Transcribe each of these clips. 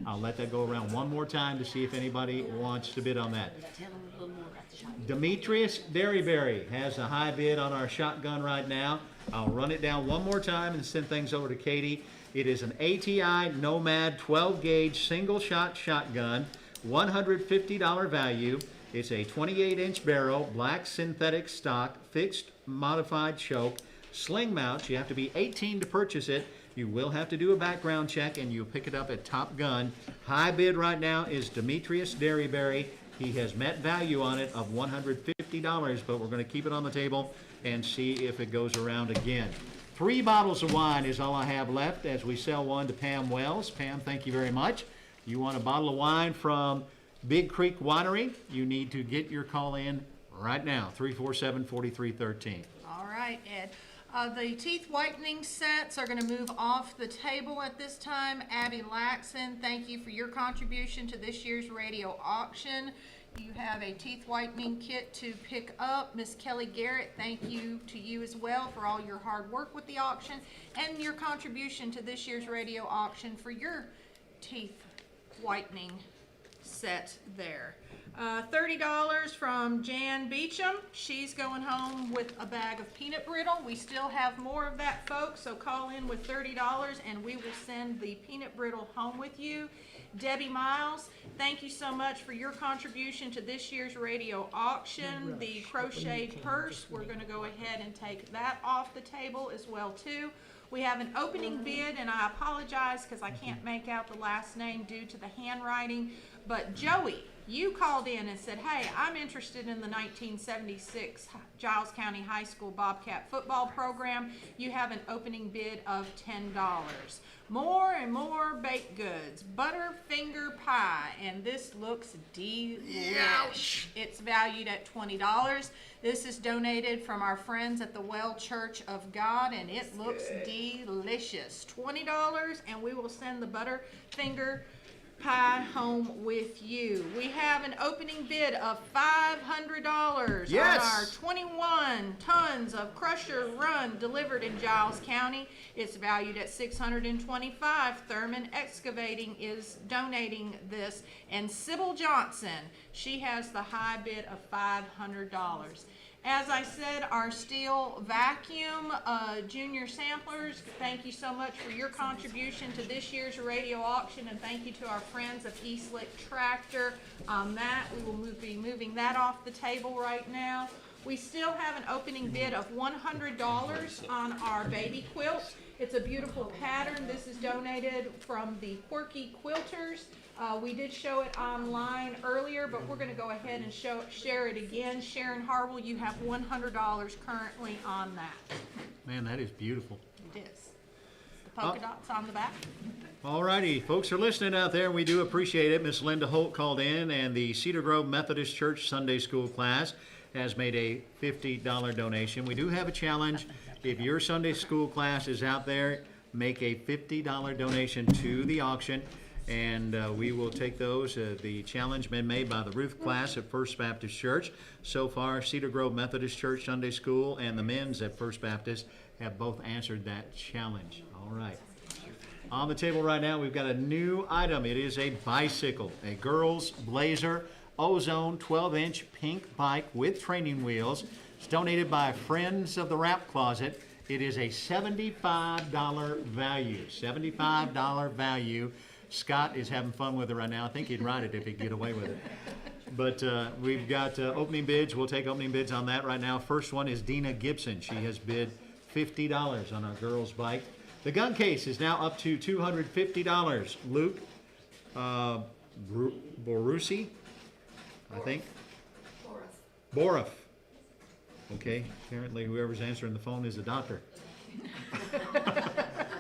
I'll let that go around one more time to see if anybody wants to bid on that. Tell them a little more about the shotgun. Demetrius Derryberry has a high bid on our shotgun right now. I'll run it down one more time and send things over to Katie. It is an ATI Nomad 12 gauge single shot shotgun, $150 value. It's a 28-inch barrel, black synthetic stock, fixed modified choke, sling mounts. You have to be 18 to purchase it. You will have to do a background check, and you'll pick it up at Top Gun. High bid right now is Demetrius Derryberry. He has met value on it of $150, but we're going to keep it on the table and see if it goes around again. 3 bottles of wine is all I have left as we sell one to Pam Wells. Pam, thank you very much. You want a bottle of wine from Big Creek Winery? You need to get your call in right now, 347-4313. All right, Ed. The teeth whitening sets are going to move off the table at this time. Abby Laxon, thank you for your contribution to this year's radio auction. You have a teeth whitening kit to pick up. Miss Kelly Garrett, thank you to you as well for all your hard work with the auction and your contribution to this year's radio auction for your teeth whitening set there. $30 from Jan Beecham. She's going home with a bag of peanut brittle. We still have more of that, folks, so call in with $30 and we will send the peanut brittle home with you. Debbie Miles, thank you so much for your contribution to this year's radio auction. The crocheted purse, we're going to go ahead and take that off the table as well too. We have an opening bid, and I apologize because I can't make out the last name due to the handwriting, but Joey, you called in and said, hey, I'm interested in the 1976 Giles County High School Bobcat football program. You have an opening bid of $10. More and more baked goods. Butterfinger pie, and this looks delish. It's valued at $20. This is donated from our friends at the Well Church of God, and it looks delicious. $20, and we will send the Butterfinger pie home with you. We have an opening bid of $500 Yes. on our 21 tons of Crusher Run delivered in Giles County. It's valued at $625. Thurman Excavating is donating this, and Sybil Johnson, she has the high bid of $500. As I said, our steel vacuum junior samplers, thank you so much for your contribution to this year's radio auction, and thank you to our friends of Eastlick Tractor on that. We will be moving that off the table right now. We still have an opening bid of $100 on our baby quilt. It's a beautiful pattern. This is donated from the Quirky Quilters. We did show it online earlier, but we're going to go ahead and share it again. Sharon Harwell, you have $100 currently on that. Man, that is beautiful. It is. The polka dots on the back. All righty, folks are listening out there, and we do appreciate it. Miss Linda Holt called in, and the Cedar Grove Methodist Church Sunday School class has made a $50 donation. We do have a challenge. If your Sunday school class is out there, make a $50 donation to the auction, and we will take those. The challenge been made by the Ruth class at First Baptist Church. So far, Cedar Grove Methodist Church Sunday School and the men's at First Baptist have both answered that challenge. All right. On the table right now, we've got a new item. It is a bicycle, a girls' Blazer Ozone 12-inch pink bike with training wheels. It's donated by Friends of the Wrap Closet. It is a $75 value. $75 value. Scott is having fun with it right now. I think he'd ride it if he could get away with it. But we've got opening bids. We'll take opening bids on that right now. First one is Dina Gibson. She has bid $50 on our girls' bike. The gun case is now up to $250. Luke Borussi, I think. Borough. Okay, apparently whoever's answering the phone is a doctor.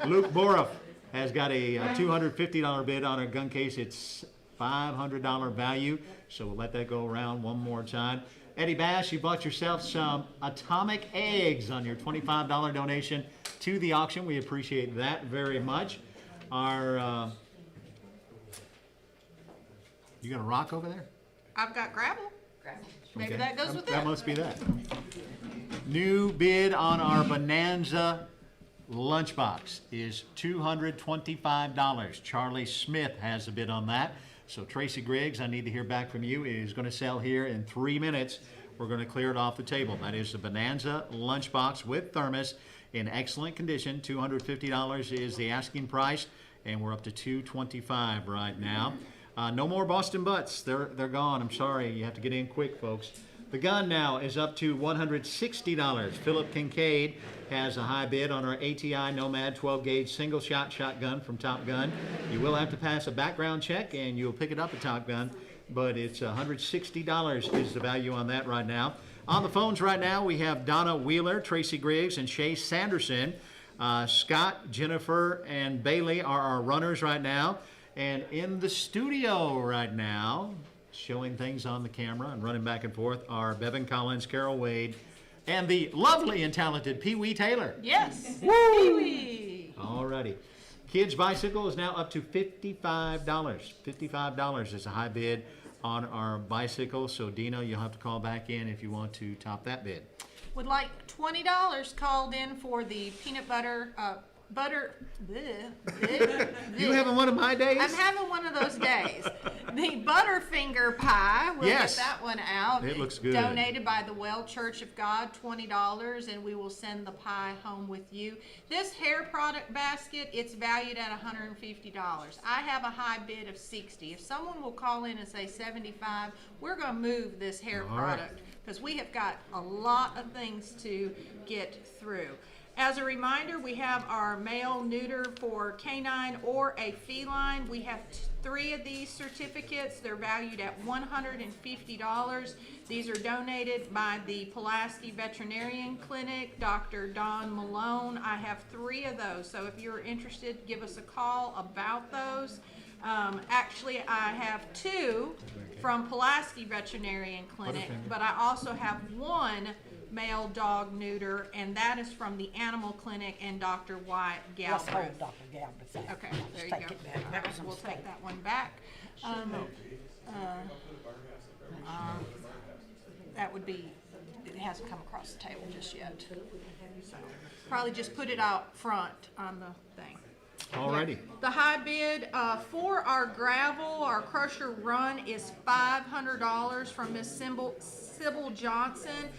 Luke Borough has got a $250 bid on a gun case. It's $500 value, so we'll let that go around one more time. Eddie Bass, you bought yourself some atomic eggs on your $25 donation to the auction. We appreciate that very much. Our you got a rock over there? I've got gravel. Maybe Okay. that goes with That it. must be that. New bid on our Bonanza lunchbox is $225. Charlie Smith has a bid on that. So Tracy Griggs, I need to hear back from you. It is going to sell here in 3 minutes. We're going to clear it off the table. That is the Bonanza lunchbox with thermos in excellent condition. $250 is the asking price, and we're up to $225 right now. No more Boston Butts. They're gone. I'm sorry. You have to get in quick, folks. The gun now is up to $160. Philip Kincaid has a high bid on our ATI Nomad 12-gauge single-shot shotgun from Top Gun. You will have to pass a background check, and you'll pick it up at Top Gun, but it's $160 is the value on that right now. On the phones right now, we have Donna Wheeler, Tracy Griggs, and Shay Sanderson. Scott, Jennifer, and Bailey are our runners right now. And in the studio right now, showing things on the camera and running back and forth, are Bevan Collins, Carol Wade, and the lovely and talented Pee Wee Taylor. Yes. Woo! Pee-wee. Alrighty. Kids Bicycle is now up to $55. $55 is a high bid on our bicycle. So Dino, you'll have to call back in if you want to top that bid. Would like $20 called in for the peanut butter, You having one of my days? I'm having one of those days. The Butterfinger pie, we'll Yes. get that one out. It looks good. Donated by the Well Church of God, $20, and we will send the pie home with you. This hair product basket, it's valued at $150. I have a high bid of $60. If someone will call in and say $75, we're going to move this hair All right. product because we have got a lot of things to get through. As a reminder, we have our male neuter for canine or a feline. We have 3 of these certificates. They're valued at $150. These are donated by the Pulaski Veterinarian Clinic, Dr. Don Malone. I have 3 of those, so if you're interested, give us a call about those. Actually, I have 2 from Pulaski Veterinarian Clinic, but I also have 1 male dog neuter, and that is from the Animal Clinic and Dr. Wyatt Let's Galbraith. hold Dr. Galbraith. Okay, there you Take go. it back. All That right, was a we'll mistake. take that one back. That would be, it hasn't come across the table just yet. So, probably just put it out front on the thing. Alrighty. The high bid for our gravel, our crusher run, is $500 from Miss Sybil Johnson.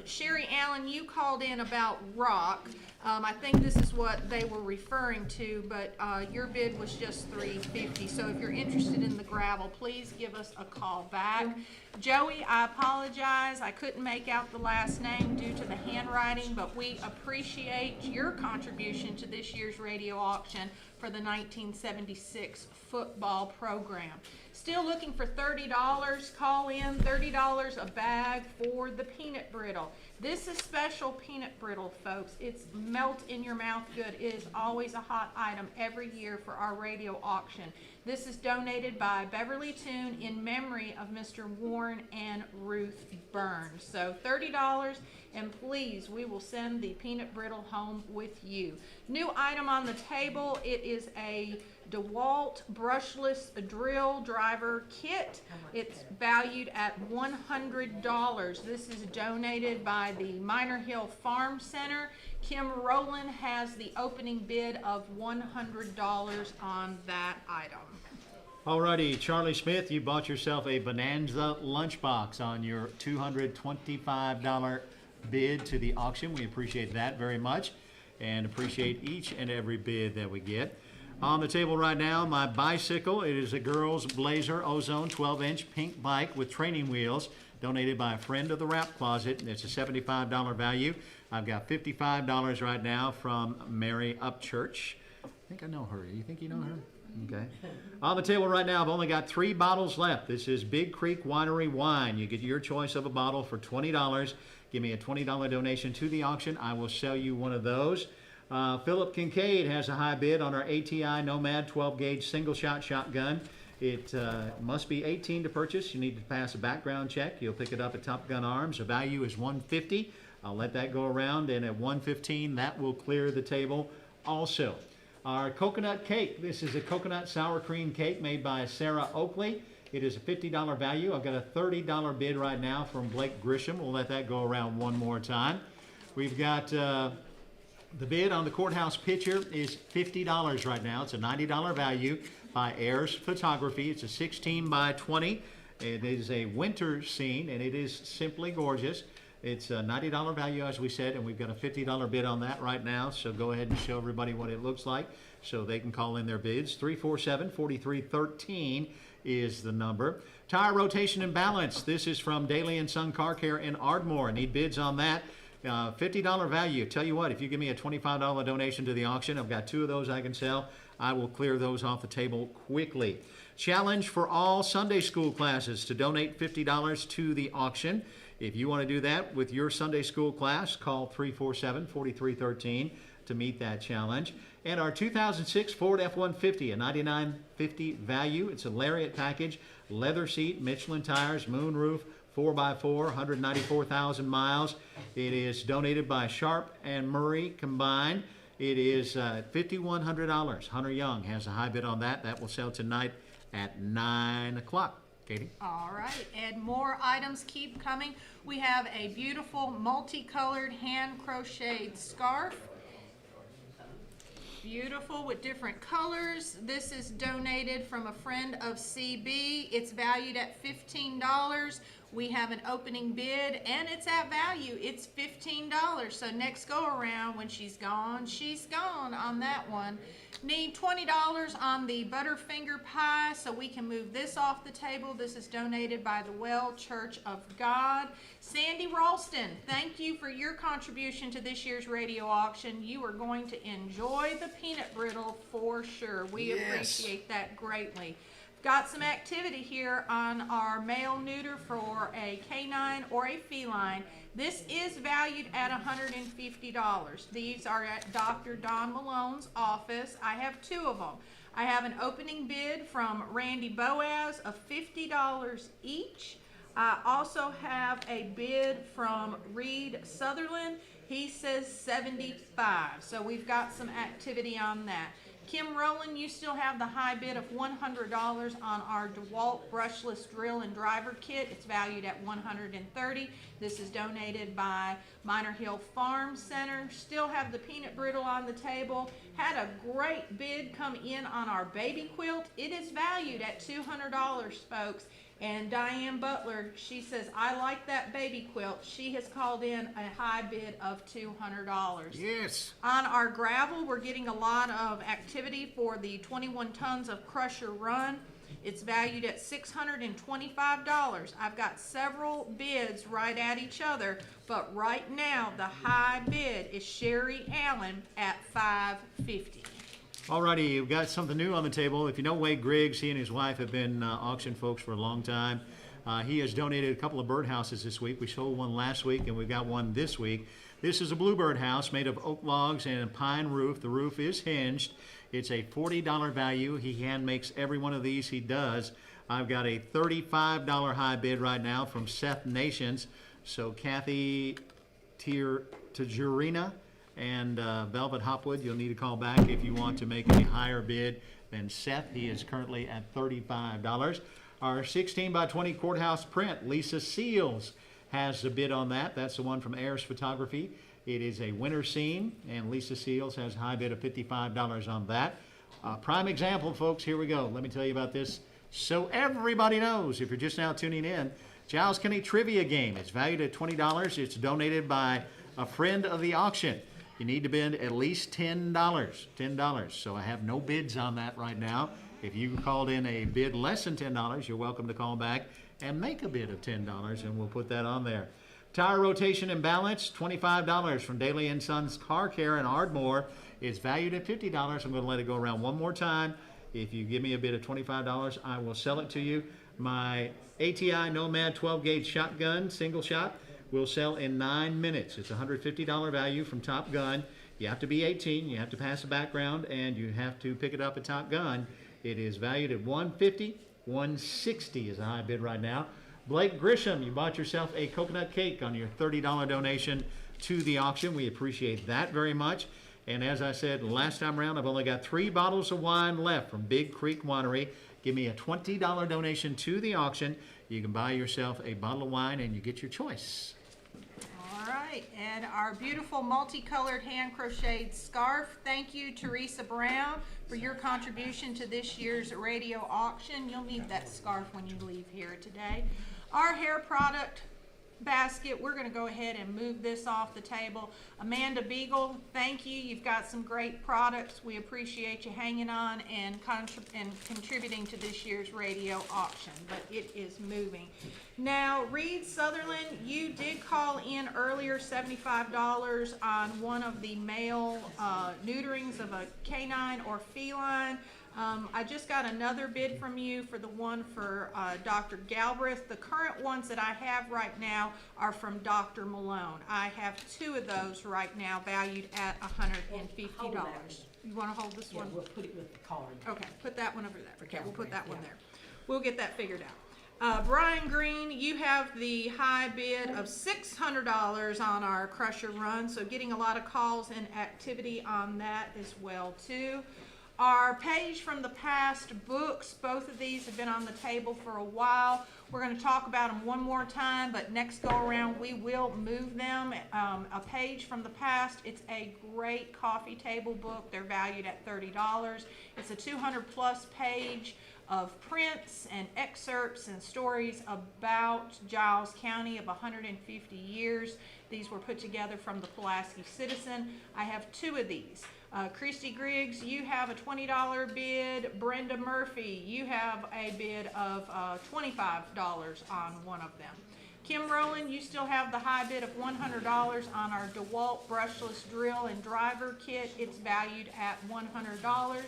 Sherry Allen, you called in about rock. I think this is what they were referring to, but your bid was just $350. So if you're interested in the gravel, please give us a call back. Joey, I apologize. I couldn't make out the last name due to the handwriting, but we appreciate your contribution to this year's radio auction for the 1976 football program. Still looking for $30, call in. $30 a bag for the peanut brittle. This is special peanut brittle, folks. It's melt in your mouth good. It is always a hot item every year for our radio auction. This is donated by Beverly Toon in memory of Mr. Warren and Ruth Burns. So $30, and please, we will send the peanut brittle home with you. New item on the table, it is a DeWalt brushless drill driver kit. It's valued at $100. This is donated by the Minor Hill Farm Center. Kim Rowland has the opening bid of $100 on that item. Alrighty, Charlie Smith, you bought yourself a Bonanza lunchbox on your $225 bid to the auction. We appreciate that very much and appreciate each and every bid that we get. On the table right now, my bicycle. It is a girls' Blazer Ozone 12-inch pink bike with training wheels, donated by a friend of the Wrap Closet. It's a $75 value. I've got $55 right now from Mary Upchurch. I think I know her. You think you know her? Okay. On the table right now, I've only got 3 bottles left. This is Big Creek Winery wine. You get your choice of a bottle for $20. Give me a $20 donation to the auction. I will sell you one of those. Philip Kincaid has a high bid on our ATI Nomad 12-gauge single-shot shotgun. It must be 18 to purchase. You need to pass a background check. You'll pick it up at Top Gun Arms. The value is $150. I'll let that go around, and at $115, that will clear the table also. Our coconut cake. This is a coconut sour cream cake made by Sarah Oakley. It is a $50 value. I've got a $30 bid right now from Blake Grisham. We'll let that go around one more time. We've got The bid on the courthouse picture is $50 right now. It's a $90 value by Ayers Photography. It's a 16 by 20. It is a winter scene, and it is simply gorgeous. It's a $90 value, as we said, and we've got a $50 bid on that right now. So go ahead and show everybody what it looks like so they can call in their bids. 347-4313 is the number. Tire rotation and balance. This is from Daly & Son Car Care in Ardmore. Need bids on that. $50 value. Tell you what, if you give me a $25 donation to the auction, I've got 2 of those I can sell. I will clear those off the table quickly. Challenge for all Sunday school classes to donate $50 to the auction. If you want to do that with your Sunday school class, call 347-4313 to meet that challenge. And our 2006 Ford F-150, a $99.50 value. It's a Lariat package, leather seat, Michelin tires, moon roof, 4x4, 194,000 miles. It is donated by Sharp and Murray combined. It is $5,100. Hunter Young has a high bid on that. That will sell tonight at 9 o'clock. Katie? All right, and more items keep coming. We have a beautiful multicolored hand crocheted scarf. Beautiful with different colors. This is donated from a friend of CB. It's valued at $15. We have an opening bid and it's at value. It's $15. So next go around, when she's gone on that one. Need $20 on the Butterfinger pie so we can move this off the table. This is donated by the Well Church of God. Sandy Ralston, thank you for your contribution to this year's radio auction. You are going to enjoy the peanut brittle for sure. We appreciate that greatly. Got some activity here on our male neuter for a canine or a feline. This is valued at $150. These are at Dr. Don Malone's office. I have 2 of them. I have an opening bid from Randy Boaz of $50 each. I also have a bid from Reed Sutherland. He says $75. So we've got some activity on that. Kim Rowland, you still have the high bid of $100 on our DeWalt brushless drill and driver kit. It's valued at $130. This is donated by Minor Hill Farm Center. Still have the peanut brittle on the table. Had a great bid come in on our baby quilt. It is valued at $200, folks. And Diane Butler, she says, I like that baby quilt. She has called in a high bid of $200. Yes. On our gravel, we're getting a lot of activity for the 21 tons of Crusher Run. It's valued at $625. I've got several bids right at each other, but right now the high bid is Sherry Allen at $550. Alrighty, you've got something new on the table. If you know Wade Griggs, he and his wife have been auction folks for a long time. He has donated a couple of birdhouses this week. We sold one last week and we've got one this week. This is a bluebird house made of oak logs and a pine roof. The roof is hinged. It's a $40 value. He hand makes every one of these. He does. I've got a $35 high bid right now from Seth Nations. So Kathy Tajurina and Velvet Hopwood, you'll need to call back if you want to make a higher bid than Seth. He is currently at $35. Our 16 by 20 courthouse print, Lisa Seals has a bid on that. That's the one from Ayers Photography. It is a winter scene, and Lisa Seals has a high bid of $55 on that. Prime example, folks, here we go. Let me tell you about this so everybody knows. If you're just now tuning in, Giles County Trivia Game. It's valued at $20. It's donated by a friend of the auction. You need to bid at least $10. So I have no bids on that right now. If you called in a bid less than $10, you're welcome to call back and make a bid of $10, and we'll put that on there. Tire rotation and balance, $25 from Daly & Sons Car Care in Ardmore. It's valued at $50. I'm going to let it go around one more time. If you give me a bid of $25, I will sell it to you. My ATI Nomad 12-gauge shotgun, single shot, will sell in 9 minutes. It's a $150 value from Top Gun. You have to be 18, you have to pass a background, and you have to pick it up at Top Gun. It is valued at $150. $160 is a high bid right now. Blake Grisham, you bought yourself a coconut cake on your $30 donation to the auction. We appreciate that very much. And as I said last time around, I've only got 3 bottles of wine left from Big Creek Winery. Give me a $20 donation to the auction. You can buy yourself a bottle of wine and you get your choice. All right. right, and our beautiful multicolored hand crocheted scarf. Thank you, Teresa Brown, for your contribution to this year's radio auction. You'll need that scarf when you leave here today. Our hair product basket, we're going to go ahead and move this off the table. Amanda Beagle, thank you. You've got some great products. We appreciate you hanging on and contributing to this year's radio auction, but it is moving. Now, Reed Sutherland, you did call in earlier $75 on one of the male neuterings of a canine or feline. I just got another bid from you for the one for Dr. Galbraith. The current ones that I have right now are from Dr. Malone. I have two of those right now valued at $150. Hold that. You want to hold this Yeah, one? we'll put it with the card. Okay, put that one over there. Okay, we'll put that one Yeah. there. We'll get that figured out. Brian Green, you have the high bid of $600 on our Crusher run, so getting a lot of calls and activity on that as well too. Our page from the past books, both of these have been on the table for a while. We're going to talk about them one more time, but next go around we will move them. A page from the past, it's a great coffee table book. They're valued at $30. It's a 200+ page of prints and excerpts and stories about Giles County of 150 years. These were put together from the Pulaski Citizen. I have two of these. Christy Griggs, you have a $20 bid. Brenda Murphy, you have a bid of $25 on one of them. Kim Rowland, you still have the high bid of $100 on our DeWalt brushless drill and driver kit. It's valued at $100.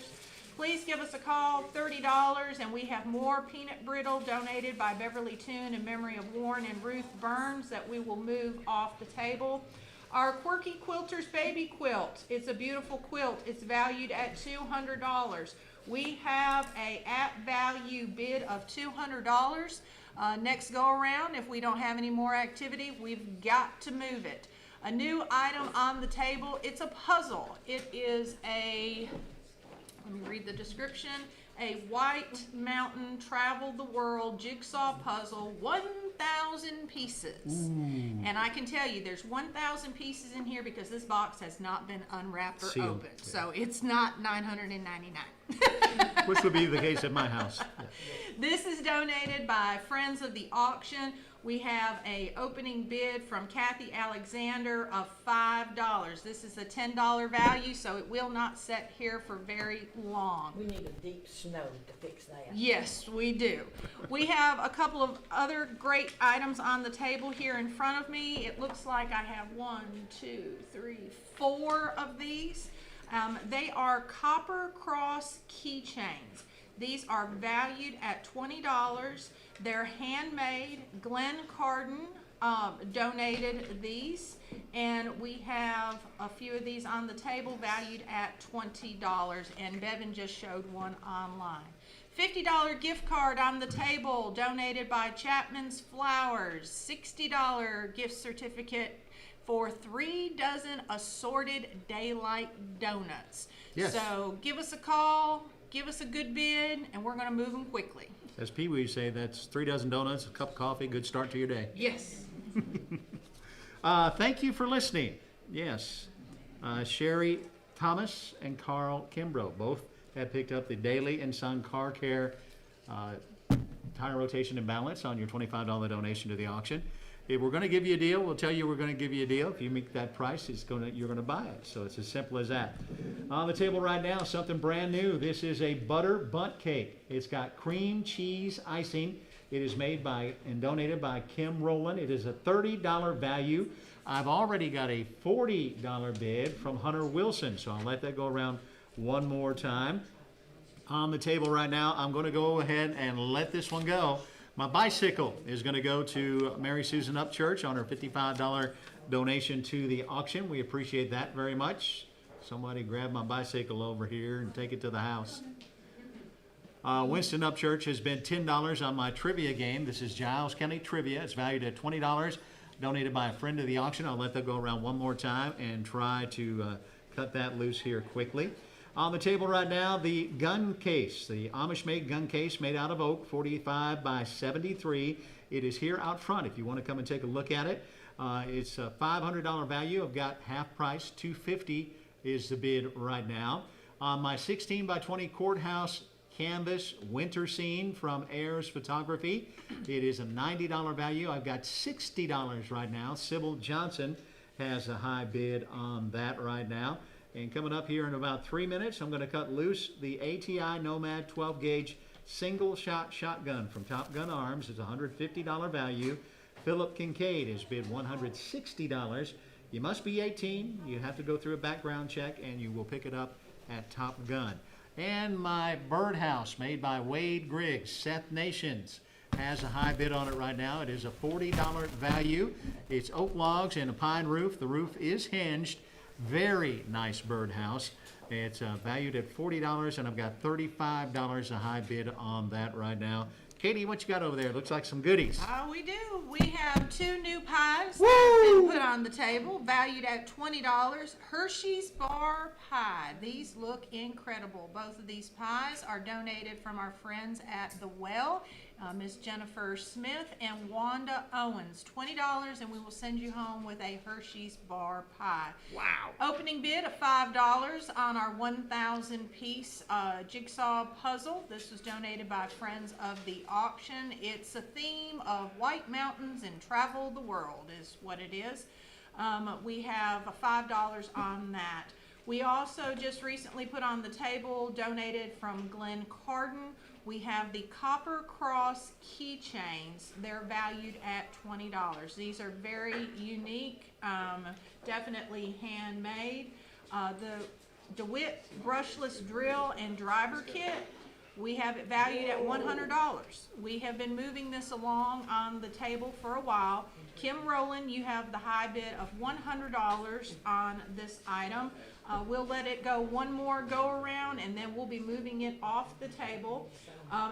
Please give us a call, $30, and we have more peanut brittle donated by Beverly Toon in memory of Warren and Ruth Burns that we will move off the table. Our Quirky Quilters Baby Quilt, it's a beautiful quilt. It's valued at $200. We have a at value bid of $200. Next go around, if we don't have any more activity, we've got to move it. A new item on the table, it's a puzzle. It is a, let me read the description, a White Mountain Travel the World jigsaw puzzle, 1,000 pieces. And I can tell you there's 1,000 pieces in here because this box has not been unwrapped or Sealed, opened. yeah. So it's not $999. Which would be the case at my house. Yeah. This is donated by Friends of the Auction. We have a opening bid from Kathy Alexander of $5. This is a $10 value, so it will not sit here for very long. We need a deep snow to fix that. Yes, we do. We have a couple of other great items on the table here in front of me. It looks like I have 4 of these. They are Copper Cross keychains. These are valued at $20. They're handmade. Glenn Carden donated these, and we have a few of these on the table valued at $20, and Bevan just showed one online. $50 gift card on the table donated by Chapman's Flowers. $60 gift certificate for 3 dozen assorted daylight donuts. Yes. So give us a call, give us a good bid, and we're going to move them quickly. As Pee Wee say, that's 3 dozen donuts, a cup of coffee, good start to your day. Yes. Thank you for listening. Yes. Sherry Thomas and Carl Kimbrough both have picked up the Daily and Son Car Care tire rotation and balance on your $25 donation to the auction. If we're going to give you a deal, we'll tell you we're going to give you a deal. If you meet that price, you're going to buy it. So it's as simple as that. On the table right now, something brand new. This is a butter bundt cake. It's got cream cheese icing. It is made by and donated by Kim Rowland. It is a $30 value. I've already got a $40 bid from Hunter Wilson, so I'll let that go around one more time. On the table right now, I'm going to go ahead and let this one go. My bicycle is going to go to Mary Susan Upchurch on her $55 donation to the auction. We appreciate that very much. Somebody grab my bicycle over here and take it to the house. Winston Upchurch has been $10 on my trivia game. This is Giles County Trivia. It's valued at $20, donated by a friend of the auction. I'll let that go around one more time and try to cut that loose here quickly. On the table right now, the gun case, the Amish-made gun case made out of oak, 45 by 73. It is here out front if you want to come and take a look at it. It's a $500 value. I've got half price, $250 is the bid right now. On my 16 by 20 courthouse canvas winter scene from Ayers Photography, it is a $90 value. I've got $60 right now. Sybil Johnson has a high bid on that right now. And coming up here in about 3 minutes, I'm going to cut loose the ATI Nomad 12 gauge single shot shotgun from Top Gun Arms. It's a $150 value. Philip Kincaid has bid $160. You must be 18. You have to go through a background check, and you will pick it up at Top Gun. And my birdhouse made by Wade Griggs, Seth Nations, has a high bid on it right now. It is a $40 value. It's oak logs and a pine roof. The roof is hinged. Very nice birdhouse. It's valued at $40, and I've got $35 a high bid on that right now. Katie, what you got over there? Looks like some goodies. Oh, we do. We have 2 new pies that have been put on the table, valued at $20. Hershey's Bar Pie. These look incredible. Both of these pies are donated from our friends at The Well, Miss Jennifer Smith and Wanda Owens. $20, and we will send you home with a Hershey's Bar Pie. Wow. Opening bid of $5 on our 1,000-piece jigsaw puzzle. This was donated by friends of the auction. It's a theme of White Mountains and travel the world is what it is. We have $5 on that. We also just recently put on the table, donated from Glenn Carden. We have the Copper Cross keychains. They're valued at $20. These are very unique, definitely handmade. The DeWitt brushless drill and driver kit, we have it valued at $100. We have been moving this along on the table for a while. Kim Rowland, you have the high bid of $100 on this item. We'll let it go one more go around, and then we'll be moving it off the table.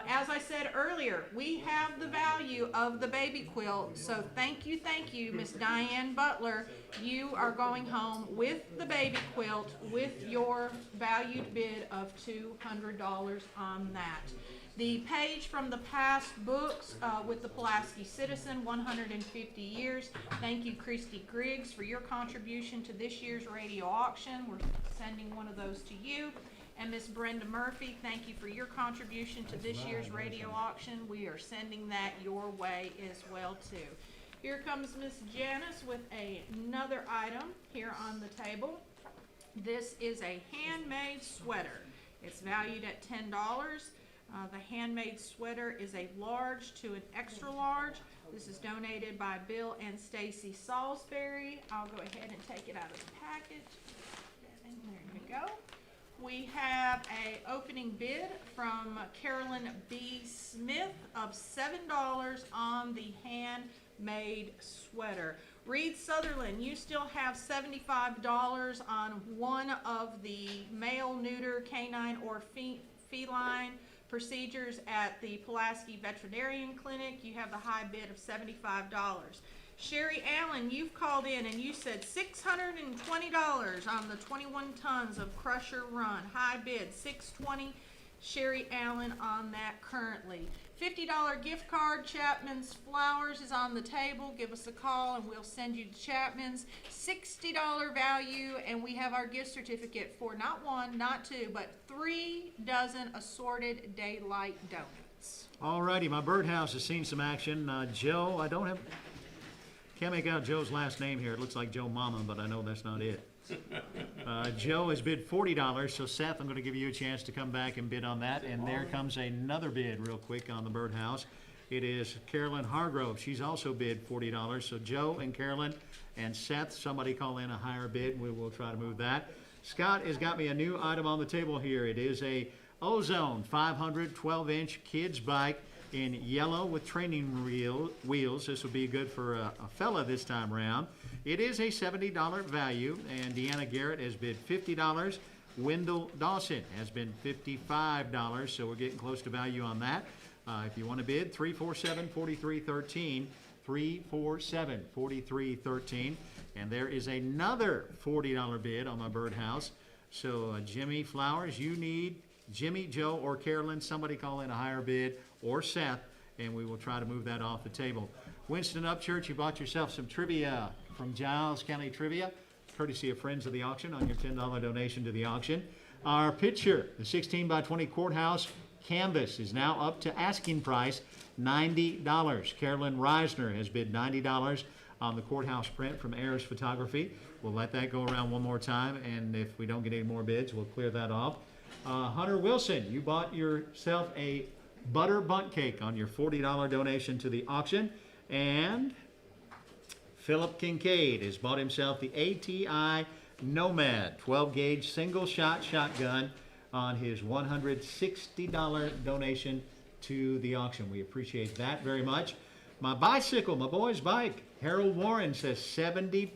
As I said earlier, we have the value of the baby quilt, so thank you, Miss Diane Butler. You are going home with the baby quilt with your valued bid of $200 on that. The page from the past books with the Pulaski Citizen, 150 years. Thank you, Christy Griggs, for your contribution to this year's radio auction. We're sending one of those to you. And Miss Brenda Murphy, thank you for your contribution to this year's radio auction. We are sending that your way as well, too. Here comes Miss Janice with another item here on the table. This is a handmade sweater. It's valued at $10. The handmade sweater is a large to an extra large. This is donated by Bill and Stacy Salisbury. I'll go ahead and take it out of the package. And there you go. We have a opening bid from Carolyn B. Smith of $7 on the handmade sweater. Reed Sutherland, you still have $75 on one of the male, neuter, canine, or feline procedures at the Pulaski Veterinarian Clinic. You have the high bid of $75. Sherry Allen, you've called in and you said $620 on the 21 tons of Crusher Run. High bid, $620. Sherry Allen on that currently. $50 gift card, Chapman's Flowers is on the table. Give us a call and we'll send you to Chapman's. $60 value, and we have our gift certificate for not 1, not 2, but 3 dozen assorted daylight donuts. All righty, my birdhouse has seen some action. Joe, can't make out Joe's last name here. It looks like Joe Mama, but I know that's not it. Joe has bid $40, so Seth, I'm going to give you a chance to come back and bid on that. And there comes another bid real quick on the birdhouse. It is Carolyn Hargrove. She's also bid $40. So Joe and Carolyn and Seth, somebody call in a higher bid. We will try to move that. Scott has got me a new item on the table here. It is a Ozone 500 12-inch kids bike in yellow with training wheels. This will be good for a fella this time around. It is a $70 value, and Deanna Garrett has bid $50. Wendell Dawson has been $55, so we're getting close to value on that. If you want to bid, 347-4313, 347-4313. And there is another $40 bid on my birdhouse. So Jimmy Flowers, you need Jimmy, Joe, or Carolyn, somebody call in a higher bid, or Seth, and we will try to move that off the table. Winston Upchurch, you bought yourself some trivia from Giles County Trivia, courtesy of Friends of the Auction on your $10 donation to the auction. Our picture, the 16 by 20 courthouse canvas, is now up to asking price, $90. Carolyn Reisner has bid $90 on the courthouse print from Ayers Photography. We'll let that go around one more time, and if we don't get any more bids, we'll clear that off. Hunter Wilson, you bought yourself a butter bundt cake on your $40 donation to the auction. And Philip Kincaid has bought himself the ATI Nomad 12-gauge single-shot shotgun on his $160 donation to the auction. We appreciate that very much. My bicycle, my boy's bike, Harold Warren says $75.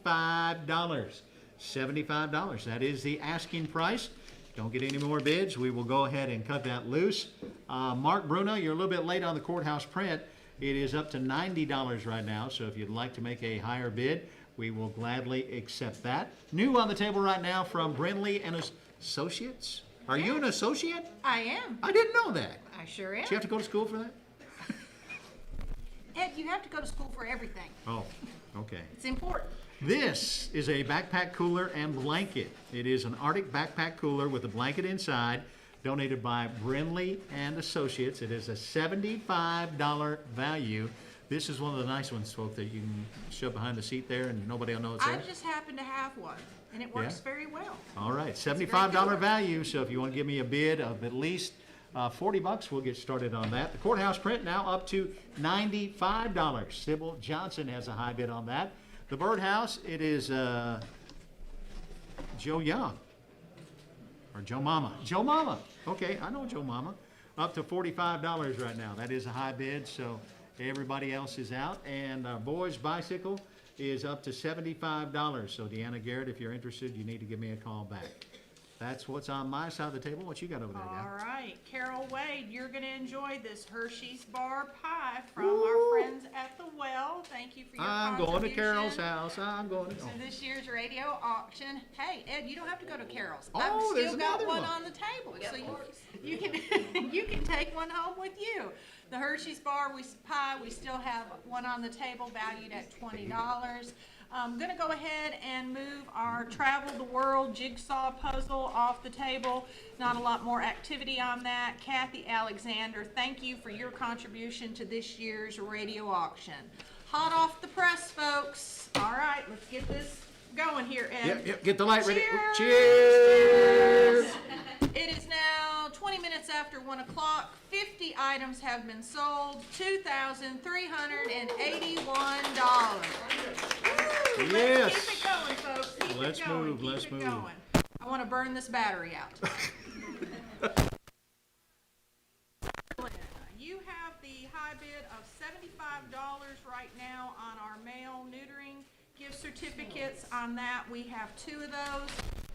$75. That is the asking price. Don't get any more bids. We will go ahead and cut that loose. Mark Bruno, you're a little bit late on the courthouse print. It is up to $90 right now, so if you'd like to make a higher bid, we will gladly accept that. New on the table right now from Brindley and Associates. Are you an associate? I am. I didn't know that. I sure am. Do you have to go to school for that? Ed, you have to go to school for everything. Oh, okay. It's important. This is a backpack cooler and blanket. It is an Arctic backpack cooler with a blanket inside, donated by Brindley and Associates. It is a $75 value. This is one of the nice ones, folks, that you can shove behind the seat there and nobody will know it's I there. just happen to have one, and it works very well. All right, very $75 good. value, so if you want to give me a bid of at least $40, we'll get started on that. The courthouse print now up to $95. Sybil Johnson has a high bid on that. The birdhouse, it is Joe Young, or Joe Mama. Joe Mama, okay, I know Joe Mama. Up to $45 right now. That is a high bid, so everybody else is out. And our boy's bicycle is up to $75. So Deanna Garrett, if you're interested, you need to give me a call back. That's what's on my side of the table. What you got over there, guy? All right, Carol Wade, you're going to enjoy this Hershey's bar pie from our friends at the Well. Thank you for your I'm contribution going to Carol's house. I'm going to. to this year's radio auction. Hey, Ed, you don't have to go to Carol's. Oh, I've there's still got another one one. on the table, so you can you can take one home with you. The Hershey's bar pie, we still have one on the table valued at $20. I'm going to go ahead and move our Travel the World jigsaw puzzle off the table. Not a lot more activity on that. Kathy Alexander, thank you for your contribution to this year's radio auction. Hot off the press, folks. All right, let's get this going here, Ed. Yep, get the light ready. Cheers. Cheers! It is now 20 minutes after 1 o'clock. 50 items have been sold. $2,381. Yes. Let's keep it going, folks. Keep Let's it going. move, Keep let's it move. going. I want to burn this battery out. You have the high bid of $75 right now on our male neutering gift certificates. On that, we have 2 of those.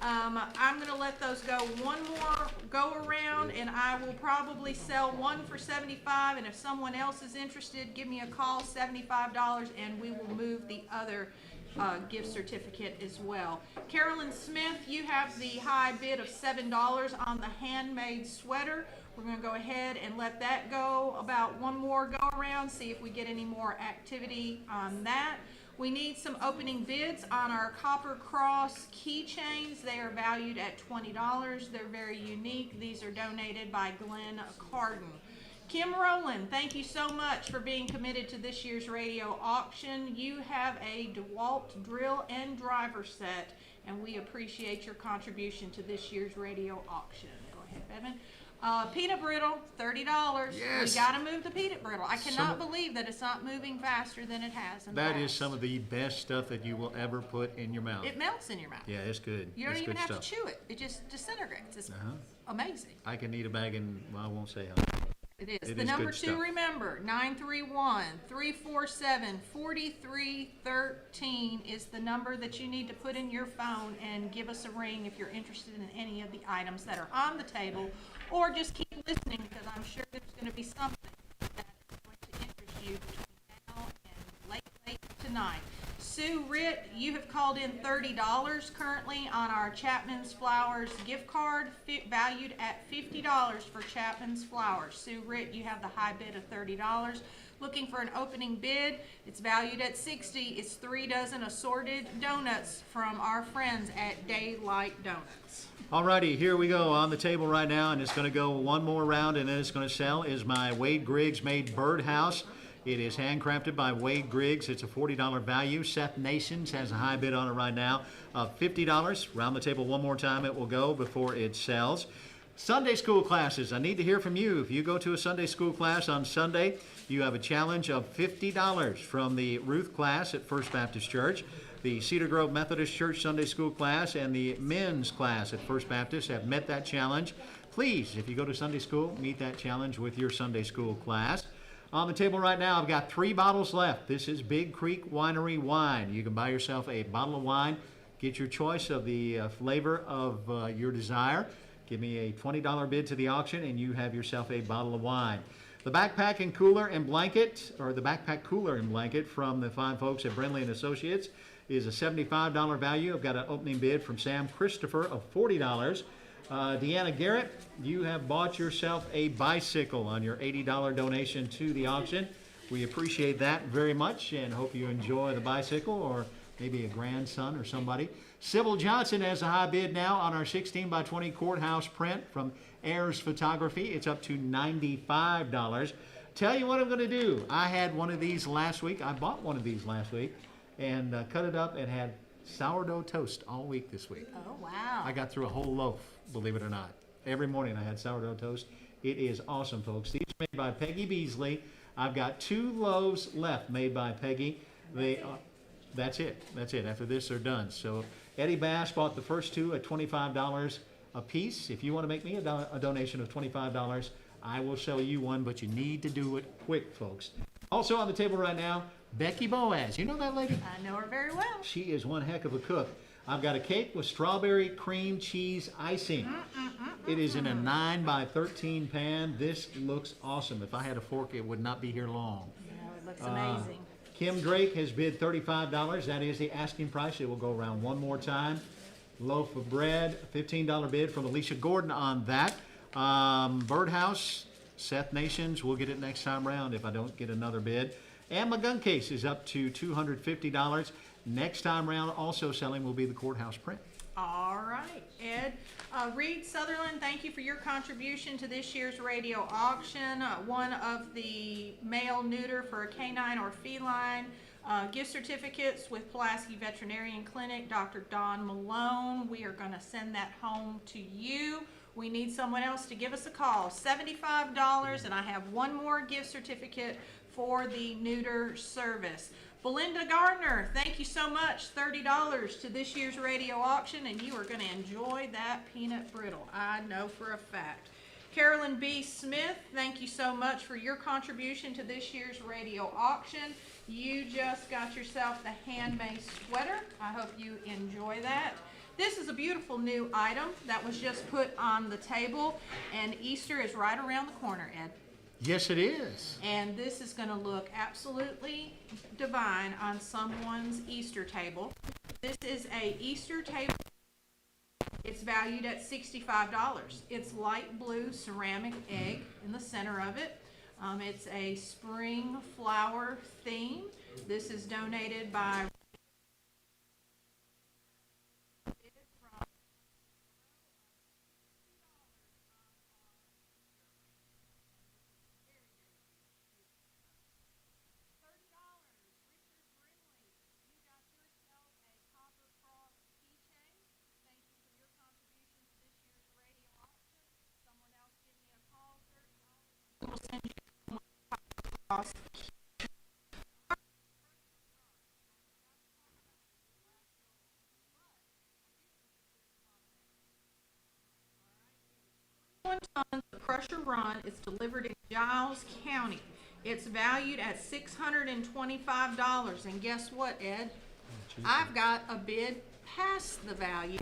I'm going to let those go one more go around, and I will probably sell one for $75. And if someone else is interested, give me a call, $75, and we will move the other gift certificate as well. Carolyn Smith, you have the high bid of $7 on the handmade sweater. We're going to go ahead and let that go about one more go around, see if we get any more activity on that. We need some opening bids on our Copper Cross keychains. They are valued at $20. They're very unique. These are donated by Glenn Carden. Kim Rowland, thank you so much for being committed to this year's radio auction. You have a DeWalt drill and driver set, and we appreciate your contribution to this year's radio auction. Go ahead, Bevan. Peanut brittle, $30. Yes. We got to move the peanut brittle. I cannot Some- believe that it's not moving faster than it has in the That past. is some of the best stuff that you will ever put in your mouth. It melts in your mouth. Yeah, it's good. You don't It's even good have stuff. to chew it. It just disintegrates. It's amazing. I can eat a bag and, well, I won't say how. It is. It The is number good 2, stuff. remember, 931-347-4313 is the number that you need to put in your phone and give us a ring if you're interested in any of the items that are on the table, or just keep listening because I'm sure there's going to be something that is going to interest you between now and late tonight. Sue Ritt, you have called in $30 currently on our Chapman's Flowers gift card, valued at $50 for Chapman's Flowers. Sue Ritt, you have the high bid of $30. Looking for an opening bid, it's valued at $60. It's 3 dozen assorted donuts from our friends at Daylight Donuts. Alrighty, here we go on the table right now, and it's going to go one more round, and then it's going to sell, is my Wade Griggs made birdhouse. It is handcrafted by Wade Griggs. It's a $40 value. Seth Nations has a high bid on it right now of $50. Round the table one more time it will go before it sells. Sunday school classes. I need to hear from you. If you go to a Sunday school class on Sunday, you have a challenge of $50 from the Ruth class at First Baptist Church. The Cedar Grove Methodist Church Sunday School class and the men's class at First Baptist have met that challenge. Please, if you go to Sunday school, meet that challenge with your Sunday school class. On the table right now, I've got 3 bottles left. This is Big Creek Winery wine. You can buy yourself a bottle of wine. Get your choice of the flavor of your desire. Give me a $20 bid to the auction, and you have yourself a bottle of wine. The backpack and cooler and blanket, or the backpack cooler and blanket from the fine folks at Brindley and Associates, is a $75 value. I've got an opening bid from Sam Christopher of $40. Deanna Garrett, you have bought yourself a bicycle on your $80 donation to the auction. We appreciate that very much and hope you enjoy the bicycle, or maybe a grandson or somebody. Sybil Johnson has a high bid now on our 16 by 20 courthouse print from Ayers Photography. It's up to $95. Tell you what I'm going to do. I had one of these last week. I bought one of these last week and cut it up and had sourdough toast all week this week. Oh, wow. I got through a whole loaf, believe it or not. Every morning I had sourdough toast. It is awesome, folks. These are made by Peggy Beasley. I've got 2 loaves left made by Peggy. That's it. That's it. After this, they're done. So Eddie Bass bought the first 2 at $25 a piece. If you want to make me a donation of $25, I will sell you one, but you need to do it quick, folks. Also on the table right now, Becky Boaz. You know that lady? I know her very well. She is one heck of a cook. I've got a cake with strawberry cream cheese icing. It is in a 9 by 13 pan. This looks awesome. If I had a fork, it would not be here long. No, it looks amazing. Kim Drake has bid $35. That is the asking price. It will go around one more time. Loaf of bread, $15 bid from Alicia Gordon on that. Birdhouse, Seth Nations, we'll get it next time round if I don't get another bid. And my gun case is up to $250. Next time round, also selling will be the courthouse print. All right, Ed. Reed Sutherland, thank you for your contribution to this year's radio auction. One of the male neuter for a canine or feline. Gift certificates with Pulaski Veterinarian Clinic, Dr. Don Malone. We are going to send that home to you. We need someone else to give us a call. $75, and I have one more gift certificate for the neuter service. Belinda Gardner, thank you so much. $30 to this year's radio auction, and you are going to enjoy that peanut brittle. I know for a fact. Carolyn B. Smith, thank you so much for your contribution to this year's radio auction. You just got yourself the handmade sweater. I hope you enjoy that. This is a beautiful new item that was just put on the table, and Easter is right around the corner, Ed. Yes, it is. And this is going to look absolutely divine on someone's Easter table. This is a Easter table. It's valued at $65. It's light blue ceramic egg in the center of it. It's a spring flower theme. This is donated by tons of pressure run. It's delivered in Giles County. It's valued at $625. And guess what, Ed? I've got a bid past the value.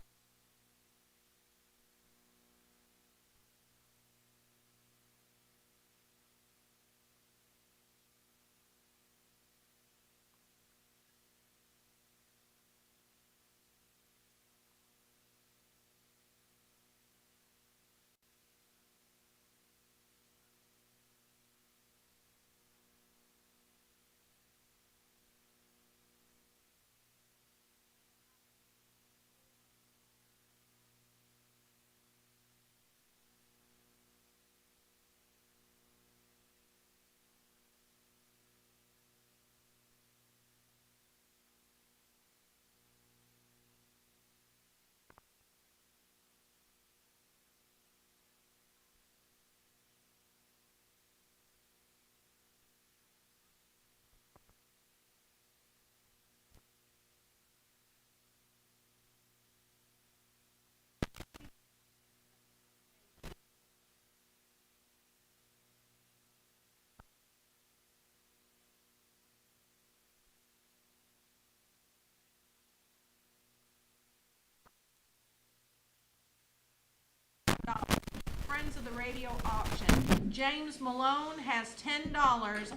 Friends of the Radio auction. James Malone has $10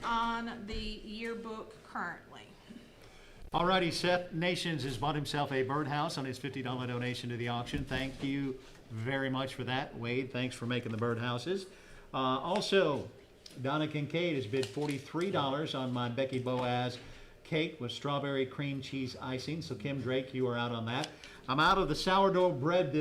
on the yearbook currently. Alrighty, Seth Nations has bought himself a birdhouse on his $50 donation to the auction. Thank you very much for that. Wade, thanks for making the birdhouses. Also, Donna Kincaid has bid $43 on my Becky Boaz cake with strawberry cream cheese icing. So Kim Drake, you are out on that. I'm out of the sourdough bread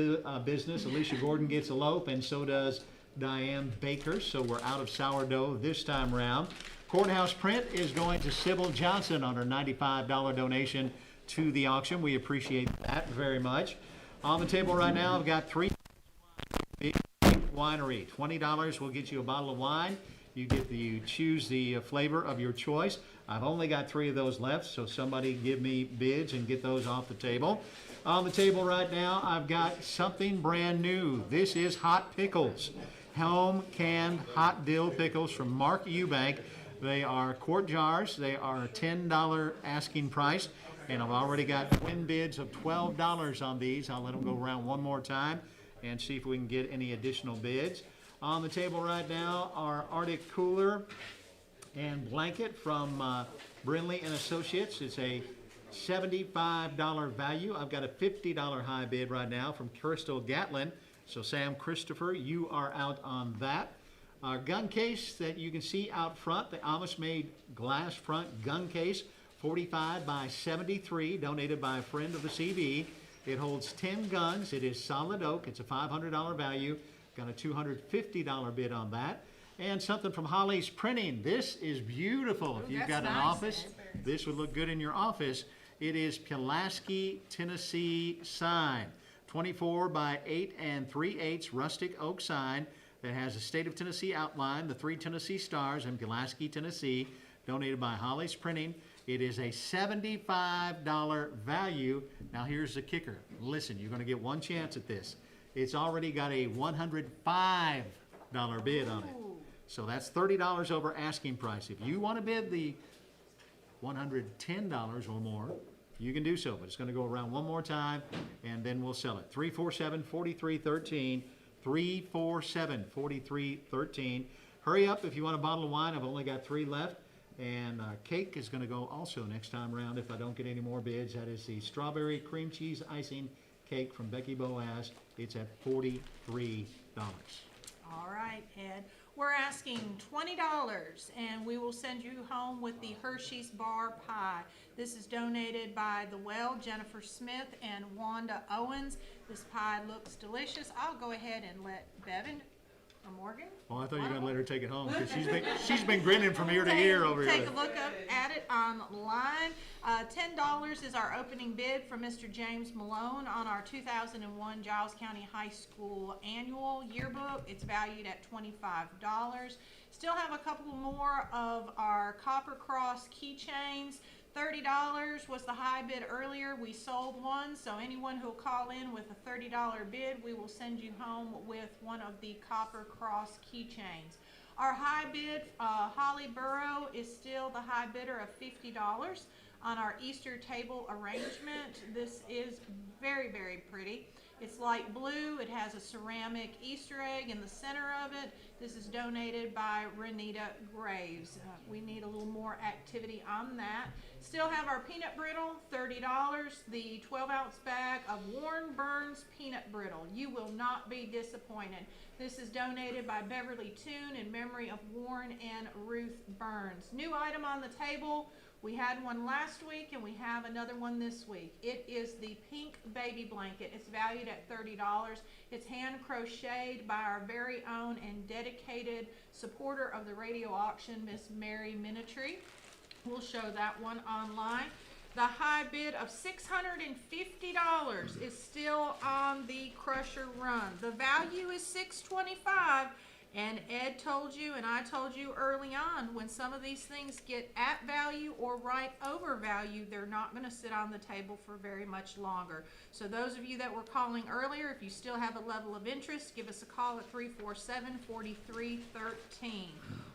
business. Alicia Gordon gets a loaf, and so does Diane Baker. So we're out of sourdough this time around. Courthouse Print is going to Sybil Johnson on her $95 donation to the auction. We appreciate that very much. On the table right now, I've got three Big Winery. $20 will get you a bottle of wine. You choose the flavor of your choice. I've only got 3 of those left, so somebody give me bids and get those off the table. On the table right now, I've got something brand new. This is hot pickles. Home canned hot dill pickles from Mark Eubank. They are quart jars. They are a $10 asking price, and I've already got twin bids of $12 on these. I'll let them go around one more time and see if we can get any additional bids. On the table right now are Arctic Cooler and Blanket from Brinley and Associates. It's a $75 value. I've got a $50 high bid right now from Crystal Gatlin. So Sam Christopher, you are out on that. Our gun case that you can see out front, the Amish-made glass front gun case, 45 by 73, donated by a friend of the CB. It holds 10 guns. It is solid oak. It's a $500 value. Got a $250 bid on that. And something from Holly's Printing. This is beautiful. If you've got an office, this would look good in your office. It is Pulaski, Tennessee sign. 24 by 8 3/8 rustic oak sign that has a state of Tennessee outline, the 3 Tennessee stars, and Pulaski, Tennessee, donated by Holly's Printing. It is a $75 value. Now here's the kicker. Listen, you're going to get one chance at this. It's already got a $105 bid on it. So that's $30 over asking price. If you want to bid the $110 or more, you can do so. But it's going to go around one more time, and then we'll sell it. 347-4313. 347-4313. Hurry up if you want a bottle of wine. I've only got 3 left. And cake is going to go also next time around if I don't get any more bids. That is the strawberry cream cheese icing cake from Becky Boaz. It's at $43. All right, Ed. We're asking $20, and we will send you home with the Hershey's Bar Pie. This is donated by The Well, Jennifer Smith, and Wanda Owens. This pie looks delicious. I'll go ahead and let Bevan or Morgan. Oh, I thought you were going to let her take it home because she's been grinning from ear to ear over here. Take a look up at it online. $10 is our opening bid from Mr. James Malone on our 2001 Giles County High School annual yearbook. It's valued at $25. Still have a couple more of our Copper Cross keychains. $30 was the high bid earlier. We sold one, so anyone who will call in with a $30 bid, we will send you home with one of the Copper Cross keychains. Our high bid, Holly Burrow, is still the high bidder of $50 on our Easter table arrangement. This is very, very pretty. It's light blue. It has a ceramic Easter egg in the center of it. This is donated by Renita Graves. We need a little more activity on that. Still have our peanut brittle, $30. The 12-ounce bag of Warren Burns peanut brittle. You will not be disappointed. This is donated by Beverly Toon in memory of Warren and Ruth Burns. New item on the table. We had one last week and we have another one this week. It is the pink baby blanket. It's valued at $30. It's hand crocheted by our very own and dedicated supporter of the radio auction, Miss Mary Minitry. We'll show that one online. The high bid of $650 is still on the Crusher run. The value is $625. And Ed told you, and I told you early on, when some of these things get at value or right over value, they're not going to sit on the table for very much longer. So those of you that were calling earlier, if you still have a level of interest, give us a call at 347-4313.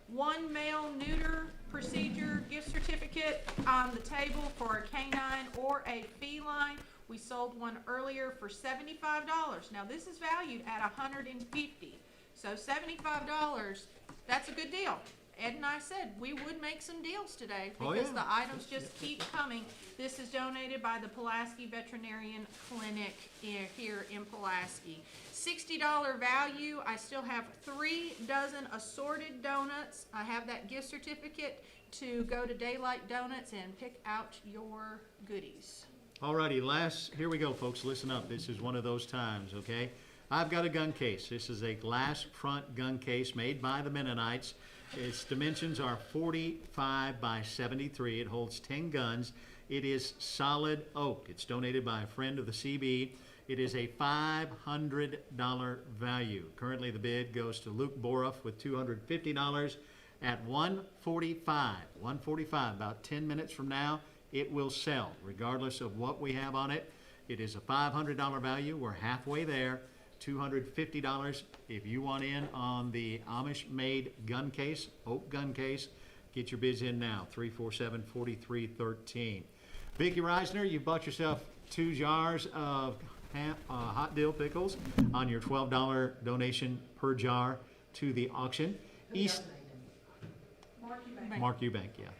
One male neuter procedure gift certificate on the table for a canine or a feline. We sold one earlier for $75. Now this is valued at $150. So $75, that's a good deal. Ed and I said we would make some deals today Oh, because yeah. the items just keep coming. This is donated by the Pulaski Veterinarian Clinic here in Pulaski. $60 value. I still have 3 dozen assorted donuts. I have that gift certificate to go to Daylight Donuts and pick out your goodies. Alrighty, here we go, folks. Listen up. This is one of those times, okay? I've got a gun case. This is a glass front gun case made by the Mennonites. Its dimensions are 45 by 73. It holds 10 guns. It is solid oak. It's donated by a friend of the CB. It is a $500 value. Currently, the bid goes to Luke Boroff with $250 at $145. $145. About 10 minutes from now, it will sell, regardless of what we have on it. It is a $500 value. We're halfway there. $250 if you want in on the Amish-made gun case, oak gun case. Get your bids in now, 347-4313. Vicki Reisner, you bought yourself 2 jars of hot dill pickles on your $12 donation per jar to the auction. Mark Eubank, yeah.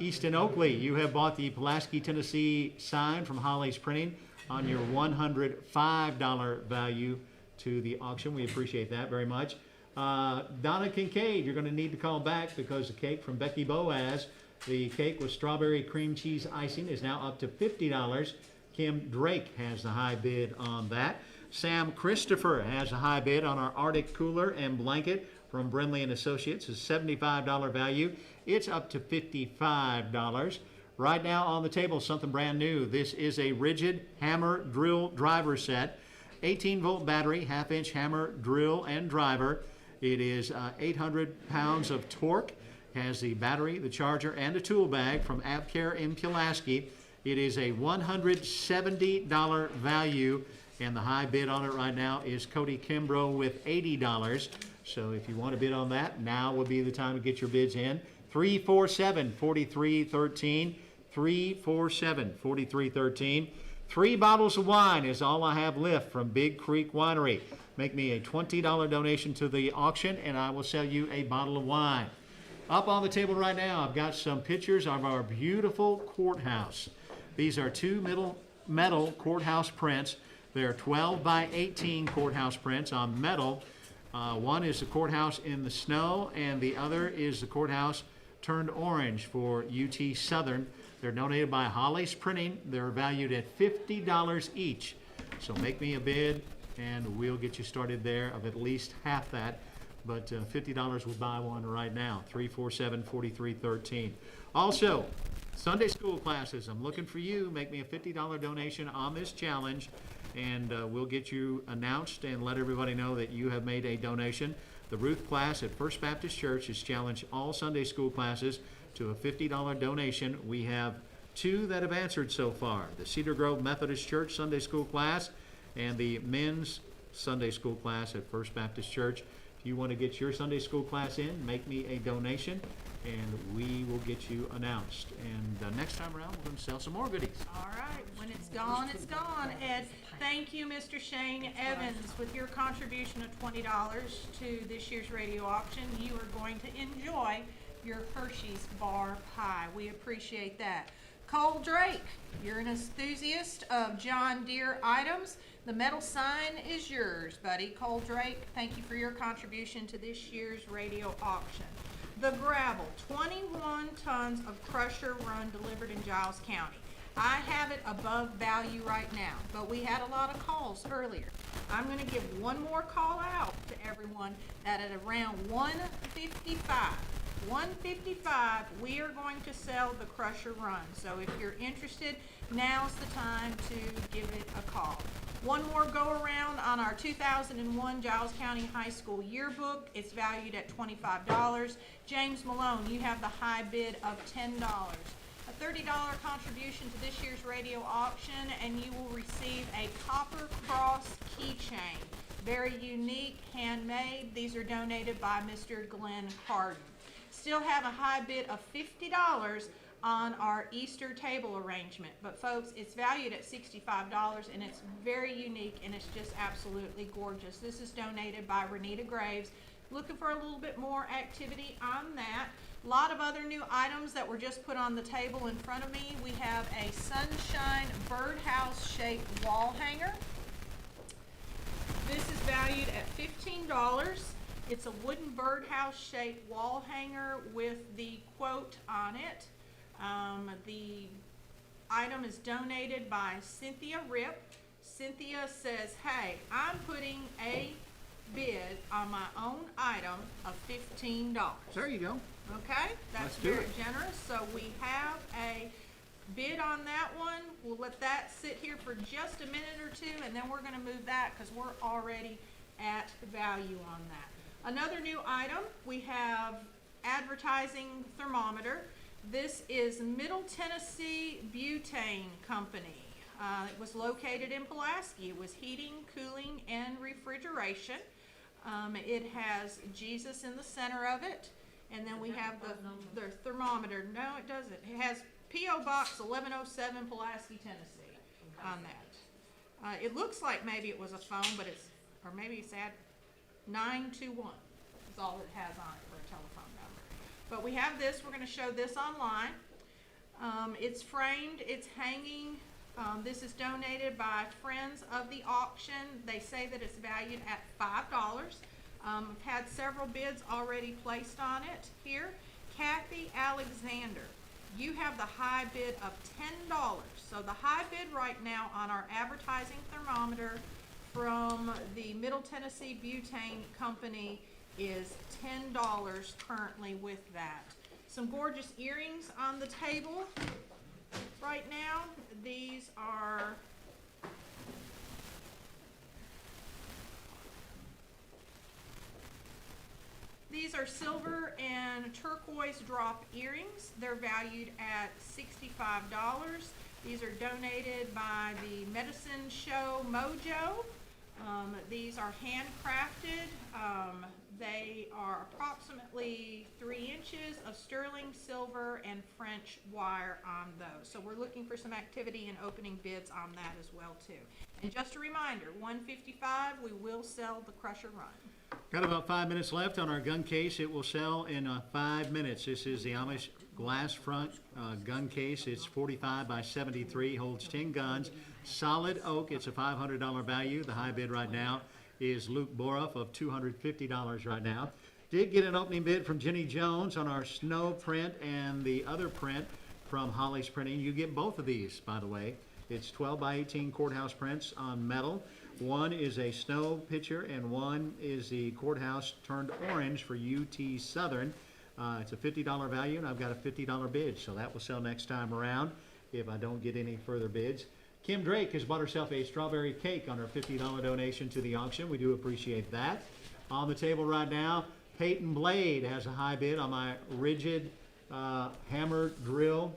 Easton Oakley, you have bought the Pulaski, Tennessee sign from Holly's Printing on your $105 value to the auction. We appreciate that very much. Donna Kincaid, you're going to need to call back because the cake from Becky Boaz, the cake with strawberry cream cheese icing, is now up to $50. Kim Drake has the high bid on that. Sam Christopher has a high bid on our Arctic cooler and blanket from Brindley and Associates. It's a $75 value. It's up to $55. Right now on the table, something brand new. This is a rigid hammer drill driver set. 18-volt battery, half-inch hammer drill and driver. It is 800 pounds of torque. Has the battery, the charger, and a tool bag from AppCare in Pulaski. It is a $170 value, and the high bid on it right now is Cody Kimbrough with $80. So if you want to bid on that, now would be the time to get your bids in. 347-4313. 347-4313. 3 bottles of wine is all I have left from Big Creek Winery. Make me a $20 donation to the auction, and I will sell you a bottle of wine. Up on the table right now, I've got some pictures of our beautiful courthouse. These are 2 metal courthouse prints. They're 12 by 18 courthouse prints on metal. One is the courthouse in the snow, and the other is the courthouse turned orange for UT Southern. They're donated by Holly's Printing. They're valued at $50 each. So make me a bid, and we'll get you started there of at least half that. But $50 will buy one right now, 347-4313. Also, Sunday school classes. I'm looking for you. Make me a $50 donation on this challenge, and we'll get you announced and let everybody know that you have made a donation. The Ruth class at First Baptist Church has challenged all Sunday school classes to a $50 donation. We have 2 that have answered so far. The Cedar Grove Methodist Church Sunday school class and the men's Sunday school class at First Baptist Church. If you want to get your Sunday school class in, make me a donation, and we will get you announced. And next time around, we're going to sell some more goodies. All right, when it's gone, it's gone. Ed, thank you, Mr. Shane Evans, with your contribution of $20 to this year's radio auction. You are going to enjoy your Hershey's bar pie. We appreciate that. Cole Drake, you're an enthusiast of John Deere items. The metal sign is yours, buddy. Cole Drake, thank you for your contribution to this year's radio auction. The gravel, 21 tons of crusher run delivered in Giles County. I have it above value right now, but we had a lot of calls earlier. I'm going to give one more call out to everyone that at around 155, we are going to sell the crusher run. So if you're interested, now's the time to give it a call. One more go around on our 2001 Giles County High School yearbook. It's valued at $25. James Malone, you have the high bid of $10. A $30 contribution to this year's radio auction, and you will receive a copper cross keychain. Very unique, handmade. These are donated by Mr. Glenn Harden. Still have a high bid of $50 on our Easter table arrangement. But folks, it's valued at $65 and it's very unique and it's just absolutely gorgeous. This is donated by Renita Graves. Looking for a little bit more activity on that. A lot of other new items that were just put on the table in front of me. We have a sunshine birdhouse shaped wall hanger. This is valued at $15. It's a wooden birdhouse shaped wall hanger with the quote on it. The item is donated by Cynthia Rip. Cynthia says, hey, I'm putting a bid on my own item of $15. There you go. Okay, that's Let's do very it. generous. So we have a bid on that one. We'll let that sit here for just a minute or two, and then we're gonna move that because we're already at value on that. Another new item, we have advertising thermometer. This is Middle Tennessee Butane Company. It was located in Pulaski. It was heating, cooling, and refrigeration. It has Jesus in the center of it. And then we have the thermometer. No, it doesn't. It has P.O. Box 1107, Pulaski, Tennessee on that. It looks like maybe it was a phone, but it's, or maybe it's at 921 is all it has on it for a telephone number. But we have this. We're going to show this online. It's framed. It's hanging. This is donated by Friends of the Auction. They say that it's valued at $5. I've had several bids already placed on it here. Kathy Alexander, you have the high bid of $10. So the high bid right now on our advertising thermometer from the Middle Tennessee Butane Company is $10 currently with that. Some gorgeous earrings on the table right now. These are silver and turquoise drop earrings. They're valued at $65. These are donated by the Medicine Show Mojo. These are handcrafted. They are approximately 3 inches of sterling silver and French wire on those. So we're looking for some activity and opening bids on that as well too. And just a reminder, $155, we will sell the Crusher Run. Got about 5 minutes left on our gun case. It will sell in 5 minutes. This is the Amish glass front gun case. It's 45 by 73, holds 10 guns, solid oak. It's a $500 value. The high bid right now is Luke Boroff of $250 right now. Did get an opening bid from Jenny Jones on our snow print and the other print from Holly's Printing. You get both of these, by the way. It's 12 by 18 courthouse prints on metal. One is a snow picture and one is the courthouse turned orange for UT Southern. It's a $50 value, and I've got a $50 bid, so that will sell next time around if I don't get any further bids. Kim Drake has bought herself a strawberry cake on her $50 donation to the auction. We do appreciate that. On the table right now, Peyton Blade has a high bid on my rigid hammer drill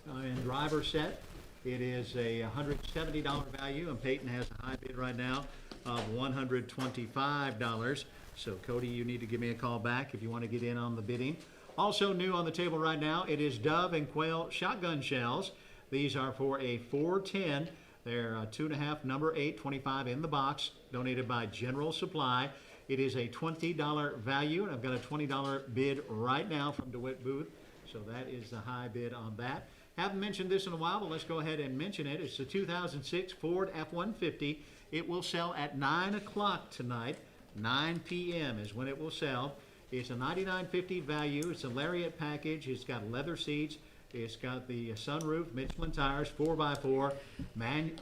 and driver set. It is a $170 value, and Peyton has a high bid right now of $125. So Cody, you need to give me a call back if you want to get in on the bidding. Also new on the table right now, it is Dove and Quail shotgun shells. These are for a 410. They're 2.5, number 8, 25 in the box, donated by General Supply. It is a $20 value, and I've got a $20 bid right now from DeWitt Booth. So that is the high bid on that. Haven't mentioned this in a while, but let's go ahead and mention it. It's the 2006 Ford F-150. It will sell at 9 o'clock tonight. 9 p.m. is when it will sell. It's a $99.50 value. It's a Lariat package. It's got leather seats. It's got the sunroof, Michelin tires, 4x4,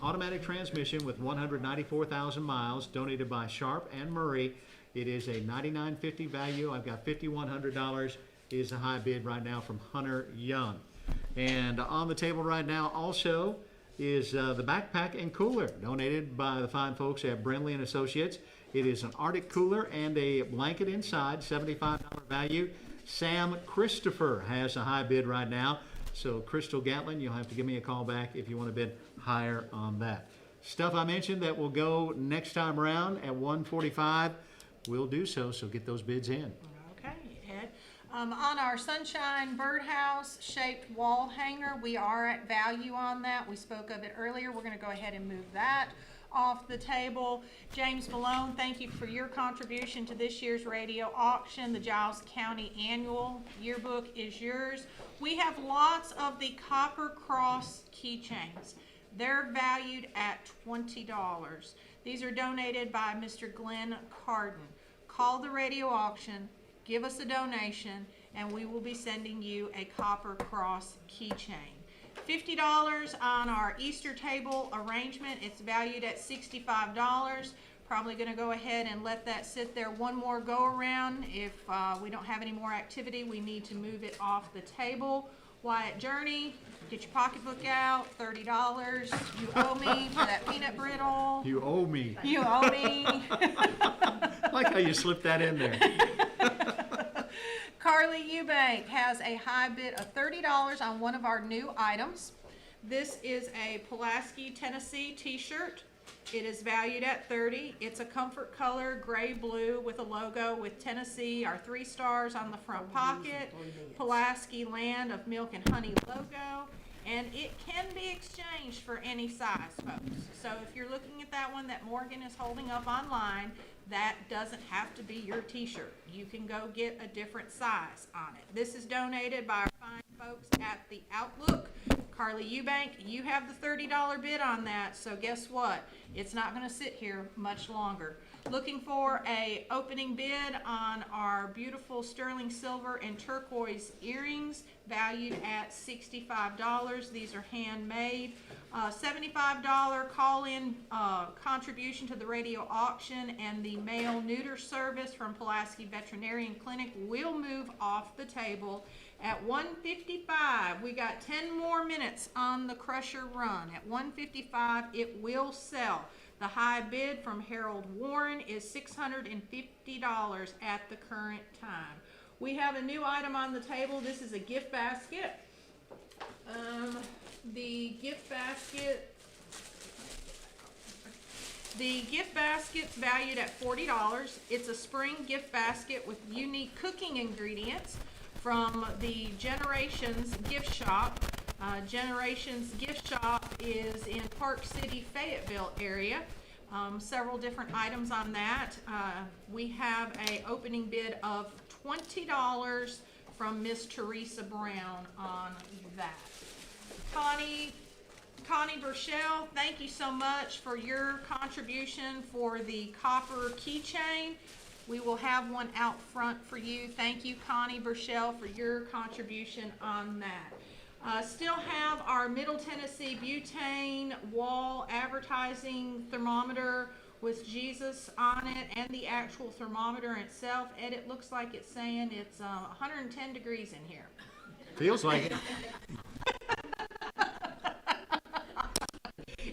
automatic transmission with 194,000 miles, donated by Sharp and Murray. It is a $99.50 value. I've got $5,100 is the high bid right now from Hunter Young. And on the table right now also is the backpack and cooler, donated by the fine folks at Brindley and Associates. It is an Arctic cooler and a blanket inside, $75 value. Sam Christopher has a high bid right now. So Crystal Gatlin, you'll have to give me a call back if you want to bid higher on that. Stuff I mentioned that will go next time around at $145, we'll do so, so get those bids in. Okay, Ed. On our Sunshine Birdhouse shaped wall hanger, we are at value on that. We spoke of it earlier. We're gonna go ahead and move that off the table. James Malone, thank you for your contribution to this year's radio auction. The Giles County Annual Yearbook is yours. We have lots of the Copper Cross keychains. They're valued at $20. These are donated by Mr. Glenn Carden. Call the radio auction, give us a donation, and we will be sending you a Copper Cross keychain. $50 on our Easter table arrangement. It's valued at $65. Probably going to go ahead and let that sit there one more go around. If we don't have any more activity, we need to move it off the table. Wyatt Journey, get your pocketbook out, $30. You owe me for that peanut brittle. You owe me. You owe me. I like how you slipped that in there. Carly Eubank has a high bid of $30 on one of our new items. This is a Pulaski, Tennessee t-shirt. It is valued at $30. It's a comfort color, gray blue with a logo with Tennessee, our 3 stars on the front pocket, Pulaski Land of Milk and Honey logo, and it can be exchanged for any size, folks. So if you're looking at that one that Morgan is holding up online, that doesn't have to be your t-shirt. You can go get a different size on it. This is donated by our fine folks at the Outlook. Carly Eubank, you have the $30 bid on that, so guess what? It's not going to sit here much longer. Looking for a opening bid on our beautiful sterling silver and turquoise earrings, valued at $65. These are handmade. $75 call-in contribution to the radio auction, and the male neuter service from Pulaski Veterinarian Clinic will move off the table at $155. We got 10 more minutes on the Crusher run. At $155, it will sell. The high bid from Harold Warren is $650 at the current time. We have a new item on the table. This is a gift basket. The gift basket's valued at $40. It's a spring gift basket with unique cooking ingredients from the Generations Gift Shop. Generations Gift Shop is in Park City, Fayetteville area. Several different items on that. We have a opening bid of $20 from Miss Teresa Brown on that. Connie Burchell, thank you so much for your contribution for the copper keychain. We will have one out front for you. Thank you, Connie Burchell, for your contribution on that. Still have our Middle Tennessee butane wall advertising thermometer with Jesus on it and the actual thermometer itself. Ed, it looks like it's saying it's 110 degrees in here. Feels like it.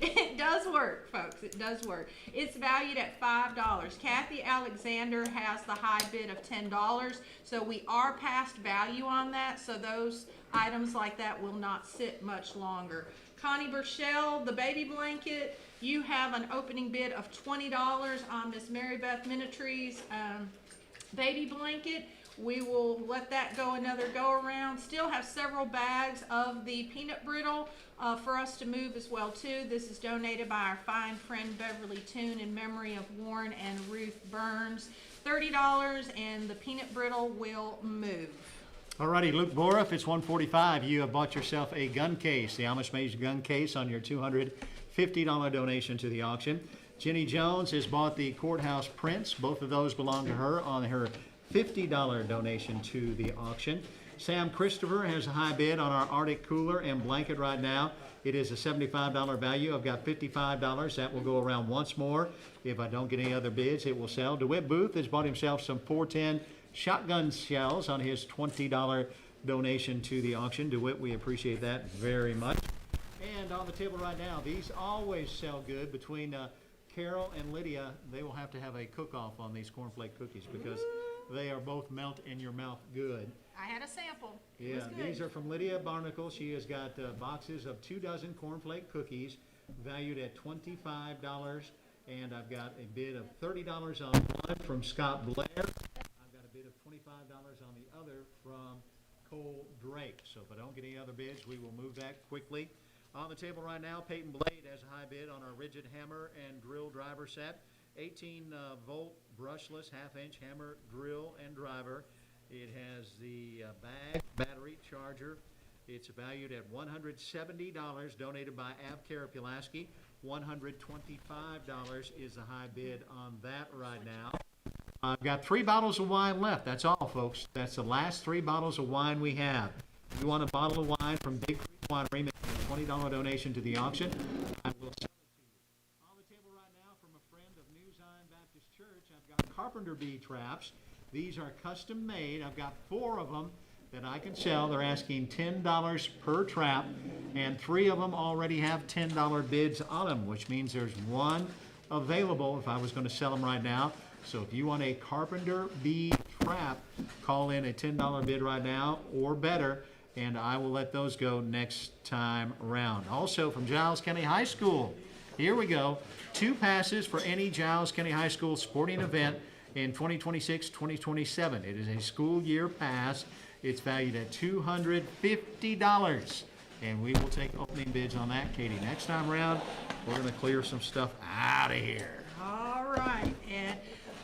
It does work, folks. It does work. It's valued at $5. Kathy Alexander has the high bid of $10, so we are past value on that, so those items like that will not sit much longer. Connie Burchell, the baby blanket, you have an opening bid of $20 on Miss Mary Beth Minitree's baby blanket. We will let that go another go around. Still have several bags of the peanut brittle for us to move as well too. This is donated by our fine friend Beverly Toon in memory of Warren and Ruth Burns. $30 and the peanut brittle will move. Alrighty, Luke Borough, it's $145. You have bought yourself a gun case, the Amish Made gun case, on your $250 donation to the auction. Jenny Jones has bought the courthouse prints. Both of those belong to her on her $50 donation to the auction. Sam Christopher has a high bid on our Arctic cooler and blanket right now. It is a $75 value. I've got $55. That will go around once more. If I don't get any other bids, it will sell. DeWitt Booth has bought himself some 410 shotgun shells on his $20 donation to the auction. DeWitt, we appreciate that very much. And on the table right now, these always sell good. Between Carol and Lydia, they will have to have a cook-off on these cornflake cookies because they are both melt in your mouth good. I had a sample. It Yeah, was good. these are from Lydia Barnacle. She has got boxes of 2 dozen cornflake cookies valued at $25. And I've got a bid of $30 on one from Scott Blair. I've got a bid of $25 on the other from Nicole Drake. So if I don't get any other bids, we will move that quickly. On the table right now, Peyton Blade has a high bid on our rigid hammer and drill driver set. 18-volt brushless half-inch hammer, drill, and driver. It has the bag, battery, charger. It's valued at $170, donated by Avcare Pulaski. $125 is the high bid on that right now. I've got 3 bottles of wine left. That's all, folks. That's the last 3 bottles of wine we have. If you want a bottle of wine from Big Creek Winery, make a $20 donation to the auction. I will sell it to you. On the table right now from a friend of New Zion Baptist Church, I've got carpenter bee traps. These are custom made. I've got 4 of them that I can sell. They're asking $10 per trap, and 3 of them already have $10 bids on them, which means there's 1 available if I was going to sell them right now. So if you want a carpenter bee trap, call in a $10 bid right now or better, and I will let those go next time around. Also from Giles County High School, here we go. 2 passes for any Giles County High School sporting event in 2026-2027. It is a school year pass. It's valued at $250, and we will take opening bids on that, Katie. Next time around, we're going to clear some stuff out of here. All right, and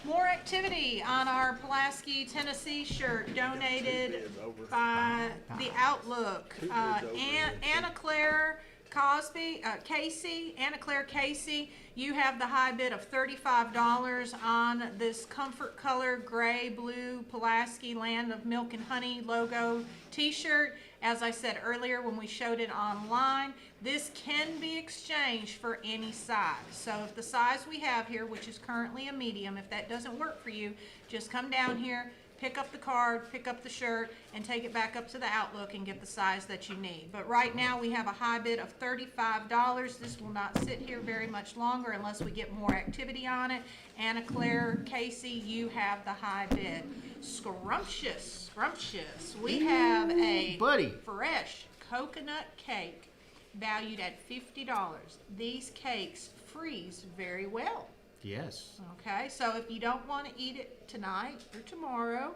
more activity on our Pulaski, Tennessee shirt donated by the Outlook. Anna Claire Anna Claire Casey, you have the high bid of $35 on this comfort color gray blue Pulaski Land of Milk and Honey logo t-shirt. As I said earlier when we showed it online, this can be exchanged for any size. So if the size we have here, which is currently a medium, if that doesn't work for you, just come down here, pick up the card, pick up the shirt, and take it back up to the Outlook and get the size that you need. But right now we have a high bid of $35. This will not sit here very much longer unless we get more activity on it. Anna Claire Casey, you have the high bid. Scrumptious. We have a fresh coconut cake valued at $50. These cakes freeze very well. Yes. Okay, so if you don't want to eat it tonight or tomorrow,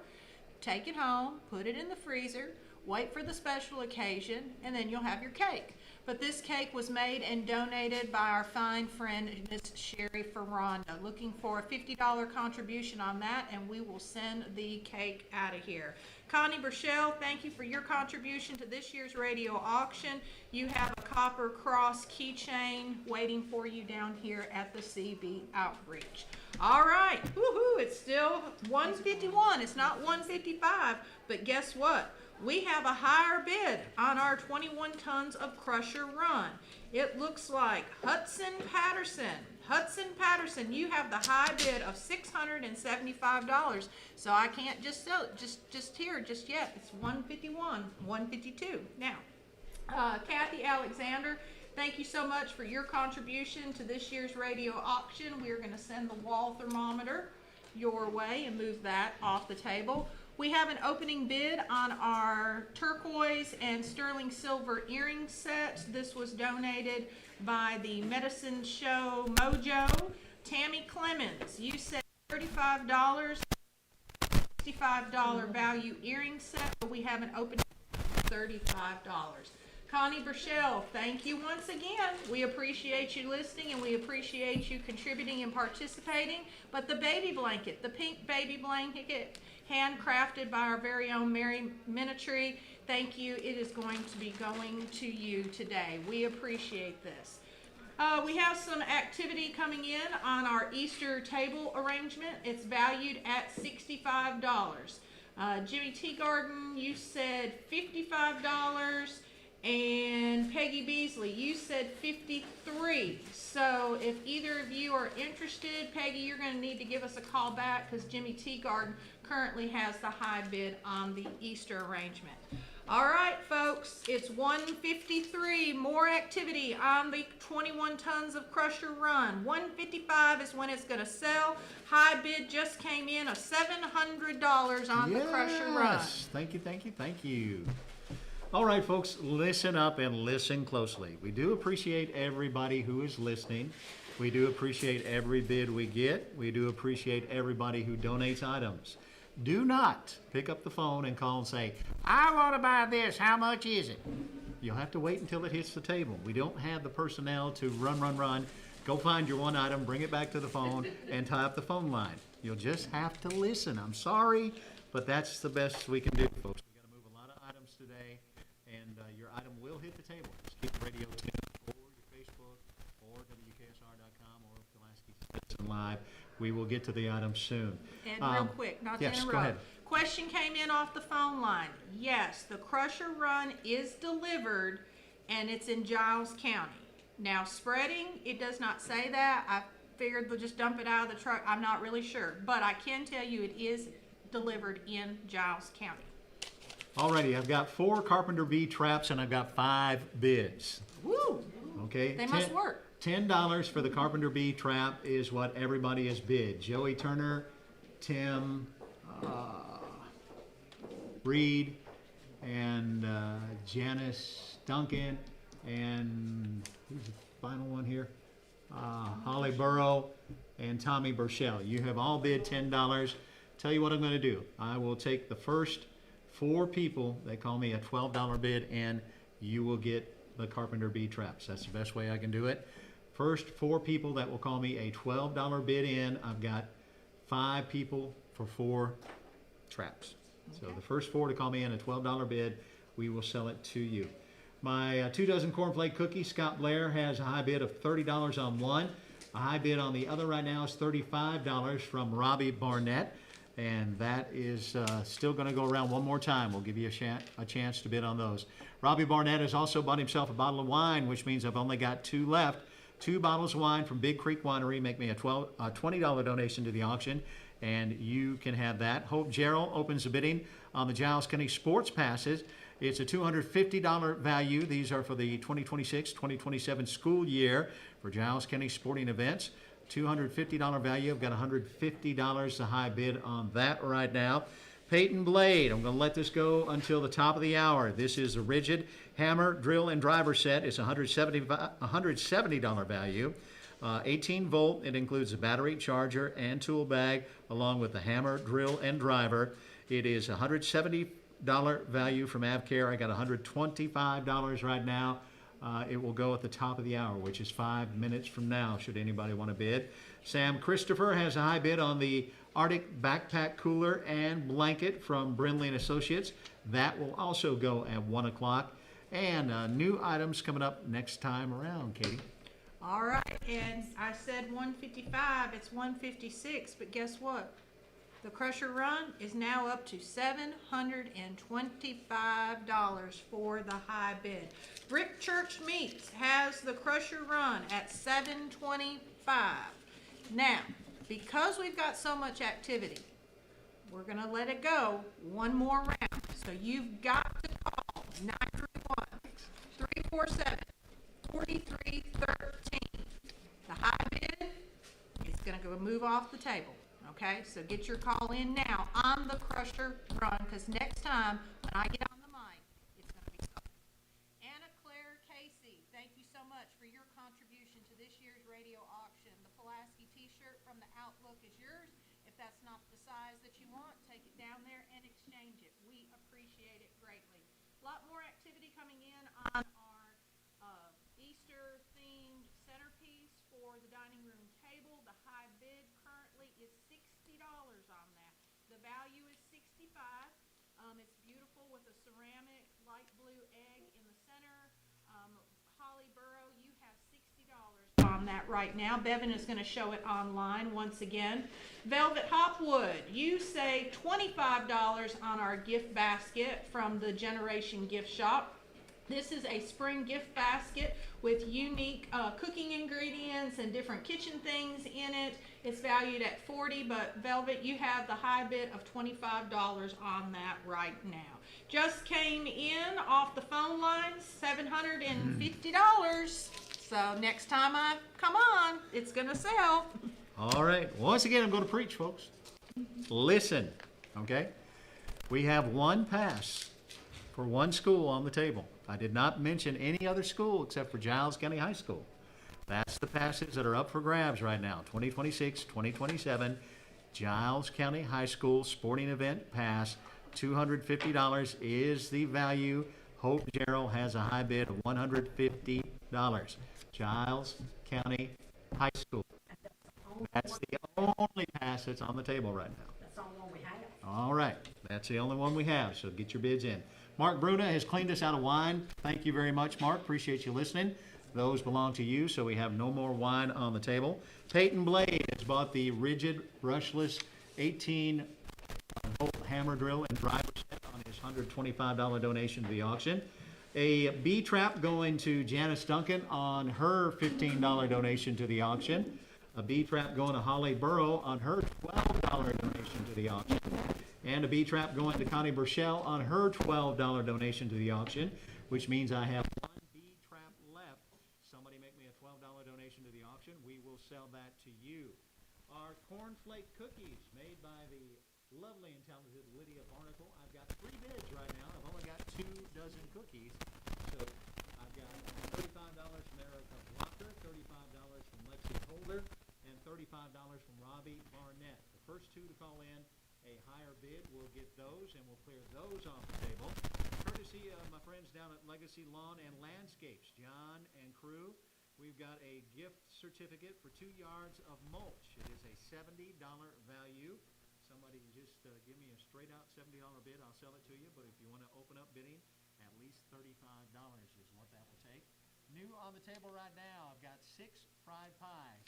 take it home, put it in the freezer, wait for the special occasion, and then you'll have your cake. But this cake was made and donated by our fine friend, Miss Sherry Ferranda. Looking for a $50 contribution on that, and we will send the cake out of here. Connie Burchell, thank you for your contribution to this year's radio auction. You have a copper cross keychain waiting for you down here at the CB Outreach. All right, woohoo, it's still 151. It's not 155, but guess what? We have a higher bid on our 21 tons of Crusher Run. It looks like Hudson Patterson, you have the high bid of $675. So I can't just sell it just here just yet. It's 151, 152. Now, Kathy Alexander, thank you so much for your contribution to this year's radio auction. We are going to send the wall thermometer your way and move that off the table. We have an opening bid on our turquoise and sterling silver earring set. This was donated by the Medicine Show Mojo. Tammy Clemens, you said $35, $65 value earring set, but we have an opening of $35. Connie Burchell, thank you once again. We appreciate you listening and we appreciate you contributing and participating. But the baby blanket, the pink baby blanket, handcrafted by our very own Mary Minitree, thank you. It is going to be going to you today. We appreciate this. We have some activity coming in on our Easter table arrangement. It's valued at $65. Jimmy Teagarden, you said $55. And Peggy Beasley, you said 53. So if either of you are interested, Peggy, you're going to need to give us a call back because Jimmy Teagarden currently has the high bid on the Easter arrangement. All right, folks, it's 153. More activity on the 21 tons of Crusher Run. 155 is when it's going to sell. High bid just came in of $700 on the Crusher Run. Yes, thank you. All right, folks, listen up and listen closely. We do appreciate everybody who is listening. We do appreciate every bid we get. We do appreciate everybody who donates items. do not pick up the phone and call and say, I want to buy this, how much is it? You'll have to wait until it hits the table. We don't have the personnel to run, go find your one item, bring it back to the phone, and tie up the phone line. You'll just have to listen. I'm sorry, but that's the best we can do, folks. We've got to move a lot of items today, and your item will hit the table. Just keep the radio tuned, or your Facebook, or WKSR.com, or Pulaski Citizen Live. We will get to the item soon. And real quick, not to yes, interrupt. go ahead. Question came in off the phone line. Yes, the Crusher Run is delivered, and it's in Giles County. Now, spreading, it does not say that. I figured they'll just dump it out of the truck. I'm not really sure, but I can tell you it is delivered in Giles County. Alrighty, I've got 4 Carpenter bee traps, and I've got 5 bids. Woo! Okay? They must work. $10 for the Carpenter bee trap is what everybody has bid. Joey Turner, Tim, Reed, and Janice Duncan, and who's the final one here? Holly Burrow and Tommy Burchell. You have all bid $10. Tell you what I'm going to do. I will take the first 4 people that call me a $12 bid, and you will get the Carpenter bee traps. That's the best way I can do it. First 4 people that will call me a $12 bid in, I've got 5 people for 4 traps. So the first 4 to call me in a $12 bid, we will sell it to you. My 2 dozen cornflake cookies, Scott Blair has a high bid of $30 on one. A high bid on the other right now is $35 from Robbie Barnett. And that is still going to go around one more time. We'll give you a chance to bid on those. Robbie Barnett has also bought himself a bottle of wine, which means I've only got 2 left. 2 bottles of wine from Big Creek Winery make me a $20 donation to the auction, and you can have that. Hope Gerald opens the bidding on the Giles County Sports Passes. It's a $250 value. These are for the 2026-2027 school year for Giles County sporting events. $250 value. I've got $150 the high bid on that right now. Peyton Blade, I'm going to let this go until the top of the hour. This is a rigid hammer, drill, and driver set. It's $170 value. 18 volt. It includes a battery, charger, and tool bag, along with the hammer, drill, and driver. It is $170 value from AvCare. I got $125 right now. It will go at the top of the hour, which is 5 minutes from now, should anybody want to bid. Sam Christopher has a high bid on the Arctic backpack cooler and blanket from Brindley and Associates. That will also go at 1 o'clock. And new items coming up next time around, Katie. All right, and I said 155, it's 156, but guess what? The Crusher Run is now up to $725 for the high bid. Brick Church Meats has the Crusher Run at $725. Now, because we've got so much activity, we're going to let it go one more round. So you've got to call 931-347-4313. The high bid is going to go move off the table. Okay, so get your call in now on the Crusher Run, because next time when I get on the mic, it's going to be sold. Anna Claire Casey, thank you so much for your contribution to this year's radio auction. The Pulaski t-shirt from the Outlook is yours. If that's not the size that you want, take it down there and exchange it. We appreciate it greatly. A lot more activity coming in on our Easter-themed centerpiece for the dining room table. The high bid currently is $60 on that. The value is $65. It's beautiful with a ceramic light blue egg in the center. Holly Burrow, you have $60 on that right now. Bevan is going to show it online once again. Velvet Hopwood, you save $25 on our gift basket from the Generation Gift Shop. This is a spring gift basket with unique cooking ingredients and different kitchen things in it. It's valued at $40, but Velvet, you have the high bid of $25 on that right now. Just came in off the phone lines, $750. So next time I come on, it's gonna sell. All right. Once again, I'm going to preach, folks. Listen, okay? We have one pass for one school on the table. I did not mention any other school except for Giles County High School. That's the passes that are up for grabs right now, 2026, 2027. Giles County High School Sporting Event Pass, $250 is the value. Hope Gerald has a high bid of $150. Giles County High School. That's the only pass that's on the table right now. That's the only one we have. All right, that's the only one we have, so get your bids in. Mark Bruna has cleaned us out of wine. Thank you very much, Mark. Appreciate you listening. Those belong to you, so we have no more wine on the table. Peyton Blade has bought the rigid brushless 18-volt hammer drill and driver set on his $125 donation to the auction. A B-trap going to Janice Duncan on her $15 donation to the auction. A B-trap going to Holly Burrow on her $12 donation to the auction. And a B-trap going to Connie Burchell on her $12 donation to the auction, which means I have one B-trap left. Somebody make me a $12 donation to the auction. We will sell that to you. Our cornflake cookies made by the lovely and talented Lydia Barnacle. I've got 3 bids right now. I've only got 2 dozen cookies. So I've got $35 from Erica Blocker, $35 from Lexi Holder, and $35 from Robbie Barnett. The first 2 to call in a higher bid will get those, and we'll clear those off the table. Courtesy of my friends down at Legacy Lawn and Landscapes, John and crew, we've got a gift certificate for 2 yards of mulch. It is a $70 value. Somebody just give me a straight out $70 bid, I'll sell it to you. But if you want to open up bidding, at least $35 is what that will take. New on the table right now, I've got 6 fried pies,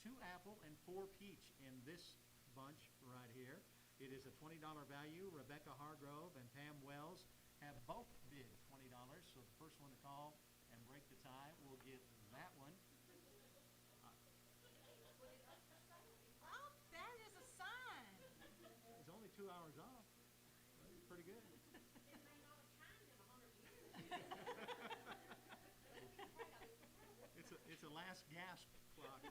2 apple and 4 peach in this bunch right here. It is a $20 value. Rebecca Hargrove and Pam Wells have both bid $20. So the first one to call and break the tie will get that one. Oh, that is a sign. It's only 2 hours off. That's pretty good. It's a last gasp clock.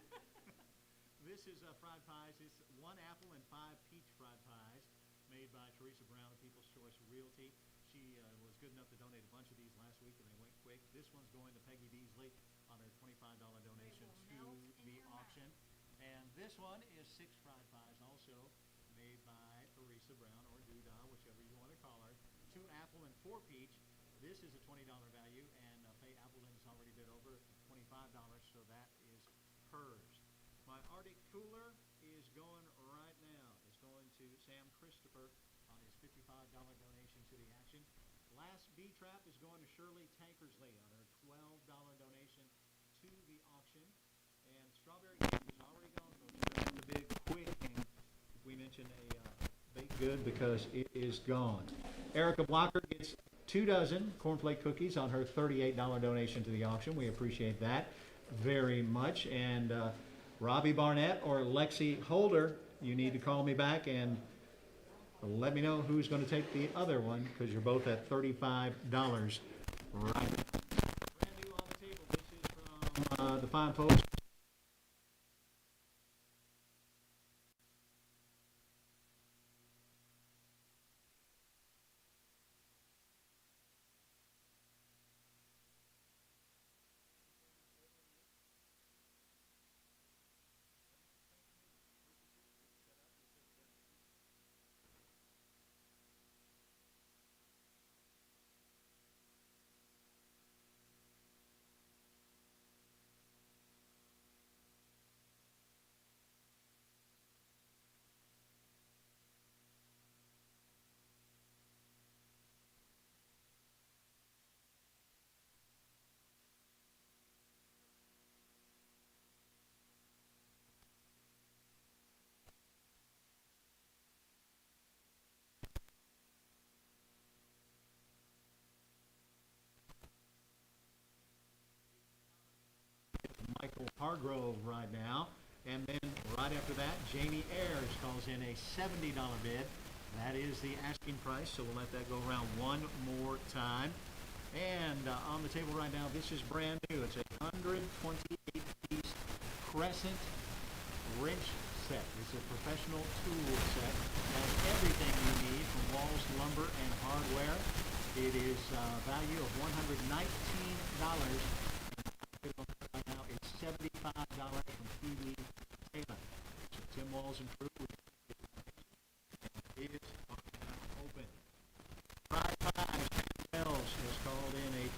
This is fried pies. It's 1 apple and 5 peach fried pies made by Teresa Brown of People's Choice Realty. She was good enough to donate a bunch of these last week, and they went quick. This one's going to Peggy Beasley on her $25 donation to the auction. And this one is 6 fried pies, also made by Teresa Brown, or Doodah, whichever you want to call her. 2 apple and 4 peach. This is a $20 value, and Faye Appleton's already bid over at $25, so that is hers. My Arctic Cooler is going right now. It's going to Sam Christopher on his $55 donation to the action. Last B-trap is going to Shirley Tankersley on her $12 donation to the auction. And Strawberry Cake is already gone, folks. So the big quick, and we mentioned a baked good because it is gone. Erica Blocker gets 2 dozen cornflake cookies on her $38 donation to the auction. We appreciate that very much. And Robbie Barnett or Lexi Holder, you need to call me back and let me know who's going to take the other one, because you're both at $35 right now. Brand new on the table. This is from the fine folks. Michael Hargrove right now. And then right after that, Jamie Ayers calls in a $70 bid. That is the asking price, so we'll let that go around one more time. And on the table right now, this is brand new. It's a 128-piece Crescent wrench set. It's a professional tool set. It has everything you need from walls, lumber, and hardware. It is a value of $119. Right now, it's $75 from Pee Wee Taylor. So Tim Walls and crew, we get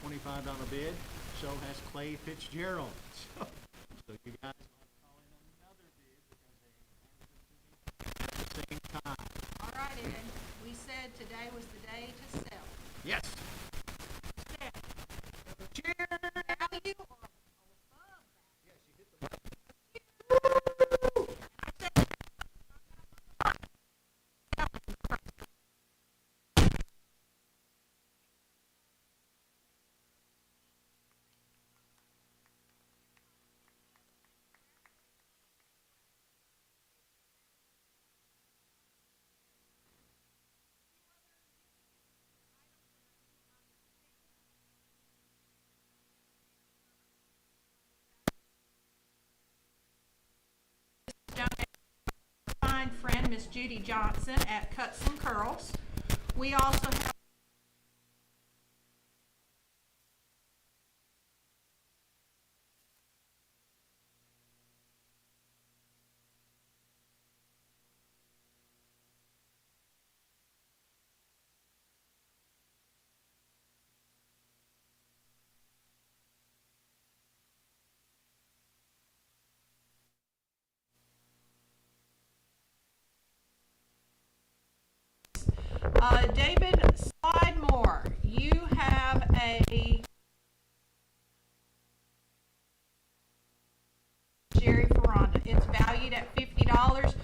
$25 bid. So has Clay Fitzgerald. So you guys might call in another bid because they answered to me at the same time. All right, Ed, we said today was the day to sell. Yes. Value or above fine friend, Miss Judy Johnson at Cuts and Curls. We also have David Slidemore. You have a Jerry Ferranda. It's valued at $50.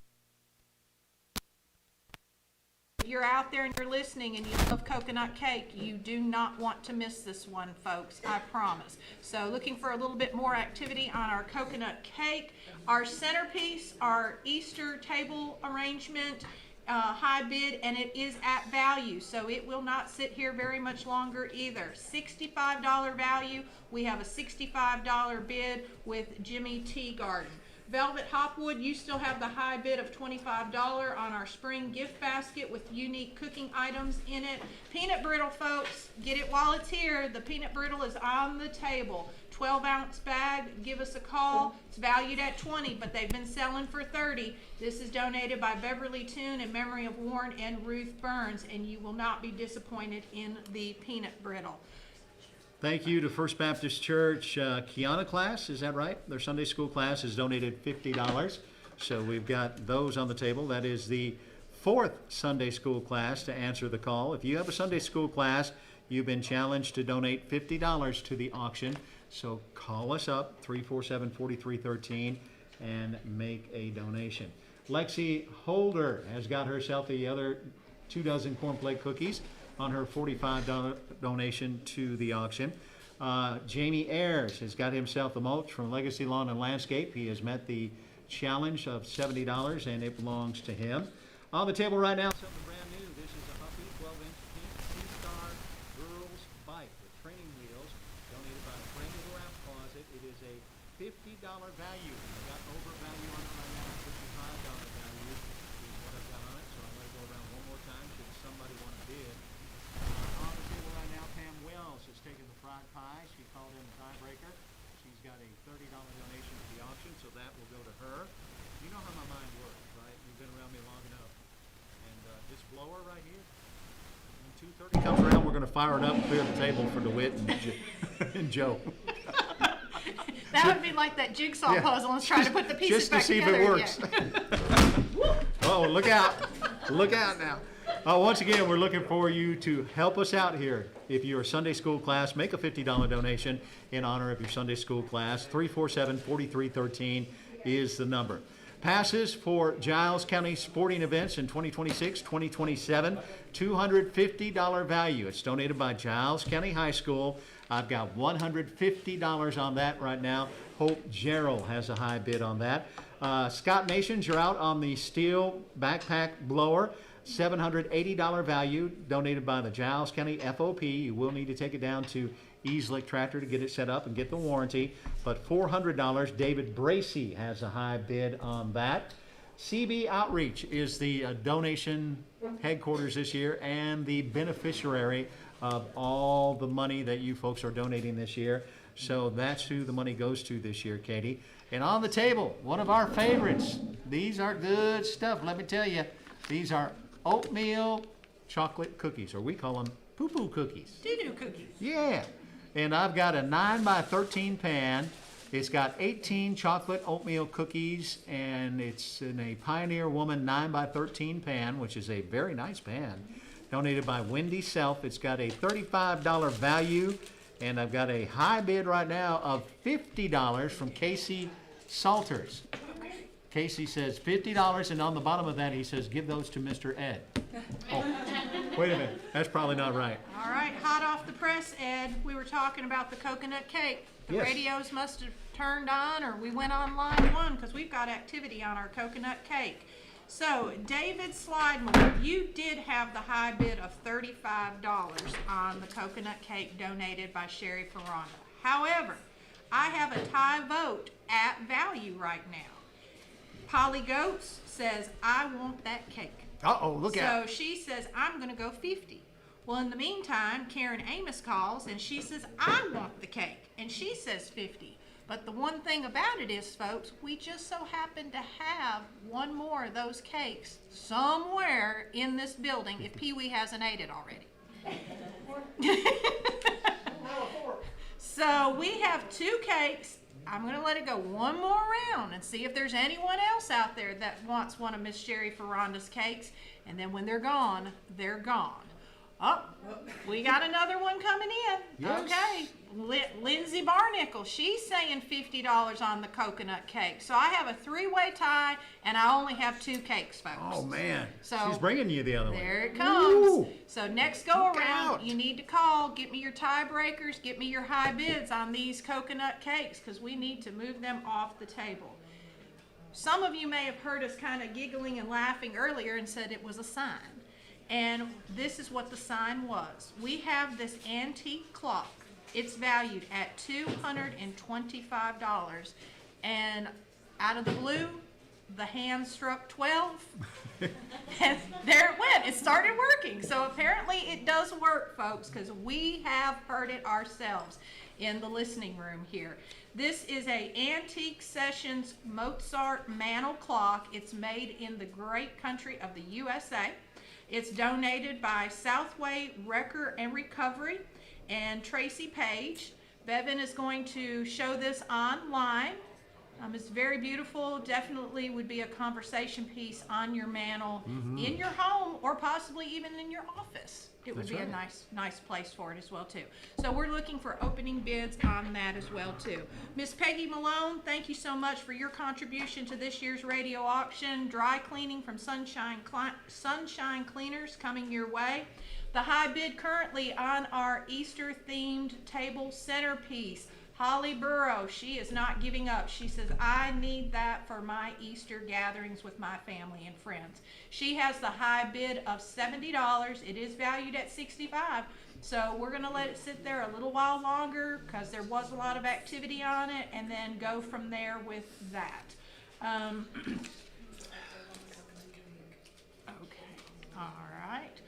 If you're out there and you're listening and you love coconut cake, you do not want to miss this one, folks. I promise. So looking for a little bit more activity on our coconut cake. Our centerpiece, our Easter table arrangement, high bid, and it is at value, so it will not sit here very much longer either. $65 value. We have a $65 bid with Jimmy Tea Garden. Velvet Hopwood, you still have the high bid of $25 on our spring gift basket with unique cooking items in it. Peanut brittle, folks, get it while it's here. The peanut brittle is on the table. 12-ounce bag, give us a call. It's valued at $20, but they've been selling for $30. This is donated by Beverly Toon in memory of Warren and Ruth Burns, and you will not be disappointed in the peanut brittle. Thank you to First Baptist Church Kiana class, is that right? Their Sunday school class has donated $50. So we've got those on the table. That is the fourth Sunday school class to answer the call. If you have a Sunday school class, you've been challenged to donate $50 to the auction. So call us up, 347-4313, and make a donation. Lexi Holder has got herself the other 2 dozen cornflake cookies on her $45 donation to the auction. Jamie Ayers has got himself the mulch from Legacy Lawn and Landscape. He has met the challenge of $70, and it belongs to him. On the table right now, something brand new. This is a Huffy 12-inch pink two-star girls bike with training wheels, donated by Friend of the Wrap Closet. It is a $50 value. I've got over value on it right now. $55 value is what I've got on it. So I'm going to go around one more time should somebody want to bid. On the table right now, Pam Wells has taken the fried pie. She called in the tiebreaker. She's got a $30 donation to the auction, so that will go to her. You know how my mind works, right? You've been around me long enough. And this blower right here, when 2:30 comes around, we're going to fire it up and clear the table for DeWitt and Joe. That would be like that jigsaw puzzle and try to put the pieces Just to back see if together it works. Oh, look out. Look out now. Once again, we're looking for you to help us out here. If you're a Sunday school class, make a $50 donation in honor of your Sunday school class. 347-4313 is the number. Passes for Giles County sporting events in 2026, 2027, $250 value. It's donated by Giles County High School. I've got $150 on that right now. Hope Gerald has a high bid on that. Scott Nations, you're out on the steel backpack blower. $780 value, donated by the Giles County FOP. You will need to take it down to Easlick Tractor to get it set up and get the warranty. But $400, David Bracey has a high bid on that. CB Outreach is the donation headquarters this year and the beneficiary of all the money that you folks are donating this year. So that's who the money goes to this year, Katie. And on the table, one of our favorites. These are good stuff, let me tell you. These are oatmeal chocolate cookies, or we call them poo-poo cookies. Doo-doo cookies. Yeah. And I've got a 9 by 13 pan. It's got 18 chocolate oatmeal cookies, and it's in a Pioneer Woman 9 by 13 pan, which is a very nice pan. Donated by Wendy Self. It's got a $35 value, and I've got a high bid right now of $50 from Casey Salters. Casey says $50, and on the bottom of that he says, give those to Mr. Ed. Oh, wait a minute. That's probably not right. All right, hot off the press, Ed, we were talking about the coconut cake. The Yes. radios must have turned on, or we went on line one, because we've got activity on our coconut cake. So, David Slidemore, you did have the high bid of $35 on the coconut cake donated by Sherry Ferranda. However, I have a tie vote at value right now. Polly Goats says, I want that cake. Uh-oh, look out. So she says, I'm going to go 50. Well, in the meantime, Karen Amos calls and she says, I want the cake. And she says 50. But the one thing about it is, folks, we just so happen to have one more of those cakes somewhere in this building if Pee Wee hasn't ate it already. So we have 2 cakes. I'm going to let it go one more round and see if there's anyone else out there that wants one of Miss Sherry Ferranda's cakes. And then when they're gone, they're gone. Oh, we got another one coming in. Yes. Okay. Lindsay Barnickel, she's saying $50 on the coconut cake. So I have a 3-way tie, and I only have 2 cakes, folks. Oh, man. So, she's bringing you the other There way. it comes. Ooh. So next go Look around, out. you need to call, get me your tiebreakers, get me your high bids on these coconut cakes, because we need to move them off the table. Some of you may have heard us kind of giggling and laughing earlier and said it was a sign. And this is what the sign was. We have this antique clock. It's valued at $225. And out of the blue, the hand struck 12. And there it went. It started working. So apparently it does work, folks, because we have heard it ourselves in the listening room here. This is a Antique Sessions Mozart mantle clock. It's made in the great country of the USA. It's donated by Southway Wrecker and Recovery and Tracy Page. Bevan is going to show this online. It's very beautiful. Definitely would be a conversation piece on your mantle in your home, or possibly even in your office. It would That's be a right. nice place for it as well too. So we're looking for opening bids on that as well too. Miss Peggy Malone, thank you so much for your contribution to this year's radio auction. Dry cleaning from Sunshine Cleaners coming your way. The high bid currently on our Easter themed table centerpiece. Holly Burrow, she is not giving up. She says, I need that for my Easter gatherings with my family and friends. She has the high bid of $70. It is valued at $65. So we're going to let it sit there a little while longer because there was a lot of activity on it, and then go from there with that. Okay, all right.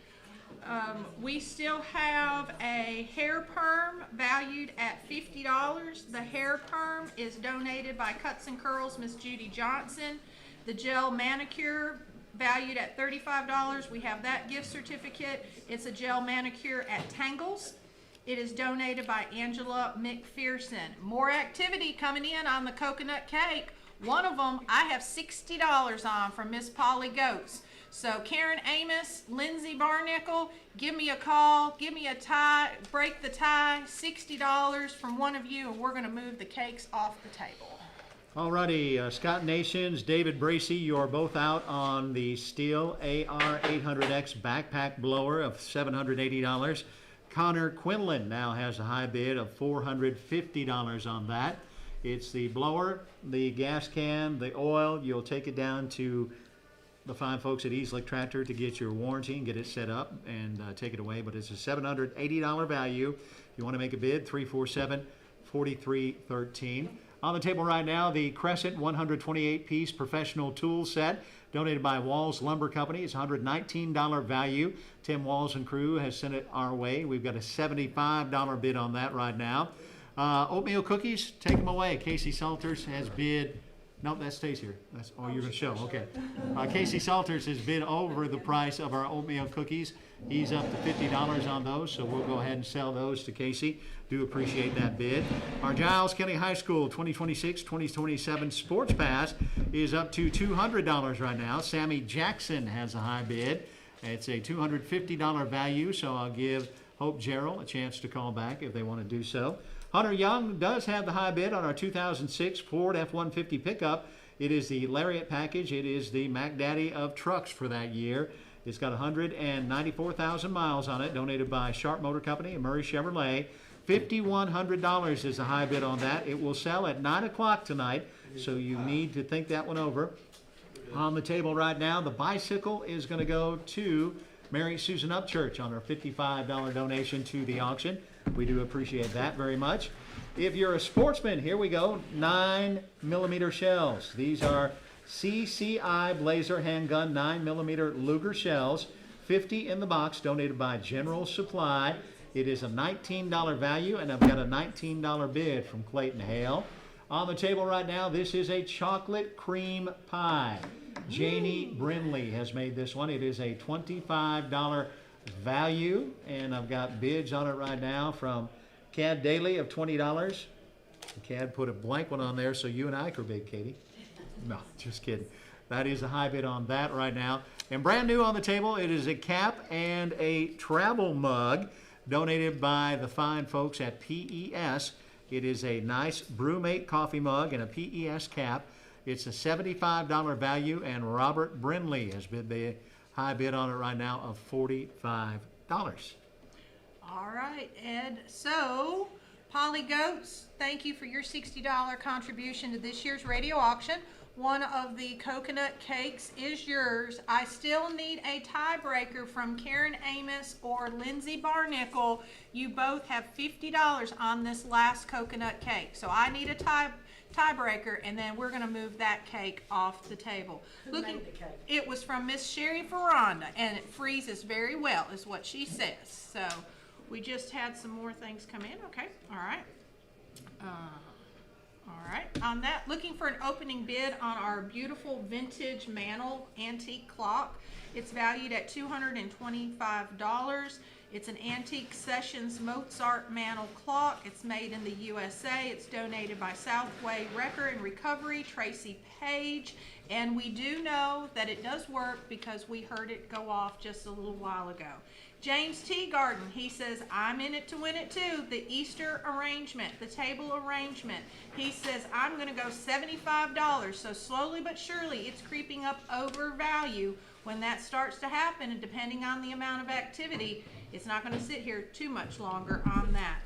We still have a hair perm valued at $50. The hair perm is donated by Cuts and Curls, Miss Judy Johnson. The gel manicure valued at $35. We have that gift certificate. It's a gel manicure at Tangles. It is donated by Angela McPherson. More activity coming in on the coconut cake. One of them I have $60 on from Miss Polly Goats. So Karen Amos, Lindsay Barnickel, give me a call, give me a tie, break the tie, $60 from one of you, and we're going to move the cakes off the table. Alrighty, Scott Nations, David Bracey, you are both out on the Steel AR800X backpack blower of $780. Connor Quinlan now has a high bid of $450 on that. It's the blower, the gas can, the oil. You'll take it down to the fine folks at Easlick Tractor to get your warranty and get it set up and take it away. But it's a $780 value. If you want to make a bid, 347-4313. On the table right now, the Crescent 128-piece professional tool set donated by Walls Lumber Company. It's a $119 value. Tim Walls and crew has sent it our way. We've got a $75 bid on that right now. Oatmeal cookies, take them away. Casey Salters has bid No, that stays here. That's all you're gonna show, okay. Casey Salters has bid over the price of our oatmeal cookies. He's up to $50 on those, so we'll go ahead and sell those to Casey. Do appreciate that bid. Our Giles County High School 2026-2027 Sports Pass is up to $200 right now. Sammy Jackson has a high bid. It's a $250 value, so I'll give Hope Gerald a chance to call back if they want to do so. Hunter Young does have the high bid on our 2006 Ford F-150 pickup. It is the Lariat package. It is the Mac Daddy of trucks for that year. It's got 194,000 miles on it, donated by Sharp Motor Company and Murray Chevrolet. $5,100 is the high bid on that. It will sell at 9 o'clock tonight, so you need to think that one over. On the table right now, the bicycle is going to go to Mary Susan Upchurch on her $55 donation to the auction. We do appreciate that very much. If you're a sportsman, here we go, 9mm shells. These are CCI Blazer handgun 9mm Luger shells, 50 in the box, donated by General Supply. It is a $19 value, and I've got a $19 bid from Clayton Hale. On the table right now, this is a chocolate cream pie. Janie Brinley has made this one. It is a $25 value, and I've got bids on it right now from Cad Daly of $20. Cad put a blank one on there so you and I could bid, Katie. No, just kidding. That is a high bid on that right now. And brand new on the table, it is a cap and a travel mug donated by the fine folks at PES. It is a nice Brewmate coffee mug and a PES cap. It's a $75 value, and Robert Brinley has bid the high bid on it right now of $45. All right, Ed. So, Polly Goats, thank you for your $60 contribution to this year's radio auction. One of the coconut cakes is yours. I still need a tiebreaker from Karen Amos or Lindsay Barnickel. You both have $50 on this last coconut cake. So I need a tiebreaker, and then we're going to move that cake off the table. Who made the cake? It was from Miss Sherry Ferranda, and it freezes very well, is what she says. So we just had some more things come in. Okay, all right. All right, on that, looking for an opening bid on our beautiful vintage mantle antique clock. It's valued at $225. It's an Antique Sessions Mozart mantle clock. It's made in the USA. It's donated by Southway Wrecker and Recovery, Tracy Page. And we do know that it does work because we heard it go off just a little while ago. James T. Garden, he says, I'm in it to win it too. The Easter arrangement, the table arrangement. He says, I'm going to go $75. So slowly but surely, it's creeping up over value. When that starts to happen, and depending on the amount of activity, it's not going to sit here too much longer on that.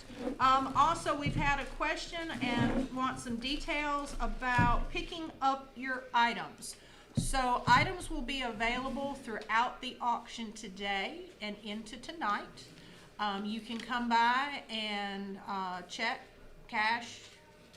Also, we've had a question and want some details about picking up your items. So items will be available throughout the auction today and into tonight. You can come by and check, cash,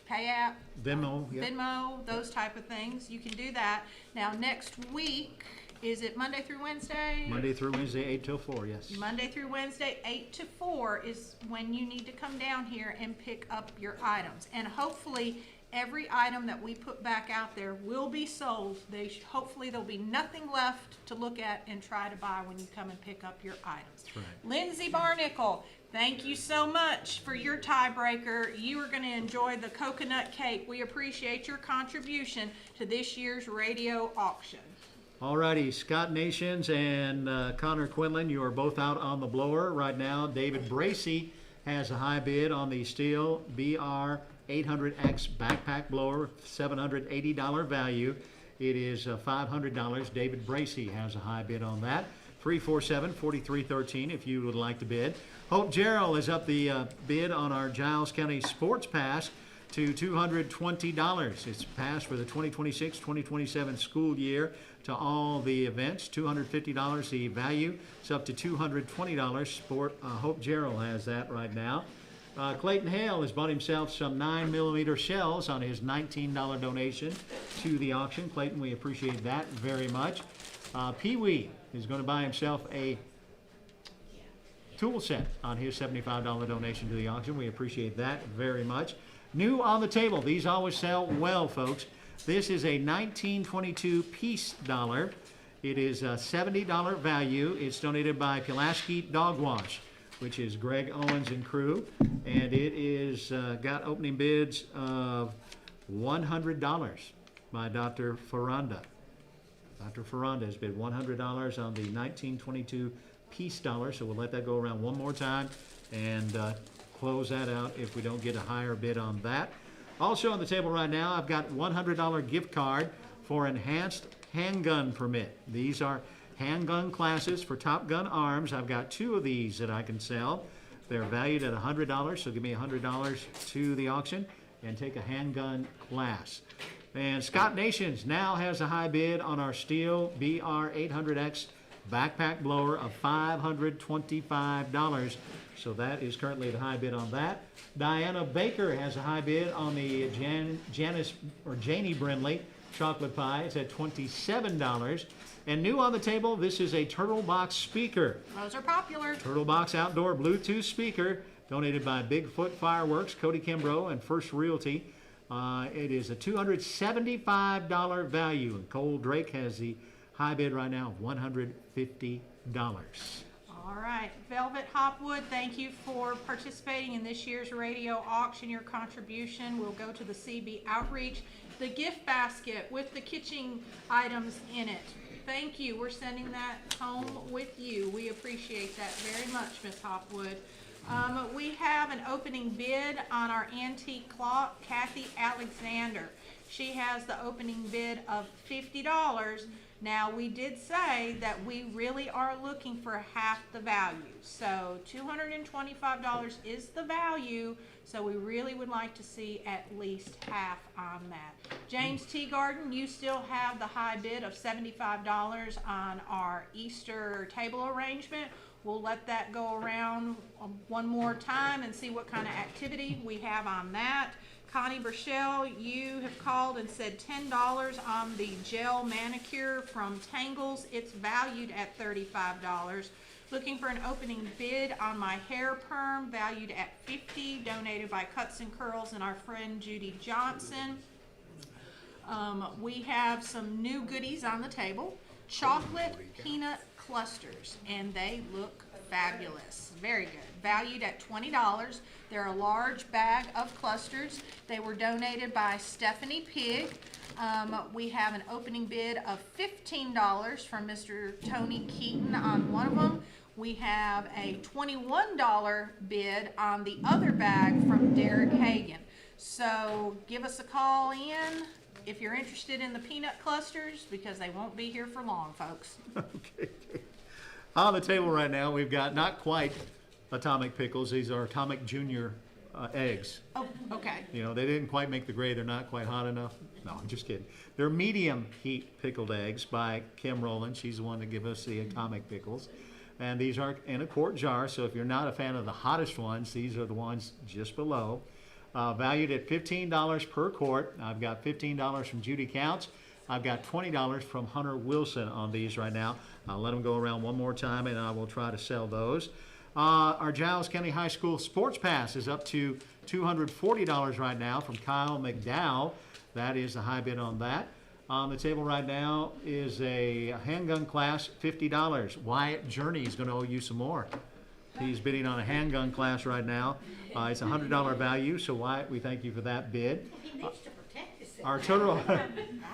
pay app, Venmo, yep. Venmo, those type of things. You can do that. Now next week, is it Monday through Wednesday? Monday through Wednesday, 8 till 4, yes. Monday through Wednesday, 8 to 4 is when you need to come down here and pick up your items. And hopefully, every item that we put back out there will be sold. Hopefully there'll be nothing left to look at and try to buy when you come and pick up your items. That's right. Lindsay Barnickel, thank you so much for your tiebreaker. You are going to enjoy the coconut cake. We appreciate your contribution to this year's radio auction. Alrighty, Scott Nations and Connor Quinlan, you are both out on the blower right now. David Bracey has a high bid on the Steel BR 800X backpack blower, $780 value. It is $500. David Bracey has a high bid on that. 347-4313 if you would like to bid. Hope Gerald is up the bid on our Giles County Sports Pass to $220. It's passed for the 2026-2027 school year to all the events. $250 the value. It's up to $220. Hope Gerald has that right now. Clayton Hale has bought himself some 9mm shells on his $19 donation to the auction. Clayton, we appreciate that very much. Pee Wee is going to buy himself a tool set on his $75 donation to the auction. We appreciate that very much. New on the table. These always sell well, folks. This is a 1922 Peace Dollar. It is a $70 value. It's donated by Pulaski Dog Wash, which is Greg Owens and crew. And it is got opening bids of $100 by Dr. Ferranda. Dr. Ferranda has bid $100 on the 1922 Peace Dollar, so we'll let that go around one more time and close that out if we don't get a higher bid on that. Also on the table right now, I've got $100 gift card for enhanced handgun permit. These are handgun classes for Top Gun Arms. I've got 2 of these that I can sell. They're valued at $100, so give me $100 to the auction and take a handgun class. And Scott Nations now has a high bid on our Steel BR800X backpack blower of $525. So that is currently the high bid on that. Diana Baker has a high bid on the Janie Brindley chocolate pie. It's at $27. And new on the table, this is a Turtle Box speaker. Those are popular. Turtle Box outdoor Bluetooth speaker donated by Bigfoot Fireworks, Cody Kimbrough, and First Realty. It is a $275 value, and Cole Drake has the high bid right now of $150. All right, Velvet Hopwood, thank you for participating in this year's radio auction. Your contribution will go to the CB Outreach. The gift basket with the kitchen items in it. Thank you. We're sending that home with you. We appreciate that very much, Miss Hopwood. We have an opening bid on our antique clock, Kathy Alexander. She has the opening bid of $50. Now, we did say that we really are looking for half the value. So $225 is the value, so we really would like to see at least half on that. James Teagarden, you still have the high bid of $75 on our Easter table arrangement. We'll let that go around one more time and see what kind of activity we have on that. Connie Burchell, you have called and said $10 on the gel manicure from Tangles. It's valued at $35. Looking for an opening bid on my hair perm, valued at $50, donated by Cuts and Curls and our friend Judy Johnson. We have some new goodies on the table. Chocolate peanut clusters, and they look fabulous. Very good. Valued at $20. They're a large bag of clusters. They were donated by Stephanie Pig. We have an opening bid of $15 from Mr. Tony Keaton on one of them. We have a $21 bid on the other bag from Derek Hagan. So give us a call in if you're interested in the peanut clusters, because they won't be here for long, folks. Okay. On the table right now, we've got not quite Atomic Pickles. These are Atomic Junior eggs. Oh, okay. You know, they didn't quite make the grade. They're not quite hot enough. No, I'm just kidding. They're medium heat pickled eggs by Kim Rowland. She's the one that gave us the Atomic Pickles. And these are in a quart jar, so if you're not a fan of the hottest ones, these are the ones just below. Valued at $15 per quart. I've got $15 from Judy Counts. I've got $20 from Hunter Wilson on these right now. I'll let them go around one more time, and I will try to sell those. Our Giles County High School Sports Pass is up to $240 right now from Kyle McDowell. That is the high bid on that. On the table right now is a handgun class, $50. Wyatt Journey is going to owe you some more. He's bidding on a handgun class right now. It's a $100 value, so Wyatt, we thank you for that bid. He needs to protect himself.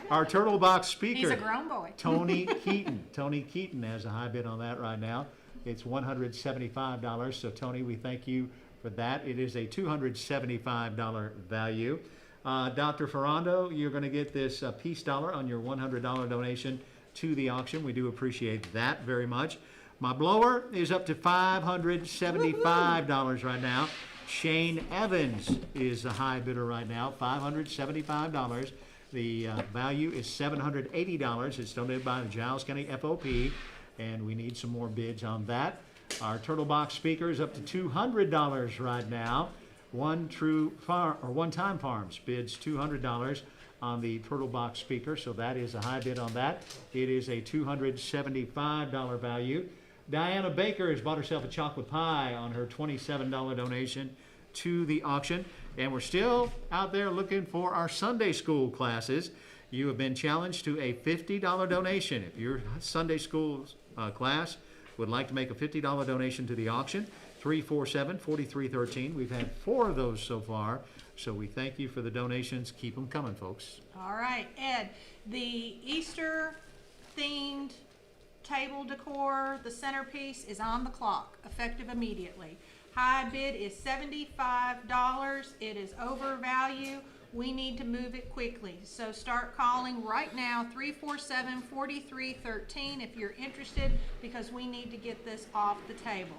Our Turtle Box speaker. He's a grown boy. Tony Keaton. Tony Keaton has a high bid on that right now. It's $175. So Tony, we thank you for that. It is a $275 value. Dr. Ferrando, you're going to get this Peace Dollar on your $100 donation to the auction. We do appreciate that very much. My blower is up to $575 right now. Shane Evans is the high bidder right now, $575. The value is $780. It's donated by the Giles County FOP, and we need some more bids on that. Our Turtle Box speaker is up to $200 right now. One Time Farms bids $200 on the Turtle Box speaker, so that is a high bid on that. It is a $275 value. Diana Baker has bought herself a chocolate pie on her $27 donation to the auction. And we're still out there looking for our Sunday school classes. you have been challenged to a $50 donation. If your Sunday school class would like to make a $50 donation to the auction, 347-4313. We've had 4 of those so far, so we thank you for the donations. Keep them coming, folks. All right, Ed, the Easter themed table decor, the centerpiece is on the clock, effective immediately. High bid is $75. It is overvalue. We need to move it quickly. So start calling right now, 347-4313 if you're interested, because we need to get this off the table.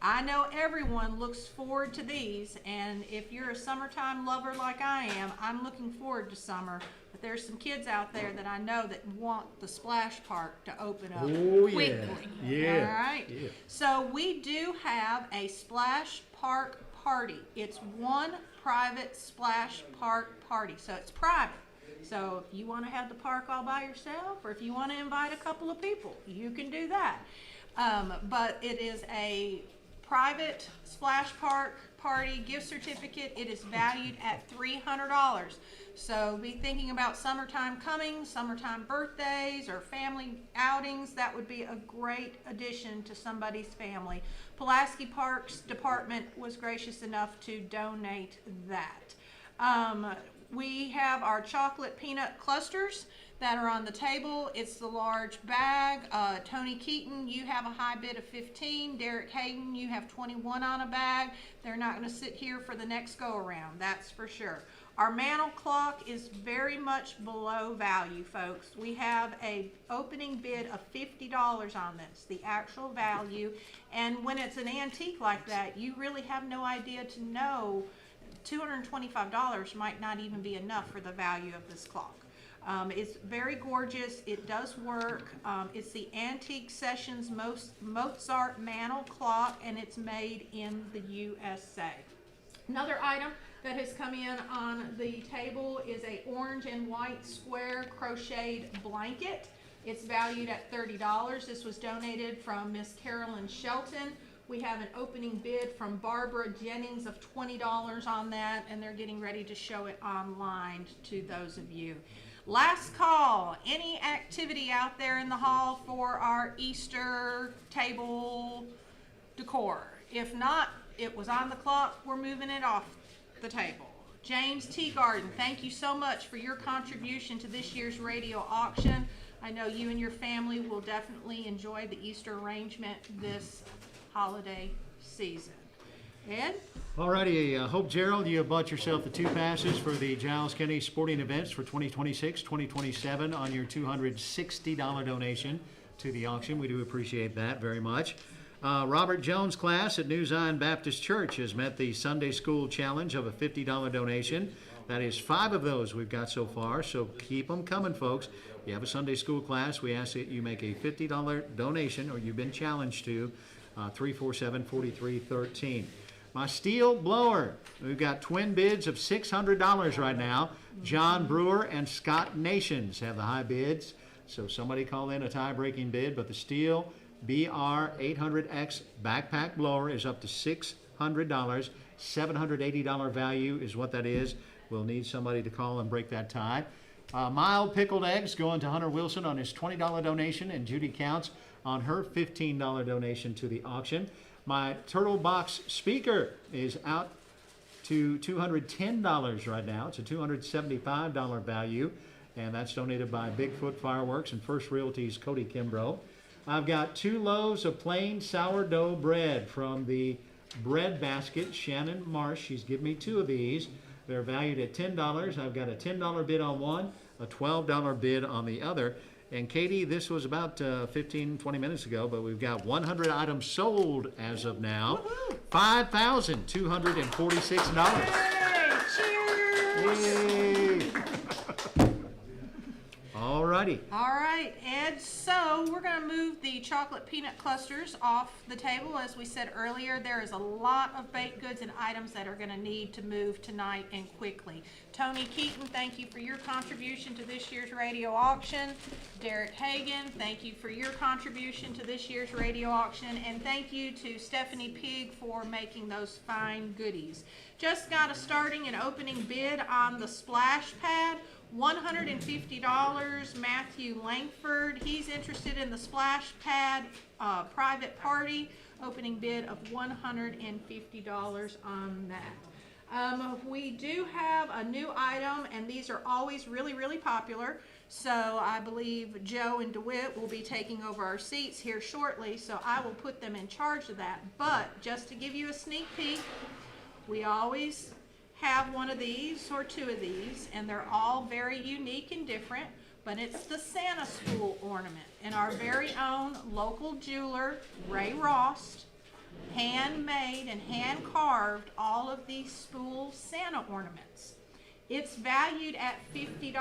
I know everyone looks forward to these, and if you're a summertime lover like I am, I'm looking forward to summer. But there's some kids out there that I know that want the splash park to open up quickly. Yeah. All right. Yeah. So we do have a splash park party. It's one private splash park party. So it's private. So if you want to have the park all by yourself, or if you want to invite a couple of people, you can do that. But it is a private splash park party gift certificate. It is valued at $300. So be thinking about summertime coming, summertime birthdays or family outings. That would be a great addition to somebody's family. Pulaski Parks Department was gracious enough to donate that. We have our chocolate peanut clusters that are on the table. It's the large bag. Tony Keaton, you have a high bid of 15. Derek Hayden, you have 21 on a bag. They're not going to sit here for the next go around, that's for sure. Our mantle clock is very much below value, folks. We have a opening bid of $50 on this, the actual value. And when it's an antique like that, you really have no idea to know. $225 might not even be enough for the value of this clock. It's very gorgeous. It does work. It's the Antique Sessions Mozart mantle clock, and it's made in the USA. Another item that has come in on the table is a orange and white square crocheted blanket. It's valued at $30. This was donated from Miss Carolyn Shelton. We have an opening bid from Barbara Jennings of $20 on that, and they're getting ready to show it online to those of you. Last call, any activity out there in the hall for our Easter table decor? If not, it was on the clock, we're moving it off the table. James Teagarden, thank you so much for your contribution to this year's radio auction. I know you and your family will definitely enjoy the Easter arrangement this holiday season. Ed? Alrighty, Hope Gerald, you have bought yourself the 2 passes for the Giles County sporting events for 2026, 2027 on your $260 donation to the auction. We do appreciate that very much. Robert Jones' class at New Zion Baptist Church has met the Sunday School challenge of a $50 donation. That is 5 of those we've got so far, so keep them coming, folks. If you have a Sunday school class, we ask that you make a $50 donation, or you've been challenged to, 347-4313. My steel blower, we've got twin bids of $600 right now. John Brewer and Scott Nations have the high bids, so somebody call in a tie-breaking bid, but the steel BR 800X backpack blower is up to $600. $780 value is what that is. We'll need somebody to call and break that tie. Mild pickled eggs going to Hunter Wilson on his $20 donation, and Judy Counts on her $15 donation to the auction. My Turtle Box speaker is out to $210 right now. It's a $275 value, and that's donated by Bigfoot Fireworks and First Realty's Cody Kimbrough. I've got 2 loaves of plain sourdough bread from the Bread Basket, Shannon Marsh. She's given me 2 of these. They're valued at $10. I've got a $10 bid on one, a $12 bid on the other. And Katie, this was about 15-20 minutes ago, but we've got 100 items sold as of now. $5,246. Hey, cheers! Yay! All righty. All right, Ed, so we're going to move the chocolate peanut clusters off the table. As we said earlier, there is a lot of baked goods and items that are going to need to move tonight and quickly. Tony Keaton, thank you for your contribution to this year's radio auction. Derek Hagan, thank you for your contribution to this year's radio auction. And thank you to Stephanie Pig for making those fine goodies. Just got a starting and opening bid on the splash pad. $150, Matthew Langford. He's interested in the splash pad private party. Opening bid of $150 on that. We do have a new item, and these are always really, really popular. So I believe Joe and DeWitt will be taking over our seats here shortly, so I will put them in charge of that. But just to give you a sneak peek, we always have one of these or two of these, and they're all very unique and different, but it's the Santa School ornament. And our very own local jeweler, Ray Rost, handmade and hand carved all of these spool Santa ornaments. It's valued at $50,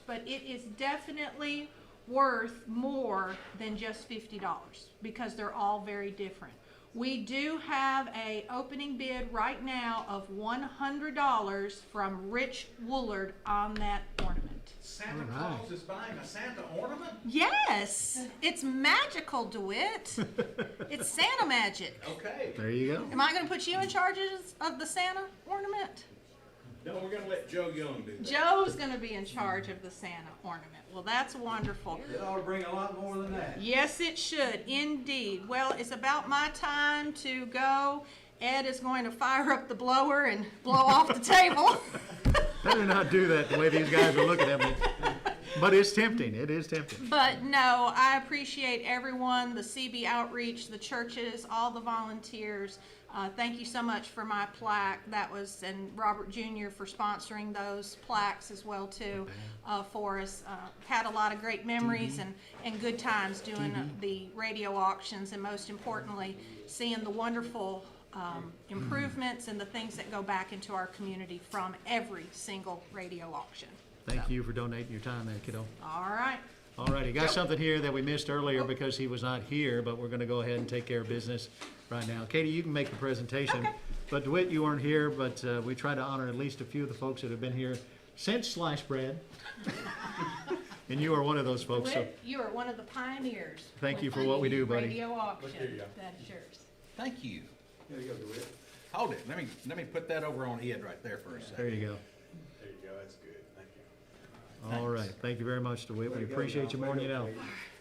but it is definitely worth more than just $50 because they're all very different. We do have a opening bid right now of $100 from Rich Woolard on that ornament. Santa Claus is buying a Santa ornament? Yes, it's magical, DeWitt. It's Santa magic. Okay. There you go. Am I going to put you in charge of the Santa ornament? No, we're gonna let Joe Young do that. Joe's going to be in charge of the Santa ornament. Well, that's wonderful. It ought to bring a lot more than that. Yes, it should, indeed. Well, it's about my time to go. Ed is going to fire up the blower and blow off the table. Better not do that the way these guys are looking at me. But it's tempting. It is tempting. But no, I appreciate everyone, the CB Outreach, the churches, all the volunteers. Thank you so much for my plaque. That was, and Robert Jr. for sponsoring those plaques as well too for us. Had a lot of great memories and good times doing the radio auctions, and most importantly, seeing the wonderful improvements and the things that go back into our community from every single radio auction. Thank you for donating your time there, kiddo. All right. All righty, got something here that we missed earlier because he was not here, but we're gonna go ahead and take care of business right now. Katie, you can make the presentation. Okay. But DeWitt, you weren't here, but we try to honor at least a few of the folks that have been here since sliced bread. And you are one of those folks, so Whit, you are one of the pioneers. Thank you for with what we do, buddy. Radio auction. Here you go. That is yours. Thank you. Here you go, DeWitt. Hold it. Let me put that over on Ed right there for a second. there you go. There you go, that's good, thank you. All right, thank you very much, DeWitt. We appreciate you more than you know.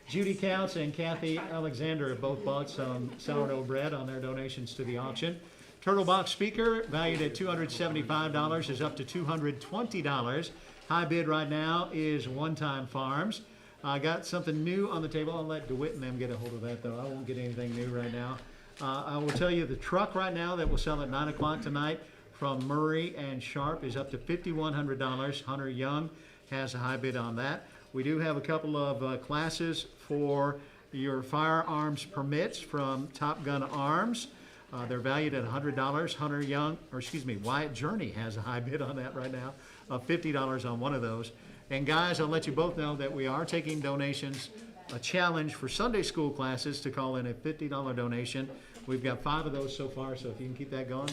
Judy Counts and Kathy Alexander have both bought some sourdough bread on their donations to the auction. Turtle Box speaker, valued at $275, is up to $220. High bid right now is One Time Farms. I got something new on the table. I'll let DeWitt and them get a hold of that, though. I won't get anything new right now. I will tell you the truck right now that will sell at 9 o'clock tonight from Murray and Sharp is up to $5,100. Hunter Young has a high bid on that. We do have a couple of classes for your firearms permits from Top Gun Arms. They're valued at $100. Hunter Young, or excuse me, Wyatt Journey has a high bid on that right now of $50 on one of those. And guys, I'll let you both know that we are taking donations, a challenge for Sunday school classes to call in a $50 donation. We've got 5 of those so far, so if you can keep that going,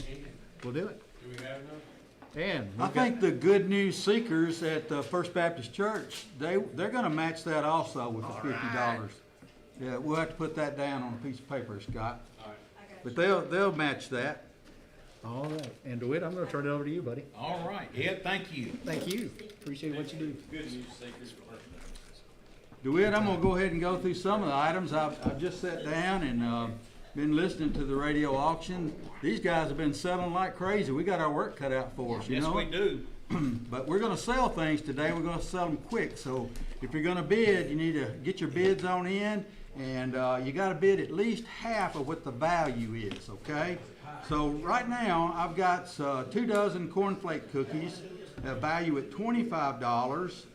we'll do it. Do we have enough? And I we've got, think the Good News Seekers at First Baptist Church, they're gonna match that also with the $50. Yeah, we'll have to put that down on a piece of paper, Scott. But they'll match that. all right. And DeWitt, I'm gonna turn it over to you, buddy. All right, Ed, thank you. Thank you. Appreciate what you do. Good news seekers. DeWitt, I'm gonna go ahead and go through some of the items. I've just sat down and been listening to the radio auction. These guys have been selling like crazy. We got our work cut out for us, you Yes, know? we do. But we're gonna sell things today, we're gonna sell them quick, so if you're gonna bid, you need to get your bids on in, and you gotta bid at least half of what the value is, okay? So right now, I've got 2 dozen cornflake cookies, value at $25,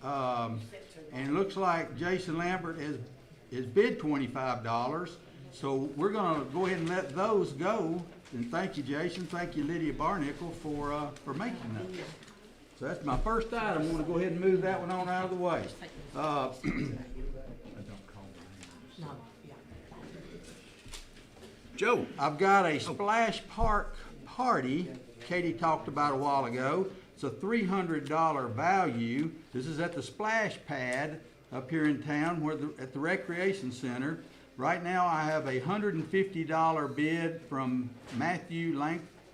and it looks like Jason Lambert is bid $25, so we're gonna go ahead and let those go, and thank you, Jason, thank you, Lydia Barnicle, for making those. So that's my first item. I'm gonna go ahead and move that one on out of the way. No, yeah. Joe, I've got a splash park party Katie talked about a while ago. It's a $300 value. This is at the splash pad up here in town at the recreation center. Right now I have a $150 bid from Matthew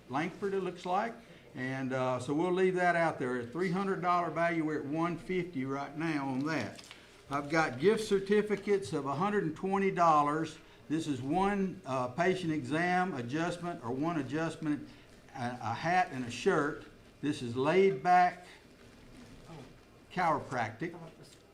Langford, it looks like. And so we'll leave that out there. At $300 value, we're at $150 right now on that. I've got gift certificates of $120. This is one patient exam adjustment or one adjustment, a hat and a shirt. This is laid back chiropractic.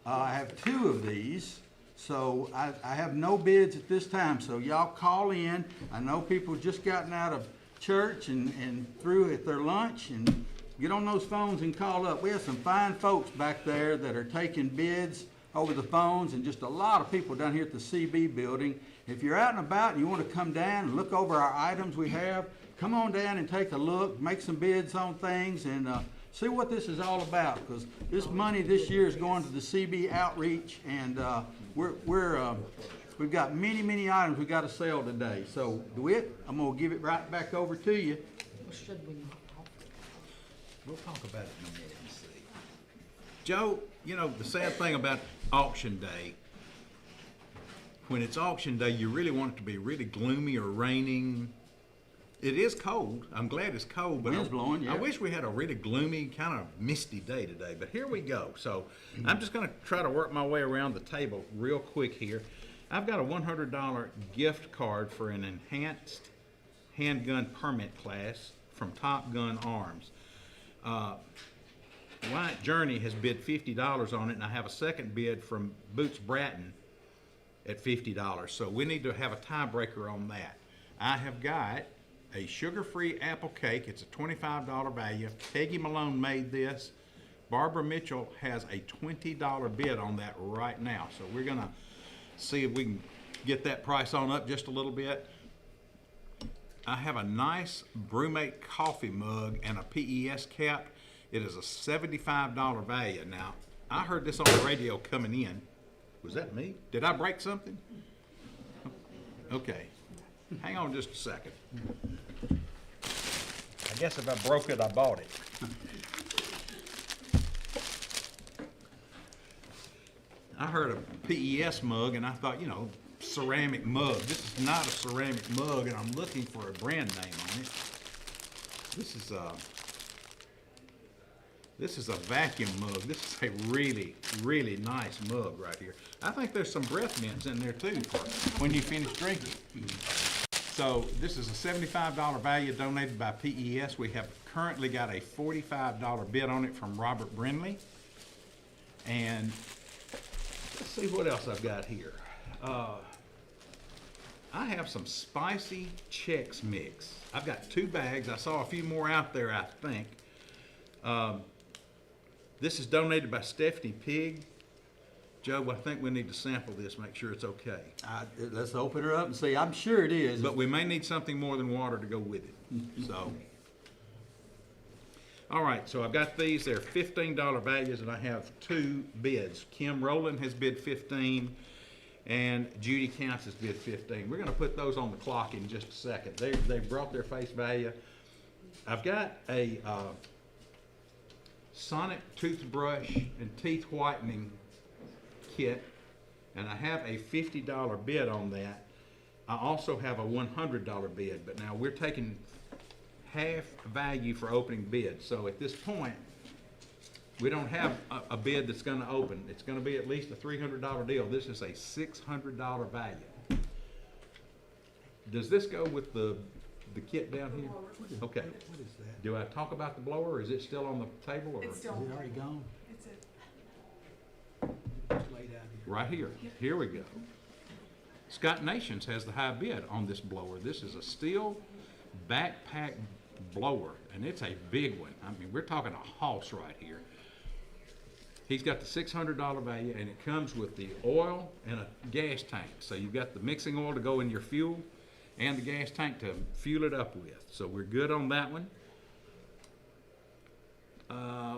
I have 2 of these. So I have no bids at this time, so y'all call in. I know people just gotten out of church and through at their lunch, and get on those phones and call up. We have some fine folks back there that are taking bids over the phones, and just a lot of people down here at the CB building. If you're out and about and you want to come down and look over our items we have, come on down and take a look, make some bids on things, and see what this is all about, because this money this year is going to the CB outreach, and we've got many items we got to sell today. So DeWitt, I'm gonna give it right back over to you. Well, should we not offer? We'll talk about it in a minute and see. Joe, you know, the sad thing about auction day, when it's auction day, you really want it to be really gloomy or raining. It is cold. I'm glad it's cold, but Wind's blowing, yeah. I wish we had a really gloomy, kind of misty day today, but here we go. So I'm just gonna try to work my way around the table real quick here. I've got a $100 gift card for an enhanced handgun permit class from Top Gun Arms. Wyatt Journey has bid $50 on it, and I have a second bid from Boots Bratton at $50. So we need to have a tiebreaker on that. I have got a sugar-free apple cake. It's a $25 value. Peggy Malone made this. Barbara Mitchell has a $20 bid on that right now. So we're gonna see if we can get that price on up just a little bit. I have a nice Brewmate coffee mug and a PES cap. It is a $75 value. Now, I heard this on the radio coming in. Was that me? Did I break something? Okay. Hang on just a second. I guess if I broke it, I bought it. I heard a PES mug, and I thought, you know, ceramic mug. This is not a ceramic mug, and I'm looking for a brand name on it. This is a vacuum mug. This is a really nice mug right here. I think there's some breath mints in there too for when you finish drinking. So this is a $75 value donated by PES. We have currently got a $45 bid on it from Robert Brindley. And let's see what else I've got here. I have some spicy Chex Mix. I've got 2 bags. I saw a few more out there, I think. This is donated by Stephanie Pig. Joe, I think we need to sample this, make sure it's okay. Let's open her up and see. I'm sure it is. But we may need something more than water to go with it, so. All right, so I've got these. They're $15 values, and I have 2 bids. Kim Rowland has bid 15, and Judy Counts has bid 15. We're gonna put those on the clock in just a second. They brought their face value. I've got a Sonic toothbrush and teeth whitening kit, and I have a $50 bid on that. I also have a $100 bid, but now we're taking half value for opening bids. So at this point, we don't have a bid that's gonna open. It's gonna be at least a $300 deal. This is a $600 value. Does this go with the kit down here? Okay. What is that? Do I talk about the blower, or is it still on the table, or? It's still, Is it already gone? it's a, It's laid out here. Right here. Here we go. Scott Nations has the high bid on this blower. This is a steel backpack blower, and it's a big one. I mean, we're talking a hoss right here. He's got the $600 value, and it comes with the oil and a gas tank. So you've got the mixing oil to go in your fuel and the gas tank to fuel it up with. So we're good on that one.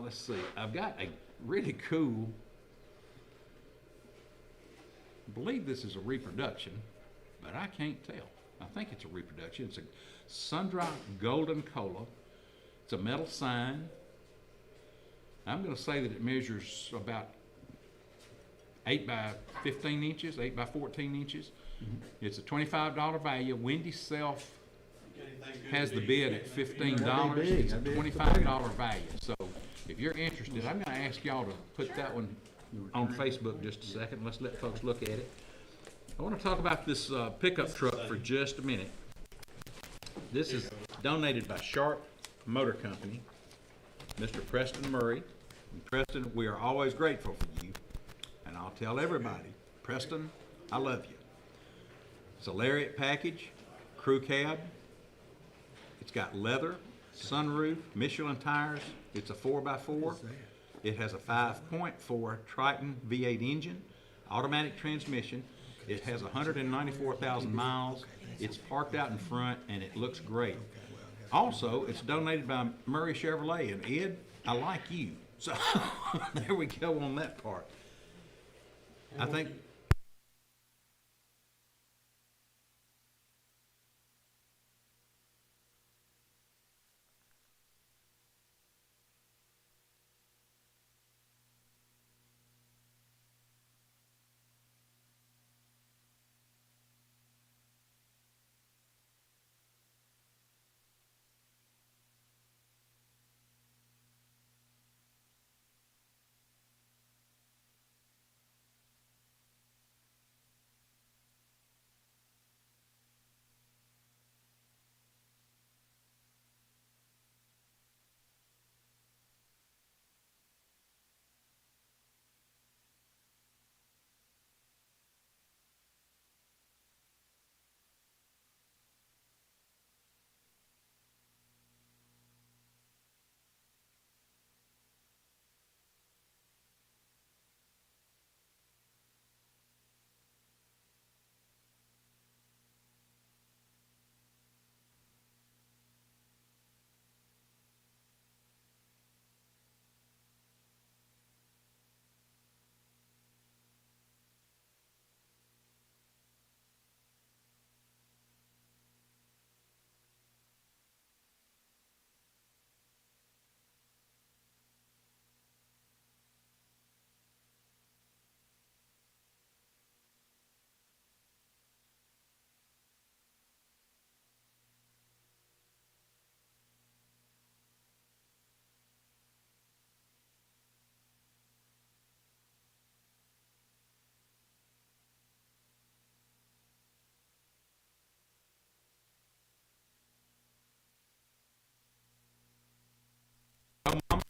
Let's see. I've got a really cool, I believe this is a reproduction, but I can't tell. I think it's a reproduction. It's a Sundrop Golden Cola. It's a metal sign. I'm going to say that it measures about 8 by 15 inches, 8 by 14 inches. It's a $25 value. Wendy Self has the bid at $15. That'd be big. It's a That'd be $25 value. So if you're interested, I'm gonna ask y'all to put that one on Facebook just a second. Let's let folks look at it. I wanna talk about this pickup truck for just a minute. This is donated by Sharp Motor Company, Mr. Preston Murray. And Preston, we are always grateful for you. And I'll tell everybody, Preston, I love you. It's a Lariat package, crew cab. It's got leather, sunroof, Michelin tires. It's a 4x4. It has a 5.4 Triton V8 engine, automatic transmission. It has 194,000 miles. It's parked out in front and it looks great. Also, it's donated by Murray Chevrolet. And Ed, I like you. So there we go on that part. I think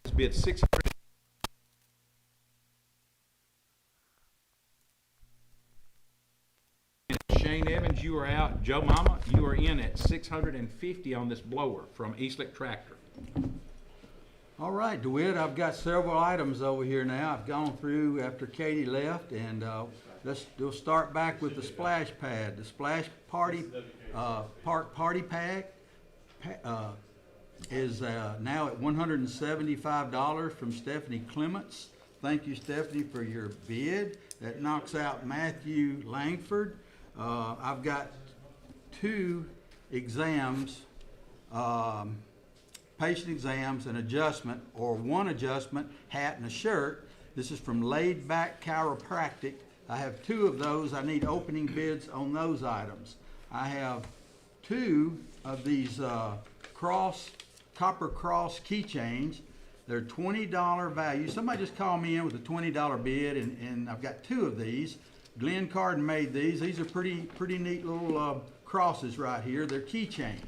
it's bid 600. Shane Evans, you are out. Joe Mama, you are in at 650 on this blower from Eastlick Tractor. All right, DeWitt, I've got several items over here now. I've gone through after Katie left, and we'll start back with the splash pad. The splash party park party pack is now at $175 from Stephanie Clements. Thank you, Stephanie, for your bid. That knocks out Matthew Langford. I've got 2 exams, patient exams, an adjustment, or 1 adjustment, hat and a shirt. This is from Laid Back Chiropractic. I have 2 of those. I need opening bids on those items. I have 2 of these copper cross keychains. They're $20 value. Somebody just called me in with a $20 bid, and I've got 2 of these. Glenn Carden made these. These are pretty neat little crosses right here. They're keychains.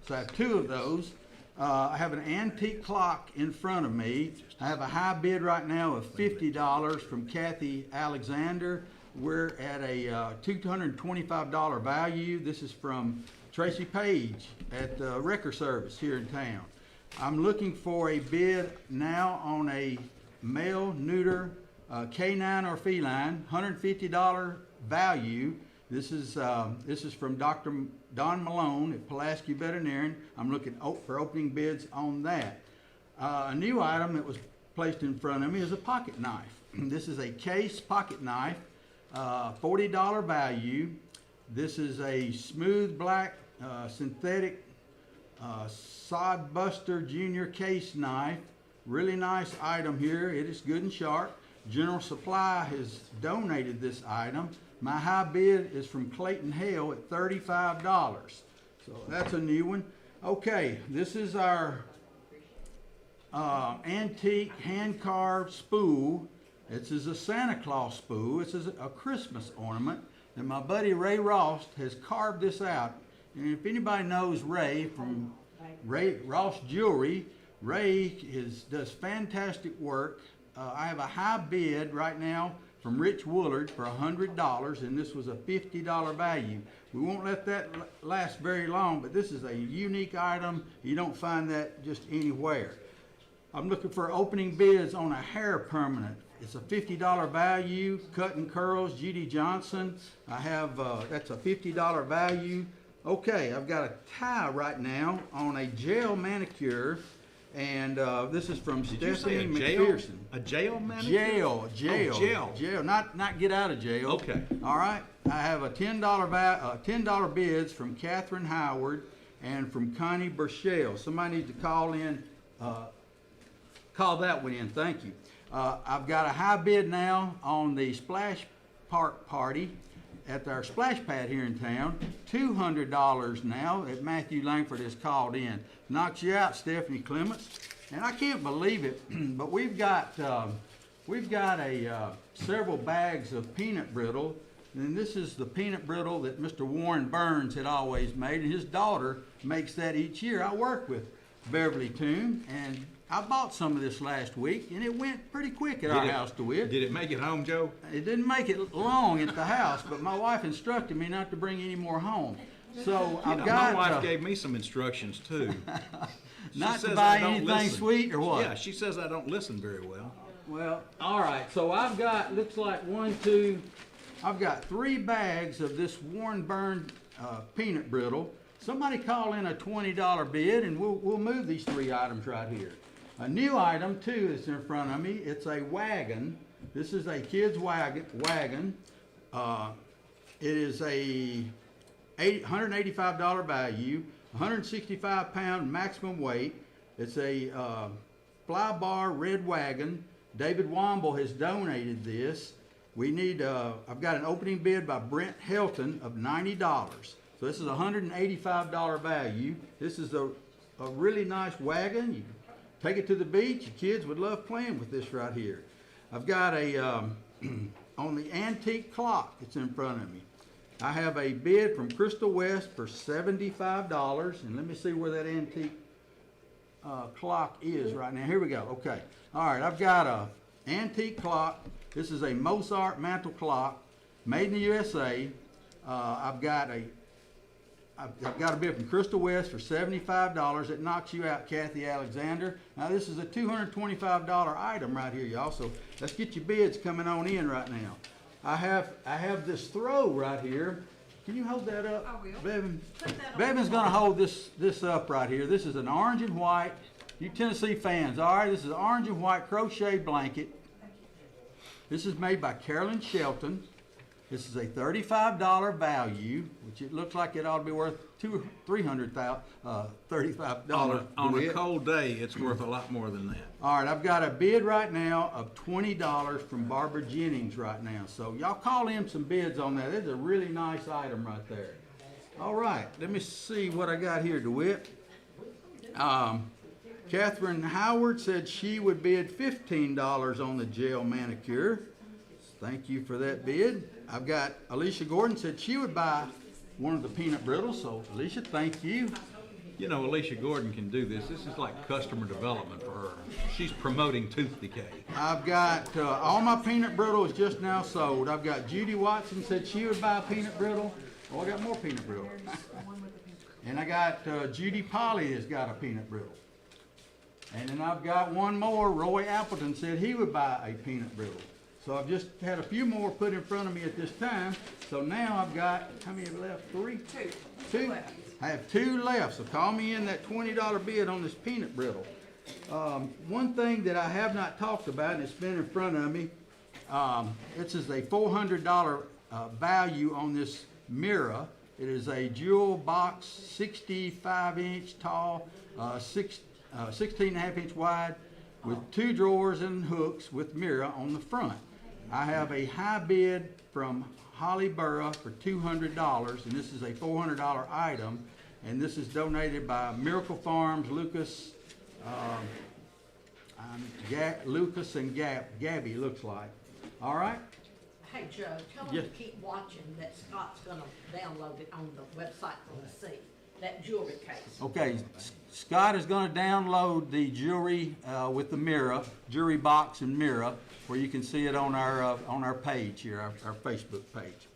So I have 2 of those. I have an antique clock in front of me. I have a high bid right now of $50 from Kathy Alexander. We're at a $225 value. This is from Tracy Page at the Wrecker Service here in town. I'm looking for a bid now on a male neuter canine or feline, $150 value. This is from Dr. Don Malone at Pulaski Veterinarian. I'm looking for opening bids on that. A new item that was placed in front of me is a pocket knife. This is a case pocket knife, $40 value. This is a smooth black synthetic Sod Buster Junior case knife. Really nice item here. It is good and sharp. General Supply has donated this item. My high bid is from Clayton Hale at $35. So that's a new one. Okay, this is our antique hand-carved spool. This is a Santa Claus spool. This is a Christmas ornament, and my buddy Ray Ross has carved this out. And if anybody knows Ray from Ray Ross Jewelry, Ray does fantastic work. I have a high bid right now from Rich Woolard for $100, and this was a $50 value. We won't let that last very long, but this is a unique item. You don't find that just anywhere. I'm looking for opening bids on a hair permanent. It's a $50 value, cut and curls, Judy Johnson. I have, that's a $50 value. Okay, I've got a tie right now on a gel manicure, and this is from Did you say Stephanie a jail? McPherson. A jail manicure? Jail. Oh, jail. Not get out of jail. Okay. All right. I have a $10 bids from Catherine Howard and from Connie Burchell. Somebody needs to call in, call that one in. Thank you. I've got a high bid now on the Splash Park party at our splash pad here in town. $200 now that Matthew Langford has called in. Knocks you out, Stephanie Clements. And I can't believe it, but we've got several bags of peanut brittle, and this is the peanut brittle that Mr. Warren Burns had always made, and his daughter makes that each year. I work with Beverly Toome, and I bought some of this last week, and it went pretty quick at our house, DeWitt. Did it make it home, Joe? It didn't make it long at the house, but my wife instructed me not to bring any more home. So I've got My wife gave me some instructions too. She not to says buy I don't anything listen. sweet or what? Yeah, she says I don't listen very well. Well, all right. So I've got, looks like I've got 3 bags of this Warren Burns peanut brittle. Somebody call in a $20 bid, and we'll move these 3 items right here. A new item too that's in front of me. It's a wagon. This is a kid's wagon. It is a $185 value, 165-pound maximum weight. It's a fly bar red wagon. David Womble has donated this. We need, I've got an opening bid by Brent Helton of $90. So this is a $185 value. This is a really nice wagon. You take it to the beach. Your kids would love playing with this right here. I've got a, on the antique clock that's in front of me. I have a bid from Crystal West for $75. And let me see where that antique clock is right now. Here we go. Okay. All right. I've got a antique clock. This is a Mozart mantle clock made in the USA. I've got a bid from Crystal West for $75. It knocks you out, Kathy Alexander. Now this is a $225 item right here, y'all. So let's get your bids coming on in right now. I have this throw right here. Can you hold that up? I will. Bevan? Put that on Bevan's the gonna wall. hold this up right here. This is an orange and white. You Tennessee fans, all right? This is an orange and white crochet blanket. This is made by Carolyn Shelton. This is a $35 value, which it looks like it ought to be worth $35. On a cold day, it's worth a lot more than that. All right, I've got a bid right now of $20 from Barbara Jennings right now. So y'all call in some bids on that. It's a really nice item right there. All right, let me see what I got here, DeWitt. Catherine Howard said she would bid $15 on the gel manicure. Thank you for that bid. I've got Alicia Gordon said she would buy one of the peanut brittles. So Alicia, thank you. You know, Alicia Gordon can do this. This is like customer development for her. She's promoting tooth decay. I've got all my peanut brittle is just now sold. I've got Judy Watson said she would buy a peanut brittle. Oh, I got more peanut brittle. And I got Judy Polly has got a peanut brittle. And then I've got one more. Roy Appleton said he would buy a peanut brittle. So I've just had a few more put in front of me at this time. So now I've got, how many have left? 3? Two left. I have 2 left. So call me in that $20 bid on this peanut brittle. One thing that I have not talked about, and it's been in front of me, this is a $400 value on this mirror. It is a jewel box, 65-inch tall, 16.5-inch wide, with 2 drawers and hooks with mirror on the front. I have a high bid from Holly Burra for $200, and this is a $400 item. And this is donated by Miracle Farms, Lucas, Lucas and Gabby, looks like. All right? Hey, Joe, tell them Yes. to keep watching, that Scott's gonna download it on the website for the see, that jewelry case. Okay, Scott is gonna download the jewelry, with the mirror, jewelry box and mirror, where you can see it on our page here, our Facebook page.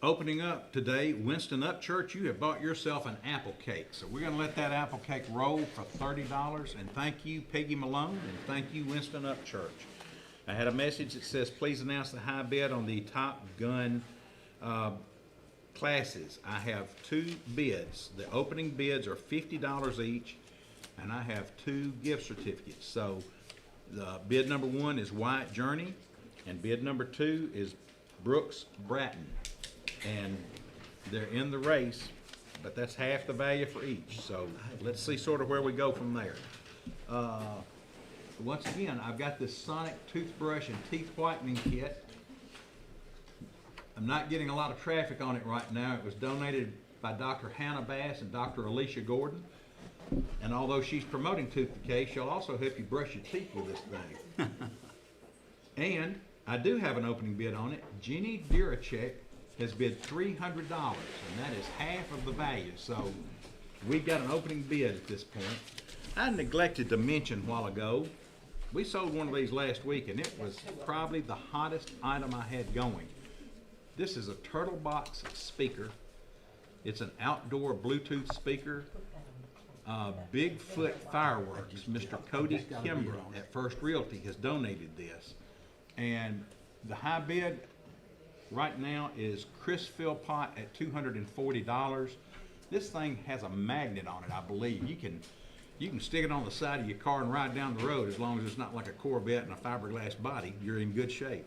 Opening up today, Winston Up Church, you have bought yourself an apple cake. So we're gonna let that apple cake roll for $30. And thank you, Peggy Malone, and thank you, Winston Up Church. I had a message that says, please announce the high bid on the Top Gun classes. I have 2 bids. The opening bids are $50 each, and I have 2 gift certificates. So the bid number 1 is Wyatt Journey, and bid number 2 is Brooks Bratton. And they're in the race, but that's half the value for each. So let's see sort of where we go from there. Once again, I've got this Sonic toothbrush and teeth whitening kit. I'm not getting a lot of traffic on it right now. It was donated by Dr. Hannah Bass and Dr. Alicia Gordon. And although she's promoting Tooth Decay, she'll also help you brush your teeth with this thing. And I do have an opening bid on it. Jenny Diracek has bid $300, and that is half of the value. So we've got an opening bid at this point. I neglected to mention a while ago, we sold one of these last week, and it was probably the hottest item I had going. This is a Turtle Box speaker. It's an outdoor Bluetooth speaker. Bigfoot Fireworks, Mr. Cody Kimber at First Realty has donated this. And the high bid right now is Chris Philpott at $240. This thing has a magnet on it, I believe. You can stick it on the side of your car and ride down the road as long as it's not like a Corvette and a fiberglass body. You're in good shape.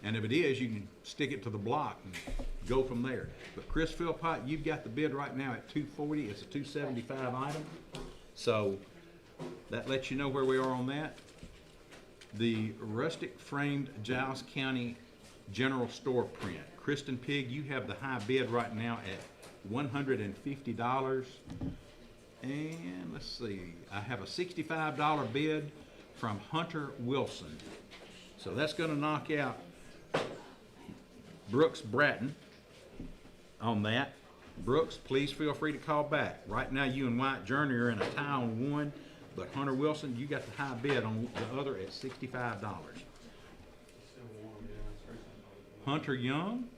And if it is, you can stick it to the block and go from there. But Chris Philpott, you've got the bid right now at $240. It's a $275 item. So that lets you know where we are on that. The rustic framed Giles County General Store print. Kristen Pig, you have the high bid right now at $150. And let's see, I have a $65 bid from Hunter Wilson. So that's gonna knock out Brooks Bratton on that. Brooks, please feel free to call back. Right now, you and Wyatt Journey are in a tie on one, but Hunter Wilson, you got the high bid on the other at $65. Hunter Young,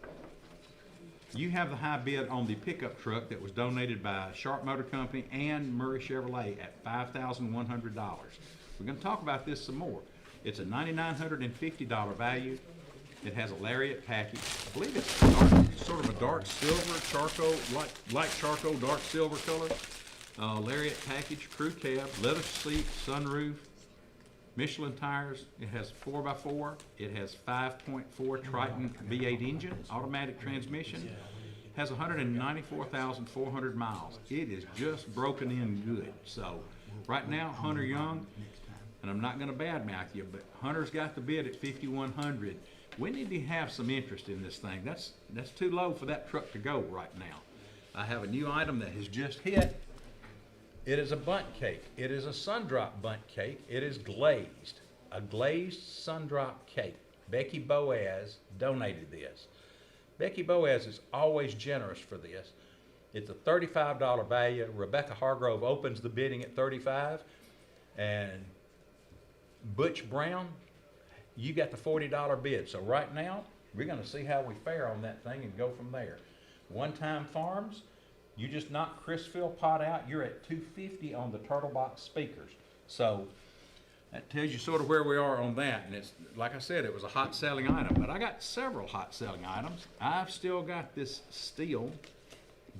you have the high bid on the pickup truck that was donated by Sharp Motor Company and Murray Chevrolet at $5,100. We're going to talk about this some more. It's a $9,950 value. It has a lariat package. I believe it's sort of a dark silver, charcoal, light charcoal, dark silver color. Lariat package, crew cab, leather seat, sunroof, Michelin tires. It has 4x4. It has 5.4 Triton V8 engine, automatic transmission. Has 194,400 miles. It is just broken in good. So right now, Hunter Young, and I'm not going to badmouth you, but Hunter's got the bid at $5,100. We need to have some interest in this thing. That's too low for that truck to go right now. I have a new item that has just hit. It is a bundt cake. It is a sun-drop bundt cake. It is glazed. A glazed sun-drop cake. Becky Boaz donated this. Becky Boaz is always generous for this. It's a $35 value. Rebecca Hargrove opens the bidding at $35. And Butch Brown, you got the $40 bid. So right now, we're going to see how we fare on that thing and go from there. One Time Farms, you just knocked Chris Philpott out. You're at $250 on the Turtle Box speakers. So that tells you sort of where we are on that. And it's, like I said, it was a hot selling item, but I got several hot selling items. I've still got this steel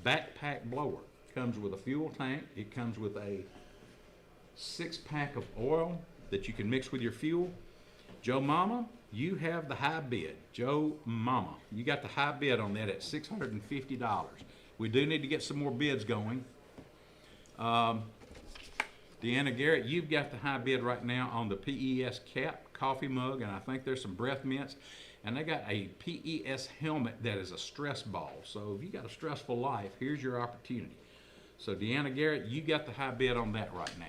backpack blower. Comes with a fuel tank. It comes with a 6-pack of oil that you can mix with your fuel. Joe Mama, you have the high bid. Joe Mama, you got the high bid on that at $650. We do need to get some more bids going. Deanna Garrett, you've got the high bid right now on the PES cap coffee mug, and I think there's some breath mints. And they got a PES helmet that is a stress ball. So if you got a stressful life, here's your opportunity. So Deanna Garrett, you got the high bid on that right now.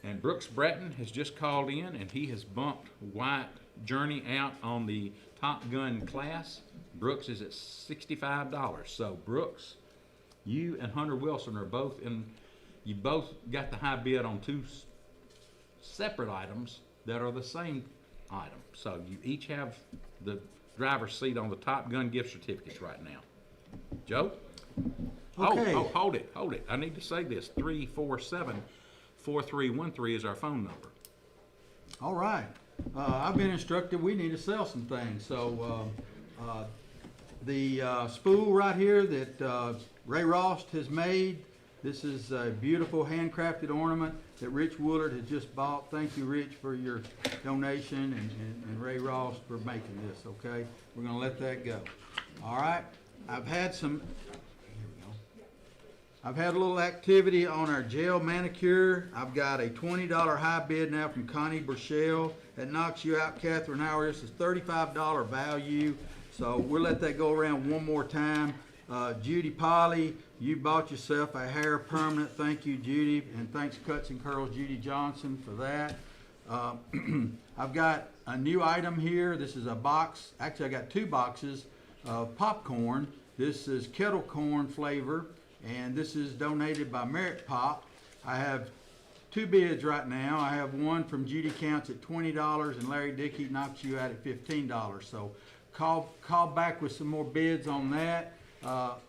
And Brooks Bratton has just called in, and he has bumped White Journey out on the Top Gun class. Brooks is at $65. So Brooks, you and Hunter Wilson are both in, you both got the high bid on two separate items that are the same item. So you each have the driver's seat on the Top Gun gift certificates right now. Joe? Okay. Oh, hold it. I need to say this. 347-4313 is our phone number. All right. I've been instructed we need to sell some things. So the spool right here that Ray Rost has made, this is a beautiful handcrafted ornament that Rich Woolard has just bought. Thank you, Rich, for your donation, and Ray Ross for making this, okay? We're gonna let that go. All right, I've had some, here we go. I've had a little activity on our gel manicure. I've got a $20 high bid now from Connie Burchell. That knocks you out, Catherine Howard. This is $35 value. So we'll let that go around one more time. Judy Polly, you bought yourself a hair permanent. Thank you, Judy, and thanks Cuts and Curls Judy Johnson for that. I've got a new item here. This is a box. Actually, I got two boxes of popcorn. This is kettle corn flavor, and this is donated by Merit Pop. I have two bids right now. I have one from Judy Counts at $20, and Larry Dickey knocks you out at $15. So call back with some more bids on that.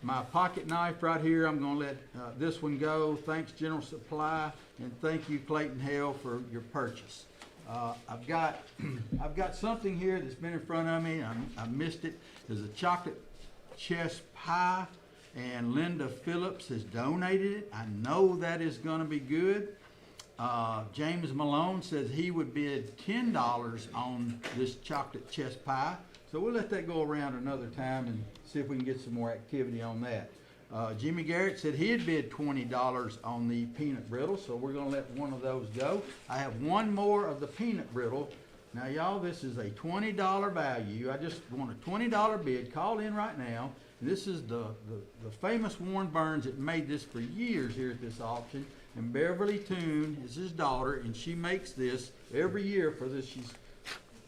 My pocket knife right here, I'm going to let this one go. Thanks, General Supply, and thank you, Clayton Hale, for your purchase. I've got something here that's been in front of me. I missed it. There's a chocolate chess pie, and Linda Phillips has donated it. I know that is going to be good. James Malone says he would bid $10 on this chocolate chess pie. So we'll let that go around another time and see if we can get some more activity on that. Jimmy Garrett said he'd bid $20 on the peanut brittle, so we're going to let one of those go. I have one more of the peanut brittle. Now, y'all, this is a $20 value. I just want a $20 bid. Call in right now. This is the famous Warren Burns that made this for years here at this auction. And Beverly Toon is his daughter, and she makes this every year for this.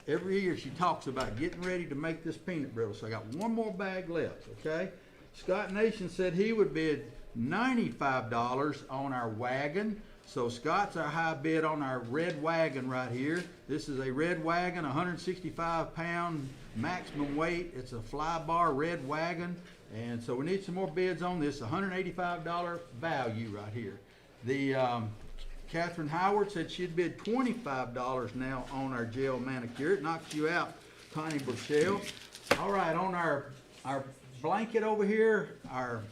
Every year she talks about getting ready to make this peanut brittle. So I got one more bag left, okay? Scott Nation said he would bid $95 on our wagon. So Scott's our high bid on our red wagon right here. This is a red wagon, 165-pound maximum weight. It's a fly bar red wagon. And so we need some more bids on this, $185 value right here. The Catherine Howard said she'd bid $25 now on our gel manicure. It knocks you out, Connie Burchell. All right, on our blanket over here, our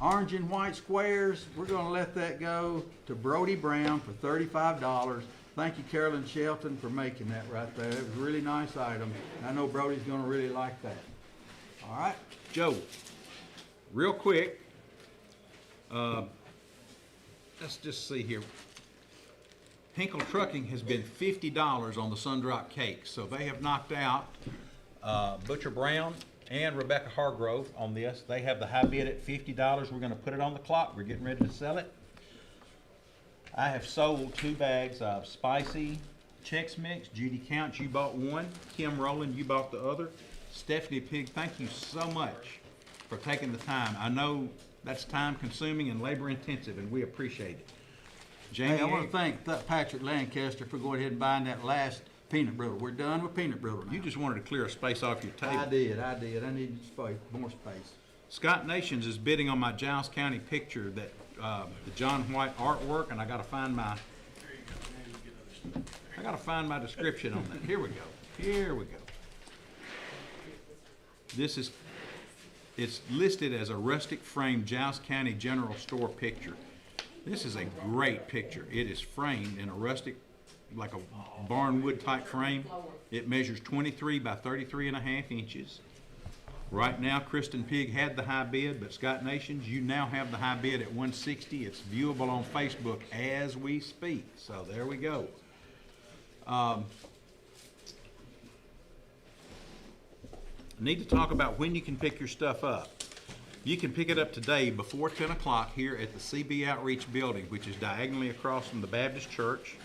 orange and white squares, we're going to let that go to Brody Brown for $35. Thank you, Carolyn Shelton, for making that right there. It was a really nice item. I know Brody's going to really like that. All right. Joe, real quick, let's just see here. Hinkle Trucking has been $50 on the Sundrop cake, so they have knocked out Butcher Brown and Rebecca Hargrove on this. They have the high bid at $50. We're going to put it on the clock. We're getting ready to sell it. I have sold 2 bags of spicy Chex Mix. Judy Counts, you bought one. Kim Rowland, you bought the other. Stephanie Pig, thank you so much for taking the time. I know that's time consuming and labor intensive, and we appreciate it. Jamie, Hey, I want to thank Patrick Lancaster for going ahead and buying that last peanut brittle. We're done with peanut brittle now. you just wanted to clear a space off your table. I did. I needed space, more space. Scott Nations is bidding on my Giles County picture, that the John White artwork, and I gotta find my description on that. Here we go. It's listed as a rustic frame Giles County General Store picture. This is a great picture. It is framed in a rustic, like a barn wood type frame. It measures 23 by 33.5 inches. Right now, Kristen Pig had the high bid, but Scott Nations, you now have the high bid at 160. It's viewable on Facebook as we speak. So there we go. Need to talk about when you can pick your stuff up. You can pick it up today before 10 o'clock here at the CB Outreach Building, which is diagonally across from the Baptist Church.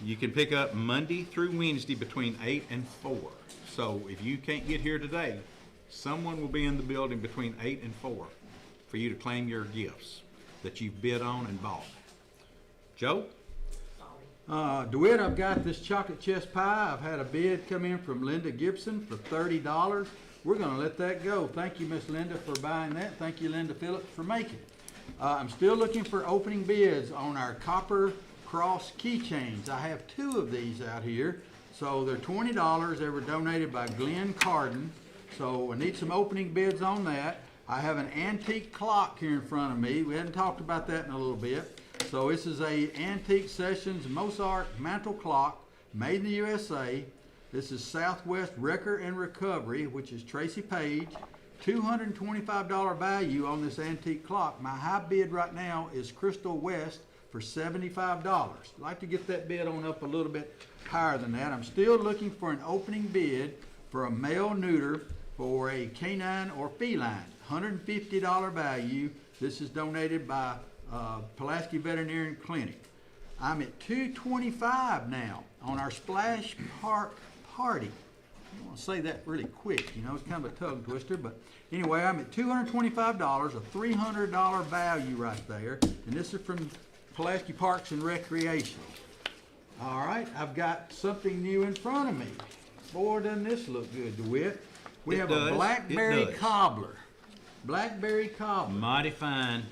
You can pick up Monday through Wednesday between 8 and 4. So if you can't get here today, someone will be in the building between 8 and 4 for you to claim your gifts that you've bid on and bought. Joe? DeWitt, I've got this chocolate chess pie. I've had a bid come in from Linda Gibson for $30. We're gonna let that go. Thank you, Miss Linda, for buying that. Thank you, Linda Phillips, for making it. I'm still looking for opening bids on our copper cross keychains. I have 2 of these out here. So they're $20. They were donated by Glenn Carden. So I need some opening bids on that. I have an antique clock here in front of me. We hadn't talked about that in a little bit. So this is a Antique Sessions Mozart mantle clock made in the USA. This is Southwest Wrecker and Recovery, which is Tracy Page. $225 value on this antique clock. My high bid right now is Crystal West for $75. I'd like to get that bid on up a little bit higher than that. I'm still looking for an opening bid for a male neuter for a canine or feline. $150 value. This is donated by Pulaski Veterinarian Clinic. I'm at $225 now on our Splash Park Party. I want to say that really quick, you know, it's kind of a tongue twister, but anyway, I'm at $225, a $300 value right there, and this is from Pulaski Parks and Recreation. All right, I've got something new in front of me. Boy, doesn't this look good, DeWitt. We have a blackberry cobbler. Blackberry cobbler. Mighty fine.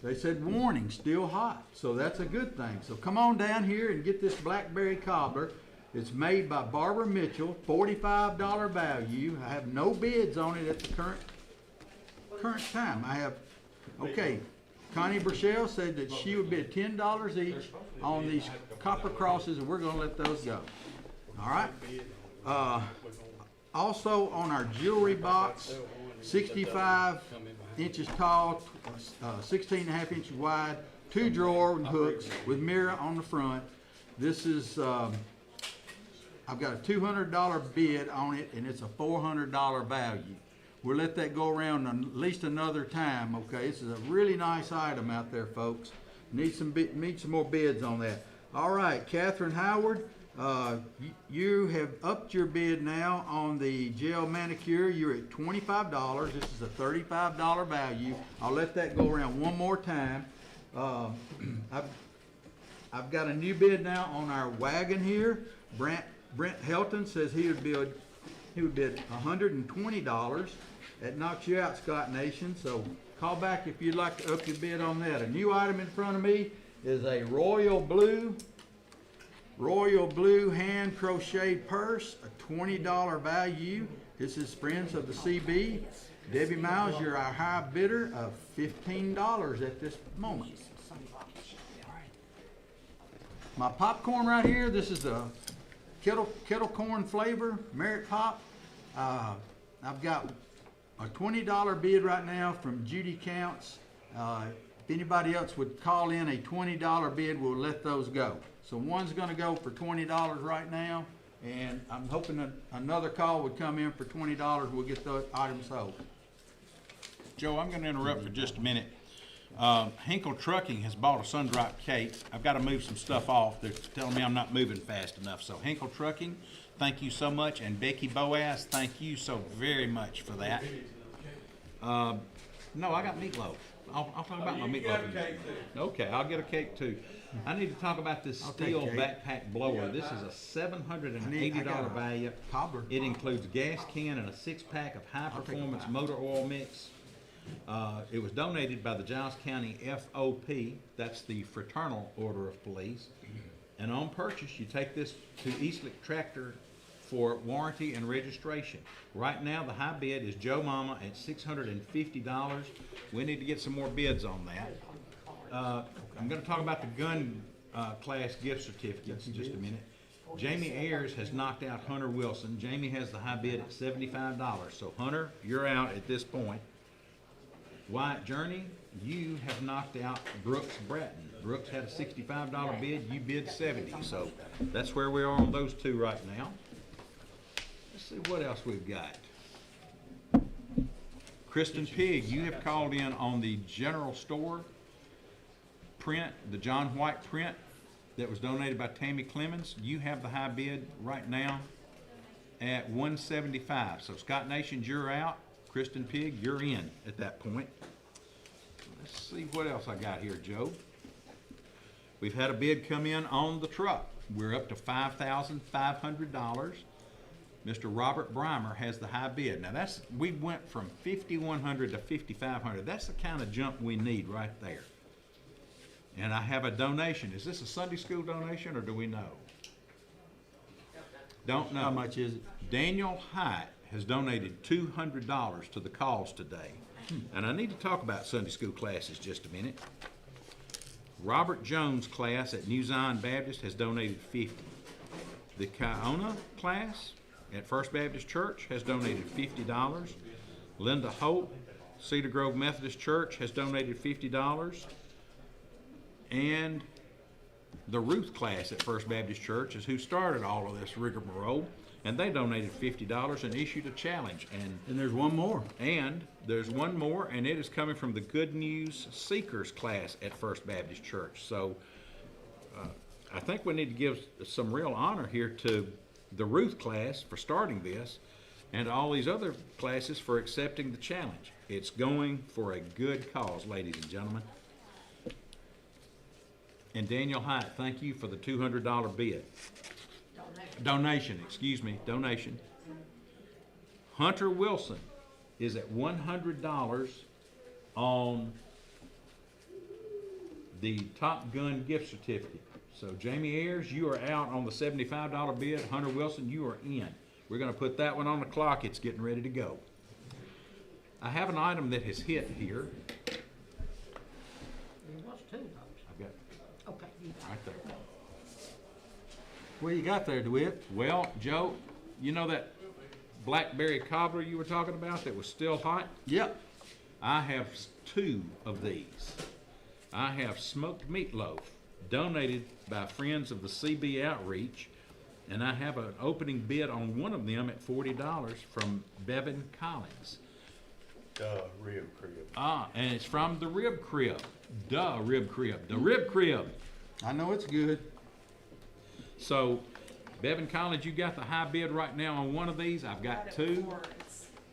They said warning, still hot, so that's a good thing. So come on down here and get this blackberry cobbler. It's made by Barbara Mitchell, $45 value. I have no bids on it at the current time. I have, okay, Connie Burchell said that she would bid $10 each on these copper crosses, and we're gonna let those go. All right. Also on our jewelry box, 65 inches tall, 16 and a half inches wide, 2 drawer hooks with mirror on the front. This is, I've got a $200 bid on it, and it's a $400 value. We'll let that go around at least another time, okay? This is a really nice item out there, folks. Need some more bids on that. All right, Catherine Howard, you have upped your bid now on the gel manicure. You're at $25. This is a $35 value. I'll let that go around one more time. I've got a new bid now on our wagon here. Brent Helton says he would bid $120. That knocks you out, Scott Nation. So call back if you'd like to up your bid on that. A new item in front of me is a royal blue hand crocheted purse, a $20 value. This is Friends of the CB. Debbie Miles, you're our high bidder of $15 at this moment. My popcorn right here, this is a kettle corn flavor, Merit Pop. I've got a $20 bid right now from Judy Counts. If anybody else would call in a $20 bid, we'll let those go. So one's gonna go for $20 right now, and I'm hoping that another call would come in for $20. We'll get the item sold. Joe, I'm gonna interrupt for just a minute. Hinkle Trucking has bought a sun-drop cake. I've got to move some stuff off. They're telling me I'm not moving fast enough. So Hinkle Trucking, thank you so much. And Becky Boaz, thank you so very much for that. No, I got meatloaf. I'll talk about my meatloaf. Okay, I'll get a cake too. I need to talk about this steel backpack blower. This is a $780 value. Cobbler. It includes gas can and a 6-pack of high-performance motor oil mix. It was donated by the Giles County FOP, that's the Fraternal Order of Police. And on purchase, you take this to Eastlick Tractor for warranty and registration. Right now, the high bid is Joe Mama at $650. We need to get some more bids on that. I'm going to talk about the gun class gift certificates in just a minute. Jamie Ayers has knocked out Hunter Wilson. Jamie has the high bid at $75. So Hunter, you're out at this point. Wyatt Journey, you have knocked out Brooks Bratton. Brooks had a $65 bid, you bid 70. So that's where we are on those two right now. Let's see what else we've got. Kristen Pigg, you have called in on the general store print, the John White print that was donated by Tammy Clemens. You have the high bid right now at $175. So Scott Nations, you're out. Kristen Pigg, you're in at that point. Let's see what else I got here, Joe. We've had a bid come in on the truck. We're up to $5,500. Mr. Robert Breimer has the high bid. Now we went from $5,100 to $5,500. That's the kind of jump we need right there. And I have a donation. Is this a Sunday school donation or do we know? Don't know. How much is it? Daniel Hyatt has donated $200 to the cause today. And I need to talk about Sunday school classes just a minute. Robert Jones' class at New Zion Baptist has donated $50. The Kiona class at First Baptist Church has donated $50. Linda Holt, Cedar Grove Methodist Church, has donated $50. And the Ruth class at First Baptist Church is who started all of this rigmarole, and they donated $50 and issued a challenge. And there's one more. And there's one more, and it is coming from the Good News Seekers class at First Baptist Church. So I think we need to give some real honor here to the Ruth class for starting this, and all these other classes for accepting the challenge. It's going for a good cause, ladies and gentlemen. And Daniel Hyatt, thank you for the $200 bid. Donation. Hunter Wilson is at $100 on the Top Gun gift certificate. So Jamie Ayers, you are out on the $75 bid. Hunter Wilson, you are in. We're going to put that one on the clock. It's getting ready to go. I have an item that has hit here. There was two of those. I've got Okay, you got right there. What you got there, DeWitt? Well, Joe, you know that blackberry cobbler you were talking about that was still hot? Yep. I have two of these. I have smoked meatloaf donated by friends of the CB Outreach, and I have an opening bid on one of them at $40 from Bevan Collins. Rib crib. And it's from the Rib Crib. The Rib Crib. I know it's good. So, Bevan Collins, you got the high bid right now on one of these. I've got two.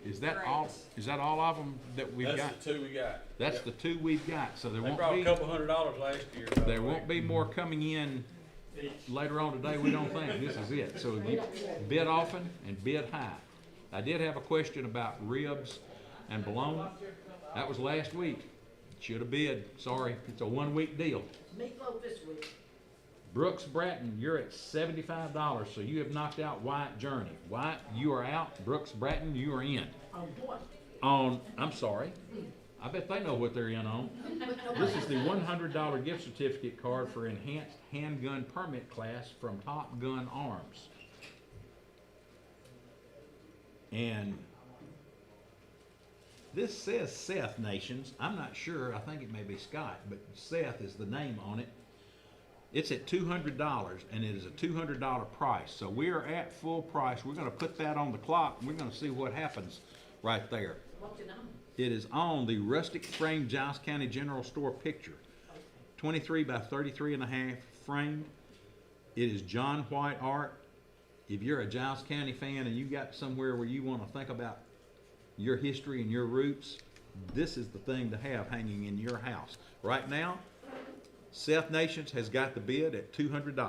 Is that all? Is that all of them that we've got? That's the two we got. That's the two we've got. So there They won't brought a be couple $100 last year. by the there way. won't be more coming in later on today. We don't think this is it. So we bid often and bid high. I did have a question about ribs and bologna. That was last week. Should have bid. Sorry, it's a 1 week deal. meatloaf this week. Brooks Bratton, you're at $75, so you have knocked out Wyatt Journey. Wyatt, you are out. Brooks Bratton, you are in. On what? I'm sorry. I bet they know what they're in on. This is the $100 gift certificate card for enhanced handgun permit class from Top Gun Arms. And this says Seth Nations. I'm not sure. I think it may be Scott, but Seth is the name on it. It's at $200, and it is a $200 price. So we are at full price. We're going to put that on the clock, and we're going to see what happens right there. What's it on? It is on the rustic frame Giles County General Store picture. 23 by 33 and a half framed. It is John White art. If you're a Giles County fan and you got somewhere where you want to think about your history and your roots, this is the thing to have hanging in your house. Right now, Seth Nations has got the bid at $200.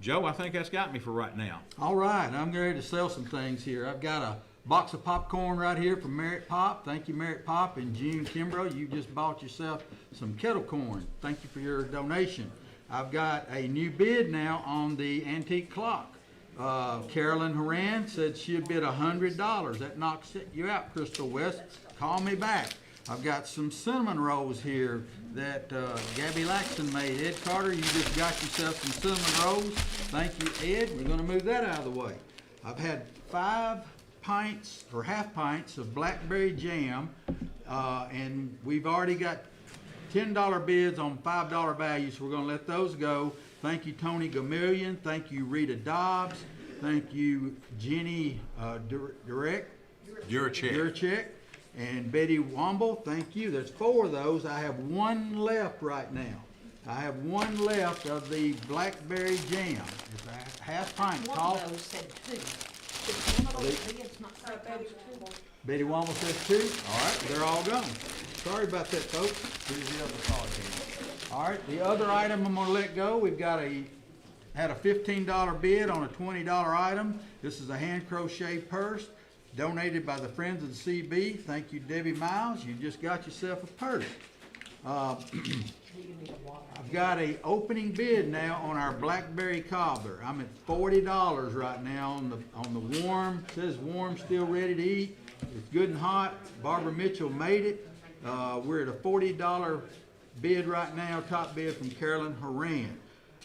Joe, I think that's got me for right now. All right, I'm ready to sell some things here. I've got a box of popcorn right here from Merritt Pop. Thank you, Merritt Pop. And June Kimbrough, you just bought yourself some kettle corn. Thank you for your donation. I've got a new bid now on the antique clock. Carolyn Horan said she'd bid $100. That knocks you out, Crystal West. Call me back. I've got some cinnamon rolls here that Gabby Laxton made. Ed Carter, you just got yourself some cinnamon rolls. Thank you, Ed. We're gonna move that out of the way. I've had 5 pints or half pints of blackberry jam, and we've already got $10 bids on $5 values, so we're gonna let those go. Thank you, Tony Gamillion. Thank you, Rita Dobbs. Thank you, Jenny Duracek. And Betty Womble, thank you. There's 4 of those. I have 1 left right now. I have 1 left of the blackberry jam. It's a half pint. One of those said 2. Did one of those bids not say those 2? Betty Womble says 2. All right, they're all gone. Sorry about that, folks. Here's the other card here. All right, the other item I'm gonna let go, we've got had a $15 bid on a $20 item. This is a hand crochet purse donated by the Friends of the CB. Thank you, Debbie Miles. You just got yourself a purse. I've got a opening bid now on our blackberry cobbler. I'm at $40 right now on the warm. It says warm, still ready to eat. It's good and hot. Barbara Mitchell made it. We're at a $40 bid right now, top bid from Carolyn Horan.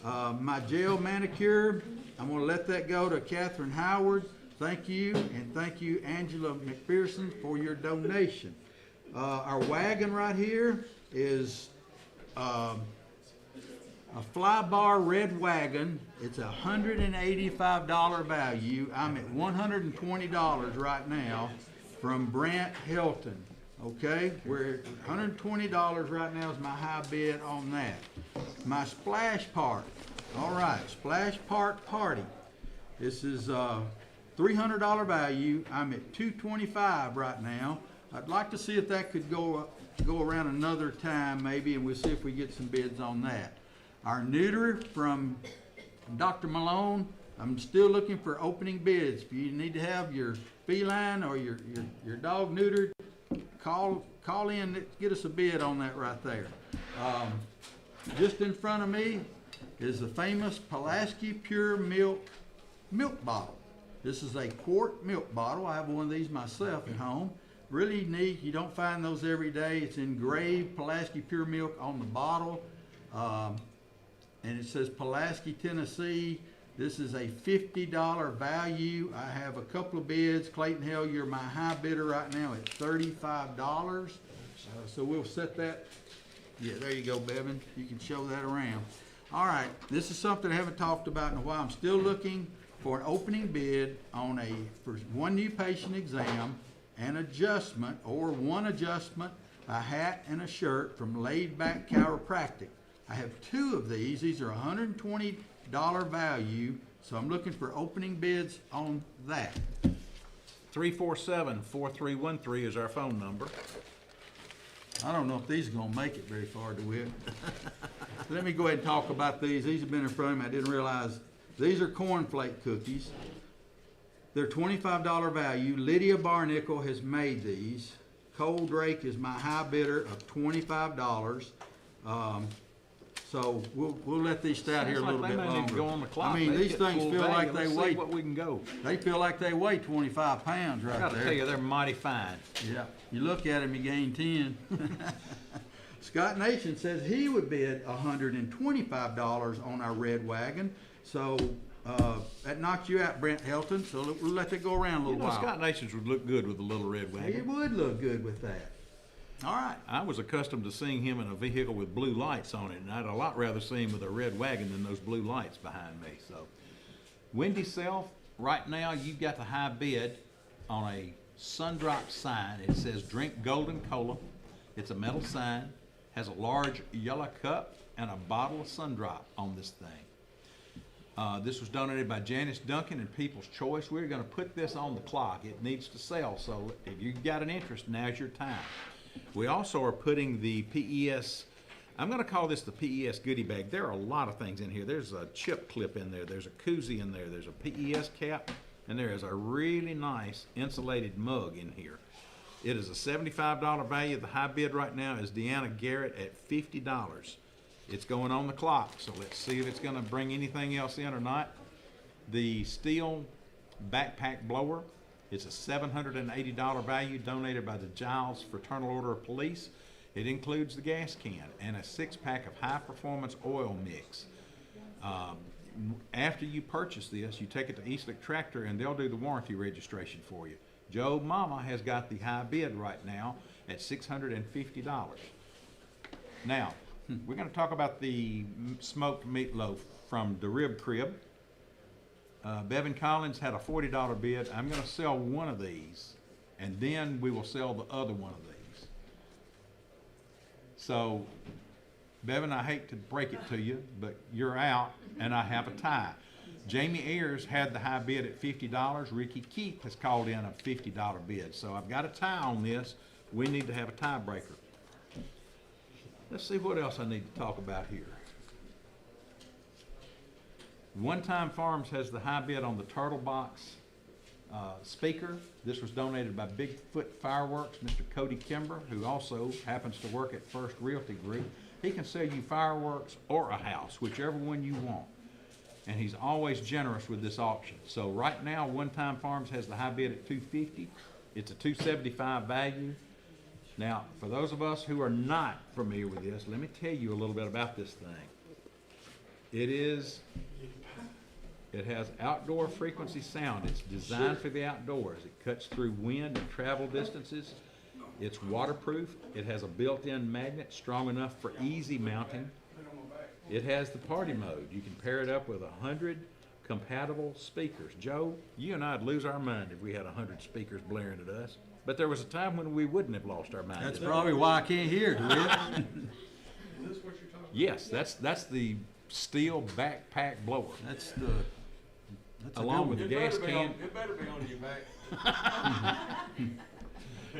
My gel manicure, I'm gonna let that go to Catherine Howard. Thank you, and thank you, Angela McPherson, for your donation. Our wagon right here is a Flybar red wagon. It's a $185 value. I'm at $120 right now from Brant Hilton. Okay, we're at $120 right now is my high bid on that. My splash park. All right, splash park party. This is $300 value. I'm at $225 right now. I'd like to see if that could go around another time maybe, and we'll see if we get some bids on that. Our neuter from Dr. Malone, I'm still looking for opening bids. If you need to have your feline or your dog neutered, call in, get us a bid on that right there. Just in front of me is the famous Pulaski Pure milk bottle. This is a quart milk bottle. I have one of these myself at home. Really neat. You don't find those every day. It's engraved Pulaski Pure Milk on the bottle. And it says Pulaski, Tennessee. This is a $50 value. I have a couple of bids. Clayton Hell, you're my high bidder right now at $35. So we'll set that. Yeah, there you go, Bevan. You can show that around. All right, this is something I haven't talked about in a while. I'm still looking for an opening bid on for 1 new patient exam, an adjustment or 1 adjustment, a hat and a shirt from Laid Back Chiropractic. I have 2 of these. These are $120 value, so I'm looking for opening bids on that. 347-4313 is our phone number. I don't know if these are gonna make it very far, do we? Let me go ahead and talk about these. These have been in front of me. I didn't realize. These are cornflake cookies. They're $25 value. Lydia Barnickel has made these. Cole Drake is my high bidder of $25. So we'll let these stay out here a little bit longer. Go on the clock. I mean, these things feel like they weigh. What we can go. They feel like they weigh 25 pounds right I gotta there. tell you, they're mighty fine. Yeah, you look at them, you gain 10. Scott Nation says he would bid $125 on our red wagon. So that knocks you out, Brent Helton. So we'll let that go around a little while. Scott Nations would look good with a little red wagon. It would look good with that. All right. I was accustomed to seeing him in a vehicle with blue lights on it, and I'd a lot rather see him with a red wagon than those blue lights behind me. So, Wendy Self, right now you've got the high bid on a Sundrop sign. It says "Drink Golden Cola." It's a metal sign, has a large yellow cup and a bottle of Sundrop on this thing. This was donated by Janice Duncan and People's Choice. We're going to put this on the clock. It needs to sell, so if you've got an interest, now's your time. We also are putting the PES, I'm going to call this the PES goodie bag. There are a lot of things in here. There's a chip clip in there. There's a koozie in there. There's a PES cap. And there is a really nice insulated mug in here. It is a $75 value. The high bid right now is Deanna Garrett at $50. It's going on the clock, so let's see if it's going to bring anything else in or not. The steel backpack blower It's a $780 value donated by the Giles Fraternal Order of Police. It includes the gas can and a 6-pack of high-performance oil mix. After you purchase this, you take it to Eastlick Tractor and they'll do the warranty registration for you. Joe Mama has got the high bid right now at $650. Now, we're going to talk about the smoked meatloaf from the Rib Crib. Bevan Collins had a $40 bid. I'm going to sell one of these, and then we will sell the other one of these. So, Bevan, I hate to break it to you, but you're out, and I have a tie. Jamie Ayers had the high bid at $50. Ricky Keith has called in a $50 bid. So I've got a tie on this. We need to have a tiebreaker. Let's see what else I need to talk about here. One Time Farms has the high bid on the Turtle Box speaker. This was donated by Bigfoot Fireworks, Mr. Cody Kimber, who also happens to work at First Realty Group. He can sell you fireworks or a house, whichever one you want. And he's always generous with this auction. So right now, One Time Farms has the high bid at $250. It's a $275 value. Now, for those of us who are not familiar with this, let me tell you a little bit about this thing. It has outdoor frequency sound. It's designed for the outdoors. It cuts through wind and travel distances. It's waterproof. It has a built-in magnet strong enough for easy mounting. It has the party mode. You can pair it up with 100 compatible speakers. Joe, you and I'd lose our mind if we had 100 speakers blaring at us. But there was a time when we wouldn't have lost our mind. That's probably why I can't hear it, Rick. Is this what you're talking Yes, that's the steel backpack blower. That's a Along good with one. the gas can. It better be on your back.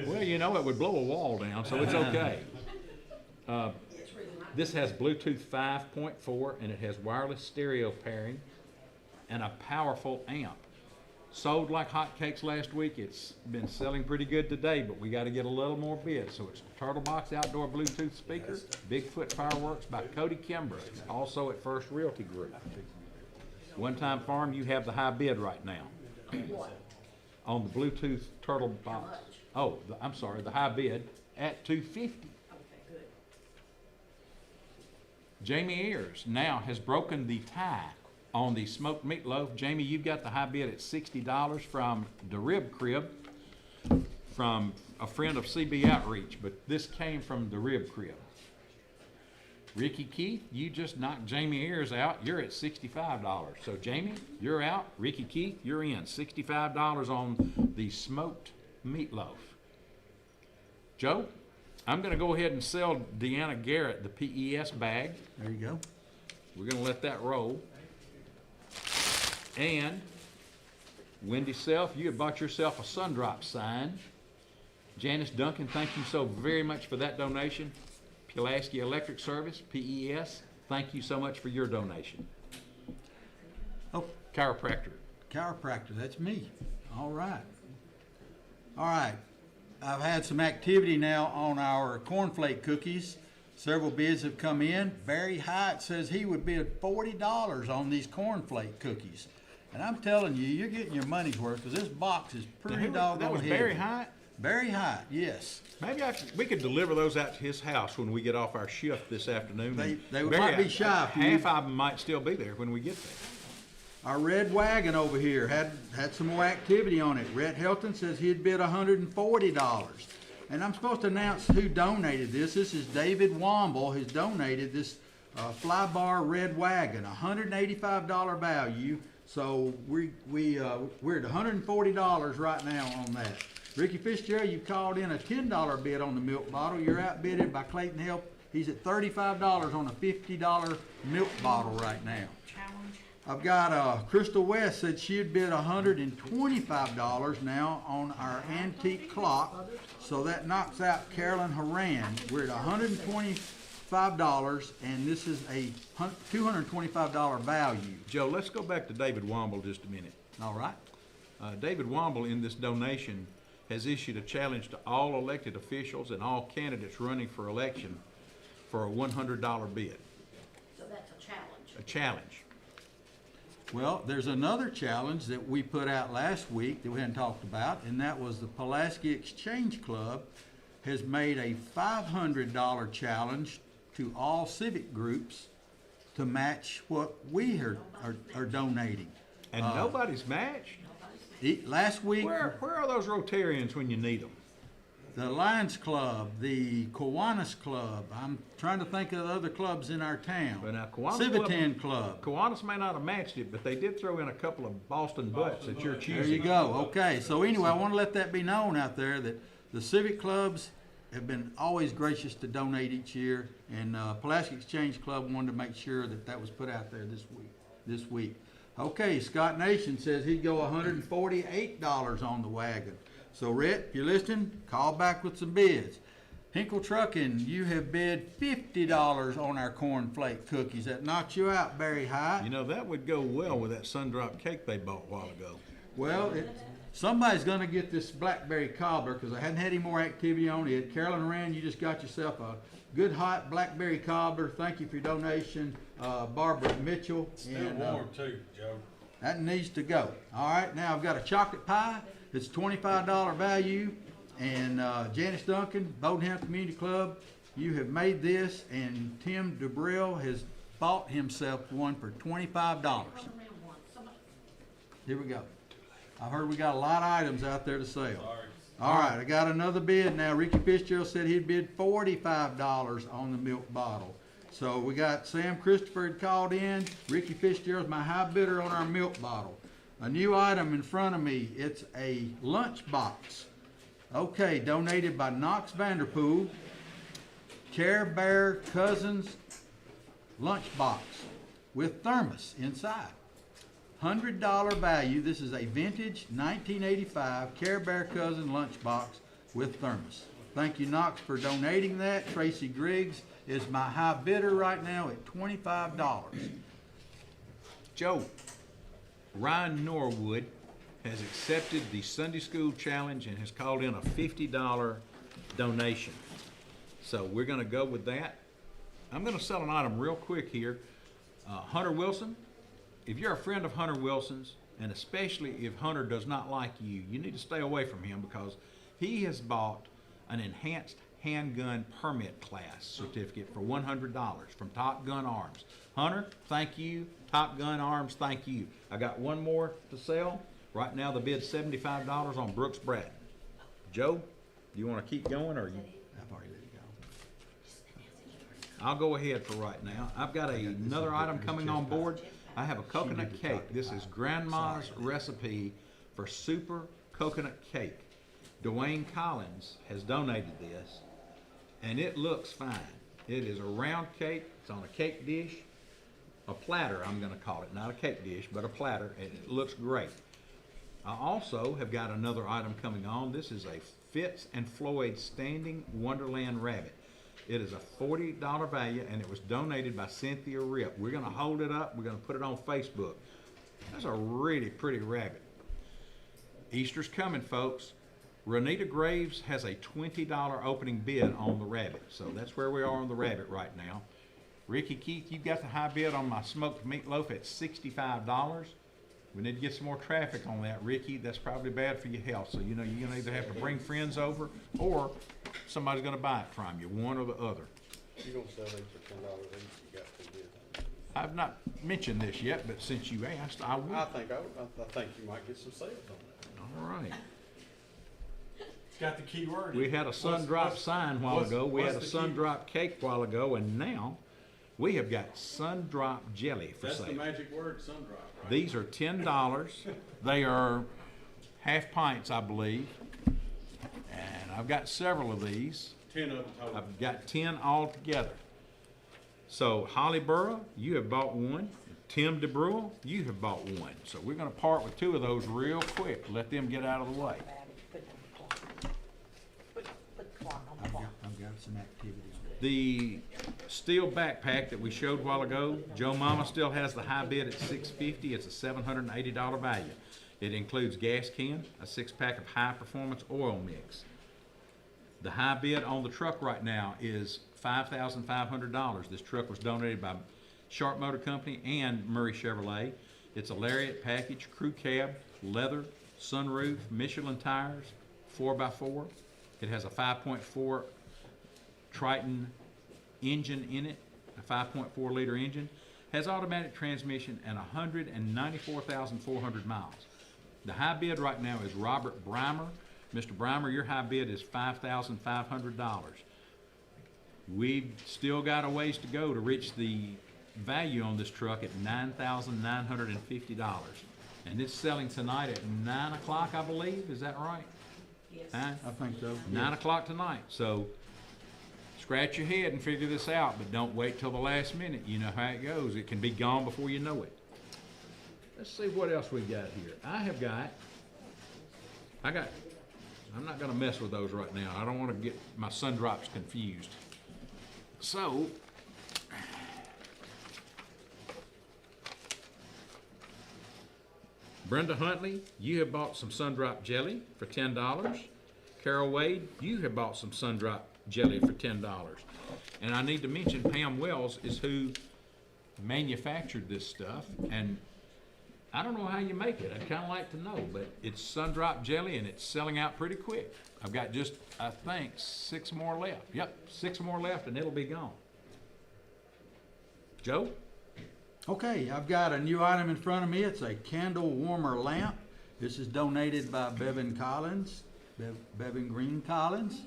Well, you know, it would blow a wall down, so it's okay. This has Bluetooth 5.4 and it has wireless stereo pairing and a powerful amp. Sold like hotcakes last week. It's been selling pretty good today, but we got to get a little more bids. So it's Turtle Box outdoor Bluetooth speaker, Bigfoot Fireworks by Cody Kimber, also at First Realty Group. One Time Farm, you have the high bid right now What? on the Bluetooth Turtle Box. Oh, I'm sorry, the high bid at $250. Okay, good. Jamie Ayers now has broken the tie on the smoked meatloaf. Jamie, you've got the high bid at $60 from the Rib Crib, from a friend of CB Outreach, but this came from the Rib Crib. Ricky Keith, you just knocked Jamie Ayers out. You're at $65. So Jamie, you're out. Ricky Keith, you're in. $65 on the smoked meatloaf. Joe, I'm going to go ahead and sell Deanna Garrett the PES bag. There you go. We're going to let that roll. And Wendy Self, you had bought yourself a Sundrop sign. Janice Duncan, thank you so very much for that donation. Pulaski Electric Service, PES, thank you so much for your donation. Oh, Chiropractor. chiropractor, that's me. All right. All right. I've had some activity now on our cornflake cookies. Several bids have come in. Barry Hyatt says he would bid $40 on these cornflake cookies. And I'm telling you, you're getting your money's worth because this box is pretty doggone That was heavy. Barry Hyatt? Barry Hyatt, yes. Maybe we could deliver those out to his house when we get off our shift this afternoon. They And might be shy if you- Half of them might still be there when we get there. Our red wagon over here had some more activity on it. Rhett Helton says he'd bid $140. And I'm supposed to announce who donated this. This is David Womble who's donated this Flybar red wagon, $185 value. So we're at $140 right now on that. Ricky Fitzgerald, you called in a $10 bid on the milk bottle. You're outbidded by Clayton Help. He's at $35 on a $50 milk bottle right now. Challenge. I've got Crystal West said she'd bid $125 now on our antique clock, so that knocks out Carolyn Horan. We're at $125, and this is a $225 value. Joe, let's go back to David Womble just a minute. All right. David Womble in this donation has issued a challenge to all elected officials and all candidates running for election for a $100 bid, So that's a challenge. a challenge. Well, there's another challenge that we put out last week that we hadn't talked about, and that was the Pulaski Exchange Club has made a $500 challenge to all civic groups to match what we are donating. And nobody's matched? Last week, Where are those Rotarians when you need them? the Lions Club, the Kiwanis Club, I'm trying to think of the other clubs in our town. But now Kiwanis Civitan Club. Kiwanis may not have matched it, but they did throw in a couple of Boston butts that you're There choosing. you go. Okay, so anyway, I want to let that be known out there that the civic clubs have been always gracious to donate each year, and Pulaski Exchange Club wanted to make sure that that was put out there this week. Okay, Scott Nation says he'd go $148 on the wagon. So Rhett, if you're listening, call back with some bids. Hinkle Trucking, you have bid $50 on our cornflake cookies. That knocks you out, Barry High. You know, that would go well with that sun-drop cake they bought a while ago. Well, somebody's gonna get this blackberry cobbler, because I hadn't had any more activity on it. Carolyn Rand, you just got yourself a good hot blackberry cobbler. Thank you for your donation, Barbara Mitchell. Still warm too, Joe. That needs to go. All right, now I've got a chocolate pie. It's $25 value. And Janice Duncan, Bowdenham Community Club, you have made this, and Tim DeBrill has bought himself one for $25. Here we go. I heard we got a lot of items out there to sell. Sorry. All right, I got another bid now. Ricky Fitzgerald said he'd bid $45 on the milk bottle. So we got Sam Christopher had called in. Ricky Fitzgerald's my high bidder on our milk bottle. A new item in front of me, it's a lunch box. Okay, donated by Knox Vanderpool. Care Bear Cousins lunchbox with thermos inside. $100 value. This is a vintage 1985 Care Bear Cousin lunchbox with thermos. Thank you, Knox, for donating that. Tracy Griggs is my high bidder right now at $25. Joe, Ryan Norwood has accepted the Sunday School Challenge and has called in a $50 donation. So we're gonna go with that. I'm gonna sell an item real quick here. Hunter Wilson, if you're a friend of Hunter Wilson's, and especially if Hunter does not like you, you need to stay away from him, because he has bought an enhanced handgun permit class certificate for $100 from Top Gun Arms. Hunter, thank you. Top Gun Arms, thank you. I got one more to sell. Right now the bid's $75 on Brooks Bratton. Joe, do you want to keep going, or you? I've already let it go. I'll go ahead for right now. I've got another item coming on board. I have a coconut cake. This is Grandma's recipe for super coconut cake. Dwayne Collins has donated this, and it looks fine. It is a round cake. It's on a cake dish, a platter, I'm gonna call it, not a cake dish, but a platter, and it looks great. I also have got another item coming on. This is a Fitz and Floyd Standing Wonderland Rabbit. It is a $40 value, and it was donated by Cynthia Rip. We're gonna hold it up, we're gonna put it on Facebook. That's a really pretty rabbit. Easter's coming, folks. Renita Graves has a $20 opening bid on the rabbit, so that's where we are on the rabbit right now. Ricky Keith, you've got the high bid on my smoked meatloaf at $65. We need to get some more traffic on that, Ricky. That's probably bad for your health. So, you know, you're gonna either have to bring friends over, or somebody's gonna buy it from you, one or the other. You're gonna sell these for $10 each, you got to bid. I've not mentioned this yet, but since you asked, I will. I think you might get some sales on that. All right. It's got the key word. We had a sun-drop sign a while ago. We had a what's the key- sun-drop cake a while ago, and now we have got sun-drop jelly for That's the sale. magic word, sun-drop, right? These are $10. They are half pints, I believe. And I've got several of these. 10 of them total. I've got 10 altogether. So Holly Burrow, you have bought one. Tim DeBrule, you have bought one. So we're gonna part with 2 of those real quick. Let them get out of the way. Put the clock on the clock. I've got some activity on it. The steel backpack that we showed a while ago, Joe Mama still has the high bid at $650. It's a $780 value. It includes gas can, a 6-pack of high-performance oil mix. The high bid on the truck right now is $5,500. This truck was donated by Sharp Motor Company and Murray Chevrolet. It's a Lariat package, crew cab, leather, sunroof, Michelin tires, 4x4. It has a 5.4 Triton engine in it, a 5.4 liter engine, has automatic transmission and 194,400 miles. The high bid right now is Robert Breimer. Mr. Breimer, your high bid is $5,500. We've still got a ways to go to reach the value on this truck at $9,950. And it's selling tonight at 9 o'clock, I believe, is that right? Yes. Huh? I think so. 9 o'clock tonight, so scratch your head and figure this out, but don't wait till the last minute. You know how it goes. It can be gone before you know it. Let's see what else we got here. I'm not gonna mess with those right now. I don't wanna get my sun drops confused. So, Brenda Huntley, you have bought some Sundrop jelly for $10. Carol Wade, you have bought some Sundrop jelly for $10. And I need to mention Pam Wells is who manufactured this stuff, and I don't know how you make it. I'd kind of like to know, but it's Sundrop jelly and it's selling out pretty quick. I've got just, I think, 6 more left. Yep, 6 more left and it'll be gone. Joe? Okay, I've got a new item in front of me. It's a candle warmer lamp. This is donated by Bevan Collins, Bevan Green Collins.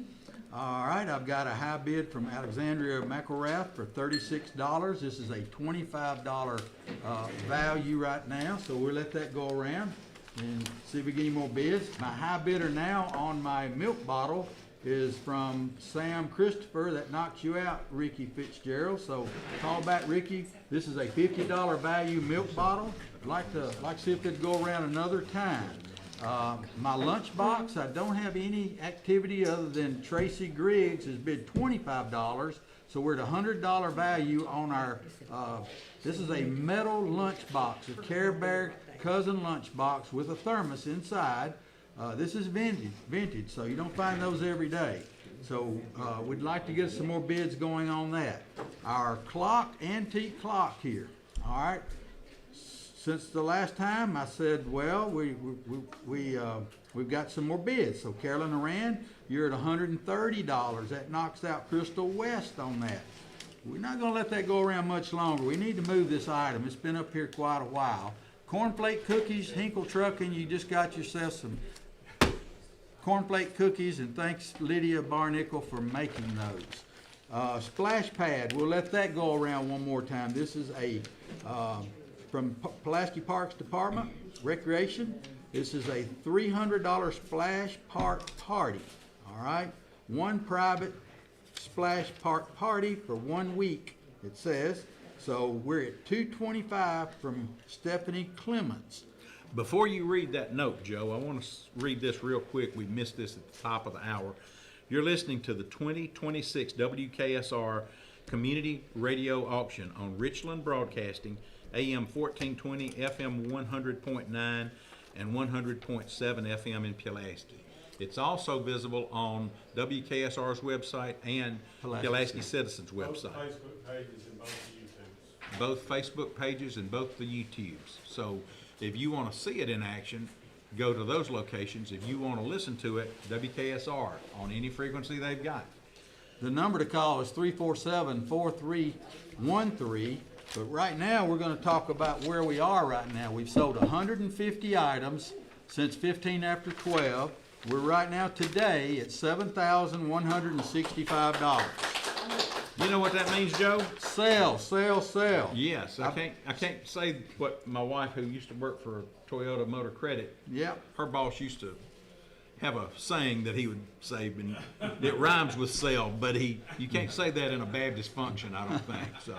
All right, I've got a high bid from Alexandria McElrath for $36. This is a $25 value right now, so we'll let that go around and see if we get any more bids. My high bidder now on my milk bottle is from Sam Christopher. That knocks you out, Ricky Fitzgerald. So call back, Ricky. This is a $50 value milk bottle. I'd like to see if it'd go around another time. My lunch box, I don't have any activity other than Tracy Griggs has bid $25. So we're at $100 value on our, this is a metal lunch box, a Care Bear Cousin lunch box with a thermos inside. This is vintage, so you don't find those every day. So we'd like to get some more bids going on that. Our clock, antique clock here, all right? Since the last time, I said, well, we've got some more bids. So Carolyn Aran, you're at $130. That knocks out Crystal West on that. We're not gonna let that go around much longer. We need to move this item. It's been up here quite a while. Cornflake cookies, Hinkle Trucking, you just got yourself some cornflake cookies, and thanks Lydia Barnickel for making those. Splash pad, we'll let that go around one more time. This is a from Pulaski Parks Department, Recreation. This is a $300 splash park party, all right? One private splash park party for 1 week, it says. So we're at $225 from Stephanie Clements. Before you read that note, Joe, I want to read this real quick. We missed this at the top of the hour. You're listening to the 2026 WKSR Community Radio Auction on Richland Broadcasting, AM 1420, FM 100.9, and 100.7 FM in Pulaski. It's also visible on WKSR's website and Pulaski Citizens website. Both Facebook pages and both the YouTubes. So if you want to see it in action, go to those locations. If you want to listen to it, WKSR on any frequency they've got. The number to call is 347-4313. But right now, we're going to talk about where we are right now. We've sold 150 items since 15 after 12. We're right now today at $7,165. You know what that means, Joe? Sell. Yes, I can't say what my wife, who used to work for Toyota Motor Credit, Yep. her boss used to have a saying that he would say, and it rhymes with sell, but you can't say that in a Baptist function, I don't think. So,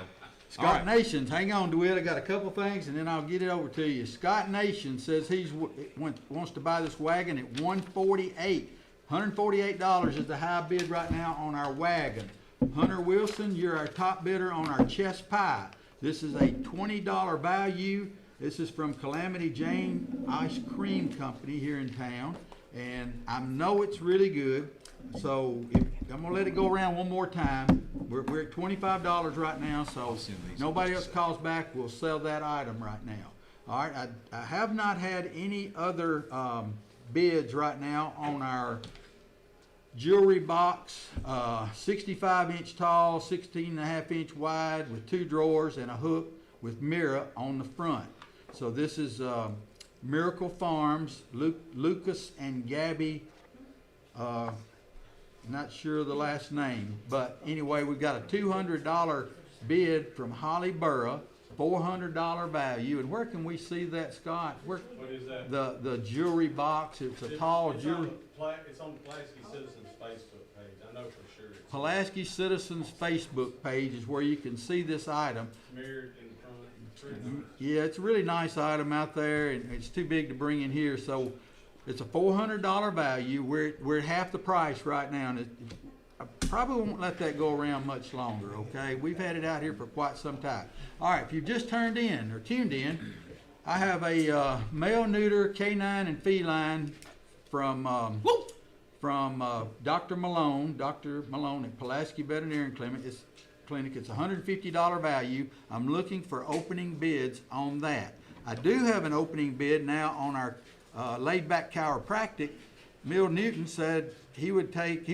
Scott all right. Nations, hang on, DeWitt. I got a couple things, and then I'll get it over to you. Scott Nation says he wants to buy this wagon at $148. $148 is the high bid right now on our wagon. Hunter Wilson, you're our top bidder on our chest pie. This is a $20 value. This is from Calamity Jane Ice Cream Company here in town, and I know it's really good. So I'm gonna let it go around one more time. We're at $25 right now, so nobody else calls back, we'll sell that item right now. All right, I have not had any other bids right now on our jewelry box, 65-inch tall, 16.5-inch wide with 2 drawers and a hook with mirror on the front. So this is Miracle Farms, Lucas and Gabby, not sure of the last name, but anyway, we've got a $200 bid from Holly Burra, $400 value. And where can we see that, Scott? Where, What is that? the jewelry box, it's a tall jewelry. It's on the Pulaski Citizens Facebook page, I know for sure. It's Pulaski Citizens Facebook page is where you can see this item. mirrored in front, and pretty nice. Yeah, it's a really nice item out there, and it's too big to bring in here, so it's a $400 value. We're at half the price right now, and I probably won't let that go around much longer, okay? We've had it out here for quite some time. All right, if you've just turned in or tuned in, I have a male neuter canine and feline from Dr. Malone at Pulaski Veterinarian Clinic. It's $150 value. I'm looking for opening bids on that. I do have an opening bid now on our laid back chiropractic. Mill Newton said he would bid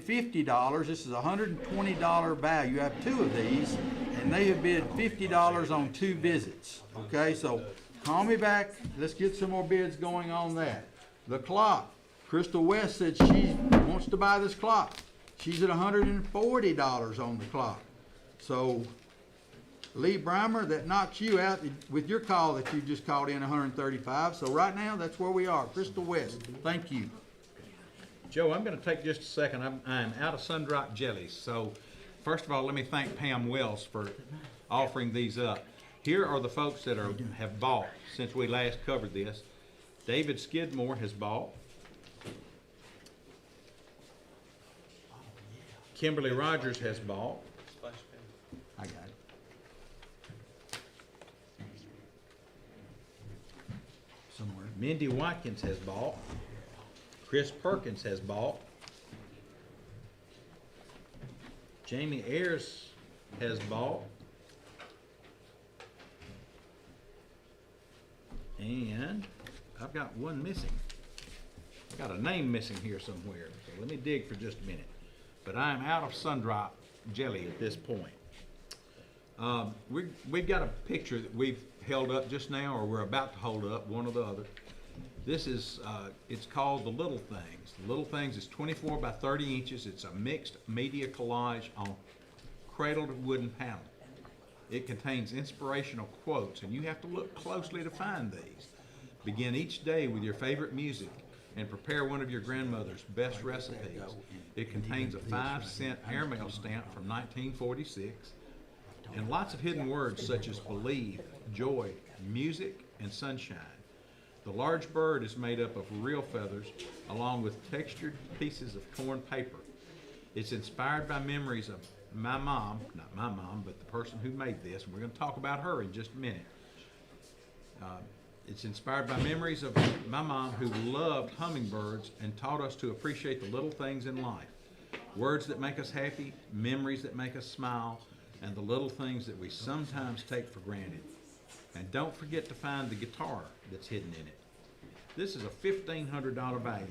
$50. This is a $120 value. I have 2 of these, and they have bid $50 on 2 visits. Okay, so call me back. Let's get some more bids going on that. The clock. Crystal West said she wants to buy this clock. She's at $140 on the clock. So Lee Breimer, that knocks you out with your call that you just called in, 135. So right now, that's where we are. Crystal West, thank you. Joe, I'm going to take just a second. I'm out of Sundrop jellies. So first of all, let me thank Pam Wells for offering these up. Here are the folks that have bought since we last covered this. David Skidmore has bought. Kimberly Rogers has bought. I got it. Somewhere. Mindy Watkins has bought. Chris Perkins has bought. Jamie Ayers has bought. And I've got one missing. I've got a name missing here somewhere. So let me dig for just a minute. But I'm out of Sundrop jelly at this point. We've got a picture that we've held up just now, or we're about to hold up, one or the other. This is, it's called The Little Things. The Little Things is 24 by 30 inches. It's a mixed media collage on cradled wooden panel. It contains inspirational quotes, and you have to look closely to find these. Begin each day with your favorite music and prepare one of your grandmother's best recipes. It contains a 5-cent airmail stamp from 1946 and lots of hidden words such as believe, joy, music, and sunshine. The large bird is made up of real feathers along with textured pieces of torn paper. It's inspired by memories of my mom, not my mom, but the person who made this, and we're going to talk about her in just a minute. It's inspired by memories of my mom who loved hummingbirds and taught us to appreciate the little things in life. Words that make us happy, memories that make us smile, and the little things that we sometimes take for granted. And don't forget to find the guitar that's hidden in it. This is a $1,500 value,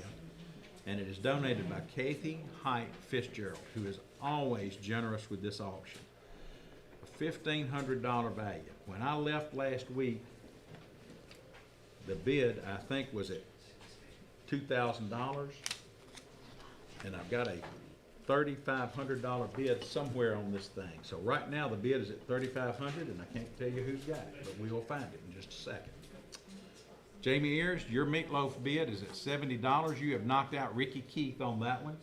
and it is donated by Kathy Height Fitzgerald, who is always generous with this auction. A $1,500 value. When I left last week, the bid, I think, was at $2,000, and I've got a $3,500 bid somewhere on this thing. So right now the bid is at $3,500, and I can't tell you who's got it, but we will find it in just a second. Jamie Ayers, your meatloaf bid is at $70. You have knocked out Ricky Keith on that one.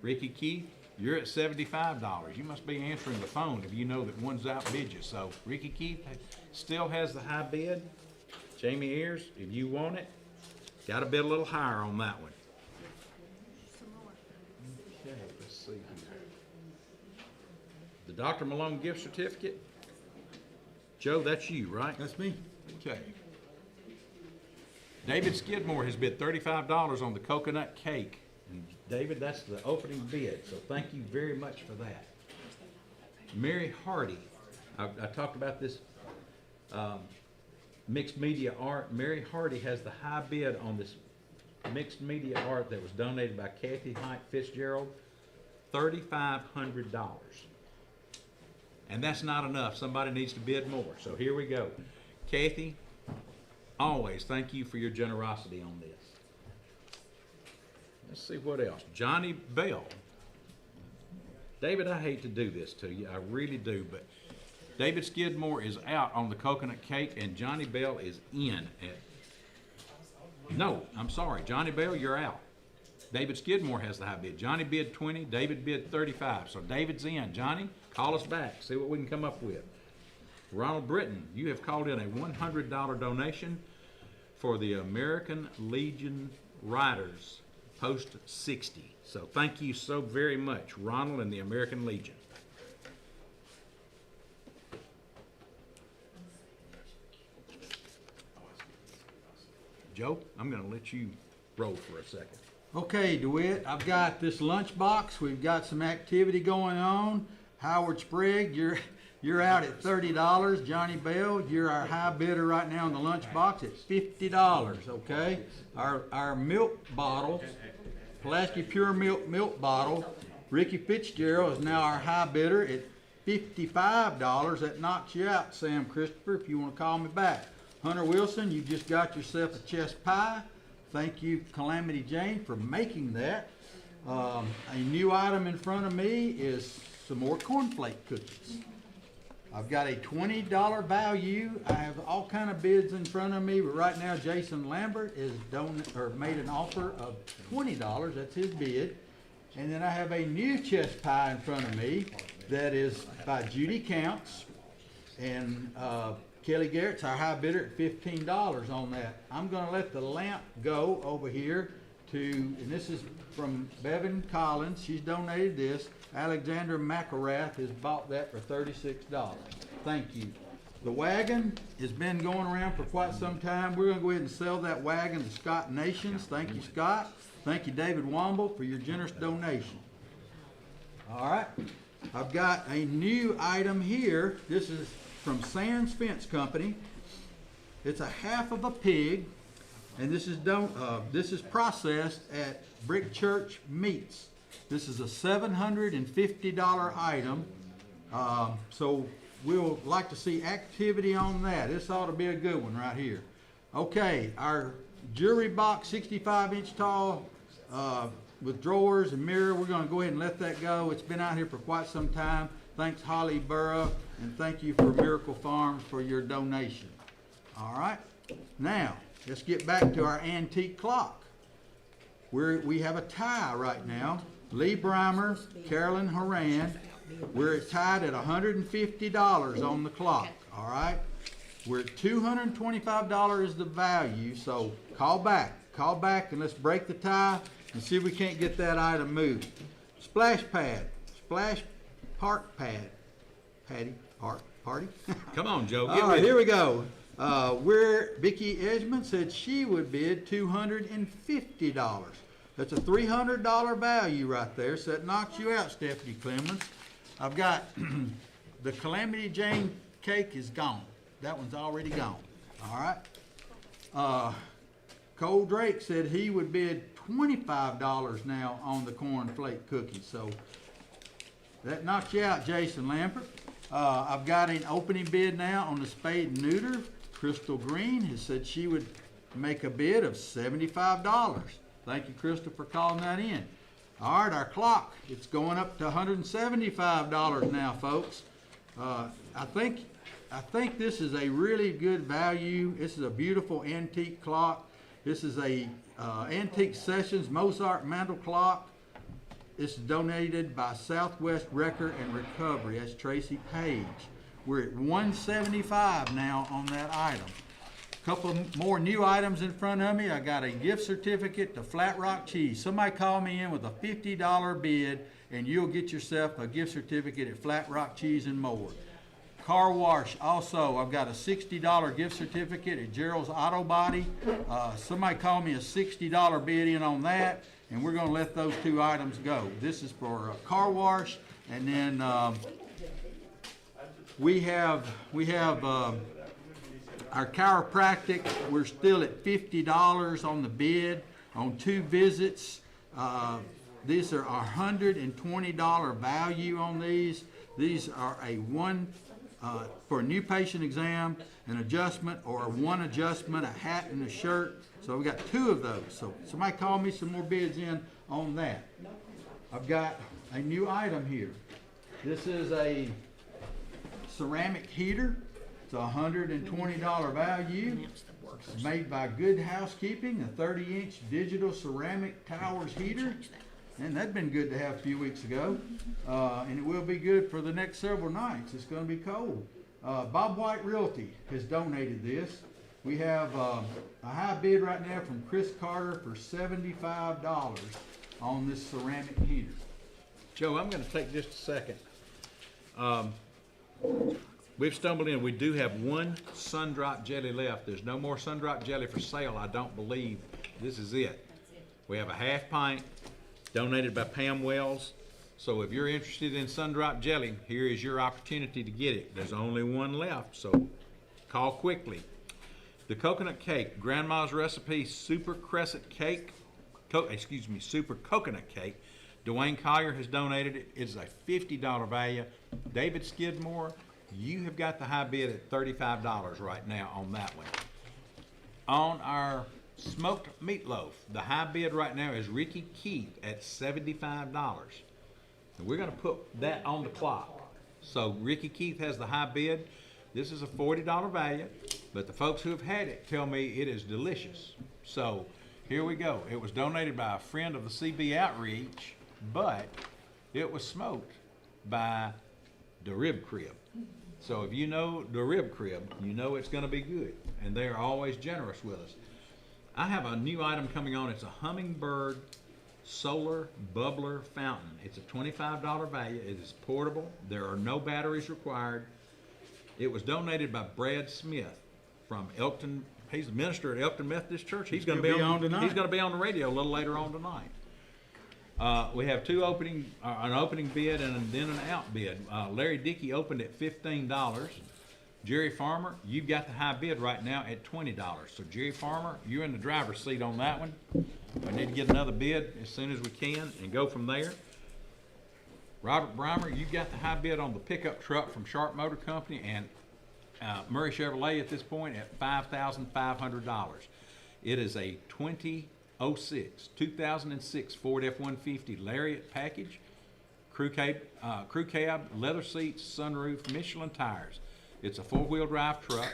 Ricky Keith, you're at $75. You must be answering the phone if you know that one's outbid you. So Ricky Keith still has the high bid. Jamie Ayers, if you want it, got to bid a little higher on that one. Okay, let's see here. The Dr. Malone gift certificate. Joe, that's you, right? That's me. Okay. David Skidmore has bid $35 on the coconut cake. And David, that's the opening bid, so thank you very much for that. Mary Hardy, I talked about this mixed media art. Mary Hardy has the high bid on this mixed media art that was donated by Kathy Height Fitzgerald, $3,500. And that's not enough. Somebody needs to bid more. So here we go. Kathy, always thank you for your generosity on this. Let's see what else. Johnny Bell. David, I hate to do this to you. I really do, but David Skidmore is out on the coconut cake and Johnny Bell is in at, no, I'm sorry. Johnny Bell, you're out. David Skidmore has the high bid. Johnny bid 20, David bid 35. So David's in. Johnny, call us back. See what we can come up with. Ronald Britton, you have called in a $100 donation for the American Legion Riders Post 60. So thank you so very much, Ronald and the American Legion. Joe, I'm going to let you roll for a second. Okay, DeWitt, I've got this lunchbox. We've got some activity going on. Howard Sprague, you're out at $30. Johnny Bell, you're our high bidder right now on the lunchbox at $50. Okay, our milk bottles, Pulaski Pure milk bottle. Ricky Fitzgerald is now our high bidder at $55. That knocks you out, Sam Christopher, if you want to call me back. Hunter Wilson, you just got yourself a chest pie. Thank you, Calamity Jane, for making that. A new item in front of me is some more cornflake cookies. I've got a $20 value. I have all kind of bids in front of me, but right now Jason Lambert is made an offer of $20. That's his bid. And then I have a new chest pie in front of me that is by Judy Counts, and Kelly Garrett's our high bidder at $15 on that. I'm going to let the lamp go over here to, and this is from Bevan Collins. She's donated this. Alexandra McElrath has bought that for $36. Thank you. The wagon has been going around for quite some time. We're going to go ahead and sell that wagon to Scott Nations. Thank you, Scott. Thank you, David Womble, for your generous donation. All right. I've got a new item here. This is from Sands Fence Company. It's a half of a pig, and this is processed at Brick Church Meats. This is a $750 item, so we'll like to see activity on that. This ought to be a good one right here. Okay, our jewelry box, 65-inch tall, with drawers and mirror. We're going to go ahead and let that go. It's been out here for quite some time. Thanks, Holly Burrow, and thank you for Miracle Farms for your donation. All right, now let's get back to our antique clock. We have a tie right now. Lee Breimer, Carolyn Horan. We're tied at $150 on the clock. All right, we're at $225 the value. So call back, and let's break the tie and see if we can't get that item moved. Splash pad, splash park pad, party. Come on, Joe. All right, here we go. Where Vicki Edgman said she would bid $250. That's a $300 value right there, so that knocks you out, Stephanie Clemens. I've got the Calamity Jane cake is gone. That one's already gone. All right. Cole Drake said he would bid $25 now on the cornflake cookies. So that knocks you out, Jason Lambert. I've got an opening bid now on the spade and neuter. Crystal Green has said she would make a bid of $75. Thank you, Crystal, for calling that in. All right, our clock, it's going up to $175 now, folks. I think this is a really good value. This is a beautiful antique clock. This is a Antique Sessions Mozart mantle clock. This is donated by Southwest Wrecker and Recovery. That's Tracy Page. We're at $175 now on that item. A couple more new items in front of me. I got a gift certificate to Flat Rock Cheese. Somebody call me in with a $50 bid, and you'll get yourself a gift certificate at Flat Rock Cheese and more. Car wash, also, I've got a $60 gift certificate at Gerald's Auto Body. Somebody call me a $60 bid in on that, and we're going to let those two items go. This is for car wash, and then we have Our chiropractic, we're still at $50 on the bid on 2 visits. These are $120 value on these. These are for a new patient exam, an adjustment, or one adjustment, a hat and a shirt. So we got 2 of those. So somebody call me some more bids in on that. I've got a new item here. This is a ceramic heater. It's $120 value. It's made by Good Housekeeping, a 30-inch digital ceramic towers heater. And that'd been good to have a few weeks ago. And it will be good for the next several nights. It's going to be cold. Bob White Realty has donated this. We have a high bid right now from Chris Carter for $75 on this ceramic heater. Joe, I'm gonna take just a second. We've stumbled in, we do have 1 Sun Drop jelly left. There's no more Sun Drop jelly for sale, I don't believe. This is it. We have a half pint donated by Pam Wells. So if you're interested in Sun Drop jelly, here is your opportunity to get it. There's only 1 left, so call quickly. The coconut cake, Grandma's Recipe Super Crescent Cake, Super Coconut Cake. Dwayne Collier has donated it. It's a $50 value. David Skidmore, you have got the high bid at $35 right now on that one. On our smoked meatloaf, the high bid right now is Ricky Keith at $75. And we're going to put that on the clock. So Ricky Keith has the high bid. This is a $40 value, but the folks who have had it tell me it is delicious. So here we go. It was donated by a friend of the CB Outreach, but it was smoked by the Rib Crib. So if you know the Rib Crib, you know it's going to be good, and they are always generous with us. I have a new item coming on. It's a Hummingbird Solar Bubbler Fountain. It's a $25 value. It is portable. There are no batteries required. It was donated by Brad Smith from Elkton. He's the minister at Elkton Methodist Church. He's going to be on tonight. He's going to be on the radio a little later on tonight. We have an opening bid and then an out bid. Larry Dickey opened at $15. Jerry Farmer, you've got the high bid right now at $20. So Jerry Farmer, you're in the driver's seat on that one. We need to get another bid as soon as we can and go from there. Robert Breimer, you've got the high bid on the pickup truck from Sharp Motor Company and Murray Chevrolet at this point at $5,500. It is a 2006 Ford F-150 Lariat package, crew cab, leather seats, sunroof, Michelin tires. It's a 4-wheel drive truck.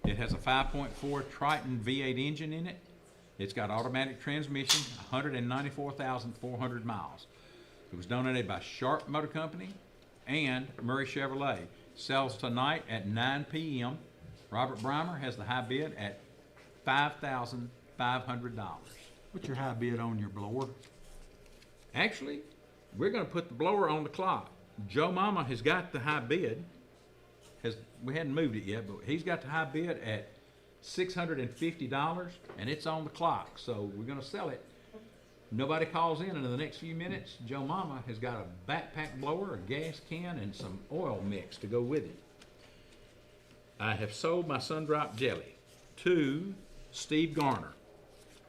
It has a 5.4 Triton V8 engine in it. It's got automatic transmission, 194,400 miles. It was donated by Sharp Motor Company and Murray Chevrolet. Sells tonight at 9 p.m. Robert Breimer has the high bid at $5,500. What's your high bid on your blower? Actually, we're going to put the blower on the clock. Joe Mama has got the high bid. We hadn't moved it yet, but he's got the high bid at $650, and it's on the clock. So we're going to sell it. Nobody calls in the next few minutes. Joe Mama has got a backpack blower, a gas can, and some oil mix to go with it. I have sold my Sun Drop jelly to Steve Garner.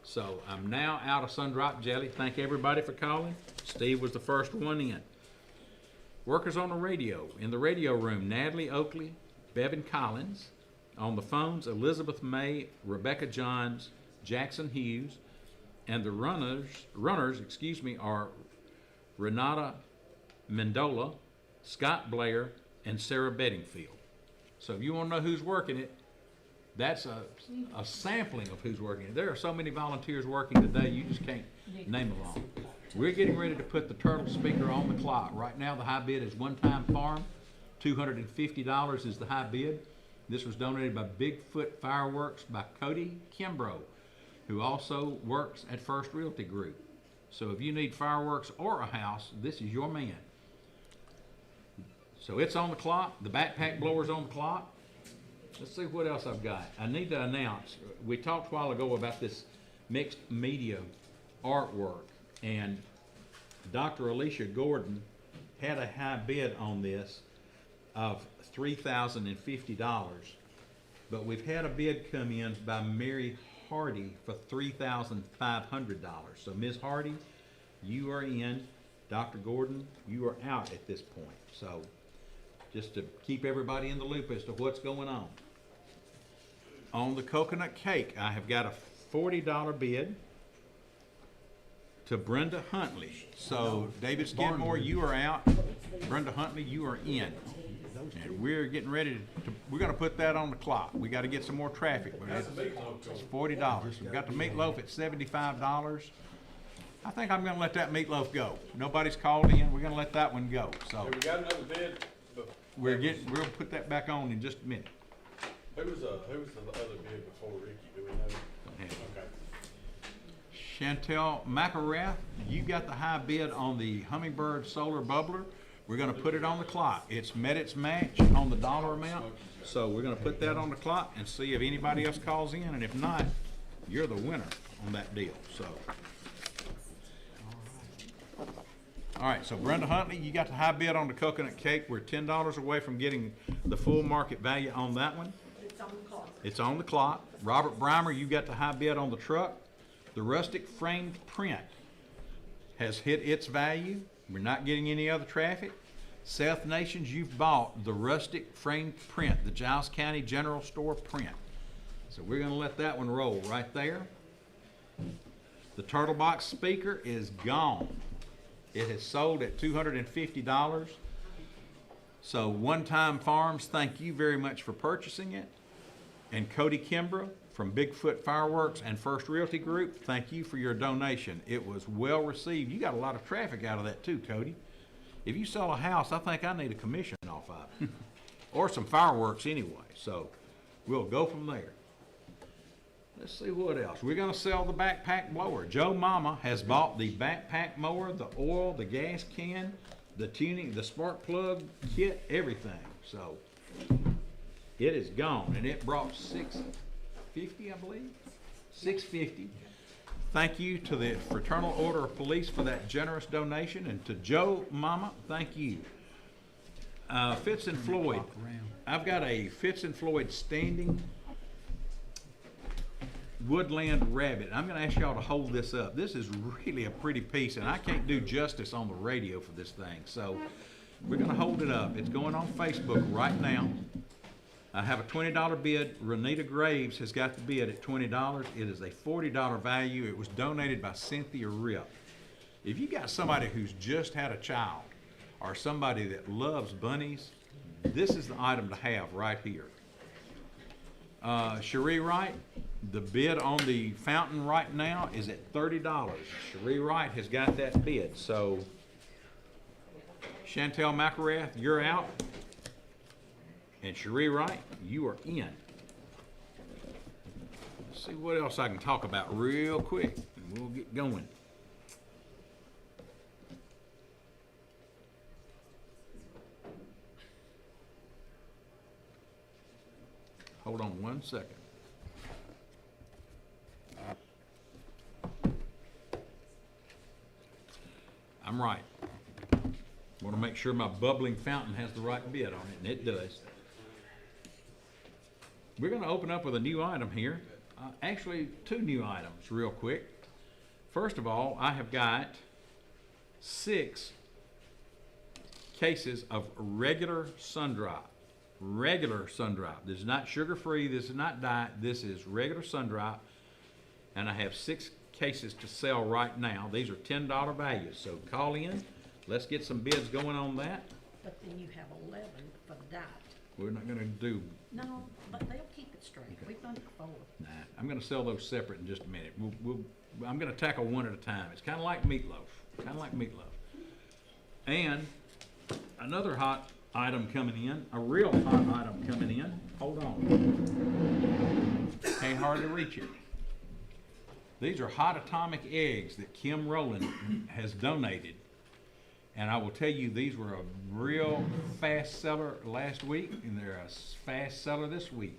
So I'm now out of Sun Drop jelly. Thank everybody for calling. Steve was the first one in. Workers on the radio. In the radio room, Natalie Oakley, Bevan Collins. On the phones, Elizabeth May, Rebecca Johns, Jackson Hughes. And the runners, are Renata Mendola, Scott Blair, and Sarah Bedingfield. So if you want to know who's working it, that's a sampling of who's working it. There are so many volunteers working today, you just can't name them all. We're getting ready to put the turtle speaker on the clock. Right now, the high bid is One Time Farm. $250 is the high bid. This was donated by Bigfoot Fireworks by Cody Kimbrough, who also works at First Realty Group. So if you need fireworks or a house, this is your man. So it's on the clock. The backpack blower's on the clock. Let's see what else I've got. I need to announce, we talked a while ago about this mixed media artwork, and Dr. Alicia Gordon had a high bid on this of $3,050. but we've had a bid come in by Mary Hardy for $3,500. So Ms. Hardy, you are in. Dr. Gordon, you are out at this point. So just to keep everybody in the loop as to what's going on. On the coconut cake, I have got a $40 bid to Brenda Huntley. So David Skidmore, you are out. Brenda Huntley, you are in. And we're getting ready to, we're gonna put that on the clock. We gotta get some more traffic. But it's $40. We've got the meatloaf at $75. I think I'm gonna let that meatloaf go. Nobody's called in. We're gonna let that one go. So Have we got another bid? we're gonna put that back on in just a minute. Who was the other bid before Ricky, do we know? Okay. Chantel McElrath, you got the high bid on the Hummingbird Solar Bubbler. We're gonna put it on the clock. It's met its match on the dollar amount. So we're gonna put that on the clock and see if anybody else calls in, and if not, you're the winner on that deal, so. All right, so Brenda Huntley, you got the high bid on the coconut cake. We're $10 away from getting the full market value on that one. It's on the clock. It's on the clock. Robert Breimer, you got the high bid on the truck. The rustic framed print has hit its value. We're not getting any other traffic. Seth Nations, you've bought the rustic framed print, the Giles County General Store print. So we're gonna let that one roll right there. The Turtle Box speaker is gone. It has sold at $250. So One Time Farms, thank you very much for purchasing it. And Cody Kimbrough from Bigfoot Fireworks and First Realty Group, thank you for your donation. It was well received. You got a lot of traffic out of that too, Cody. If you sell a house, I think I need a commission off of it. Or some fireworks anyway, so we'll go from there. Let's see what else. We're gonna sell the backpack blower. Joe Mama has bought the backpack mower, the oil, the gas can, the tuning, the spark plug kit, everything. So it is gone, and it brought $650, I believe. $650. Thank you to the Fraternal Order of Police for that generous donation, and to Joe Mama, thank you. Fitz and Floyd. I've got a Fitz and Floyd standing woodland rabbit. I'm gonna ask y'all to hold this up. This is really a pretty piece, and I can't do justice on the radio for this thing. So we're gonna hold it up. It's going on Facebook right now. I have a $20 bid. Renita Graves has got the bid at $20. It is a $40 value. It was donated by Cynthia Rip. If you got somebody who's just had a child or somebody that loves bunnies, this is the item to have right here. Cherie Wright, the bid on the fountain right now is at $30. Cherie Wright has got that bid. So Chantel McElrath, you're out. And Cherie Wright, you are in. Let's see what else I can talk about real quick, and we'll get going. Hold on one second. I'm right. Want to make sure my bubbling fountain has the right bid on it, and it does. We're going to open up with a new item here. Actually, two new items real quick. First of all, I have got 6 cases of regular sun-drop. Regular sun-drop. This is not sugar-free. This is not diet. This is regular sun-drop. And I have 6 cases to sell right now. These are $10 values. So call in. Let's get some bids going on that. But then you have 11 for the diet. We're not going to do. No, but they'll keep it straight. Okay. We've done it before. Nah, I'm going to sell those separate in just a minute. I'm going to tackle one at a time. It's kind of like meatloaf. Kind of like meatloaf. And another hot item coming in, a real hot item coming in. Hold on. Can't hardly reach it. These are hot atomic eggs that Kim Rowland has donated. And I will tell you, these were a real fast seller last week, and they're a fast seller this week.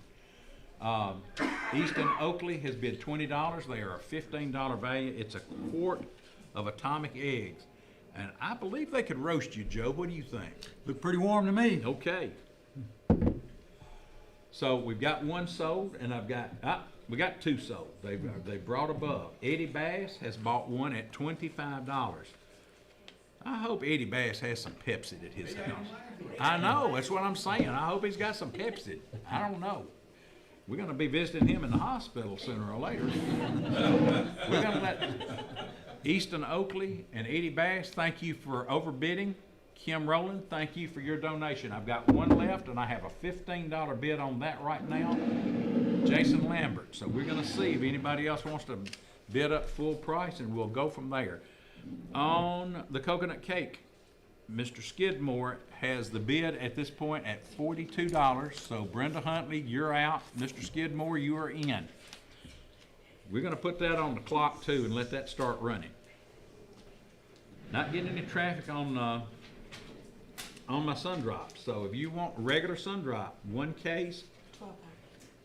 Easton Oakley has bid $20. They are a $15 value. It's a quart of atomic eggs. And I believe they could roast you, Joe. What do you think? Look pretty warm to me. Okay. So we've got one sold, and we got two sold. They brought above. Eddie Bass has bought one at $25. I hope Eddie Bass has some Pepsi at his house. I know, that's what I'm saying. I hope he's got some Pepsi. I don't know. We're gonna be visiting him in the hospital sooner or later. We're gonna let Easton Oakley and Eddie Bass, thank you for overbidding. Kim Rowland, thank you for your donation. I've got one left, and I have a $15 bid on that right now. Jason Lambert. So we're gonna see if anybody else wants to bid up full price, and we'll go from there. On the coconut cake, Mr. Skidmore has the bid at this point at $42. So Brenda Huntley, you're out. Mr. Skidmore, you are in. We're gonna put that on the clock too and let that start running. Not getting any traffic on my sun drops. So if you want regular sun drop, one case, 12 pack.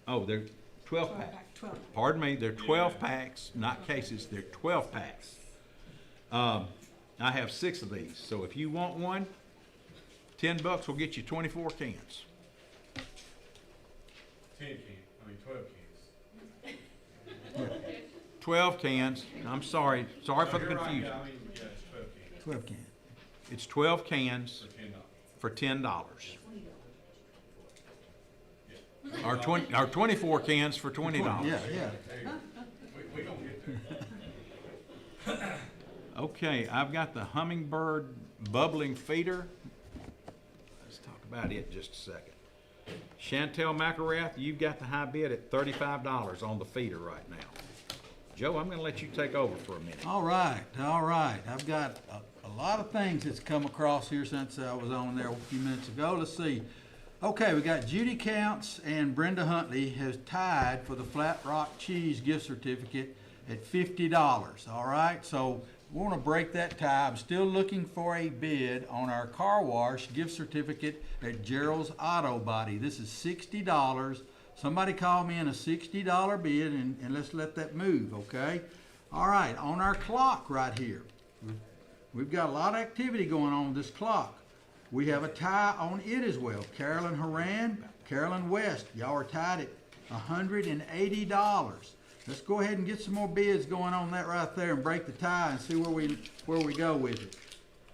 oh, they're 12 pack. 12. Pardon me, they're 12 packs, not cases, they're 12 packs. I have 6 of these, so if you want one, $10 will get you 24 cans. 12 cans. 12 cans, I'm sorry for the You're right, confusion. I mean, yeah, it's 12 cans 12 cans. It's 12 cans for $10. for $10. Or 24 cans for $20. Yeah, yeah. We gonna get there. Okay, I've got the Hummingbird bubbling feeder. Let's talk about it just a second. Chantel McElrath, you've got the high bid at $35 on the feeder right now. Joe, I'm gonna let you take over for a minute. All right. I've got a lot of things that's come across here since I was on there a few minutes ago. Let's see. Okay, we got Judy Counts and Brenda Huntley has tied for the Flat Rock Cheese gift certificate at $50. All right, so we want to break that tie. I'm still looking for a bid on our car wash gift certificate at Gerald's Auto Body. This is $60. Somebody call me in a $60 bid, and let's let that move, okay? All right, on our clock right here, we've got a lot of activity going on with this clock. We have a tie on it as well. Carolyn Horan, Carolyn West, y'all are tied at $180. Let's go ahead and get some more bids going on that right there and break the tie and see where we go with it.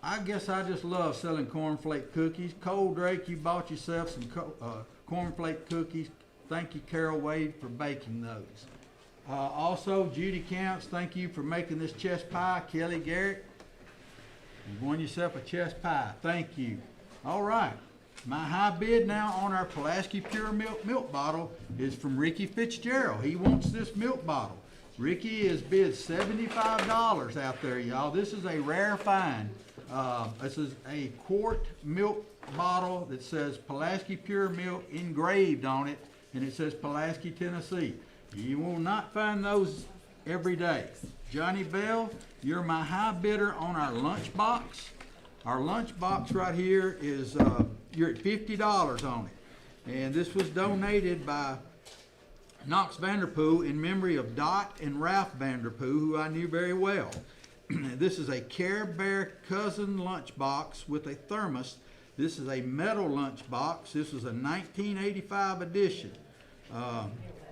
I guess I just love selling cornflake cookies. Cole Drake, you bought yourself some cornflake cookies. Thank you, Carol Wade, for baking those. Also, Judy Counts, thank you for making this chest pie. Kelly Garrett, you won yourself a chest pie. Thank you. All right. My high bid now on our Pulaski Pure Milk bottle is from Ricky Fitzgerald. He wants this milk bottle. Ricky is bid $75 out there, y'all. This is a rare find. This is a quart milk bottle that says Pulaski Pure Milk engraved on it, and it says Pulaski, Tennessee. You will not find those every day. Johnny Bell, you're my high bidder on our lunch box. Our lunch box right here is, you're at $50 on it. And this was donated by Knox Vanderpool in memory of Dot and Ralph Vanderpool, who I knew very well. This is a Care Bear Cousin lunch box with a thermos. This is a metal lunch box. This was a 1985 edition.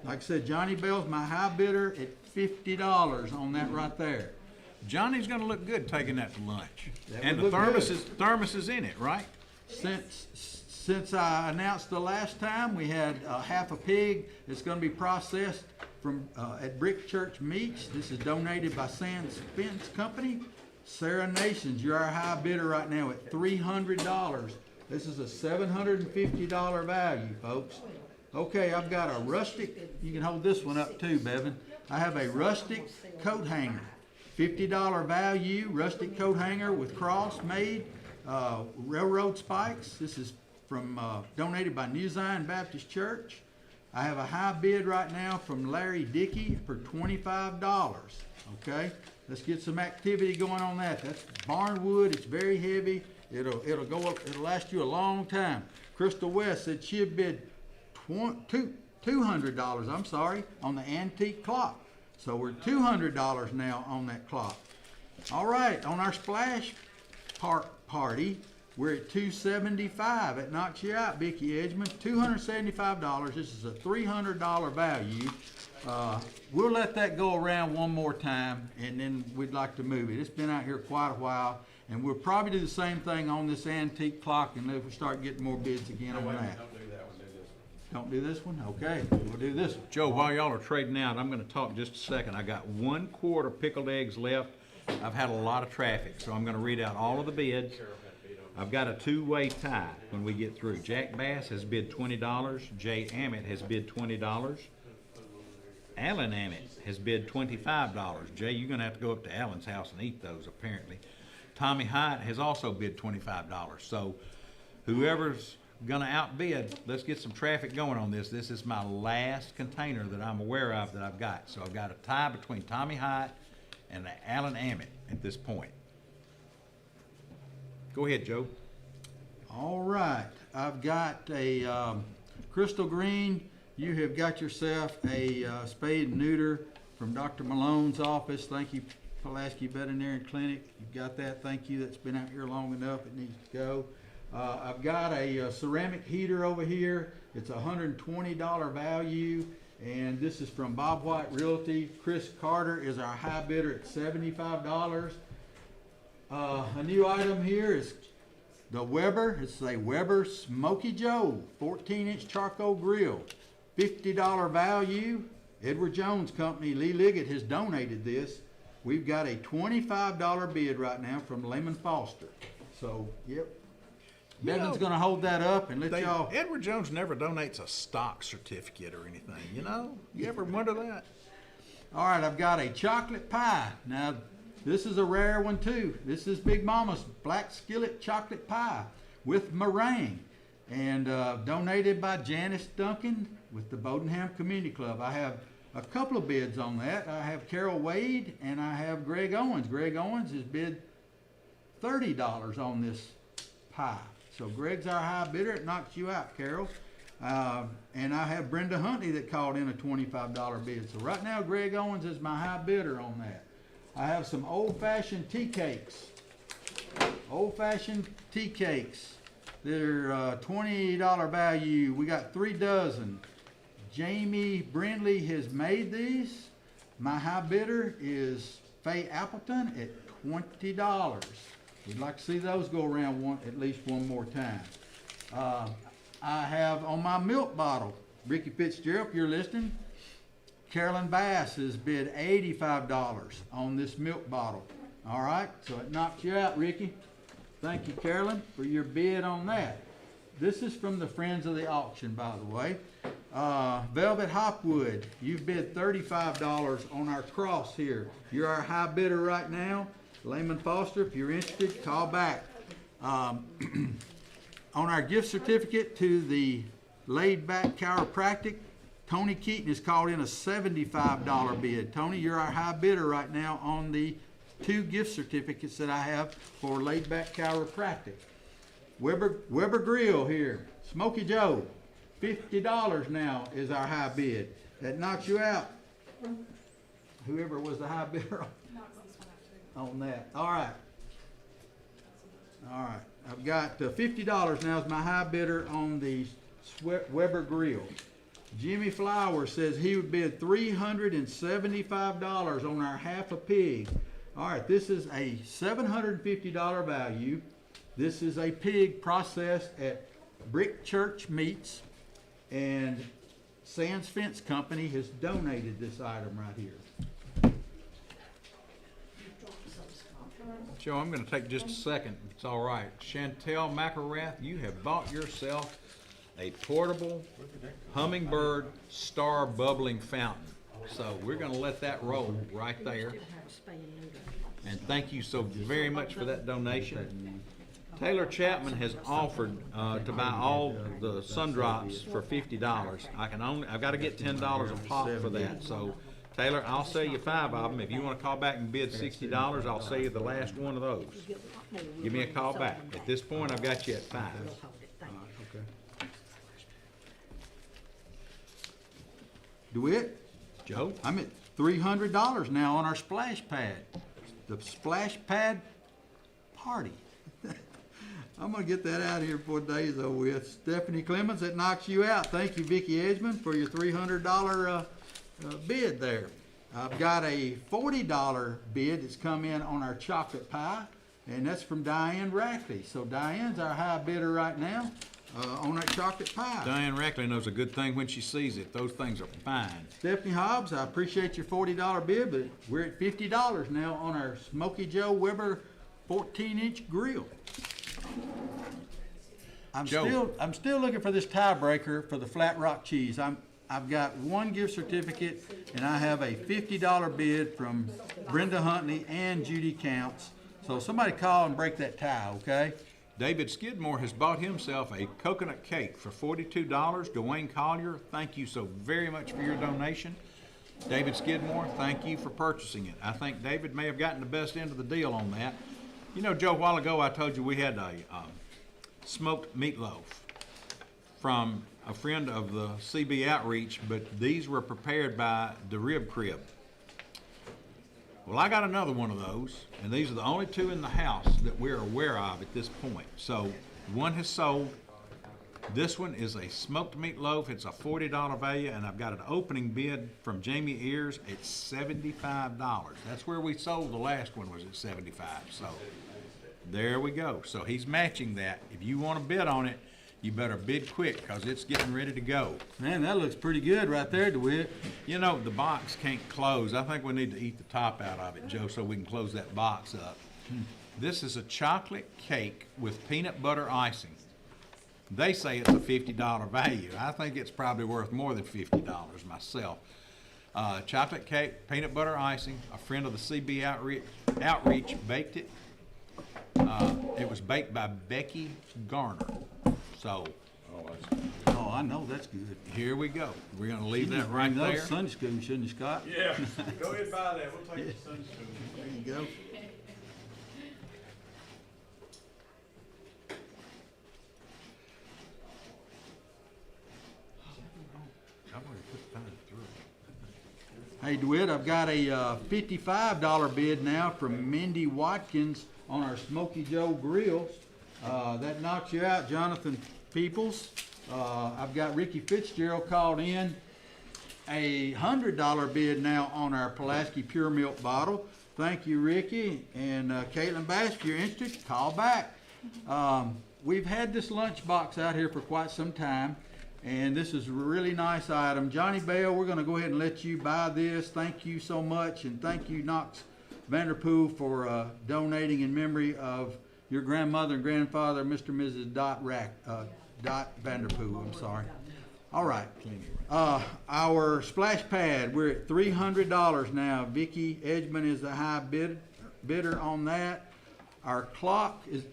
Like I said, Johnny Bell's my high bidder at $50 on that right there. Johnny's gonna look good taking that to lunch. That And the would look thermos is in it, right? Since I announced the last time, we had half a pig that's going to be processed from at Brick Church Meats. This is donated by Sands Fence Company. Sarah Nations, you're our high bidder right now at $300. This is a $750 value, folks. Okay, I've got a rustic, you can hold this one up too, Bevan. I have a rustic coat hanger. $50 value, rustic coat hanger with cross made, railroad spikes. This is from donated by New Zion Baptist Church. I have a high bid right now from Larry Dickey for $25. Okay, let's get some activity going on that. That's barnwood. It's very heavy. It'll go up. It'll last you a long time. Crystal West said she'd bid $200. I'm sorry, on the antique clock. So we're $200 now on that clock. All right, on our splash party, we're at $275. That knocks you out, Vicki Edgman. $275. This is a $300 value. We'll let that go around one more time, and then we'd like to move it. It's been out here quite a while, and we'll probably do the same thing on this antique clock unless we start getting more bids again on that. Don't do that one, do this one. Don't do this one? Okay, we'll do this one. Joe, while y'all are trading out, I'm gonna talk just a second. I got 1 quart of pickled eggs left. I've had a lot of traffic, so I'm gonna read out all of the bids. I've got a two-way tie when we get through. Jack Bass has bid $20. Jay Ammett has bid $20. Alan Ammett has bid $25. Jay, you're gonna have to go up to Alan's house and eat those, apparently. Tommy Hyatt has also bid $25. So whoever's gonna outbid, let's get some traffic going on this. This is my last container that I'm aware of that I've got. So I've got a tie between Tommy Hyatt and Alan Ammett at this point. Go ahead, Joe. All right, I've got a crystal green. You have got yourself a spade and neuter from Dr. Malone's office. Thank you, Pulaski Veterinary Clinic. You've got that. Thank you. That's been out here long enough. It needs to go. I've got a ceramic heater over here. It's a $120 value, and this is from Bob White Realty. Chris Carter is our high bidder at $75. A new item here is the Weber. It's a Weber Smoky Joe 14-inch charcoal grill. $50 value. Edward Jones Company, Lee Liggett has donated this. We've got a $25 bid right now from Lehman Foster. So, yep. Bevan's gonna hold that up and let y'all. Edward Jones never donates a stock certificate or anything, you know? You ever wonder that? All right, I've got a chocolate pie. Now, this is a rare one too. This is Big Mama's Black Skillet Chocolate Pie with meringue, and donated by Janice Duncan with the Bodenham Community Club. I have a couple of bids on that. I have Carol Wade and I have Greg Owens. Greg Owens has bid $30 on this pie. So Greg's our high bidder. It knocks you out, Carol. And I have Brenda Huntley that called in a $25 bid. So right now, Greg Owens is my high bidder on that. I have some old-fashioned tea cakes. Old-fashioned tea cakes. They're $20 value. We got 3 dozen. Jamie Brindley has made these. My high bidder is Faye Appleton at $20. We'd like to see those go around at least one more time. I have on my milk bottle, Ricky Fitzgerald, if you're listening, Carolyn Bass has bid $85 on this milk bottle. All right, so it knocks you out, Ricky. Thank you, Carolyn, for your bid on that. This is from the Friends of the Auction, by the way. Velvet Hopwood, you've bid $35 on our cross here. You're our high bidder right now. Lehman Foster, if you're interested, call back. On our gift certificate to the Laid Back Chiropractic, Tony Keaton has called in a $75 bid. Tony, you're our high bidder right now on the 2 gift certificates that I have for Laid Back Chiropractic. Weber Grill here, Smoky Joe, $50 now is our high bid. That knocks you out. Whoever was the high bidder on that. All right. All right. I've got $50 now is my high bidder on the Weber Grill. Jimmy Flowers says he would bid $375 on our half a pig. All right, this is a $750 value. This is a pig processed at Brick Church Meats, and Sands Fence Company has donated this item right here. Joe, I'm gonna take just a second, if it's all right. Chantel McElrath, you have bought yourself a portable hummingbird star bubbling fountain. So we're gonna let that roll right there. And thank you so very much for that donation. Taylor Chapman has offered to buy all the sun drops for $50. I've got to get $10 a pop for that. So Taylor, I'll sell you 5 of them. If you want to call back and bid $60, I'll sell you the last one of those. Give me a call back. At this point, I've got you at 5. Okay. DeWitt, Joe? I'm at $300 now on our splash pad. The splash pad party. I'm gonna get that out here before the day's over with. Stephanie Clemens, that knocks you out. Thank you, Vicki Edgman, for your $300 bid there. I've got a $40 bid that's come in on our chocolate pie, and that's from Diane Rackley. So Diane's our high bidder right now on that chocolate pie. Diane Rackley knows a good thing when she sees it. Those things are fine. Stephanie Hobbs, I appreciate your $40 bid, but we're at $50 now on our Smoky Joe Weber 14-inch grill. I'm Joe. still looking for this tiebreaker for the Flat Rock cheese. I've got one gift certificate, and I have a $50 bid from Brenda Huntley and Judy Counts. So somebody call and break that tie, okay? David Skidmore has bought himself a coconut cake for $42. Dwayne Collier, thank you so very much for your donation. David Skidmore, thank you for purchasing it. I think David may have gotten the best end of the deal on that. You know, Joe, a while ago I told you we had a smoked meatloaf from a friend of the CB Outreach, but these were prepared by the Rib Crib. Well, I got another one of those, and these are the only two in the house that we're aware of at this point. So one has sold. This one is a smoked meatloaf. It's a $40 value, and I've got an opening bid from Jamie Ears at $75. That's where we sold the last one, was at $75. So there we go. So he's matching that. If you want to bid on it, you better bid quick, because it's getting ready to go. Man, that looks pretty good right there, DeWitt. You know, the box can't close. I think we need to eat the top out of it, Joe, so we can close that box up. This is a chocolate cake with peanut butter icing. They say it's a $50 value. I think it's probably worth more than $50 myself. Chocolate cake, peanut butter icing. A friend of the CB Outreach baked it. It was baked by Becky Garner. So Oh, I know, that's good. here we go. We're gonna leave You that just right bring those there. Sunday school, shouldn't you, Scott? Yeah, go ahead and buy that, we'll take it to Sunday school. There you go. I've already put mine through. Hey, DeWitt, I've got a $55 bid now from Mindy Watkins on our Smoky Joe grill. That knocks you out, Jonathan Peoples. I've got Ricky Fitzgerald called in. A $100 bid now on our Pulaski Pure Milk bottle. Thank you, Ricky. And Caitlin Bass, if you're interested, call back. We've had this lunchbox out here for quite some time, and this is a really nice item. Johnny Bell, we're gonna go ahead and let you buy this. Thank you so much, and thank you, Knox Vanderpool, for donating in memory of your grandmother and grandfather, Mr. and Mrs. Dot Vanderpool, I'm sorry. All right. Our splash pad, we're at $300 now. Vicki Edgman is the high bidder on that. Our clock is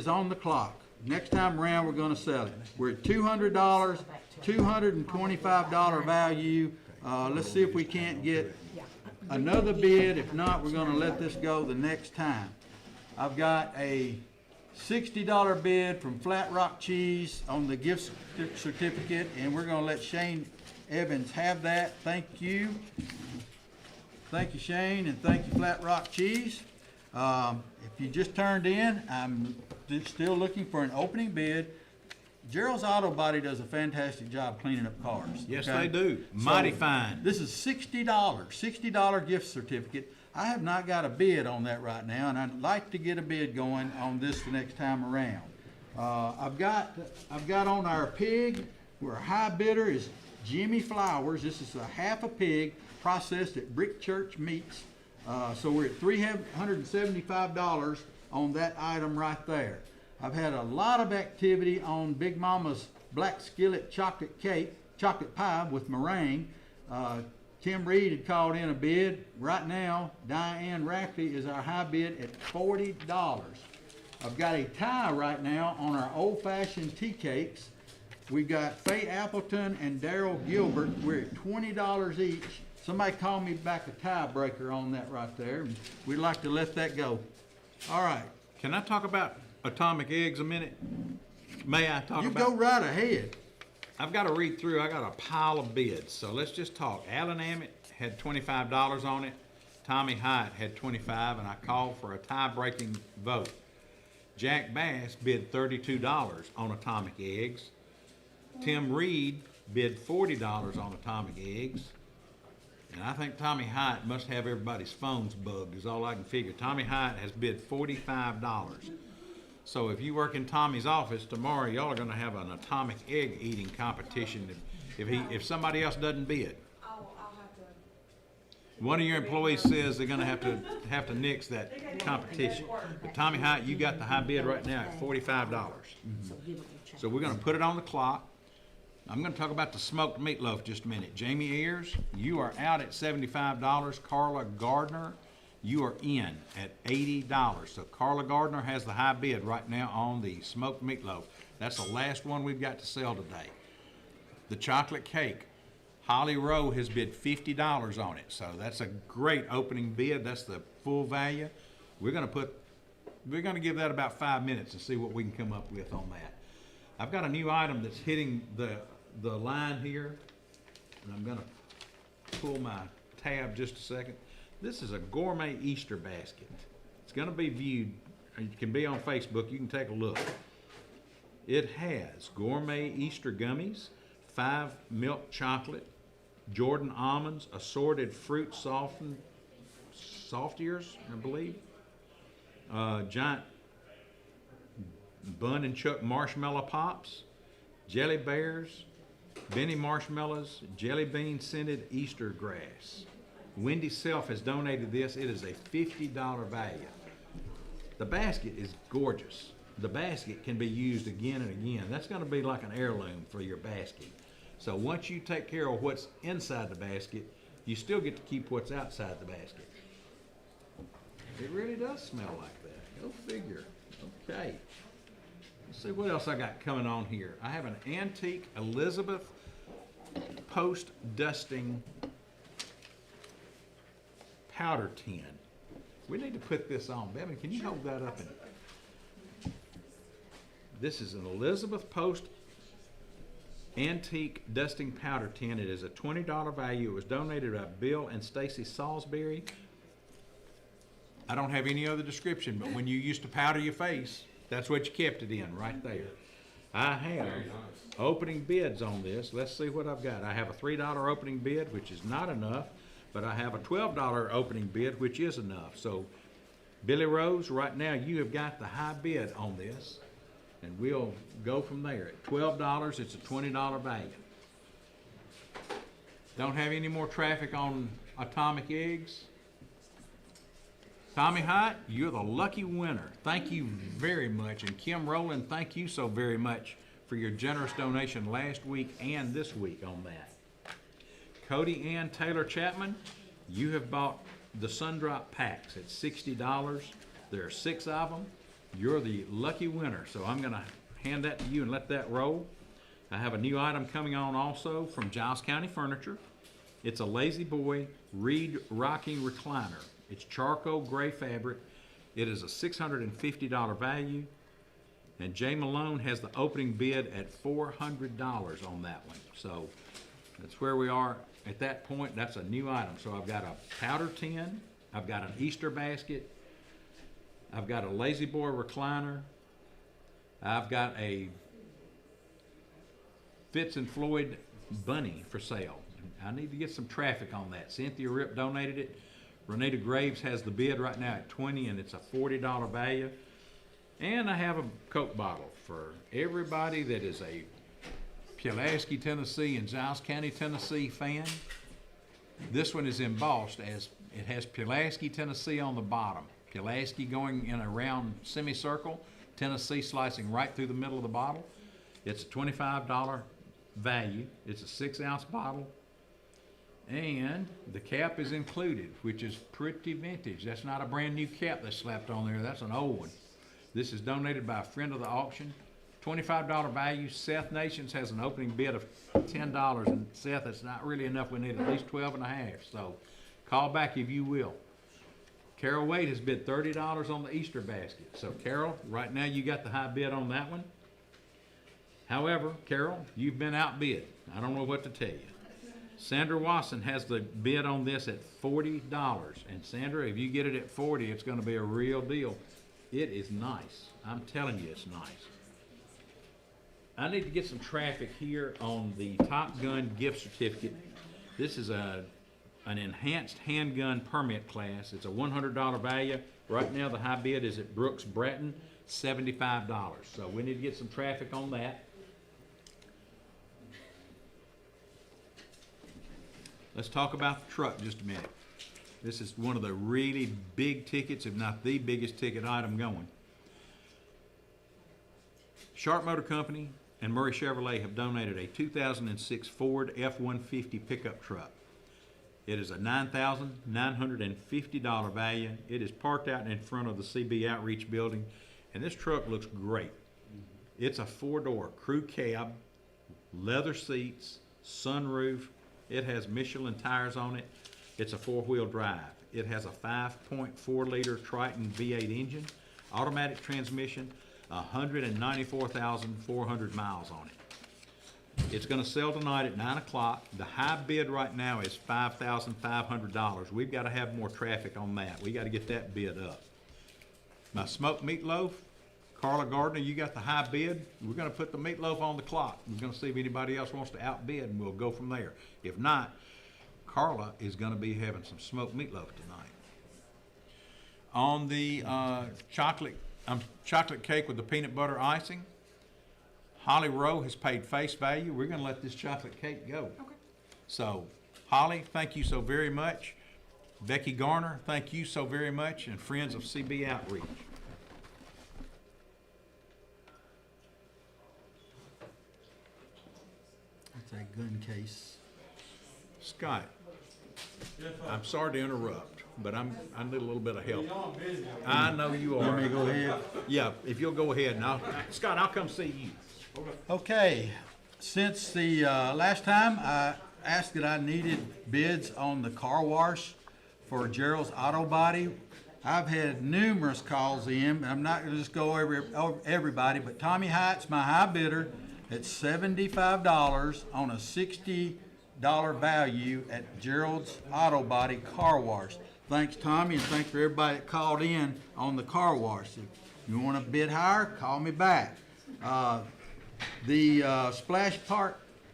on the clock. Next time around, we're gonna sell it. We're at $200, $225 value. Let's see if we can't get another bid. If not, we're gonna let this go the next time. I've got a $60 bid from Flat Rock Cheese on the gift certificate, and we're gonna let Shane Evans have that. Thank you. Thank you, Shane, and thank you, Flat Rock Cheese. If you just turned in, I'm still looking for an opening bid. Gerald's Auto Body does a fantastic job cleaning up cars. Yes, okay? they do. Mighty So, fine. This is $60 gift certificate. I have not got a bid on that right now, and I'd like to get a bid going on this the next time around. I've got on our pig, where our high bidder is Jimmy Flowers. This is a half a pig processed at Brick Church Meats. So we're at $375 on that item right there. I've had a lot of activity on Big Mama's Black Skillet chocolate pie with meringue. Tim Reed had called in a bid. Right now, Diane Rackley is our high bid at $40. I've got a tie right now on our old-fashioned tea cakes. We've got Faye Appleton and Daryl Gilbert. We're at $20 each. Somebody call me back a tiebreaker on that right there. And we'd like to let that go. All right. Can I talk about atomic eggs a minute? May I talk You about? go right ahead. I've got to read through. I got a pile of bids, so let's just talk. Alan Ammett had $25 on it. Tommy Hyatt had $25, and I called for a tie-breaking vote. Jack Bass bid $32 on atomic eggs. Tim Reed bid $40 on atomic eggs. And I think Tommy Hyatt must have everybody's phones bugged, is all I can figure. Tommy Hyatt has bid $45. So if you work in Tommy's office tomorrow, y'all are gonna have an atomic egg eating competition if somebody else doesn't bid. I'll have to. One of your employees says they're gonna have to nix that competition. But Tommy Hyatt, you got the high bid right now at $45. So give them a chance. So we're gonna put it on the clock. I'm gonna talk about the smoked meatloaf just a minute. Jamie Ayers, you are out at $75. Carla Gardner, you are in at $80. So Carla Gardner has the high bid right now on the smoked meatloaf. That's the last one we've got to sell today. The chocolate cake, Holly Rowe has bid $50 on it. So that's a great opening bid. That's the full value. We're gonna give that about 5 minutes and see what we can come up with on that. I've got a new item that's hitting the line here, and I'm gonna pull my tab just a second. This is a gourmet Easter basket. It's gonna be viewed, it can be on Facebook, you can take a look. It has gourmet Easter gummies, 5 milk chocolate, Jordan almonds, assorted fruit softiers, I believe. Giant Bun and Chuck marshmallow pops, jelly bears, Benny marshmallows, jelly bean scented Easter grass. Wendy Self has donated this. It is a $50 value. The basket is gorgeous. The basket can be used again and again. That's going to be like an heirloom for your basket. So once you take care of what's inside the basket, you still get to keep what's outside the basket. It really does smell like that. Go figure. Okay. Let's see what else I got coming on here. I have an antique Elizabeth post dusting powder tin. We need to put this on. Bevan, can you hold that up? This is an Elizabeth Post antique dusting powder tin. It is a $20 value. It was donated by Bill and Stacy Salisbury. I don't have any other description, but when you used to powder your face, that's what you kept it in, right there. I have opening bids on this. Let's see what I've got. I have a $3 opening bid, which is not enough, but I have a $12 opening bid, which is enough. So, Billy Rose, right now you have got the high bid on this, and we'll go from there. At $12, it's a $20 value. Don't have any more traffic on atomic eggs. Tommy Hyatt, you're the lucky winner. Thank you very much. And Kim Rowland, thank you so very much for your generous donation last week and this week on that. Cody Ann Taylor Chapman, you have bought the Sundrop packs at $60. There are 6 of them. You're the lucky winner. So I'm going to hand that to you and let that roll. I have a new item coming on also from Giles County Furniture. It's a Lazy Boy Reed Rocking Recliner. It's charcoal gray fabric. It is a $650 value. And Jay Malone has the opening bid at $400 on that one. So that's where we are at that point. That's a new item. So I've got a powder tin. I've got an Easter basket. I've got a Lazy Boy recliner. I've got a Fitz and Floyd bunny for sale. I need to get some traffic on that. Cynthia Rip donated it. Renita Graves has the bid right now at $20, and it's a $40 value. And I have a Coke bottle for everybody that is a Pulaski, Tennessee and Giles County, Tennessee fan. This one is embossed as it has Pulaski, Tennessee on the bottom. Pulaski going in a round semicircle, Tennessee slicing right through the middle of the bottle. It's a $25 value. It's a 6-ounce bottle. And the cap is included, which is pretty vintage. That's not a brand new cap that's slapped on there. That's an old one. This is donated by a friend of the auction. $25 value. Seth Nations has an opening bid of $10. And Seth, that's not really enough. We need at least 12 and a half. So call back if you will. Carol Wade has bid $30 on the Easter basket. So Carol, right now you got the high bid on that one. However, Carol, you've been outbid. I don't know what to tell you. Sandra Wasson has the bid on this at $40. And Sandra, if you get it at $40, it's going to be a real deal. It is nice. I'm telling you, it's nice. I need to get some traffic here on the Top Gun gift certificate. This is an enhanced handgun permit class. It's a $100 value. Right now, the high bid is at Brooks Bratton, $75. So we need to get some traffic on that. Let's talk about the truck just a minute. This is one of the really big tickets, if not the biggest ticket item going. Sharp Motor Company and Murray Chevrolet have donated a 2006 Ford F-150 pickup truck. It is a $9,950 value. It is parked out in front of the CB Outreach building, and this truck looks great. It's a 4-door crew cab, leather seats, sunroof. It has Michelin tires on it. It's a 4-wheel drive. It has a 5.4 liter Triton V8 engine, automatic transmission, 194,400 miles on it. It's gonna sell tonight at 9 o'clock. The high bid right now is $5,500. We've gotta have more traffic on that. We gotta get that bid up. My smoked meatloaf, Carla Gardner, you got the high bid. We're gonna put the meatloaf on the clock. We're gonna see if anybody else wants to outbid, and we'll go from there. If not, Carla is gonna be having some smoked meatloaf tonight. On the chocolate cake with the peanut butter icing, Holly Rowe has paid face value. We're gonna let this chocolate cake go. Okay. So, Holly, thank you so very much. Becky Garner, thank you so very much, and Friends of CB Outreach. That's a gun case. Scott, I'm sorry to interrupt, but I need a little bit of help. I know you are. Let me go ahead. Yeah, if you'll go ahead, and Scott, I'll come see you. Okay, since the last time I asked that I needed bids on the car wash for Gerald's Auto Body, I've had numerous calls in. I'm not gonna just go over everybody, but Tommy Heights, my high bidder, at $75 on a $60 value at Gerald's Auto Body Car Wash. Thanks, Tommy, and thanks for everybody that called in on the car wash. If you want to bid higher, call me back. The splash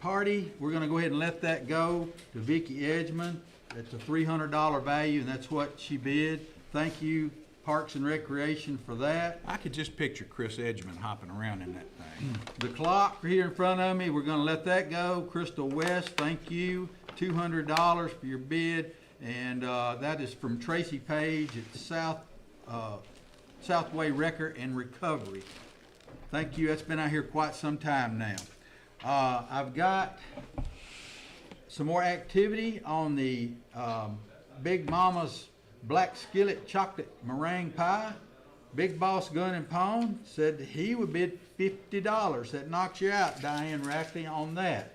party, we're gonna go ahead and let that go to Vicki Edgman. It's a $300 value, and that's what she bid. Thank you, Parks and Recreation, for that. I could just picture Chris Edgman hopping around in that thing. The clock here in front of me, we're gonna let that go. Crystal West, thank you, $200 for your bid, and that is from Tracy Page at Southway Wrecker and Recovery. Thank you, that's been out here quite some time now. I've got some more activity on the Big Mama's Black Skillet Chocolate Meringue Pie. Big Boss Gun and Pawn said he would bid $50. That knocks you out, Diane Rackley, on that.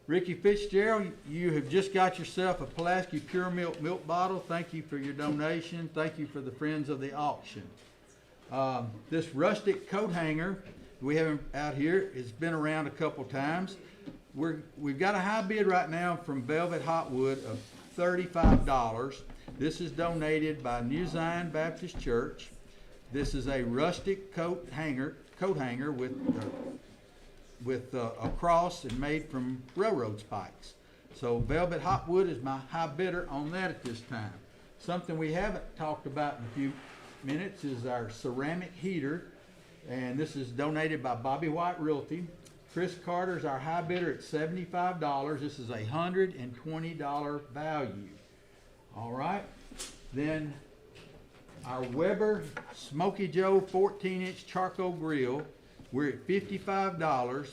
Ricky Fitzgerald, you have just got yourself a Pulaski Pure Milk bottle. Thank you for your donation. Thank you for the Friends of the Auction. This rustic coat hanger we have out here has been around a couple times. We've got a high bid right now from Velvet Hotwood of $35. This is donated by New Zion Baptist Church. This is a rustic coat hanger with a cross and made from railroad spikes. So Velvet Hotwood is my high bidder on that at this time. Something we haven't talked about in a few minutes is our ceramic heater, and this is donated by Bobby White Realty. Chris Carter's our high bidder at $75. This is a $120 value. All right, then our Weber Smoky Joe 14-inch charcoal grill, we're at $55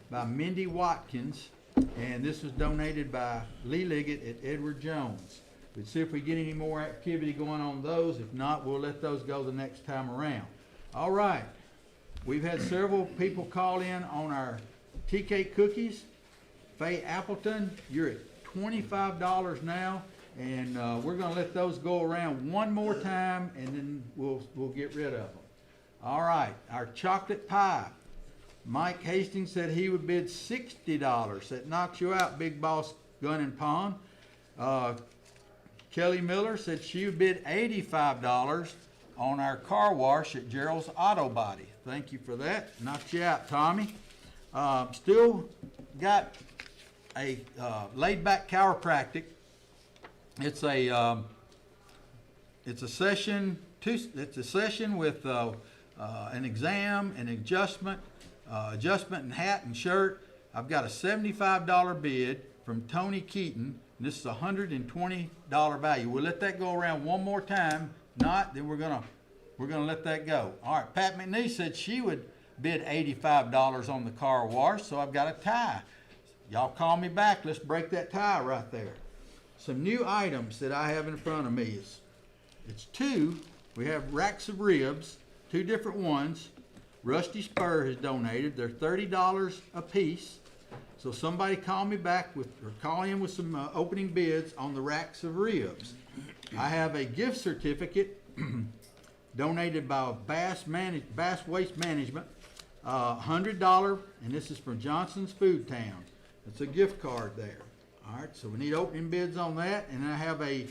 by Mindy Watkins, and this was donated by Lee Liggett at Edward Jones. Let's see if we get any more activity going on those. If not, we'll let those go the next time around. All right, we've had several people call in on our tea cake cookies. Faye Appleton, you're at $25 now, and we're gonna let those go around one more time, and then we'll get rid of them. All right, our chocolate pie. Mike Hastings said he would bid $60. That knocks you out, Big Boss Gun and Pawn. Kelly Miller said she would bid $85 on our car wash at Gerald's Auto Body. Thank you for that. Knocked you out, Tommy. Still got a laid-back chiropractic. It's a session. It's a session with an exam, an adjustment in hat and shirt. I've got a $75 bid from Tony Keaton. And this is a $120 value. We'll let that go around one more time. Not, then we're gonna let that go. All right. Pat McNee said she would bid $85 on the car wash, so I've got a tie. Y'all call me back. Let's break that tie right there. Some new items that I have in front of me it's two. We have racks of ribs, two different ones. Rusty Spur has donated. They're $30 a piece. So somebody call me back call in with some opening bids on the racks of ribs. I have a gift certificate donated by Bass Waste Management, $100, and this is from Johnson's Food Town. It's a gift card there. All right, so we need opening bids on that, and I have a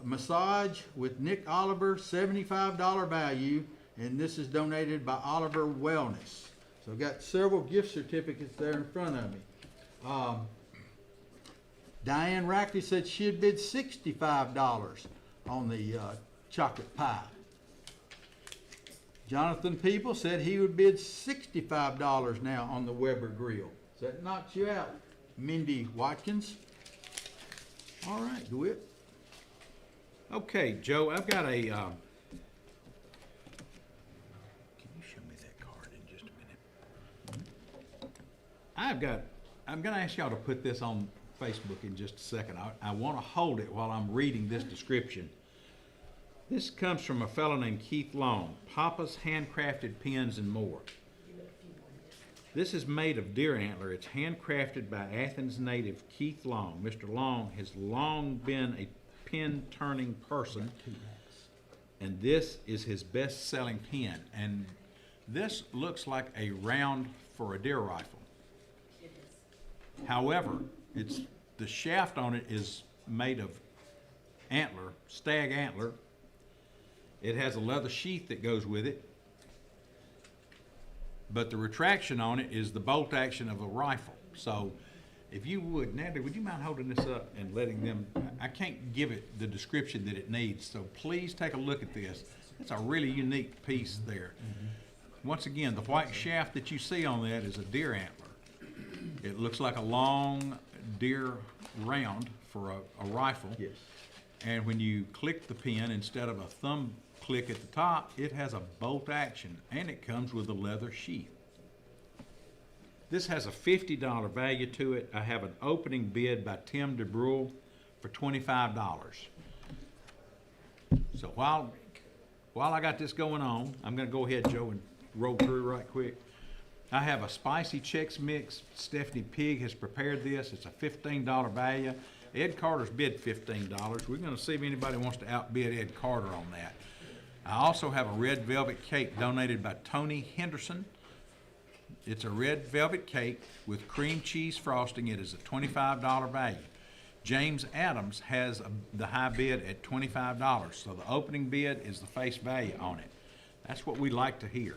massage with Nick Oliver, $75 value, and this is donated by Oliver Wellness. So I've got several gift certificates there in front of me. Diane Rackley said she'd bid $65 on the chocolate pie. Jonathan People said he would bid $65 now on the Weber grill. So that knocks you out, Mindy Watkins. All right, DeWitt. Okay, Joe, I've got a, can you show me that card in just a minute? I'm gonna ask y'all to put this on Facebook in just a second. I wanna hold it while I'm reading this description. This comes from a fellow named Keith Long, Papa's Handcrafted Pens and More. This is made of deer antler. It's handcrafted by Athens native Keith Long. Mr. Long has long been a pen-turning person, and this is his best-selling pen. And this looks like a round for a deer rifle. However, the shaft on it is made of antler, stag antler. It has a leather sheath that goes with it, but the retraction on it is the bolt action of a rifle. So if you would, Natalie, would you mind holding this up and letting them, I can't give it the description that it needs, so please take a look at this. It's a really unique piece there. Once again, the white shaft that you see on that is a deer antler. It looks like a long deer round for a rifle. Yes. And when you click the pin, instead of a thumb click at the top, it has a bolt action, and it comes with a leather sheath. This has a $50 value to it. I have an opening bid by Tim DeBrule for $25. So while I got this going on, I'm gonna go ahead, Joe, and roll through right quick. I have a spicy Chex Mix. Stephanie Pigg has prepared this. It's a $15 value. Ed Carter's bid $15. We're gonna see if anybody wants to outbid Ed Carter on that. I also have a red velvet cake donated by Tony Henderson. It's a red velvet cake with cream cheese frosting. It is a $25 value. James Adams has the high bid at $25. So the opening bid is the face value on it. That's what we like to hear.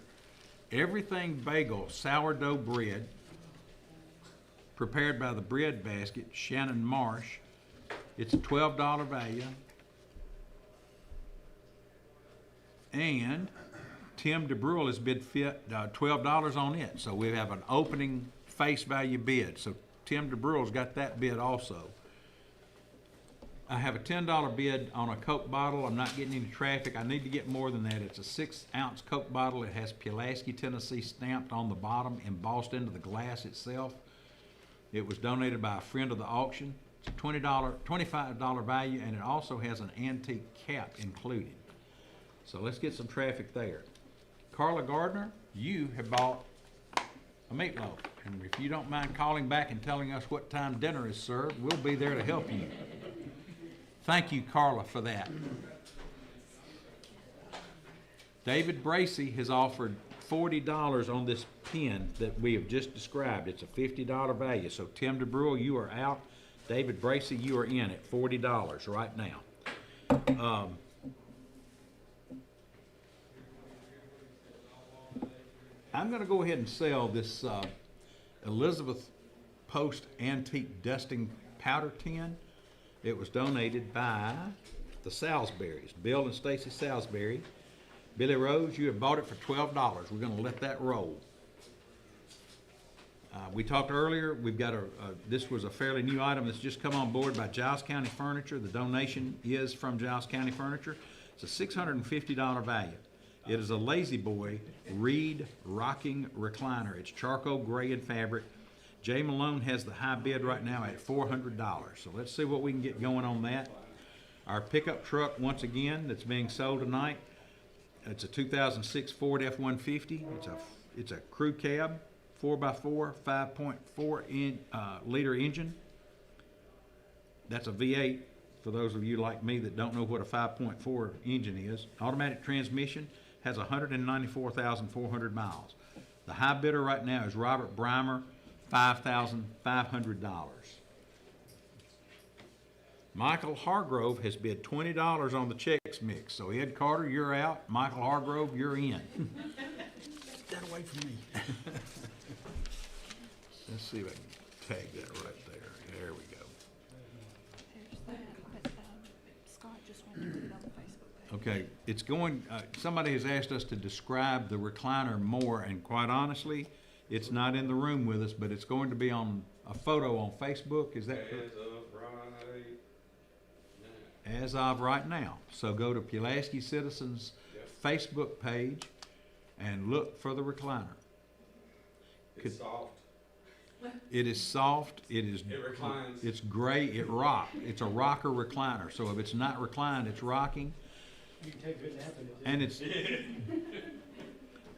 Everything Bagel sourdough bread, prepared by the Bread Basket, Shannon Marsh. It's a $12 value. And Tim DeBrule has bid $12 on it. So we have an opening face value bid. So Tim DeBrule's got that bid also. I have a $10 bid on a Coke bottle. I'm not getting any traffic. I need to get more than that. It's a 6-ounce Coke bottle. It has Pulaski, Tennessee stamped on the bottom, embossed into the glass itself. It was donated by a friend of the auction. It's a $25 value, and it also has an antique cap included. So let's get some traffic there. Carla Gardner, you have bought a meatloaf. And if you don't mind calling back and telling us what time dinner is served, we'll be there to help you. Thank you, Carla, for that. David Bracy has offered $40 on this pen that we have just described. It's a $50 value. So Tim DeBrule, you are out. David Bracy, you are in at $40 right now. I'm gonna go ahead and sell this Elizabeth Post Antique Dusting Powder Tin. It was donated by the Salisburys, Bill and Stacy Salisbury. Billy Rose, you have bought it for $12. We're gonna let that roll. We talked earlier, we've got this was a fairly new item that's just come on board by Giles County Furniture. The donation is from Giles County Furniture. It's a $650 value. It is a Lazy Boy Reed Rocking Recliner. It's charcoal gray in fabric. Jay Malone has the high bid right now at $400. So let's see what we can get going on that. Our pickup truck, once again, that's being sold tonight. It's a 2006 Ford F-150. It's a crew cab, 4x4, 5.4 liter engine. That's a V8 for those of you like me that don't know what a 5.4 engine is. Automatic transmission, has 194,400 miles. The high bidder right now is Robert Breimer, $5,500. Michael Hargrove has bid $20 on the Chex Mix. So Ed Carter, you're out. Michael Hargrove, you're in. Get that away from me. Let's see if I can tag that right there. There we go. There's that, but Scott just wanted to put it on the Facebook page. Okay, it's going, somebody has asked us to describe the recliner more, and quite honestly, it's not in the room with us, but it's going to be on a photo on Facebook. Is that correct? As of right now. So go to Pulaski Citizens Facebook page and look for the recliner. It's soft. It is soft. It reclines. It's gray. It rocks. It's a rocker recliner. So if it's not reclined, it's rocking. You can take a good nap in it. And it's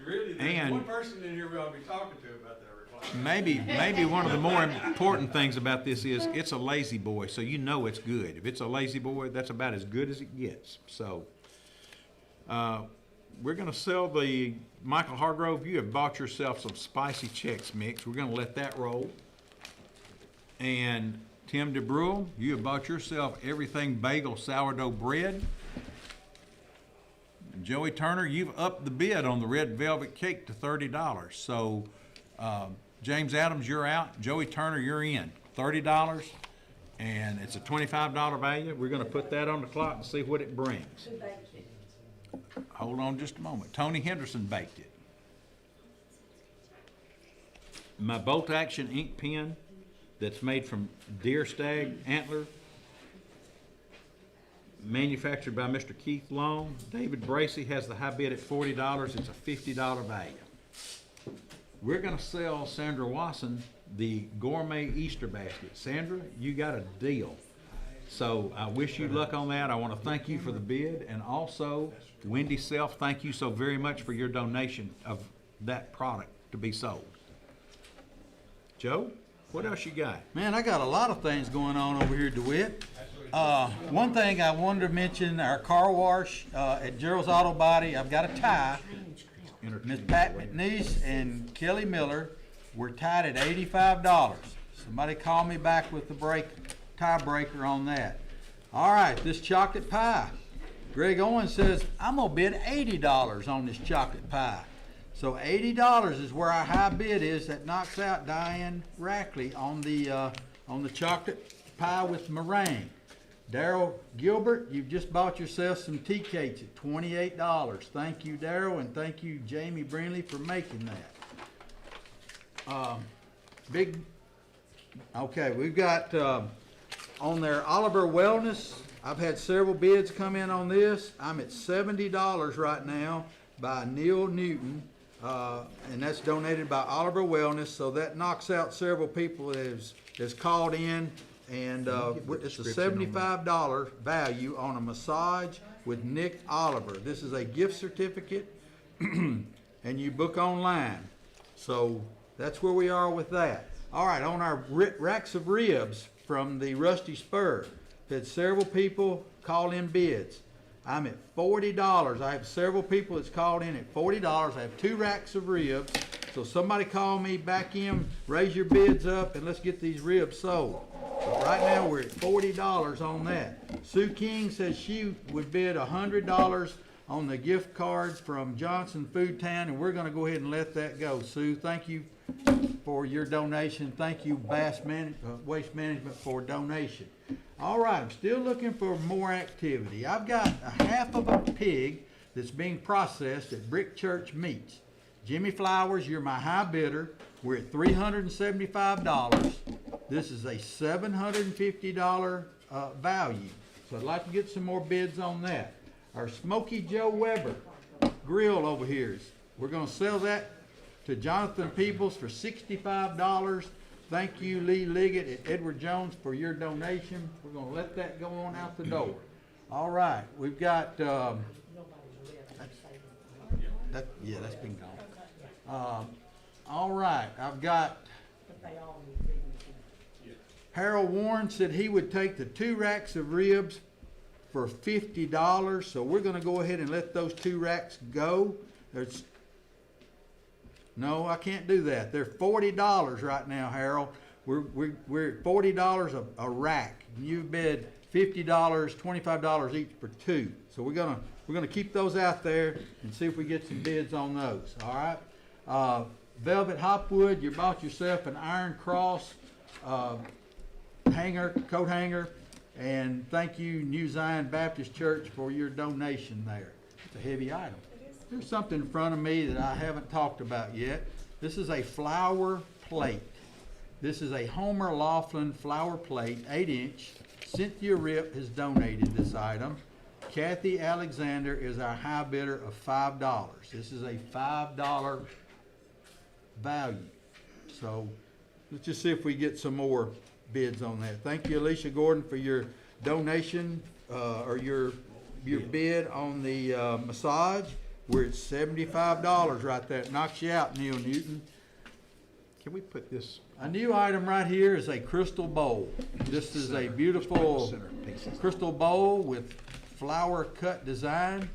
Really, there's And- one person in here we ought to be talking to about that recliner. maybe one of the more important things about this is it's a Lazy Boy, so you know it's good. If it's a Lazy Boy, that's about as good as it gets. So we're going to sell the Michael Hargrove. You have bought yourself some spicy Chex Mix. We're going to let that roll. And Tim DeBrule, you have bought yourself everything bagel sourdough bread. Joey Turner, you've upped the bid on the red velvet cake to $30. So James Adams, you're out. Joey Turner, you're in. $30, and it's a $25 value. We're going to put that on the clock and see what it brings. Who baked it? Hold on just a moment. Tony Henderson baked it. My bolt action ink pen that's made from deer stag antler, manufactured by Mr. Keith Long. David Bracey has the high bid at $40. It's a $50 value. We're going to sell Sandra Wasson the gourmet Easter basket. Sandra, you got a deal. So I wish you luck on that. I want to thank you for the bid, and also Wendy Self, thank you so very much for your donation of that product to be sold. Joe, what else you got? Man, I got a lot of things going on over here, DeWitt. One thing I wanted to mention, our car wash at Gerald's Auto Body, I've got a tie. Miss Pat McNeese and Kelly Miller were tied at $85. Somebody call me back with the tiebreaker on that. All right, this chocolate pie. Greg Owens says, I'm gonna bid $80 on this chocolate pie. So $80 is where our high bid is. That knocks out Diane Rackley on the chocolate pie with meringue. Daryl Gilbert, you've just bought yourself some tea cakes at $28. Thank you, Daryl, and thank you, Jamie Brindley, for making that. Okay, we've got on their Oliver Wellness, I've had several bids come in on this. I'm at $70 right now by Neil Newton, and that's donated by Oliver Wellness, so that knocks out several people that has called in. And it's a $75 value on a massage with Nick Oliver. This is a gift certificate, and you book online. So that's where we are with that. All right, on our racks of ribs from the Rusty Spur, had several people call in bids. I'm at $40. I have several people that's called in at $40. I have 2 racks of ribs. So somebody call me back in, raise your bids up, and let's get these ribs sold. But right now we're at $40 on that. Sue King says she would bid $100 on the gift card from Johnson Food Town, and we're gonna go ahead and let that go. Sue, thank you for your donation. Thank you, Waste Management, for donation. All right, I'm still looking for more activity. I've got a half of a pig that's being processed at Brick Church Meats. Jimmy Flowers, you're my high bidder. We're at $375. This is a $750 value. So I'd like to get some more bids on that. Our Smoky Joe Weber grill over here, we're gonna sell that to Jonathan Peebles for $65. Thank you, Lee Liggett at Edward Jones, for your donation. We're gonna let that go on out the door. All right, we've got, that's been gone. All right, I've got, Harold Warren said he would take the 2 racks of ribs for $50, so we're gonna go ahead and let those 2 racks go. No, I can't do that. They're $40 right now, Harold. We're at $40 a rack. You bid $50, $25 each for 2. So we're gonna keep those out there and see if we get some bids on those. All right. Velvet Hopwood, you bought yourself an Iron Cross coat hanger, and thank you, New Zion Baptist Church, for your donation there. It's a heavy item. There's something in front of me that I haven't talked about yet. This is a flower plate. This is a Homer Laughlin flower plate, 8-inch. Cynthia Rip has donated this item. Kathy Alexander is our high bidder of $5. This is a $5 value. So let's just see if we get some more bids on that. Thank you, Alicia Gordon, for your donation, or your bid on the massage. We're at $75 right there. It knocks you out, Neil Newton. Can we put this? A new item right here is a crystal bowl. This is a beautiful crystal bowl with flower cut design.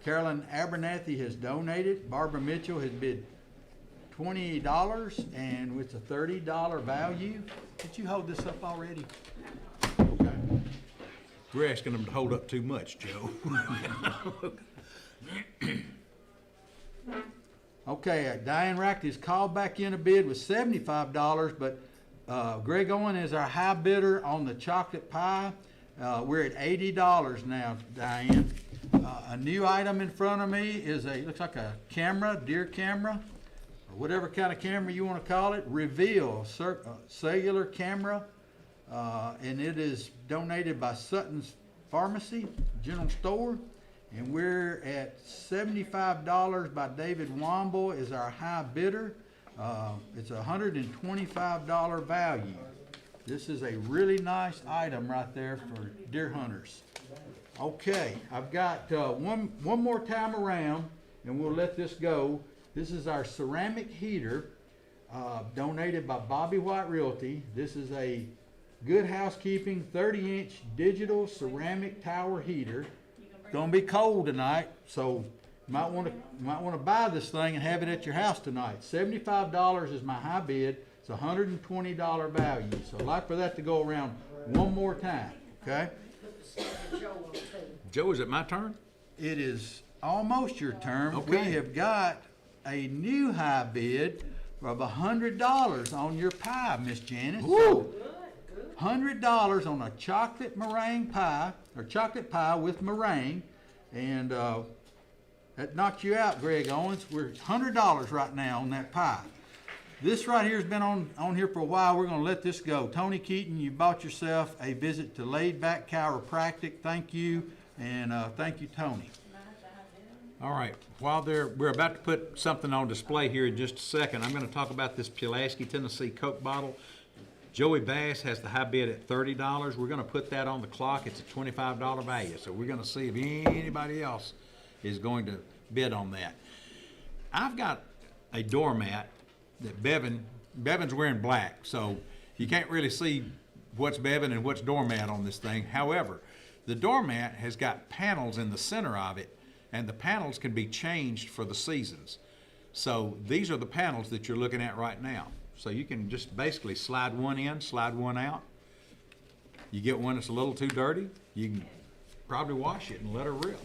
Carolyn Abernathy has donated. Barbara Mitchell has bid $20, and it's a $30 value. Did you hold this up already? Okay. We're asking them to hold up too much, Joe. Okay, Diane Rack is called back in a bid with $75, but Greg Owen is our high bidder on the chocolate pie. We're at $80 now, Diane. A new item in front of me is looks like a camera, deer camera, or whatever kind of camera you want to call it. Reveal cellular camera, and it is donated by Sutton's Pharmacy General Store. And we're at $75 by David Womble is our high bidder. It's a $125 value. This is a really nice item right there for deer hunters. Okay, I've got one more time around, and we'll let this go. This is our ceramic heater, donated by Bobby White Realty. This is a Good Housekeeping 30-inch digital ceramic tower heater. It's gonna be cold tonight, so you might want to buy this thing and have it at your house tonight. $75 is my high bid. It's a $120 value. So I'd like for that to go around one more time. Okay. Joe, is it my turn? It is almost your turn. Okay. We have got a new high bid of $100 on your pie, Miss Janice. Woo! $100 on a chocolate meringue pie, or chocolate pie with meringue, and that knocked you out, Greg Owens. We're $100 right now on that pie. This right here has been on here for a while. We're going to let this go. Tony Keaton, you bought yourself a visit to Laid Back Chiropractic. Thank you, and thank you, Tony. All right, while we're about to put something on display here in just a second, I'm going to talk about this Pulaski, Tennessee Coke bottle. Joey Bass has the high bid at $30. We're going to put that on the clock. It's a $25 value. So we're going to see if anybody else is going to bid on that. I've got a doormat that Bevan's wearing black, so you can't really see what's Bevan and what's doormat on this thing. However, the doormat has got panels in the center of it, and the panels can be changed for the seasons. So these are the panels that you're looking at right now. So you can just basically slide one in, slide one out. You get one that's a little too dirty, you can probably wash it and let her rip.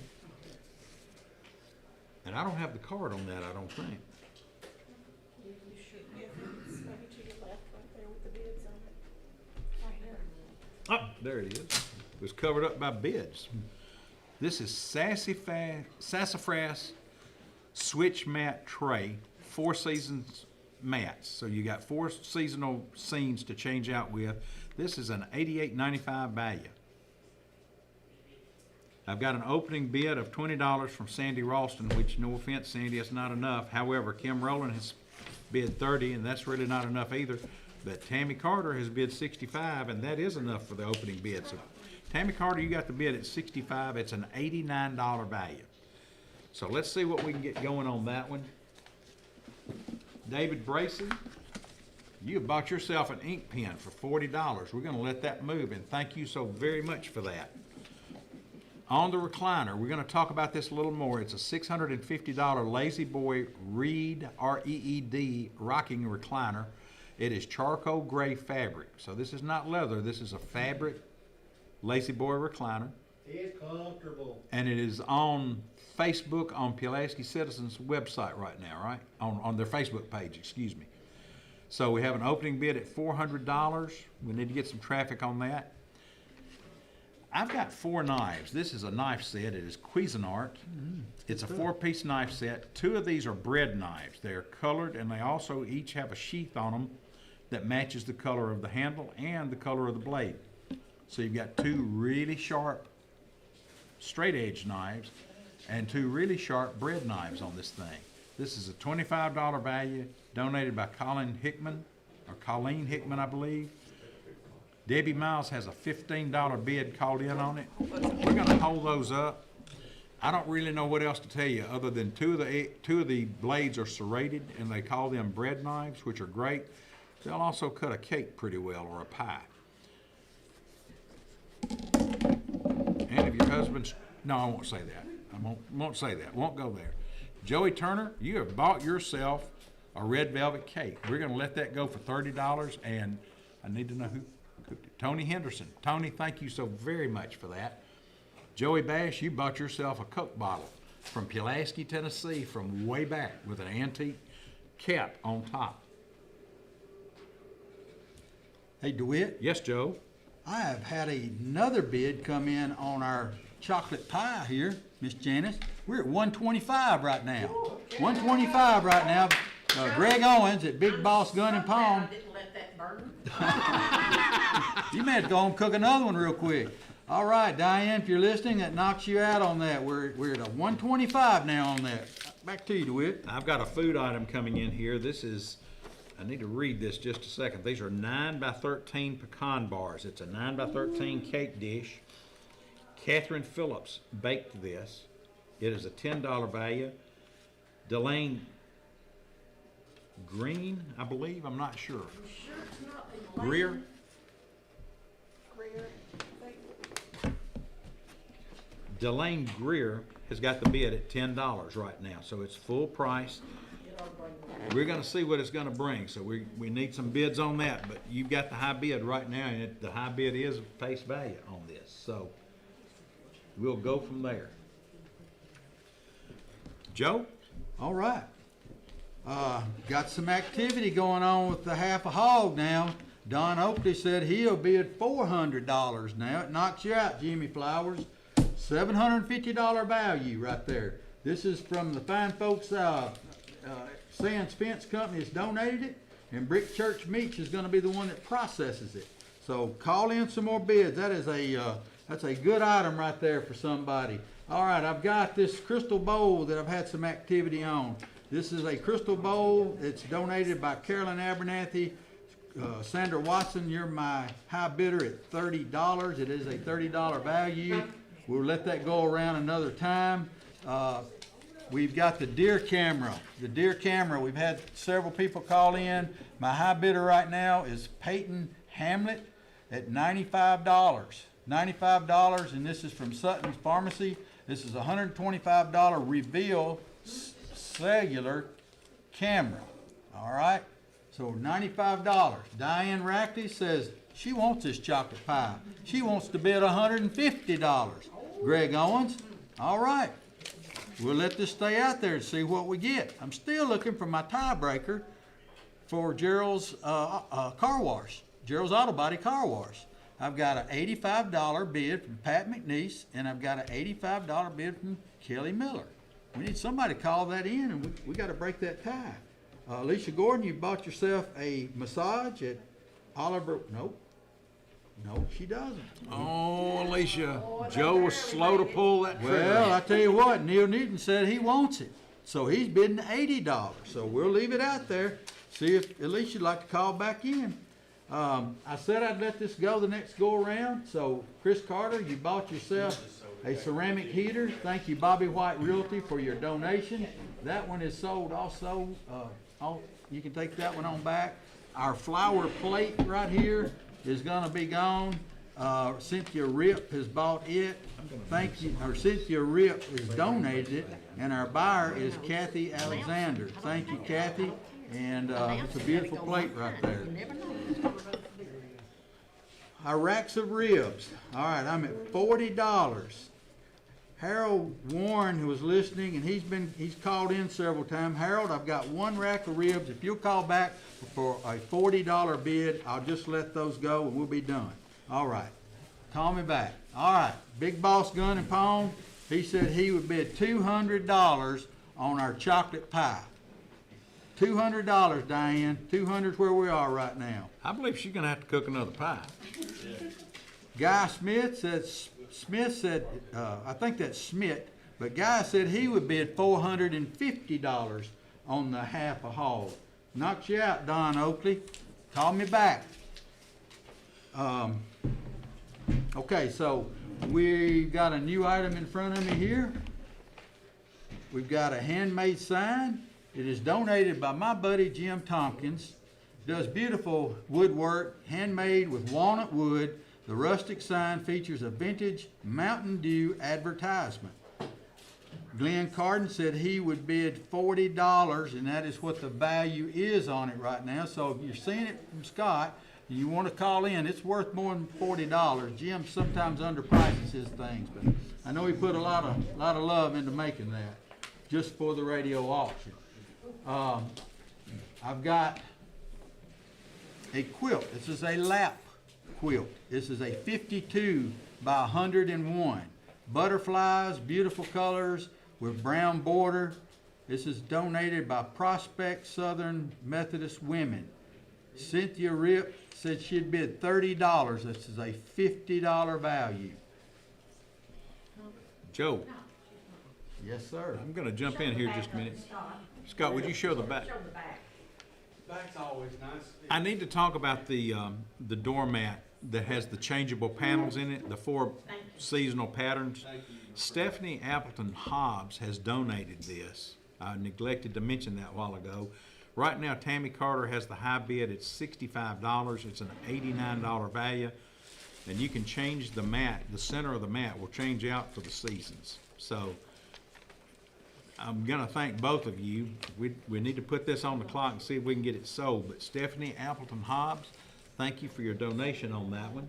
And I don't have the card on that, I don't think. You should, yeah, it's maybe to your left right there with the bids on it. Right here. Oh, there it is. It was covered up by bids. This is Sassafras Switch Mat Tray, 4 seasons mats. So you got 4 seasonal scenes to change out with. This is an $88.95 value. I've got an opening bid of $20 from Sandy Ralston, which, no offense, Sandy, it's not enough. However, Kim Rowland has bid $30, and that's really not enough either. But Tammy Carter has bid $65, and that is enough for the opening bid. So, Tammy Carter, you got the bid at $65. It's an $89 value. So let's see what we can get going on that one. David Bracy, you bought yourself an ink pen for $40. We're going to let that move, and thank you so very much for that. On the recliner, we're going to talk about this a little more. It's a $650 Lazy Boy Reed, R-E-E-D, rocking recliner. It is charcoal gray fabric. So this is not leather. This is a fabric Lazy Boy recliner. It's comfortable. And it is on Facebook on Pulaski Citizens website right now, right? On their Facebook page, excuse me. So we have an opening bid at $400. We need to get some traffic on that. I've got 4 knives. This is a knife set. It is Cuisinart. It's a 4-piece knife set. 2 of these are bread knives. They're colored, and they also each have a sheath on them that matches the color of the handle and the color of the blade. So you've got 2 really sharp straight edge knives and 2 really sharp bread knives on this thing. This is a $25 value, donated by Colleen Hickman, I believe. Debbie Miles has a $15 bid called in on it. We're going to hold those up. I don't really know what else to tell you other than 2 of the blades are serrated, and they call them bread knives, which are great. They'll also cut a cake pretty well, or a pie. And if your husband's, no, I won't say that. I won't say that. Won't go there. Joey Turner, you have bought yourself a red velvet cake. We're going to let that go for $30, and I need to know who cooked it. Tony Henderson. Tony, thank you so very much for that. Joey Bash, you bought yourself a Coke bottle from Pulaski, Tennessee, from way back with an antique cap on top. Hey, DeWitt, Yes, Joe? I have had another bid come in on our chocolate pie here, Miss Janice. We're at $125 right now. $125 right now. Greg Owens at Big Boss Gun and Palm. I didn't let that burn. You may have to go and cook another one real quick. All right, Diane, if you're listening, that knocks you out on that. We're at a $125 now on that. Back to you, DeWitt. I've got a food item coming in here. This is, I need to read this just a second. These are 9x13 pecan bars. It's a 9x13 cake dish. Catherine Phillips baked this. It is a $10 value. Delane Green, I believe, I'm not sure. You sure it's not Elaine? Greer? Rear, Delane Greer has got the bid at $10 right now, so it's full price. It ought to bring one. We're gonna see what it's gonna bring, so we need some bids on that, but you've got the high bid right now, and the high bid is face value on this, so we'll go from there. Joe? All right. Got some activity going on with the half a hog now. Don Oakley said he'll be at $400 now. It knocks you out, Jimmy Flowers. $750 value right there. This is from the fine folks, Sands Fence Company has donated it, and Brick Church Meats is gonna be the one that processes it. So call in some more bids. That's a good item right there for somebody. All right, I've got this crystal bowl that I've had some activity on. This is a crystal bowl. It's donated by Carolyn Abernathy. Sandra Watson, you're my high bidder at $30. It is a $30 value. We'll let that go around another time. We've got the deer camera. The deer camera, we've had several people call in. My high bidder right now is Peyton Hamlet at $95. $95, and this is from Sutton's Pharmacy. This is a $125 Reveal cellular camera. All right, so $95. Diane Rackley says she wants this chocolate pie. She wants to bid $150. Greg Owens, all right. we'll let this stay out there and see what we get. I'm still looking for my tiebreaker for Gerald's car wash, Gerald's Auto Body Car Wash. I've got an $85 bid from Pat McNeese, and I've got an $85 bid from Kelly Miller. We need somebody to call that in, and we got to break that tie. Alicia Gordon, you bought yourself a massage at Oliver. Nope. No, she doesn't. Oh, Alicia, Joe was slow to pull that trigger. Well, I tell you what, Neil Newton said he wants it, so he's bidding $80. So we'll leave it out there. See if Alicia'd like to call back in. I said I'd let this go the next go around. So Chris Carter, you bought yourself a ceramic heater. Thank you, Bobby White Realty, for your donation. That one is sold also. You can take that one on back. Our flower plate right here is gonna be gone. Cynthia Rip has bought it. Thank you, or Cynthia Rip has donated it, and our buyer is Kathy Alexander. Thank you, Kathy, and it's a beautiful plate right there. Our racks of ribs. All right, I'm at $40. Harold Warren, who was listening, and he's called in several times. Harold, I've got one rack of ribs. If you'll call back for a $40 bid, I'll just let those go and we'll be done. All right, call me back. All right, Big Boss Gun and Pawn, he said he would bid $200 on our chocolate pie. $200, Diane. 200 is where we are right now. I believe she's gonna have to cook another pie. Guy Smith said, I think that's Smith, but Guy said he would bid $450 on the half a hog. Knocks you out, Don Oakley. Call me back. Okay, so we've got a new item in front of me here. We've got a handmade sign. It is donated by my buddy Jim Tompkins. Does beautiful woodwork, handmade with walnut wood. The rustic sign features a vintage Mountain Dew advertisement. Glenn Carden said he would bid $40, and that is what the value is on it right now. So if you're seeing it from Scott and you want to call in, it's worth more than $40. Jim sometimes underprices his things, but I know he put a lot of love into making that just for the radio auction. I've got a quilt. This is a lap quilt. This is a 52 by 101. Butterflies, beautiful colors with brown border. This is donated by Prospect Southern Methodist Women. Cynthia Rip said she'd bid $30. This is a $50 value. Joe, Yes, sir. I'm gonna jump in here just a minute. Scott, would you show the back? Show the back. Back's always nice. I need to talk about the doormat that has the changeable panels in it, the 4 seasonal patterns. Stephanie Appleton Hobbs has donated this. I neglected to mention that a while ago. Right now, Tammy Carter has the high bid at $65. It's an $89 value. And you can change the mat, the center of the mat will change out for the seasons. So I'm gonna thank both of you. We need to put this on the clock and see if we can get it sold. But Stephanie Appleton Hobbs, thank you for your donation on that one.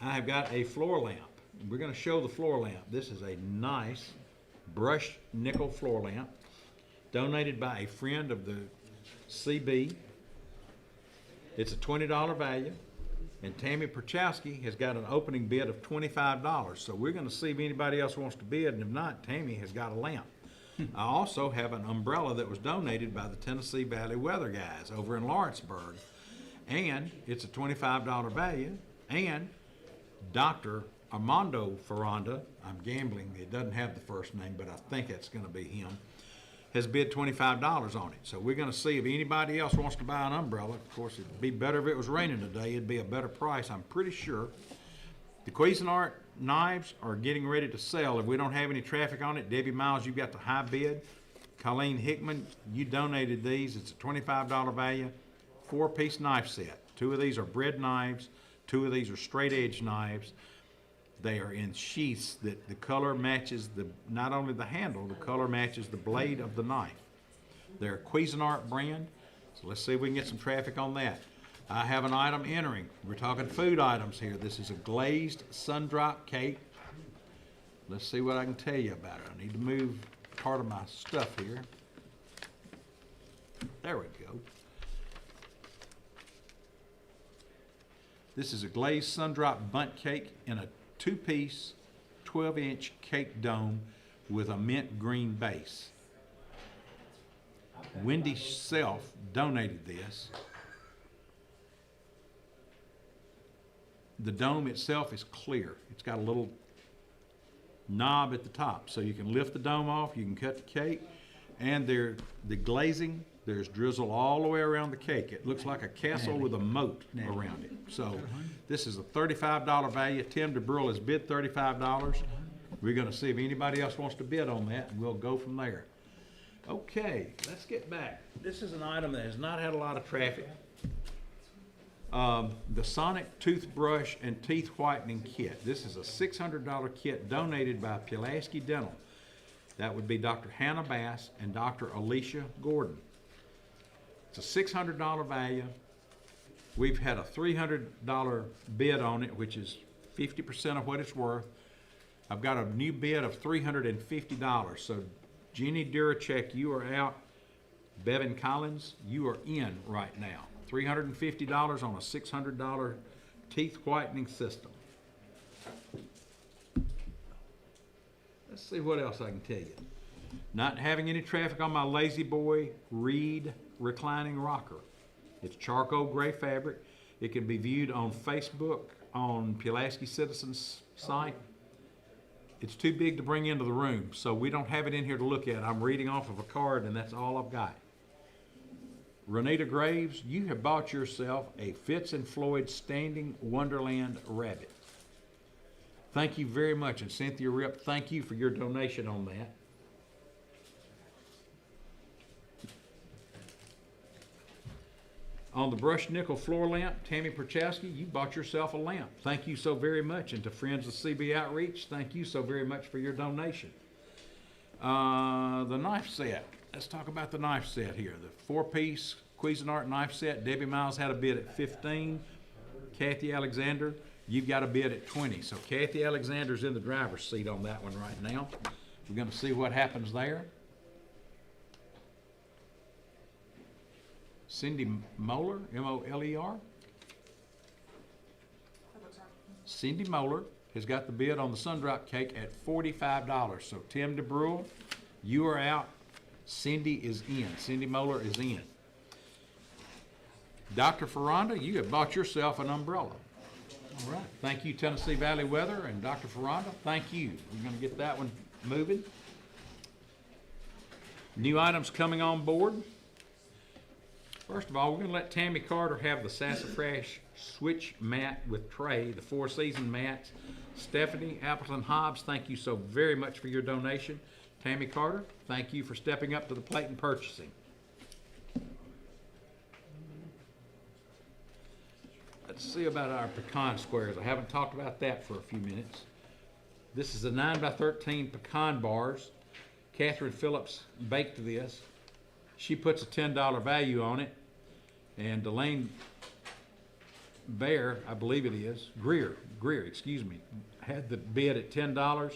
I have got a floor lamp. We're gonna show the floor lamp. This is a nice brushed nickel floor lamp, donated by a friend of the CB. It's a $20 value, and Tammy Perchowski has got an opening bid of $25. So we're gonna see if anybody else wants to bid, and if not, Tammy has got a lamp. I also have an umbrella that was donated by the Tennessee Valley Weather Guys over in Lawrenceburg, and it's a $25 value, and Dr. Armando Ferranda, I'm gambling, it doesn't have the first name, but I think it's gonna be him, has bid $25 on it. So we're gonna see if anybody else wants to buy an umbrella. Of course, it'd be better if it was raining today. It'd be a better price, I'm pretty sure. The Cuisinart knives are getting ready to sell. If we don't have any traffic on it, Debbie Miles, you've got the high bid. Colleen Hickman, you donated these. It's a $25 value, 4-piece knife set. 2 of these are bread knives. 2 of these are straight edge knives. They are in sheaths that the color matches not only the handle, the color matches the blade of the knife. They're a Cuisinart brand. So let's see if we can get some traffic on that. I have an item entering. We're talking food items here. This is a glazed sun-drop cake. Let's see what I can tell you about it. I need to move part of my stuff here. There we go. This is a glazed sun-drop bundt cake in a 2-piece, 12-inch cake dome with a mint green base. Wendy Self donated this. The dome itself is clear. It's got a little knob at the top, so you can lift the dome off, you can cut the cake, and the glazing, there's drizzle all the way around the cake. It looks like a castle with a moat around it. So this is a $35 value. Tim DeBrule has bid $35. We're gonna see if anybody else wants to bid on that, and we'll go from there. Okay, let's get back. This is an item that has not had a lot of traffic. The Sonic Toothbrush and Teeth Whitening Kit. This is a $600 kit donated by Pulaski Dental. That would be Dr. Hannah Bass and Dr. Alicia Gordon. It's a $600 value. We've had a $300 bid on it, which is 50% of what it's worth. I've got a new bid of $350. So Jenny Duracek, you are out. Bevan Collins, you are in right now. $350 on a $600 teeth whitening system. Let's see what else I can tell you. Not having any traffic on my Lazy Boy Reed reclining rocker. It's charcoal gray fabric. It can be viewed on Facebook, on Pulaski Citizens site. It's too big to bring into the room, so we don't have it in here to look at. I'm reading off of a card, and that's all I've got. Renita Graves, you have bought yourself a Fitz and Floyd Standing Wonderland Rabbit. Thank you very much. And Cynthia Rip, thank you for your donation on that. On the brushed nickel floor lamp, Tammy Perchowski, you bought yourself a lamp. Thank you so very much. And to Friends of CB Outreach, thank you so very much for your donation. The knife set. Let's talk about the knife set here. The 4-piece Cuisinart knife set. Debbie Miles had a bid at $15. Kathy Alexander, you've got a bid at $20. So Kathy Alexander's in the driver's seat on that one right now. We're going to see what happens there. Cindy Moeller, M-O-L-E-R. Cindy Moeller has got the bid on the Sundrop cake at $45. So Tim DeBrule, you are out. Cindy is in. Cindy Moeller is in. Dr. Ferranda, you have bought yourself an umbrella. All right. Thank you, Tennessee Valley Weather, and Dr. Ferranda, thank you. We're going to get that one moving. New items coming on board. First of all, we're going to let Tammy Carter have the Sassafrash Switch mat with tray, the 4-season mats. Stephanie Appleton Hobbs, thank you so very much for your donation. Tammy Carter, thank you for stepping up to the plate and purchasing. Let's see about our pecan squares. I haven't talked about that for a few minutes. This is a 9x13 pecan bars. Catherine Phillips baked this. She puts a $10 value on it. And Delane Bear, I believe it is, Greer, excuse me, had the bid at $10.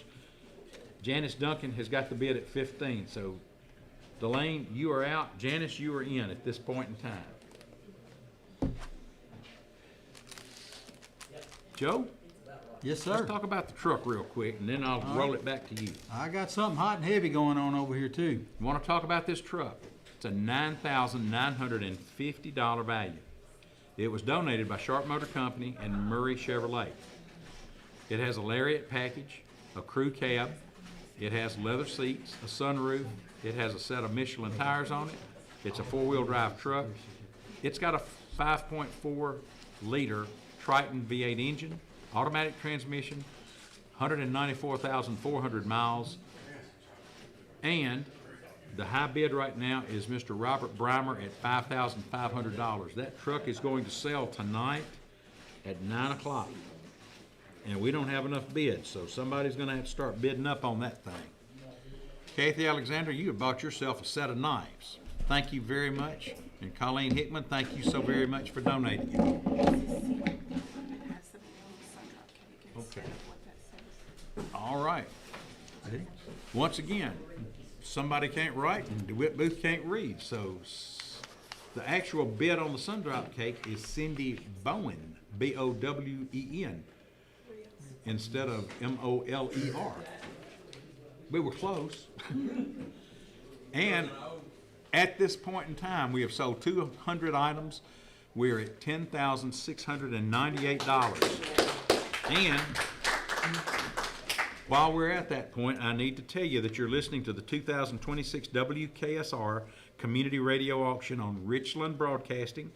Janice Duncan has got the bid at $15. So Delane, you are out. Janice, you are in at this point in time. Joe? Yes, sir. Let's talk about the truck real quick, and then I'll roll it back to you. I got something hot and heavy going on over here too. You want to talk about this truck? It's a $9,950 value. It was donated by Sharp Motor Company and Murray Chevrolet. It has a lariat package, a crew cab. It has leather seats, a sunroof. It has a set of Michelin tires on it. It's a 4-wheel drive truck. It's got a 5.4 liter Triton V8 engine, automatic transmission, 194,400 miles, and the high bid right now is Mr. Robert Breimer at $5,500. That truck is going to sell tonight at 9 o'clock. And we don't have enough bids, so somebody's going to have to start bidding up on that thing. Kathy Alexander, you have bought yourself a set of knives. Thank you very much. And Colleen Hickman, thank you so very much for donating it. Okay. All right. Once again, somebody can't write and DeWitt Booth can't read. So the actual bid on the Sundrop cake is Cindy Bowen, Bowen, instead of Moler. We were close. And at this point in time, we have sold 200 items. We're at $10,698. And while we're at that point, I need to tell you that you're listening to the 2026 WKSR Community Radio Auction on Richland Broadcasting,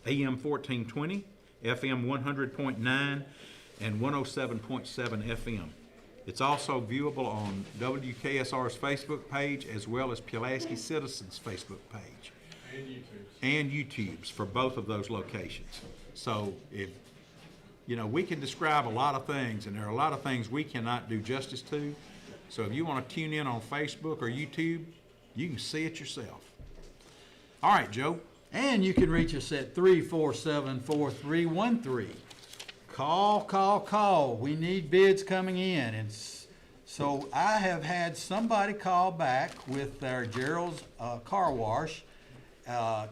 AM 1420, FM 100.9, and 107.7 FM. It's also viewable on WKSR's Facebook page as well as Pulaski Citizens' Facebook page. And YouTube's for both of those locations. So if, you know, we can describe a lot of things, and there are a lot of things we cannot do justice to. So if you want to tune in on Facebook or YouTube, you can see it yourself. All right, Joe. And you can reach us at 347-4313. Call. We need bids coming in. And so I have had somebody call back with our Gerald's car wash.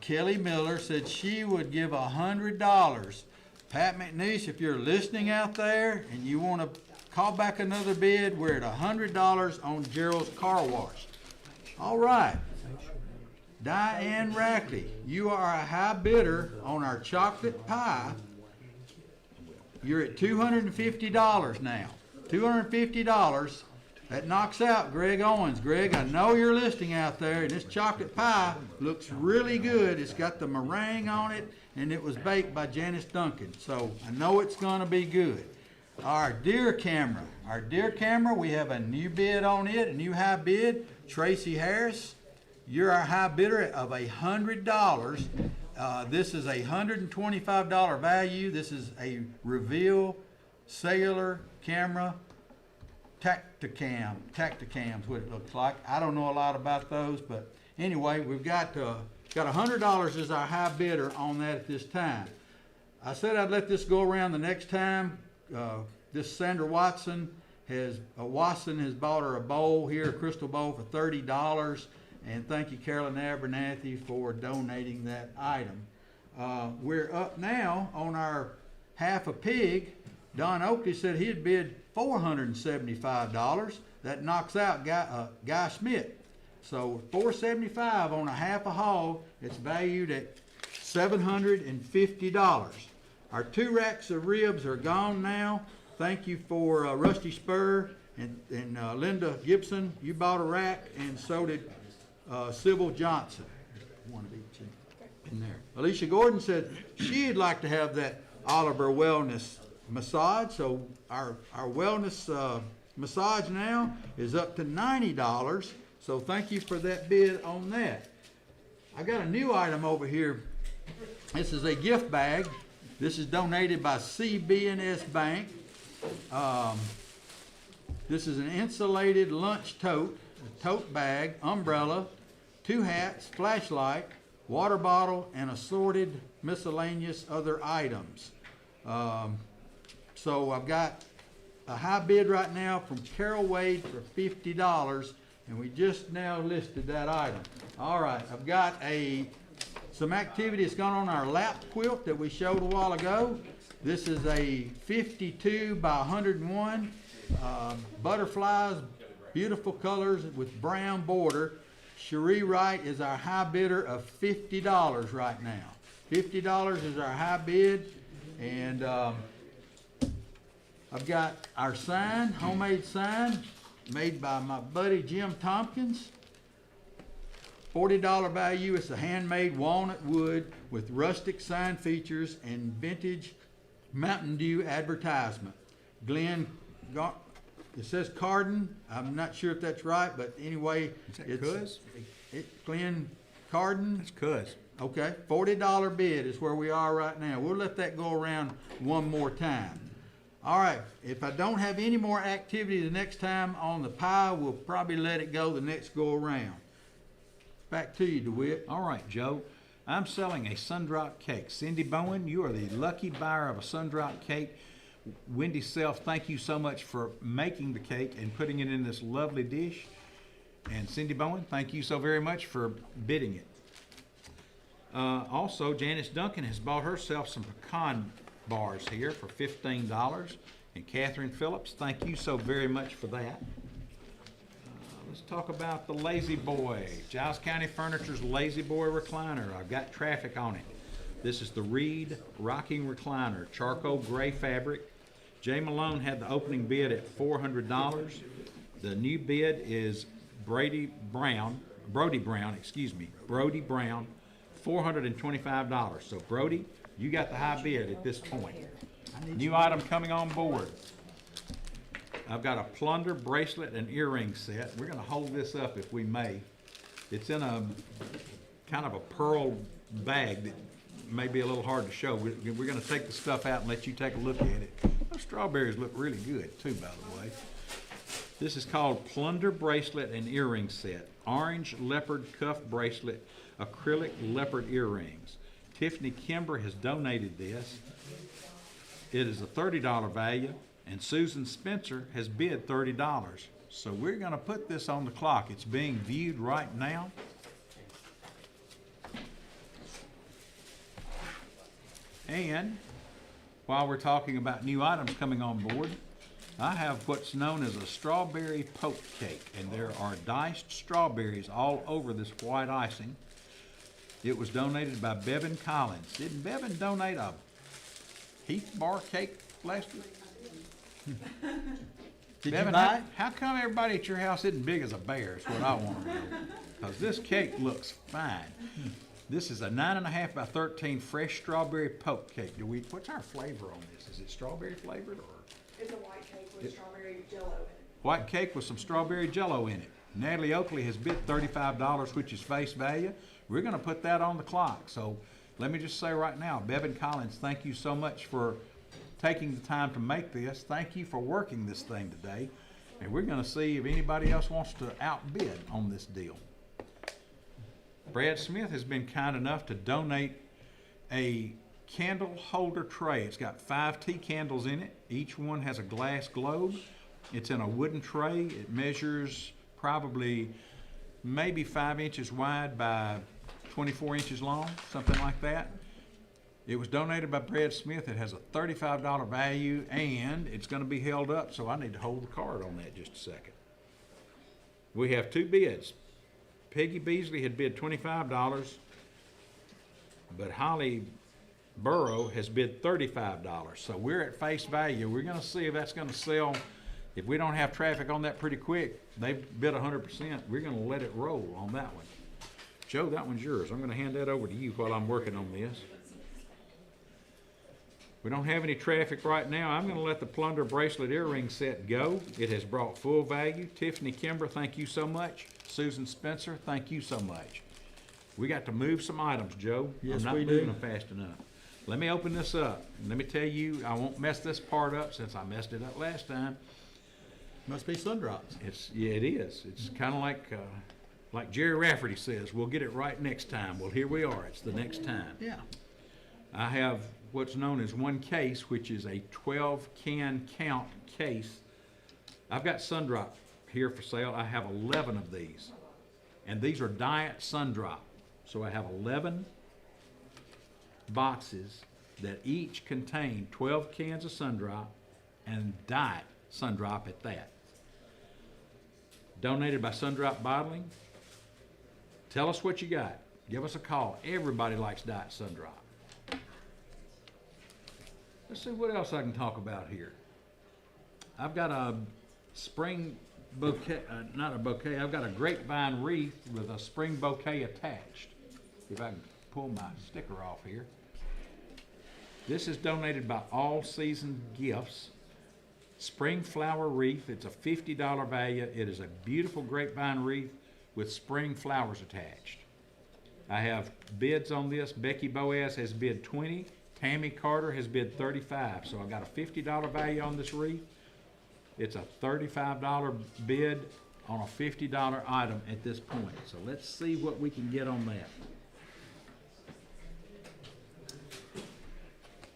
Kelly Miller said she would give $100. Pat McNeish, if you're listening out there and you want to call back another bid, we're at $100 on Gerald's car wash. All right. Diane Rackley, you are a high bidder on our chocolate pie. You're at $250 now. $250. That knocks out Greg Owens. Greg, I know you're listening out there, and this chocolate pie looks really good. It's got the meringue on it, and it was baked by Janice Duncan. So I know it's going to be good. Our deer camera. We have a new bid on it, a new high bid. Tracy Harris, you're our high bidder of $100. This is a $125 value. This is a Reveal cellular camera. Tacticam's what it looks like. I don't know a lot about those, but anyway, we've got $100 as our high bidder on that at this time. I said I'd let this go around the next time. This Sandra Watson has bought her a bowl here, a crystal bowl for $30, and thank you, Carolyn Abernathy, for donating that item. We're up now on our half a pig. Don Oakley said he'd bid $475. That knocks out Guy Schmidt. So $475 on a half a hog. It's valued at $750. Our 2 racks of ribs are gone now. Thank you for Rusty Spur and Linda Gibson. You bought a rack, and so did Sybil Johnson. One of each in there. Alicia Gordon said she'd like to have that Oliver Wellness massage. So our wellness massage now is up to $90. So thank you for that bid on that. I got a new item over here. This is a gift bag. This is donated by CB&S Bank. This is an insulated lunch tote, a tote bag, umbrella, 2 hats, flashlight, water bottle, and assorted miscellaneous other items. So I've got a high bid right now from Carol Wade for $50, and we just now listed that item. All right, I've got some activity that's gone on our lap quilt that we showed a while ago. This is a 52 by 101 butterflies, beautiful colors with brown border. Cherie Wright is our high bidder of $50 right now. $50 is our high bid, and I've got our sign, homemade sign, made by my buddy Jim Tompkins. $40 value. It's a handmade walnut wood with rustic sign features and vintage Mountain Dew advertisement. It says Carden. I'm not sure if that's right, but anyway, Cuz? Glenn Carden. That's Cuz. Okay, $40 bid is where we are right now. We'll let that go around one more time. All right, if I don't have any more activity the next time on the pie, we'll probably let it go the next go around. Back to you, DeWitt. All right, Joe. I'm selling a Sundrop cake. Cindy Bowen, you are the lucky buyer of a Sundrop cake. Wendy Self, thank you so much for making the cake and putting it in this lovely dish. And Cindy Bowen, thank you so very much for bidding it. Also, Janice Duncan has bought herself some pecan bars here for $15. And Catherine Phillips, thank you so very much for that. Let's talk about the Lazy Boy. Giles County Furniture's Lazy Boy recliner. I've got traffic on it. This is the Reed Rocking Recliner, charcoal gray fabric. Jay Malone had the opening bid at $400. The new bid is Brody Brown, $425. So Brody, you got the high bid at this point. New item coming on board. I've got a plunder bracelet and earring set. We're gonna hold this up if we may. It's in a kind of a pearl bag that may be a little hard to show. We're gonna take the stuff out and let you take a look at it. Those strawberries look really good too, by the way. This is called Plunder Bracelet and Earring Set. Orange leopard cuff bracelet, acrylic leopard earrings. Tiffany Kimber has donated this. It is a $30 value, and Susan Spencer has bid $30. So we're gonna put this on the clock. It's being viewed right now. And while we're talking about new items coming on board, I have what's known as a strawberry poke cake, and there are diced strawberries all over this white icing. It was donated by Bevan Collins. Didn't Bevan donate a Heath bar cake last week? Did Bevan, you buy it? how come everybody at your house isn't big as a bear is what I want to know. Because this cake looks fine. This is a 9.5 by 13 fresh strawberry poke cake. What's our flavor on this? Is it strawberry flavored or? It's a white cake with strawberry jello in it. White cake with some strawberry jello in it. Natalie Oakley has bid $35, which is face value. We're gonna put that on the clock. So let me just say right now, Bevan Collins, thank you so much for taking the time to make this. Thank you for working this thing today. And we're gonna see if anybody else wants to outbid on this deal. Brad Smith has been kind enough to donate a candle holder tray. It's got 5 tea candles in it. Each one has a glass globe. It's in a wooden tray. It measures probably maybe 5 inches wide by 24 inches long, something like that. It was donated by Brad Smith. It has a $35 value, and it's going to be held up, so I need to hold the card on that just a second. We have 2 bids. Peggy Beasley had bid $25, but Holly Burrow has bid $35. So we're at face value. We're going to see if that's going to sell. If we don't have traffic on that pretty quick, they've bid 100%. We're going to let it roll on that one. Joe, that one's yours. I'm going to hand that over to you while I'm working on this. We don't have any traffic right now. I'm going to let the plunder bracelet earring set go. It has brought full value. Tiffany Kimber, thank you so much. Susan Spencer, thank you so much. We got to move some items, Joe. Yes, I'm we not do. moving them fast enough. Let me open this up. Let me tell you, I won't mess this part up since I messed it up last time. Must be sun drops. Yeah, it is. It's kind of like Jerry Rafferty says, we'll get it right next time. Well, here we are. It's the next time. Yeah. I have what's known as one case, which is a 12 can count case. I've got Sundrop here for sale. I have 11 of these, and these are Diet Sundrop. So I have 11 boxes that each contain 12 cans of Sundrop and Diet Sundrop at that. Donated by Sundrop Bottling. Tell us what you got. Give us a call. Everybody likes Diet Sundrop. Let's see what else I can talk about here. I've got a spring bouquet, not a bouquet, I've got a grapevine wreath with a spring bouquet attached. If I can pull my sticker off here. This is donated by All Season Gifts. Spring flower wreath, it's a $50 value. It is a beautiful grapevine wreath with spring flowers attached. I have bids on this. Becky Boaz has bid 20. Tammy Carter has bid 35. So I got a $50 value on this wreath. It's a $35 bid on a $50 item at this point. So let's see what we can get on that.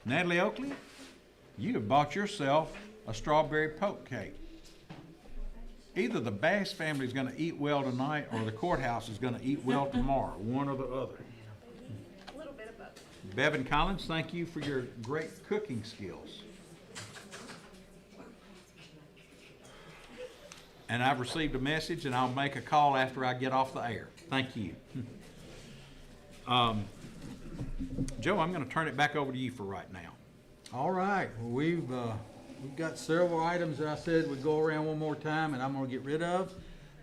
Natalie Oakley, you have bought yourself a strawberry poke cake. Either the Bass family's gonna eat well tonight, or the courthouse is gonna eat well tomorrow, one or the other. A little bit of both. Bevan Collins, thank you for your great cooking skills. And I've received a message, and I'll make a call after I get off the air. Thank you. Joe, I'm gonna turn it back over to you for right now. All right, well, we've got several items that I said we'd go around one more time, and I'm gonna get rid of.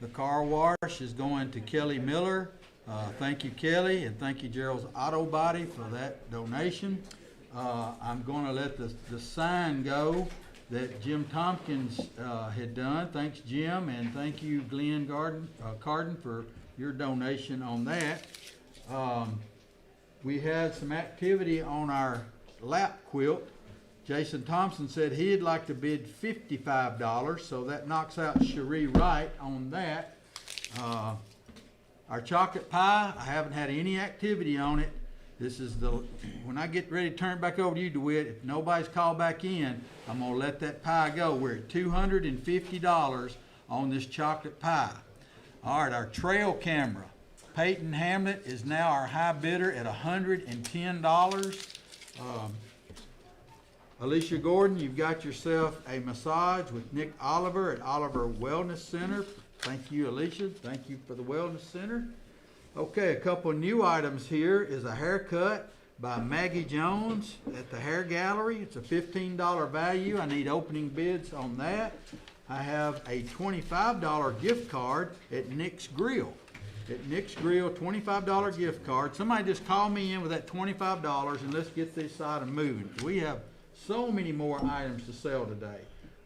The car wash is going to Kelly Miller. Thank you, Kelly, and thank you, Gerald's Auto Body, for that donation. I'm gonna let the sign go that Jim Tompkins had done. Thanks, Jim, and thank you, Glenn Carden, for your donation on that. We had some activity on our lap quilt. Jason Thompson said he'd like to bid $55, so that knocks out Cherie Wright on that. Our chocolate pie, I haven't had any activity on it. This is when I get ready to turn it back over to you, DeWitt, if nobody's called back in, I'm gonna let that pie go. We're at $250 on this chocolate pie. All right, our trail camera. Peyton Hamlet is now our high bidder at $110. Alicia Gordon, you've got yourself a massage with Nick Oliver at Oliver Wellness Center. Thank you, Alicia. Thank you for the Wellness Center. Okay, a couple new items here is a haircut by Maggie Jones at the Hair Gallery. It's a $15 value. I need opening bids on that. I have a $25 gift card at Nick's Grill. At Nick's Grill, $25 gift card. Somebody just call me in with that $25 and let's get this item moving. We have so many more items to sell today.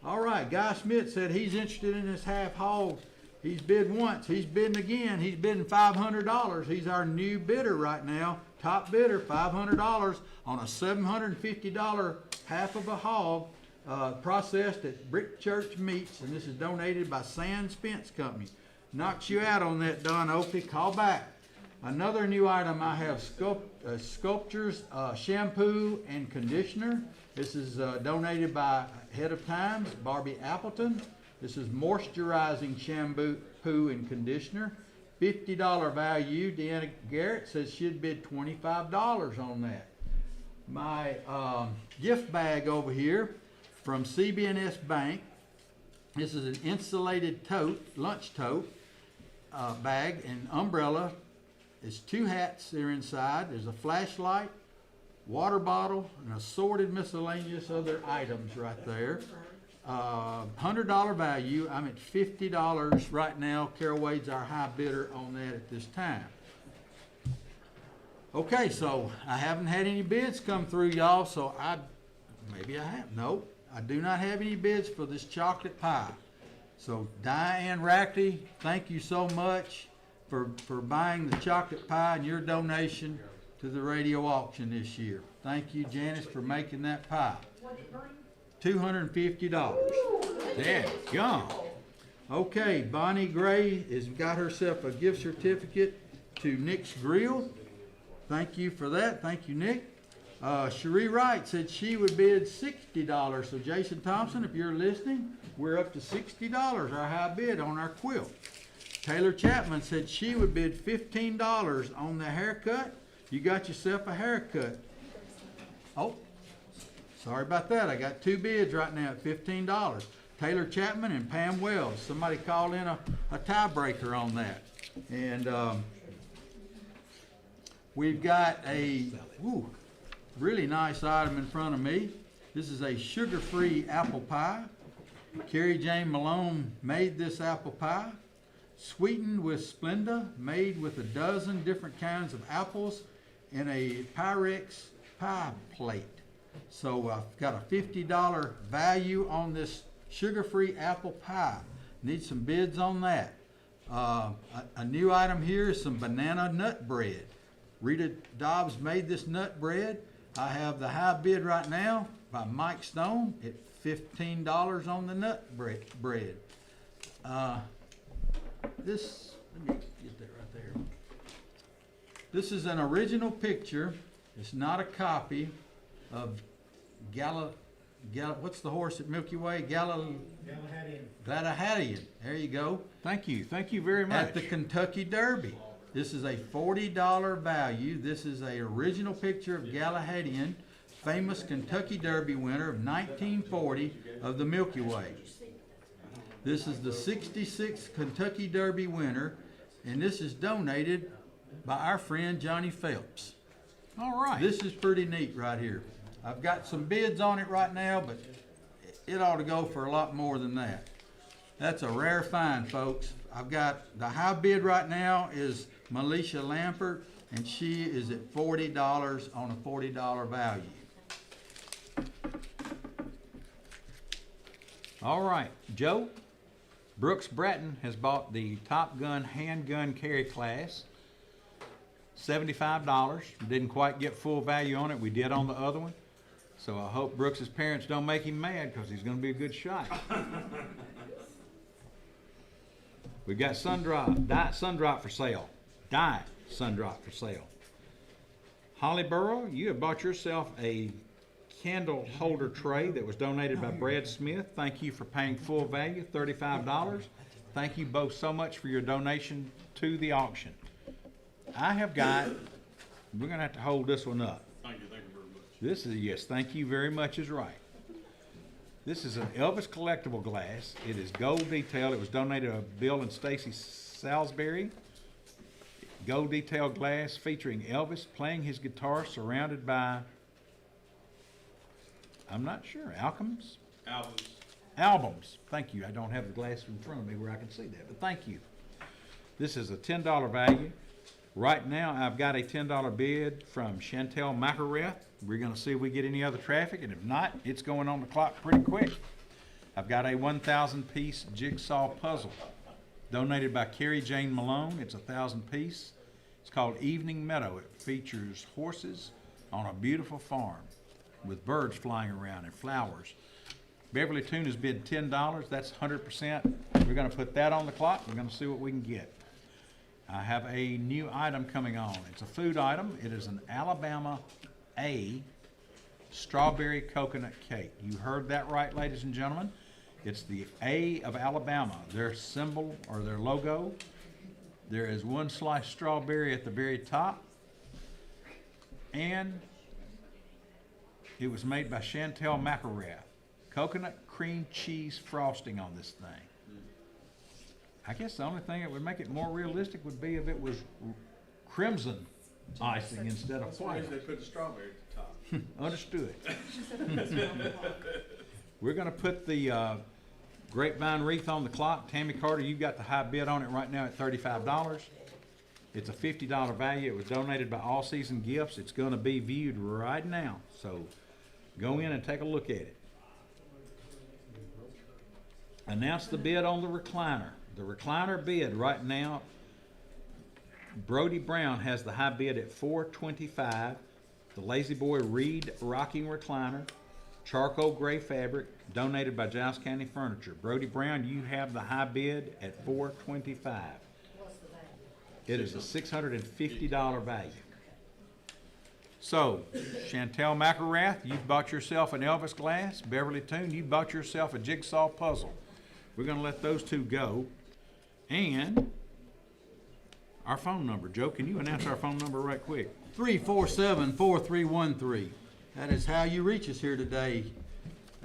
All right, Guy Smith said he's interested in this half hog. He's bid once, he's bidding again, he's bidding $500. He's our new bidder right now, top bidder, $500 on a $750 half of a hog, processed at Brick Church Meats, and this is donated by Sands Fence Company. Knocks you out on that, Don Opie, call back. Another new item I have, Sculptures shampoo and conditioner. This is donated by Head of Times, Barbie Appleton. This is moisturizing shampoo and conditioner. $50 value. Deanna Garrett says she'd bid $25 on that. My gift bag over here from CB&S Bank. This is an insulated tote, lunch tote bag and umbrella. There's two hats there inside. There's a flashlight, water bottle, and assorted miscellaneous other items right there. $100 value. I'm at $50 right now. Carol Wade's our high bidder on that at this time. Okay, so I haven't had any bids come through, y'all, so maybe I have. Nope, I do not have any bids for this chocolate pie. So Diane Rackley, thank you so much for buying the chocolate pie and your donation to the radio auction this year. Thank you, Janice, for making that pie. What did it bring? $250. Yeah, gone. Okay, Bonnie Gray has got herself a gift certificate to Nick's Grill. Thank you for that. Thank you, Nick. Cherie Wright said she would bid $60. So Jason Thompson, if you're listening, we're up to $60, our high bid on our quilt. Taylor Chapman said she would bid $15 on the haircut. You got yourself a haircut. Oh, sorry about that. I got two bids right now at $15. Taylor Chapman and Pam Wells. Somebody called in a tiebreaker on that. And we've got a really nice item in front of me. This is a sugar-free apple pie. Carrie Jane Malone made this apple pie. Sweetened with Splenda, made with a dozen different kinds of apples in a Pyrex pie plate. So I've got a $50 value on this sugar-free apple pie. Need some bids on that. A new item here is some banana nut bread. Rita Dobbs made this nut bread. I have the high bid right now by Mike Stone at $15 on the nut bread. Let me get that right there. This is an original picture. It's not a copy of what's the horse at Milky Way? Galahadian. There you go. Thank you very much. At the Kentucky Derby. This is a $40 value. This is a original picture of Galahadian, famous Kentucky Derby winner of 1940 of the Milky Way. This is the 66th Kentucky Derby winner, and this is donated by our friend Johnny Phelps. All right. This is pretty neat right here. I've got some bids on it right now, but it ought to go for a lot more than that. That's a rare find, folks. I've got the high bid right now is Melisha Lampert, and she is at $40 on a $40 value. All right, Joe, Brooks Bratton has bought the Top Gun handgun carry class, $75. Didn't quite get full value on it. We did on the other one. So I hope Brooks's parents don't make him mad because he's going to be a good shot. We've got Diet Sundrop for sale. Diet Sundrop for sale. Holly Burrow, you have bought yourself a candle holder tray that was donated by Brad Smith. Thank you for paying full value, $35. Thank you both so much for your donation to the auction. We're going to have to hold this one up. Thank you very much. This is, yes, thank you very much is right. This is an Elvis collectible glass. It is gold detailed. It was donated by Bill and Stacy Salisbury. Gold detailed glass featuring Elvis playing his guitar surrounded by, I'm not sure, albums. Thank you. I don't have the glass in front of me where I can see that, but thank you. This is a $10 value. Right now, I've got a $10 bid from Chantel McElrath. We're going to see if we get any other traffic, and if not, it's going on the clock pretty quick. I've got a 1,000-piece jigsaw puzzle donated by Carrie Jane Malone. It's 1,000-piece. It's called Evening Meadow. It features horses on a beautiful farm with birds flying around and flowers. Beverly Toon has bid $10. That's 100%. We're going to put that on the clock. We're going to see what we can get. I have a new item coming on. It's a food item. It is an Alabama A strawberry coconut cake. You heard that right, ladies and gentlemen. It's the A of Alabama. Their symbol or their logo. There is one sliced strawberry at the very top. And it was made by Chantel McElrath. Coconut cream cheese frosting on this thing. I guess the only thing that would make it more realistic would be if it was crimson icing instead of white. They put the strawberry at the top. Understood. We're going to put the grapevine wreath on the clock. Tammy Carter, you've got the high bid on it right now at $35. It's a $50 value. It was donated by All Season Gifts. It's going to be viewed right now. So go in and take a look at it. Announce the bid on the recliner. The recliner bid right now, Brody Brown has the high bid at $425. The Lazy Boy Reed rocking recliner, charcoal gray fabric, donated by Giles County Furniture. Brody Brown, you have the high bid at $425. What's the value? It is a $650 value. So, Chantel McElrath, you've bought yourself an Elvis glass. Beverly Toon, you bought yourself a jigsaw puzzle. We're going to let those two go. And our phone number. Joe, can you announce our phone number right quick? 347-4313. That is how you reach us here today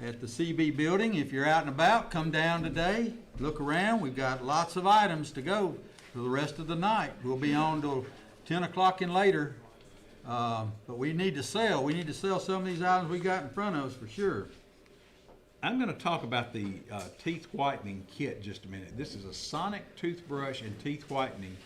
at the CB building. If you're out and about, come down today, look around. We've got lots of items to go for the rest of the night. We'll be on till 10 o'clock and later. But we need to sell. We need to sell some of these items we got in front of us for sure. I'm going to talk about the teeth whitening kit just a minute. This is a Sonic toothbrush and teeth whitening.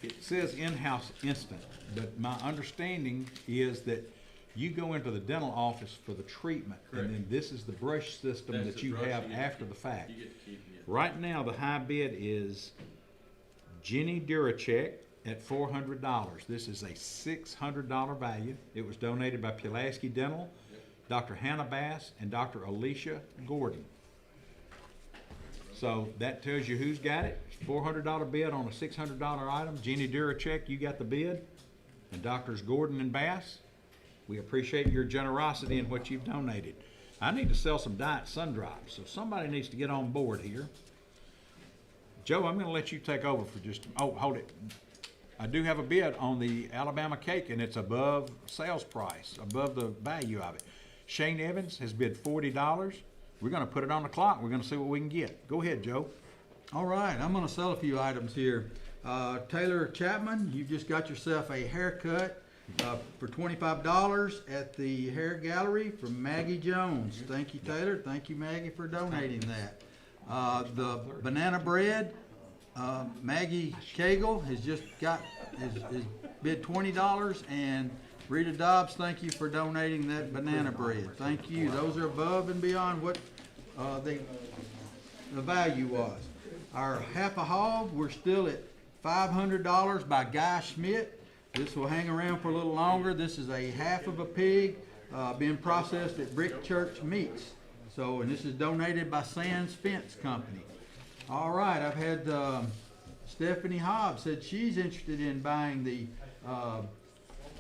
It says in-house instant, but my understanding is that you go into the dental office for the treatment, Correct. and then this is the brush system That's that the you brush have you get after to the keep. fact. You get to keep it. Right now, the high bid is Jenny Duracek at $400. This is a $600 value. It was donated by Pulaski Dental, Dr. Hannah Bass, and Dr. Alicia Gordon. So that tells you who's got it. $400 bid on a $600 item. Jenny Duracek, you got the bid. And Doctors Gordon and Bass. We appreciate your generosity in what you've donated. I need to sell some Diet Sun Drops, so somebody needs to get on board here. Joe, I'm gonna let you take over for just, oh, hold it. I do have a bid on the Alabama cake, and it's above sales price, above the value of it. Shane Evans has bid $40. We're gonna put it on the clock. We're gonna see what we can get. Go ahead, Joe. All right, I'm gonna sell a few items here. Taylor Chapman, you just got yourself a haircut for $25 at the hair gallery from Maggie Jones. Thank you, Taylor. Thank you, Maggie, for donating that. The banana bread, Maggie Cagle has just got his bid $20, and Rita Dobbs, thank you for donating that banana bread. Thank you. Those are above and beyond what the value was. Our half a hog, we're still at $500 by Guy Schmidt. This will hang around for a little longer. This is a half of a pig being processed at Brick Church Meats. So, and this is donated by Sands Fence Company. All right, I've had Stephanie Hobbs said she's interested in buying the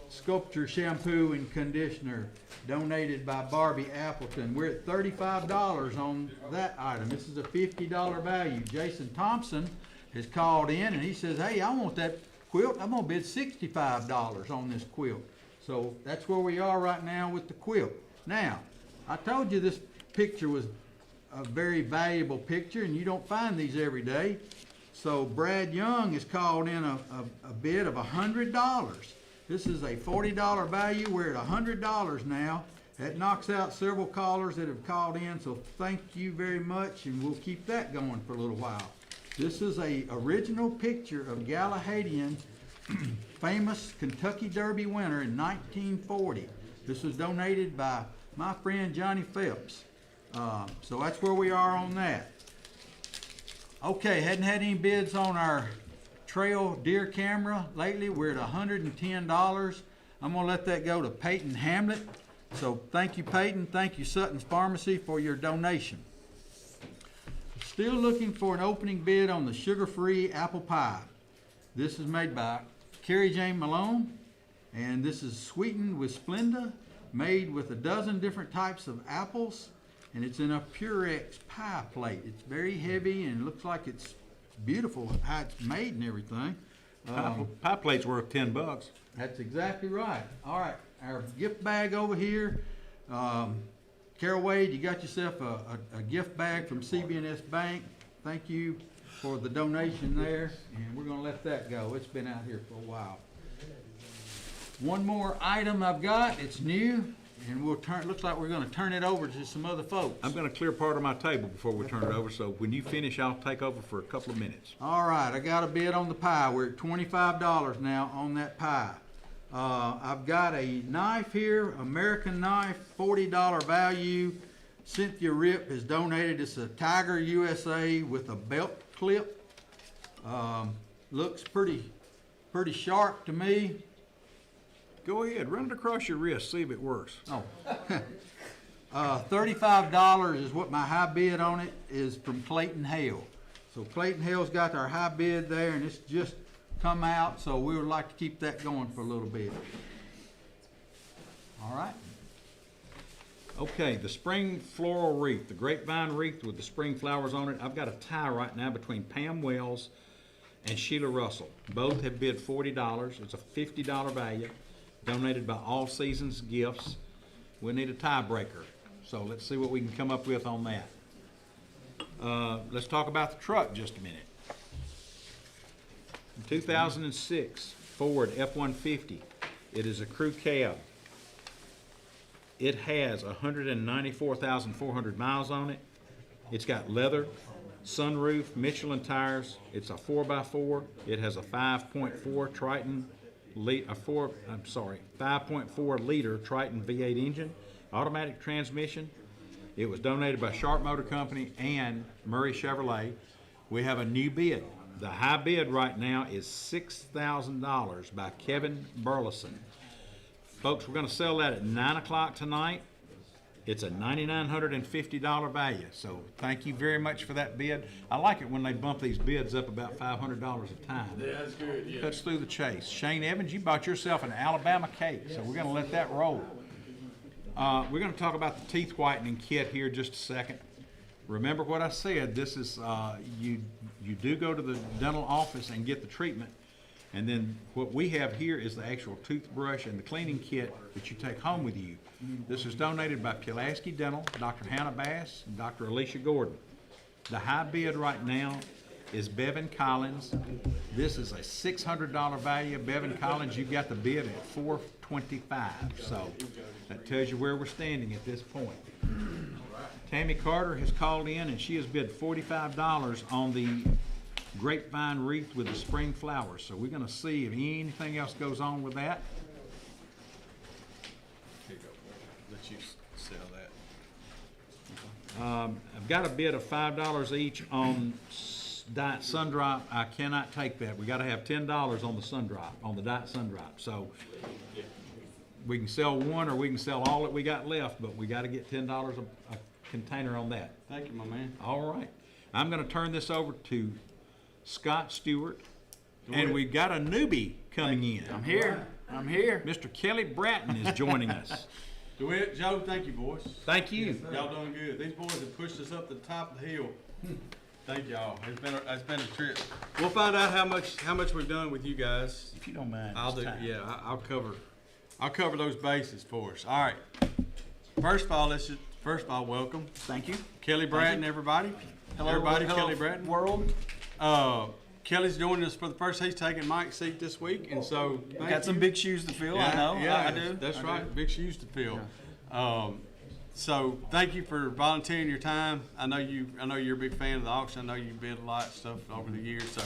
Sculpture shampoo and conditioner donated by Barbie Appleton. We're at $35 on that item. This is a $50 value. Jason Thompson has called in and he says, hey, I want that quilt. I'm gonna bid $65 on this quilt. So that's where we are right now with the quilt. Now, I told you this picture was a very valuable picture, and you don't find these every day. So Brad Young has called in a bid of $100. This is a $40 value. We're at $100 now. That knocks out several callers that have called in, so thank you very much, and we'll keep that going for a little while. This is a original picture of Galahadian, famous Kentucky Derby winner in 1940. This was donated by my friend Johnny Phelps. So that's where we are on that. Okay, hadn't had any bids on our trail deer camera lately. We're at $110. I'm gonna let that go to Peyton Hamlet. So thank you, Peyton. Thank you, Sutton's Pharmacy, for your donation. Still looking for an opening bid on the sugar-free apple pie. This is made by Carrie Jane Malone, and this is sweetened with Splenda, made with a dozen different types of apples, and it's in a Purex pie plate. It's very heavy and it looks like it's beautiful how it's made and everything. Pie plate's worth $10. That's exactly right. All right, our gift bag over here. Carol Wade, you got yourself a gift bag from CB&S Bank. Thank you for the donation there, and we're gonna let that go. It's been out here for a while. One more item I've got, it's new, and looks like we're gonna turn it over to some other folks. I'm gonna clear part of my table before we turn it over, so when you finish, I'll take over for a couple of minutes. All right, I got a bid on the pie. We're at $25 now on that pie. I've got a knife here, American knife, $40 value. Cynthia Rip has donated. It's a Tiger USA with a belt clip. Looks pretty sharp to me. Go ahead, run it across your wrist, see if it works. Oh. $35 is what my high bid on it is from Clayton Hale. So Clayton Hale's got our high bid there, and it's just come out, so we would like to keep that going for a little bit. All right. Okay, the spring floral wreath, the grapevine wreath with the spring flowers on it. I've got a tie right now between Pam Wells and Sheila Russell. Both have bid $40. It's a $50 value, donated by All Seasons Gifts. We need a tiebreaker, so let's see what we can come up with on that. Let's talk about the truck just a minute. 2006 Ford F-150. It is a crew cab. It has 194,400 miles on it. It's got leather, sunroof, Michelin tires. It's a 4x4. It has a 5.4 liter Triton V8 engine, automatic transmission. It was donated by Sharp Motor Company and Murray Chevrolet. We have a new bid. The high bid right now is $6,000 by Kevin Burleson. Folks, we're going to sell that at 9 o'clock tonight. It's a $9,950 value. So thank you very much for that bid. I like it when they bump these bids up about $500 a time. Yeah, that's good, yeah. Cuts through the chase. Shane Evans, you bought yourself an Alabama cake, so we're going to let that roll. We're gonna talk about the teeth whitening kit here just a second. Remember what I said, this is, you do go to the dental office and get the treatment. And then what we have here is the actual toothbrush and the cleaning kit that you take home with you. This is donated by Pulaski Dental, Dr. Hannah Bass, and Dr. Alicia Gordon. The high bid right now is Bevan Collins. This is a $600 value. Bevan Collins, you got the bid at $425. So that tells you where we're standing at this point. Tammy Carter has called in and she has bid $45 on the grapevine wreath with the spring flowers. So we're gonna see if anything else goes on with that. Here you go. Let you sell that. I've got a bid of $5 each on Diet Sun Drop. I cannot take that. We gotta have $10 on the Sun Drop, on the Diet Sun Drop. So we can sell one or we can sell all that we got left, but we gotta get $10 a container on that. Thank you, my man. All right. I'm gonna turn this over to Scott Stewart, and we've got a newbie coming in. I'm here. Mr. Kelly Bratton is joining us. DeWitt, Joe, thank you, boys. Thank you. Y'all doing good. These boys have pushed us up to the top of the hill. Thank y'all. It's been a trip. We'll find out how much we've done with you guys. If you don't mind, I'll it's do. time. Yeah, I'll cover those bases for us. All right. First of all, welcome Thank you. Kelly Bratton, everybody. Hello, everybody. hello, Kelly Bratton. World. Kelly's joining us for the first. He's taking Mike's seat this week, and so thank Got some you. big shoes to fill. Yeah, I know. Yeah, I do. That's I right. do. Big shoes to fill. So thank you for volunteering your time. I know you're a big fan of the auction. I know you've bid a lot of stuff over the years. So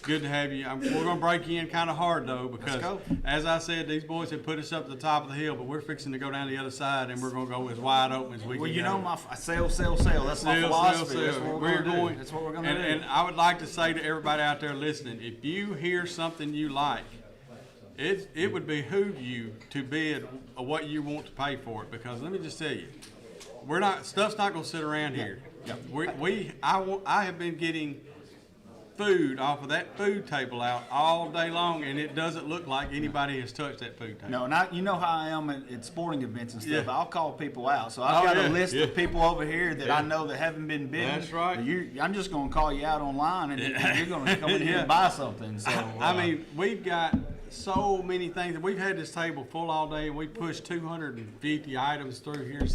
good to have you. We're gonna break in kind of hard though, because go. as I said, these boys have put us up to the top of the hill, but we're fixing to go down the other side, and we're gonna go as wide open as we Well, can. you go. know, sell. That's my philosophy. That's what we're gonna do. That's what we're gonna do. And I would like to say to everybody out there listening, if you hear something you like, it would behoove you to bid what you want to pay for it, because let me just tell you, stuff's not gonna sit around here. I have been getting food off of that food table out all day long, and it doesn't look like anybody has touched that food table. No, not you know how I am at sporting events and stuff. Yeah. I'll call people out. So I've got a list of people over here that I know that haven't been bidden. That's right. I'm just gonna call you out online, and you're gonna come in here and buy something. So I mean, we've got so many things. We've had this table full all day, and we pushed 250 items through here,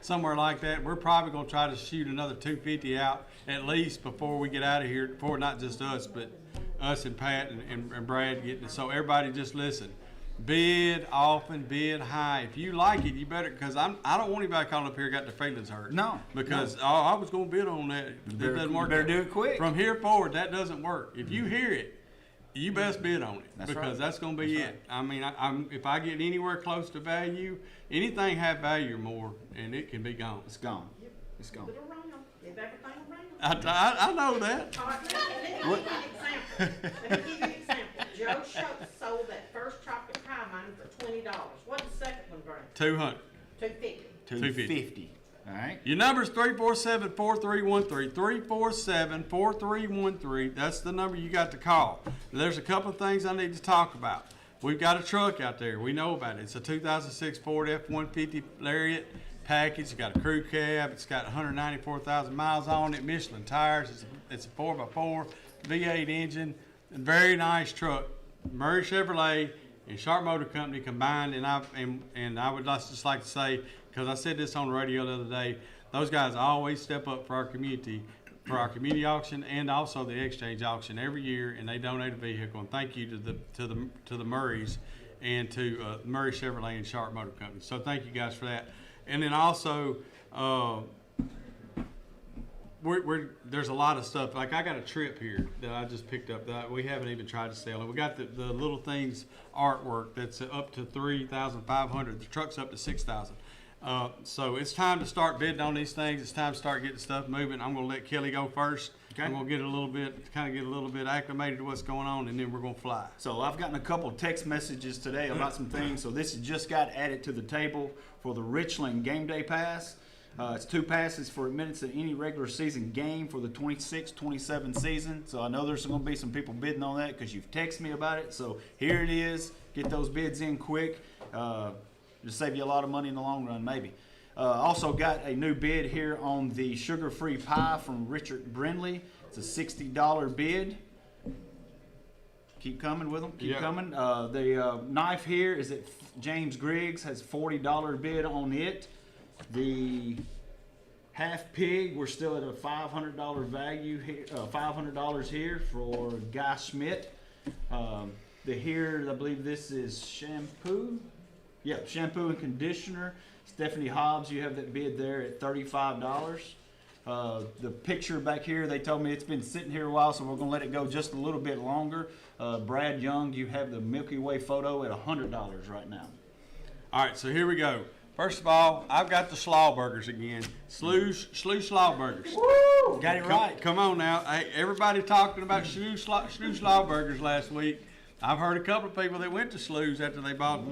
somewhere like that. We're probably gonna try to shoot another 250 out at least before we get out of here. Before not just us, but us and Pat and Brad getting it. So everybody just listen. Bid often, bid high. If you like it, you better, because I don't want anybody calling up here got their feelings hurt. No. Because I was gonna bid on that. It doesn't work. better do it quick. From here forward, that doesn't work. If you hear it, you best bid on it. That's because right. that's going to be it. I mean, if I get anywhere close to value, anything have value more, and it can be gone. it's gone. It's gone. Put it around, give everything around. I know that. All right, let me give you an example. Let me give you an example. Joe Schultz sold that first chocolate pie mine for $20. What did the second one bring? 200. $250. 250. All right. Your number's 347-4313. 347-4313. That's the number you got to call. There's a couple of things I need to talk about. We've got a truck out there. We know about it. It's a 2006 Ford F-150 Lariat package. It's got a crew cab. It's got 194,000 miles on it. Michelin tires. It's a 4x4 V8 engine. Very nice truck. Murray Chevrolet and Sharp Motor Company combined, and I would just like to say, because I said this on the radio the other day, those guys always step up for our community auction and also the exchange auction every year, and they donate a vehicle. And thank you to the Murrays and to Murray Chevrolet and Sharp Motor Company. So thank you guys for that. And then also, there's a lot of stuff. Like I got a trip here that I just picked up that we haven't even tried to sell it. We got the little things artwork that's up to $3,500. The truck's up to $6,000. So it's time to start bidding on these things. It's time to start getting stuff moving. I'm going to let Kelly go first. Okay. I'm going to get a little bit acclimated to what's going on, and then we're going to fly. So I've gotten a couple of text messages today about some things. So this has just got added to the table for the Richland Game Day Pass. It's 2 passes for admittance to any regular season game for the 26-27 season. So I know there's going to be some people bidding on that because you've texted me about it. So here it is. Get those bids in quick. It'll save you a lot of money in the long run, maybe. Also got a new bid here on the sugar-free pie from Richard Brindley. It's a $60 bid. Keep coming with them. Keep Yeah. coming. The knife here is at James Griggs, has $40 bid on it. The half pig, we're still at a $500 value here. $500 here for Guy Schmidt. Here, I believe this is shampoo. Yep, shampoo and conditioner. Stephanie Hobbs, you have that bid there at $35. The picture back here, they told me it's been sitting here a while, so we're gonna let it go just a little bit longer. Brad Young, you have the Milky Way photo at $100 right now. All right, so here we go. First of all, I've got the slaw burgers again. Slew slaw burgers. Got it right. Come on now. Hey, everybody talking about slew slaw burgers last week. I've heard a couple of people that went to Slew's after they bought the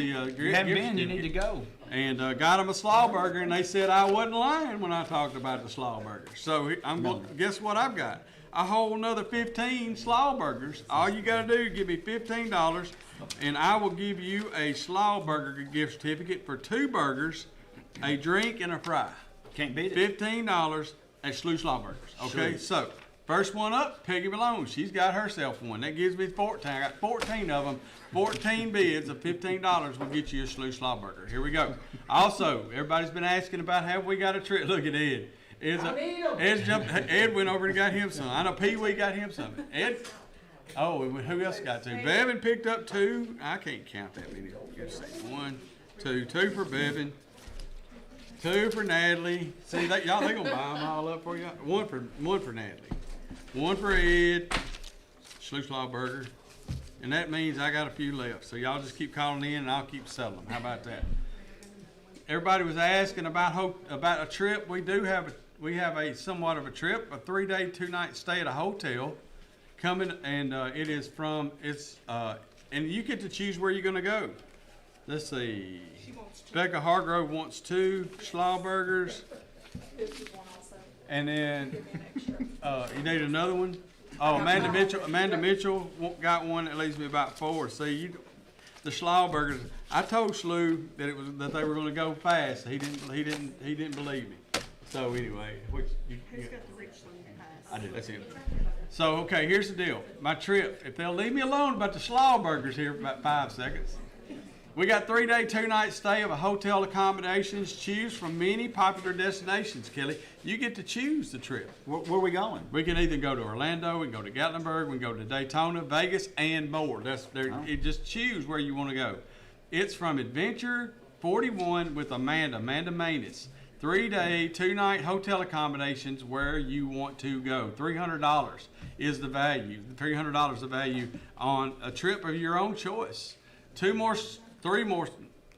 You haven't been, you need to go. and got them a slaw burger, and they said I wasn't lying when I talked about the slaw burger. So I'm going. Guess what I've got? A whole another 15 slaw burgers. All you got to do is give me $15, and I will give you a slaw burger gift certificate for 2 burgers, a drink, and a fry. Can't beat it. $15 at Slew Slaw Burgers. Okay, Sure. so first one up, Peggy Malone. She's got herself one. That gives me 14. I got 14 of them. 14 bids of $15 will get you a Slew Slaw Burger. Here we go. Also, everybody's been asking about have we got a trip. Look at Ed. Ed went over and got him some. I know Pee Wee got him some. Ed. Oh, and who else got 2? Bevan picked up 2. I can't count that many. Let's see. 1, 2, 2 for Bevan. 2 for Natalie. See that y'all? They gonna buy them all up for you. One for Natalie. 1 for Ed. Slew Slaw Burger. And that means I got a few left. So y'all just keep calling in and I'll keep selling them. How about that? Everybody was asking about a trip. We have a somewhat of a trip, a 3-day, 2-night stay at a hotel coming, and it is and you get to choose where you're gonna go. Let's see. Becca Hargrove wants 2 slaw burgers. This is one also. And then Give me an extra. you need another one. Oh, Amanda Mitchell got one that leaves me about 4. See, the slaw burgers. I told Slew that they were going to go fast. He didn't believe me. So anyway, Who's got the Richland pass? I did. That's it. So okay, here's the deal. My trip. If they'll leave me alone about the slaw burgers here for about 5 seconds. We got 3-day, 2-night stay of a hotel accommodations. Choose from many popular destinations, Kelly. You get to choose the trip. Where are we going? We can either go to Orlando, we can go to Gatlinburg, we can go to Daytona, Vegas, and more. You just choose where you want to go. It's from Adventure 41 with Amanda Manus. 3-day, 2-night hotel accommodations where you want to go. $300 is the value. $300 is the value on a trip of your own choice. 3 more.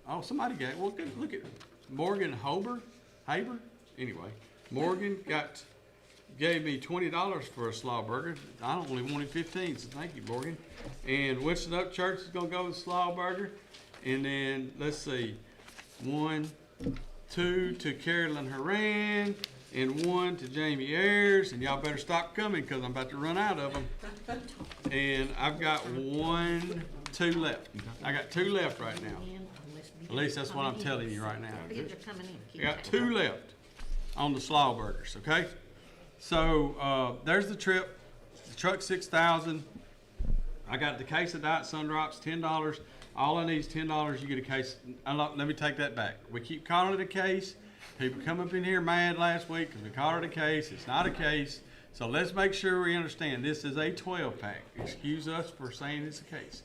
Oh, somebody got it. Well, look at Morgan Haber. Anyway, Morgan gave me $20 for a slaw burger. I only wanted 15, so thank you, Morgan. And Winston Upchurch is gonna go with slaw burger. And then let's see, 1, 2 to Carolyn Horan, and 1 to Jamie Ayers. And y'all better stop coming because I'm about to run out of them. And I've got 2 left. I got 2 left right now. At least that's what I'm telling you right now. I got 2 left on the slaw burgers, okay? So there's the trip. The truck 6,000. I got the case of Diet Sun Drops, $10. All I need is $10. You get a case. Let me take that back. We keep calling it a case. People come up in here mad last week because we called it a case. It's not a case. So let's make sure we understand this is a 12-pack. Excuse us for saying it's a case.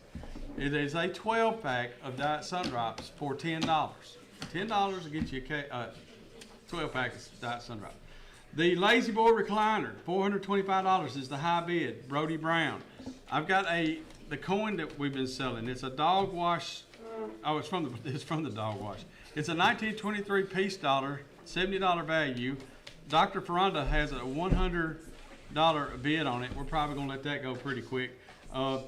It is a 12-pack of Diet Sun Drops for $10. $10 will get you a 12-pack of Diet Sun Drops. The Lazy Boy recliner, $425 is the high bid. Brody Brown. I've got the coin that we've been selling. It's a dog wash. Oh, it's from the dog wash. It's a 1923 piece dollar, $70 value. Dr. Ferranda has a $100 bid on it. We're probably gonna let that go pretty quick.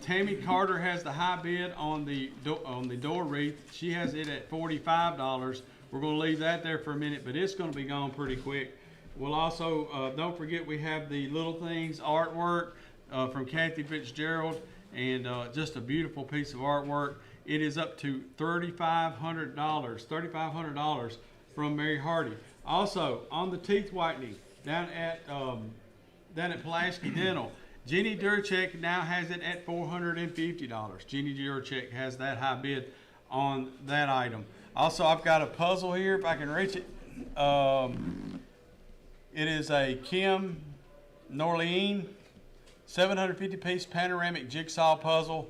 Tammy Carter has the high bid on the door wreath. She has it at $45. We're gonna leave that there for a minute, but it's gonna be gone pretty quick. We'll also, don't forget we have the Little Things artwork from Kathy Fitzgerald, and just a beautiful piece of artwork. it is up to $3,500 from Mary Hardy. Also, on the teeth whitening, down at Pulaski Dental, Jenny Durchek now has it at $450. Jenny Durchek has that high bid on that item. Also, I've got a puzzle here, if I can reach it. It is a Kim Norleen 750-piece panoramic jigsaw puzzle,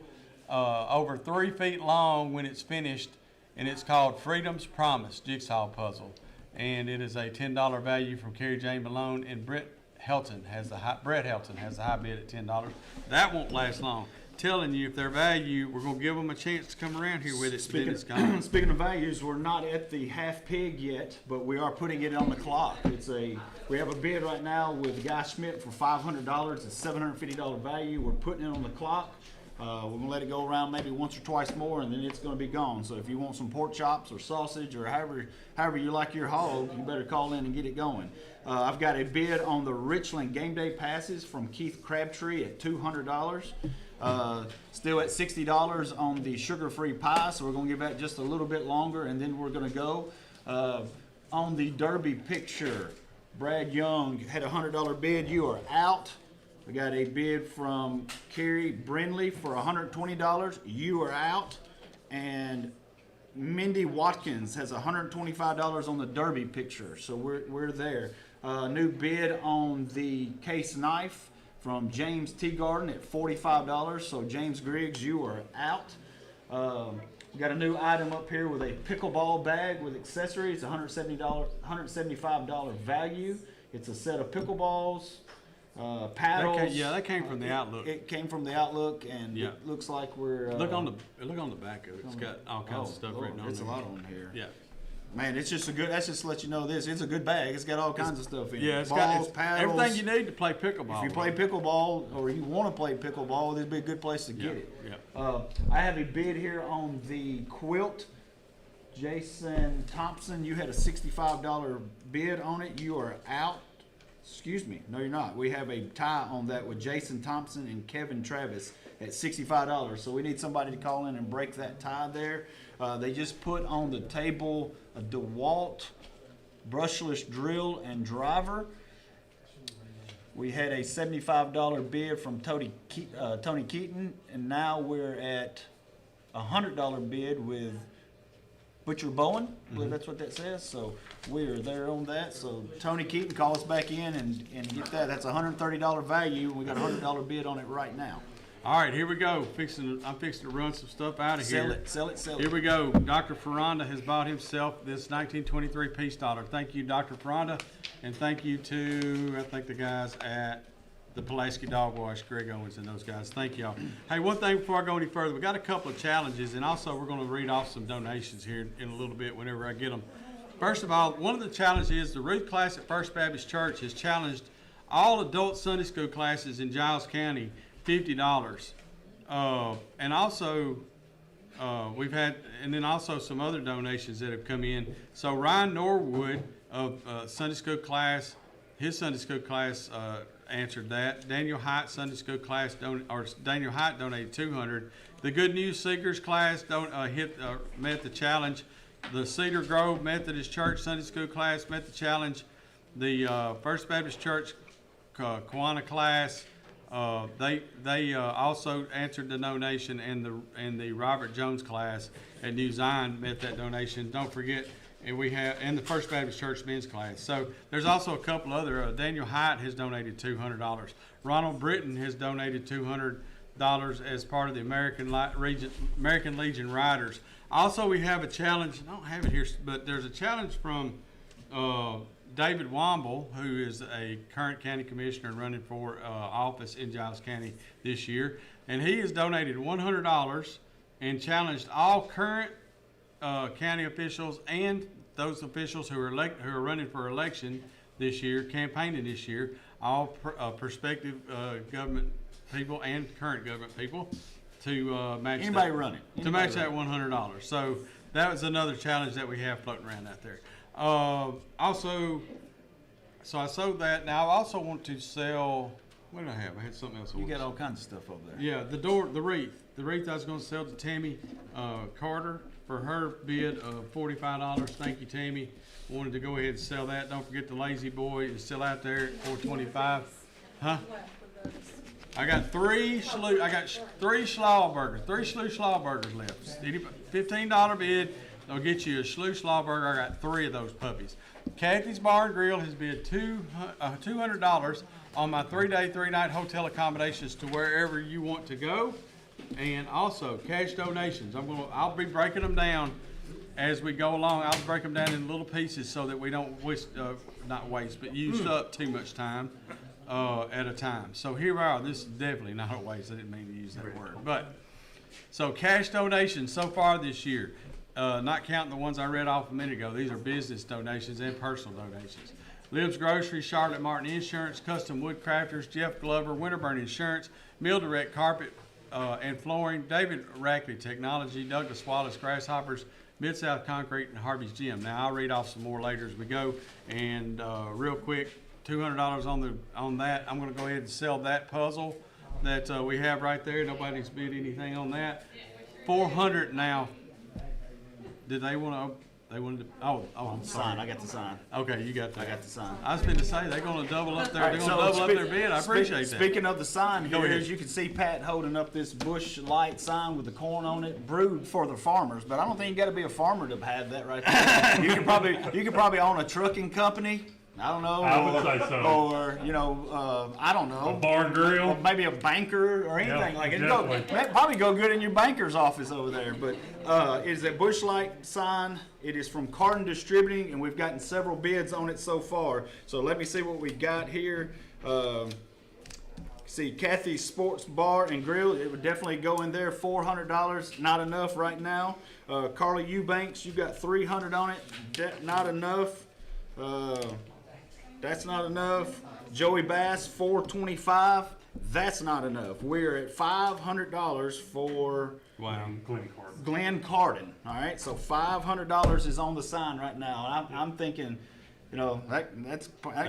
over 3 feet long when it's finished, and it's called Freedom's Promise Jigsaw Puzzle. And it is a $10 value from Carrie Jane Malone, and Brett Helton has the high bid at $10. That won't last long. Telling you, if they're value, we're gonna give them a chance to come around here with it. Then it's gone. Speaking of values, we're not at the half pig yet, but we are putting it on the clock. We have a bid right now with Guy Schmidt for $500. It's $750 value. We're putting it on the clock. We're gonna let it go around maybe once or twice more, and then it's gonna be gone. So if you want some pork chops or sausage or however you like your hog, you better call in and get it going. I've got a bid on the Richland Game Day passes from Keith Crabtree at $200. Still at $60 on the sugar-free pie, so we're gonna give that just a little bit longer, and then we're gonna go. On the Derby picture, Brad Young had a $100 bid. You are out. We got a bid from Carrie Brindley for $120. You are out. And Mindy Watkins has $125 on the Derby picture, so we're there. New bid on the case knife from James Teagarden at $45. So James Griggs, you are out. We got a new item up here with a pickleball bag with accessories, $175 value. It's a set of pickleballs, paddles. That came from the Outlook. It came from the Outlook, and Yeah. it looks like we're Look on the back of it. It's got all kinds of stuff Lord, written on it's there. a lot on here. Yeah. Man, it's just that's just to let you know this. It's a good bag. It's got all kinds of stuff in it. Yeah, it's balls, got paddles. everything you need to play pickleball. If you play pickleball or you want to play pickleball, this would be a good place to get it. Yeah. I have a bid here on the quilt. Jason Thompson, you had a $65 bid on it. You are out. Excuse me. No, you're not. We have a tie on that with Jason Thompson and Kevin Travis at $65. So we need somebody to call in and break that tie there. They just put on the table a DeWalt brushless drill and driver. We had a $75 bid from Tony Keaton, and now we're at a $100 bid with Butcher Bowen. I believe that's what that says. So we are there on that. So Tony Keaton, call us back in and get that. That's a $130 value, and we got a $100 bid on it right now. All right, here we go. I'm fixing to run some stuff out of here. Sell it. Here we go. Dr. Ferranda has bought himself this 1923 peace dollar. Thank you, Dr. Ferranda, and thank you to, I think, the guys at the Pulaski Dog Wash, Greg Owens and those guys. Thank y'all. Hey, one thing before I go any further, we got a couple of challenges, and also we're going to read off some donations here in a little bit whenever I get them. First of all, one of the challenges is the Ruth class at First Baptist Church has challenged all adult Sunday school classes in Giles County $50. And also, we've had, and then also some other donations that have come in. So Ryan Norwood of Sunday school class, his Sunday school class answered that. Daniel Hite Sunday school class, Daniel Hite donated $200. The Good News Seekers class met the challenge. The Cedar Grove Methodist Church Sunday school class met the challenge. The First Baptist Church Kiwanis class, they also answered the donation, and the Robert Jones class at New Zion met that donation. Don't forget, and the First Baptist Church men's class. So there's also a couple other. Daniel Hite has donated $200. Ronald Britton has donated $200 as part of the American Legion Riders. Also, we have a challenge. I don't have it here, but there's a challenge from David Womble, who is a current county commissioner and running for office in Giles County this year. And he has donated $100 and challenged all current county officials and those officials who are running for election this year, campaigning this year, all prospective government people and current government people to match Anybody running. To match that $100. So that was another challenge that we have floating around out there. So I sold that. Now I also want to sell what did I have? I had something else. I You wanted got to all kinds of stuff over there. Yeah, the wreath I was gonna sell to Tammy, Carter for her bid of $45. Thank you, Tammy. Wanted to go ahead and sell that. Don't forget the Lazy Boy is still out there at $4.25. Huh? I got three Schlaubergers, three Schleu Schlaubergers left. $15 bid, they'll get you a Schleu Schlauberger. I got 3 of those puppies. Kathy's Bar and Grill has bid $200 on my 3-day, 3-night hotel accommodations to wherever you want to go. And also cash donations. I'll be breaking them down as we go along. I'll break them down in little pieces so that we don't use up too much time at a time. So here we are. This is definitely not a waste. I didn't mean to use that word. But so cash donations so far this year, not counting the ones I read off a minute ago. These are business donations and personal donations. Lib's Grocery, Charlotte Martin Insurance, Custom Woodcrafters, Jeff Glover, Winterburn Insurance, Mill Direct Carpet and Flooring, David Rackley Technology, Douglas Wallace Grasshoppers, Mid-South Concrete, and Harvey's Gym. Now, I'll read off some more later as we go. And real quick, $200 on that. I'm going to go ahead and sell that puzzle that we have right there. Nobody's bid anything on that. $400 now. Did they want to? They wanted to. Oh, I'm sorry. Sign. I got the sign. Okay, you got that. I got the sign. I was going to say they're going to double up their. All They're right, going to so double up their bid. I appreciate that. Speaking of the sign, Go here, ahead. as you can see, Pat holding up this Bush Light sign with the corn on it, brewed for the farmers. But I don't think you got to be a farmer to have that right there. you could probably own a trucking company. I don't know. I would say so. Or I don't know. A barn grill. Or maybe a banker or anything like it. That'd probably go good in your banker's office over there. But it is a Bush Light sign. It is from Carton Distributing, and we've gotten several bids on it so far. So let me see what we got here. See, Kathy's Sports Bar and Grill, it would definitely go in there. $400, not enough right now. Carly Eubanks, you got $300 on it. Not enough. That's not enough. Joey Bass, $425. That's not enough. We're at $500 for Glenn Carden. All right, so $500 is on the sign right now. I'm thinking, that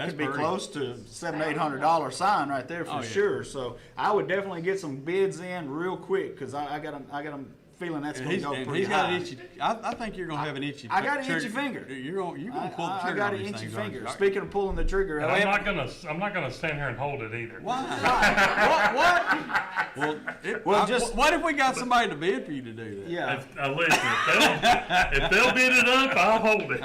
could be close to $700-800 sign right there for sure. So I would definitely get some bids in real quick because I got them feeling that's going to go pretty high. I think you're going to have an itchy. I got an itchy finger. You're going to pull the trigger. I got on an these itchy things, finger. aren't you? Speaking of pulling the trigger, I'm not gonna stand here and hold it either. Why? What? What if we got somebody to bid for you to do that? Yeah. Listen, if they'll bid it up, I'll hold it.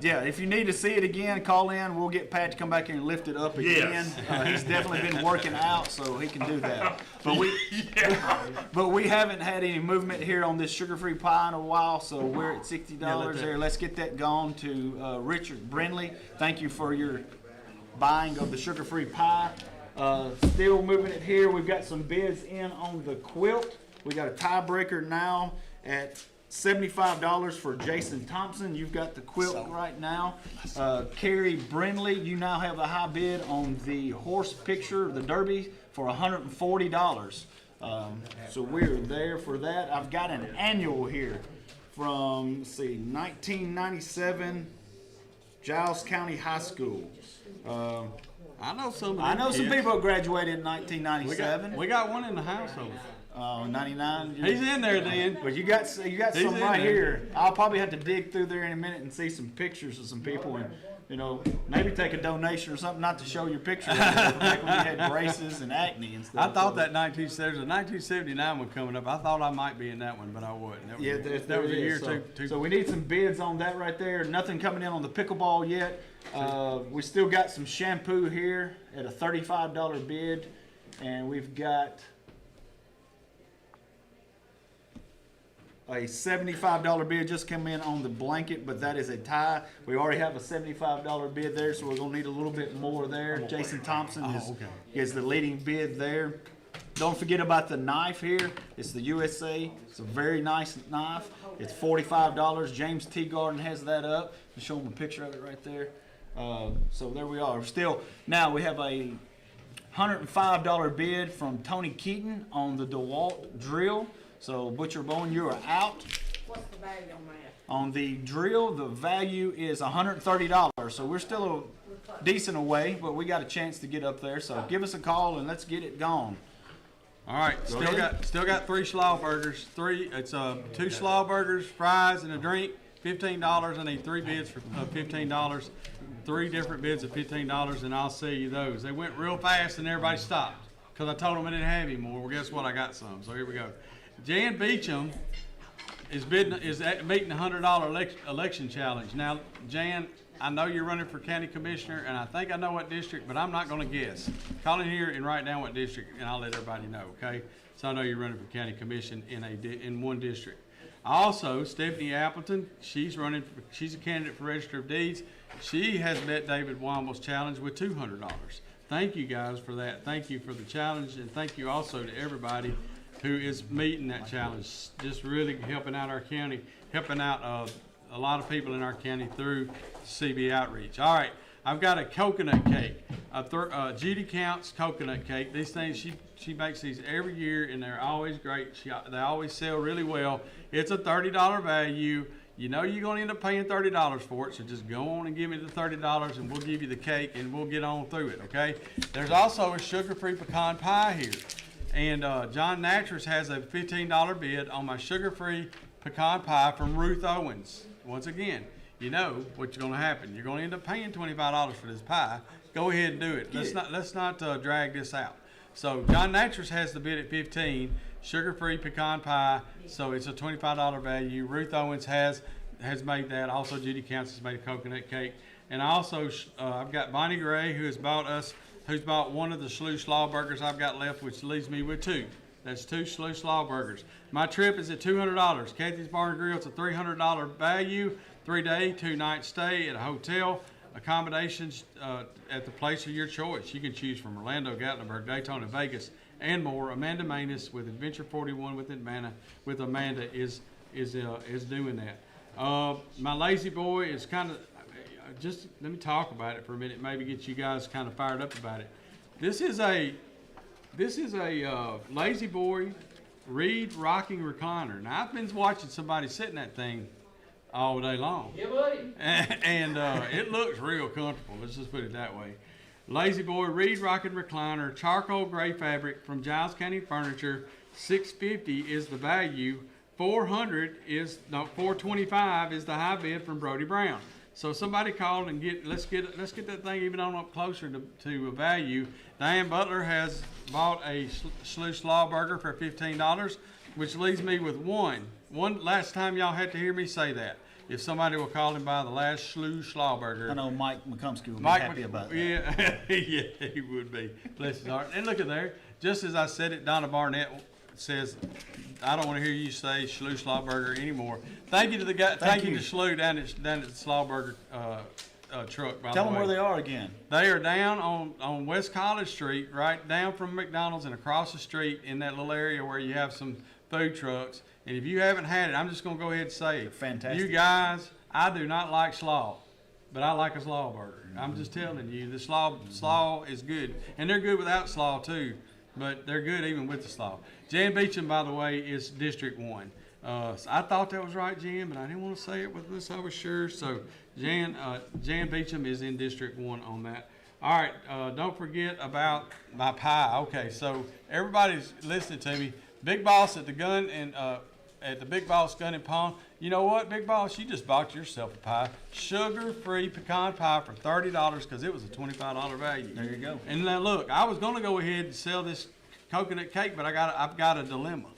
If you need to see it again, call in. We'll get Pat to come back here and lift it up again. Yes. He's definitely been working out, so he can do that. But we haven't had any movement here on this sugar-free pie in a while, so we're at $60 there. Let's get that gone to Richard Brindley. Thank you for your buying of the sugar-free pie. Still moving it here. We've got some bids in on the quilt. We got a tiebreaker now at $75 for Jason Thompson. You've got the quilt right now. Carrie Brindley, you now have a high bid on the horse picture, the Derby, for $140. So we're there for that. I've got an annual here from, 1997 Giles County High School. I know some people who graduated in 1997. We got one in the household. 99. He's in there then. But you got some right here. I'll probably have to dig through there in a minute and see some pictures of some people and maybe take a donation or something, not to show your picture like when we had braces and acne and stuff. I thought there's a 1979 one coming up. I thought I might be in that one, but I wasn't. That was a year too. So we need some bids on that right there. Nothing coming in on the pickleball yet. We still got some shampoo here at a $35 bid, and we've got a $75 bid just come in on the blanket, but that is a tie. We already have a $75 bid there, so we're going to need a little bit more there. Jason Thompson is the leading bid there. Don't forget about the knife here. It's the USA. It's a very nice knife. It's $45. James T. Garden has that up. I'll show them a picture of it right there. So there we are. Now we have a $105 bid from Tony Keaton on the DeWalt drill. So Butcher Bowen, you are out. What's the value on that? On the drill, the value is $130. So we're still decent away, but we got a chance to get up there. So give us a call and let's get it gone. All right, still got 3 slaw burgers. It's 2 slaw burgers, fries, and a drink. $15. I need 3 bids for $15. 3 different bids of $15, and I'll sell you those. They went real fast, and everybody stopped because I told them I didn't have any more. Well, guess what? I got some. So here we go. Jan Beecham is meeting the $100 election challenge. Now, Jan, I know you're running for county commissioner, and I think I know what district, but I'm not going to guess. Call in here and write down what district, and I'll let everybody know, okay? So I know you're running for county commission in one district. Also, Stephanie Appleton, she's a candidate for Register of Deeds. She has met David Womble's challenge with $200. Thank you guys for that. Thank you for the challenge, and thank you also to everybody who is meeting that challenge. Just really helping out our county, helping out a lot of people in our county through CB Outreach. All right, I've got a coconut cake, Judy Counts coconut cake. These things, she makes these every year, and they're always great. They always sell really well. It's a $30 value. You know you're going to end up paying $30 for it, so just go on and give me the $30, and we'll give you the cake, and we'll get on through it, okay? There's also a sugar-free pecan pie here. And John Natras has a $15 bid on my sugar-free pecan pie from Ruth Owens. Once again, you know what's going to happen. You're going to end up paying $25 for this pie. Go ahead and do it. Let's not drag this out. So John Natras has the bid at $15, sugar-free pecan pie. So it's a $25 value. Ruth Owens has made that. Also, Judy Counts has made a coconut cake. And also, I've got Bonnie Gray, who's bought one of the Slew Slaw burgers I've got left, which leaves me with 2. That's 2 Slew Slaw burgers. My trip is at $200. Kathy's Bar and Grill, it's a $300 value, 3-day, 2-night stay at a hotel. Accommodations at the place of your choice. You can choose from Orlando, Gatlinburg, Daytona, Vegas, and more. Amanda Manus with Adventure 41 with Amanda is doing that. My lazy boy is kind of, just let me talk about it for a minute, maybe get you guys kind of fired up about it. This is a lazy boy Reed rocking recliner. Now I've been watching somebody sit in that thing all day long. Yeah, buddy. And it looks real comfortable. Let's just put it that way. Lazy boy Reed rocking recliner, charcoal gray fabric from Giles County Furniture. $650 is the value. $425 is the high bid from Brody Brown. So somebody called and let's get that thing even on up closer to a value. Diane Butler has bought a Slew Slaw burger for $15, which leaves me with one. Last time y'all had to hear me say that. If somebody will call him by the last Slew Slaw burger. I know Mike McCumsky will be happy about that. Yeah, yeah, he would be. Bless his heart. And look at there. Just as I said it, Donna Barnett says, I don't want to hear you say Slew Slaw burger anymore. Thank you to the guy. Thank you to Slew down at the Slaw burger truck. By Tell the them way, where they are again. they are down on West College Street, right down from McDonald's and across the street in that little area where you have some food trucks. And if you haven't had it, I'm just going to go ahead and say it. Fantastic. You guys, I do not like slaw, but I like a slaw burger. I'm just telling you, the slaw is good. And they're good without slaw too, but they're good even with the slaw. Jan Beecham, by the way, is District 1. So I thought that was right, Jan, but I didn't want to say it with this. I was sure. So Jan Beecham is in District 1 on that. All right, don't forget about my pie. Okay, so everybody's listening to me. Big Boss at the gun and at the Big Boss Gun and Pawn. You know what, Big Boss? You just bought yourself a pie. Sugar-free pecan pie for $30 because it was a $25 value. There you go. And now look, I was going to go ahead and sell this coconut cake, but I've got a dilemma.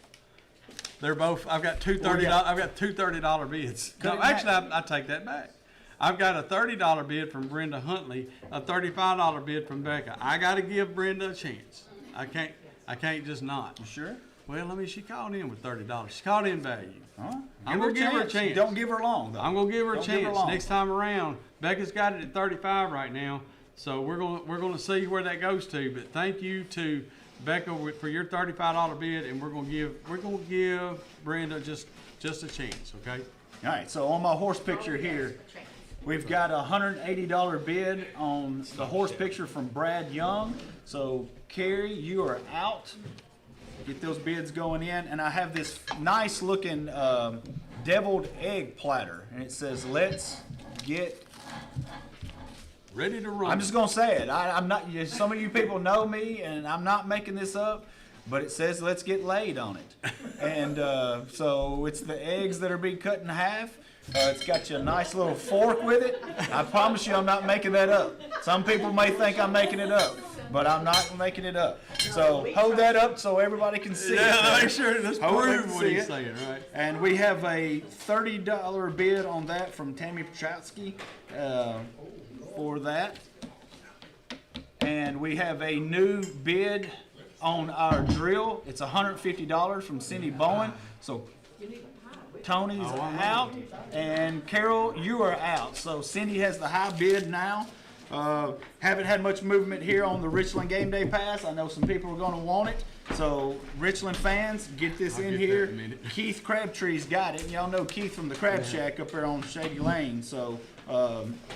They're both. I've got two $30 bids. No, actually, I take that back. I've got a $30 bid from Brenda Huntley, a $35 bid from Becca. I got to give Brenda a chance. I can't just not. You sure? Well, she called in with $30. She called in value. Huh? I'm gonna give her a chance. Don't give her long though. I'm gonna give her a Don't give her chance long. next time around. Becca's got it at 35 right now, so we're gonna see where that goes to. But thank you to Becca for your $35 bid, and we're gonna give Brenda just a chance, okay? All right. So on my horse picture here, we've got a $180 bid on the horse picture from Brad Young. So Carrie, you are out. Get those bids going in, and I have this nice looking deviled egg platter, and it says "Let's get ready to run. I'm just gonna say it. I'm not. Some of you people know me, and I'm not making this up. But it says let's get laid on it, and so it's the eggs that are being cut in half. It's got you a nice little fork with it. I promise you, I'm not making that up. Some people may think I'm making it up, but I'm not making it up. So hold that up so everybody can see it. Yeah, make sure let's Hold it prove to what see he's it. saying, right? And we have a $30 bid on that from Tammy Pachowski for that. And we have a new bid on our drill. It's $150 from Cindy Bowen. So Tony's out, and Carol, you are out. So Cindy has the high bid now. Haven't had much movement here on the Richland Game Day Pass. I know some people are going to want it. So Richland fans, get this in get here. that in a minute. Keith Crabtree's got it. And y'all know Keith from the Crab Shack up there on Shady Lane. So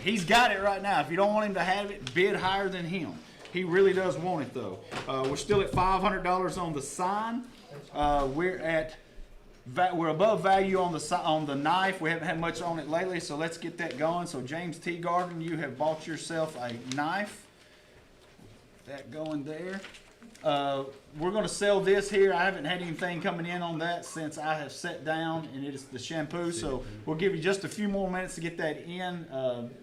he's got it right now. If you don't want him to have it, bid higher than him. He really does want it though. We're still at $500 on the sign. We're above value on the knife. We haven't had much on it lately, so let's get that going. So James T. Garden, you have bought yourself a knife. That going there. We're going to sell this here. I haven't had anything coming in on that since I have sat down, and it is the shampoo. So we'll give you just a few more minutes to get that in.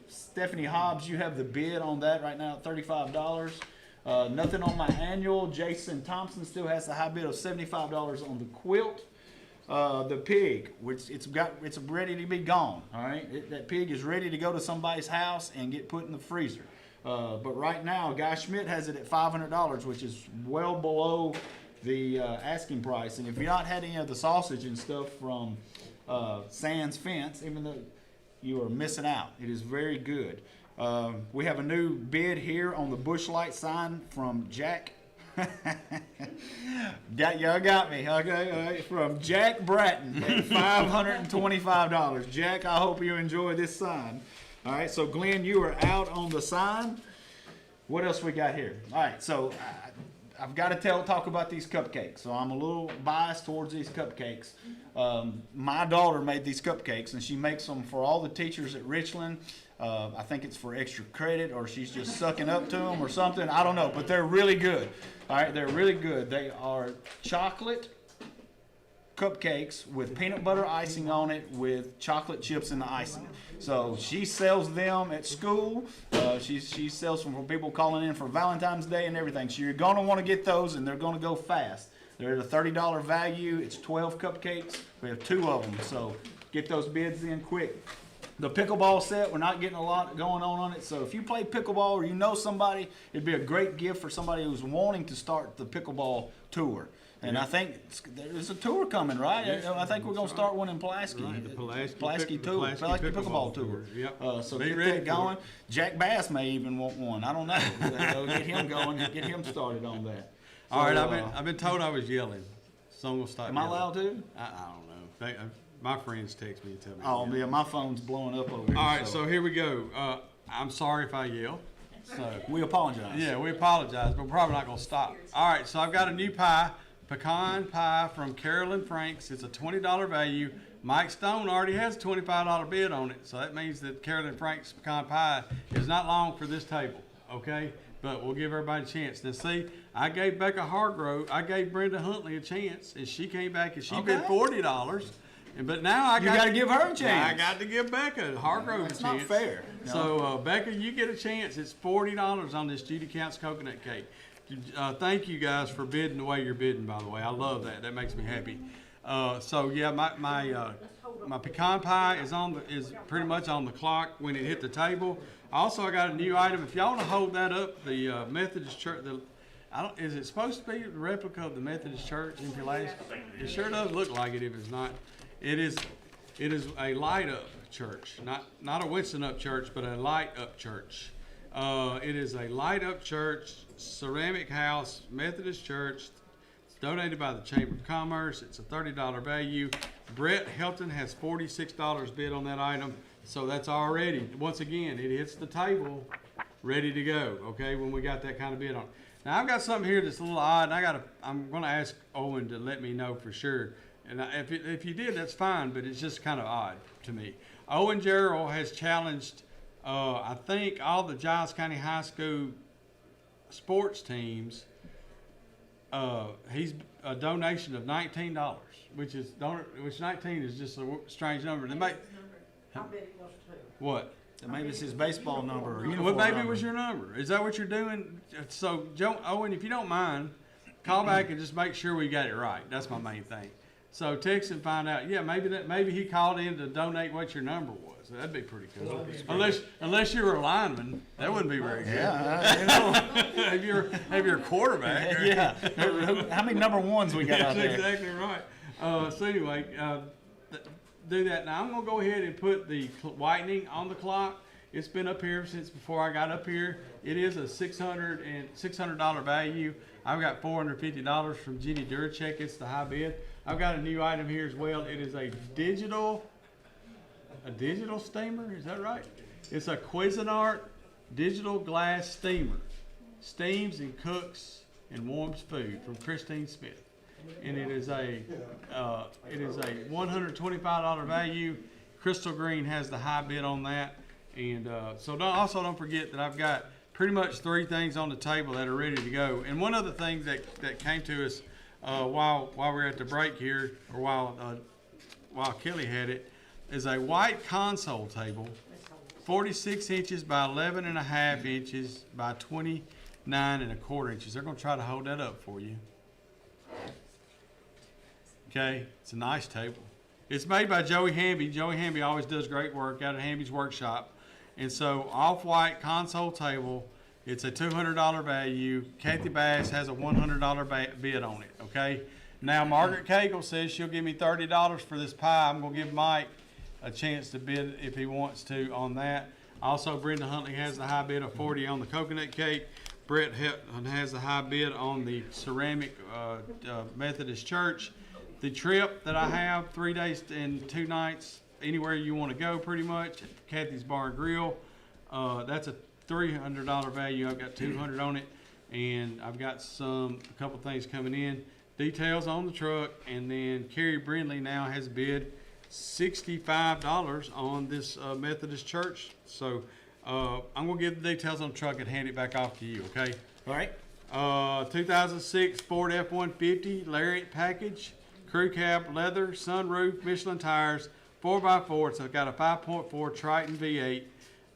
Stephanie Hobbs, you have the bid on that right now at $35. Nothing on my annual. Jason Thompson still has the high bid of $75 on the quilt. The pig, which it's ready to be gone. All right, that pig is ready to go to somebody's house and get put in the freezer. But right now, Guy Schmidt has it at $500, which is well below the asking price. And if you've not had any of the sausage and stuff from Sands Fence, even though you are missing out, it is very good. We have a new bid here on the Bush Light sign from Jack. Y'all got me, okay? All right. From Jack Bratton at $525. Jack, I hope you enjoy this sign. All right, so Glenn, you are out on the sign. What else we got here? All right, so I've got to talk about these cupcakes. So I'm a little biased towards these cupcakes. My daughter made these cupcakes, and she makes them for all the teachers at Richland. I think it's for extra credit, or she's just sucking up to them or something. I don't know, but they're really good. All right, they're really good. They are chocolate cupcakes with peanut butter icing on it with chocolate chips in the icing. So she sells them at school. She sells them for people calling in for Valentine's Day and everything. So you're going to want to get those, and they're going to go fast. They're at a $30 value. It's 12 cupcakes. We have 2 of them, so get those bids in quick. The pickleball set, we're not getting a lot going on it. So if you play pickleball or you know somebody, it'd be a great gift for somebody who's wanting to start the pickleball tour. And I think there's a tour coming, right? Yeah. I think we're going to start one in Pulaski. Right, the Pulaski pickleball tour. Yep. So Be get ready that for going. it. Jack Bass may even want one. I don't know. Get him going. Get him started on that. All right, So, I've been told I was yelling, so I'm gonna stop. Am I yelling. allowed to? I don't know. My friends text me and tell me. Oh, yeah, my phone's blowing up over here. All right, so here we go. I'm sorry if I yell. So we apologize. yeah, we apologize, but we're probably not gonna stop. All right, so I've got a new pie, pecan pie from Carolyn Franks. It's a $20 value. Mike Stone already has a $25 bid on it, so that means that Carolyn Franks pecan pie is not long for this table. Okay, but we'll give everybody a chance. Now see, I gave Becca Hargrove, I gave Brenda Huntley a chance, and she came back and she bid $40. But now I got to give her a chance. I got to give Becca Hargrove That's a chance. not fair. No. So Becca, you get a chance. It's $40 on this Judy Counts coconut cake. Thank you guys for bidding the way you're bidding. By the way, I love that. That makes me happy. So yeah, my pecan pie is pretty much on the clock when it hit the table. Also, I got a new item. If y'all want to hold that up, the Methodist Church. Is it supposed to be a replica of the Methodist Church in Pulaski? It sure does look like it. If it's not, it is a light up church, not a Winston up church, but a light up church. It is a light up church, ceramic house, Methodist church. It's donated by the Chamber of Commerce. It's a $30 value. Brett Helton has $46 bid on that item. So that's already, once again, it hits the table ready to go, okay, when we got that kind of bid on it. Now, I've got something here that's a little odd, and I'm going to ask Owen to let me know for sure. And if you did, that's fine, but it's just kind of odd to me. Owen Jarrell has challenged I think all the Giles County High School sports teams, he's a donation of $19, which 19 is just a strange number. They make I bet it was too. what? Maybe it's his baseball number or uniform Well, maybe it number. was your number. Is that what you're doing? So, Joe, Owen, if you don't mind, call back and just make sure we got it right. That's my main thing. So text and find out. Yeah, maybe he called in to donate what your number was. That'd be pretty cool. Unless you were a lineman, that wouldn't be very good. Yeah, if you're a quarterback. yeah. How many number ones we got out That's there? exactly right. So anyway, do that. Now I'm gonna go ahead and put the whitening on the clock. It's been up here since before I got up here. It is a $600 value. I've got $450 from Jenny Duracek. It's the high bid. I've got a new item here as well. It is a digital steamer. Is that right? It's a Cuisinart digital glass steamer. Steams and cooks and warms food from Christine Smith. And it is a $125 value. Crystal Green has the high bid on that. And so don't forget that I've got pretty much 3 things on the table that are ready to go. And one other thing that came to us while we're at the break here, or while Kelly had it, is a white console table, 46 inches by 11.5 inches by 29.25 inches. They're going to try to hold that up for you. Okay, it's a nice table. It's made by Joey Hamby. Joey Hamby always does great work out at Hamby's workshop. And so, off-white console table, it's a $200 value. Kathy Bass has a $100 bid on it, okay? Now, Margaret Cagle says she'll give me $30 for this pie. I'm going to give Mike a chance to bid if he wants to on that. Also, Brenda Huntley has the high bid of $40 on the coconut cake. Brett has the high bid on the ceramic Methodist Church. The trip that I have, 3 days and 2 nights, anywhere you want to go pretty much, Kathy's Bar and Grill, that's a $300 value. I've got $200 on it, and I've got a couple things coming in. Details on the truck, and then Carrie Brindley now has bid $65 on this Methodist Church. So I'm going to give the details on the truck and hand it back off to you, okay? All right. 2006 Ford F-150 Lariat package, crew cab, leather, sunroof, Michelin tires, 4x4. So I've got a 5.4 Triton V8,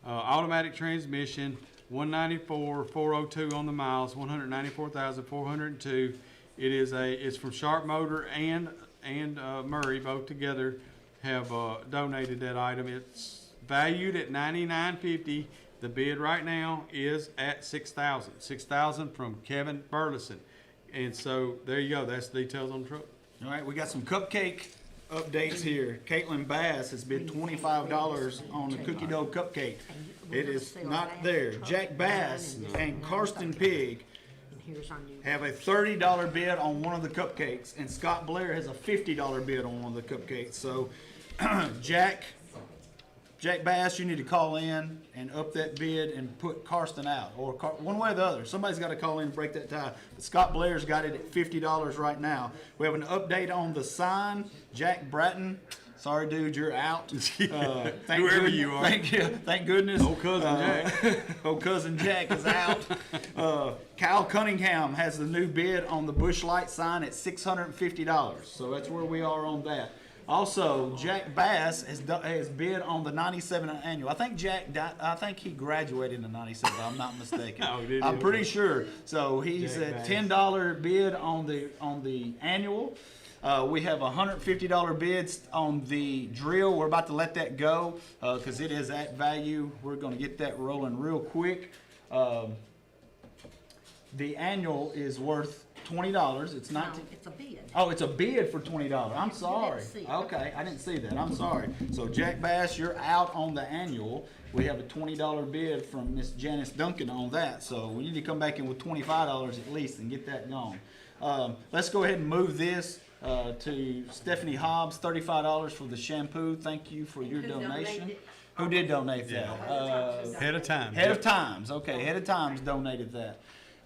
automatic transmission, 194,402 on the miles, 194,402. It's from Sharp Motor and Murray, both together have donated that item. It's valued at $99.50. The bid right now is at $6,000. $6,000 from Kevin Burleson. And so there you go. That's the details on the truck. All right, we got some cupcake updates here. Caitlin Bass has bid $25 on the cookie dough cupcake. It is not there. Jack Bass and Karsten Pig have a $30 bid on one of the cupcakes, and Scott Blair has a $50 bid on one of the cupcakes. So, Jack Bass, you need to call in and up that bid and put Karsten out, or one way or the other. Somebody's got to call in and break that tie. But Scott Blair's got it at $50 right now. We have an update on the sign. Jack Bratton, sorry, dude, you're out. Whoever you are. Thank you. Thank goodness. Old cousin Jack. Old cousin Jack is out. Kyle Cunningham has the new bid on the Busch Light sign at $650. So that's where we are on that. Also, Jack Bass has bid on the 97 annual. I think he graduated in 97, if I'm not mistaken. Oh, did he? I'm pretty sure. So he's Jack at Bass. $10 bid on the annual. We have $150 bids on the drill. We're about to let that go because it is at value. We're going to get that rolling real quick. The annual is worth $20. It's not. It's a bid. Oh, it's a bid for $20. I'm sorry. see it. Okay, I didn't see that. I'm sorry. So Jack Bass, you're out on the annual. We have a $20 bid from Miss Janice Duncan on that. So we need to come back in with $25 at least and get that going. Let's go ahead and move this to Stephanie Hobbs, $35 for the shampoo. Thank you for your donation. Who did donate that? Head of time. Head of Times. Okay, Head of Times donated that.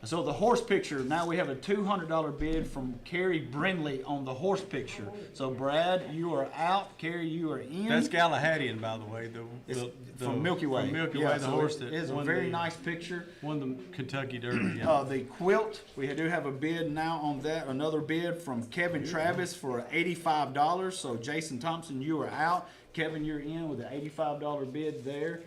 So the horse picture, now we have a $200 bid from Carrie Brindley on the horse picture. So Brad, you are out. Carrie, you are in. That's Galahadian, by the way. It's The from Milky Way. From Milky Yeah, Way, the so horse it that is a won very the- nice picture. won the Kentucky Derby. Yeah. The quilt, we do have a bid now on that. Another bid from Kevin Travis for $85. So Jason Thompson, you are out. Kevin, you're in with an $85 bid there.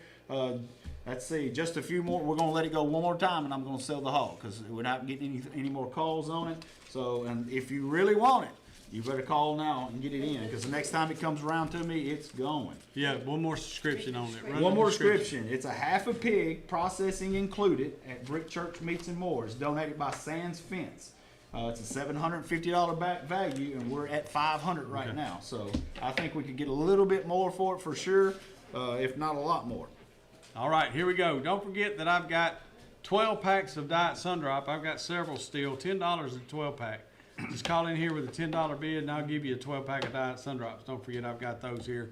Let's see, just a few more. We're gonna let it go one more time, and I'm gonna sell the hog because we're not getting any more calls on it. So, and if you really want it, you better call now and get it in because the next time it comes around to me, it's going. Yeah, one more subscription on it. Run One the more description. It's a half a pig, processing included, at Brick Church Meats and More. It's donated by Sands Fence. It's a $750 back value, and we're at $500 right now. So I think we could get a little bit more for it for sure, if not a lot more. All right, here we go. Don't forget that I've got 12 packs of Diet Sundrop. I've got several still, $10 a 12 pack. Just call in here with a $10 bid and I'll give you a 12 pack of Diet Sundrops. Don't forget I've got those here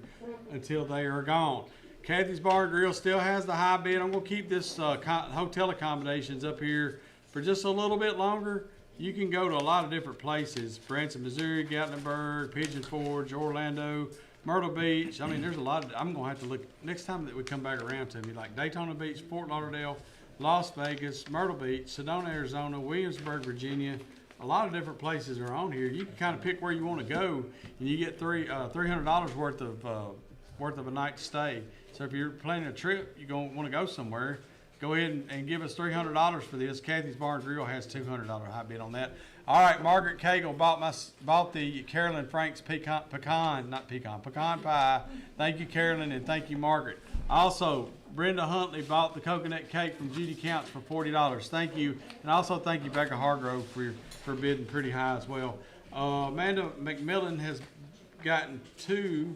until they are gone. Kathy's Bar and Grill still has the high bid. I'm going to keep this hotel accommodations up here for just a little bit longer. You can go to a lot of different places. Branson, Missouri, Gatlinburg, Pigeon Forge, Orlando, Myrtle Beach. I mean, there's a lot of, I'm going to have to look, next time that we come back around to me, like Daytona Beach, Fort Lauderdale, Las Vegas, Myrtle Beach, Sedona, Arizona, Williamsburg, Virginia. A lot of different places are on here. You can kind of pick where you want to go, and you get $300 worth of a night stay. So if you're planning a trip, you're going to want to go somewhere, go ahead and give us $300 for this. Kathy's Bar and Grill has $200 high bid on that. All right, Margaret Cagle bought the Carolyn Frank's pecan pie. Thank you, Carolyn, and thank you, Margaret. Also, Brenda Huntley bought the coconut cake from Judy Counts for $40. Thank you, and also thank you, Becca Hargrove, for bidding pretty high as well. Amanda McMillan has gotten two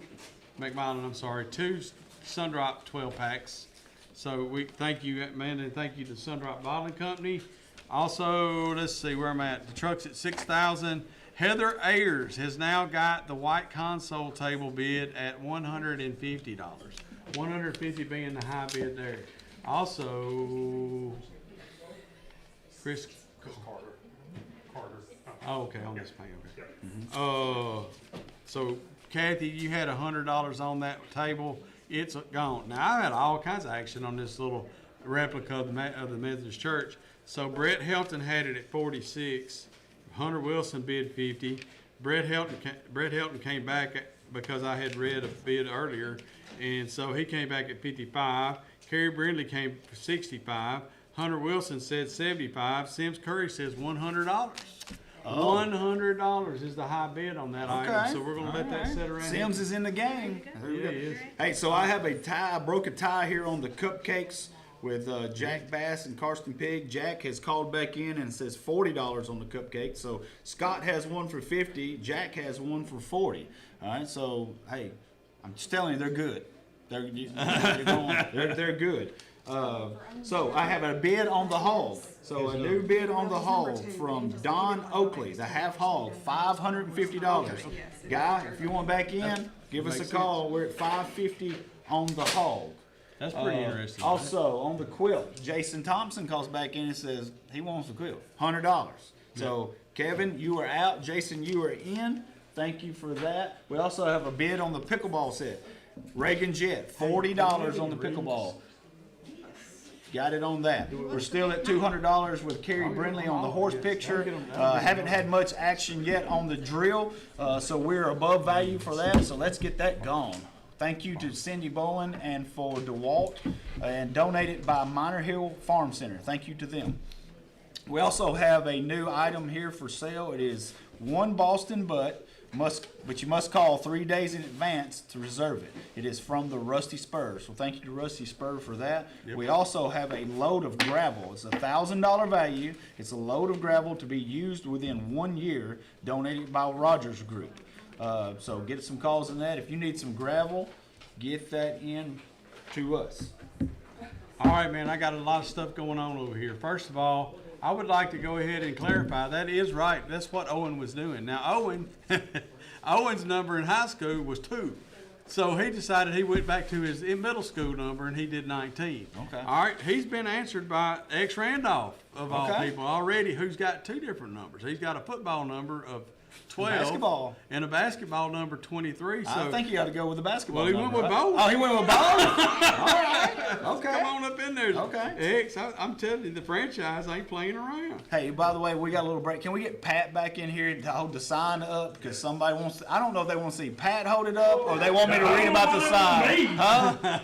Sundrop 12 packs. So we thank you, Amanda, and thank you to Sundrop Bottling Company. Also, let's see where I'm at. The truck's at 6,000. Heather Ayers has now got the white console table bid at $150. 150 being the high bid there. Also, Chris Carter. Oh, okay, on this page. Okay. So Kathy, you had $100 on that table. It's gone. Now I had all kinds of action on this little replica of the Methodist Church. So Brett Helton had it at 46. Hunter Wilson bid 50. Brett Helton came back because I had read a bid earlier, and so he came back at 55. Carrie Brindley came for 65. Hunter Wilson said 75. Sims Curry says $100. $100 is the high bid on that item, so we're going to let that sit around. Sims is in the game. Yeah, he is. Hey, so I have a tie. I broke a tie here on the cupcakes with Jack Bass and Karsten Pig. Jack has called back in and says $40 on the cupcake. So Scott has one for 50. Jack has one for 40. All right. So hey, I'm just telling you, they're good. They're good. So I have a bid on the hog. So a new bid on the hog from Don Oakley, the half hog, $550. Guy, if you want back in, give us a call. We're at $550 on the hog. That's pretty interesting. Also, on the quilt, Jason Thompson calls back in and says he wants the quilt, $100. So, Kevin, you are out. Jason, you are in. Thank you for that. We also have a bid on the pickleball set. Reagan Jet, $40 on the pickleball. Got it on that. We're still at $200 with Carrie Brindley on the horse picture. Haven't had much action yet on the drill, so we're above value for that. So let's get that gone. Thank you to Cindy Bowen and for DeWalt, and donated by Minor Hill Farm Center. Thank you to them. We also have a new item here for sale. It is one Boston butt, but you must call 3 days in advance to reserve it. It is from the Rusty Spur. So thank you to Rusty Spur for that. Yep. We also have a load of gravel. It's a $1,000 value. It's a load of gravel to be used within 1 year, donated by Rogers Group. So get some calls on that. If you need some gravel, get that in to us. All right, man, I got a lot of stuff going on over here. First of all, I would like to go ahead and clarify that is right. That's what Owen was doing. Now, Owen's number in high school was 2. So he decided he went back to his middle school number and he did 19. Okay. All right, he's been answered by X Randolph of all Okay. people already, who's got two different numbers. He's got a football number of 12 Basketball. and a basketball number 23. So I think you ought to go with the basketball. Well, he went number, with right? both. Oh, he went with both. All right. Okay. come on up in there. Okay. X, I'm telling you, the franchise ain't playing around. Hey, by the way, we got a little break. Can we get Pat back in here to hold the sign up? Because somebody wants to, I don't know if they want to see Pat hold it up or they want me to read about the sign. Huh?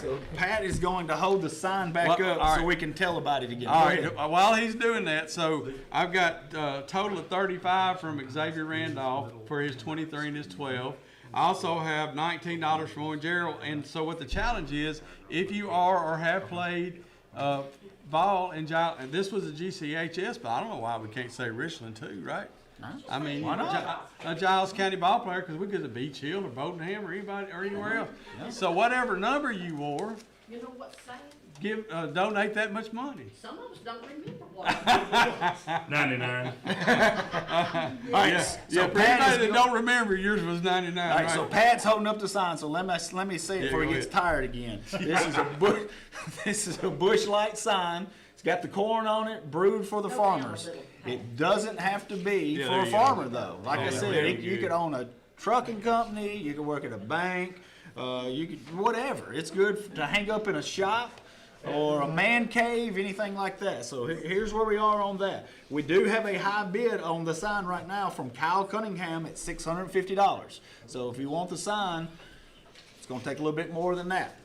So Pat is going to hold the sign back Well, up all so right. we can tell about it again. All Go right, ahead. while he's doing that, so I've got a total of 35 from Xavier Randolph for his 23 and his 12. I also have $19 from Owen Gerald. And so what the challenge is, if you are or have played ball in Giles, and this was a GCHS, but I don't know why we can't say Richland too, right? I mean, Why not? a Giles County ball player, because we could have Beach Hill or Bowdenham or anybody or anywhere else. So whatever number you wore, You know what's sad? donate that much money. Some of us don't remember what. 99. All right. Yeah, So for Pat anybody is that don't remember, yours was 99. All right, right? so Pat's holding up the sign. So let me say it before he go gets ahead. tired again. This is a bush. This is a bush light sign. It's got the corn on it, brewed for the farmers. It doesn't have to be Yeah, for there a you farmer go. though. Like I Yeah, said, very you good. could own a trucking company. You could work at a bank. You could whatever. It's good to hang up in a shop. Or a man cave, anything like that. So here's where we are on that. We do have a high bid on the sign right now from Kyle Cunningham at $650. So if you want the sign, it's going to take a little bit more than that.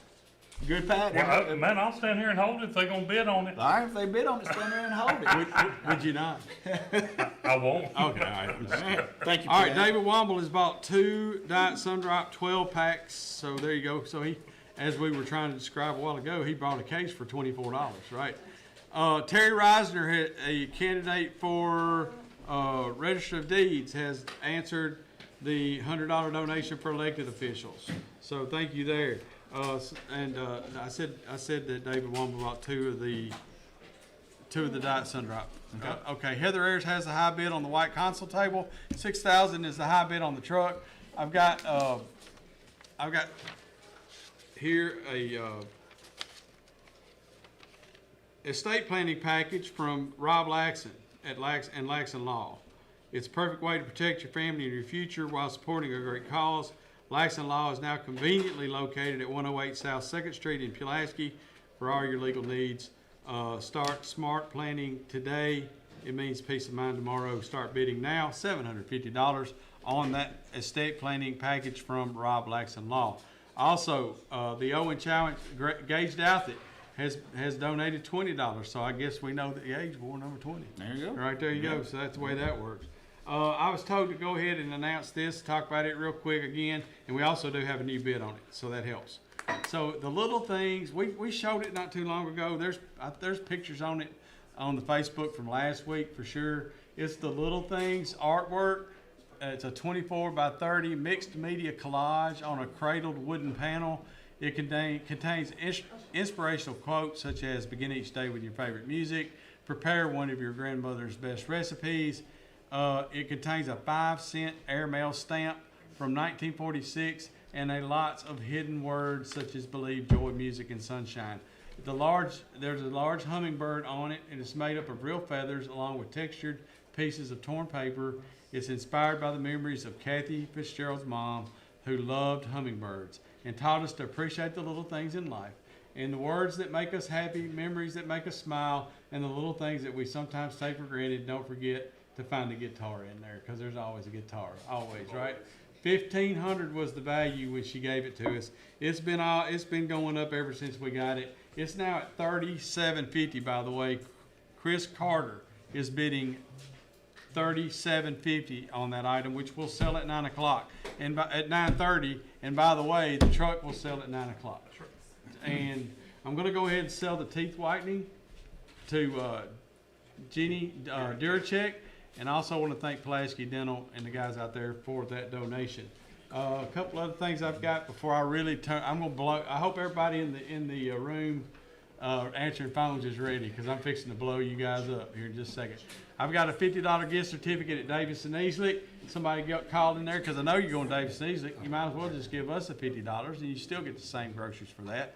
Good, Pat? Well, man, I'll stand here and hold it if they're gonna bid on it. All right, if they bid on it, stand there and hold it. Would you not? I won't. Okay, all right. I'm just kidding. Thank you, All right, Pat. David Womble has bought 2 Diet Sundrop 12 packs. So there you go. So he, as we were trying to describe a while ago, he bought a case for $24, right? Terry Reisner, a candidate for Register of Deeds, has answered the $100 donation for elected officials. So thank you there. I said that David Womble bought 2 of the Diet Sundrop. Okay. Heather Ayers has the high bid on the white console table. $6,000 is the high bid on the truck. I've got here a estate planning package from Rob Laxon at Laxon Law. It's a perfect way to protect your family and your future while supporting a great cause. Laxon Law is now conveniently located at 108 South 2nd Street in Pulaski for all your legal needs. Start smart planning today. It means peace of mind tomorrow. Start bidding now. $750 on that estate planning package from Rob Laxon Law. Also, the Owen Challenge, Gage Douthit has donated $20. So I guess we know that Gage wore number 20. There you go. Right there you go. So that's the way that works. I was told to go ahead and announce this, talk about it real quick again, and we also do have a new bid on it, so that helps. So the little things, we showed it not too long ago. There's pictures on it on the Facebook from last week for sure. It's the little things artwork. It's a 24 by 30 mixed media collage on a cradled wooden panel. It contains inspirational quotes such as begin each day with your favorite music, prepare one of your grandmother's best recipes. It contains a 5-cent airmail stamp from 1946 and lots of hidden words such as believe, joy, music, and sunshine. There's a large hummingbird on it, and it's made up of real feathers along with textured pieces of torn paper. It's inspired by the memories of Kathy Fitzgerald's mom, who loved hummingbirds and taught us to appreciate the little things in life. And the words that make us happy, memories that make us smile, and the little things that we sometimes take for granted. Don't forget to find a guitar in there, because there's always a guitar, always, right? $1,500 was the value when she gave it to us. It's been going up ever since we got it. It's now at $37.50, by the way. Chris Carter is bidding $37.50 on that item, which will sell at 9 o'clock and at 9:30. And by the way, the truck will sell at 9 o'clock. And I'm going to go ahead and sell the teeth whitening to Jenny Duracek. And I also want to thank Pulaski Dental and the guys out there for that donation. A couple other things I've got before I really turn. I'm going to blow. I hope everybody in the room answering phones is ready, because I'm fixing to blow you guys up here in just a second. I've got a $50 gift certificate at Davis and Easley. Somebody got called in there, because I know you're going to Davis and Easley. You might as well just give us a $50, and you still get the same groceries for that.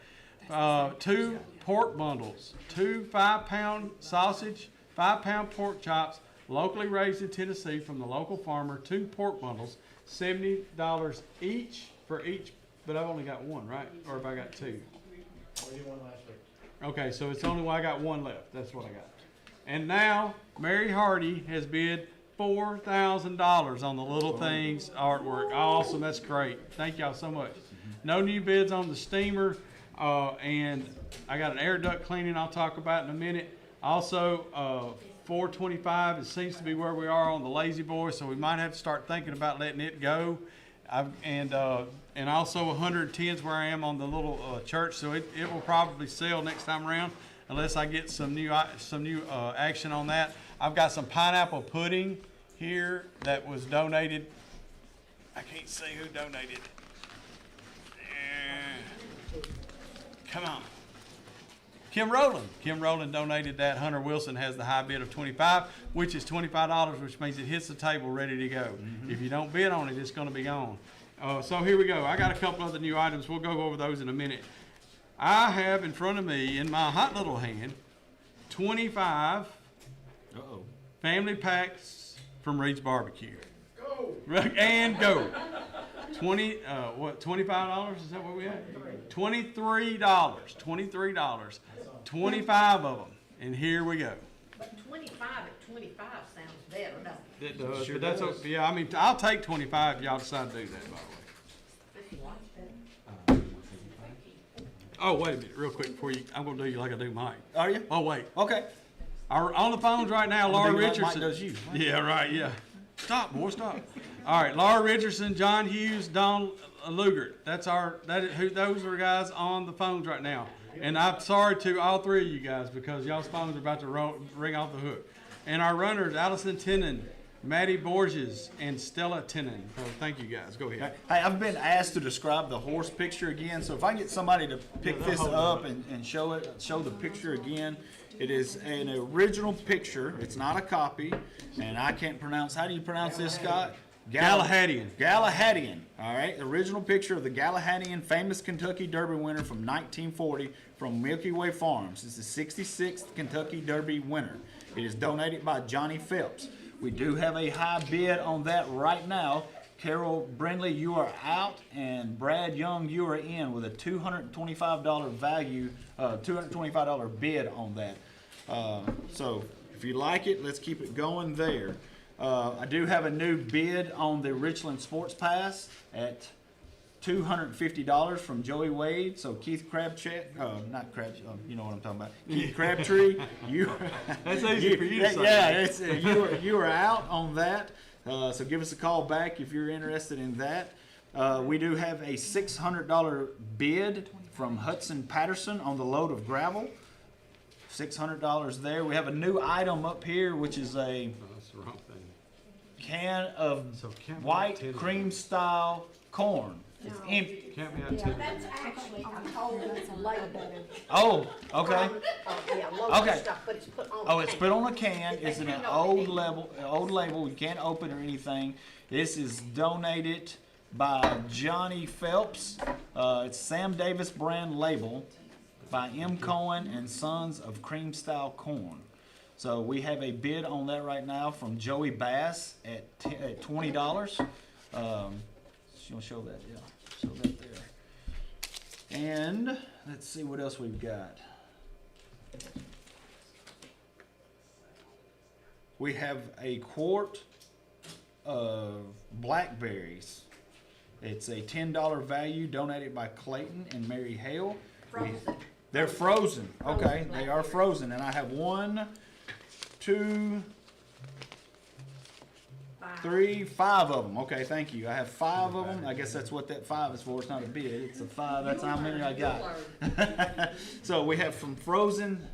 2 pork bundles, 2 5-pound sausage, 5-pound pork chops, locally raised in Tennessee from the local farmer, 2 pork bundles, $70 each for each, but I've only got 1, right? Or have I got 2? We did one last week. Okay, so it's only I got 1 left. That's what I got. And now Mary Hardy has bid $4,000 on the Little Things artwork. Awesome, that's great. Thank y'all so much. No new bids on the steamer, and I got an air duct cleaning I'll talk about in a minute. Also, $425, it seems to be where we are on the Lazy Boy, so we might have to start thinking about letting it go. And also 110 is where I am on the little church, so it will probably sell next time around unless I get some new action on that. I've got some pineapple pudding here that was donated. I can't see who donated. Come on. Kim Rowland. Kim Rowland donated that. Hunter Wilson has the high bid of $25, which is $25, which means it hits the table ready to go. If you don't bid on it, it's going to be gone. So here we go. I got a couple other new items. We'll go over those in a minute. I have in front of me, in my hot little hand, 25 family packs from Reed's Barbecue. Go! And go. $25? Is that what we had? $23. $23. 25 of them. And here we go. But 25 at 25 sounds better, doesn't it? It does, sure, but that's okay. Yeah, I mean, I'll take 25 if y'all decide to do that, by the way. Oh, wait a minute, real quick before you, I'm gonna do you like I do Mike. Are you? Oh, wait. Okay. On the phones right now, Laura do you like Richardson. Mike does you. Yeah, right, yeah. Stop, boy, stop. All right, Laura Richardson, John Hughes, Don Lugert. Those are guys on the phones right now. And I'm sorry to all 3 of you guys because y'all's phones are about to ring off the hook. And our runners, Allison Tennant, Maddie Borges, and Stella Tennant. So thank you guys. Go ahead. Hey, I've been asked to describe the horse picture again, so if I can get somebody to pick this up and show the picture again. It is an original picture. It's not a copy, and I can't pronounce. How do you pronounce this, Scott? Galahadian. Galahadian. All right. The original picture of the Galahadian, famous Kentucky Derby winner from 1940 from Milky Way Farms. It's the 66th Kentucky Derby winner. It is donated by Johnny Phelps. We do have a high bid on that right now. Carol Brindley, you are out, and Brad Young, you are in with a $225 value, $225 bid on that. So if you like it, let's keep it going there. I do have a new bid on the Richland Sports Pass at $250 from Joey Wade. So Keith Crabtree, not Crabtree, you know what I'm talking about. Keith Crabtree, you. That's easy for you to say. Yeah, you are out on that. So give us a call back if you're interested in that. We do have a $600 bid from Hudson Patterson on the load of gravel. $600 there. We have a new item up here, which is a That's the wrong thing. can of white cream style corn. It's empty. Count me out 10. That's actually, I'm told it's a label. Oh, okay. Yeah, local Okay. stuff, but it's put on. Oh, it's put on a can. It's in an old label. You can't open or anything. This is donated by Johnny Phelps. It's Sam Davis brand label by M. Cohen and Sons of Cream Style Corn. So we have a bid on that right now from Joey Bass at $20. She'll show that, yeah. Show that there. And let's see what else we've got. We have a quart of blackberries. It's a $10 value donated by Clayton and Mary Hale. Frozen. They're frozen. Okay, they are frozen. And I have 1, 2, 3, 5 of them. Okay, thank you. I have 5 of them. I guess that's what that 5 is for. It's not a bid. It's a 5. That's how many I got. So we have from frozen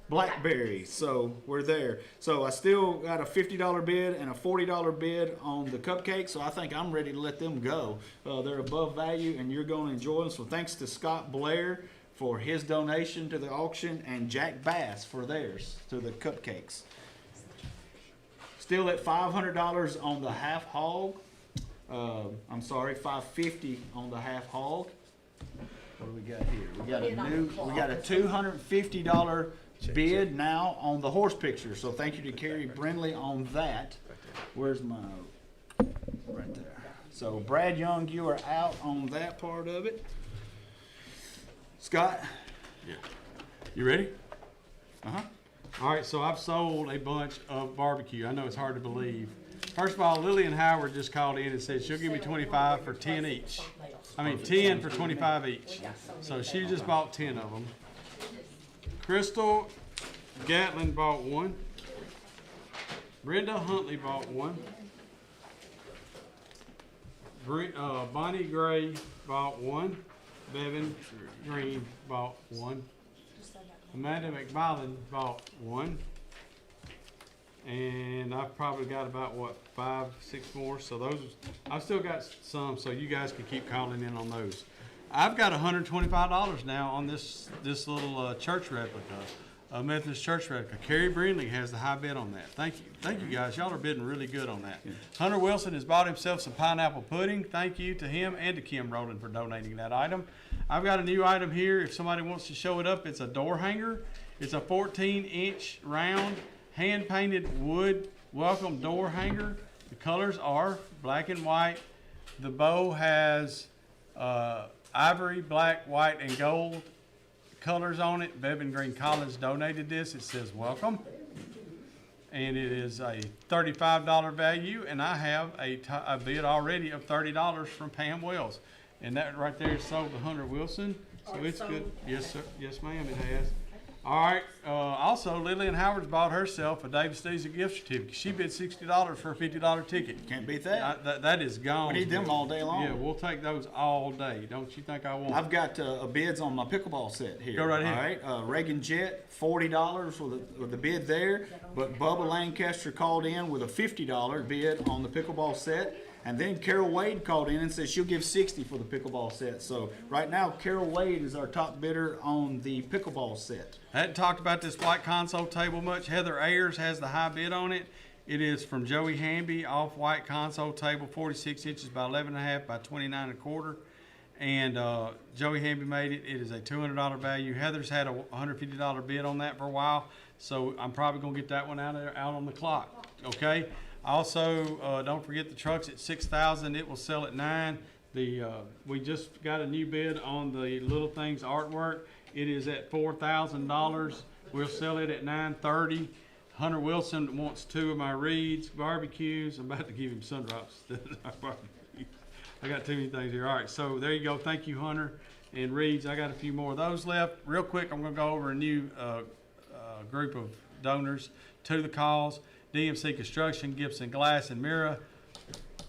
blackberries. So we're there. So I still got a $50 bid and a $40 bid on the cupcakes. So I think I'm ready to let them go. They're above value and you're going to enjoy them. So thanks to Scott Blair for his donation to the auction, and Jack Bass for theirs to the cupcakes. Still at $500 on the half hog. I'm sorry, $550 on the half hog. What do we got here? We got a $250 bid now on the horse picture. So thank you to Carrie Brindley on that. Where's my, right there. So Brad Young, you are out on that part of it. Scott? Yeah. You ready? Uh-huh. All right, so I've sold a bunch of barbecue. I know it's hard to believe. First of all, Lillian Howard just called in and said she'll give me 25 for 10 each. I mean, 10 for 25 each. So she just bought 10 of them. Crystal Gatlin bought one. Brenda Huntley bought one. Bonnie Gray bought one. Bevan Green bought one. Amanda McMillan bought one. And I've probably got about, what, 5, 6 more. So those, I've still got some, so you guys can keep calling in on those. I've got $125 now on this little church replica, Methodist church replica. Carrie Brindley has the high bid on that. Thank you guys. Y'all are bidding really good on that. Hunter Wilson has bought himself some pineapple pudding. Thank you to him and to Kim Rowland for donating that item. I've got a new item here. If somebody wants to show it up, it's a door hanger. It's a 14-inch round hand-painted wood welcome door hanger. The colors are black and white. The bow has ivory, black, white, and gold colors on it. Bevan Green Collins donated this. It says welcome. And it is a $35 value, and I have a bid already of $30 from Pam Wells. And that right there is sold to Hunter Wilson. So it's good. Yes, sir. Yes, ma'am, it has. All right. Also, Lillian Howard's bought herself a David Steezer gift certificate. She bid $60 for a $50 ticket. Can't beat that. That is gone. We need them all day long. Yeah, we'll take those all day. Don't you think I won't? I've got bids on my pickleball set here. Go right ahead. All right. Reagan Jet, $40 with the bid there. But Bubba Lancaster called in with a $50 bid on the pickleball set. And then Carol Wade called in and said she'll give $60 for the pickleball set. So right now, Carol Wade is our top bidder on the pickleball set. I hadn't talked about this white console table much. Heather Ayers has the high bid on it. It is from Joey Hamby, off-white console table, 46 inches by 11.5 by 29.25. And Joey Hamby made it. It is a $200 value. Heather's had a $150 bid on that for a while, so I'm probably going to get that one out on the clock. Okay. Also, don't forget the truck's at $6,000. It will sell at $9,000. We just got a new bid on the Little Things artwork. It is at $4,000. We'll sell it at $930. Hunter Wilson wants 2 of my Reed's barbecues. I'm about to give him Sundrops. I got too many things here. All right, so there you go. Thank you, Hunter and Reed's. I got a few more of those left. Real quick, I'm going to go over a new group of donors to the cause. DMC Construction, Gibson Glass and Mirror,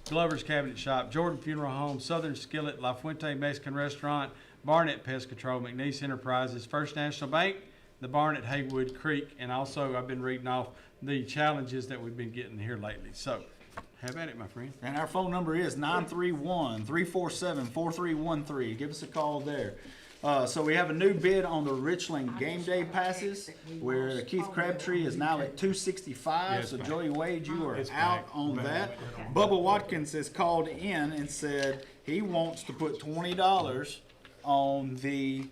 Glover's Cabinet Shop, Jordan Funeral Home, Southern Skillet, La Fuente Mexican Restaurant, Barnett Pest Control, McNeese Enterprises, First National Bank, the barn at Haywood Creek, and also I've been reading off the challenges that we've been getting here lately. So, have at it, my friend. And our phone number is 931-347-4313. Give us a call there. So we have a new bid on the Richland Game Day passes, where Keith Crabtree is now at $265. Yes, So ma'am. Joey Wade, you are It's out back. on that. Bubba Watkins has called in and said he wants to put $20 on the.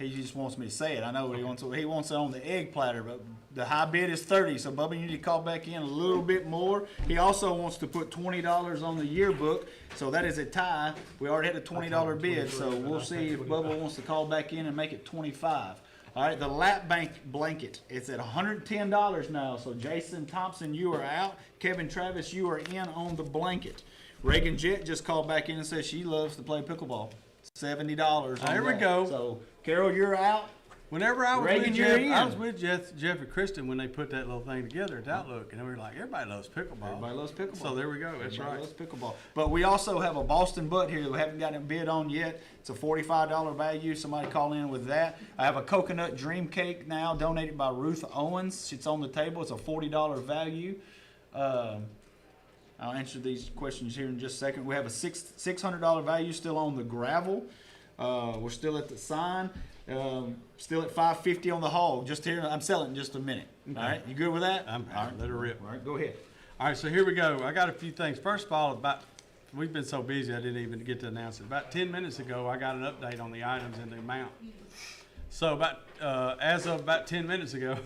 He just wants me to say it. I know what he wants. He wants it on the egg platter, but the high bid is $30. So Bubba, you need to call back in a little bit more. He also wants to put $20 on the yearbook. So that is a tie. We already had a $20 bid. So we'll see if Bubba wants to call back in and make it $25. All right, the lap bank blanket. It's at $110 now. So Jason Thompson, you are out. Kevin Travis, you are in on the blanket. Reagan Jett just called back in and says she loves to play pickleball. $70 on There we that. go. So Carol, you're out. Whenever I was Reagan, with you're Jeff, I in. was with Jeff and Kristen when they put that little thing together at Outlook, and we were like, everybody loves pickleball. Everybody loves pickleball. So there we go. That's Everybody right. loves pickleball. But we also have a Boston butt here that we haven't gotten a bid on yet. It's a $45 value. Somebody call in with that. I have a coconut dream cake now donated by Ruth Owens. It's on the table. It's a $40 value. I'll answer these questions here in just a second. We have a $600 value still on the gravel. We're still at the sign. Still at $5.50 on the hog. Just here, I'm selling in just a minute. All right, you good with that? I'm All right. let her rip. All right, go ahead. All right, so here we go. I got a few things. First of all, we've been so busy I didn't even get to announce it. About 10 minutes ago, I got an update on the items and the amount. So as of about 10 minutes ago,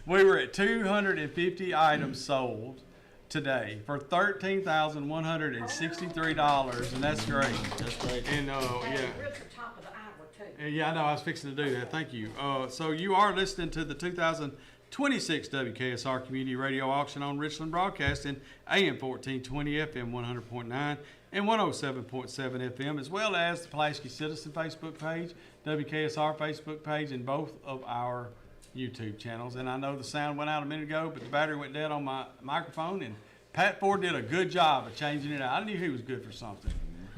we were at 250 items sold today for $13,163, and that's great. That's great. And And yeah. we're at the top of the hour too. Yeah, I know. I was fixing to do that. Thank you. So you are listening to the 2026 WKSR Community Radio Auction on Richland Broadcasting, AM 1420, FM 100.9, and 107.7 FM, as well as the Pulaski Citizen Facebook page, WKSR Facebook page, and both of our YouTube channels. And I know the sound went out a minute ago, but the battery went dead on my microphone, and Pat Ford did a good job of changing it out. I knew he was good for something.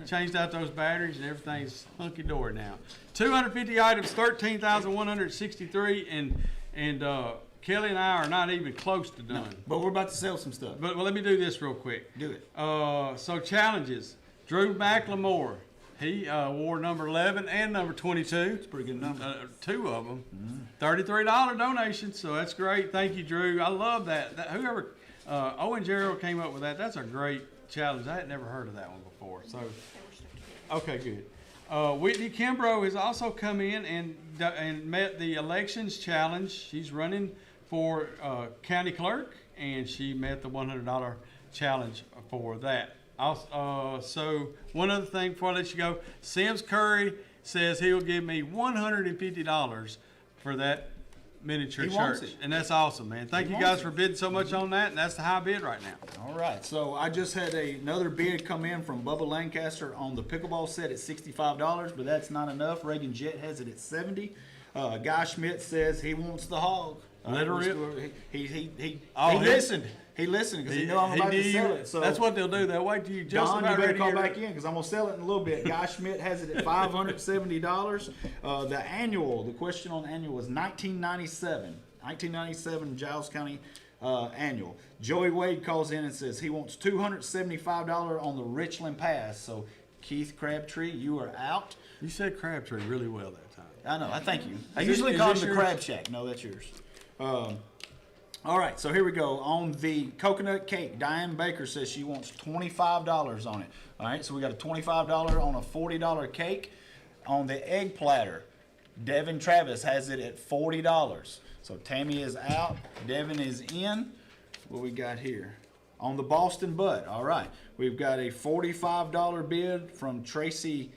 Changed out those batteries, and everything's hunky-dory now. 250 items, 13,163, and Kelly and I are not even close to done. But we're about to sell some stuff. But well, let me do this real quick. Do it. So challenges. Drew McLemore, he wore number 11 and number 22. It's a pretty good number. Two of them. $33 donation, so that's great. Thank you, Drew. I love that. Whoever, Owen Gerald came up with that, that's a great challenge. I had never heard of that one before. So, okay, good. Whitney Kimbrough has also come in and met the elections challenge. She's running for county clerk, and she met the $100 challenge for that. Also, so one other thing before I let you go, Sims Curry says he'll give me $150 for that miniature He wants church, it. and that's awesome, man. Thank He you wants guys it. for bidding so much on that, and that's the high bid right now. All right, so I just had another bid come in from Bubba Lancaster on the pickleball set at $65, but that's not enough. Reagan Jet has it at $70. Guy Schmidt says he wants the hog. Let her rip. He Oh, he- listened. He listened because he knew I'm about knew to you- sell it. So that's what they'll do. They'll wait till you just Don, you about better ready to call get back ready. in because I'm gonna sell it in a little bit. Guy Schmidt has it at $570. The annual, the question on the annual was 1997. 1997 Giles County annual. Joey Wade calls in and says he wants $275 on the Richland Pass. So Keith Crabtree, you are out. You said Crabtree really well that time. I know. I thank you. I Is usually this- call him is the this Crab yours? Shack. No, that's yours. All right, so here we go. On the coconut cake, Diane Baker says she wants $25 on it. All right, so we got a $25 on a $40 cake. On the egg platter, Devin Travis has it at $40. So Tammy is out, Devin is in. What we got here? On the Boston butt, all right, we've got a $45 bid from Tracy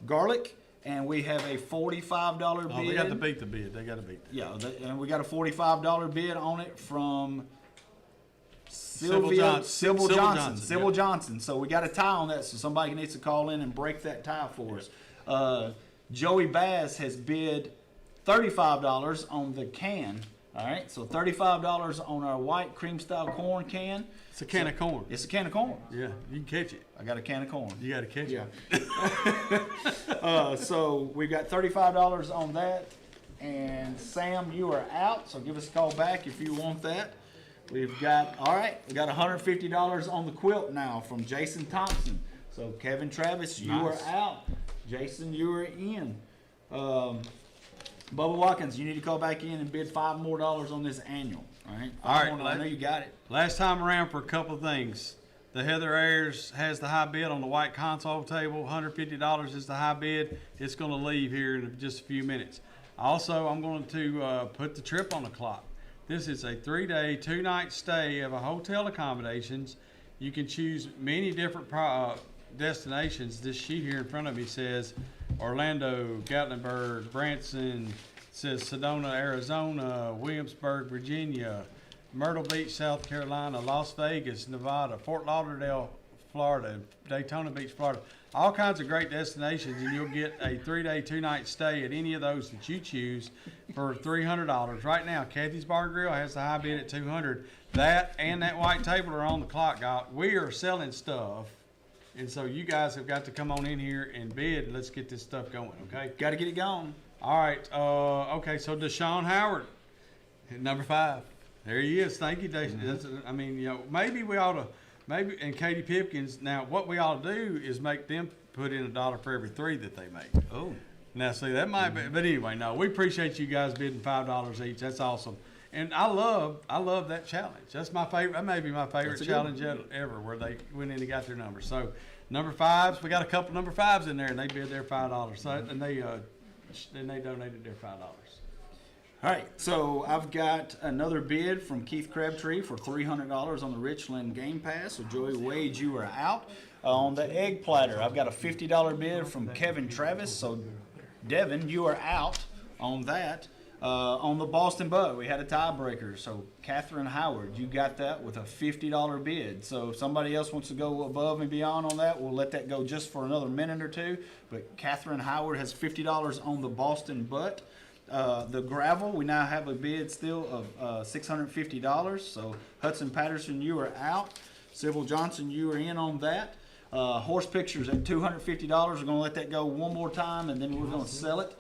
Garlic, and we have a $45 bid. Oh, they got to beat the bid. They got to beat that. Yeah, and we got a $45 bid on it from Sybil Sybil Johnson, Johnson. Sybil Johnson. So we got a tie on that, so somebody needs to call in and break that tie for us. Joey Bass has bid $35 on the can. All right, so $35 on our white cream style corn can. It's a can of corn. It's a can of corn. Yeah, you can catch it. I got a can of corn. You got to catch Yeah. it. So we've got $35 on that. And Sam, you are out, so give us a call back if you want that. We've got, all right, we got $150 on the quilt now from Jason Thompson. So Kevin Travis, you Nice. are out. Jason, you are in. Bubba Watkins, you need to call back in and bid $5 more on this annual. All right. All right, I know you got it. Last time around for a couple of things. The Heather Ayers has the high bid on the white console table. $150 is the high bid. It's going to leave here in just a few minutes. Also, I'm going to put the trip on the clock. This is a 3-day, 2-night stay of a hotel accommodations. You can choose many different destinations. This sheet here in front of me says Orlando, Gatlinburg, Branson, says Sedona, Arizona, Williamsburg, Virginia, Myrtle Beach, South Carolina, Las Vegas, Nevada, Fort Lauderdale, Florida, Daytona Beach, Florida. All kinds of great destinations, and you'll get a 3-day, 2-night stay at any of those that you choose for $300. Right now, Kathy's Bar and Grill has the high bid at $200. That and that white table are on the clock, guys. We are selling stuff, and so you guys have got to come on in here and bid. Let's get this stuff going, okay? Got to get it going. All right. Okay, so Deshaun Howard, at number 5. There he is. Thank you, Deshaun. That's, I mean, maybe we ought to, and Katie Pipkins. Now, what we ought to do is make them put in $1 for every 3 that they make. Oh. Now, see, that might be, but anyway, no, we appreciate you guys bidding $5 each. That's awesome. And I love that challenge. That's my favorite. That may be my favorite That's a good challenge ever, where they went in and got their numbers. So, number 5s, we got a couple number 5s in there, and they bid their $5. So, and they donated their $5. All right, so I've got another bid from Keith Crabtree for $300 on the Richland Game Pass. So Joey Wade, you are out. On the egg platter, I've got a $50 bid from Kevin Travis. So Devin, you are out on that. On the Boston Butt, we had a tiebreaker. So Catherine Howard, you got that with a $50 bid. So if somebody else wants to go above and beyond on that, we'll let that go just for another minute or two. But Catherine Howard has $50 on the Boston Butt. The gravel, we now have a bid still of $650. So Hudson Patterson, you are out. Sybil Johnson, you are in on that. Horse pictures at $250. We're going to let that go one more time, and then we're going to sell it.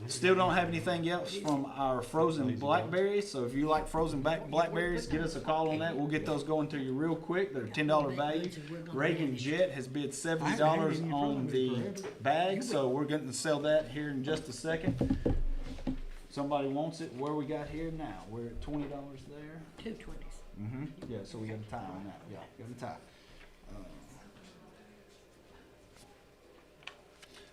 Still don't have anything else from our frozen blackberries. So if you like frozen blackberries, give us a call on that. We'll get those going to you real quick. They're $10 value. Reagan Jet has bid $70 on the bag, so we're going to sell that here in just a second. Somebody wants it. Where we got here now? We're at $20 there. 220s. Yeah, so we got a tie on that. Yeah, got a tie.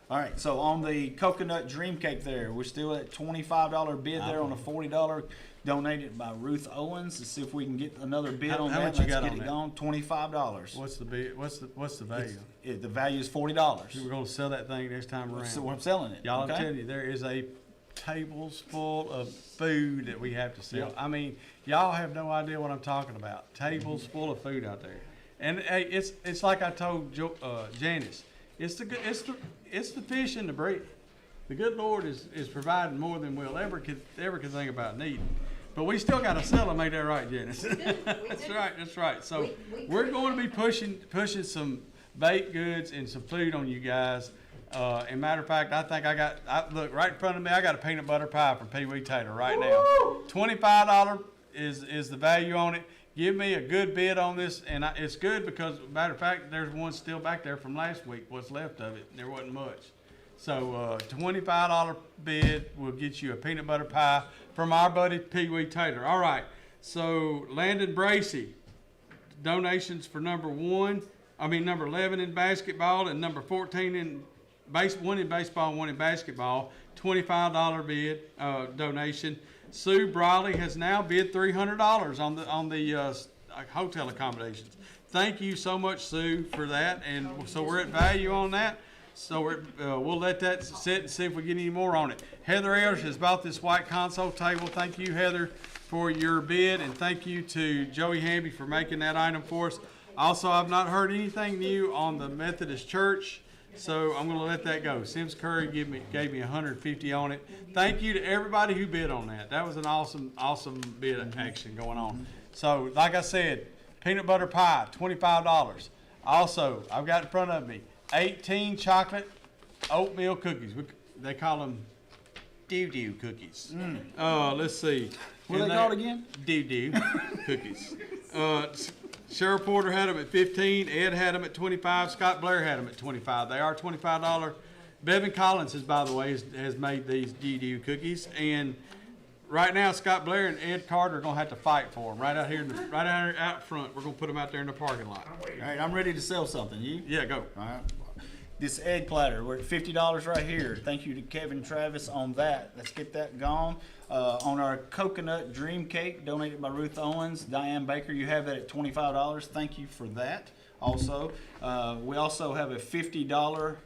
All right, so on the coconut dream cake there, we're still at $25 bid there on a $40 donated by Ruth Owens. Let's see if we can get another bid on how that. much you Let's got get on it that? gone. $25. What's the bid? What's the value? The value is $40. We're gonna sell that thing next time around. So I'm selling it. Y'all, okay? I'm telling you, there is a tables full of food that we have to sell. Yep. I mean, y'all have no idea what I'm talking about. Tables full of food out there, and hey, it's like I told Janice. It's the fish and the bread. The good Lord is providing more than we'll ever could think about needing. But we still got to sell them, ain't that right, Janice? That's right. So we're going to be pushing some baked goods and some food on you guys. And matter of fact, I think look right in front of me. I got a peanut butter pie from Pee Wee Tater right now. $25 is the value on it. Give me a good bid on this, and it's good because, matter of fact, there's one still back there from last week. What's left of it? There wasn't much. So $25 bid will get you a peanut butter pie from our buddy Pee Wee Tater. All right. So Landon Bracy, donations for number 11 in basketball and number 14 in one in baseball and one in basketball. $25 bid donation. Sue Briley has now bid $300 on the hotel accommodations. Thank you so much, Sue, for that. And so we're at value on that. So we'll let that sit and see if we get any more on it. Heather Ayers has bought this white console table. Thank you, Heather, for your bid, and thank you to Joey Hamby for making that item for us. Also, I've not heard anything new on the Methodist Church. So I'm going to let that go. Sims Curry gave me $150 on it. Thank you to everybody who bid on that. That was an awesome bid action going on. So like I said, peanut butter pie, $25. Also, I've got in front of me 18 chocolate oatmeal cookies. They call them doo-doo cookies. Let's see. What are they called again? Doo-doo cookies. Cheryl Porter had them at $15. Ed had them at $25. Scott Blair had them at $25. They are $25. Bevan Collins by the way, has made these doo-doo cookies. And right now, Scott Blair and Ed Carter are gonna have to fight for them right out here, out front. We're gonna put them out there in the parking lot. All right, I'm ready to sell something. You? Yeah, go. All right. This egg platter, we're at $50 right here. Thank you to Kevin Travis on that. Let's get that gone. On our coconut dream cake, donated by Ruth Owens, Diane Baker, you have that at $25. Thank you for that. Also, we also have a $50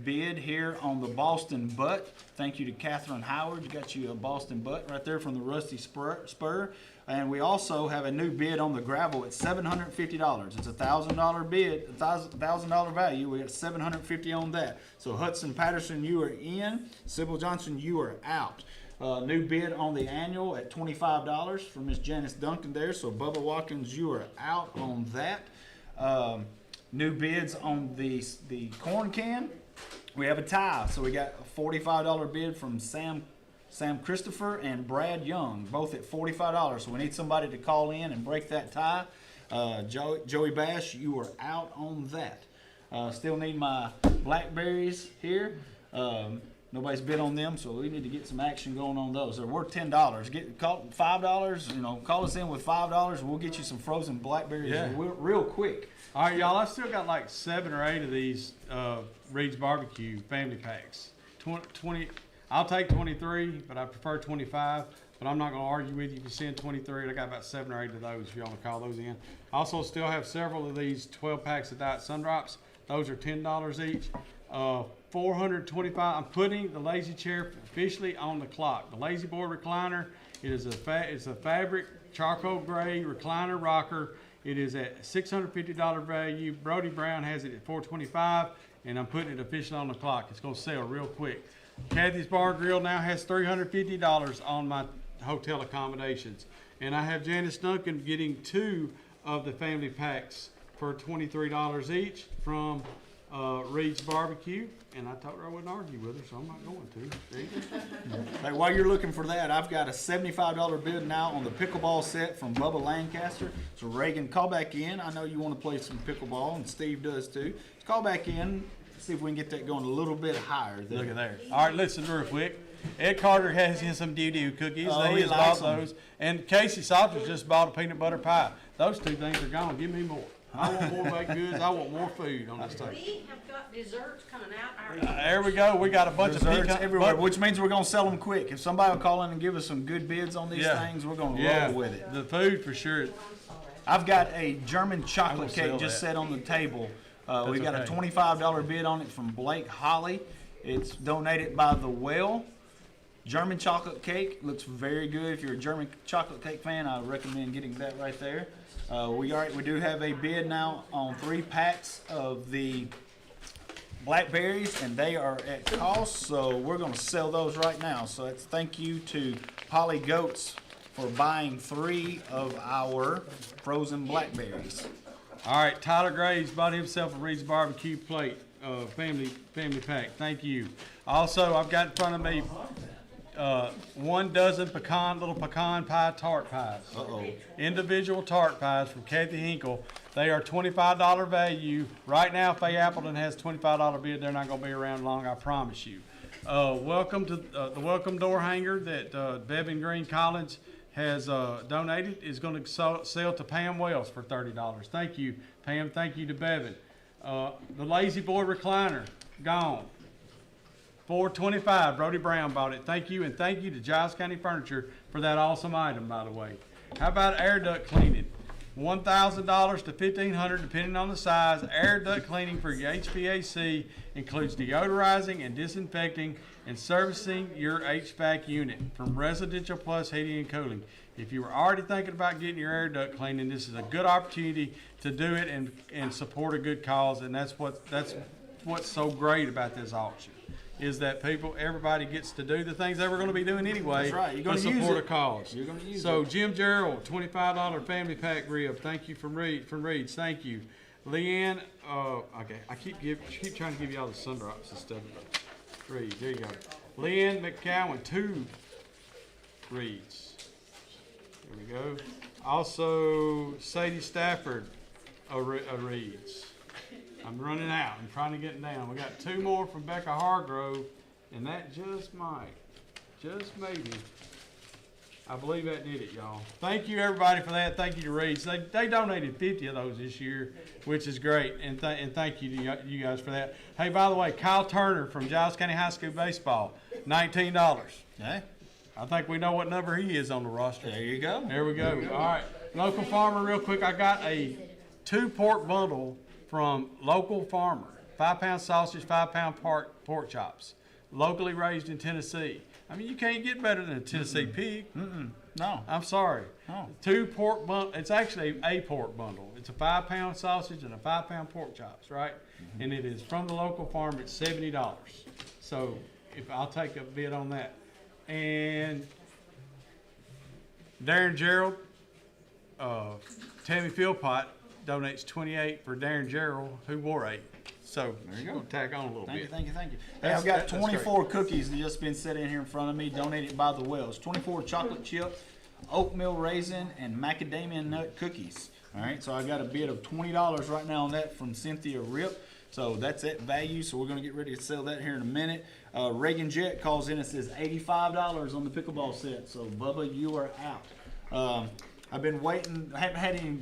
bid here on the Boston Butt. Thank you to Catherine Howard. Got you a Boston Butt right there from the Rusty Spur. And we also have a new bid on the gravel at $750. It's a $1,000 bid, $1,000 value. We got $750 on that. So Hudson Patterson, you are in. Sybil Johnson, you are out. New bid on the annual at $25 from Miss Janice Duncan there. So Bubba Watkins, you are out on that. New bids on the corn can. We have a tie. So we got a $45 bid from Sam Christopher and Brad Young, both at $45. So we need somebody to call in and break that tie. Joey Bash, you are out on that. Still need my blackberries here. Nobody's bid on them, so we need to get some action going on those. They're worth $10. Call $5. You know, call us in with $5. We'll get you some frozen blackberries real quick. All right, y'all, I've still got like 7 or 8 of these Reed's Barbecue family packs. 20, I'll take 23, but I prefer 25. But I'm not going to argue with you if you send 23. I got about 7 or 8 of those if you want to call those in. I also still have several of these 12 packs of Diet Sundrops. Those are $10 each. 425. I'm putting the lazy chair officially on the clock. The lazy board recliner. It is it's a fabric charcoal gray recliner rocker. It is at $650 value. Brody Brown has it at $425, and I'm putting it officially on the clock. It's going to sell real quick. Kathy's Bar Grill now has $350 on my hotel accommodations, and I have Janice Duncan getting 2 of the family packs for $23 each from Reed's Barbecue, and I told her I wouldn't argue with her, so I'm not going to. There you go. Hey, while you're looking for that, I've got a $75 bid now on the pickleball set from Bubba Lancaster. So Reagan, call back in. I know you want to play some pickleball, and Steve does too. So call back in, see if we can get that going a little bit higher. Look at there. All right, listen real quick. Ed Carter has him some doo-doo cookies. Oh, He he has likes bought those. And Casey Salters just bought a peanut butter pie. Those 2 things are gone. Give me more. I want more baked goods. I want more food on this table. We have got desserts coming out. There we go. We got a bunch Desserts of pecan everywhere, which means we're going to sell them quick. If somebody will call in and give us some good bids on these Yeah. things, we're going to Yeah, roll with it. the food for sure. I've got a German I chocolate will cake sell just that. set on the table. We got a okay. $25 bid on it from Blake Holly. It's donated by The Well. German chocolate cake looks very good. If you're a German chocolate cake fan, I recommend getting that right there. We do have a bid now on 3 packs of the blackberries, and they are at cost, so we're going to sell those right now. So that's thank you to Polly Goats for buying 3 of our frozen blackberries. All right, Tyler Graves bought himself a Reed's Barbecue plate, family pack. Thank you. Also, I've got in front of me 1 dozen little pecan pie tart pies. Individual tart pies from Kathy Hinkle. They are $25 value. Right now, Faye Appleton has $25 bid. They're not going to be around long, I promise you. Welcome to the welcome door hanger that Bevan Green College has donated is going to sell to Pam Wells for $30. Thank you, Pam. Thank you to Bevan. The Lazy Boy recliner, gone. $425. Brody Brown bought it. Thank you, and thank you to Giles County Furniture for that awesome item, by the way. How about air duct cleaning? $1,000 to $1,500, depending on the size. Air duct cleaning for your HVAC includes deodorizing and disinfecting and servicing your HVAC unit from Residential Plus Heating and Cooling. If you were already thinking about getting your air duct cleaning, this is a good opportunity to do it and support a good cause, and that's what's so great about this auction. Is that everybody gets to do the things they were going to be doing anyway. That's right. You're going to to use support it. A cause. You're going to use so it. Jim Gerald, $25 family pack rib. Thank you from Reed's. Thank you, Leanne. Okay, I keep trying to give you all the Sundrops and stuff. Reed, there you go. Leanne McCowan, 2 Reeds. There we go. Also, Sadie Stafford, a Reeds. I'm running out. I'm trying to get down. We got 2 more from Becca Hargrove, and that just maybe. I believe that did it, y'all. Thank you, everybody, for that. Thank you to Reed's. They donated 50 of those this year, which is great, and thank you to you guys for that. Hey, by the way, Kyle Turner from Giles County High School Baseball, $19. Okay. I think we know what number he is on the roster. There you go. There we go. All right. Local farmer, real quick. I got a 2 pork bundle from local farmer. 5-pound sausage, 5-pound pork chops. Locally raised in Tennessee. I mean, you can't get better than a Tennessee pig. No. I'm sorry. No. 2 pork bundle. It's actually a pork bundle. It's a 5-pound sausage and a 5-pound pork chops, right? And it is from the local farm. It's $70. So if I'll take a bid on that. And Darren Gerald, Tammy Philpott donates 28 for Darren Gerald, who wore 8. So there you go. Tack on a little bit. Thank you. Hey, That's- I've got that's 24 cookies that just been sitting here in front of me, donated by The Wells. 24 chocolate chip, oatmeal raisin, and macadamia nut cookies. All right, so I got a bid of $20 right now on that from Cynthia Rip. So that's at value. So we're going to get ready to sell that here in a minute. Reagan Jet calls in and says $85 on the pickleball set. So Bubba, you are out. I've been waiting. I haven't had any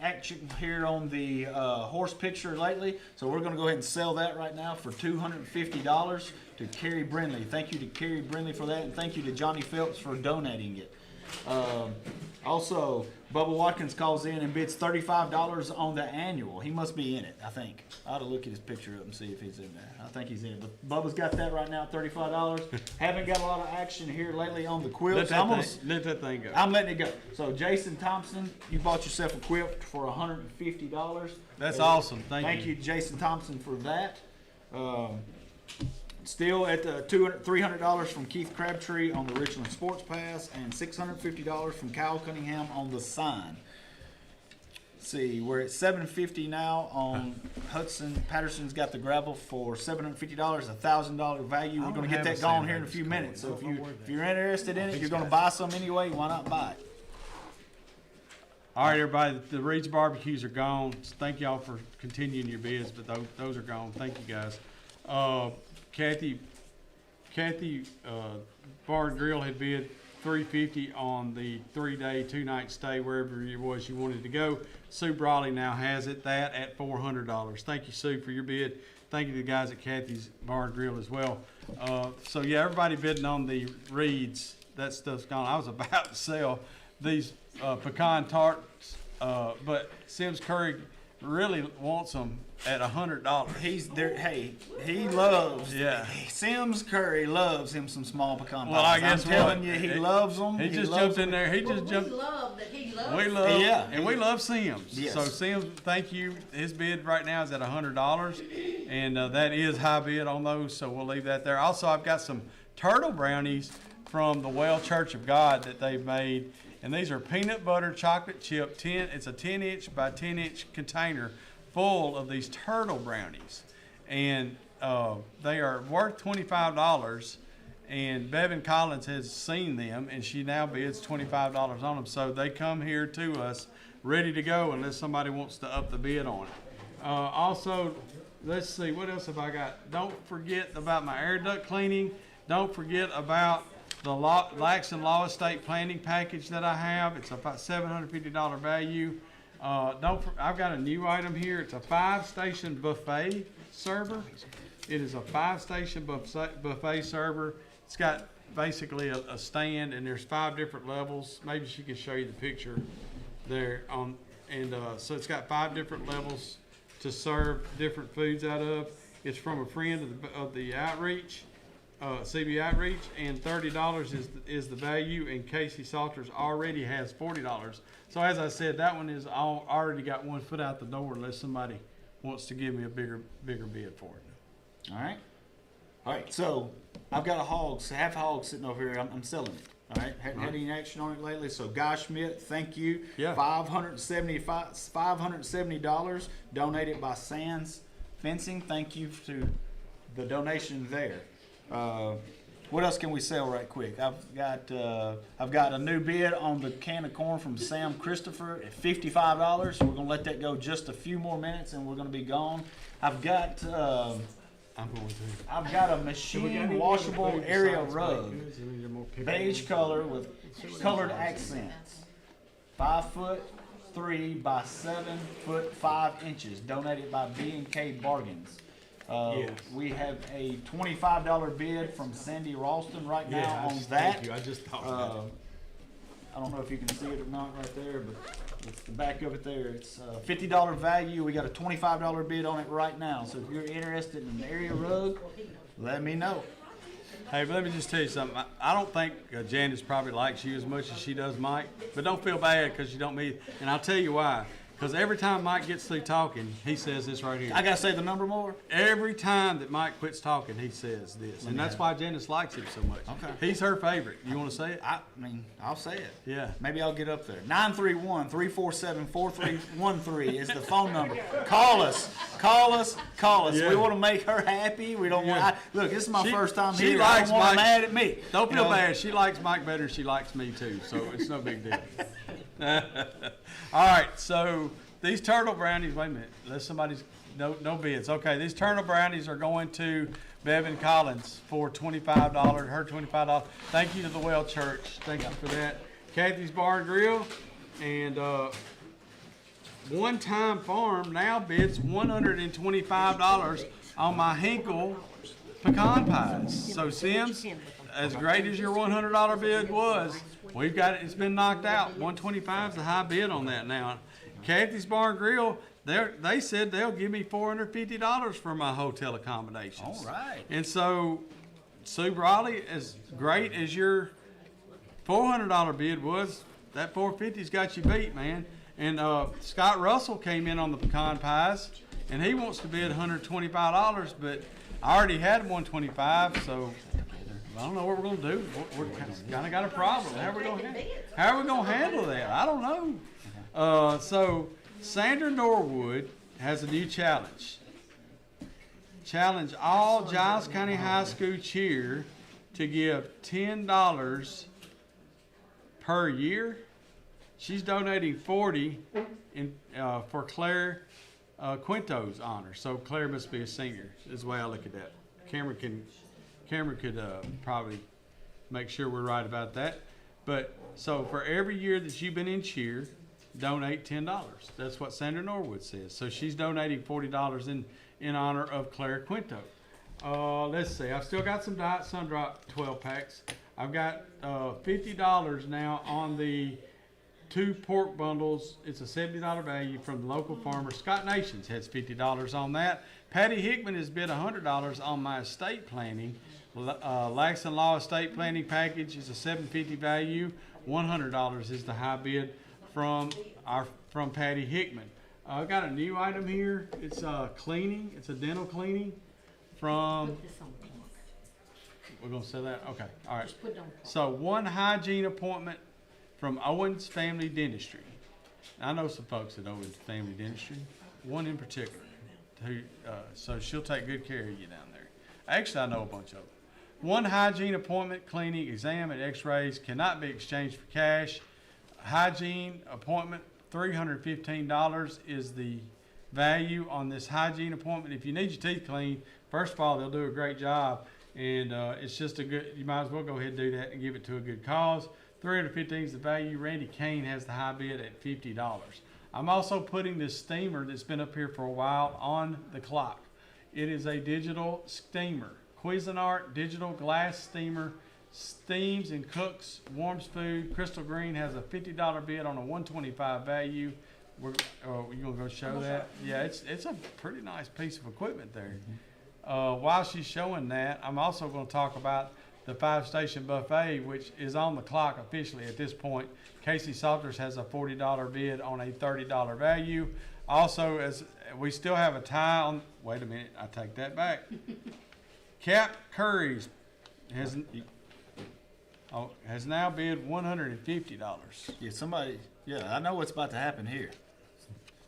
action here on the horse picture lately. So we're going to go ahead and sell that right now for $250 to Carrie Brindley. Thank you to Carrie Brindley for that, and thank you to Johnny Phelps for donating it. Also, Bubba Watkins calls in and bids $35 on the annual. He must be in it, I think. I ought to look at his picture up and see if he's in there. I think he's in it. But Bubba's got that right now, $35. Haven't got a lot of action here lately on the quilts. Let that thing go. I'm letting it go. So Jason Thompson, you bought yourself a quilt for $150. That's awesome. Thank you. Thank you, Jason Thompson, for that. Still at the $300 from Keith Crabtree on the Richland Sports Pass, and $650 from Kyle Cunningham on the sign. Let's see, we're at $750 now on Hudson. Patterson's got the gravel for $750, $1,000 value. We're going to get that going here in a few minutes. So if you're interested in it, you're going to buy some anyway. Why not buy it? All right, everybody, the Reed's barbecues are gone. Thank y'all for continuing your bids, but those are gone. Thank you, guys. Kathy, Bar and Grill had bid $350 on the 3-day, 2-night stay wherever it was you wanted to go. Sue Brawley now has it at $400. Thank you, Sue, for your bid. Thank you to the guys at Kathy's Bar and Grill as well. So yeah, everybody bidding on the Reeds. That stuff's gone. I was about to sell these pecan tarts, but Sims Curry really wants them at $100. He's there. Hey, he loves. Yeah. Sims Curry loves him some small pecan pies. Well, I guess I'm telling you, he loves them. He just jumped in there. He Well, just jumped. We love that he loves. We love, Yeah. and we love Sims. Yes. So Sims, thank you. His bid right now is at $100, and that is high bid on those. So we'll leave that there. Also, I've got some turtle brownies from the Well Church of God that they've made, and these are peanut butter chocolate chip. It's a 10-inch by 10-inch container full of these turtle brownies, and they are worth $25. And Bevan Collins has seen them, and she now bids $25 on them. So they come here to us ready to go unless somebody wants to up the bid on it. Also, let's see, what else have I got? Don't forget about my air duct cleaning. Don't forget about the Laxton Law Estate planning package that I have. It's about $750 value. I've got a new item here. It's a 5-station buffet server. It is a 5-station buffet server. It's got basically a stand, and there's 5 different levels. Maybe she can show you the picture there. So it's got 5 different levels to serve different foods out of. It's from a friend of the outreach, CB Outreach, and $30 is the value. And Casey Salters already has $40. So as I said, that one is already got one foot out the door unless somebody wants to give me a bigger bid for it. All right. So I've got half hog sitting over here. I'm selling it. All right. Hadn't had any action on it lately. So Guy Schmidt, thank you. Yeah. $570 donated by Sands Fencing. Thank you to the donation there. What else can we sell right quick? I've got a new bid on the can of corn from Sam Christopher at $55. We're gonna let that go just a few more minutes, and we're gonna be gone. I've got a machine washable area rug, beige color with colored accents, 5'3" by 7'5" inches, donated by B&K Bargains. We have a $25 bid from Sandy Ralston right now on that. Thank you. I just thought of that. I don't know if you can see it or not right there, but it's the back of it there. It's $50 value. We got a $25 bid on it right now. So if you're interested in an area rug, let me know. Hey, but let me just tell you something. I don't think Janice probably likes you as much as she does Mike, but don't feel bad because you don't meet. And I'll tell you why. Because every time Mike gets through talking, he says this right here. I gotta say the number more. Every time that Mike quits talking, he says this. And that's why Janice likes him so much. Okay. He's her favorite. You want to say it? I mean, I'll say it. Yeah. Maybe I'll get up there. 931-347-4313 is the phone number. Call us. Yeah. We want to make her happy. We don't want. Look, this is my first time she here. likes I don't want her Mike. mad at me. Don't You feel know? bad. She likes Mike better than she likes me too, so it's no big deal. All right, so these turtle brownies, wait a minute, unless somebody's no bids. Okay, these Turtle Brownies are going to Bevan Collins for $25, her $25. Thank you to the Well Church. Thank you for that. Kathy's Bar and Grill and One Time Farm now bids $125 on my Hinkle pecan pies. So Sims, as great as your $100 bid was, we've got it. It's been knocked out. 125 is the high bid on that now. Kathy's Bar and Grill, they said they'll give me $450 for my hotel accommodations. All right. And so, Sue Brawley, as great as your $400 bid was, that $450's got you beat, man. And Scott Russell came in on the pecan pies, and he wants to bid $125, but I already had $125, so I don't know what we're gonna do. We're kind of got a problem. How are we gonna handle that? I don't know. So Sandra Norwood has a new challenge. Challenge all Giles County High School cheer to give $10 per year. She's donating $40 for Claire Quinto's honor. So Claire must be a senior, is the way I look at that. Cameron could probably make sure we're right about that. But so for every year that you've been in cheer, donate $10. That's what Sandra Norwood says. So she's donating $40 in honor of Claire Quinto. Let's see. I've still got some Diet Sundrop 12 packs. I've got $50 now on the 2 pork bundles. It's a $70 value from the local farmer. Scott Nations has $50 on that. Patty Hickman has bid $100 on my estate planning. Laxton Law estate planning package is a $750 value. $100 is the high bid from Patty Hickman. I've got a new item here. It's cleaning. It's a dental cleaning from. We're gonna say that. Okay. All right. So one hygiene appointment from Owens Family Dentistry. I know some folks at Owens Family Dentistry. One in particular. Who, so she'll take good care of you down there. Actually, I know a bunch of them. One hygiene appointment, cleaning, exam, and x-rays cannot be exchanged for cash. Hygiene appointment, $315 is the value on this hygiene appointment. If you need your teeth cleaned, first of all, they'll do a great job. And it's just a good, you might as well go ahead and do that and give it to a good cause. $315 is the value. Randy Kane has the high bid at $50. I'm also putting this steamer that's been up here for a while on the clock. It is a digital steamer. Cuisinart digital glass steamer, steams and cooks, warms food. Crystal Green has a $50 bid on a $125 value. We're you gonna go show that? Yeah, it's a pretty nice piece of equipment there. While she's showing that, I'm also going to talk about the 5-station buffet, which is on the clock officially at this point. Casey Salters has a $40 bid on a $30 value. Also, as we still have a tie on. Wait a minute, I take that back. Cap Curry's has now bid $150. Yeah, somebody. Yeah, I know what's about to happen here.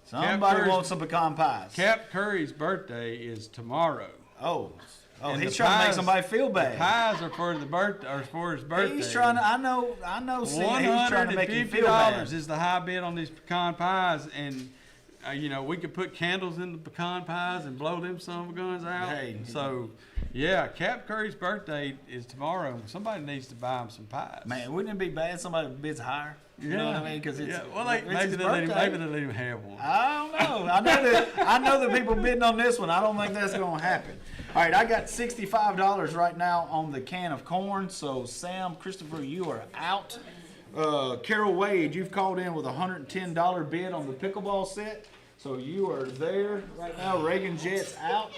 Somebody wants some pecan pies. Cap Curry's birthday is tomorrow. Oh, And he's the trying to make pies- somebody feel bad. The pies are for the birthday, or for his birthday. He's trying to. I know. See, he's trying to make you feel bad. $150 is the high bid on these pecan pies, and we could put candles in the pecan pies and blow them son of a guns out. Hey. So, yeah, Cap Curry's birthday is tomorrow. Somebody needs to buy him some pies. Man, wouldn't it be bad somebody bids higher? You know what I mean? Because it's well, it's maybe his they let birthday. him have one. I don't know. I know that people bidding on this one. I don't think that's going to happen. All right, I got $65 right now on the can of corn. So Sam, Christopher, you are out. Carol Wade, you've called in with a $110 bid on the pickleball set. So you are there right now. Reagan Jet's out.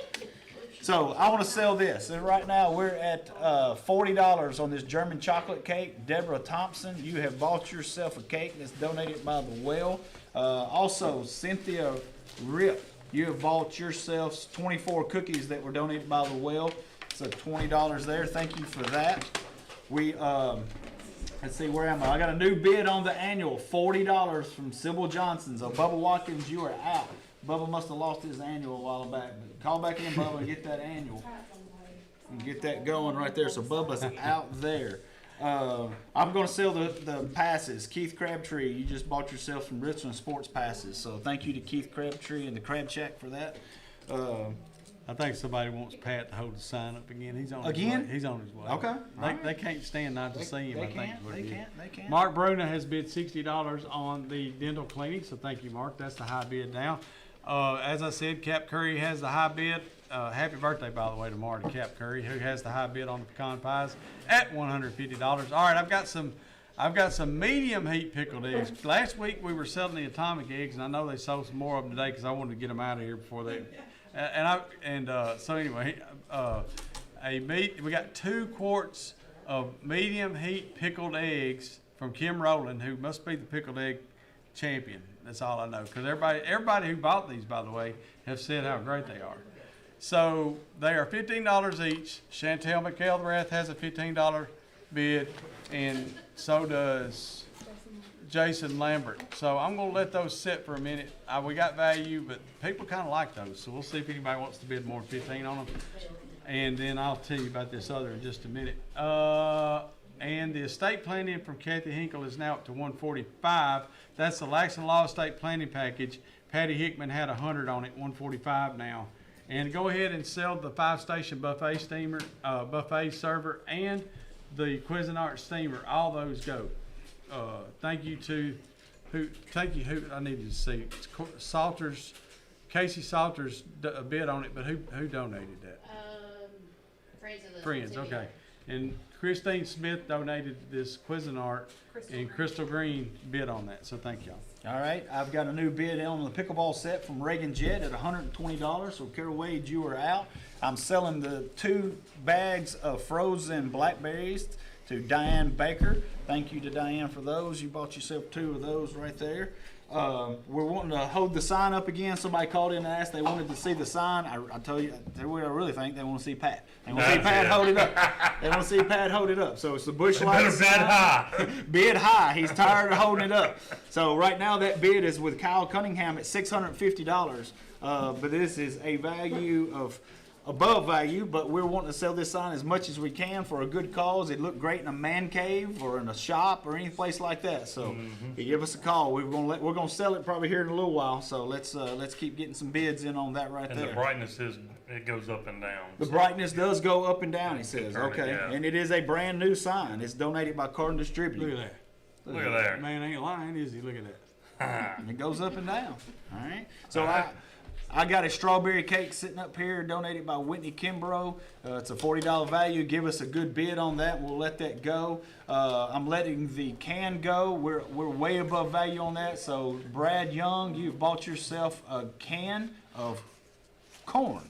So I want to sell this. And right now we're at $40 on this German chocolate cake. Deborah Thompson, you have bought yourself a cake that's donated by the Well. Also, Cynthia Rip, you have bought yourselves 24 cookies that were donated by the Well. So $20 there. Thank you for that. We let's see, where am I? I got a new bid on the annual, $40 from Sybil Johnson. So Bubba Watkins, you are out. Bubba must have lost his annual a while back. But call back in, Bubba, and get that annual. And get that going right there. So Bubba's out there. I'm going to sell the passes. Keith Crabtree, you just bought yourself some Richland Sports passes. So thank you to Keith Crabtree and the Crab Shack for that. I think somebody wants Pat to hold the sign up again. He's on Again? his way. He's on his way. Okay. They can't stand not to see him. I think is what it is. They can't. Mark Bruna has bid $60 on the dental cleaning, so thank you, Mark. That's the high bid now. As I said, Cap Curry has the high bid. Happy birthday, by the way, tomorrow to Cap Curry, who has the high bid on the pecan pies at $150. All right, I've got some medium heat pickled eggs. Last week we were selling the atomic eggs, and I know they sold some more of them today because I wanted to get them out of here before they. So anyway, we got 2 quarts of medium heat pickled eggs from Kim Rowland, who must be the pickled egg champion. That's all I know, because everybody who bought these, by the way, have said how great they are. So they are $15 each. Chantel McElrath has a $15 bid, and so does Jason Lambert. So I'm gonna let those sit for a minute. We got value, but people kind of like those, so we'll see if anybody wants to bid more than 15 on them. And then I'll tell you about this other in just a minute. And the estate planning from Kathy Hinkle is now up to $145. That's the Laxton Law Estate Planning Package. Patty Hickman had 100 on it, $145 now. And go ahead and sell the 5-station buffet steamer, buffet server, and the Cuisinart steamer. All those go. Thank you to I need to see Salters, Casey Salters bid on it, but who donated that? Friends, okay. And Christine Smith donated this Cuisinart, and Crystal Green bid on that. So thank y'all. All right, I've got a new bid on the pickleball set from Reagan Jet at $120. So Carol Wade, you are out. I'm selling the 2 bags of frozen blackberries to Diane Baker. Thank you to Diane for those. You bought yourself 2 of those right there. We're wanting to hold the sign up again. Somebody called in and asked they wanted to see the sign. I tell you what I really think. They want to see Pat. They want to see Pat hold it up. They want to see Pat hold it up. So it's the Bush Light. Better bid high. Bid high. He's tired of holding it up. So right now that bid is with Kyle Cunningham at $650. But this is a value of above value, but we're wanting to sell this sign as much as we can for a good cause. It looked great in a man cave or in a shop or any place like that. So you give us a call. We're gonna sell it probably here in a little while. So let's keep getting some bids in on that right And there. the brightness it goes up and down. The brightness does go up and down, he says. Turn it, Okay, yeah. and it is a brand new sign. It's donated by Cardin Distributing. Look at that. Look at there. Man ain't lying, is he? Look at that. It goes up and down. All right. So I got a strawberry cake sitting up here, donated by Whitney Kimbrough. It's a $40 value. Give us a good bid on that. We'll let that go. I'm letting the can go. We're way above value on that. So Brad Young, you've bought yourself a can of corn.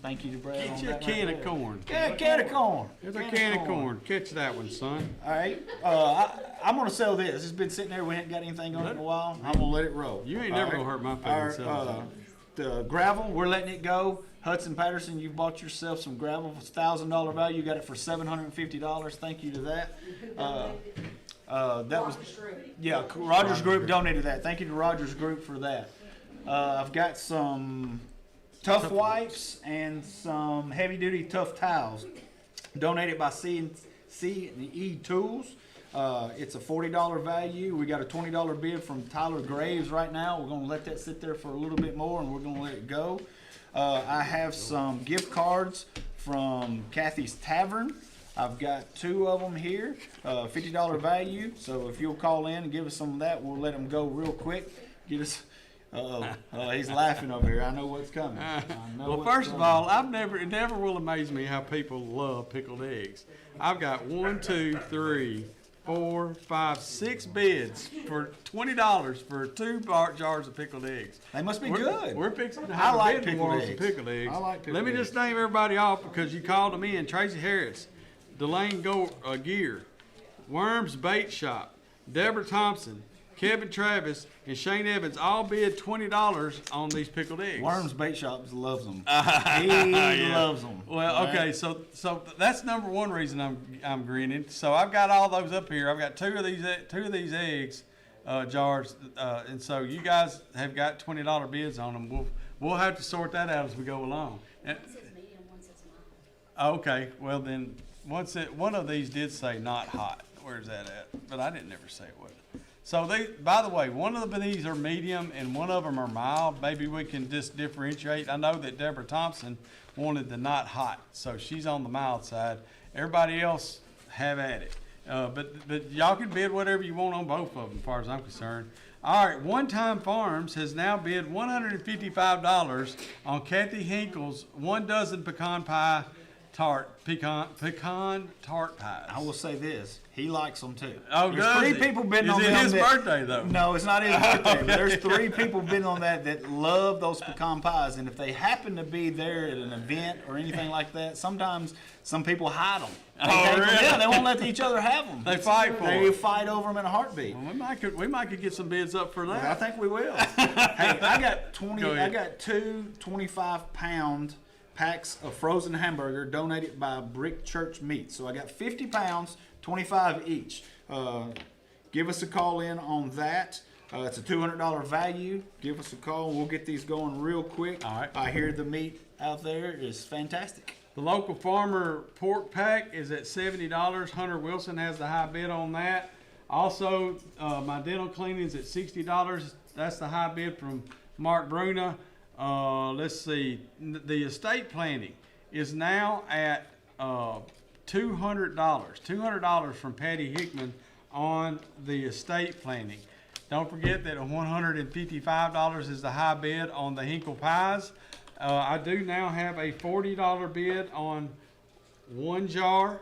Thank you to Brad. Get on you a that can right of there. corn. Yeah, a can of corn. There's a can of corn. Catch that one, son. All right. I'm going to sell this. It's been sitting there. We ain't got anything on it in a while. I'm going to let it roll. You ain't All never right? gonna hurt my feelings selling something. The gravel, we're letting it go. Hudson Patterson, you bought yourself some gravel. It's $1,000 value. You got it for $750. Thank you to that. That was, yeah, Rogers Group donated that. Thank you to Rogers Group for that. I've got some Tough Wipes and some heavy duty Tough Towels donated by C&E Tools. It's a $40 value. We got a $20 bid from Tyler Graves right now. We're going to let that sit there for a little bit more, and we're going to let it go. I have some gift cards from Kathy's Tavern. I've got 2 of them here, $50 value. So if you'll call in and give us some of that, we'll let them go real quick. Get us. He's laughing over here. I know what's coming. Well, first of all, it never will amaze me how people love pickled eggs. I've got 1, 2, 3, 4, 5, 6 bids for $20 for 2 jars of pickled eggs. They must be good. We're fixing to I have like a bid pickled war on some eggs. pickled eggs. I like pickled Let me eggs. just name everybody off because you called them in. Tracy Harris, Delane Gear, Worms Bait Shop, Deborah Thompson, Kevin Travis, and Shane Evans all bid $20 on these pickled eggs. Worms Bait Shops loves them. He loves them. Well, okay, so that's number one reason I'm grinning. So I've got all those up here. I've got two of these eggs jars, and so you guys have got $20 bids on them. We'll have to sort that out as we go along. And, One says medium, one says mild. okay, well then one of these did say not hot. Where's that at? But I didn't never say it was. So by the way, one of these are medium and one of them are mild. Maybe we can just differentiate. I know that Deborah Thompson wanted the not hot, so she's on the mild side. Everybody else have at it. But y'all can bid whatever you want on both of them, as far as I'm concerned. All right, One Time Farms has now bid $155 on Kathy Hinkle's 1 dozen pecan tart pies. I will say this, he likes them too. Oh, There's does 3 he? people bidding Is on it them his that- birthday, though? No, it's not his birthday. But there's 3 people bidding on that love those pecan pies, and if they happen to be there at an event or anything like that, sometimes some people hide them. Really? Yeah, they won't let each other have them. They fight for They it. fight over them in a heartbeat. Well, we might could get some bids up for I that. think we will. Hey, I got 20. Go I ahead. got 2 25-pound packs of frozen hamburger donated by Brick Church Meat. So I got 50 pounds, 25 each. Give us a call in on that. It's a $200 value. Give us a call. We'll get these going real quick. All right. I hear the meat out there is fantastic. The local farmer pork pack is at $70. Hunter Wilson has the high bid on that. Also, my dental cleaning's at $60. That's the high bid from Mark Bruna. Let's see. The estate planning is now at $200. $200 from Patty Hickman on the estate planning. Don't forget that $155 is the high bid on the Hinkle pies. I do now have a $40 bid on 1 jar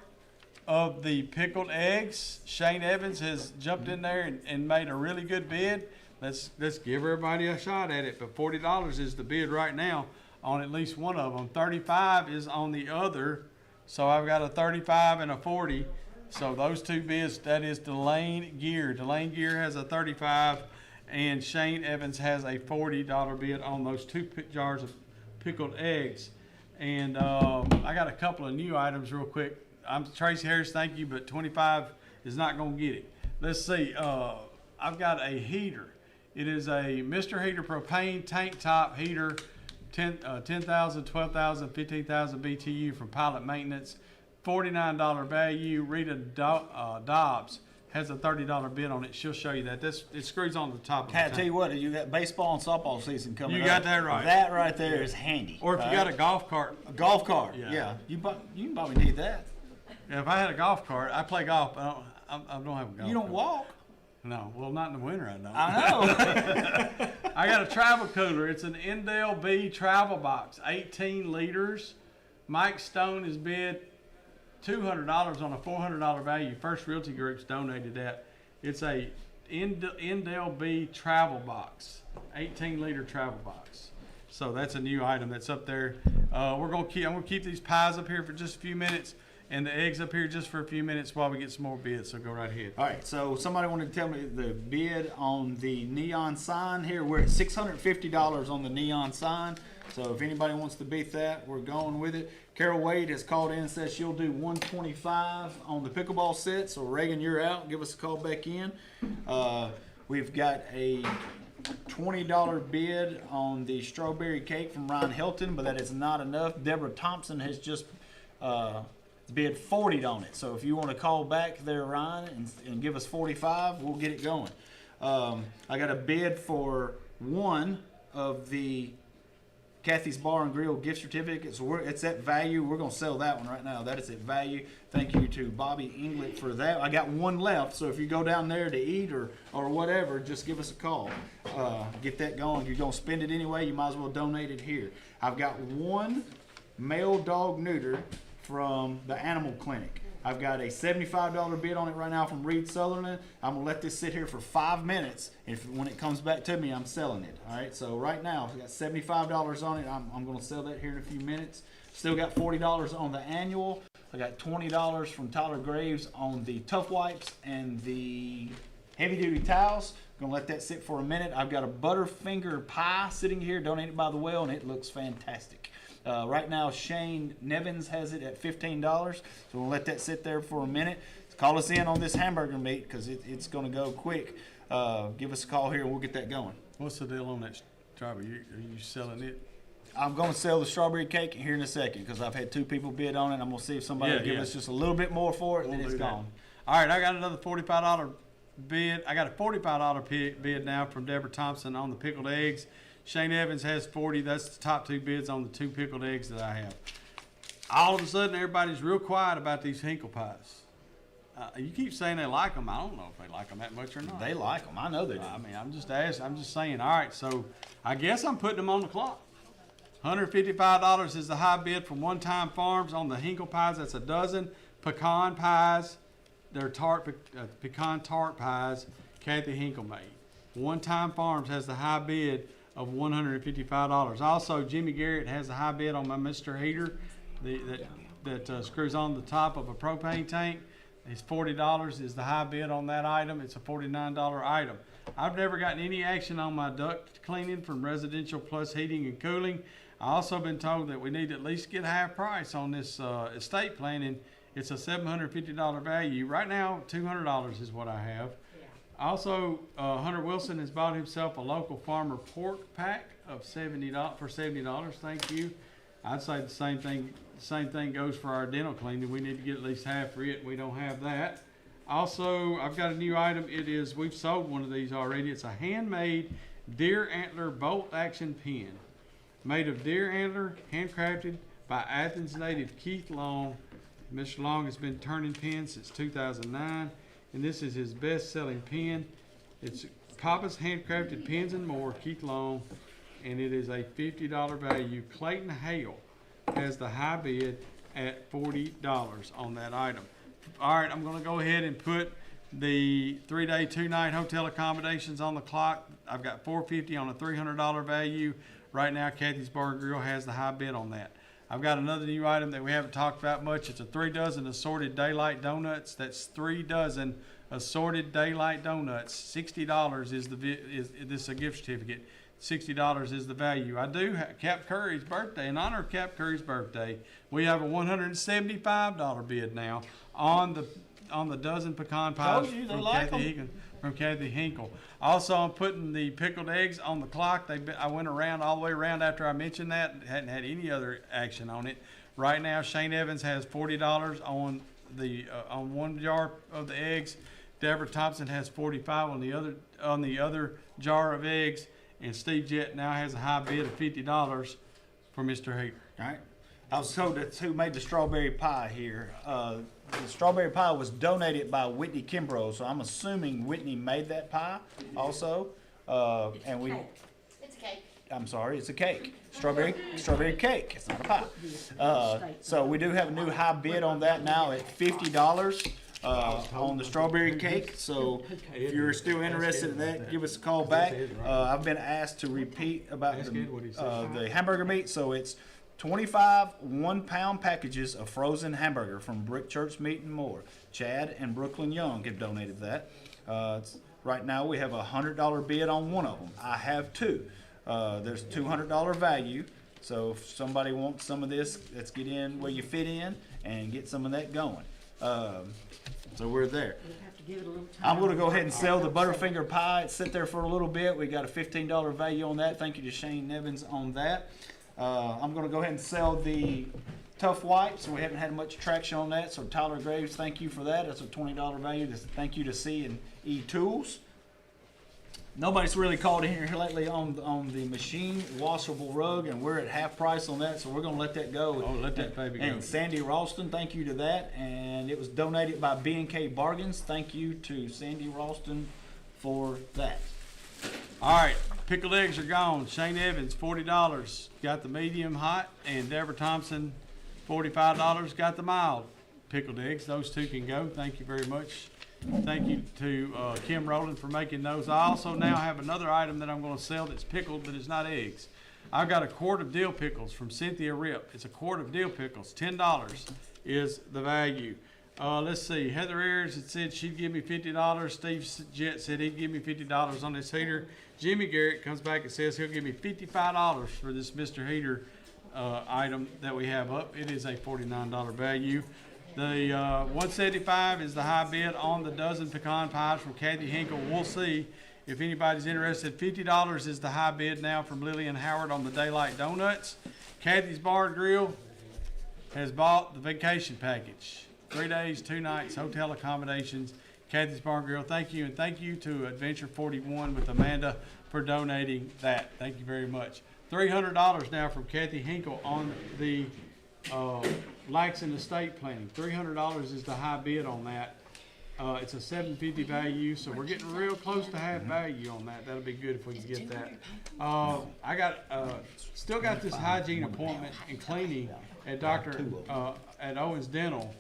of the pickled eggs. Shane Evans has jumped in there and made a really good bid. Let's give everybody a shot at it. But $40 is the bid right now on at least one of them. $35 is on the other. So I've got a $35 and a $40. So those 2 bids, that is Delane Gear. Delane Gear has a $35 and Shane Evans has a $40 bid on those 2 jars of pickled eggs. And I got a couple of new items real quick. I'm Tracy Harris, thank you, but 25 is not going to get it. Let's see. I've got a heater. It is a Mr. Heater propane tank top heater, 10,000, 12,000, 15,000 BTU from Pilot Maintenance. $49 value. Rita Dobbs has a $30 bid on it. She'll show you that. It screws on the top of Hey, I the tell you what, you got baseball and softball season coming up. You got that right. That right there is handy. Or if you got a golf cart. a golf cart, Yeah. yeah, you can probably need that. If I had a golf cart, I play golf. But I don't have a golf You don't cart. walk. No, well, not in the winter, I don't. I know. I got a travel cooler. It's an Endel B travel box, 18 liters. Mike Stone has bid $200 on a $400 value. First Realty Group's donated that. It's a Endel B travel box, 18-liter travel box. So that's a new item that's up there. I'm gonna keep these pies up here for just a few minutes, and the eggs up here just for a few minutes while we get some more bids. So go right ahead. All right, so somebody wanted to tell me the bid on the neon sign here. We're at $650 on the neon sign. So if anybody wants to beat that, we're going with it. Carol Wade has called in and says she'll do $125 on the pickleball set. So Reagan, you're out. Give us a call back in. We've got a $20 bid on the strawberry cake from Ryan Hilton, but that is not enough. Deborah Thompson has just bid $40 on it. So if you want to call back there, Ryan, and give us $45, we'll get it going. I got a bid for 1 of the Kathy's Bar and Grill gift certificate. So it's at value. We're going to sell that one right now. That is at value. Thank you to Bobby Inglet for that. I got 1 left. So if you go down there to eat or whatever, just give us a call. Get that going. If you're going to spend it anyway, you might as well donate it here. I've got 1 male dog neuter from the animal clinic. I've got a $75 bid on it right now from Reed Sutherland. I'm gonna let this sit here for 5 minutes. When it comes back to me, I'm selling it. All right. So right now, I've got $75 on it. I'm gonna sell that here in a few minutes. Still got $40 on the annual. I got $20 from Tyler Graves on the Tough Wipes and the heavy duty towels. Gonna let that sit for a minute. I've got a Butterfinger pie sitting here, donated by the well, and it looks fantastic. Right now, Shane Nevins has it at $15, so we'll let that sit there for a minute. Call us in on this hamburger meat because it's going to go quick. Give us a call here and we'll get that going. What's the deal on that strawberry? Are you selling it? I'm going to sell the strawberry cake here in a second because I've had 2 people bid on it. I'm going to see if somebody will give us just a little bit more for it, and then it's gone. All right, I got another $45 bid. I got a $45 bid now from Deborah Thompson on the pickled eggs. Shane Evans has 40. That's the top two bids on the 2 pickled eggs that I have. All of a sudden, everybody's real quiet about these Hinkle pies. You keep saying they like them. I don't know if they like them that much or not. They like them. I know they do. I mean, I'm just asking. I'm just saying. All right, so I guess I'm putting them on the clock. $155 is the high bid from One Time Farms on the Hinkle pies. That's a dozen pecan pies. They're pecan tart pies. Kathy Hinkle made. One Time Farms has the high bid of $155. Also, Jimmy Garrett has the high bid on my Mr. Heater that screws on the top of a propane tank. It's $40 is the high bid on that item. It's a $49 item. I've never gotten any action on my duct cleaning from Residential Plus Heating and Cooling. I also been told that we need to at least get half price on this estate planning. It's a $750 value. Right now, $200 is what I have. Also, Hunter Wilson has bought himself a local farmer pork pack of $70 for $70. Thank you. I'd say the same thing goes for our dental cleaning. We need to get at least half for it. We don't have that. Also, I've got a new item. We've sold one of these already. It's a handmade deer antler bolt action pen. Made of deer antler, handcrafted by Athens native Keith Long. Mr. Long has been turning pens since 2009, and this is his best-selling pen. It's Papa's Handcrafted Pens and More, Keith Long, and it is a $50 value. Clayton Hale has the high bid at $40 on that item. All right, I'm going to go ahead and put the 3-day, 2-night hotel accommodations on the clock. I've got $450 on a $300 value. Right now, Kathy's Bar and Grill has the high bid on that. I've got another new item that we haven't talked about much. It's a 3 dozen assorted daylight donuts. That's 3 dozen assorted daylight donuts. $60 is this is a gift certificate. $60 is the value. I do have Cap Curry's birthday. In honor of Cap Curry's birthday, we have a $175 bid now on the dozen pecan pies from Kathy Hinkle. Also, I'm putting the pickled eggs on the clock. I went around all the way around after I mentioned that. Hadn't had any other action on it. Right now, Shane Evans has $40 on one jar of the eggs. Deborah Thompson has $45 on the other jar of eggs. And Steve Jett now has a high bid of $50 for Mr. Hater. All right. I was told that's who made the strawberry pie here. The strawberry pie was donated by Whitney Kimbrough, so I'm assuming Whitney made that pie also. And we. It's a cake. I'm sorry, it's a cake. Strawberry cake. It's not a pie. So we do have a new high bid on that now at $50 on the strawberry cake. So if you're still interested in that, give us a call back. I've been asked to repeat about the hamburger meat. So it's 25 1-pound packages of frozen hamburger from Brick Church Meat and More. Chad and Brooklyn Young have donated that. Right now we have a $100 bid on one of them. I have 2. There's $200 value. So if somebody wants some of this, let's get in where you fit in and get some of that going. So we're there. I'm going to go ahead and sell the Butterfinger pie. It's sit there for a little bit. We got a $15 value on that. Thank you to Shane Evans on that. I'm going to go ahead and sell the Tough Wipes. We haven't had much traction on that. So Tyler Graves, thank you for that. That's a $20 value. Thank you to C&E Tools. Nobody's really called in here lately on the machine washable rug, and we're at half price on that, so we're going to let that go. Oh, let that baby go. And Sandy Ralston, thank you to that. And it was donated by B&K Bargains. Thank you to Sandy Ralston for that. All right, pickled eggs are gone. Shane Evans, $40, got the medium hot, and Deborah Thompson, $45, got the mild pickled eggs. Those 2 can go. Thank you very much. Thank you to Kim Rowland for making those. I also now have another item that I'm going to sell that's pickled, but it's not eggs. I've got a quart of dill pickles from Cynthia Rip. It's a quart of dill pickles. $10 is the value. Let's see. Heather Ayers had said she'd give me $50. Steve Jett said he'd give me $50 on this heater. Jimmy Garrett comes back and says he'll give me $55 for this Mr. Heater item that we have up. It is a $49 value. The $175 is the high bid on the dozen pecan pies from Kathy Hinkle. We'll see if anybody's interested. $50 is the high bid now from Lillian Howard on the Daylight Donuts. Kathy's Bar and Grill has bought the vacation package. 3 days, 2 nights, hotel accommodations. Kathy's Bar and Grill, thank you, and thank you to Adventure 41 with Amanda for donating that. Thank you very much. $300 now from Kathy Hinkle on the Laxon estate planning. $300 is the high bid on that. It's a $750 value, so we're getting real close to half value on that. That'll be good if we can get that. I got still got this hygiene appointment and cleaning at at Owens Dental.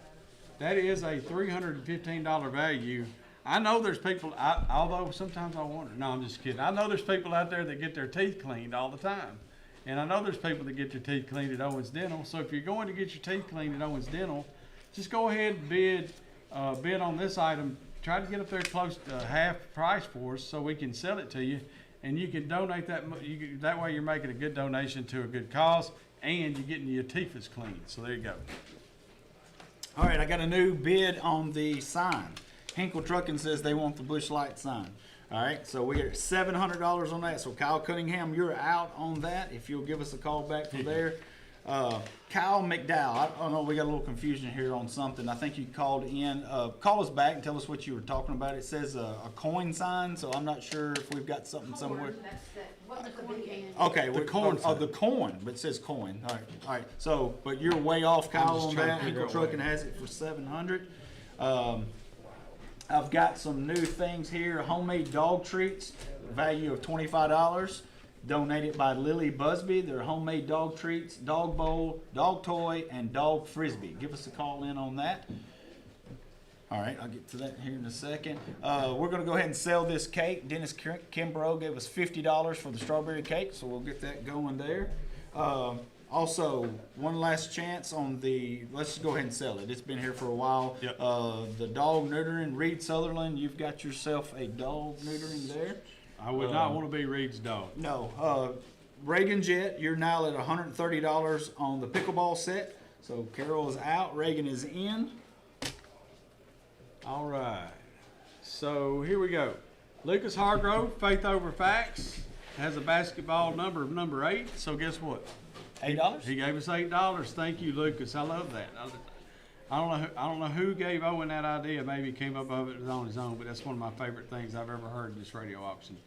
That is a $315 value. I know there's people, although sometimes I wonder. No, I'm just kidding. I know there's people out there that get their teeth cleaned all the time. And I know there's people that get their teeth cleaned at Owens Dental. So if you're going to get your teeth cleaned at Owens Dental, just go ahead and bid on this item. Try to get up there close to half price for us so we can sell it to you. And you can donate that. That way you're making a good donation to a good cause, and you're getting your teeth cleaned. So there you go. All right, I got a new bid on the sign. Hinkle Trucking says they want the Bush Light sign. All right, so we're at $700 on that. So Kyle Cunningham, you're out on that. If you'll give us a call back from there. Kyle McDowell, I don't know, we got a little confusion here on something. I think you called in. Call us back and tell us what you were talking about. It says a coin sign, so I'm not sure if we've got something somewhere. Okay, the coin. Oh, the coin, but it says coin. All right. So, but you're way off, Kyle, on that. Hinkle Trucking has it for $700. I've got some new things here. Homemade dog treats, value of $25. Donated by Lily Busby. They're homemade dog treats, dog bowl, dog toy, and dog frisbee. Give us a call in on that. All right, I'll get to that here in a second. We're going to go ahead and sell this cake. Dennis Kimbrough gave us $50 for the strawberry cake, so we'll get that going there. Also, one last chance on let's just go ahead and sell it. It's been here for a while. Yep. The dog neutering, Reed Sutherland, you've got yourself a dog neutering there. I would not want to be Reed's dog. No. Reagan Jet, you're now at $130 on the pickleball set. So Carol is out, Reagan is in. All right. So here we go. Lucas Hargrove, Faith Over Facts, has a basketball number 8. So guess what? $8? He gave us $8. Thank you, Lucas. I love that. I don't know who gave Owen that idea. Maybe he came up with it on his own, but that's one of my favorite things I've ever heard in this radio auction.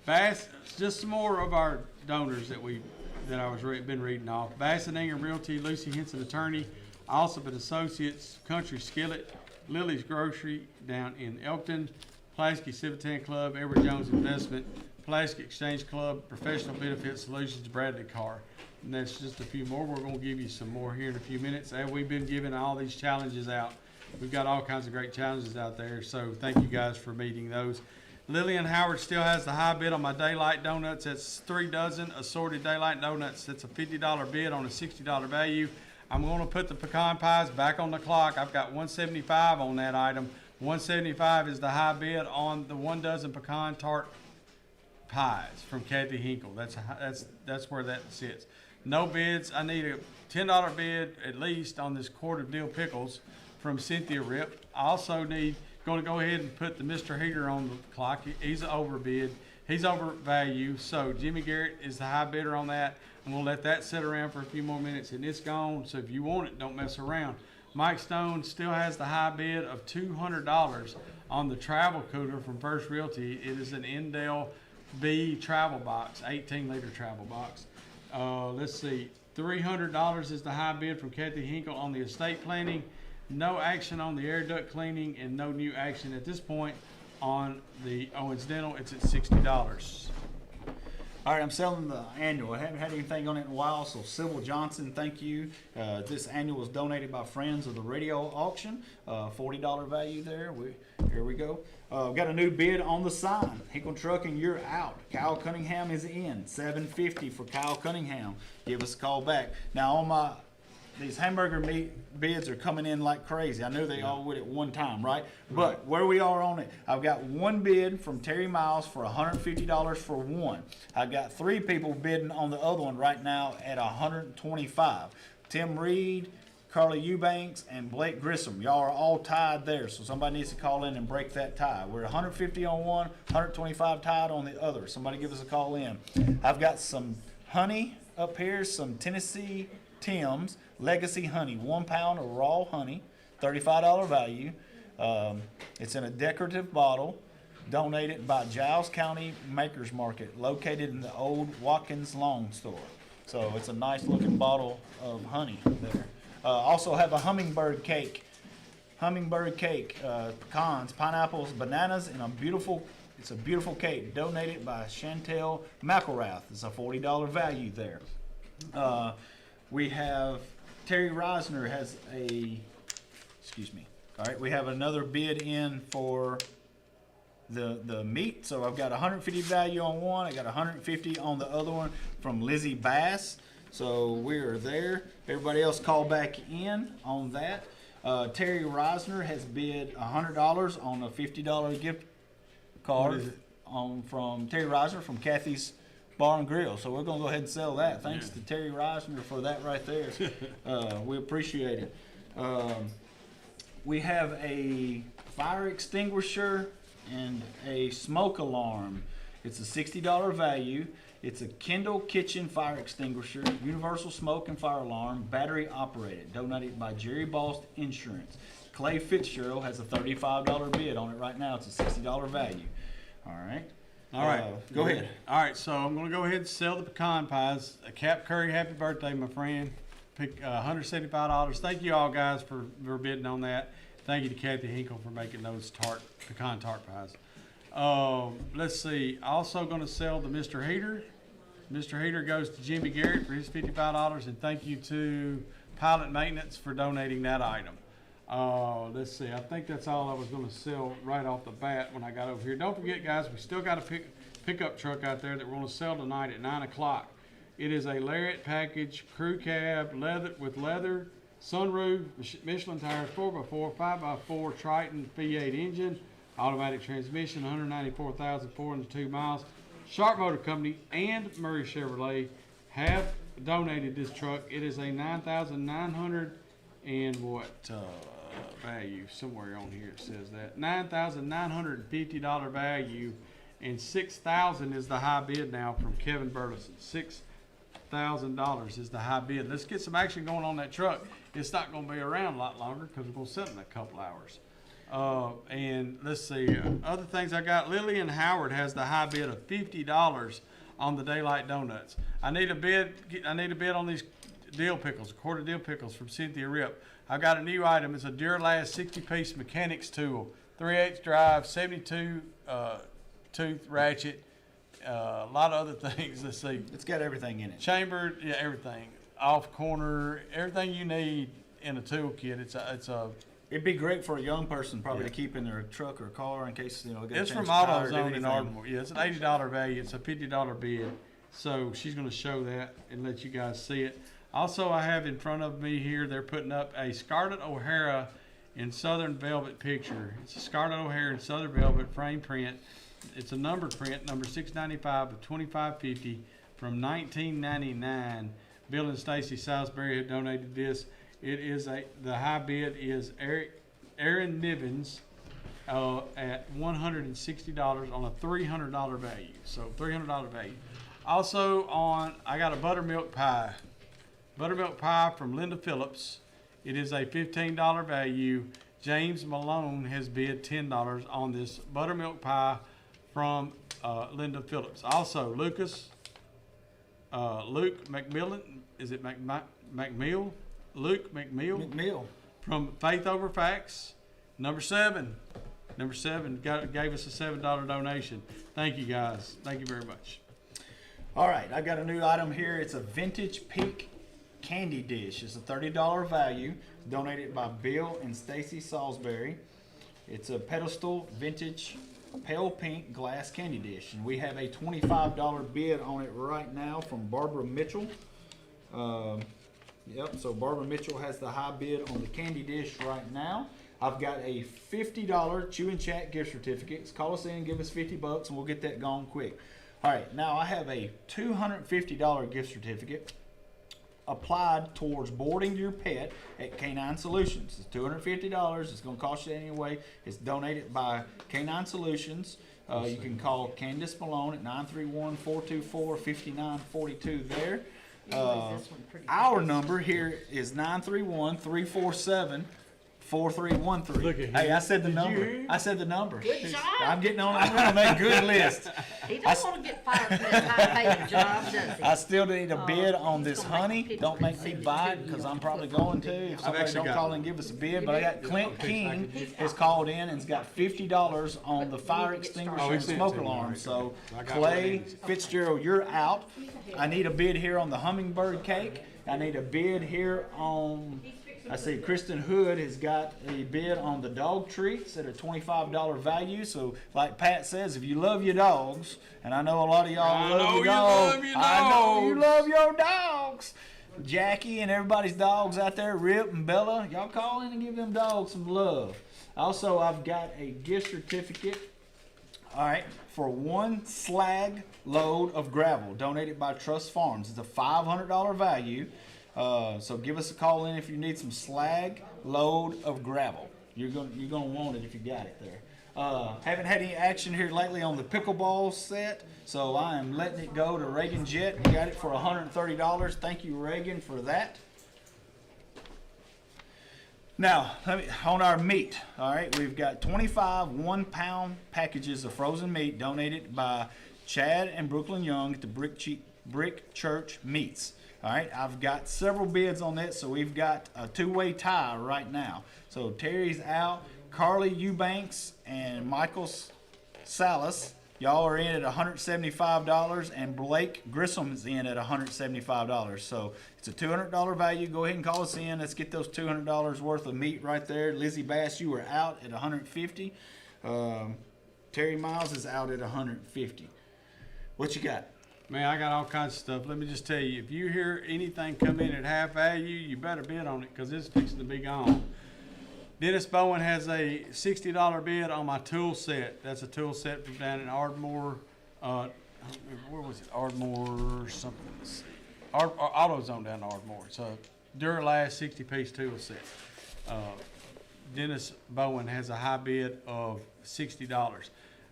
Bass, just some more of our donors that I've been reading off. Bass and Ingham Realty, Lucy Henson Attorney, Alsop and Associates, Country Skillet, Lily's Grocery down in Elkton, Pulaski Civitan Club, Edward Jones Investment, Pulaski Exchange Club, Professional Benefit Solutions, Bradley Carr. And that's just a few more. We're going to give you some more here in a few minutes. And we've been giving all these challenges out. We've got all kinds of great challenges out there. So thank you guys for meeting those. Lillian Howard still has the high bid on my Daylight Donuts. That's 3 dozen assorted Daylight Donuts. That's a $50 bid on a $60 value. I'm going to put the pecan pies back on the clock. I've got $175 on that item. $175 is the high bid on the 1 dozen pecan tart pies from Kathy Hinkle. That's where that sits. No bids. I need a $10 bid at least on this quart of dill pickles from Cynthia Rip. I also going to go ahead and put the Mr. Heater on the clock. He's over bid. He's over value. So Jimmy Garrett is the high bidder on that. And we'll let that sit around for a few more minutes and it's gone. So if you want it, don't mess around. Mike Stone still has the high bid of $200 on the travel cooler from First Realty. It is an Endel B travel box, 18-liter travel box. Let's see, $300 is the high bid from Kathy Hinkle on the estate planning. No action on the air duct cleaning and no new action at this point on the Owens Dental. It's at $60. All right, I'm selling the annual. I haven't had anything on it in a while, so Sybil Johnson, thank you. This annual was donated by Friends of the Radio Auction. $40 value there. Here we go. We've got a new bid on the sign. Hinkle Trucking, you're out. Kyle Cunningham is in. $750 for Kyle Cunningham. Give us a call back. Now, on these hamburger meat bids are coming in like crazy. I knew they all would at one time, right? But where we are on it, I've got one bid from Terry Miles for $150 for one. I've got 3 people bidding on the other one right now at $125. Tim Reed, Carly Eubanks, and Blake Grissom. Y'all are all tied there, so somebody needs to call in and break that tie. We're $150 on one, $125 tied on the other. Somebody give us a call in. I've got some honey up here, some Tennessee Tim's Legacy Honey, 1 pound of raw honey, $35 value. It's in a decorative bottle, donated by Giles County Makers Market, located in the old Watkins Lawn Store. So it's a nice looking bottle of honey there. Also have a hummingbird cake, pecans, pineapples, bananas, and it's a beautiful cake donated by Chantel McElrath. It's a $40 value there. We have Terry Reisner has all right, we have another bid in for the meat. So I've got 150 value on one. I got 150 on the other one from Lizzie Bass. So we are there. Everybody else call back in on that. Terry Reisner has bid $100 on a $50 gift card from Terry Reisner from Kathy's Bar and Grill. So we're gonna go ahead and sell that. Thanks to Terry Reisner for that right there. We appreciate it. We have a fire extinguisher and a smoke alarm. It's a $60 value. It's a Kendall Kitchen fire extinguisher, universal smoke and fire alarm, battery operated, donated by Jerry Bost Insurance. Clay Fitzgerald has a $35 bid on it right now. It's a $60 value. All right. All right. Go ahead. All right, so I'm gonna go ahead and sell the pecan pies. Cap Curry, happy birthday, my friend. Pick $175. Thank you all guys for bidding on that. Thank you to Kathy Hinkle for making those pecan tart pies. Let's see. Also going to sell the Mr. Heater. Mr. Heater goes to Jimmy Garrett for his $55, and thank you to Pilot Maintenance for donating that item. Let's see. I think that's all I was going to sell right off the bat when I got over here. Don't forget, guys, we still got a pickup truck out there that we're going to sell tonight at 9 o'clock. It is a Lariat package, crew cab, leather, sunroof, Michelin tires, 4x4, 5x4, Triton V8 engine, automatic transmission, 194,402 miles. Sharp Motor Company and Murray Chevrolet have donated this truck. It is a $9,900 and value somewhere on here it says that $9,950 value, and $6,000 is the high bid now from Kevin Burleson. $6,000 is the high bid. Let's get some action going on that truck. It's not going to be around a lot longer because we're going to sell it in a couple hours. And let's see, other things I got. Lillian Howard has the high bid of $50 on the Daylight Donuts. I need a bid on these dill pickles, quarter dill pickles from Cynthia Rip. I've got a new item. It's a Duralast 60-piece mechanics tool, 3/8 drive, 72 tooth ratchet, a lot of other things. Let's see. It's got everything in it. Chambered, yeah, everything. Off corner, everything you need in a toolkit. It'd be great for a young person probably to keep in their truck or car in case, get It's a from change tire or AutoZone in anything. Ardmore. Yeah, it's an $80 value. It's a $50 bid. So she's going to show that and let you guys see it. Also, I have in front of me here, they're putting up a Scarlett O'Hara in Southern Velvet picture. It's a Scarlett O'Hara in Southern Velvet frame print. It's a numbered print, number 695 of 2550 from 1999. Bill and Stacy Salisbury have donated this. It is the high bid is Aaron Nivens at $160 on a $300 value. So $300 value. Also I got a buttermilk pie. Buttermilk pie from Linda Phillips. It is a $15 value. James Malone has bid $10 on this buttermilk pie from Linda Phillips. Also, Luke McMillan, is it McMill? Luke McMill? McMill. From Faith Over Facts. Number seven gave us a $7 donation. Thank you guys. Thank you very much. All right, I've got a new item here. It's a vintage pink candy dish. It's a $30 value, donated by Bill and Stacy Salisbury. It's a pedestal vintage pale pink glass candy dish, and we have a $25 bid on it right now from Barbara Mitchell. So Barbara Mitchell has the high bid on the candy dish right now. I've got a $50 Chew and Chat gift certificate. Call us in, give us $50, and we'll get that gone quick. All right, now I have a $250 gift certificate applied towards boarding your pet at Canine Solutions. It's $250. It's going to cost you anyway. It's donated by Canine Solutions. You can call Candace Malone at 931-424-5942 there. Our number here is 931-347-4942. 4313. Look at Hey, him. I said the Did you number. hear him? I said the number. Good job. I'm getting on that good list. He don't wanna get fired from that high-paid job, does he? I still need a bid on he's this gonna make a honey. picture Don't make and me send it buy to it you. because You I'm can probably put going to. If somebody actually don't got call one. and give us a bid, but I got Clint King He's has got called in and's got $50 on the fire get extinguisher started. Oh, he and sent smoke it to me, alarm. right. So I got Clay one. Fitzgerald, you're out. I need a bid here on the hummingbird cake. I need a bid here on, I see Kristen Hood has got a bid on the dog treats at a $25 value. So like Pat says, if you love your dogs, and I know a lot of y'all I love know your you dogs. love your I know you dogs. love your dogs. Jackie and everybody's dogs out there, Rip and Bella, y'all call in and give them dogs some love. Also, I've got a gift certificate, all right, for 1 slag load of gravel donated by Trust Farms. It's a $500 value. So give us a call in if you need some slag load of gravel. You're gonna want it if you got it there. Haven't had any action here lately on the pickleball set, so I am letting it go to Reagan Jet. We got it for $130. Thank you, Reagan, for that. Now, on our meat, all right, we've got 25 1-pound packages of frozen meat donated by Chad and Brooklyn Young at the Brick Church Meats. All right, I've got several bids on that, so we've got a two-way tie right now. So Terry's out, Carly Eubanks and Michael Salas, y'all are in at $175, and Blake Grissom is in at $175. So it's a $200 value. Go ahead and call us in. Let's get those $200 worth of meat right there. Lizzie Bass, you are out at $150. Terry Miles is out at $150. What you got? Man, I got all kinds of stuff. Let me just tell you, if you hear anything come in at half value, you better bid on it because it's fixing to be gone. Dennis Bowen has a $60 bid on my tool set. That's a tool set from down in Ardmore. I don't remember, where was it? Ardmore something. Let's see. AutoZone down in Ardmore. It's a Duralast 60-piece tool set. Dennis Bowen has a high bid of $60.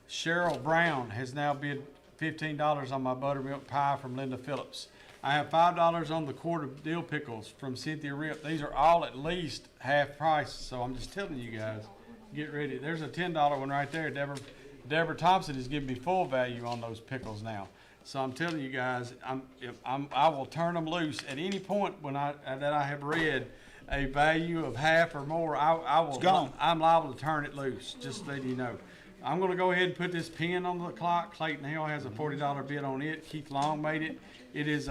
Cheryl Brown has now bid $15 on my buttermilk pie from Linda Phillips. I have $5 on the quart of dill pickles from Cynthia Rip. These are all at least half price, so I'm just telling you guys, get ready. There's a $10 one right there. Deborah Thompson is giving me full value on those pickles now. So I'm telling you guys, I will turn them loose at any point when I have read a value of half or more. I will. It's gone. I'm liable to turn it loose. Just letting you know. I'm going to go ahead and put this pin on the clock. Clayton Hill has a $40 bid on it. Keith Long made it. It is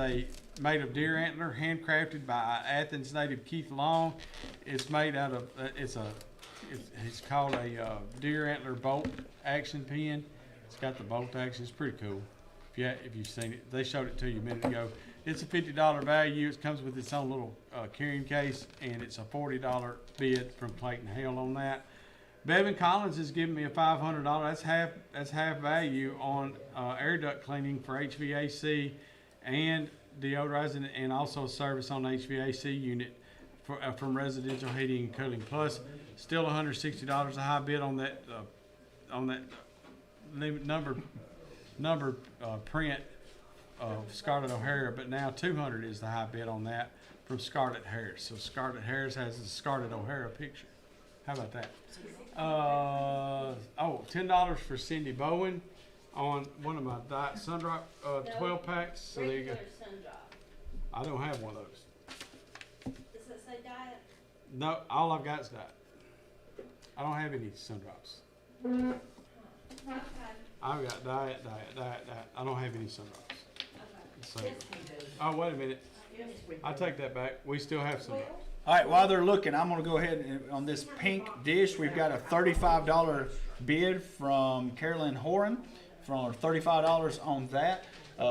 made of deer antler, handcrafted by Athens native Keith Long. It's made out of it's called a deer antler bolt action pin. It's got the bolt action. It's pretty cool. If you've seen it, they showed it to you a minute ago. It's a $50 value. It comes with its own little carrying case, and it's a $40 bid from Clayton Hill on that. Bevan Collins has given me a $500. That's half value on air duct cleaning for HVAC and deodorizing, and also service on the HVAC unit from residential heating and cooling. Plus, still $160 a high bid on that number print of Scarlett O'Hara, but now $200 is the high bid on that from Scarlett Harris. So Scarlett Harris has a Scarlett O'Hara picture. How about that? $10 for Cindy Bowen on one of my Diet Sundrop 12 packs. So there you go. I don't have one of those. Does it say diet? No, all I've got is Diet. I don't have any Sundrops. Okay. I've got Diet. I don't have any Sundrops. So, Yes, we do. oh, wait a minute. Yes, we do. I take that back. We still have Sundrops. All right, while they're looking, I'm going to go ahead and on this pink dish. We've got a $35 bid from Carolyn Horan for $35 on that.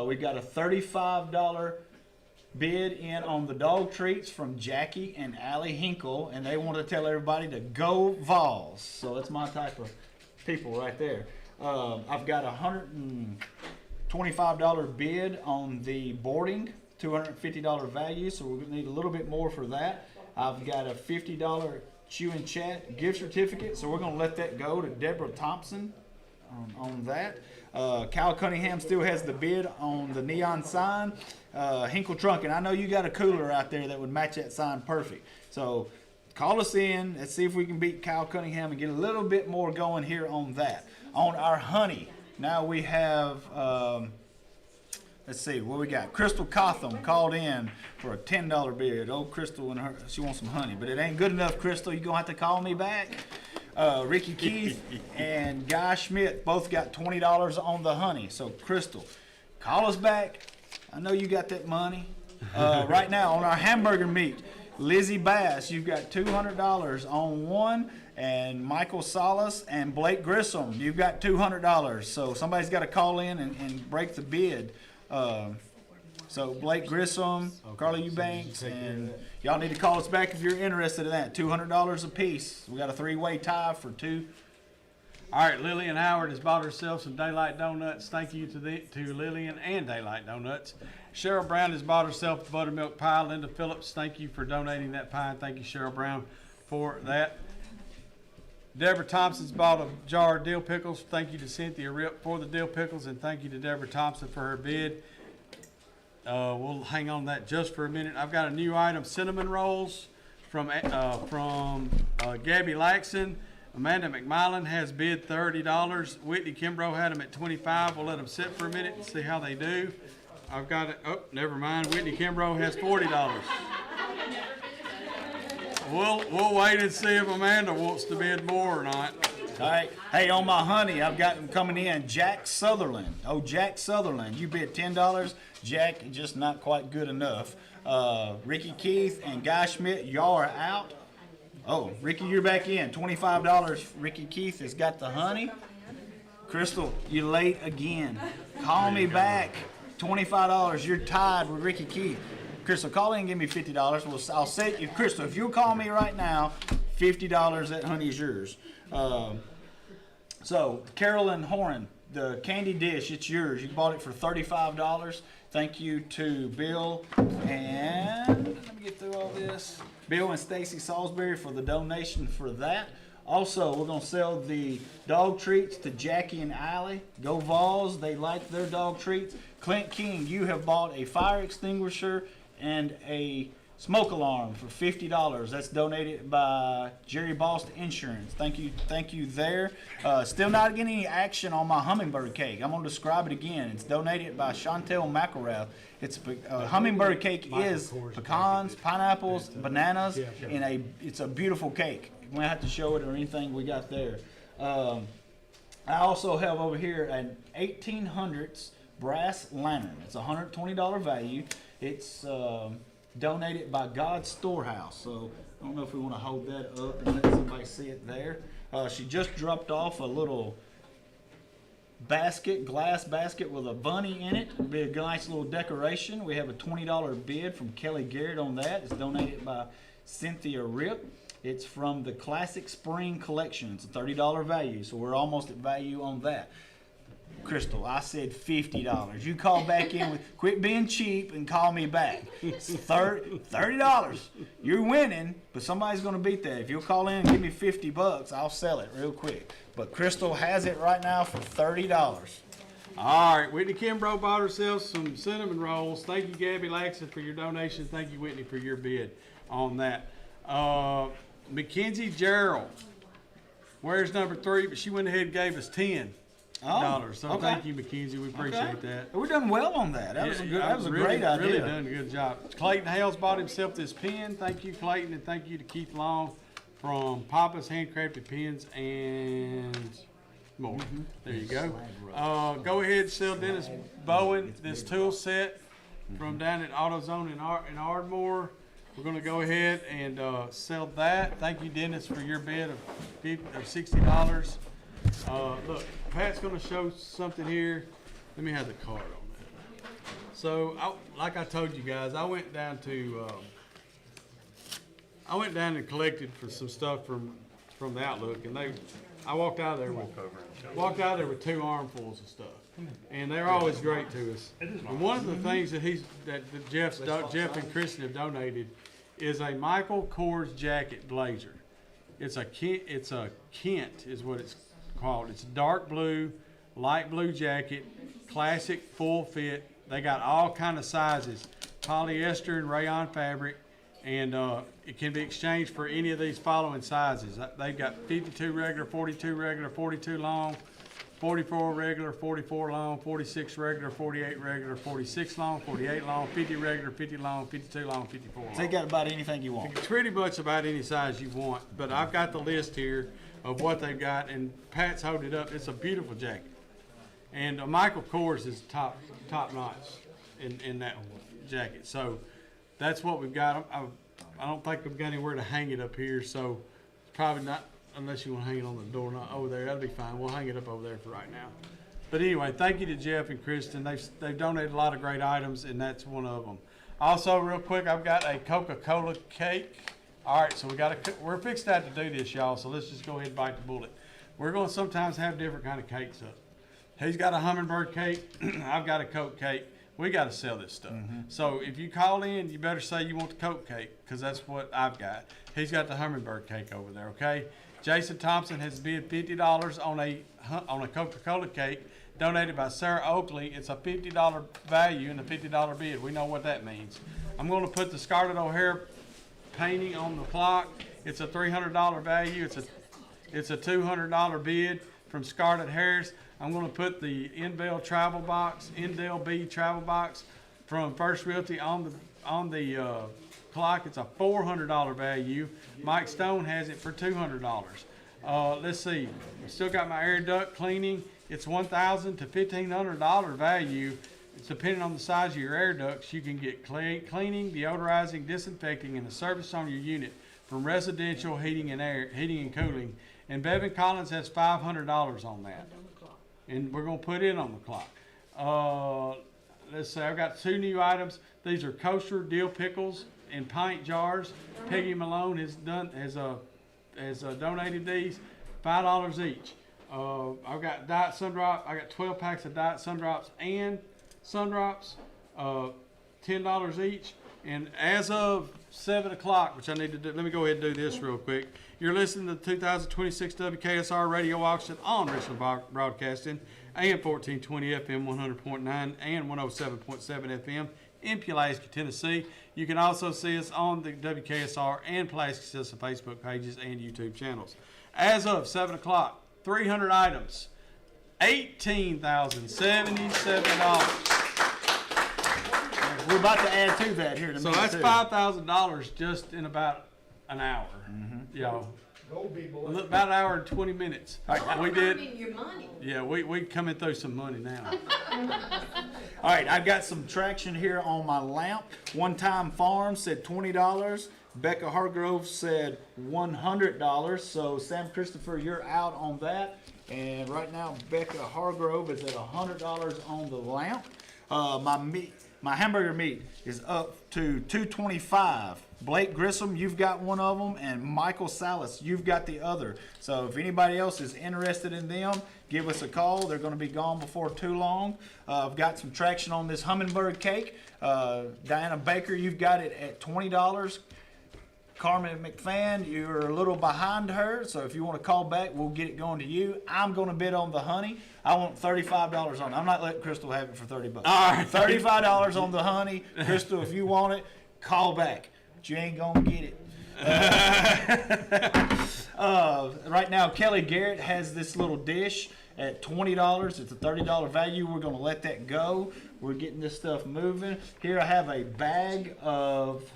We've got a $35 bid in on the dog treats from Jackie and Allie Hinkle, and they want to tell everybody to go Vols. So that's my type of people right there. I've got a $125 bid on the boarding, $250 value, so we're going to need a little bit more for that. I've got a $50 Chew and Chat gift certificate, so we're going to let that go to Deborah Thompson on that. Kyle Cunningham still has the bid on the neon sign. Hinkle Trunk, and I know you got a cooler out there that would match that sign perfect. So call us in. Let's see if we can beat Kyle Cunningham and get a little bit more going here on that. On our honey, now we have, let's see, what we got? Crystal Cotham called in for a $10 bid. Oh, Crystal and her, she wants some honey, but it ain't good enough, Crystal. You gonna have to call me back. Ricky Keith and Guy Schmidt both got $20 on the honey. So Crystal, call us back. I know you got that money. Right now on our hamburger meat, Lizzie Bass, you've got $200 on one, and Michael Salas and Blake Grissom, you've got $200. So somebody's got to call in and break the bid. So Blake Grissom, Carly Eubanks, and y'all need to call us back if you're interested in that. $200 a piece. We got a three-way tie for two. All right, Lillian Howard has bought herself some Daylight Donuts. Thank you to Lillian and Daylight Donuts. Cheryl Brown has bought herself a buttermilk pie. Linda Phillips, thank you for donating that pie. Thank you, Cheryl Brown, for that. Deborah Thompson's bought a jar of dill pickles. Thank you to Cynthia Rip for the dill pickles, and thank you to Deborah Thompson for her bid. We'll hang on to that just for a minute. I've got a new item, cinnamon rolls from Gabby Laxon. Amanda McMillan has bid $30. Whitney Kimbrough had them at $25. We'll let them sit for a minute and see how they do. I've got it. Oh, never mind. Whitney Kimbrough has $40. We'll wait and see if Amanda wants to bid more or not. All right. Hey, on my honey, I've got them coming in. Jack Sutherland. Oh, Jack Sutherland. You bid $10. Jack, just not quite good enough. Ricky Keith and Guy Schmidt, y'all are out. Oh, Ricky, you're back in. $25. Ricky Keith has got the honey. Crystal, you're late again. Call me back. $25. You're tied with Ricky Keith. Crystal, call in and give me $50. I'll say, if Crystal, if you'll call me right now, $50, that honey is yours. So, Carolyn Horan, the candy dish, it's yours. You bought it for $35. Thank you to Bill and, let me get through all this. Bill and Stacy Salisbury for the donation for that. Also, we're going to sell the dog treats to Jackie and Allie. Go Vols, they like their dog treats. Clint King, you have bought a fire extinguisher and a smoke alarm for $50. That's donated by Jerry Boston Insurance. Thank you there. Still not getting any action on my hummingbird cake. I'm going to describe it again. It's donated by Chantel McElrath. It's hummingbird cake is pecans, pineapples, bananas, and it's a beautiful cake. We don't have to show it or anything we got there. I also have over here an 1800s brass lantern. It's a $120 value. It's donated by God's Storehouse. So I don't know if we want to hold that up and let somebody see it there. She just dropped off a little basket, glass basket with a bunny in it. It'll be a nice little decoration. We have a $20 bid from Kelly Garrett on that. It's donated by Cynthia Rip. It's from the Classic Spring Collection. It's a $30 value, so we're almost at value on that. Crystal, I said $50. You call back in with, quit being cheap and call me back. It's $30. You're winning, but somebody's going to beat that. If you'll call in and give me $50, I'll sell it real quick. But Crystal has it right now for $30. All right, Whitney Kimbrough bought herself some cinnamon rolls. Thank you, Gabby Laxon, for your donation. Thank you, Whitney, for your bid on that. Mackenzie Gerald, where's number 3? But she went ahead and gave us $10. So okay. Thank you, Mackenzie. We appreciate that. We're doing well on that. That was a great idea. Really done a good job. Clayton Hales bought himself this pen. Thank you, Clayton, and thank you to Keith Long from Papa's Handcrafted Pens and more. There you go. Go ahead and sell Dennis Bowen this tool set from down at AutoZone in Ardmore. We're going to go ahead and sell that. Thank you, Dennis, for your bid of $60. Look, Pat's going to show something here. Let me have the card on that. So, like I told you guys, I went down and collected for some stuff from the Outlook, and I walked out of there with 2 armfuls of stuff, and they're always great to us. And one of the things that Jeff and Kristen have donated is a Michael Kors jacket blazer. It's a Kent is what it's called. It's dark blue, light blue jacket, classic full fit. They got all kind of sizes, polyester and rayon fabric. And it can be exchanged for any of these following sizes. They've got 52 regular, 42 regular, 42 long, 44 regular, 44 long, 46 regular, 48 regular, 46 long, 48 long, 50 regular, 50 long, 52 long, 54 long. So you got about anything you want. Pretty much about any size you want, but I've got the list here of what they've got, and Pat's holding it up. It's a beautiful jacket. And Michael Kors is top notch in that jacket. So that's what we've got. I don't think we've got anywhere to hang it up here, so it's probably not, unless you want to hang it on the door not over there. That'll be fine. We'll hang it up over there for right now. But anyway, thank you to Jeff and Kristen. They've donated a lot of great items, and that's one of them. Also, real quick, I've got a Coca-Cola cake. All right, so we're fixed to have to do this, y'all. So let's just go ahead and bite the bullet. We're going to sometimes have different kind of cakes up. He's got a hummingbird cake. I've got a Coke cake. We got to sell this stuff. So if you call in, you better say you want the Coke cake, because that's what I've got. He's got the hummingbird cake over there, okay? Jason Thompson has bid $50 on a Coca-Cola cake donated by Sarah Oakley. It's a $50 value and a $50 bid. We know what that means. I'm going to put the Scarlett O'Hara painting on the clock. It's a $300 value. It's a $200 bid from Scarlett Harris. I'm going to put the Indell travel box, Indell B travel box from First Realty on the clock. It's a $400 value. Mike Stone has it for $200. Let's see. I still got my air duct cleaning. It's $1,000 to $1,500 value. It's depending on the size of your air ducts. You can get cleaning, deodorizing, disinfecting, and the service on your unit from residential heating and cooling. And Bevan Collins has $500 on that. And we're going to put it on the clock. Let's see, I've got 2 new items. These are kosher dill pickles in pint jars. Peggy Malone has donated these, $5 each. I've got Diet Sundrop. I got 12 packs of Diet Sundrops and Sundrops, $10 each. And as of 7 o'clock, which I need to do, let me go ahead and do this real quick. You're listening to the 2026 WKSR radio auction on Richland Broadcasting, AM 1420, FM 100.9, and 107.7 FM in Pulaski, Tennessee. You can also see us on the WKSR and Pulaski Citizen Facebook pages and YouTube channels. As of 7 o'clock, 300 items, $18,077. We're about to add to that here in a So minute. that's $5,000 just in about an hour. Y'all. About an hour and 20 minutes. We did. Your money. Yeah, we coming through some money now. All right, I've got some traction here on my lamp. One Time Farm said $20. Becca Hargrove said $100. So Sam Christopher, you're out on that. And right now, Becca Hargrove is at $100 on the lamp. My hamburger meat is up to $225. Blake Grissom, you've got one of them, and Michael Salas, you've got the other. So if anybody else is interested in them, give us a call. They're going to be gone before too long. I've got some traction on this hummingbird cake. Diana Baker, you've got it at $20. Carmen McFan, you're a little behind her, so if you want to call back, we'll get it going to you. I'm going to bid on the honey. I want $35 on it. I'm not letting Crystal have it for $30. All right, $35 on the honey. Crystal, if you want it, call back. But you ain't going to get it. Right now, Kelly Garrett has this little dish at $20. It's a $30 value. We're going to let that go. We're getting this stuff moving. Here I have a bag of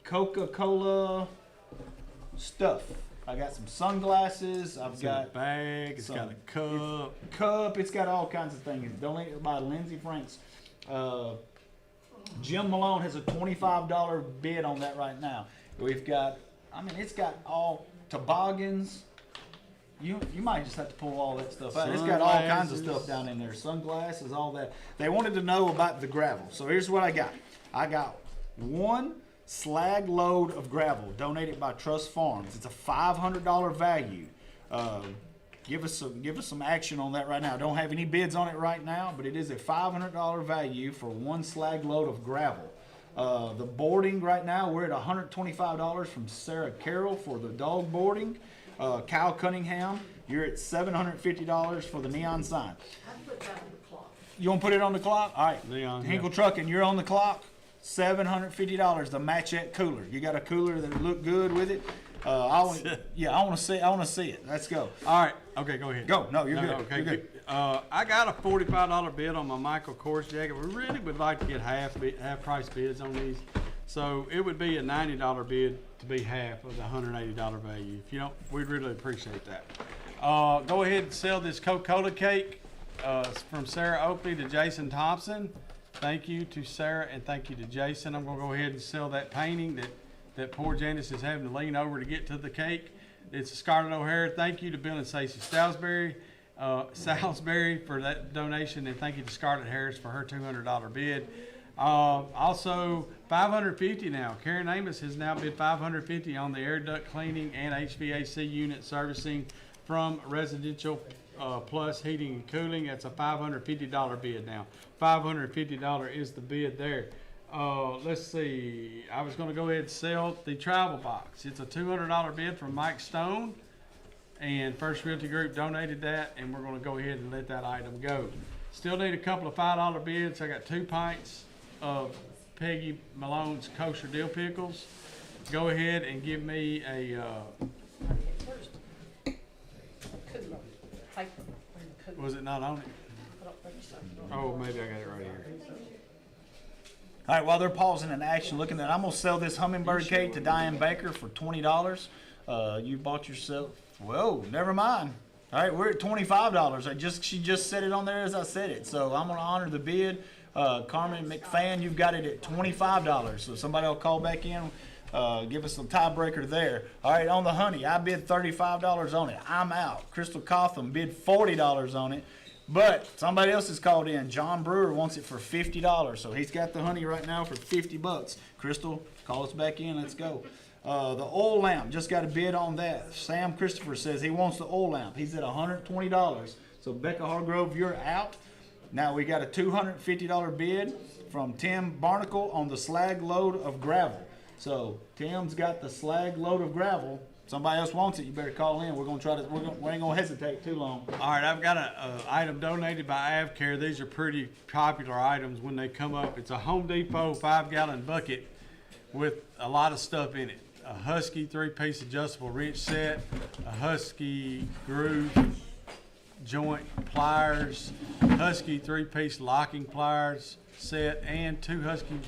Coca-Cola stuff. I got some sunglasses. I've got a bag. It's got a cup. It's got all kinds of things. Donated by Lindsey Franks. Jim Malone has a $25 bid on that right now. We've got, it's got all toboggans. You might just have to pull all that stuff out. It's got all kinds of stuff down in there. Sunglasses, all that. They wanted to know about the gravel. So here's what I got. I got 1 slag load of gravel donated by Trust Farms. It's a $500 value. Give us some action on that right now. I don't have any bids on it right now, but it is a $500 value for 1 slag load of gravel. The boarding right now, we're at $125 from Sarah Carroll for the dog boarding. Kyle Cunningham, you're at $750 for the neon sign. I put that on the clock. You want to put it on the clock? All right. Leon, Hinkle Trucking, you're on the clock. $750 to match that cooler. You got a cooler that look good with it? I want to see it. Let's go. All right, okay, go ahead. Go. No, you're good. Okay, You're good. I got a $45 bid on my Michael Kors jacket. We really would like to get half price bids on these. So it would be a $90 bid to be half of the $180 value. If you don't, we'd really appreciate that. Go ahead and sell this Coca-Cola cake from Sarah Oakley to Jason Thompson. Thank you to Sarah and thank you to Jason. I'm gonna go ahead and sell that painting that poor Janice is having to lean over to get to the cake. It's a Scarlett O'Hara. Thank you to Bill and Stacey Salisbury for that donation, and thank you to Scarlett Harris for her $200 bid. Also, $550 now. Karen Amos has now bid $550 on the air duct cleaning and HVAC unit servicing from Residential Plus Heating and Cooling. That's a $550 bid now. $550 is the bid there. Let's see. I was going to go ahead and sell the travel box. It's a $200 bid from Mike Stone, and First Realty Group donated that, and we're going to go ahead and let that item go. Still need a couple of $5 bids. I got 2 pints of Peggy Malone's kosher dill pickles. Go ahead and give me a was it not on it? Oh, maybe I got it right here. All right, while they're pausing in action, looking at, I'm gonna sell this hummingbird cake to Diane Baker for $20. You bought yourself. Whoa, never mind. All right, we're at $25. She just said it on there as I said it, so I'm gonna honor the bid. Carmen McFan, you've got it at $25. So somebody will call back in. Give us a tiebreaker there. All right, on the honey, I bid $35 on it. I'm out. Crystal Cotham bid $40 on it. But somebody else has called in. John Brewer wants it for $50. So he's got the honey right now for $50. Crystal, call us back in. Let's go. The oil lamp, just got a bid on that. Sam Christopher says he wants the oil lamp. He's at $120. So Becca Hargrove, you're out. Now we got a $250 bid from Tim Barnacle on the slag load of gravel. So Tim's got the slag load of gravel. Somebody else wants it, you better call in. We're gonna try to. We ain't gonna hesitate too long. All right, I've got an item donated by AvCare. These are pretty popular items when they come up. It's a Home Depot 5-gallon bucket with a lot of stuff in it. A Husky 3-piece adjustable wrench set, a Husky groove joint pliers, Husky 3-piece locking pliers set, and 2 Husky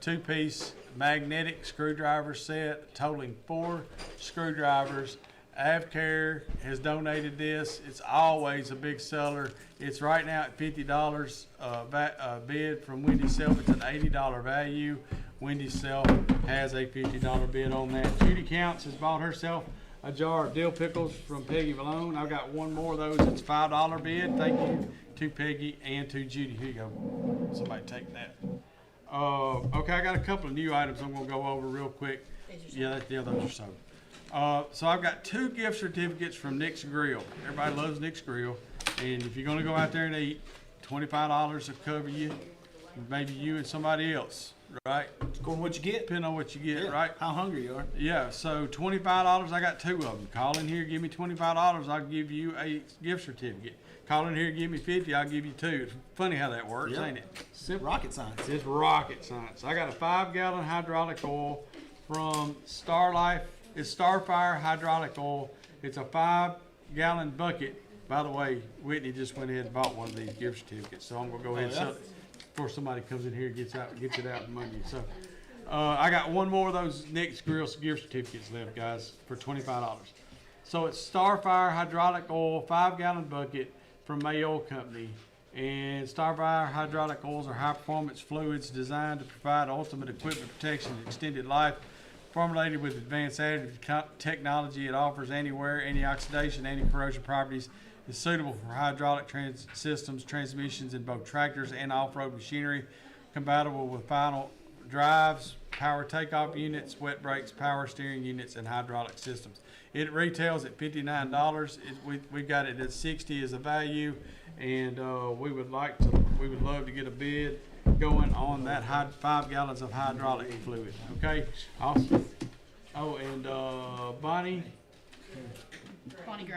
2-piece magnetic screwdriver set, totaling 4 screwdrivers. AvCare has donated this. It's always a big seller. It's right now at $50 bid from Wendy Self. It's an $80 value. Wendy Self has a $50 bid on that. Judy Counts has bought herself a jar of dill pickles from Peggy Malone. I've got one more of those. It's $5 bid. Thank you to Peggy and to Judy. Here you go. Somebody take that. Okay, I got a couple of new items I'm going to go over real quick. Yeah, those are so. So I've got 2 gift certificates from Nick's Grill. Everybody loves Nick's Grill. And if you're going to go out there and eat, $25 will cover you, maybe you and somebody else, right? According to what you get. Depending on what you get, Yeah, right? how hungry you are. Yeah, so $25, I got 2 of them. Call in here, give me $25, I'll give you a gift certificate. Call in here, give me 50, I'll give you 2. It's funny how that works, Yeah. ain't it? Simple. Rocket science. It's rocket science. I got a 5-gallon hydraulic oil from Starlife. It's Starfire hydraulic oil. It's a 5-gallon bucket. By the way, Whitney just went ahead and bought one of these gift certificates, so I'm gonna go ahead and sell it before somebody comes in here and gets it out from under you. So I got one more of those Nick's Grill gift certificates left, guys, for $25. So it's Starfire hydraulic oil, 5-gallon bucket from Mayo Company. And Starfire hydraulic oils are high-performance fluids designed to provide ultimate equipment protection and extended life. Formulated with advanced additive technology, it offers anti-wear, anti-oxidation, anti-corrosion properties. It's suitable for hydraulic systems, transmissions in both tractors and off-road machinery. Compatible with final drives, power takeoff units, wet brakes, power steering units, and hydraulic systems. It retails at $59. We got it at $60 as a value, and we would love to get a bid going on that 5 gallons of hydraulic fluid. Okay. Also, and Bonnie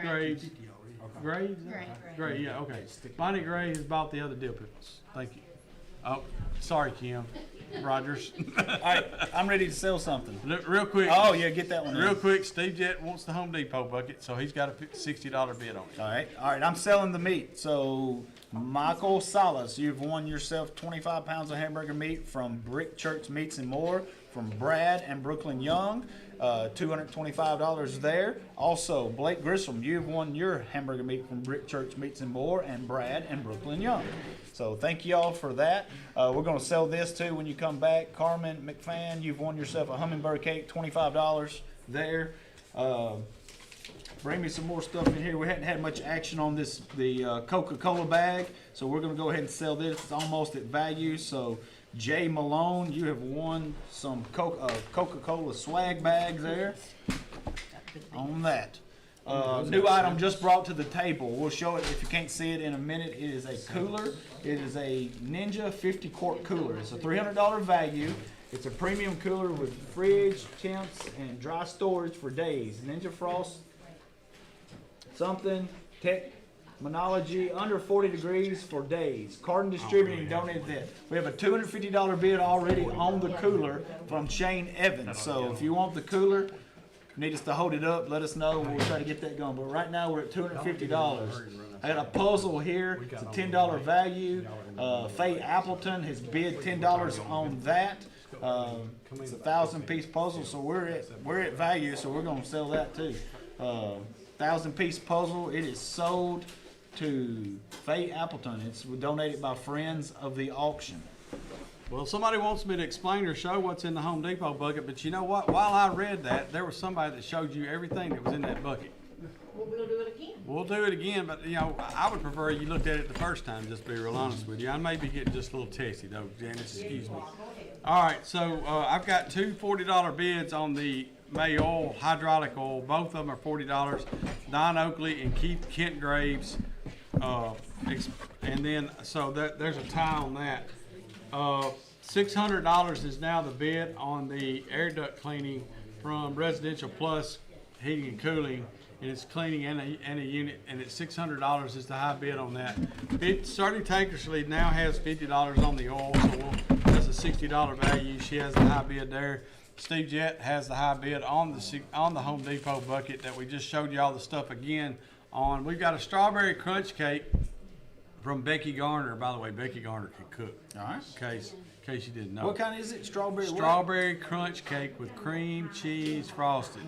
Graves. Gray, yeah, okay. Bonnie Gray has bought the other dill pickles. Thank you. Oh, sorry, Kim. Rogers. All right, I'm ready to sell something. Real quick. Oh, yeah, get that one in. Real quick, Steve Jett wants the Home Depot bucket, so he's got a $60 bid on it. All right, I'm selling the meat. So, Michael Salas, you've won yourself 25 pounds of hamburger meat from Brick Church Meats and More, from Brad and Brooklyn Young. $225 there. Also, Blake Grissom, you've won your hamburger meat from Brick Church Meats and More, and Brad and Brooklyn Young. So thank you all for that. We're going to sell this too when you come back. Carmen McFan, you've won yourself a hummingbird cake, $25 there. Bring me some more stuff in here. We hadn't had much action on the Coca-Cola bag, so we're going to go ahead and sell this. It's almost at value. So Jay Malone, you have won some Coca-Cola swag bags there on that. New item just brought to the table. We'll show it if you can't see it in a minute. It is a cooler. It is a Ninja 50-quart cooler. It's a $300 value. It's a premium cooler with fridge, temps, and dry storage for days. Ninja Frost something technology under 40 degrees for days. Carton Distributing donated that. We have a $250 bid already on the cooler from Shane Evans. So if you want the cooler, need us to hold it up, let us know. We'll try to get that going. But right now we're at $250. I got a puzzle here. It's a $10 value. Faye Appleton has bid $10 on that. It's a 1,000-piece puzzle, so we're at value, so we're gonna sell that too. 1,000-piece puzzle. It is sold to Faye Appleton. It's donated by friends of the auction. Well, somebody wants me to explain or show what's in the Home Depot bucket, but you know what? While I read that, there was somebody that showed you everything that was in that bucket. Well, we'll do it again. We'll do it again, but you know, I would prefer you looked at it the first time, just to be real honest with you. I may be getting just a little testy though, Janice, excuse me. All right, so I've got two $40 bids on the May oil, hydraulic oil. Both of them are $40. Don Oakley and Keith Kent Graves. And then, so there's a tie on that. $600 is now the bid on the air duct cleaning from Residential Plus Heating and Cooling, and it's cleaning and a unit, and it's $600 is the high bid on that. Starting Tankersley now has $50 on the oil, so that's a $60 value. She has the high bid there. Steve Jett has the high bid on the Home Depot bucket that we just showed you all the stuff again on. We've got a strawberry crunch cake from Becky Garner. By the way, Becky Garner can cook. All right. In case you didn't know. What kind is it? Strawberry what? Strawberry crunch cake with cream cheese frosted.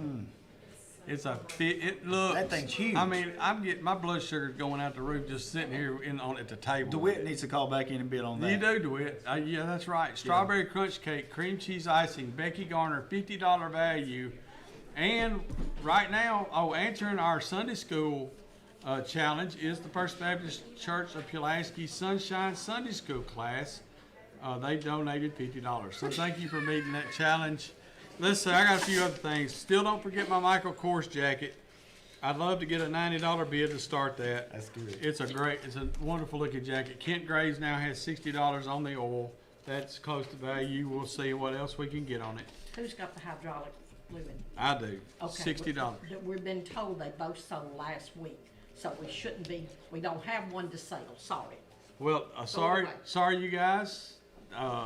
It's a fit. It looks. That thing's huge. I mean, I'm getting my blood sugar's going out the roof just sitting here at the table. DeWitt needs to call back in and bid on that. You do, DeWitt. Yeah, that's right. Strawberry crunch cake, cream cheese icing, Becky Garner, $50 value. And right now, answering our Sunday school challenge is the First Baptist Church of Pulaski Sunshine Sunday School class. They donated $50. So thank you for meeting that challenge. Listen, I got a few other things. Still don't forget my Michael Kors jacket. I'd love to get a $90 bid to start that. That's good. It's a wonderful looking jacket. Kent Graves now has $60 on the oil. That's close to value. We'll see what else we can get on it. Who's got the hydraulic fluid? I do. Okay. $60. We've been told they both sold last week, so we don't have one to sell, sorry. Well, sorry you guys.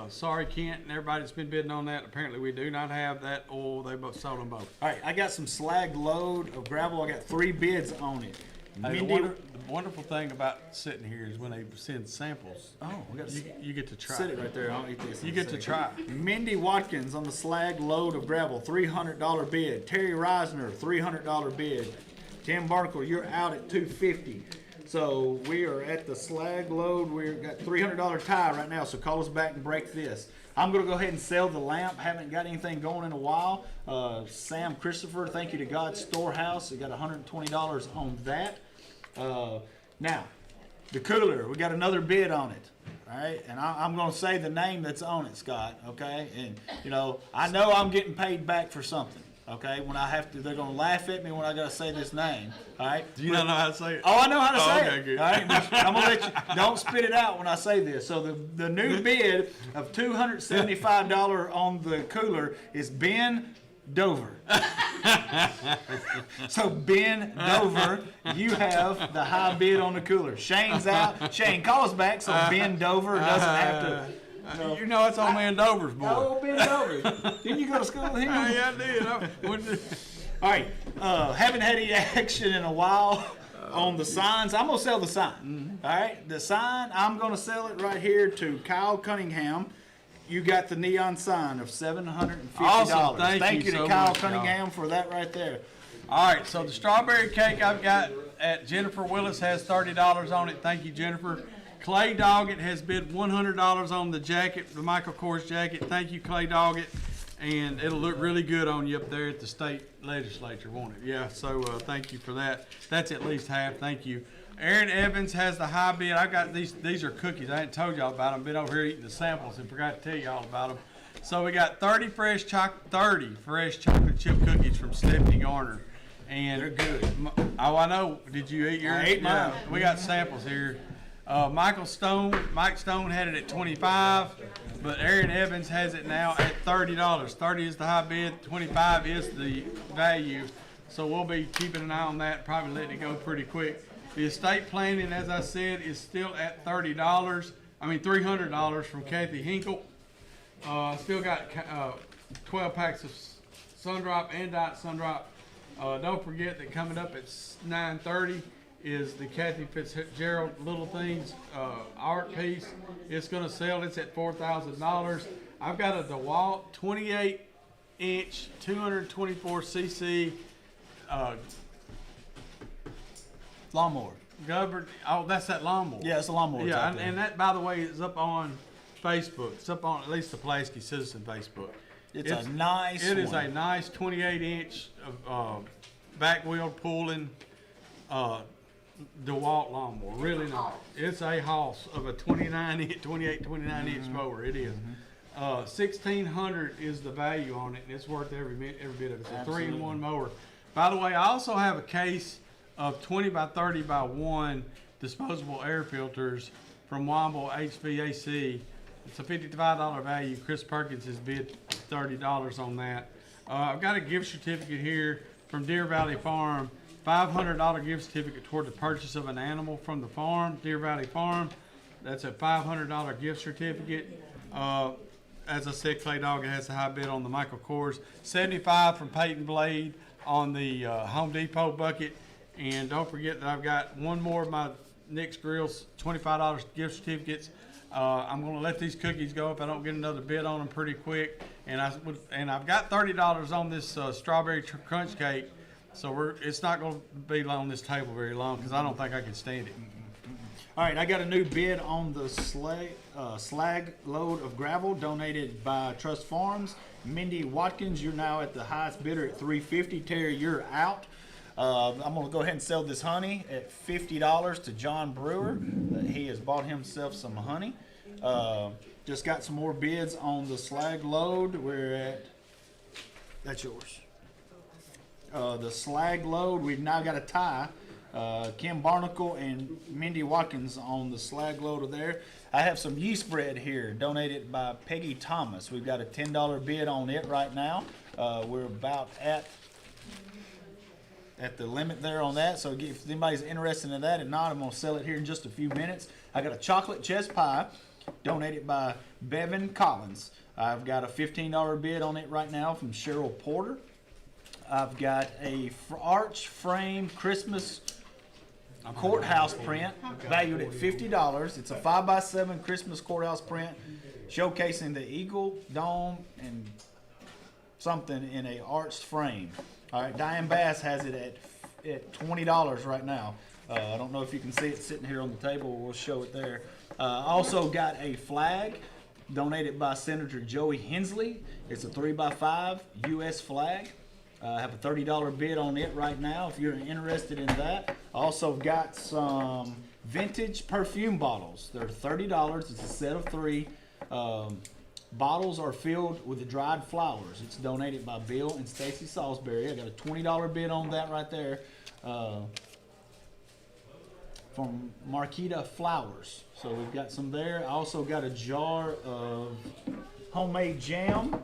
Sorry Kent and everybody that's been bidding on that. Apparently we do not have that oil. They both sold them both. All right, I got some slag load of gravel. I got 3 bids on it. Hey, the wonderful thing about sitting here is when they send samples, we got you get to try. Sit it right there. I'll eat this. You get to try. Mindy Watkins on the slag load of gravel, $300 bid. Terry Reisner, $300 bid. Tim Barkle, you're out at $250. So we are at the slag load. We've got $300 tie right now. So call us back and break this. I'm going to go ahead and sell the lamp. Haven't got anything going in a while. Sam Christopher, thank you to God's Storehouse. We got $120 on that. Now, the cooler. We got another bid on it. All right, and I'm going to say the name that's on it, Scott. Okay, and I know I'm getting paid back for something. Okay, when I have to, they're gonna laugh at me when I gotta say this name. All right. Do you not know how to say it? Oh, I know how to say okay, it. Good. All right, but I'm gonna let you. Don't spit it out when I say this. So the new bid of $275 on the cooler is Ben Dover. So Ben Dover, you have the high bid on the cooler. Shane's out. Shane, call us back so Ben Dover doesn't have to. You know, it's old man Dover's boy. Oh, bend over. Didn't you go to school with him? Yeah, I did. All right, haven't had any action in a while on the signs. I'm gonna sell the sign. All right, the sign, I'm gonna sell it right here to Kyle Cunningham. You got the neon sign of $750. Awesome. Thank you to so Kyle much, y'all. Cunningham for that right there. All right, so the strawberry cake I've got at Jennifer Willis has $30 on it. Thank you, Jennifer. Clay Doggett has bid $100 on the jacket, the Michael Kors jacket. Thank you, Clay Doggett. And it'll look really good on you up there at the state legislature, won't it? Yeah, so thank you for that. That's at least half. Thank you. Aaron Evans has the high bid. I got these are cookies. I hadn't told y'all about them. Been over here eating the samples and forgot to tell y'all about them. So we got 30 fresh chocolate chip cookies from Stephanie Garner. And They're good. Oh, I know. Did you eat yours? I ate mine. Yeah, we got samples here. Mike Stone had it at 25, but Aaron Evans has it now at $30. 30 is the high bid, 25 is the value. So we'll be keeping an eye on that, probably letting it go pretty quick. The estate planning, as I said, is still at $300 from Kathy Hinkle. Still got 12 packs of Sundrop and Diet Sundrop. Don't forget that coming up at 9:30 is the Kathy Fitzgerald Little Things art piece. It's going to sell. It's at $4,000. I've got a DeWalt 28-inch 224cc Lawnmower. governed. Oh, that's that lawnmower. Yeah, it's a lawnmower. Yeah, and that, by the way, is up on Facebook. It's up on at least the Pulaski Citizen Facebook. It's a nice It is one. a nice 28-inch back wheel pulling DeWalt lawnmower. Really nice. It's a hoss of a 29-inch mower. It is. 1,600 is the value on it, and it's worth every bit of it. It's a Absolutely. 3-in-1 mower. By the way, I also have a case of 20 by 30 by 1 disposable air filters from Womble HVAC. It's a $55 value. Chris Perkins has bid $30 on that. I've got a gift certificate here from Deer Valley Farm. $500 gift certificate toward the purchase of an animal from the farm, Deer Valley Farm. That's a $500 gift certificate. As I said, Clay Doggett has a high bid on the Michael Kors. $75 from Peyton Blade on the Home Depot bucket. And don't forget that I've got one more of my Nick's Grills $25 gift certificates. I'm going to let these cookies go if I don't get another bid on them pretty quick. And I've got $30 on this strawberry crunch cake. So it's not going to be on this table very long because I don't think I can stand it. All right, I got a new bid on the slag load of gravel donated by Trust Farms. Mindy Watkins, you're now at the highest bidder at $350. Terry, you're out. I'm going to go ahead and sell this honey at $50 to John Brewer. He has bought himself some honey. Just got some more bids on the slag load. We're at, that's yours. The slag load, we've now got a tie. Kim Barnacle and Mindy Watkins on the slag load of there. I have some yeast bread here donated by Peggy Thomas. We've got a $10 bid on it right now. We're about at the limit there on that. So if anybody's interested in that, if not, I'm going to sell it here in just a few minutes. I got a chocolate chess pie donated by Bevan Collins. I've got a $15 bid on it right now from Cheryl Porter. I've got a arch frame Christmas courthouse print valued at $50. It's a 5x7 Christmas courthouse print showcasing the eagle, dome, and something in a arched frame. All right, Diane Bass has it at $20 right now. I don't know if you can see it sitting here on the table. We'll show it there. Also got a flag donated by Senator Joey Hensley. It's a 3x5 U.S. flag. I have a $30 bid on it right now if you're interested in that. I also got some vintage perfume bottles. They're $30. It's a set of 3. Bottles are filled with dried flowers. It's donated by Bill and Stacy Salisbury. I got a $20 bid on that right there from Marquita Flowers. So we've got some there. I also got a jar of homemade jam.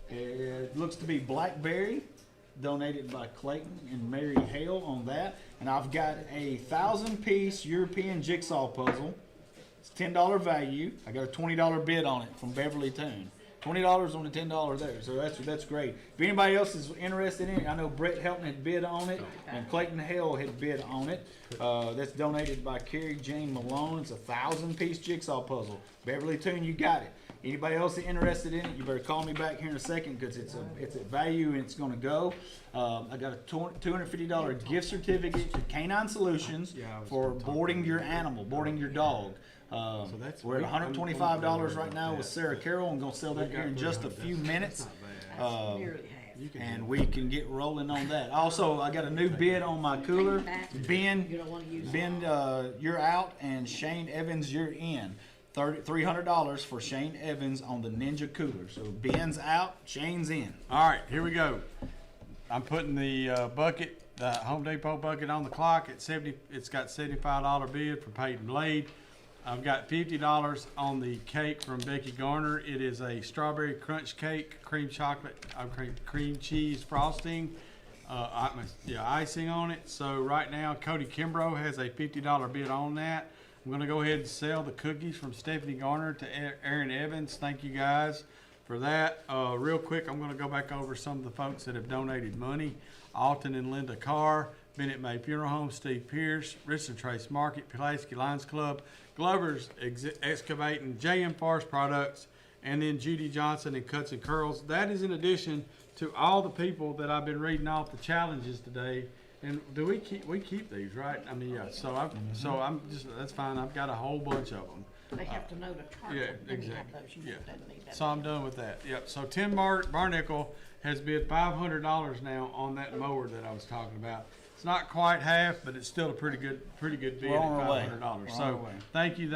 It looks to be blackberry, donated by Clayton and Mary Hale on that. And I've got a 1,000-piece European jigsaw puzzle It's $10 value. I got a $20 bid on it from Beverly Toon. $20 on the $10 there, so that's great. If anybody else is interested in it, I know Brett Helton had bid on it, and Clayton Hale had bid on it. That's donated by Carrie Jane Malone. It's a 1,000-piece jigsaw puzzle. Beverly Toon, you got it. Anybody else interested in it, you better call me back here in a second because it's at value and it's going to go. I got a $250 gift certificate to Canine Solutions for boarding your animal, boarding your dog. We're at $125 right now with Sarah Carroll. I'm going to sell that here in just a few minutes. And we can get rolling on that. Also, I got a new bid on my cooler. Ben, you're out, and Shane Evans, you're in. $300 for Shane Evans on the Ninja cooler. So Ben's out, Shane's in. All right, here we go. I'm putting the bucket, the Home Depot bucket on the clock at 70. It's got $75 bid for Peyton Blade. I've got $50 on the cake from Becky Garner. It is a strawberry crunch cake, cream chocolate, cream cheese frosting, icing on it. So right now, Cody Kimbrough has a $50 bid on that. I'm going to go ahead and sell the cookies from Stephanie Garner to Aaron Evans. Thank you guys for that. Real quick, I'm going to go back over some of the folks that have donated money. Alton and Linda Carr, Bennett May Funeral Home, Steve Pierce, Richard Trace Market, Pulaski Lions Club, Glover's Excavating, JM Forest Products, and then Judy Johnson and Cuts and Curls. That is in addition to all the people that I've been reading off the challenges today. And do we keep these, right? I mean, yeah. So I'm just, that's fine. I've got a whole bunch of them. They have to know the charge. Yeah, When you have exactly. those, you Yeah. just don't need that. So I'm done with that. Yep. So Tim Barnickel has bid $500 now on that mower that I was talking about. It's not quite half, but it's still a pretty good bid We're at on our way. $500. We're on our So way. thank you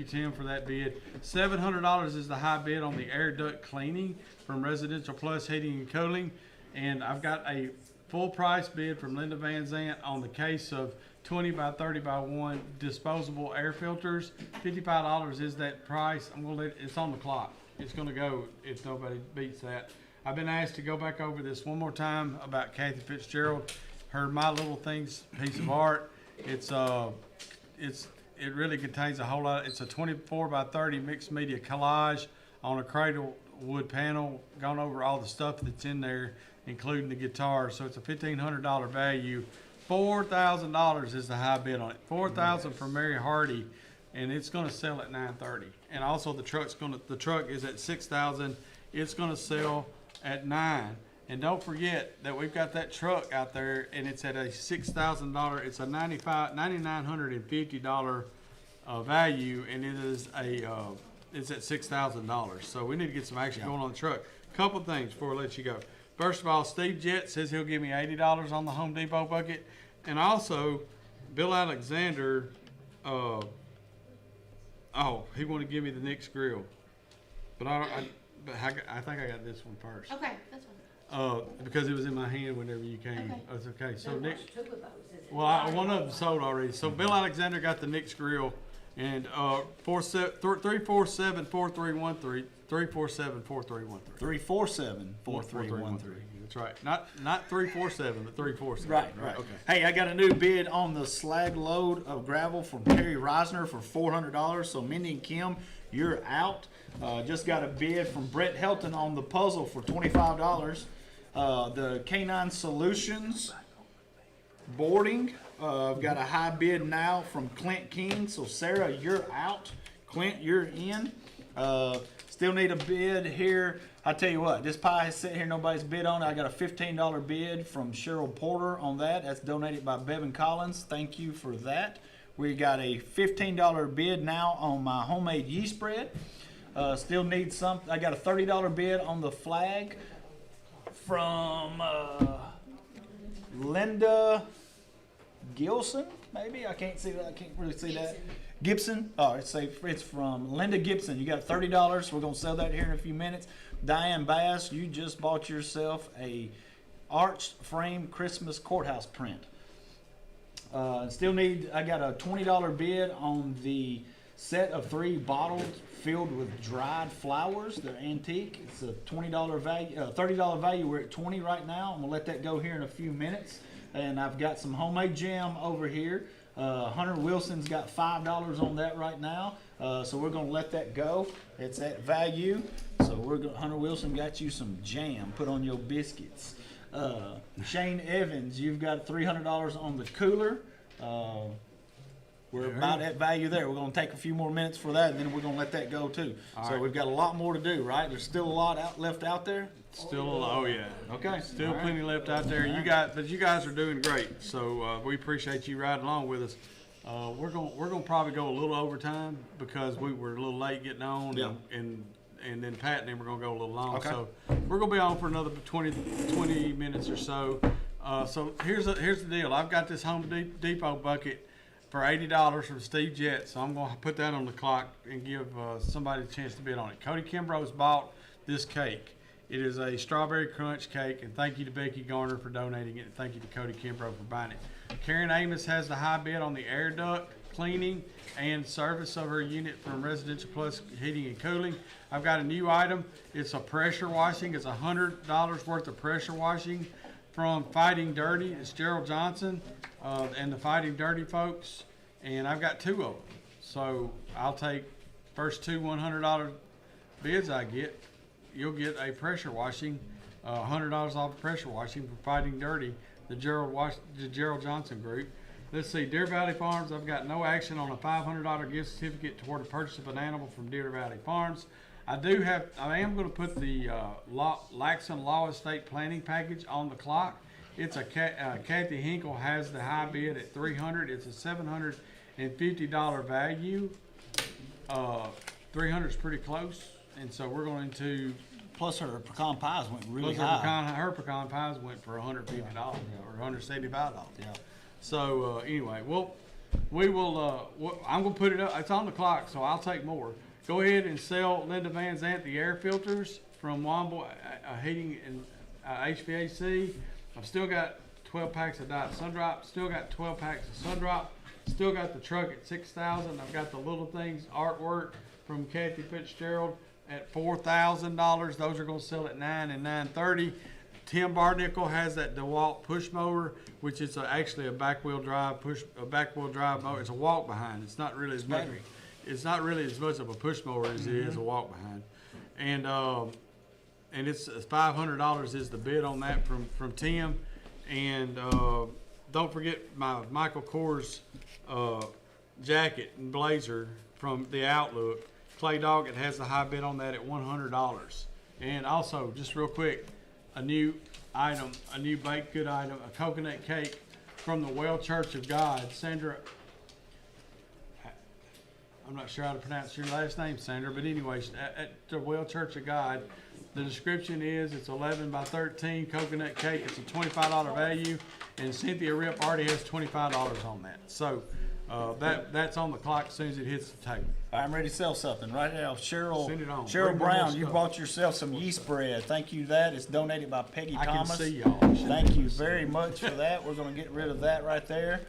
Tim for that bid. $700 is the high bid on the air duct cleaning from Residential Plus Heating and Cooling, and I've got a full price bid from Linda Van Zant on the case of 20 by 30 by 1 disposable air filters. $55 is that price. I'm gonna it's on the clock. It's gonna go if nobody beats that. I've been asked to go back over this one more time about Kathy Fitzgerald. Her My Little Things piece of art. It really contains a whole lot. It's a 24 by 30 mixed media collage on a cradle wood panel. Gone over all the stuff that's in there, including the guitar. So it's a $1,500 value. $4,000 is the high bid on it. $4,000 for Mary Hardy, and it's going to sell at $930. And also the truck is at $6,000. It's going to sell at $9,000. And don't forget that we've got that truck out there, and it's at a $6,000. It's a $9,950 value, and it is it's at $6,000. So we need to get some action going on the truck. Couple things before I let you go. First of all, Steve Jett says he'll give me $80 on the Home Depot bucket, and also Bill Alexander. He wanted to give me the Nick's Grill, but I think I got this one first. Okay, that's fine. Because it was in my hand whenever you came. Okay. That's okay. So There Nick, was 2 of those, is it? well, one of them sold already. So Bill Alexander got the Nick's Grill, and 347-4313, 347-4313. 347-4313. That's right. Not 347, but 347. Right. Okay. Hey, I got a new bid on the slag load of gravel from Terry Reisner for $400. So Mindy and Kim, you're out. Just got a bid from Brett Helton on the puzzle for $25. The Canine Solutions boarding. I've got a high bid now from Clint King. So Sarah, you're out. Clint, you're in. Still need a bid here. I tell you what, this pie is sitting here, nobody's bid on it. I got a $15 bid from Cheryl Porter on that. That's donated by Bevan Collins. Thank you for that. We got a $15 bid now on my homemade yeast bread. Still need some. I got a $30 bid on the flag from Linda Gilson, maybe? I can't see that. I can't really see that. Gibson. Oh, it's from Linda Gibson. You got $30. We're going to sell that here in a few minutes. Diane Bass, you just bought yourself a arched frame Christmas courthouse print. I got a $20 bid on the set of 3 bottles filled with dried flowers. They're antique. It's a $20 value, $30 value. We're at $20 right now. I'm gonna let that go here in a few minutes. And I've got some homemade jam over here. Hunter Wilson's got $5 on that right now, so we're gonna let that go. It's at value, so Hunter Wilson got you some jam, put on your biscuits. Shane Evans, you've got $300 on the cooler. We're about at value there. We're gonna take a few more minutes for that, and then we're gonna let that go too. So we've got a lot more to do, right? There's still a lot left out there. Still, oh yeah. Okay. Still All right. plenty left out there. But you guys are doing great. So we appreciate you riding along with us. We're gonna probably go a little overtime because we were a little late getting on, Yeah. and then Pat and then we're gonna go a little long. Okay. So we're gonna be on for another 20 minutes or so. So here's the deal. I've got this Home Depot bucket for $80 from Steve Jett. So I'm gonna put that on the clock and give somebody a chance to bid on it. Cody Kimbrough's bought this cake. It is a strawberry crunch cake, and thank you to Becky Garner for donating it. And thank you to Cody Kimbrough for buying it. Karen Amos has the high bid on the air duct cleaning and service of her unit from Residential Plus Heating and Cooling. I've got a new item. It's a pressure washing. It's $100 worth of pressure washing from Fighting Dirty. It's Gerald Johnson and the Fighting Dirty folks, and I've got 2 of them. So I'll take first 2 $100 bids I get. You'll get a pressure washing, $100 off of pressure washing for Fighting Dirty, the Gerald Johnson group. Let's see, Deer Valley Farms, I've got no action on a $500 gift certificate toward the purchase of an animal from Deer Valley Farms. I am going to put the Laxon Law Estate Planning Package on the clock. It's Kathy Hinkle has the high bid at $300. It's a $750 value. $300 is pretty close. And so we're going to. Plus her pecan pies went really Plus high. her pecan pies went for $150 or $175. Yeah. So anyway, we will. I'm going to put it up. It's on the clock, so I'll take more. Go ahead and sell Linda Van Zant the air filters from Womble Heating and HVAC. I've still got 12 packs of Diet Sundrop. Still got 12 packs of Sundrop. Still got the truck at $6,000. I've got the little things artwork from Kathy Fitzgerald at $4,000. Those are going to sell at $9,000 and $930. Tim Barnickel has that DeWalt push mower, which is actually a back wheel drive mower. It's a walk behind. It's not really as much. It's not really as much of a push mower as it is a walk behind. And it's $500 is the bid on that from Tim. And don't forget my Michael Kors jacket and blazer from the Outlook. Clay Doggett has the high bid on that at $100. And also, just real quick, a new baked good item, a coconut cake from the Well Church of God. Sandra, I'm not sure how to pronounce your last name, Sandra, but anyways, at the Well Church of God, the description is it's 11 by 13 coconut cake. It's a $25 value, and Cynthia Rip already has $25 on that. So that's on the clock as soon as it hits the table. I'm ready to sell something right now. Send it on. Cheryl Bring more Brown, you stuff. bought yourself some yeast bread. Thank you. That is donated by Peggy I can Thomas. see y'all. Thank you very much for that. We're going to get rid of that right there,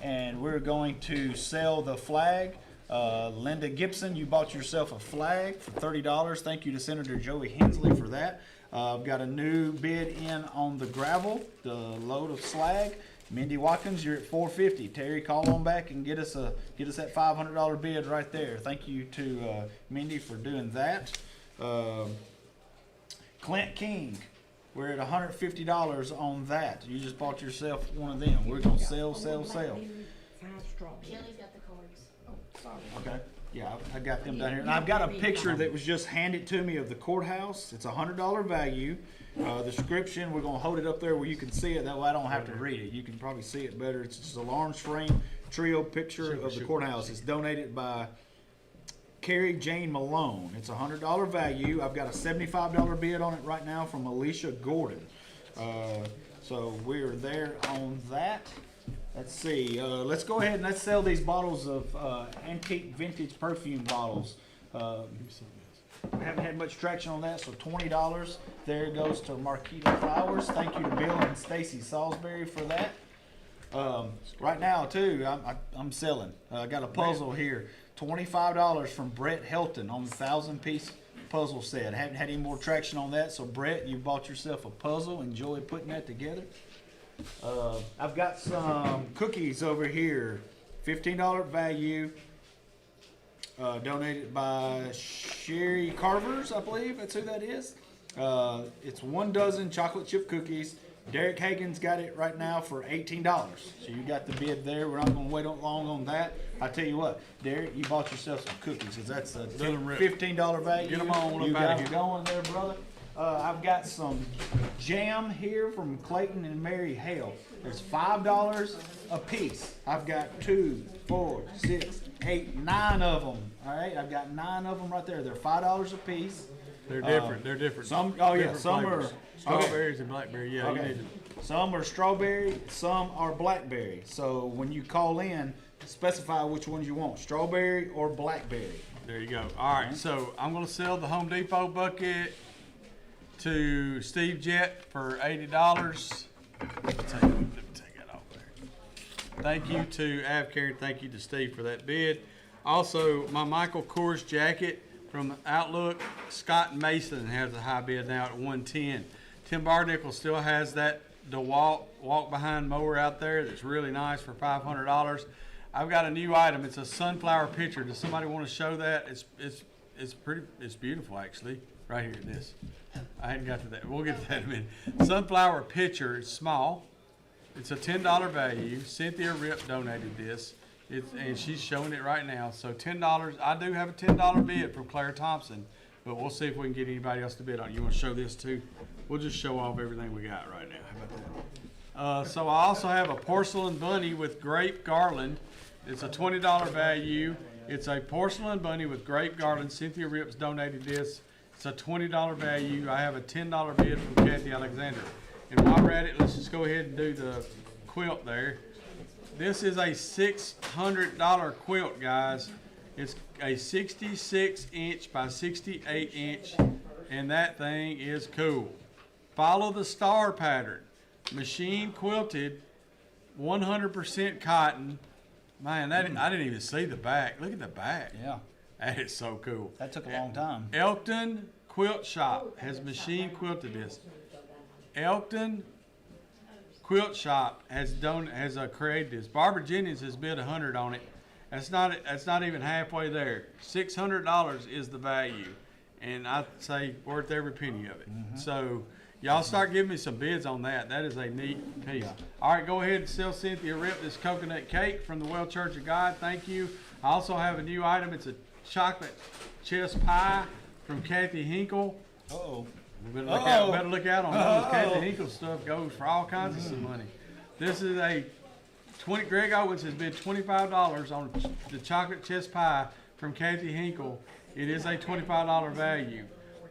and we're going to sell the flag. Linda Gibson, you bought yourself a flag for $30. Thank you to Senator Joey Hensley for that. I've got a new bid in on the gravel, the load of slag. Mindy Watkins, you're at $450. Terry, call on back and get us that $500 bid right there. Thank you to Mindy for doing that. Clint King, we're at $150 on that. You just bought yourself one of them. We're gonna sell. Kelly's got the cards. Okay. Yeah, I got them down here. And I've got a picture that was just handed to me of the courthouse. It's $100 value. The description, we're going to hold it up there where you can see it. That way I don't have to read it. You can probably see it better. It's just a large frame trio picture of the courthouse. It's donated by Carrie Jane Malone. It's $100 value. I've got a $75 bid on it right now from Alicia Gordon. So we're there on that. Let's see. Let's go ahead and let's sell these bottles of antique vintage perfume bottles. We haven't had much traction on that, so $20. There goes to Marquita Flowers. Thank you to Bill and Stacy Salisbury for that. Right now, too, I'm selling. I got a puzzle here. $25 from Brett Helton on the 1,000-piece puzzle set. I haven't had any more traction on that, so Brett, you bought yourself a puzzle. Enjoy putting that together. I've got some cookies over here. $15 value. Donated by Sherry Carvers, I believe that's who that is. It's 1 dozen chocolate chip cookies. Derek Hagen's got it right now for $18. So you got the bid there. We're not going to wait long on that. I tell you what, Derek, you bought yourself some cookies because that's a $15 value. Get 'em on up You outta got here. 'em going there, brother. I've got some jam here from Clayton and Mary Hale. There's $5 a piece. I've got 2, 4, 6, 8, 9 of them. All right, I've got 9 of them right there. They're $5 a piece. They're different, they're different. Some, oh yeah, different some flavors. are Strawberries and blackberry, yeah. You Okay. need to, Some are strawberry, some are blackberry. So when you call in, specify which ones you want, strawberry or blackberry. there you go. All right, so I'm gonna sell the Home Depot bucket to Steve Jett for $80. Let me take that off there. Thank you to Avcare, and thank you to Steve for that bid. Also, my Michael Kors jacket from Outlook, Scott Mason has a high bid now at 110. Tim Barnickel still has that DeWalt walk behind mower out there that's really nice for $500. I've got a new item. It's a sunflower pitcher. Does somebody want to show that? It's beautiful actually. Right here, this. I hadn't got to that. We'll get to that in a minute. Sunflower pitcher. It's small. It's a $10 value. Cynthia Rip donated this. And she's showing it right now. So $10. I do have a $10 bid from Claire Thompson, but we'll see if we can get anybody else to bid on it. You want to show this too? We'll just show off everything we got right now. How about that? So I also have a porcelain bunny with grape garland. It's a $20 value. It's a porcelain bunny with grape garland. Cynthia Rips donated this. It's a $20 value. I have a $10 bid from Kathy Alexander. And while we're at it, let's just go ahead and do the quilt there. This is a $600 quilt, guys. It's a 66-inch by 68-inch, and that thing is cool. Follow the star pattern. Machine quilted, 100% cotton. Man, I didn't even see the back. Look at the back. Yeah, That is so cool. that took a long time. Elkton Quilt Shop has machine quilted this. Elkton Quilt Shop has created this. Barbara Jennings has bid $100 on it. That's not even halfway there. $600 is the value, and I'd say worth every penny of it. So y'all start giving me some bids on that. That is a neat piece. All right, go ahead and sell Cynthia Rip this coconut cake from the Well Church of God. Thank you. I also have a new item. It's a chocolate chess pie from Kathy Hinkle. Uh-oh. Better look out on those. Kathy Hinkle stuff goes for all kinds of some money. This is a Greg Owens has bid $25 on the chocolate chess pie from Kathy Hinkle. It is a $25 value.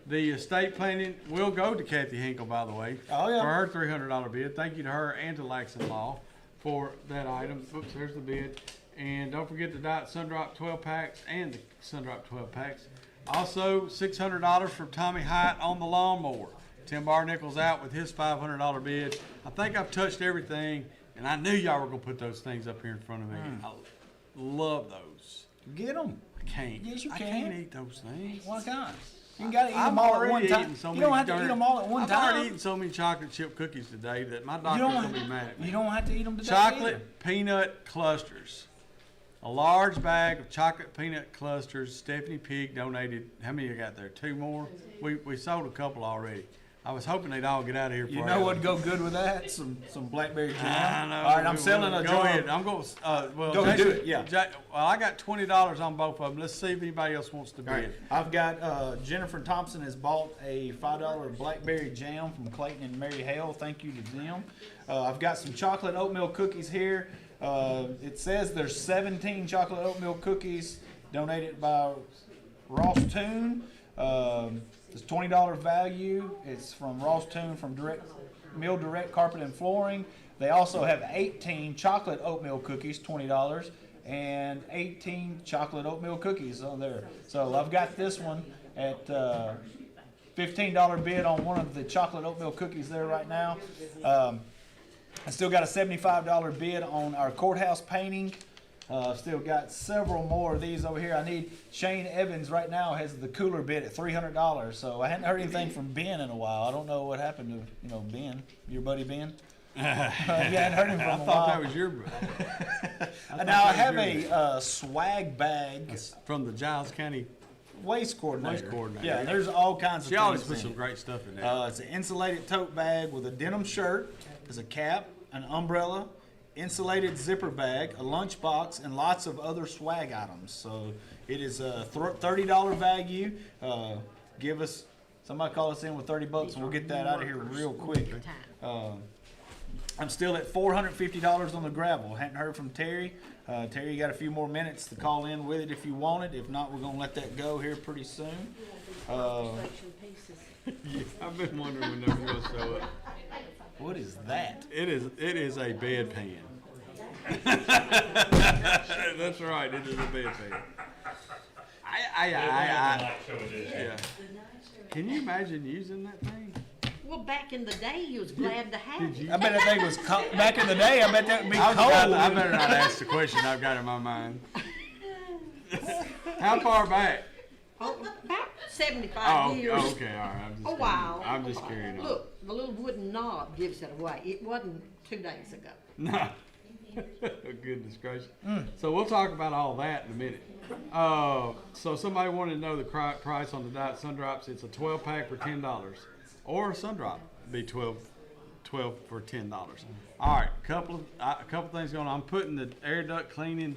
The estate planning will go to Kathy Hinkle, by the way, Oh, yeah. for her $300 bid. Thank you to her and to Laxon Law for that item. Oops, there's the bid. And don't forget the Diet Sundrop 12 packs and the Sundrop 12 packs. Also, $600 from Tommy Hyatt on the lawnmower. Tim Barnickel's out with his $500 bid. I think I've touched everything, and I knew y'all were gonna put those things up here in front of me. I love those. Get them. I can't. Yes, you I can. can't eat those things. Why not? You gotta eat I've them all at already one time. eaten so You many don't have to eat them all at one I've already time. eaten so many chocolate chip cookies today that my You doctor's don't, gonna be mad at me. you don't have to eat them today Chocolate either. peanut clusters. A large bag of chocolate peanut clusters. Stephanie Pig donated. How many you got there? 2 more? We sold a couple already. I was hoping they'd all get out of here. You before know I what'd go good with that? Some blackberry I jam. know. All right, I'm selling a Go jar. ahead. I'm going. Well, Go ahead, do Jason- it, yeah. Well, I got $20 on both of them. Let's see if anybody else wants to bid. All right, I've got Jennifer Thompson has bought a $5 blackberry jam from Clayton and Mary Hale. Thank you to them. I've got some chocolate oatmeal cookies here. It says there's 17 chocolate oatmeal cookies donated by Ross Toon. It's $20 value. It's from Ross Toon from Mill Direct Carpet and Flooring. They also have 18 chocolate oatmeal cookies, $20, and 18 chocolate oatmeal cookies on there. So I've got this one at $15 bid on one of the chocolate oatmeal cookies there right now. I still got a $75 bid on our courthouse painting. Still got several more of these over here. I need Shane Evans right now has the cooler bid at $300. So I hadn't heard anything from Ben in a while. I don't know what happened to Ben, your buddy Ben. You hadn't heard him from I a thought while. that was your, Now I have a swag bag from the Giles County. waist coordinator. Waist coordinator. Yeah, there's all kinds of She things. always puts in some it. great stuff in there. It's an insulated tote bag with a denim shirt, there's a cap, an umbrella, insulated zipper bag, a lunch box, and lots of other swag items. So it is a $30 value. Give us, somebody call us in with $30 and we'll get that out of here real quick. I'm still at $450 on the gravel. Hadn't heard from Terry. Terry, you got a few more minutes to call in with it if you want it. If not, we're gonna let that go here pretty soon. I've been wondering when they're going to show up. What is that? It is a bedpan. That's right. It is a bedpan. Yeah. Can you imagine using that thing? Well, back in the day, you was glad to have it. I bet that thing was back in the day. I bet that would be I cold. better not ask the question I've got in my mind. How far back? Oh, about 75 Oh, years. okay, all right. I'm just A while. kidding. I'm just carrying on. Look, the little wooden knob gives it away. It wasn't 2 days ago. No. Goodness gracious. So we'll talk about all that in a minute. So somebody wanted to know the price on the Diet Sun Drops. It's a 12-pack for $10, or a Sun Drop would be 12 for $10. All right, a couple things going on. I'm putting the air duct cleaning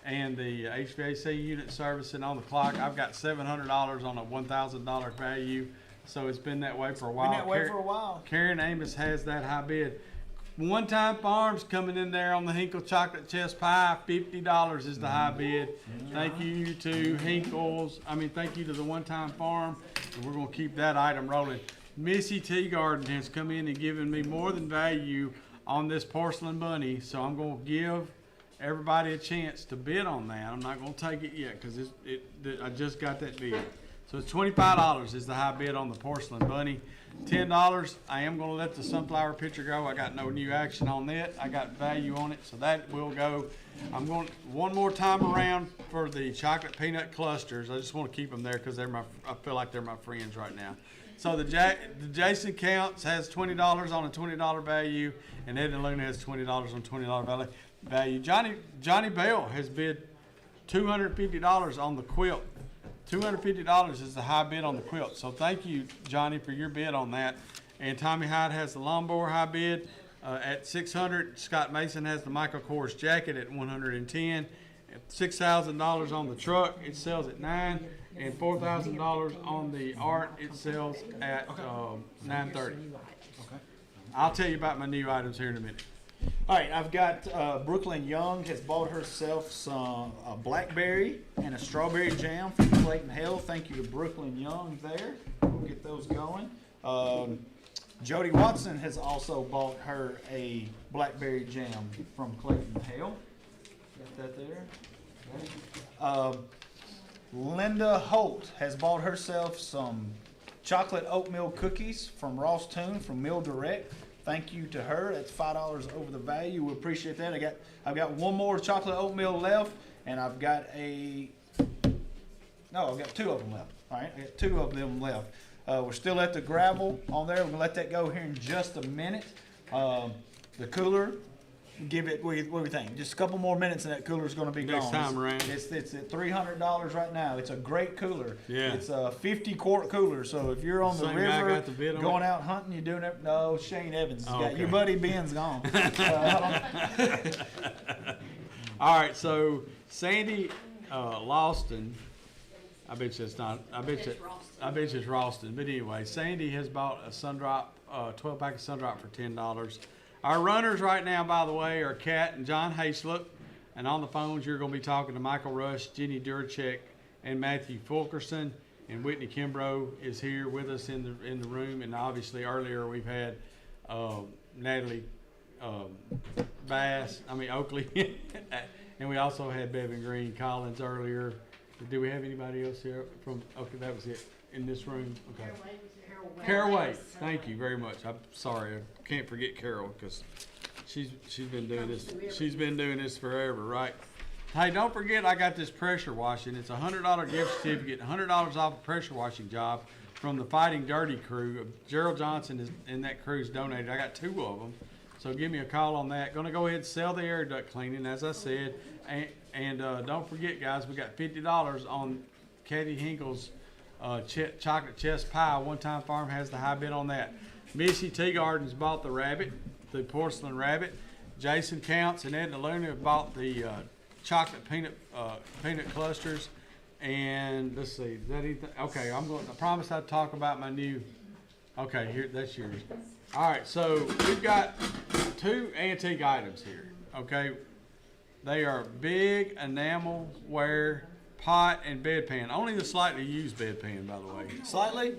and the HVAC unit servicing on the clock. I've got $700 on a $1,000 value, so it's been that way for a while. Been that way for a while. Karen Amos has that high bid. One Time Farms coming in there on the Hinkle chocolate chess pie. $50 is the high bid. Thank you to Hinkle's. Thank you to the One Time Farm. And we're going to keep that item rolling. Missy Tea Garden has come in and given me more than value on this porcelain bunny. So I'm going to give everybody a chance to bid on that. I'm not going to take it yet because I just got that bid. So it's $25 is the high bid on the porcelain bunny. $10, I am going to let the sunflower pitcher go. I got no new action on that. I got value on it, so that will go. I'm going one more time around for the chocolate peanut clusters. I just want to keep them there because I feel like they're my friends right now. So the Jason Counts has $20 on a $20 value, and Ed and Luna has $20 on $20 value. Johnny Bell has bid $250 on the quilt. $250 is the high bid on the quilt. So thank you, Johnny, for your bid on that. And Tommy Hyde has the lawnmower high bid at $600. Scott Mason has the Michael Kors jacket at $110. $6,000 on the truck, it sells at $9,000, and $4,000 on the art, it sells at $930. I'll tell you about my new items here in a minute. All right, I've got Brooklyn Young has bought herself some blackberry and a strawberry jam from Clayton Hill. Thank you to Brooklyn Young there. We'll get those going. Jody Watson has also bought her a blackberry jam from Clayton Hill. Got that there. Okay. Linda Holt has bought herself some chocolate oatmeal cookies from Ross Toon from Mill Direct. Thank you to her. That's $5 over the value. We appreciate that. I've got one more chocolate oatmeal left, and I've got two of them left. All right, I got 2 of them left. We're still at the gravel on there. We're gonna let that go here in just a minute. The cooler, give it. What do we think? Just a couple more minutes, and that cooler's gonna be Next gone. time around. It's at $300 right now. It's a great cooler. Yeah. It's a 50-quart cooler. So if you're on the Same guy river, got the bid on going it? out hunting, you're doing it. No, Shane Evans has got okay. your buddy Ben's gone. All right, so Sandy Lawston, I bet you it's not. I bet you it's Ralston. But anyway, Sandy has bought a Sundrop, 12-pack of Sundrop for $10. Our runners right now, by the way, are Kat and John Hayslip. And on the phones, you're going to be talking to Michael Rush, Jenny Durchek, and Matthew Fulkerson. And Whitney Kimbrough is here with us in the room. And obviously, earlier we've had Natalie Oakley. And we also had Bevan Green Collins earlier. Do we have anybody else here from? Okay, that was it in this room. Okay. Carol Wade, thank you very much. I'm sorry, I can't forget Carol because she's been doing this. She's been doing this forever, right? Hey, don't forget I got this pressure washing. It's a $100 gift certificate, $100 off a pressure washing job from the Fighting Dirty crew. Gerald Johnson and that crew's donated. I got 2 of them, So give me a call on that. Gonna go ahead and sell the air duct cleaning, as I said. And don't forget, guys, we got $50 on Katie Hinkle's chocolate chess pie. One Time Farm has the high bid on that. Missy Teagardens bought the rabbit, the porcelain rabbit. Jason Counts and Edna Luna have bought the chocolate peanut clusters. And let's see, is that anything? Okay, I promised I'd talk about my new. Okay, here, that's yours. All right, so we've got 2 antique items here. Okay, they are big enamel ware pot and bedpan. Only the slightly used bedpan, by the way.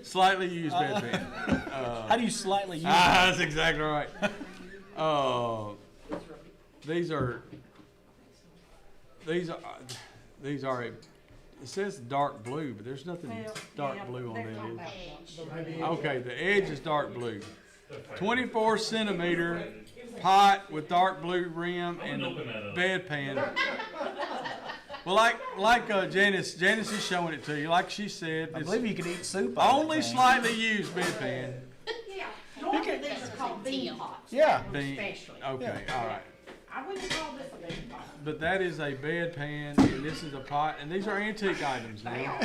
Slightly used bedpan. How do you slightly use it? That's exactly right. These are it says dark blue, but there's nothing dark blue on them. Okay, the edge is dark blue. 24 centimeter pot with dark blue rim and bedpan. Well, like Janice is showing it to you. Like she said, I believe you could eat soup out of only that thing. slightly used bedpan. Yeah, normally these are called bean pots. Yeah. Especially. Okay, all right. I wouldn't call this a bean pot. But that is a bedpan, and this is a pot, and these are antique items They now.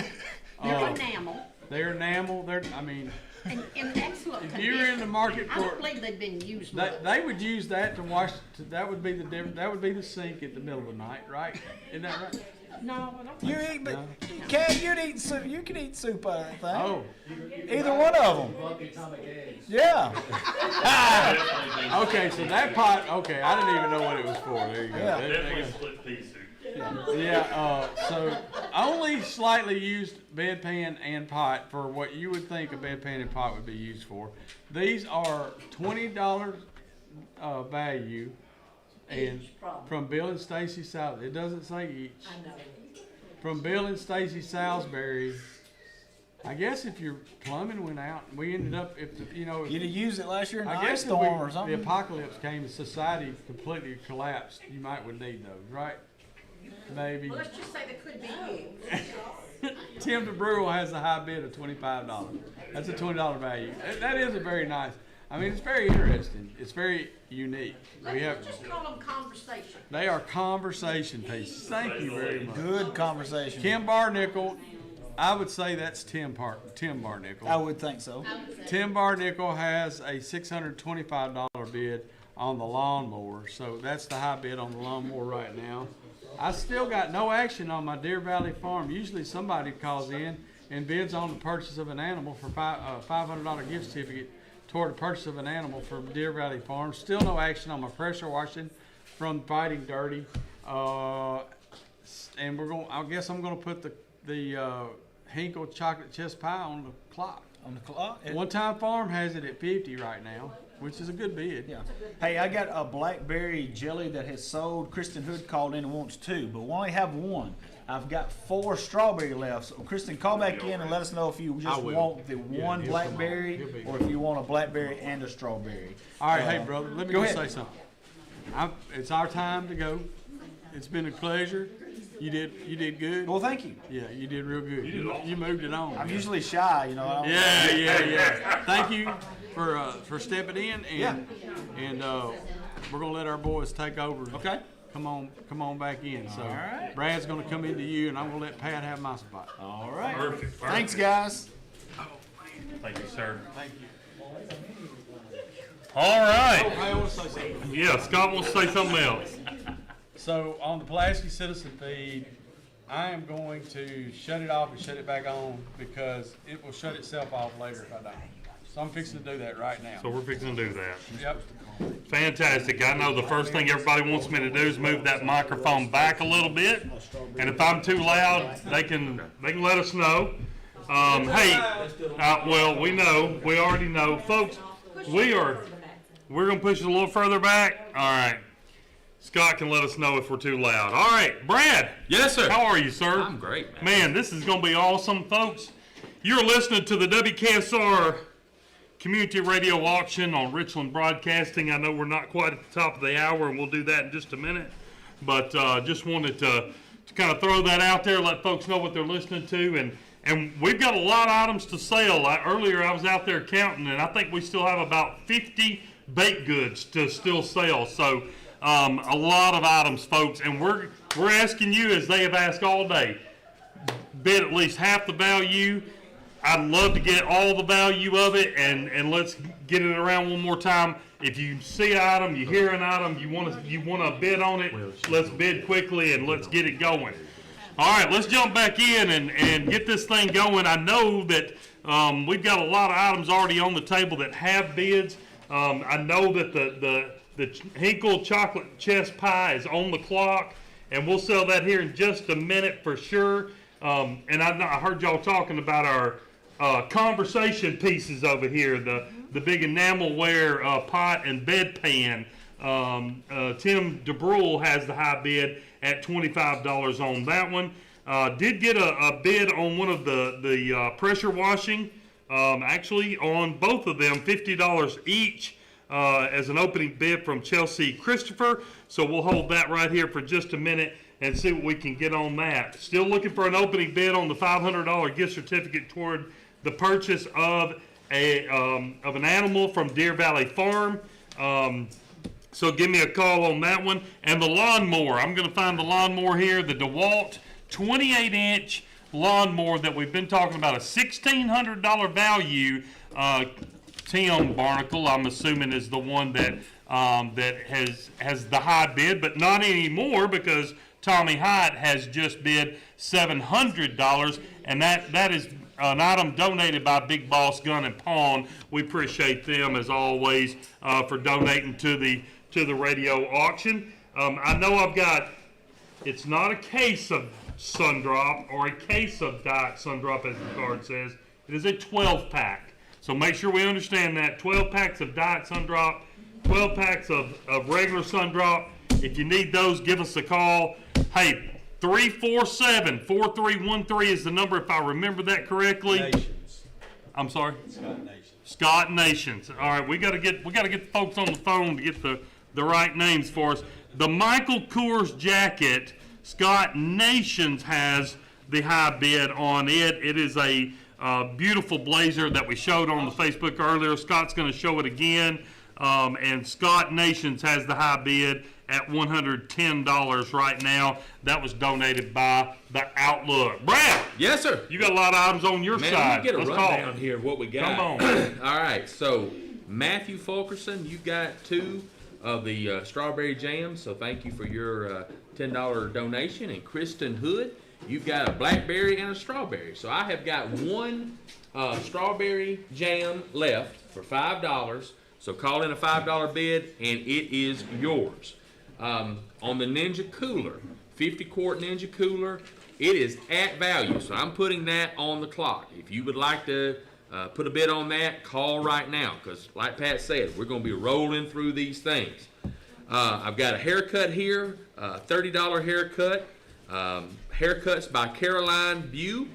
are. They're enamel, They're enamel. I mean, in excellent if condition. you're in the market I for, don't believe they've been used much. they would use that to wash. That would be the different. That would be the sink at the middle of the night, right? Isn't that right? No, I don't You think so. eat, but Cat, you'd eat soup. You could eat soup out of that thing. Oh, Either one of them. Yeah. okay. So that pot. Okay, I didn't even know what it was for. There you go. Yeah. There you Definitely go. split pea soup. Yeah, so only slightly used bedpan and pot for what you would think a bedpan and pot would be used for. These are $20 value, and Each, probably. from Bill and Stacy Salisbury. It doesn't say each. I know. From Bill and Stacy Salisbury. I guess if your plumbing went out, we ended up if You'd have used it last year in the I ice guess if storm or the something. apocalypse came and society completely collapsed, you might would need those, right? Maybe. Well, let's just say they could be used. Tim DeBrew has a high bid of $25. That's a $20 value. That is a very nice. I mean, it's very interesting. It's very unique. We have. Let's just call them conversation. They are conversation pieces. Thank you very much. Good conversation. Kim Barnickel. I would say that's Tim Barnickel. I would think so. Tim Barnickel has a $625 bid on the lawnmower. So that's the high bid on the lawnmower right now. I still got no action on my Deer Valley Farm. Usually somebody calls in and bids on the purchase of an animal for $500 gift certificate toward the purchase of an animal from Deer Valley Farm. Still no action on my pressure washing from Fighting Dirty. And I guess I'm gonna put the Hinkle chocolate chess pie on the clock. On the clock. One Time Farm has it at 50 right now, which is a good bid. Yeah. Hey, I got a blackberry jelly that has sold. Kristen Hood called in and wants 2, but we only have 1. I've got 4 strawberry left. So Kristen, call back in and let us know if you just will. want the Yeah, one he'll blackberry come on. He'll be or if you want a blackberry and a strawberry. All right, hey brother, let me go just ahead. say something. It's our time to go. It's been a pleasure. You did good. Well, thank you. Yeah, you did real good. You moved it on. I'm usually shy, you know. I don't- Yeah. Thank you for stepping in, Yeah. and we're gonna let our boys take over. Okay. Come on back in. So All right. Brad's gonna come into you, and I'm gonna let Pat have my spot. All right. Perfect. Thanks, guys. Thank you, sir. Thank you. All right. I want to say something. Yeah, Scott wants to say something else. So on the Pulaski Citizen feed, I am going to shut it off and shut it back on because it will shut itself off later if I don't. So I'm fixing to do that right now. So we're fixing to do that. Yep. Fantastic. I know the first thing everybody wants me to do is move that microphone back a little bit. And if I'm too loud, they can let us know. Well, we already know. Folks, we're going to push it a little further back. All right. Scott can let us know if we're too loud. All right, Brad. Yes, sir. How are you, sir? I'm great, man. Man, this is going to be awesome, folks. You're listening to the WKSR Community Radio Auction on Richland Broadcasting. I know we're not quite at the top of the hour, and we'll do that in just a minute. But just wanted to kind of throw that out there, let folks know what they're listening to. And we've got a lot of items to sell. Earlier, I was out there counting, and I think we still have about 50 baked goods to still sell. So a lot of items, folks, and we're asking you, as they have asked all day, bid at least half the value. I'd love to get all the value of it, and let's get it around one more time. If you see an item, you hear an item, you want to bid on it, let's bid quickly and let's get it going. All right, let's jump back in and get this thing going. I know that we've got a lot of items already on the table that have bids. I know that the Hinkle chocolate chess pie is on the clock, and we'll sell that here in just a minute for sure. And I heard y'all talking about our conversation pieces over here, the big enamelware pot and bedpan. Tim DeBrule has the high bid at $25 on that one. Did get a bid on one of the pressure washing, actually on both of them, $50 each as an opening bid from Chelsea Christopher. So we'll hold that right here for just a minute and see what we can get on that. Still looking for an opening bid on the $500 gift certificate toward the purchase of an animal from Deer Valley Farm. So give me a call on that one. And the lawnmower, I'm going to find the lawnmower here, the DeWalt 28-inch lawnmower that we've been talking about, a $1,600 value. Tim Barnacle, I'm assuming, is the one that has the high bid, but not anymore because Tommy Hyatt has just bid $700, and that is an item donated by Big Boss Gun and Pawn. We appreciate them as always for donating to the radio auction. I know I've got, it's not a case of Sundrop or a case of Diet Sundrop as the card says. It is a 12-pack. So make sure we understand that. 12 packs of Diet Sundrop, 12 packs of regular Sundrop. If you need those, give us a call. Hey, 347-4313 is the number, if I remember that correctly. Nations. I'm sorry? Scott Nations. Scott Nations. All right, we got to get the folks on the phone to get the right names for us. The Michael Kors jacket, Scott Nations has the high bid on it. It is a beautiful blazer that we showed on the Facebook earlier. Scott's going to show it again. And Scott Nations has the high bid at $110 right now. That was donated by the Outlook. Brad! Yes, sir. You got a lot of items on your Man, side. let me get a Let's rundown talk. here of what we got. Come on. All right, so Matthew Fulkerson, you got 2 of the strawberry jams, so thank you for your $10 donation. And Kristen Hood, you've got a blackberry and a strawberry. So I have got 1 strawberry jam left for $5. So call in a $5 bid, and it is yours. On the Ninja Cooler, 50-quart Ninja Cooler, it is at value. So I'm putting that on the clock. If you would like to put a bid on that, call right now. Because like Pat said, we're going to be rolling through these things. I've got a haircut here, $30 haircut. Haircuts by Caroline Bew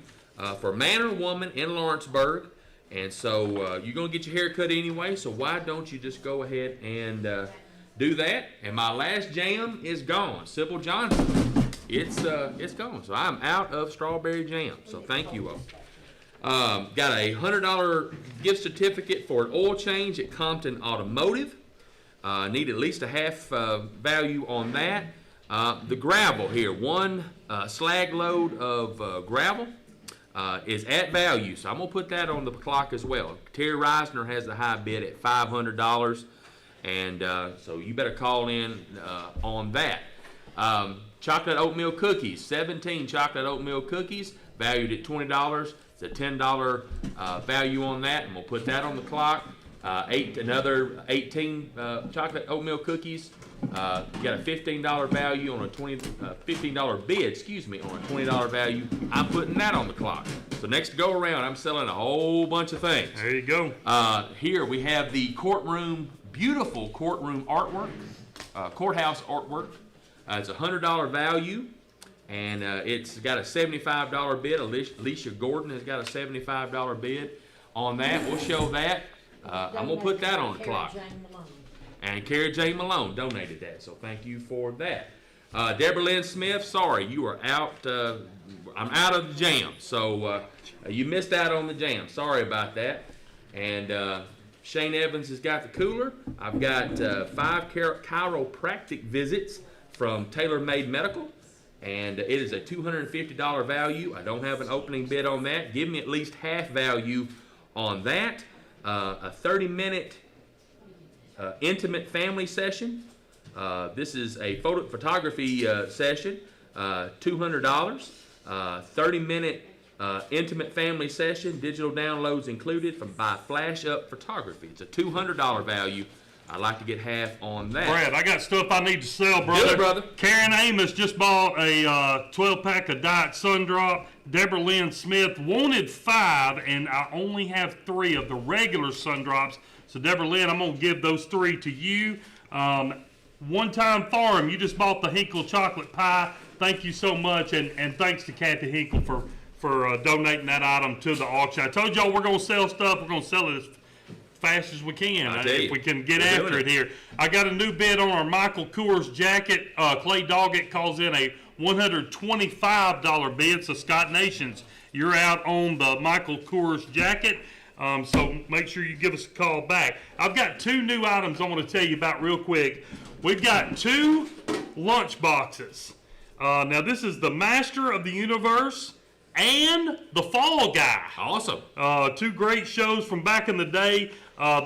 for man or woman in Lawrenceburg. And so you're going to get your hair cut anyway, so why don't you just go ahead and do that? And my last jam is gone. Sybil Johnson, it's gone. So I'm out of strawberry jam, so thank you all. Got a $100 gift certificate for an oil change at Compton Automotive. Need at least a half value on that. The gravel here, 1 slag load of gravel. Is at value, so I'm going to put that on the clock as well. Terry Reisner has the high bid at $500, and so you better call in on that. Chocolate oatmeal cookies, 17 chocolate oatmeal cookies, valued at $20. It's a $10 value on that, and we'll put that on the clock. Another 18 chocolate oatmeal cookies. You got a $15 value on a $15 bid, on a $20 value. I'm putting that on the clock. So next go around, I'm selling a whole bunch of things. There you go. Here we have the beautiful courtroom artwork, courthouse artwork. It's a $100 value, and it's got a $75 bid. Alicia Gordon has got a $75 bid on that. We'll show that. I'm going to put that on the clock. And Carrie J. Malone donated that, so thank you for that. Deborah Lynn Smith, sorry, you are out. I'm out of the jam, so you missed out on the jam. Sorry about that. And Shane Evans has got the cooler. I've got 5 chiropractic visits from Tailor Made Medical, and it is a $250 value. I don't have an opening bid on that. Give me at least half value on that. A 30-minute intimate family session. This is a photography session, $200. 30-minute intimate family session, digital downloads included by Flash Up Photography. It's a $200 value. I'd like to get half on that. Brad, I got stuff I need to sell, brother. Good, brother. Karen Amos just bought a 12-pack of Diet Sun Drop. Deborah Lynn Smith wanted 5, and I only have 3 of the regular Sun Drops. So, Deborah Lynn, I'm going to give those 3 to you. One Time Farm, you just bought the Hinkle chocolate pie. Thank you so much, and thanks to Kathy Hinkle for donating that item to the auction. I told y'all we're going to sell stuff. We're going to sell it as fast as we can, if we can get after it here. I got a new bid on our Michael Kors jacket. Clay Doggett calls in a $125 bid. So Scott Nations, you're out on the Michael Kors jacket. So make sure you give us a call back. I've got 2 new items I want to tell you about real quick. We've got 2 lunch boxes. Now this is the Master of the Universe and the Fall Guy. Awesome. 2 great shows from back in the day.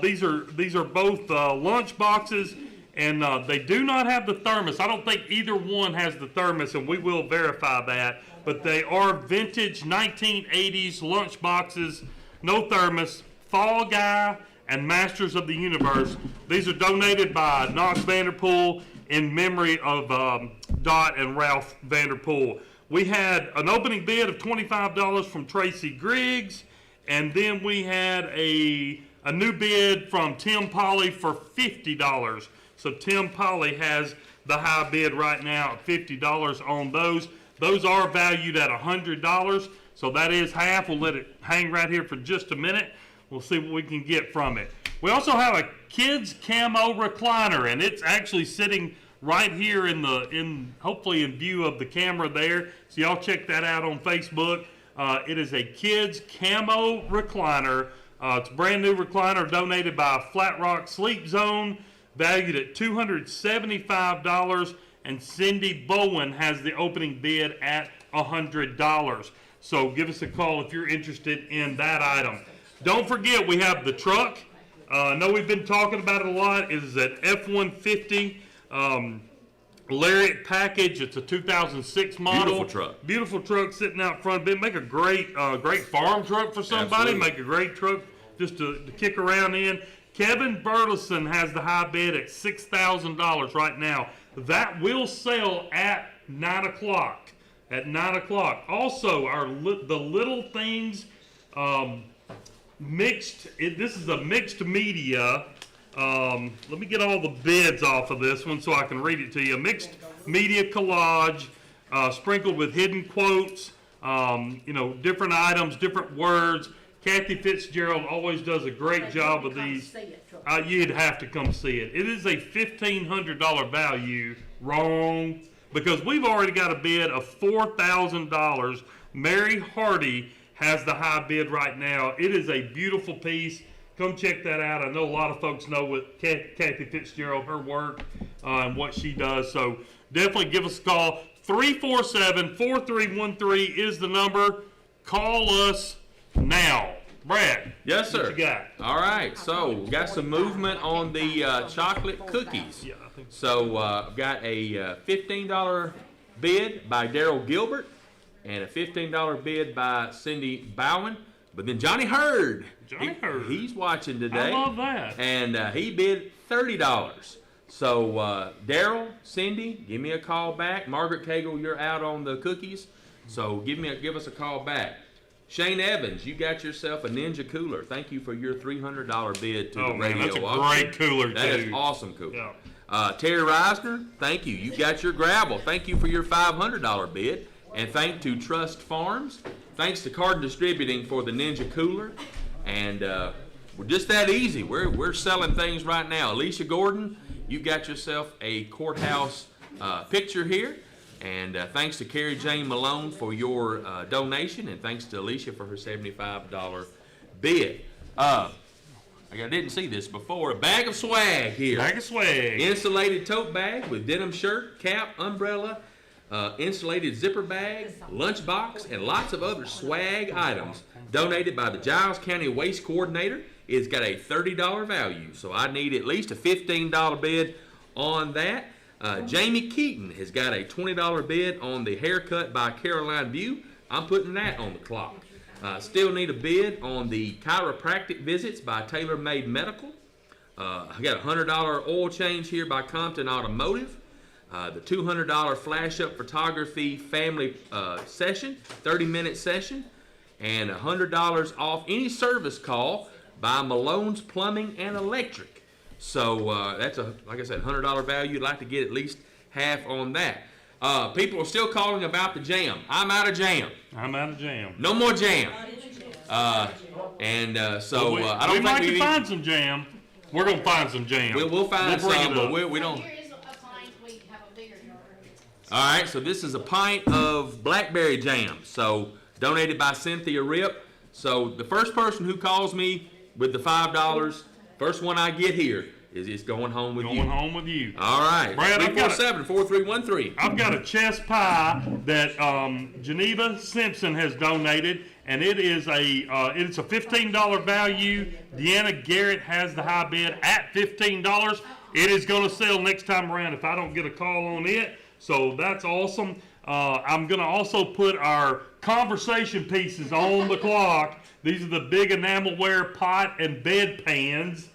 These are both lunch boxes, and they do not have the thermos. I don't think either one has the thermos, and we will verify that. But they are vintage 1980s lunch boxes, no thermos, Fall Guy and Masters of the Universe. These are donated by Knox Vanderpool in memory of Dot and Ralph Vanderpool. We had an opening bid of $25 from Tracy Griggs, and then we had a new bid from Tim Polly for $50. So Tim Polly has the high bid right now at $50 on those. Those are valued at $100, so that is half. We'll let it hang right here for just a minute. We'll see what we can get from it. We also have a kids camo recliner, and it's actually sitting right here hopefully in view of the camera there. So y'all check that out on Facebook. It is a kids camo recliner. It's a brand new recliner donated by Flat Rock Sleep Zone, valued at $275, and Cindy Bowen has the opening bid at $100. So give us a call if you're interested in that item. Don't forget, we have the truck. I know we've been talking about it a lot. It is an F-150 Lariat package. It's a 2006 model. Beautiful truck. Beautiful truck sitting out front. It'd make a great farm truck for somebody. Absolutely. Make a great truck just to kick around in. Kevin Burleson has the high bid at $6,000 right now. That will sell at 9 o'clock. At 9 o'clock. Also, the Little Things this is a mixed media. Let me get all the bids off of this one so I can read it to you. A mixed media collage, sprinkled with hidden quotes, different items, different words. Kathy Fitzgerald always does a great job with these. You'd have to come see it. It is a $1,500 value. Wrong. Because we've already got a bid of $4,000. Mary Hardy has the high bid right now. It is a beautiful piece. Come check that out. I know a lot of folks know what Kathy Fitzgerald, her work, and what she does. So definitely give us a call. 347-4313 is the number. Call us now. Brad. Yes, sir. What you got? All right. So we got some movement on the chocolate cookies. Yeah, I think So I've got a $15 bid by Daryl Gilbert and a $15 bid by Cindy Bowen. But then Johnny Hurd. He's watching today. I love that. And he bid $30. So Daryl, Cindy, give me a call back. Margaret Cagle, you're out on the cookies. So give us a call back. Shane Evans, you got yourself a Ninja cooler. Thank you for your $300 bid to the radio. That's a auction. great cooler, That is too. awesome cooler. Yeah. Terry Reisner, thank you. You got your gravel. Thank you for your $500 bid. And thanks to Trust Farms. Thanks to Card Distributing for the Ninja Cooler. And we're just that easy. We're selling things right now. Alicia Gordon, you got yourself a courthouse picture here. And thanks to Carrie Jane Malone for your donation. And thanks to Alicia for her $75 bid. I didn't see this before. A bag of swag here. Bag of swag. Insulated tote bag with denim shirt, cap, umbrella, insulated zipper bag, lunchbox, and lots of other swag items donated by the Giles County Waste Coordinator. It's got a $30 value, so I need at least a $15 bid on that. Jamie Keaton has got a $20 bid on the haircut by Caroline View. I'm putting that on the clock. Still need a bid on the chiropractic visits by Tailor Made Medical. I got a $100 oil change here by Compton Automotive. The $200 flash up photography family session, 30-minute session, and $100 off any service call by Malone's Plumbing and Electric. So that's like I said, $100 value. You'd like to get at least half on that. People are still calling about the jam. I'm out of jam. I'm out of jam. No more jam. I don't we might think we find some jam. We're gonna find some jam. We'll find bring some, it but up. we don't. Here is a pint, we have a bigger jar. All right, so this is a pint of blackberry jam. So donated by Cynthia Rip. So the first person who calls me with the $5, first one I get here is going home with you. Going home with you. All right. Brad, I've got 347-4313. I've got a chess pie that Geneva Simpson has donated, and it's a $15 value. Deanna Garrett has the high bid at $15. It is going to sell next time around if I don't get a call on it. So that's awesome. I'm going to also put our conversation pieces on the clock. These are the big enamelware pot and bed pans.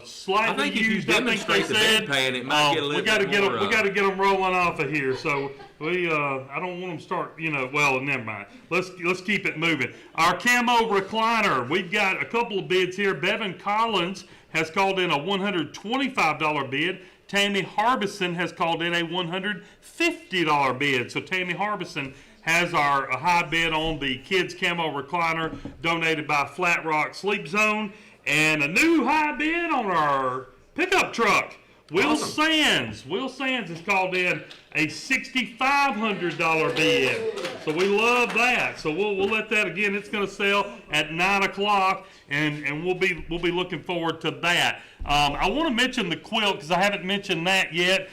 Slightly I think if you used, I think they demonstrate the said. bedpan, it might get a little we gotta bit get more, them. We got to get them rolling off of here. So I don't want them to start. Well, never mind. Let's keep it moving. Our camo recliner. We've got a couple of bids here. Bevan Collins has called in a $125 bid. Tammy Harbison has called in a $150 bid. So Tammy Harbison has our high bid on the kids camo recliner donated by Flat Rock Sleep Zone. And a new high bid on our pickup truck. Will Sands has called in a $6,500 bid. So we love that. So we'll let that again. It's going to sell at 9 o'clock, and we'll be looking forward to that. I want to mention the quilt because I haven't mentioned that yet.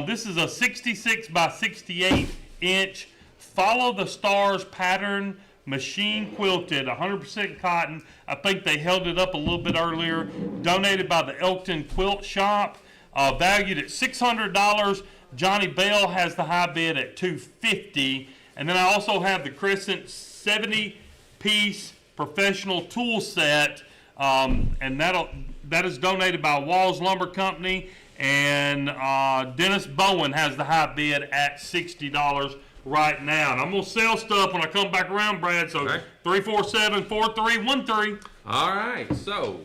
This is a 66 by 68 inch Follow the Stars pattern, machine quilted, 100% cotton. I think they held it up a little bit earlier. Donated by the Elkton Quilt Shop, valued at $600. Johnny Bell has the high bid at $250. And then I also have the Crescent 70-piece professional tool set, and that is donated by Walls Lumber Company. And Dennis Bowen has the high bid at $60 right now. And I'm going to sell stuff when I come back around, Brad. So Okay. 347-4313. All right, so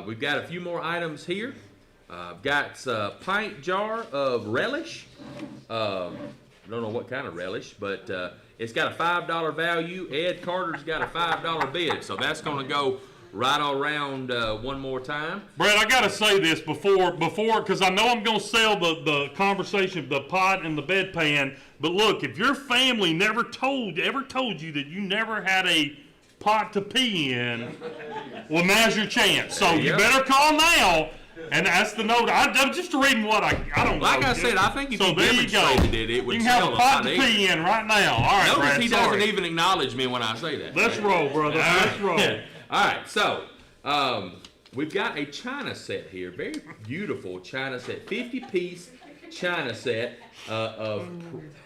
we've got a few more items here. I've got a pint jar of relish. I don't know what kind of relish, but it's got a $5 value. Ed Carter's got a $5 bid, so that's going to go right around one more time. Brad, I got to say this before, because I know I'm going to sell the conversation, the pot and the bedpan. But look, if your family ever told you that you never had a pot to pee in, well, now's your chance. So you Yep. better call now. And that's the note. I'm just reading what I don't know. Like I said, I think if so you there you go. demonstrated it would You can have sell a a pot lot to easier. pee in right now. All right, Notice Brad, he sorry. doesn't even acknowledge me when I say that. Let's roll, brother. Let's roll. All right, so we've got a china set here, very beautiful china set, 50-piece china set of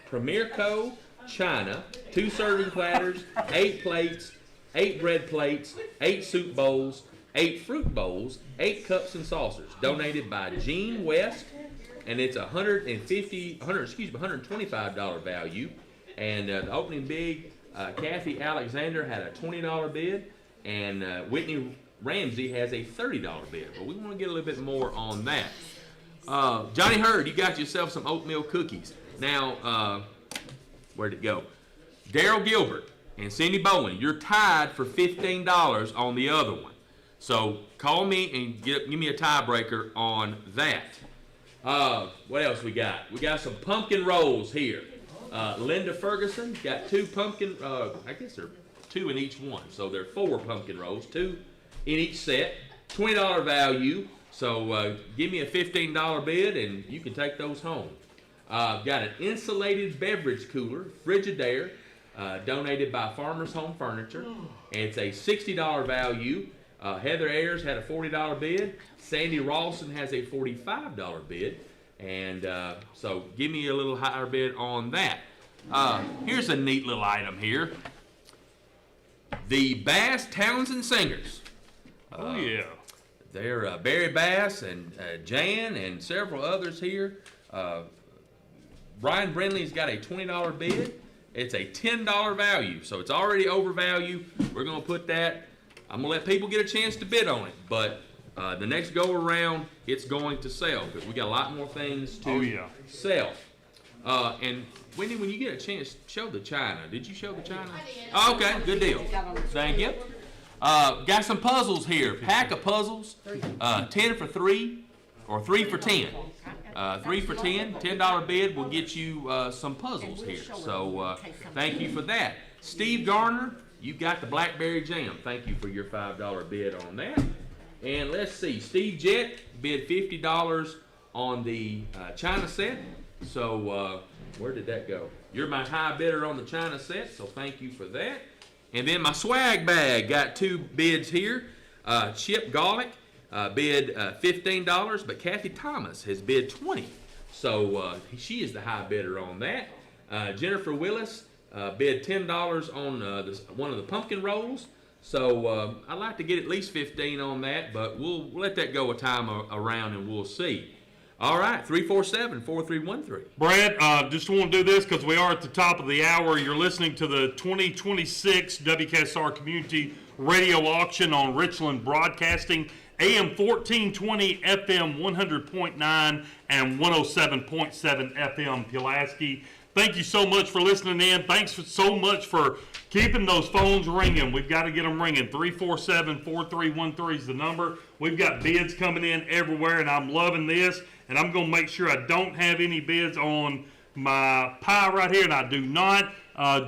Premier Co. china, 2 serving platters, 8 plates, 8 bread plates, 8 soup bowls, 8 fruit bowls, 8 cups and saucers, donated by Gene West, and it's $125 value. And the opening big, Kathy Alexander had a $20 bid, and Whitney Ramsey has a $30 bid. But we want to get a little bit more on that. Johnny Hurd, you got yourself some oatmeal cookies. Now, where'd it go? Daryl Gilbert and Cindy Bowen, you're tied for $15 on the other one. So call me and give me a tiebreaker on that. What else we got? We got some pumpkin rolls here. Linda Ferguson got 2 pumpkin, I guess they're 2 in each one. So they're 4 pumpkin rolls, 2 in each set, $20 value. So give me a $15 bid and you can take those home. Got an insulated beverage cooler, Frigidaire, donated by Farmers Home Furniture. And it's a $60 value. Heather Ayers had a $40 bid. Sandy Rawson has a $45 bid. And so give me a little higher bid on that. Here's a neat little item here. The Bass Townsend Singers. Oh, yeah. They're Barry Bass and Jan and several others here. Brian Brindley's got a $20 bid. It's a $10 value, so it's already overvalued. We're going to put that. I'm going to let people get a chance to bid on it, but the next go around, it's going to sell because we got a lot more things to sell. And Wendy, when you get a chance, show the china. Did you show the china? I did. Oh, okay, good deal. Thank you. Got some puzzles here. Pack of puzzles, 10 for 3 or 3 for 10. 3 for 10, $10 bid will get you some puzzles here. So thank you for that. Steve Garner, you got the Blackberry Jam. Thank you for your $5 bid on that. And let's see, Steve Jett bid $50 on the China set. So where did that go? You're my high bidder on the China set, so thank you for that. And then my swag bag got 2 bids here. Chip Golick bid $15, but Kathy Thomas has bid $20. So she is the high bidder on that. Jennifer Willis bid $10 on one of the pumpkin rolls. So I'd like to get at least 15 on that, but we'll let that go a time around and we'll see. All right, 347-4313. Brad, just want to do this because we are at the top of the hour. You're listening to the 2026 WKSR Community Radio Auction on Richland Broadcasting, AM 1420, FM 100.9, and 107.7 FM Pulaski. Thank you so much for listening in. Thanks so much for keeping those phones ringing. We've got to get them ringing. 347-4313 is the number. We've got bids coming in everywhere, and I'm loving this. And I'm going to make sure I don't have any bids on my pie right here, and I do not.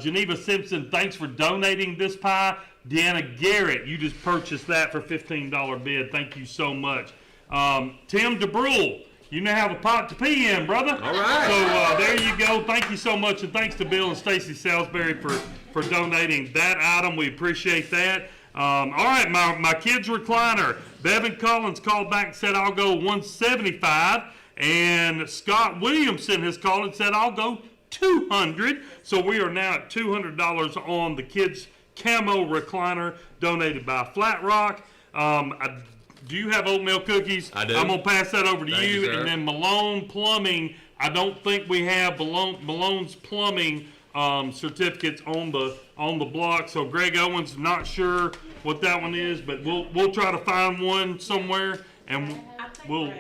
Geneva Simpson, thanks for donating this pie. Deanna Garrett, you just purchased that for $15 bid. Thank you so much. Tim DeBrule, you now have a pot to pee in, brother. All right. So there you go. Thank you so much, and thanks to Bill and Stacy Salisbury for donating that item. We appreciate that. All right, my kids' recliner. Bevan Collins called back and said, I'll go $175. And Scott Williamson has called and said, I'll go $200. So we are now at $200 on the kids' camo recliner donated by Flat Rock. Do you have oatmeal cookies? I do. I'm going to pass that over to Thank you, sir. And then Malone Plumbing, I don't think we have Malone's Plumbing certificates on the block. So Greg Owens, not sure what that one is, but we'll try to find one somewhere, and we'll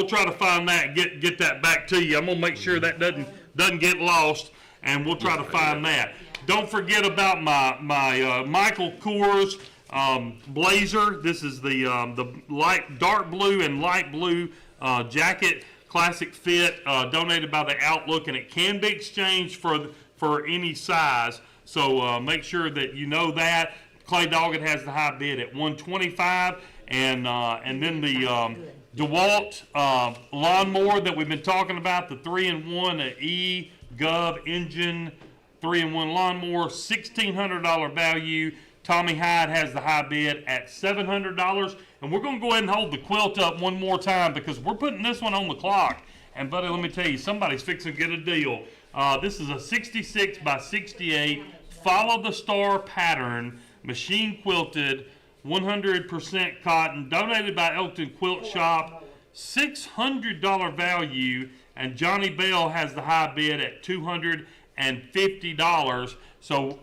try to find that and get that back to you. I'm gonna make sure that doesn't get lost, and we'll try to find that. Don't forget about my Michael Kors blazer. This is the dark blue and light blue jacket, classic fit, donated by the Outlook, and it can be exchanged for any size. So make sure that you know that. Clay Doggett has the high bid at $125, and then the DeWalt lawnmower that we've been talking about, the 3-in-1 E-Gov engine 3-in-1 lawnmower, $1,600 value. Tommy Hyde has the high bid at $700, and we're going to go ahead and hold the quilt up one more time because we're putting this one on the clock. And buddy, let me tell you, somebody's fixing to get a deal. This is a 66 by 68 follow the star pattern, machine quilted, 100% cotton, donated by Elkton Quilt Shop, $600 value, and Johnny Bell has the high bid at $250. So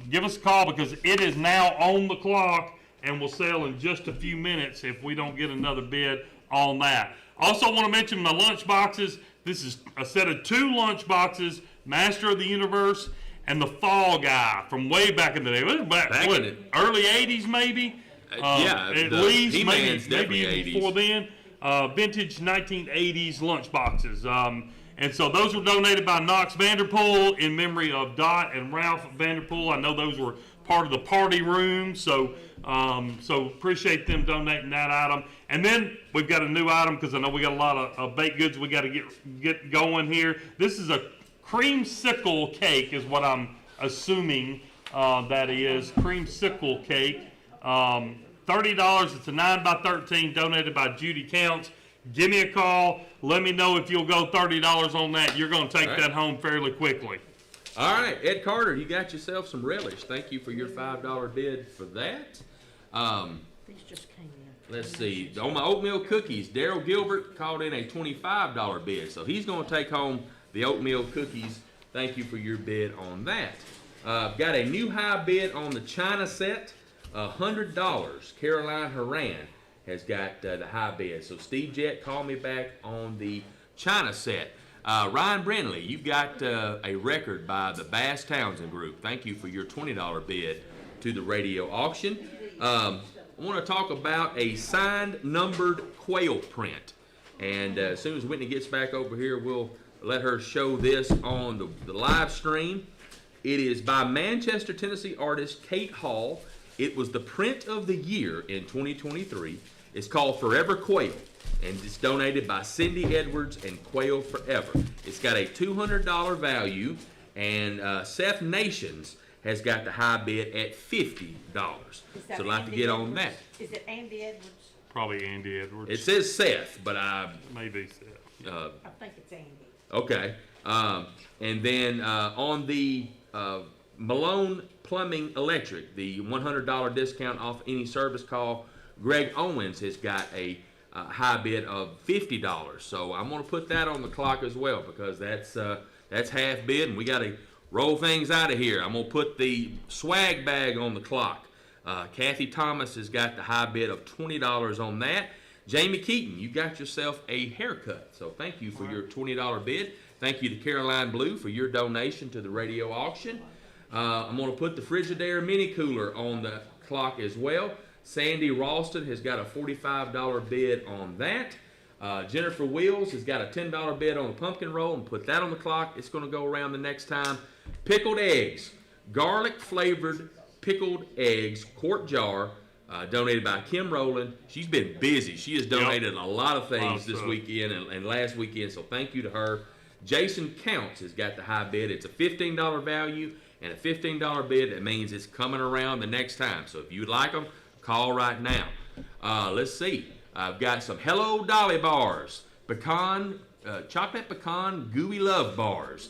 give us a call because it is now on the clock and will sell in just a few minutes if we don't get another bid on that. Also want to mention my lunch boxes. This is a set of 2 lunch boxes, Master of the Universe and the Fall Guy from way back in the day. What, early 80s maybe? Yeah, at least, maybe definitely even 80s. before then. Vintage 1980s lunch boxes. And so those were donated by Knox Vanderpool in memory of Dot and Ralph Vanderpool. I know those were part of the party room, so appreciate them donating that item. And then we've got a new item because I know we got a lot of baked goods we got to get going here. This is a creamsicle cake, is what I'm assuming that is. Creamsicle cake. $30. It's a 9x13 donated by Judy Counts. Give me a call. Let me know if you'll go $30 on that. You're going to take that home fairly quickly. All right, Ed Carter, you got yourself some relish. Thank you for your $5 bid for that. These just came in. Let's see. On my oatmeal cookies, Daryl Gilbert called in a $25 bid, so he's going to take home the oatmeal cookies. Thank you for your bid on that. Got a new high bid on the China set, $100. Caroline Haran has got the high bid. So Steve Jett, call me back on the China set. Ryan Brindley, you've got a record by the Bass Townsend Group. Thank you for your $20 bid to the radio auction. I want to talk about a signed, numbered quail print. And as soon as Whitney gets back over here, we'll let her show this on the live stream. It is by Manchester, Tennessee artist Kate Hall. It was the print of the year in 2023. It's called Forever Quail, and it's donated by Cindy Edwards and Quail Forever. It's got a $200 value, and Seth Nations has got the high bid at $50. So I'd like to get on that. Is it Andy Edwards? Probably Andy Edwards. It says Seth, but Maybe Seth. I think it's Andy. okay. And then on the Malone Plumbing Electric, the $100 discount off any service call, Greg Owens has got a high bid of $50. So I'm going to put that on the clock as well, because that's half bid, and we got to roll things out of here. I'm going to put the swag bag on the clock. Kathy Thomas has got the high bid of $20 on that. Jamie Keaton, you got yourself a haircut. So thank you for your $20 bid. Thank you to Caroline Blue for your donation to the radio auction. I'm going to put the Frigidaire mini cooler on the clock as well. Sandy Ralston has got a $45 bid on that. Jennifer Wheels has got a $10 bid on the pumpkin roll, and put that on the clock. It's going to go around the next time. Pickled eggs, garlic flavored pickled eggs, quart jar, donated by Kim Rowland. She's been busy. She has donated a lot of things this weekend and last weekend, so thank you to her. Jason Counts has got the high bid. It's a $15 value and a $15 bid. That means it's coming around the next time. So if you'd like them, call right now. Let's see. I've got some Hello Dolly bars, chocolate pecan gooey love bars,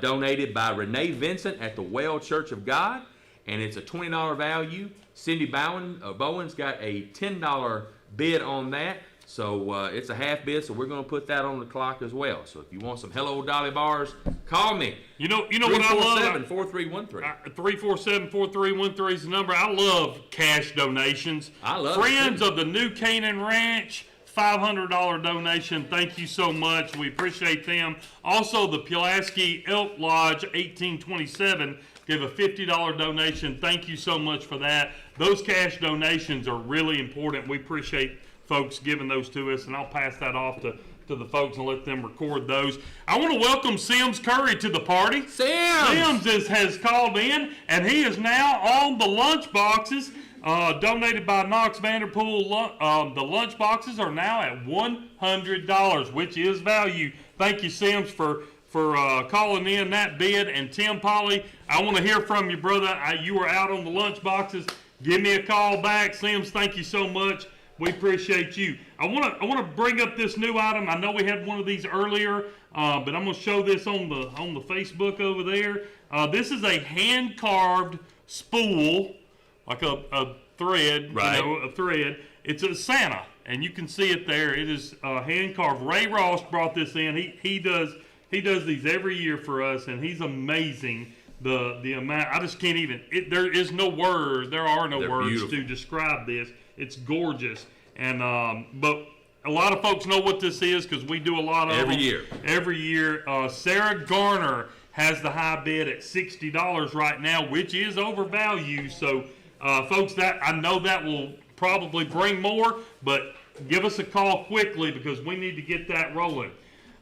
donated by Renee Vincent at the Well Church of God, and it's a $20 value. Cindy Bowen's got a $10 bid on that, so it's a half bid, so we're going to put that on the clock as well. So if you want some Hello Dolly bars, call me. You know what I love? 347-4313. 347-4313 is the number. I love cash donations. I love it, Friends too. of the New Canaan Ranch, $500 donation. Thank you so much. We appreciate them. Also, the Pulaski Elk Lodge 1827 give a $50 donation. Thank you so much for that. Those cash donations are really important. We appreciate folks giving those to us, and I'll pass that off to the folks and let them record those. I want to welcome Sims Curry to the party. Sims has called in, and he is now on the lunch boxes donated by Knox Vanderpool. The lunch boxes are now at $100, which is value. Thank you, Sims, for calling in that bid. And Tim Polly, I want to hear from you, brother. You were out on the lunch boxes. Give me a call back. Sims, thank you so much. We appreciate you. I want to bring up this new item. I know we had one of these earlier, but I'm going to show this on the Facebook over there. This is a hand carved spool, like a thread, right. A thread. It's a Santa, and you can see it there. It is hand carved. Ray Ross brought this in. He does these every year for us, and he's amazing. The amount, I just can't even. There is no word. There are no words beautiful to describe this. It's gorgeous, and but a lot of folks know what this is because we do a lot of every them. Every year. Sarah Garner has the high bid at $60 right now, which is overvalued. So, folks, that I know that will probably bring more, but give us a call quickly because we need to get that rolling.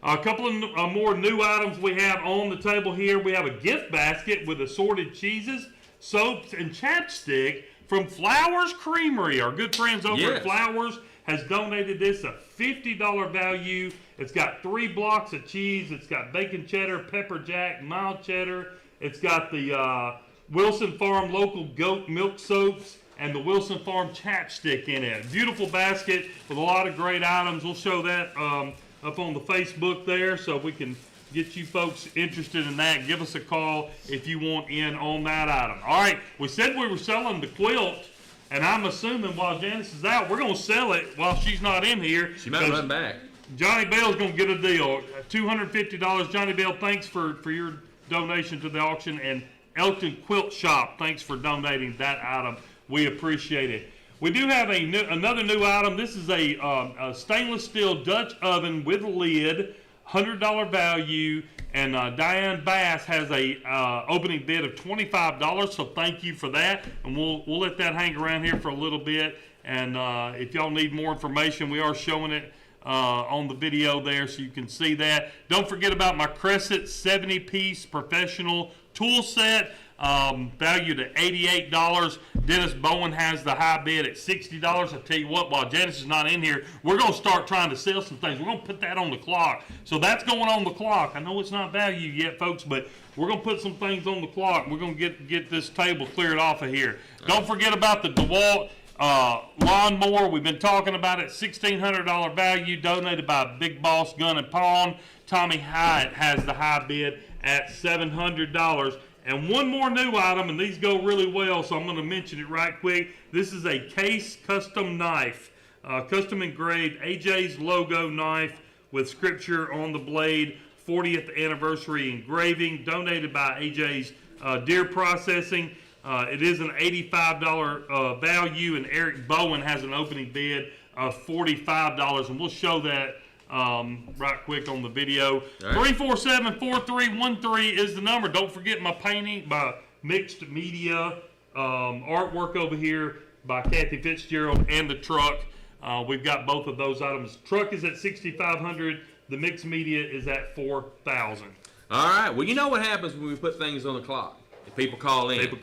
A couple of more new items we have on the table here. We have a gift basket with assorted cheeses, soaps, and chapstick from Flowers Creamery. Our good friends over Yes. at Flowers has donated this a $50 value. It's got 3 blocks of cheese. It's got bacon cheddar, pepper jack, mild cheddar. It's got the Wilson Farm local goat milk soaps and the Wilson Farm chapstick in it. Beautiful basket with a lot of great items. We'll show that up on the Facebook there so we can get you folks interested in that. Give us a call if you want in on that item. All right, we said we were selling the quilt, and I'm assuming while Janice is out, we're going to sell it while she's not in here. She might run back. Johnny Bell's going to get a deal. $250. Johnny Bell, thanks for your donation to the auction. And Elton Quilt Shop, thanks for donating that item. We appreciate it. We do have another new item. This is a stainless steel Dutch oven with a lid, $100 value. And Diane Bass has a opening bid of $25, so thank you for that. And we'll let that hang around here for a little bit. And if y'all need more information, we are showing it on the video there so you can see that. Don't forget about my Crescent 70-piece professional tool set, valued at $88. Dennis Bowen has the high bid at $60. I tell you what, while Janice is not in here, we're going to start trying to sell some things. We're going to put that on the clock. So that's going on the clock. I know it's not valued yet, folks, but we're going to put some things on the clock. We're going to get this table cleared off of here. Don't forget about the DeWalt lawnmower. We've been talking about it. $1,600 value, donated by Big Boss Gun and Pawn. Tommy Hyatt has the high bid at $700. And one more new item, and these go really well, so I'm going to mention it right quick. This is a Case custom knife, custom engraved AJ's logo knife with scripture on the blade, 40th anniversary engraving, donated by AJ's Deer Processing. It is an $85 value, and Eric Bowen has an opening bid of $45, and we'll show that right quick on the video. 347-4313 is the number. Don't forget my painting by Mixed Media, artwork over here by Kathy Fitzgerald, and the truck. We've got both of those items. Truck is at $6,500. The Mixed Media is at $4,000. All right. Well, you know what happens when we put things on the clock? If people call in. People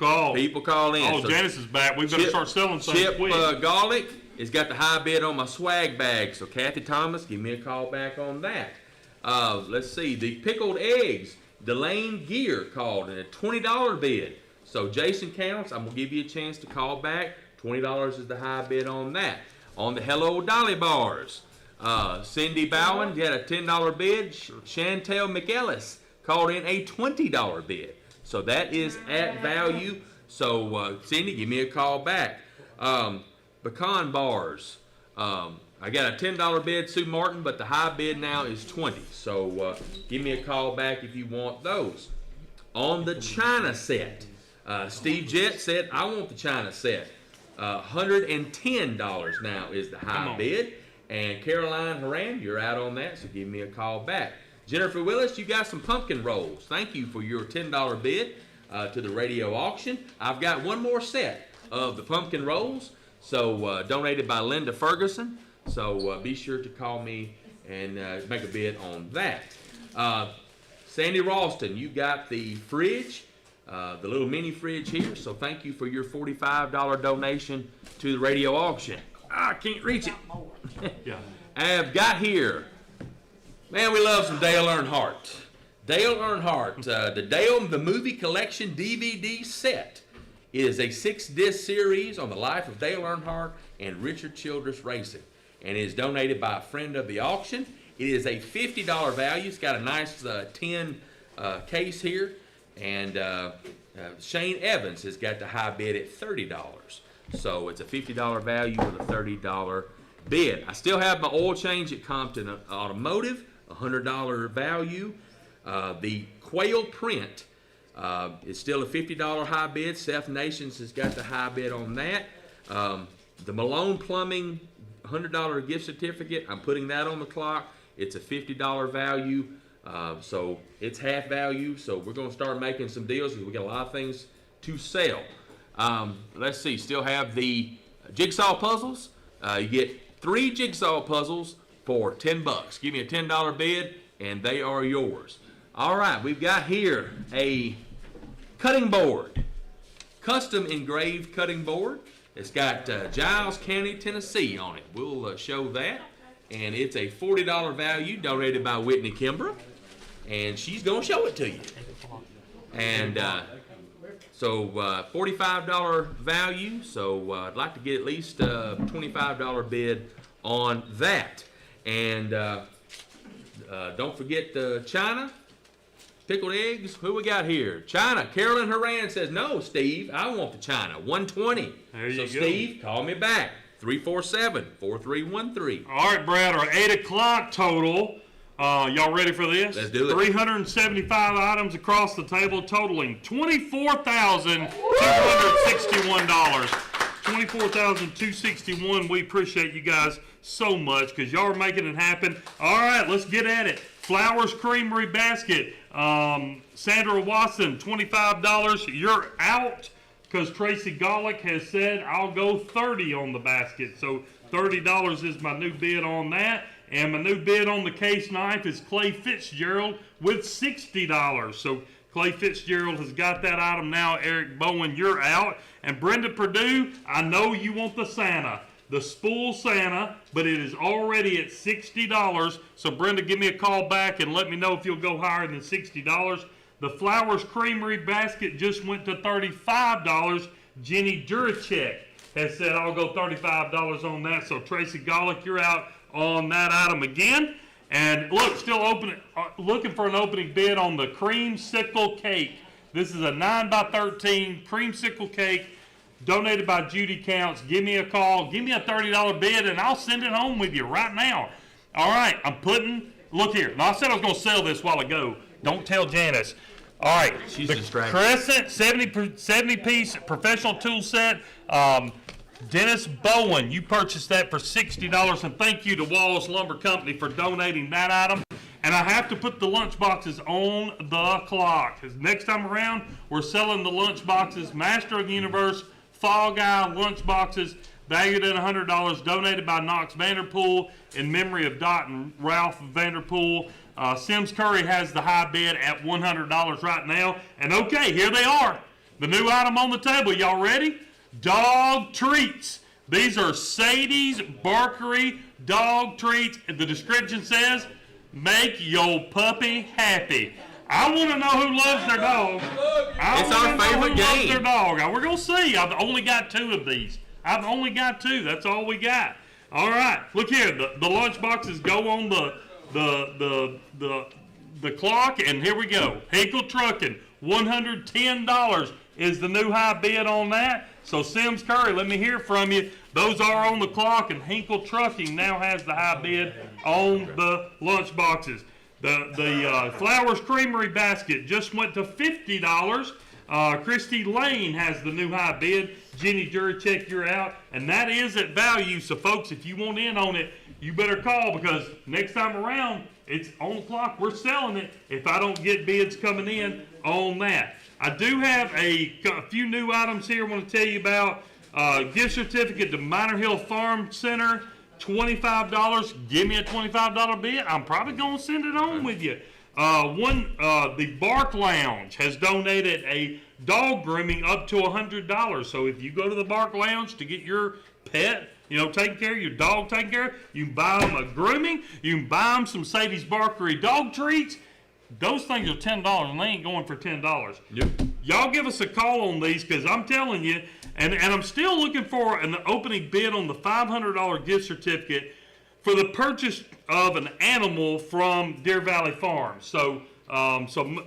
call in. Oh, So Janice is back. We better start selling things Chip quick. Garlic has got the high bid on my swag bag. So Kathy Thomas, give me a call back on that. Let's see. The pickled eggs, Delane Gear called in a $20 bid. So Jason Counts, I'm going to give you a chance to call back. $20 is the high bid on that. On the Hello Dolly bars, Cindy Bowen had a $10 bid. Chantel McEllis called in a $20 bid. So that is at value. So Cindy, give me a call back. Pecan bars. I got a $10 bid, Sue Martin, but the high bid now is $20. So give me a call back if you want those. On the China set, Steve Jett said, I want the China set. $110 now is the high bid. And Caroline Haran, you're out on that, so give me a call back. Jennifer Willis, you got some pumpkin rolls. Thank you for your $10 bid to the radio auction. I've got one more set of the pumpkin rolls, so donated by Linda Ferguson. So be sure to call me and make a bid on that. Sandy Ralston, you got the fridge, the little mini fridge here. So thank you for your $45 donation to the radio auction. I can't reach it. Yeah. I've got here. Man, we love some Dale Earnhardt. Dale Earnhardt, the Dale the Movie Collection DVD set is a 6-disc series on the life of Dale Earnhardt and Richard Childress Racing, and is donated by a friend of the auction. It is a $50 value. It's got a nice tin case here, and Shane Evans has got the high bid at $30. So it's a $50 value with a $30 bid. I still have my oil change at Compton Automotive, $100 value. The Quail print is still a $50 high bid. Seth Nations has got the high bid on that. The Malone Plumbing $100 gift certificate, I'm putting that on the clock. It's a $50 value, so it's half value. So we're going to start making some deals because we got a lot of things to sell. Let's see, still have the jigsaw puzzles. You get 3 jigsaw puzzles for $10. Give me a $10 bid, and they are yours. All right, we've got here a cutting board, custom engraved cutting board. It's got Giles County, Tennessee on it. We'll show that. And it's a $40 value donated by Whitney Kimbrough. And she's going to show it to you. And so $45 value. So I'd like to get at least a $25 bid on that. And don't forget the China. Pickled eggs, who we got here? China. Carolyn Horan says, no, Steve, I want the China. 120. There you so, go. Steve, call me back. 347-4313. All right, Brad, our 8 o'clock total. Y'all ready for this? Let's do it. 375 items across the table, totaling $24,261. $24,261. We appreciate you guys so much because y'all are making it happen. All right, let's get at it. Flowers Creamery Basket. Sandra Watson, $25. You're out because Tracy Golick has said I'll go $30 on the basket. So $30 is my new bid on that. And my new bid on the case knife is Clay Fitzgerald with $60. So Clay Fitzgerald has got that item now. Eric Bowen, you're out. And Brenda Perdue, I know you want the Santa. The spool Santa, but it is already at $60. So Brenda, give me a call back and let me know if you'll go higher than $60. The Flowers Creamery basket just went to $35. Jenny Juracek has said I'll go $35 on that. So Tracy Golick, you're out on that item again. And look, still looking for an opening bid on the creamsicle cake. This is a 9x13 creamsicle cake. Donated by Judy Counts. Give me a call. Give me a $30 bid, and I'll send it home with you right now. All right, look here. Now, I said I was going to sell this a while ago. Don't tell Janice. All right. She's the distracted. Crescent 70-piece professional tool set. Dennis Bowen, you purchased that for $60, and thank you to Wallace Lumber Company for donating that item. And I have to put the lunch boxes on the clock. Next time around, we're selling the lunch boxes. Master of the Universe Fall Guy lunch boxes valued at $100, donated by Knox Vanderpool in memory of Dot and Ralph Vanderpool. Sims Curry has the high bid at $100 right now. And okay, here they are. The new item on the table. Y'all ready? Dog treats. These are Sadie's Barkery dog treats. The description says, make your puppy happy. I want to know who loves their dog. It's our favorite game. Loves their dog. We're going to see. I've only got 2 of these. I've only got 2. That's all we got. All right. Look here. The lunch boxes go on the clock, and here we go. Hinkle Trucking, $110 is the new high bid on that. So Sims Curry, let me hear from you. Those are on the clock, and Hinkle Trucking now has the high bid on the lunch boxes. The Flowers Creamery basket just went to $50. Christy Lane has the new high bid. Jenny Juracek, you're out. And that is at value. So, folks, if you want in on it, you better call because next time around, it's on the clock. We're selling it if I don't get bids coming in on that. I do have a few new items here I want to tell you about. Gift certificate to Minor Hill Farm Center, $25. Give me a $25 bid. I'm probably going to send it on with you. The Bark Lounge has donated a dog grooming up to $100. So if you go to the Bark Lounge to get your pet, taken care of, your dog taken care of, you can buy them a grooming. You can buy them some Sadie's Barkery dog treats. Those things are $10, and they ain't going for $10. Yep. Y'all give us a call on these because I'm telling you, and I'm still looking for an opening bid on the $500 gift certificate for the purchase of an animal from Deer Valley Farms. So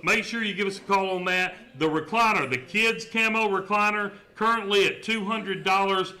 make sure you give us a call on that. The recliner, the kids camo recliner, currently at $200.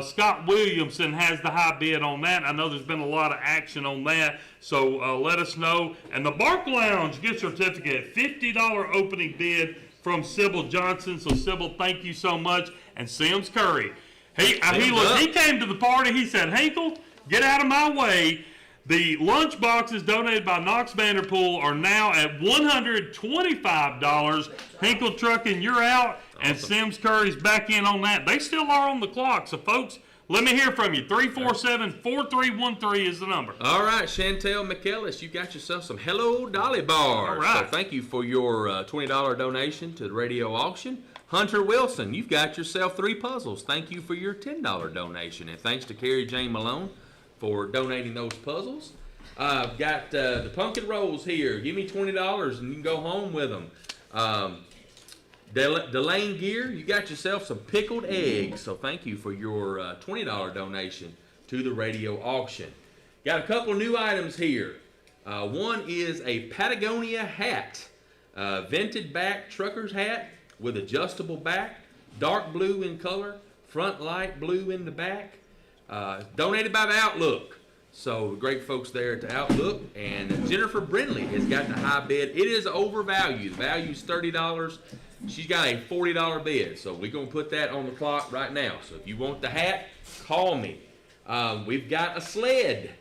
Scott Williamson has the high bid on that. I know there's been a lot of action on that, so let us know. And the Bark Lounge gift certificate, $50 opening bid from Sybil Johnson. So Sybil, thank you so much. And Sims Curry, he came to the party. He said, Hinkle, get out of my way. The lunch boxes donated by Knox Vanderpool are now at $125. Hinkle Trucking, you're out. And Sims Curry's back in on that. They still are on the clock. So, folks, Let me hear from you. 347-4313 is the number. All right, Chantel McEllis, you got yourself some Hello Dolly bars. All right. So thank you for your $20 donation to the radio auction. Hunter Wilson, you've got yourself 3 puzzles. Thank you for your $10 donation. And thanks to Carrie Jane Malone for donating those puzzles. I've got the pumpkin rolls here. Give me $20 and you can go home with them. Delane Gear, you got yourself some pickled eggs. So thank you for your $20 donation to the radio auction. Got a couple new items here. One is a Patagonia hat, vented back trucker's hat with adjustable back, dark blue in color, front light blue in the back, donated by the Outlook. So great folks there at the Outlook. And Jennifer Brindley has got the high bid. It is overvalued. The value is $30. She's got a $40 bid. So we're going to put that on the clock right now. So if you want the hat, call me. We've got a sled.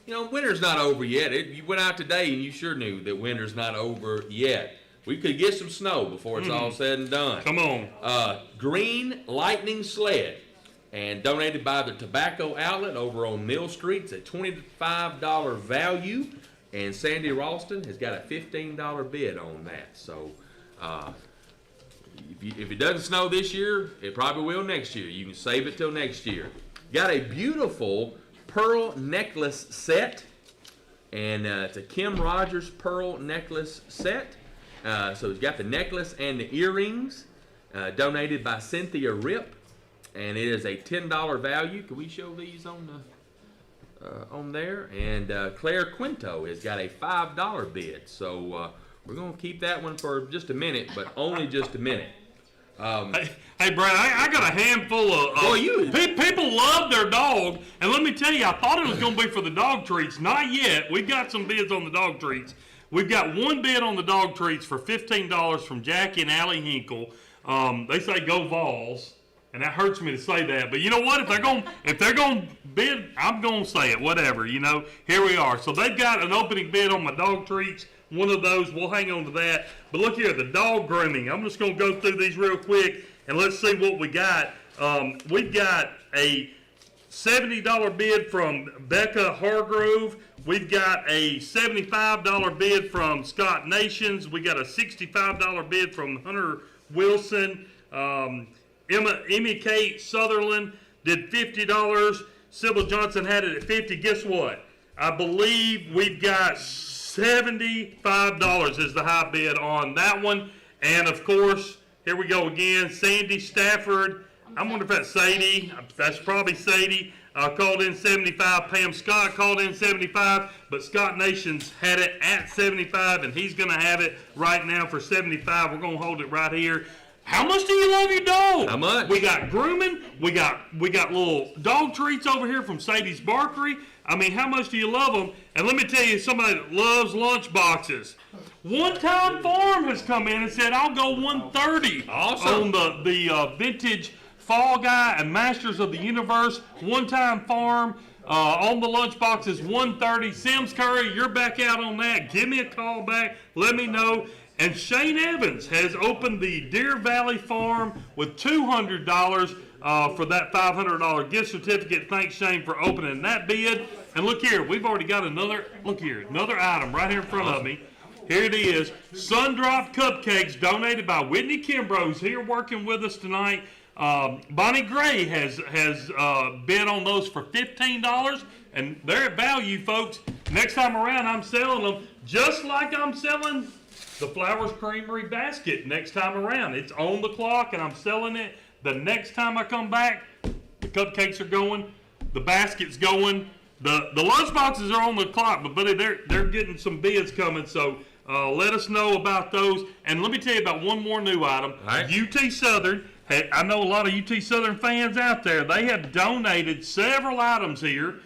You know, winter's not over yet. You went out today and you sure knew that winter's not over yet. We could get some snow before it's all said and done. Come on. Green Lightning Sled. And donated by the Tobacco Outlet over on Mill Street. It's a $25 value. And Sandy Ralston has got a $15 bid on that. So if it doesn't snow this year, it probably will next year. You can save it till next year. Got a beautiful pearl necklace set. And it's a Kim Rogers pearl necklace set. So it's got the necklace and the earrings. Donated by Cynthia Rip. And it is a $10 value. Can we show these on there? And Claire Quinto has got a $5 bid. So we're going to keep that one for just a minute, but only just a minute. Hey, Brad, I got a handful of people love their dog. And let me tell you, I thought it was going to be for the dog treats. Not yet. We've got some bids on the dog treats. We've got one bid on the dog treats for $15 from Jackie and Allie Hinkle. They say go Vols. And that hurts me to say that, but you know what? If they're going to bid, I'm going to say it. Whatever, you know. Here we are. So they've got an opening bid on my dog treats. One of those. We'll hang on to that. But look here, the dog grooming. I'm just going to go through these real quick and let's see what we got. We've got a $70 bid from Becca Hargrove. We've got a $75 bid from Scott Nations. We got a $65 bid from Hunter Wilson. Emmy Kate Sutherland did $50. Sybil Johnson had it at $50. Guess what? I believe we've got $75 is the high bid on that one. And of course, here we go again. Sandy Stafford. I wonder if that's Sadie. That's probably Sadie. Called in 75. Pam Scott called in 75. But Scott Nations had it at 75, and he's going to have it right now for 75. We're going to hold it right here. How much do you love your dog? How much? We got grooming. We got little dog treats over here from Sadie's Barkery. I mean, how much do you love them? And let me tell you, somebody that loves lunch boxes. One Time Farm has come in and said, I'll go $130 awesome. on the vintage Fall Guy and Masters of the Universe. One Time Farm on the lunch boxes, $130. Sims Curry, you're back out on that. Give me a call back. Let me know. And Shane Evans has opened the Deer Valley Farm with $200 for that $500 gift certificate. Thanks, Shane, for opening that bid. And look here, we've already got another item right here in front of me. Here it is, Sundrop Cupcakes donated by Whitney Kimbrough here working with us tonight. Bonnie Gray has bid on those for $15, and they're at value, folks. Next time around, I'm selling them just like I'm selling the Flowers Creamery basket next time around. It's on the clock, and I'm selling it the next time I come back. The cupcakes are going, the basket's going, the lunch boxes are on the clock, but buddy, they're getting some bids coming, so let us know about those. And let me tell you about one more new item. Right. UT Southern. Hey, I know a lot of UT Southern fans out there. They have donated several items here.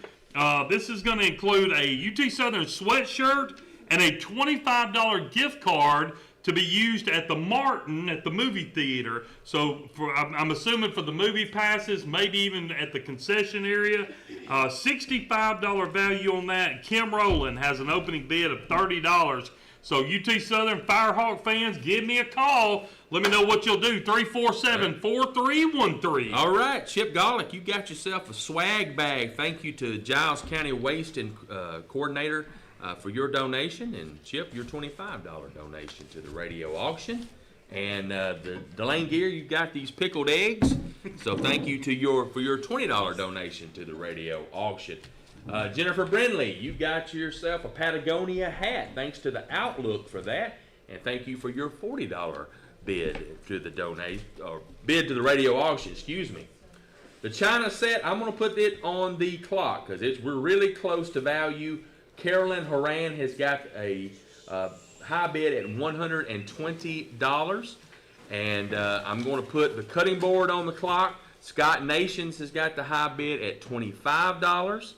This is going to include a UT Southern sweatshirt and a $25 gift card to be used at the Martin at the movie theater. So I'm assuming for the movie passes, maybe even at the concession area. $65 value on that. Kim Rowland has an opening bid of $30. So UT Southern Firehawk fans, give me a call. Let me know what you'll do. 347-4313. All right, Chip Gollick, you got yourself a swag bag. Thank you to Giles County Waste and Coordinator for your donation, and Chip, your $25 donation to the radio auction. And the Delane Gear, you got these pickled eggs. So thank you for your $20 donation to the radio auction. Jennifer Brindley, you got yourself a Patagonia hat. Thanks to the Outlook for that, and thank you for your $40 bid to the bid to the radio auction. Excuse me. The China set, I'm going to put it on the clock because we're really close to value. Carolyn Horan has got a high bid at $120, and I'm going to put the cutting board on the clock. Scott Nations has got the high bid at $25.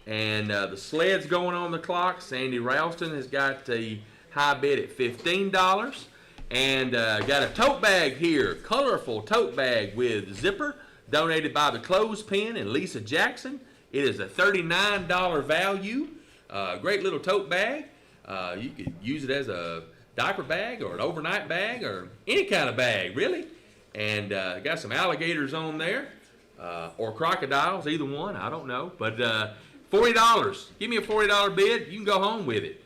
And the sled's going on the clock. Sandy Ralston has got the high bid at $15. And got a tote bag here, colorful tote bag with zipper, donated by the Clothespin and Lisa Jackson. It is a $39 value. Great little tote bag. You could use it as a diaper bag or an overnight bag or any kind of bag, really. And got some alligators on there or crocodiles, either one, I don't know. But $40. Give me a $40 bid. You can go home with it.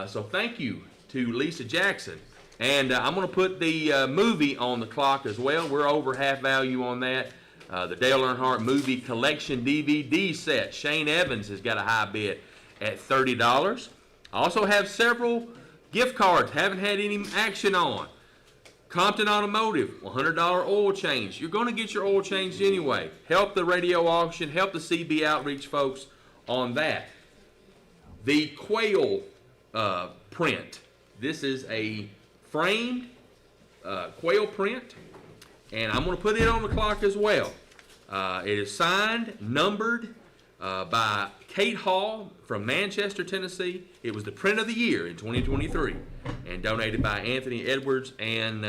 So thank you to Lisa Jackson. And I'm going to put the movie on the clock as well. We're over half value on that. The Dale Earnhardt Movie Collection DVD set. Shane Evans has got a high bid at $30. I also have several gift cards. Haven't had any action on. Compton Automotive, $100 oil change. You're going to get your oil changed anyway. Help the radio auction. Help the CB outreach folks on that. The quail print. This is a framed quail print, and I'm going to put it on the clock as well. It is signed, numbered by Kate Hall from Manchester, Tennessee. It was the print of the year in 2023, and donated by Anthony Edwards and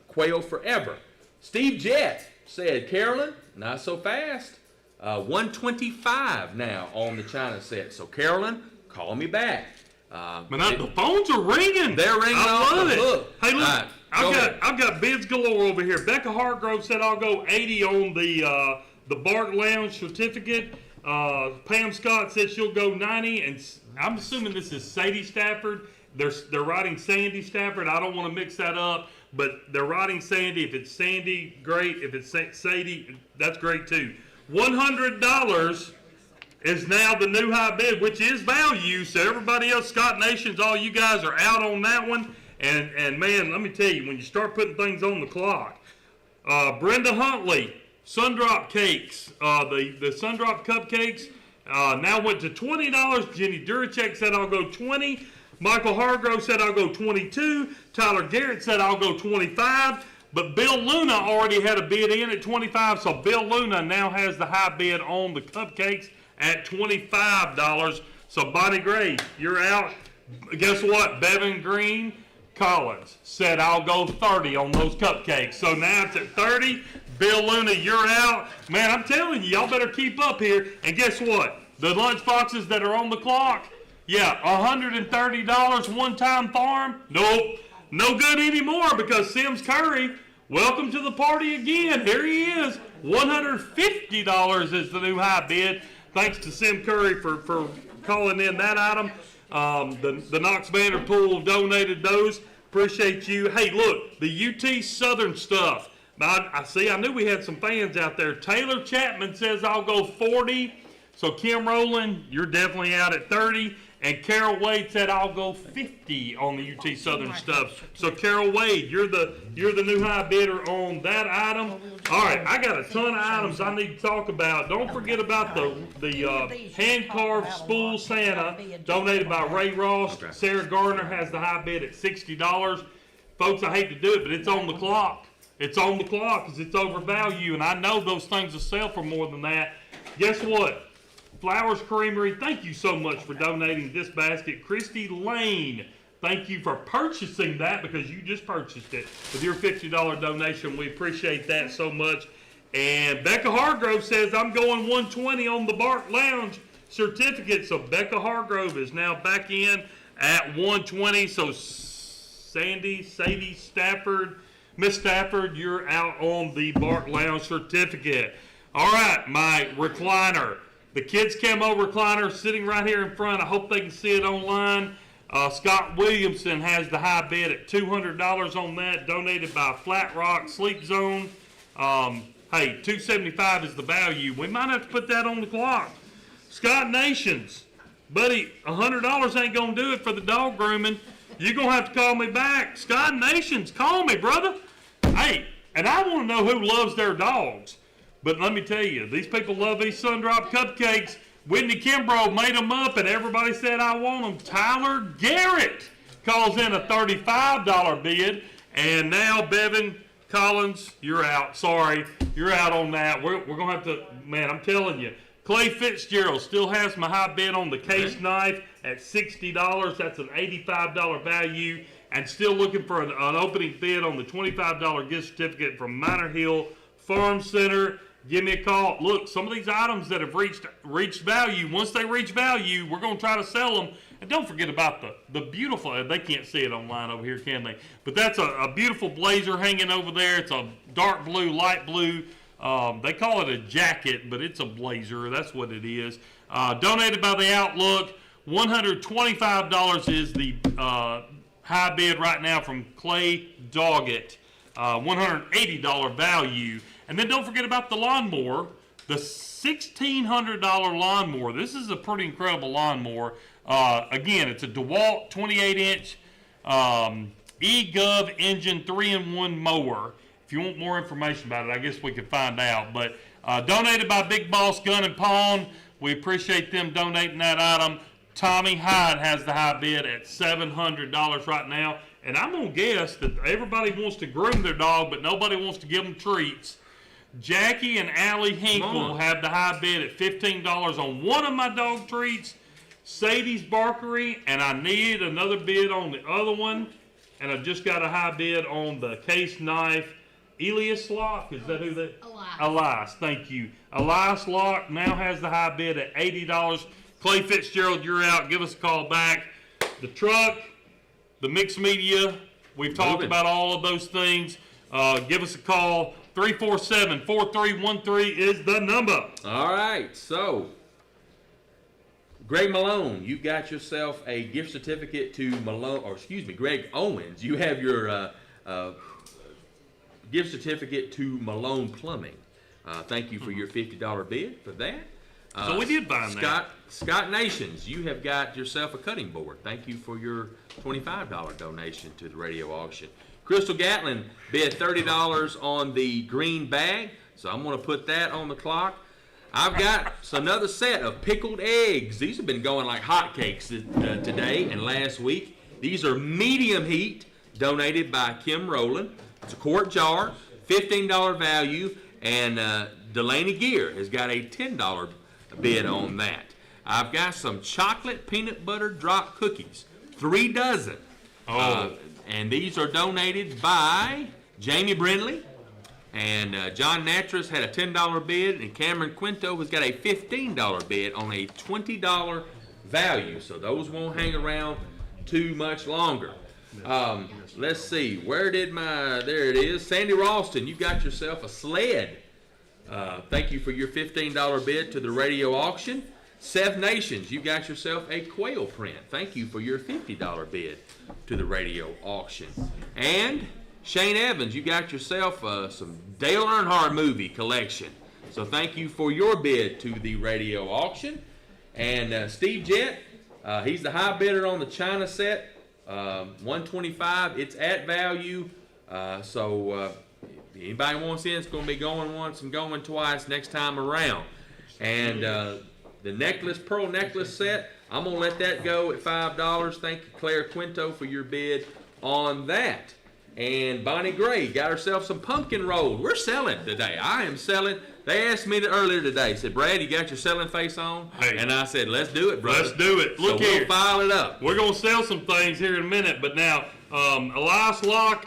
Quail Forever. Steve Jett said, Carolyn, not so fast. 125 now on the China set. So Carolyn, call me back. The phones are ringing. They're ringing. I love it. Hook. Hey, look, Right, I've got bids galore over here. Becca Hargrove said I'll go 80 on the Bark Lounge certificate. Pam Scott said she'll go 90, and I'm assuming this is Sadie Stafford. They're writing Sandy Stafford. I don't want to mix that up, but they're writing Sandy. If it's Sandy, great. If it's Sadie, that's great too. $100 is now the new high bid, which is value. So everybody else, Scott Nations, all you guys are out on that one. And man, let me tell you, when you start putting things on the clock, Brenda Huntley, Sundrop Cakes, the Sundrop Cupcakes now went to $20. Jenny Duracek said I'll go 20. Michael Hargrove said I'll go 22. Tyler Garrett said I'll go 25. But Bill Luna already had a bid in at 25, so Bill Luna now has the high bid on the cupcakes at $25. So Bonnie Gray, you're out. Guess what? Bevan Green Collins said I'll go 30 on those cupcakes. So now it's at 30. Bill Luna, you're out. Man, I'm telling you, y'all better keep up here. And guess what? The lunch boxes that are on the clock, yeah, $130 one-time farm. Nope. No good anymore because Sims Curry, welcome to the party again. Here he is. $150 is the new high bid. Thanks to Sim Curry for calling in that item. The Knox Vanderpool donated those. Appreciate you. Hey, look, the UT Southern stuff. I knew we had some fans out there. Taylor Chapman says I'll go 40. So Kim Rowland, you're definitely out at 30. And Carol Wade said I'll go 50 on the UT Southern stuff. So Carol Wade, you're the new high bidder on that item. All right, I got a ton of items I need to talk about. Don't forget about the hand carved spool Santa donated by Ray Ross. Sarah Gardner has the high bid at $60. Folks, I hate to do it, but it's on the clock. It's on the clock because it's overvalued, and I know those things will sell for more than that. Guess what? Flowers Creamery, thank you so much for donating this basket. Christy Lane, thank you for purchasing that because you just purchased it with your $50 donation. We appreciate that so much. And Becca Hargrove says, I'm going 120 on the Bark Lounge certificate. So Becca Hargrove is now back in at 120. So Sadie Stafford, Miss Stafford, you're out on the Bart Lounge certificate. All right, my recliner. The Kids Camo recliner sitting right here in front. I hope they can see it online. Scott Williamson has the high bid at $200 on that, donated by Flat Rock Sleep Zone. Hey, $275 is the value. We might have to put that on the clock. Scott Nations, buddy, $100 ain't gonna do it for the dog grooming. You're gonna have to call me back. Scott Nations, call me, brother. Hey, and I want to know who loves their dogs. But let me tell you, these people love these Sundrop cupcakes. Whitney Kimbrough made them up, and everybody said, I want them. Tyler Garrett calls in a $35 bid, and now Bevan Collins, you're out. Sorry, you're out on that. We're going to have to, man, I'm telling you. Clay Fitzgerald still has my high bid on the case knife at $60. That's an $85 value. And still looking for an opening bid on the $25 gift certificate from Minor Hill Farm Center. Give me a call. Look, some of these items that have reached value, once they reach value, we're going to try to sell them. And don't forget about the beautiful, they can't see it online over here, can they? But that's a beautiful blazer hanging over there. It's a dark blue, light blue. They call it a jacket, but it's a blazer. That's what it is. Donated by the Outlook. $125 is the high bid right now from Clay Doggett. $180 value. And then don't forget about the lawnmower, the $1,600 lawnmower. This is a pretty incredible lawnmower. Again, it's a DeWalt 28-inch eGov engine 3-in-1 mower. If you want more information about it, I guess we could find out. But donated by Big Boss Gun and Pawn. We appreciate them donating that item. Tommy Hyde has the high bid at $700 right now. And I'm going to guess that everybody wants to groom their dog, but nobody wants to give them treats. Jackie and Allie Hinkle have the high bid at $15 on one of my dog treats. Sadie's Barkery, and I need another bid on the other one. And I've just got a high bid on the case knife. Elias Locke, is that who that? Elias, thank you. Elias Locke now has the high bid at $80. Clay Fitzgerald, you're out. Give us a call back. The truck, the mixed media, we've talked about all of those things. Give us a call. 347-4313 is the number. All right, so Greg Malone, you got yourself a gift certificate to Greg Owens. You have your gift certificate to Malone Plumbing. Thank you for your $50 bid for that. So we did find that. Scott Nations, you have got yourself a cutting board. Thank you for your $25 donation to the radio auction. Crystal Gatlin bid $30 on the green bag, so I'm going to put that on the clock. I've got another set of pickled eggs. These have been going like hotcakes today and last week. These are medium heat, donated by Kim Rowland. It's a quart jar, $15 value, and Delaney Gear has got a $10 bid on that. I've got some chocolate peanut butter drop cookies, 3 dozen. And these are donated by Jamie Brindley. And John Natras had a $10 bid, and Cameron Quinto has got a $15 bid on a $20 value. So those won't hang around too much longer. Let's see, there it is. Sandy Ralston, you got yourself a sled. Thank you for your $15 bid to the radio auction. Seth Nations, you got yourself a quail print. Thank you for your $50 bid to the radio auction. And Shane Evans, you got yourself some Dale Earnhardt movie collection. So thank you for your bid to the radio auction. And Steve Jett, he's the high bidder on the China set, $125. It's at value. So anybody wants in, it's going to be going once and going twice next time around. And the pearl necklace set, I'm going to let that go at $5. Thank you, Claire Quinto, for your bid on that. And Bonnie Gray got herself some pumpkin rolls. We're selling today. I am selling. They asked me earlier today, said, Brad, you got your selling face on? Hey. And I said, let's do it, brother. Let's do it. Look here. We'll file it up. We're going to sell some things here in a minute, but now, Elias Locke,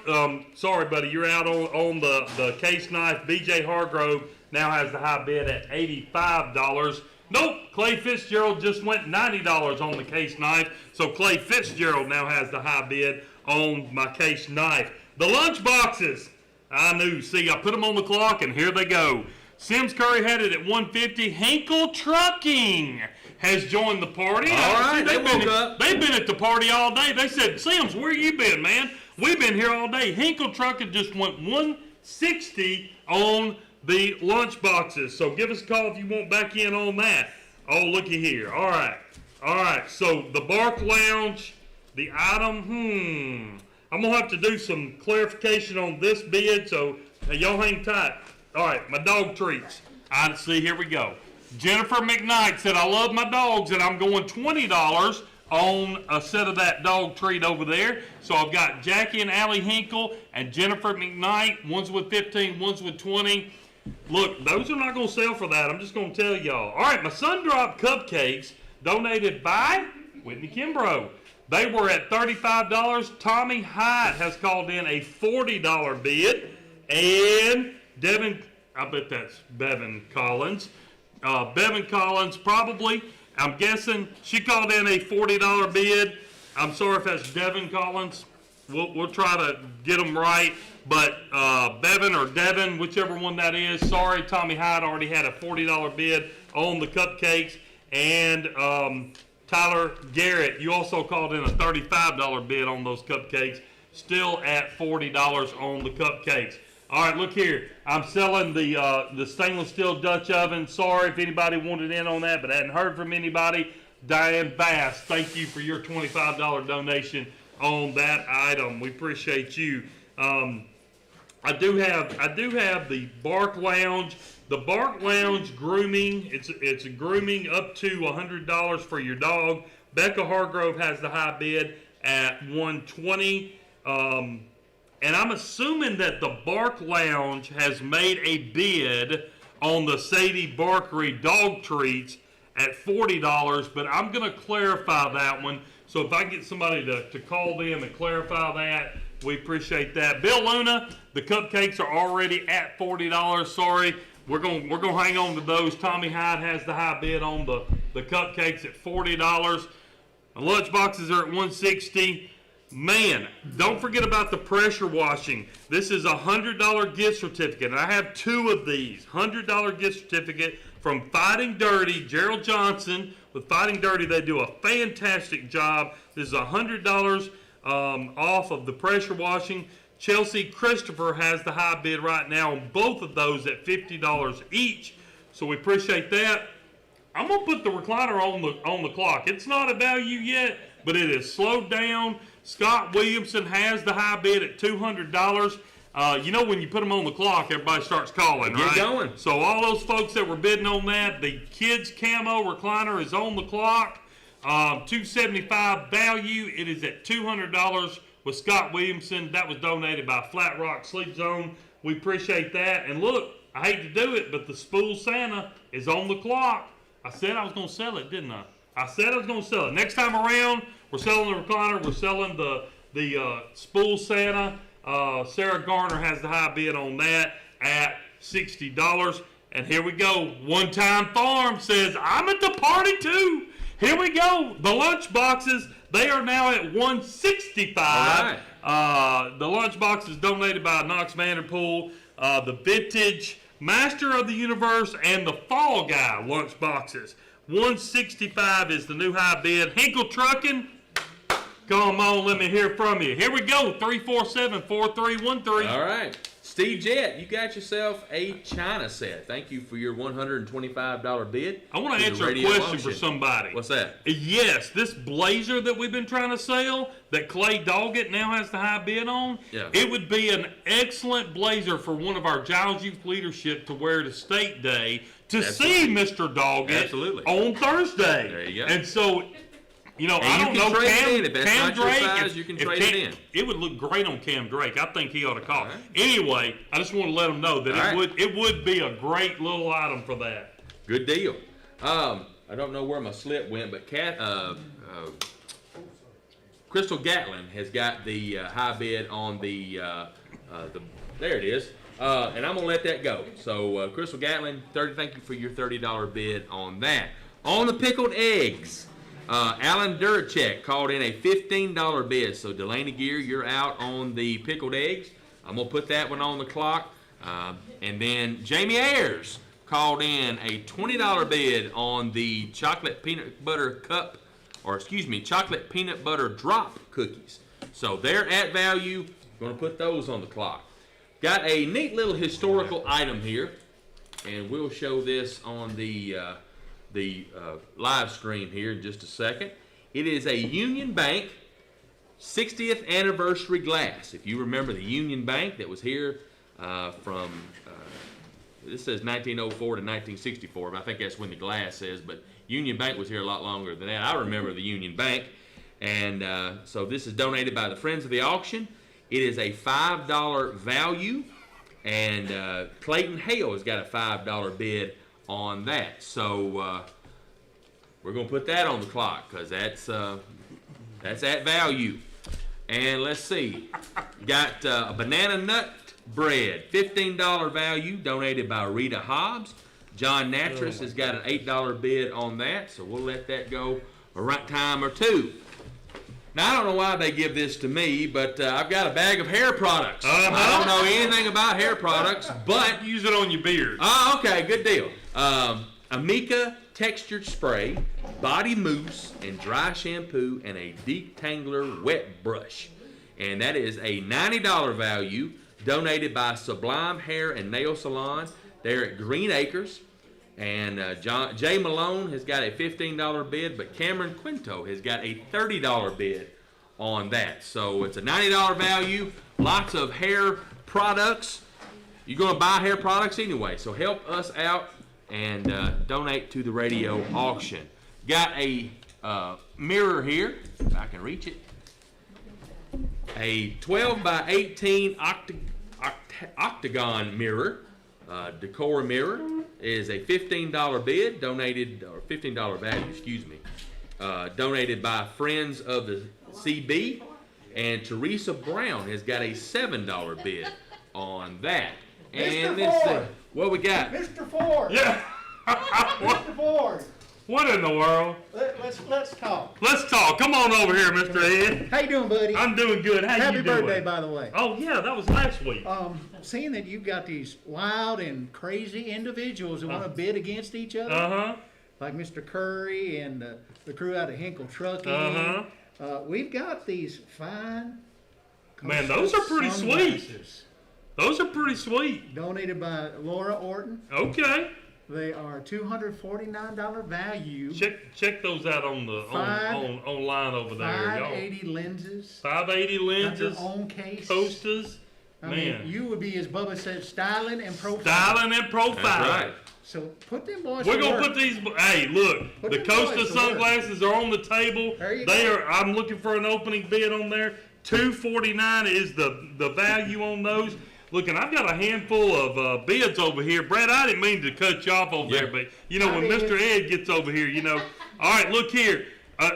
sorry, buddy, you're out on the case knife. BJ Hargrove now has the high bid at $85. Nope, Clay Fitzgerald just went $90 on the case knife, so Clay Fitzgerald now has the high bid on my case knife. The lunch boxes, I knew. See, I put them on the clock, and here they go. Sims Curry had it at $150. Hinkle Trucking has joined the party. All right, they woke up. They've been at the party all day. They said, Sims, where you been, man? We've been here all day. Hinkle Trucking just went $160 on the lunch boxes. So give us a call if you want back in on that. Oh, looky here. All right. So the Bark Lounge, the item, I'm going to have to do some clarification on this bid, so y'all hang tight. All right, my dog treats. I see, here we go. Jennifer McKnight said, I love my dogs, and I'm going $20 on a set of that dog treat over there. So I've got Jackie and Allie Hinkle and Jennifer McKnight. One's with 15, one's with 20. Look, those are not going to sell for that. I'm just going to tell y'all. All right, my Sun Drop cupcakes donated by Whitney Kimbrough. They were at $35. Tommy Hyde has called in a $40 bid. And Devin, I bet that's Bevan Collins. Bevan Collins probably, I'm guessing, she called in a $40 bid. I'm sorry if that's Devin Collins. We'll try to get them right. But Bevan or Devin, whichever one that is, sorry, Tommy Hyde already had a $40 bid on the cupcakes. And Tyler Garrett, you also called in a $35 bid on those cupcakes. Still at $40 on the cupcakes. All right, look here. I'm selling the stainless steel Dutch oven. Sorry if anybody wanted in on that, but I hadn't heard from anybody. Diane Bass, thank you for your $25 donation on that item. We appreciate you. I do have the Bark Lounge. The Bark Lounge grooming. It's a grooming up to $100 for your dog. Becca Hargrove has the high bid at $120. And I'm assuming that the Bark Lounge has made a bid on the Sadie Barkery dog treats at $40, but I'm going to clarify that one. So if I get somebody to call them and clarify that, we appreciate that. Bill Luna, the cupcakes are already at $40. Sorry, we're going to hang on to those. Tommy Hyde has the high bid on the cupcakes at $40. The lunch boxes are at $160. Man, don't forget about the pressure washing. This is a $100 gift certificate, and I have two of these. $100 gift certificate from Fighting Dirty, Gerald Johnson. With Fighting Dirty, they do a fantastic job. This is $100 off of the pressure washing. Chelsea Christopher has the high bid right now on both of those at $50 each. So we appreciate that. I'm going to put the recliner on the clock. It's not a value yet, but it is slowed down. Scott Williamson has the high bid at $200. You know when you put them on the clock, everybody starts calling, right? Get going. So all those folks that were bidding on that, the kids camo recliner is on the clock. $275 value. It is at $200 with Scott Williamson. That was donated by Flat Rock Sleep Zone. We appreciate that. And look, I hate to do it, but the Spool Santa is on the clock. I said I was going to sell it, didn't I? I said I was going to sell it. Next time around, we're selling the recliner. We're selling the Spool Santa. Sarah Garner has the high bid on that at $60. And here we go. One Time Farm says, I'm at the party too. Here we go. The lunch boxes, they are now at $165. All right. The lunch box is donated by Knox Vanderpool. The Vintage Master of the Universe and the Fall Guy lunch boxes. $165 is the new high bid. Hinkle Trucking, come on, let me hear from you. Here we go, 347-4313. All right. Steve Jett, you got yourself a China set. Thank you for your $125 bid. I want to answer a question for somebody. What's that? Yes, this blazer that we've been trying to sell, that Clay Doggett now has the high bid on, Yeah. it would be an excellent blazer for one of our Giles Youth Leadership to wear to State Day to see Mr. Doggett Absolutely. on Thursday. There you go. And so, you know, And I you don't can know trade it Cam, in. If that's Cam not your Drake. size, you can trade it in. It would look great on Cam Drake. I think he ought to call. All right. Anyway, I just want to let him know that All right. it would be a great little item for that. Good deal. I don't know where my slip went, but Crystal Gatlin has got the high bid on the there it is. And I'm gonna let that go. So Crystal Gatlin, thank you for your $30 bid on that. On the pickled eggs, Alan Duracek called in a $15 bid. So Delaney Gear, you're out on the pickled eggs. I'm gonna put that one on the clock. And then Jamie Ayers called in a $20 bid on the chocolate peanut butter chocolate peanut butter drop cookies. So they're at value. Going to put those on the clock. Got a neat little historical item here, and we'll show this on the live stream here in just a second. It is a Union Bank 60th anniversary glass. If you remember the Union Bank that was here from this says 1904 to 1964, but I think that's when the glass says, but Union Bank was here a lot longer than that. I remember the Union Bank. And so this is donated by the Friends of the Auction. It is a $5 value, and Clayton Hale has got a $5 bid on that. So we're going to put that on the clock because that's at value. And let's see, got a banana nut bread, $15 value, donated by Rita Hobbs. John Natras has got an $8 bid on that, so we'll let that go a right time or two. Now, I don't know why they give this to me, but I've got a bag of hair products. I don't know anything about hair products, but... Use it on your beard. Oh, okay, good deal. Amika textured spray, body mousse, and dry shampoo, and a detangler wet brush. And that is a $90 value, donated by Sublime Hair and Nail Salon. They're at Green Acres. And Jay Malone has got a $15 bid, but Cameron Quinto has got a $30 bid on that. So it's a $90 value, lots of hair products. You're going to buy hair products anyway, so help us out and donate to the radio auction. Got a mirror here, if I can reach it. A 12 by 18 octagon mirror, decor mirror, is a $15 bid, donated, or $15 value, excuse me, donated by Friends of the CB, and Teresa Brown has got a $7 bid on that. And let's see, what we got? Mr. Ford. Yeah. Mr. Ford. What in the world? Let's talk. Let's talk. Come on over here, Mr. Ed. How you doing, buddy? I'm doing good. How Happy you doing? birthday, by the way. Oh, yeah, that was last week. Seeing that you've got these wild and crazy individuals that want to bid against each other, Uh-huh. like Mr. Curry and the crew out of Hinkle Trucking. Uh-huh. We've got these fine. Man, those are pretty sweet. sunglasses Those are pretty sweet. Donated by Laura Orton. Okay. They are $249 value. Check those out on the online over there. 580 lenses. 580 Got lenses. their own case. Posters. I Man. mean, you would be, as Bubba said, styling and profiling. Styling and profiling. That's right. So put them boys We're to gonna work. put these. Hey, look, Put the them Costa boys to work. sunglasses are on the table. There you They go. are. I'm looking for an opening bid on there. $249 is the value on those. Look, and I've got a handful of bids over here. Brad, I didn't mean to cut you off over there, but you know when Mr. Ed gets over here, you know. All right, look here.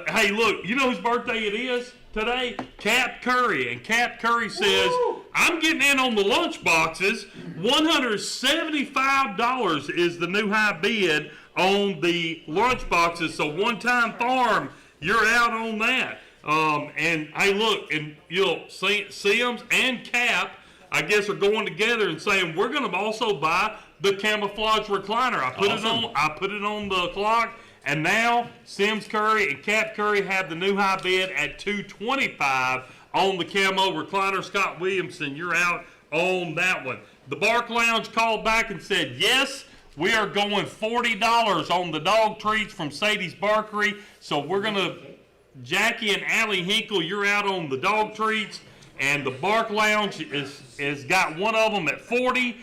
Hey, look, you know whose birthday it is today? Cap Curry, and Cap Curry says, I'm getting in on the lunch boxes. $175 is the new high bid on the lunch boxes. So One Time Farm, you're out on that. And hey, look, and you'll see Sims and Cap, I guess, are going together and saying we're going to also buy the camouflage recliner. I put it on the clock, and now Sims Curry and Cap Curry have the new high bid at $225 on the camo recliner. Scott Williamson, you're out on that one. The Bark Lounge called back and said, yes, we are going $40 on the dog treats from Sadie's Barkery. So we're going to, Jackie and Allie Hinkle, you're out on the dog treats. And the Bark Lounge is got one of them at 40.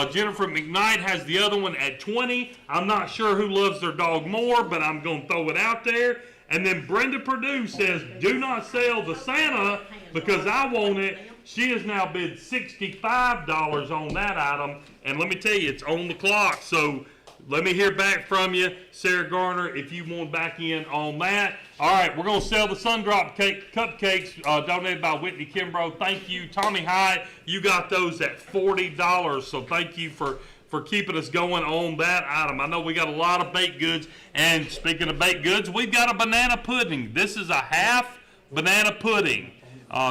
Jennifer McKnight has the other one at 20. I'm not sure who loves their dog more, but I'm going to throw it out there. And then Brenda Perdue says, do not sell the Santa because I want it. She has now bid $65 on that item. And let me tell you, it's on the clock. So let me hear back from you, Sarah Garner, if you want back in on that. All right, we're going to sell the Sundrop cupcakes donated by Whitney Kimbrough. Thank you. Tommy Hyde, you got those at $40, so thank you for keeping us going on that item. I know we got a lot of baked goods, and speaking of baked goods, we've got a banana pudding. This is a half banana pudding.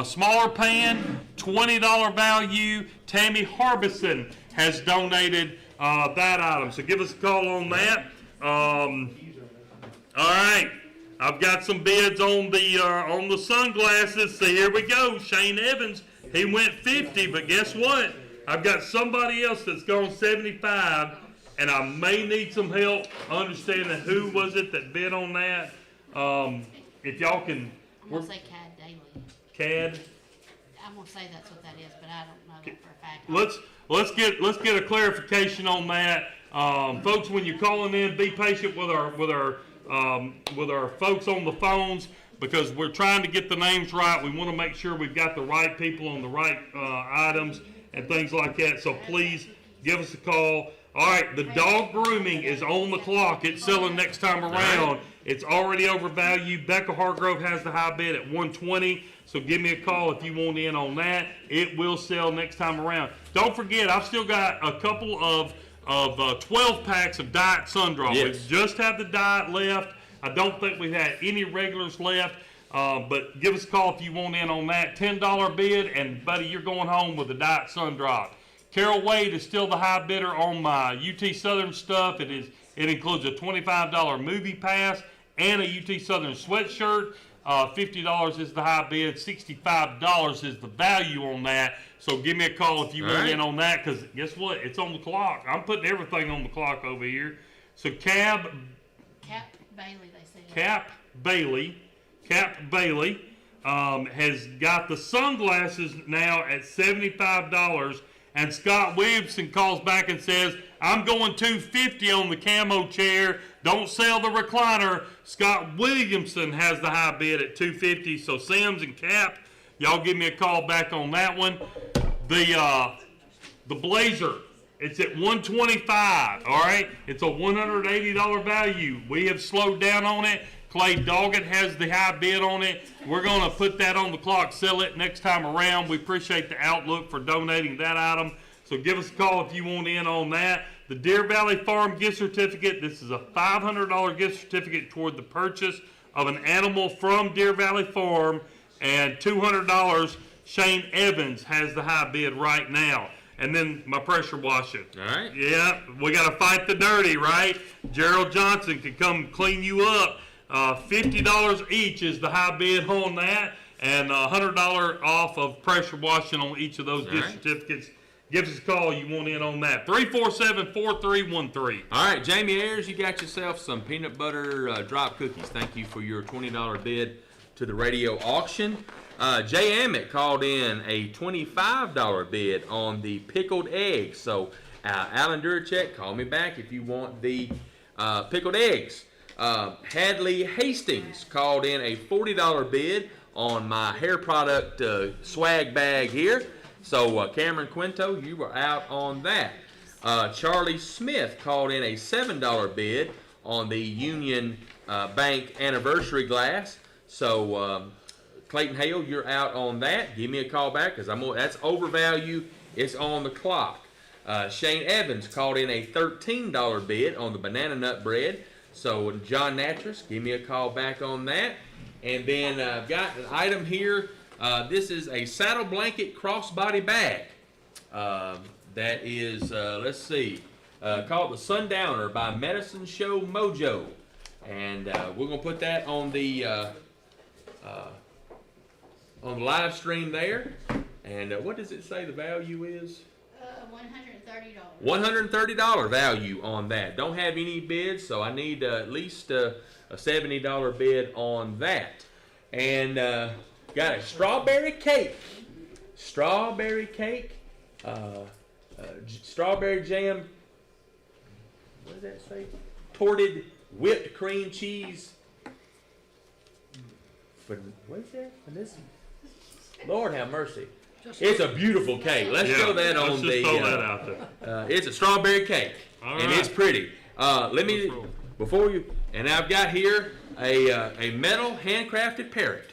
Smaller pan, $20 value. Tammy Harbison has donated that item, so give us a call on that. All right, I've got some bids on the sunglasses. So here we go. Shane Evans, he went 50, but guess what? I've got somebody else that's gone 75, and I may need some help understanding who was it that bid on that. If y'all can, I'm gonna say CAD Daily. CAD. I'm gonna say that's what that is, but I don't know that for a fact. Let's get a clarification on that, folks. When you're calling in, be patient with our folks on the phones, because we're trying to get the names right. We want to make sure we've got the right people on the right items and things like that. So please give us a call. All right, the dog grooming is on the clock. It's selling next time around. It's already overvalued. Becca Hargrove has the high bid at $120. So give me a call if you want in on that. It will sell next time around. Don't forget, I've still got a couple of 12 packs of Diet Sundrop. Yes. We just have the Diet left. I don't think we've had any regulars left. But give us a call if you want in on that. $10 bid, and buddy, you're going home with the Diet Sundrop. Carol Wade is still the high bidder on my UT Southern stuff. It includes a $25 movie pass and a UT Southern sweatshirt. $50 is the high bid. $65 is the value on that. So give me a call if you want in on that, because guess what? It's on the clock. I'm putting everything on the clock over here. So Cap Bailey, they said. Cap Bailey has got the sunglasses now at $75. And Scott Williamson calls back and says, I'm going $250 on the camo chair. Don't sell the recliner. Scott Williamson has the high bid at $250. So Sims and Cap, y'all give me a call back on that one. The Blazer, it's at $125. All right, it's a $180 value. We have slowed down on it. Clay Doggett has the high bid on it. We're going to put that on the clock, sell it next time around. We appreciate the Outlook for donating that item. So give us a call if you want in on that. The Deer Valley Farm gift certificate. This is a $500 gift certificate toward the purchase of an animal from Deer Valley Farm. And $200, Shane Evans has the high bid right now. And then my pressure washing. All right. Yeah, we got to fight the dirty, right? Gerald Johnson can come clean you up. $50 each is the high bid on that, and $100 off of pressure washing on each of those gift certificates. Give us a call. You want in on that. 347-4313. All right, Jamie Ayers, you got yourself some peanut butter drop cookies. Thank you for your $20 bid to the radio auction. Jay Amick called in a $25 bid on the pickled eggs. So, Alan Duracek, call me back if you want the pickled eggs. Hadley Hastings called in a $40 bid on my hair product swag bag here. So Cameron Quinto, you were out on that. Charlie Smith called in a $7 bid on the Union Bank anniversary glass. So Clayton Hale, you're out on that. Give me a call back, because that's overvalued. It's on the clock. Shane Evans called in a $13 bid on the banana nut bread. So John Natras, give me a call back on that. And then I've got an item here. This is a saddle blanket crossbody bag. That is, let's see, called the Sundowner by Medicine Show Mojo. And we're going to put that on the live stream there. And what does it say the value is? $130. $130 value on that. Don't have any bids, so I need at least a $70 bid on that. And got a strawberry cake. Strawberry cake. Strawberry jam. What does that say? Torted whipped cream cheese. What is that? Lord have mercy. It's a beautiful cake. Let's show that on let's just throw that out there. It's a strawberry cake, and it's pretty. Let me, before you, and I've got here a metal handcrafted parrot.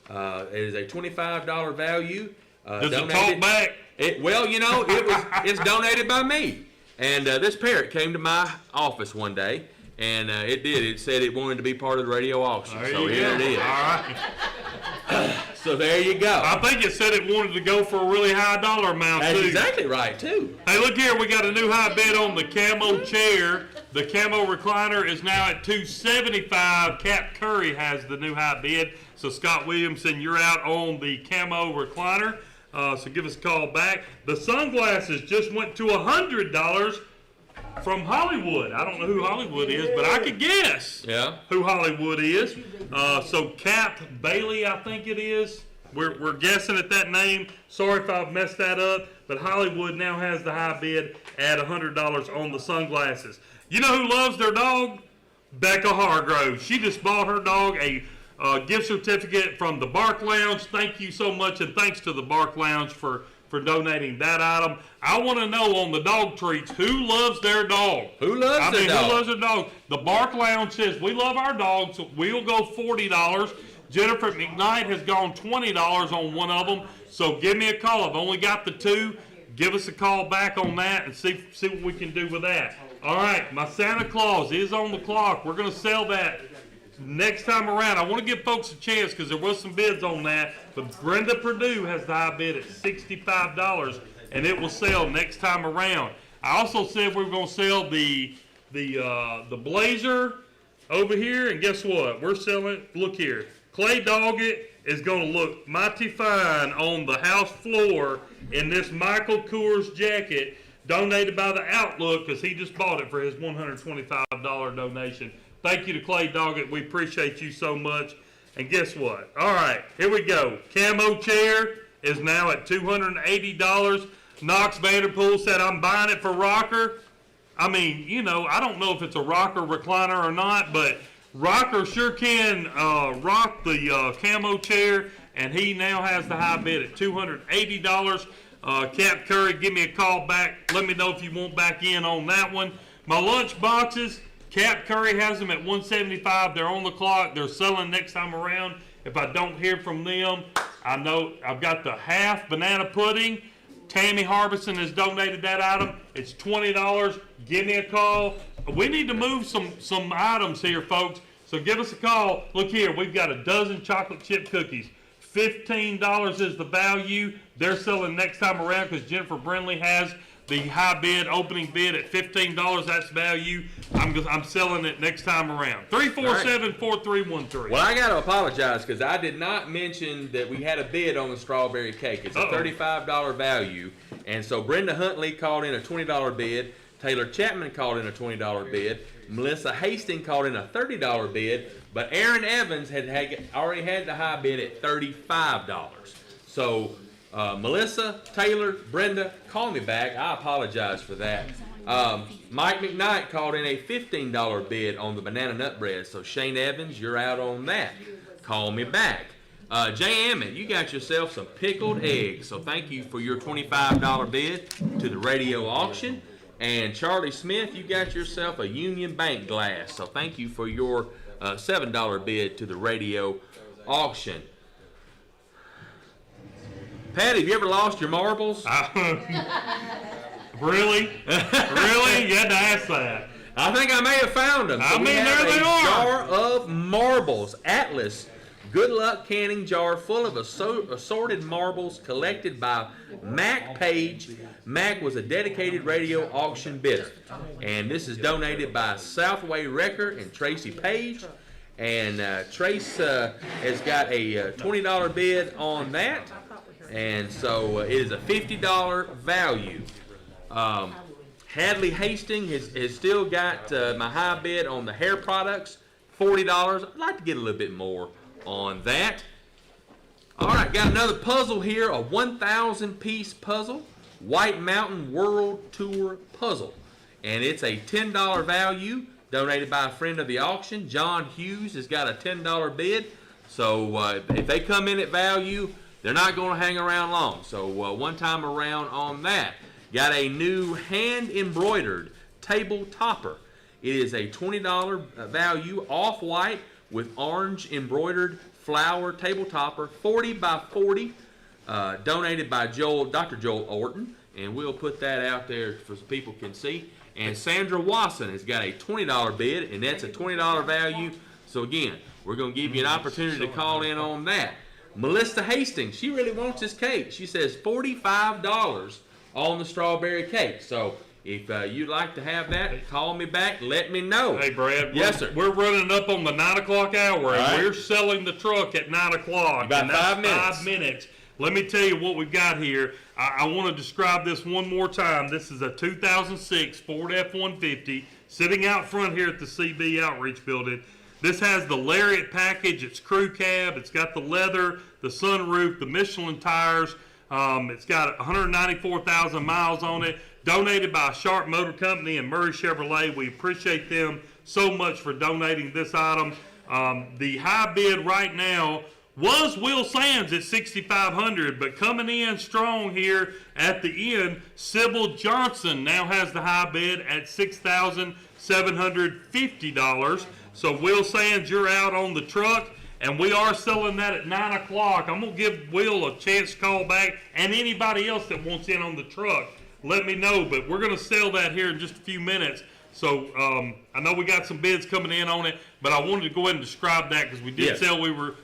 It is a $25 value. Does it talk back? Well, you know, it's donated by me. And this parrot came to my office one day, and it did. It said it wanted to be part of the radio auction. So here it is. All right. So there you go. I think it said it wanted to go for a really high dollar amount, That's too. exactly right, too. Hey, look here. We got a new high bid on the camo chair. The camo recliner is now at $275. Cap Curry has the new high bid. So, Scott Williamson, you're out on the camo recliner. So give us a call back. The sunglasses just went to $100 from Hollywood. I don't know who Hollywood is, but I could guess who Hollywood is. So Cap Bailey, I think it is. We're guessing at that name. Sorry if I've messed that up, but Hollywood now has the high bid at $100 on the sunglasses. You know who loves their dog? Becca Hargrove. She just bought her dog a gift certificate from the Bark Lounge. Thank you so much, and thanks to the Bark Lounge for donating that item. I want to know on the dog treats, who loves their dog? Who loves their dog? Who loves their dog? The Bark Lounge says, we love our dogs. So we'll go $40. Jennifer McKnight has gone $20 on one of them. So give me a call. I've only got the two. Give us a call back on that and see what we can do with that. All right, my Santa Claus is on the clock. We're going to sell that next time around. I want to give folks a chance because there was some bids on that, but Brenda Perdue has the high bid at $65, and it will sell next time around. I also said we were going to sell the blazer over here, and guess what? We're selling. Look here, Clay Doggett is going to look mighty fine on the house floor in this Michael Kors jacket, donated by the Outlook because he just bought it for his $125 donation. Thank you to Clay Doggett. We appreciate you so much. And guess what? All right, here we go. Camo chair is now at $280. Knox Vanderpool said, I'm buying it for Rocker. I mean, you know, I don't know if it's a rocker recliner or not, but Rocker sure can rock the camo chair, and he now has the high bid at $280. Cap Curry, give me a call back. Let me know if you want back in on that one. My lunch boxes, Cap Curry has them at $175. They're on the clock. They're selling next time around. If I don't hear from them, I know I've got the half banana pudding. Tammy Harbison has donated that item. It's $20. Give me a call. We need to move some items here, folks. So give us a call. Look here, we've got a dozen chocolate chip cookies. $15 is the value. They're selling next time around because Jennifer Brindley has the high bid, opening bid at $15. That's value. I'm selling it next time around. 347-4313. Well, I got to apologize because I did not mention that we had a bid on the strawberry cake. It's a $35 value. And so Brenda Huntley called in a $20 bid. Taylor Chapman called in a $20 bid. Melissa Hastings called in a $30 bid. But Aaron Evans had already had the high bid at $35. So Melissa, Taylor, Brenda, call me back. I apologize for that. Mike McKnight called in a $15 bid on the banana nut bread. So Shane Evans, you're out on that. Call me back. Jay Ammett, you got yourself some pickled eggs. So thank you for your $25 bid to the radio auction. And Charlie Smith, you got yourself a Union Bank glass. So thank you for your $7 bid to the radio auction. Patty, have you ever lost your marbles? Really? Really? You had to ask that. I think I may have found them. So there they are. Jar of marbles. Atlas Good Luck Canning Jar full of assorted marbles collected by Mac Page. Mac was a dedicated radio auction bidder. And this is donated by Southway Wrecker and Tracy Page. And Trace has got a $20 bid on that. And so it is a $50 value. Hadley Hastings has still got my high bid on the hair products, $40. I'd like to get a little bit more on that. All right, got another puzzle here, a 1,000-piece puzzle, White Mountain World Tour puzzle. And it's a $10 value, donated by a friend of the auction. John Hughes has got a $10 bid. So if they come in at value, they're not going to hang around long. So one time around on that. Got a new hand-embroidered table topper. It is a $20 value, off-white with orange embroidered flower table topper, 40 by 40, donated by Dr. Joel Orton, and we'll put that out there so people can see. And Sandra Wasson has got a $20 bid, and that's a $20 value. So again, we're going to give you an opportunity to call in on that. Melissa Hastings, she really wants this cake. She says $45 on the strawberry cake. So if you'd like to have that, call me back. Let me know. Hey, Brad. Yes, sir. We're running up on the 9 o'clock hour, and right. we're selling the truck at 9 o'clock. About and that's 5 minutes. 5 minutes. Let me tell you what we've got here. I want to describe this one more time. This is a 2006 Ford F-150 sitting out front here at the CB Outreach Building. This has the Lariat package. It's crew cab. It's got the leather, the sunroof, the Michelin tires. It's got 194,000 miles on it. Donated by Sharp Motor Company and Murray Chevrolet. We appreciate them so much for donating this item. The high bid right now was Will Sands at $6,500, but coming in strong here at the end, Sybil Johnson now has the high bid at $6,750. So Will Sands, you're out on the truck, and we are selling that at 9 o'clock. I'm going to give Will a chance to call back, and anybody else that wants in on the truck, let me know. But we're going to sell that here in just a few minutes. So I know we got some bids coming in on it, but I wanted to go ahead and describe that because we did Yes. we were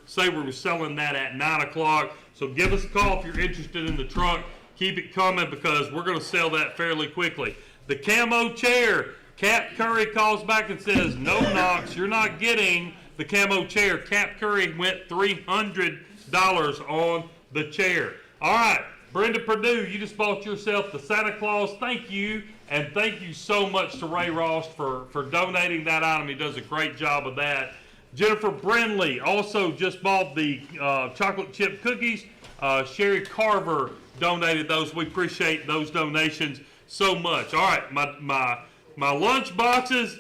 selling that at 9 o'clock. So give us a call if you're interested in the truck. Keep it coming because we're going to sell that fairly quickly. The camo chair, Cap Curry calls back and says, no, Knox, you're not getting the camo chair. Cap Curry went $300 on the chair. All right, Brenda Perdue, you just bought yourself the Santa Claus. Thank you. And thank you so much to Ray Ross for donating that item. He does a great job of that. Jennifer Brindley also just bought the chocolate chip cookies. Sherry Carver donated those. We appreciate those donations so much. All right, my lunch boxes.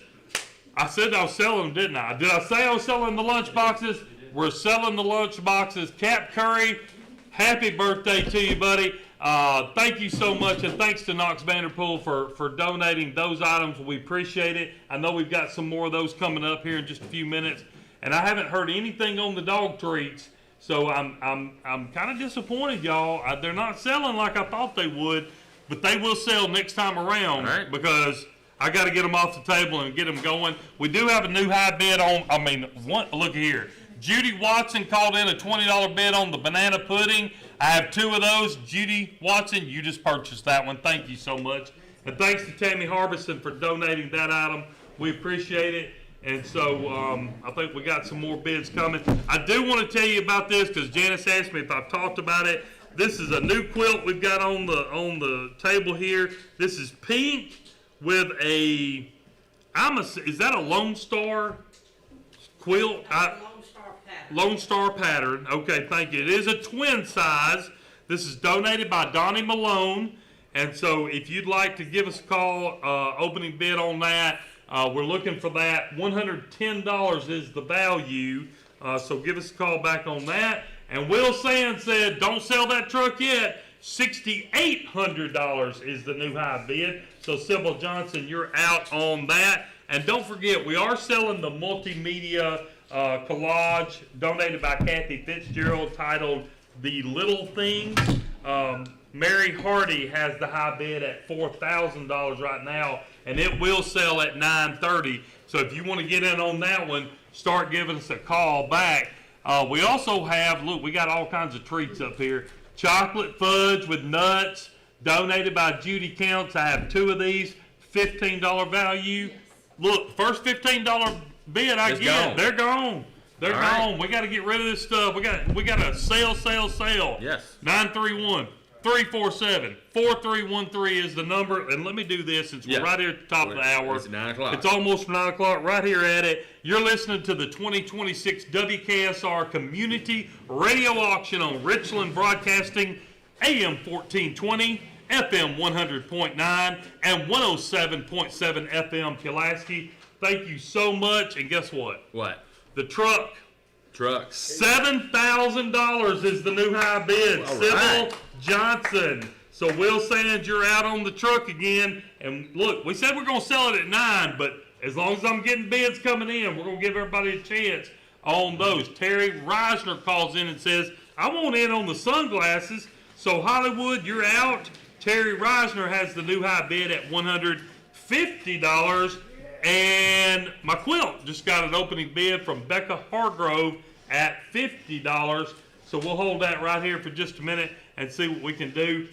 I said I was selling them, didn't I? Did I say I was selling the lunch boxes? We're selling the lunch boxes. Cap Curry, happy birthday to you, buddy. Thank you so much, and thanks to Knox Vanderpool for donating those items. We appreciate it. I know we've got some more of those coming up here in just a few minutes, and I haven't heard anything on the dog treats, so I'm kind of disappointed, y'all. They're not selling like I thought they would, but they will sell next time around. All right. Because I got to get them off the table and get them going. We do have a new high bid on. Look here. Judy Watson called in a $20 bid on the banana pudding. I have 2 of those. Judy Watson, you just purchased that one. Thank you so much. And thanks to Tammy Harbison for donating that item. We appreciate it. And so I think we got some more bids coming. I do want to tell you about this because Janice asked me if I've talked about it. This is a new quilt we've got on the table here. This is pink with is that a Lone Star quilt? Lone Star pattern. Okay, thank you. It is a twin size. This is donated by Donnie Malone. And so if you'd like to give us a call, opening bid on that, we're looking for that. $110 is the value. So give us a call back on that. And Will Sands said, don't sell that truck yet. $6,800 is the new high bid. So Sybil Johnson, you're out on that. And don't forget, we are selling the multimedia collage donated by Kathy Fitzgerald titled The Little Things. Mary Hardy has the high bid at $4,000 right now, and it will sell at $930. So if you want to get in on that one, start giving us a call back. We also have, look, we got all kinds of treats up here. Chocolate fudge with nuts, donated by Judy Counts. I have 2 of these, $15 value. Look, first $15 bid I get, they're gone. They're gone. Right. We got to get rid of this stuff. We got a sale. Yes. 931-347-4313 is the number. And let me do this since we're right here at the top of the hour. It's 9 o'clock. It's almost 9 o'clock. Right here at it. You're listening to the 2026 WKSR Community Radio Auction on Richland Broadcasting, AM 1420. FM 100.9 and 107.7 FM Pulaski. Thank you so much. And guess what? What? The truck. $7,000 is the new high bid. All Sybil right. Johnson. So Will Sands, you're out on the truck again. And look, we said we're going to sell it at 9, but as long as I'm getting bids coming in, we're gonna give everybody a chance on those. Terry Reisner calls in and says, I want in on the sunglasses. So Hollywood, you're out. Terry Reisner has the new high bid at $150. And my quilt just got an opening bid from Becca Hargrove at $50. So we'll hold that right here for just a minute and see what we can do.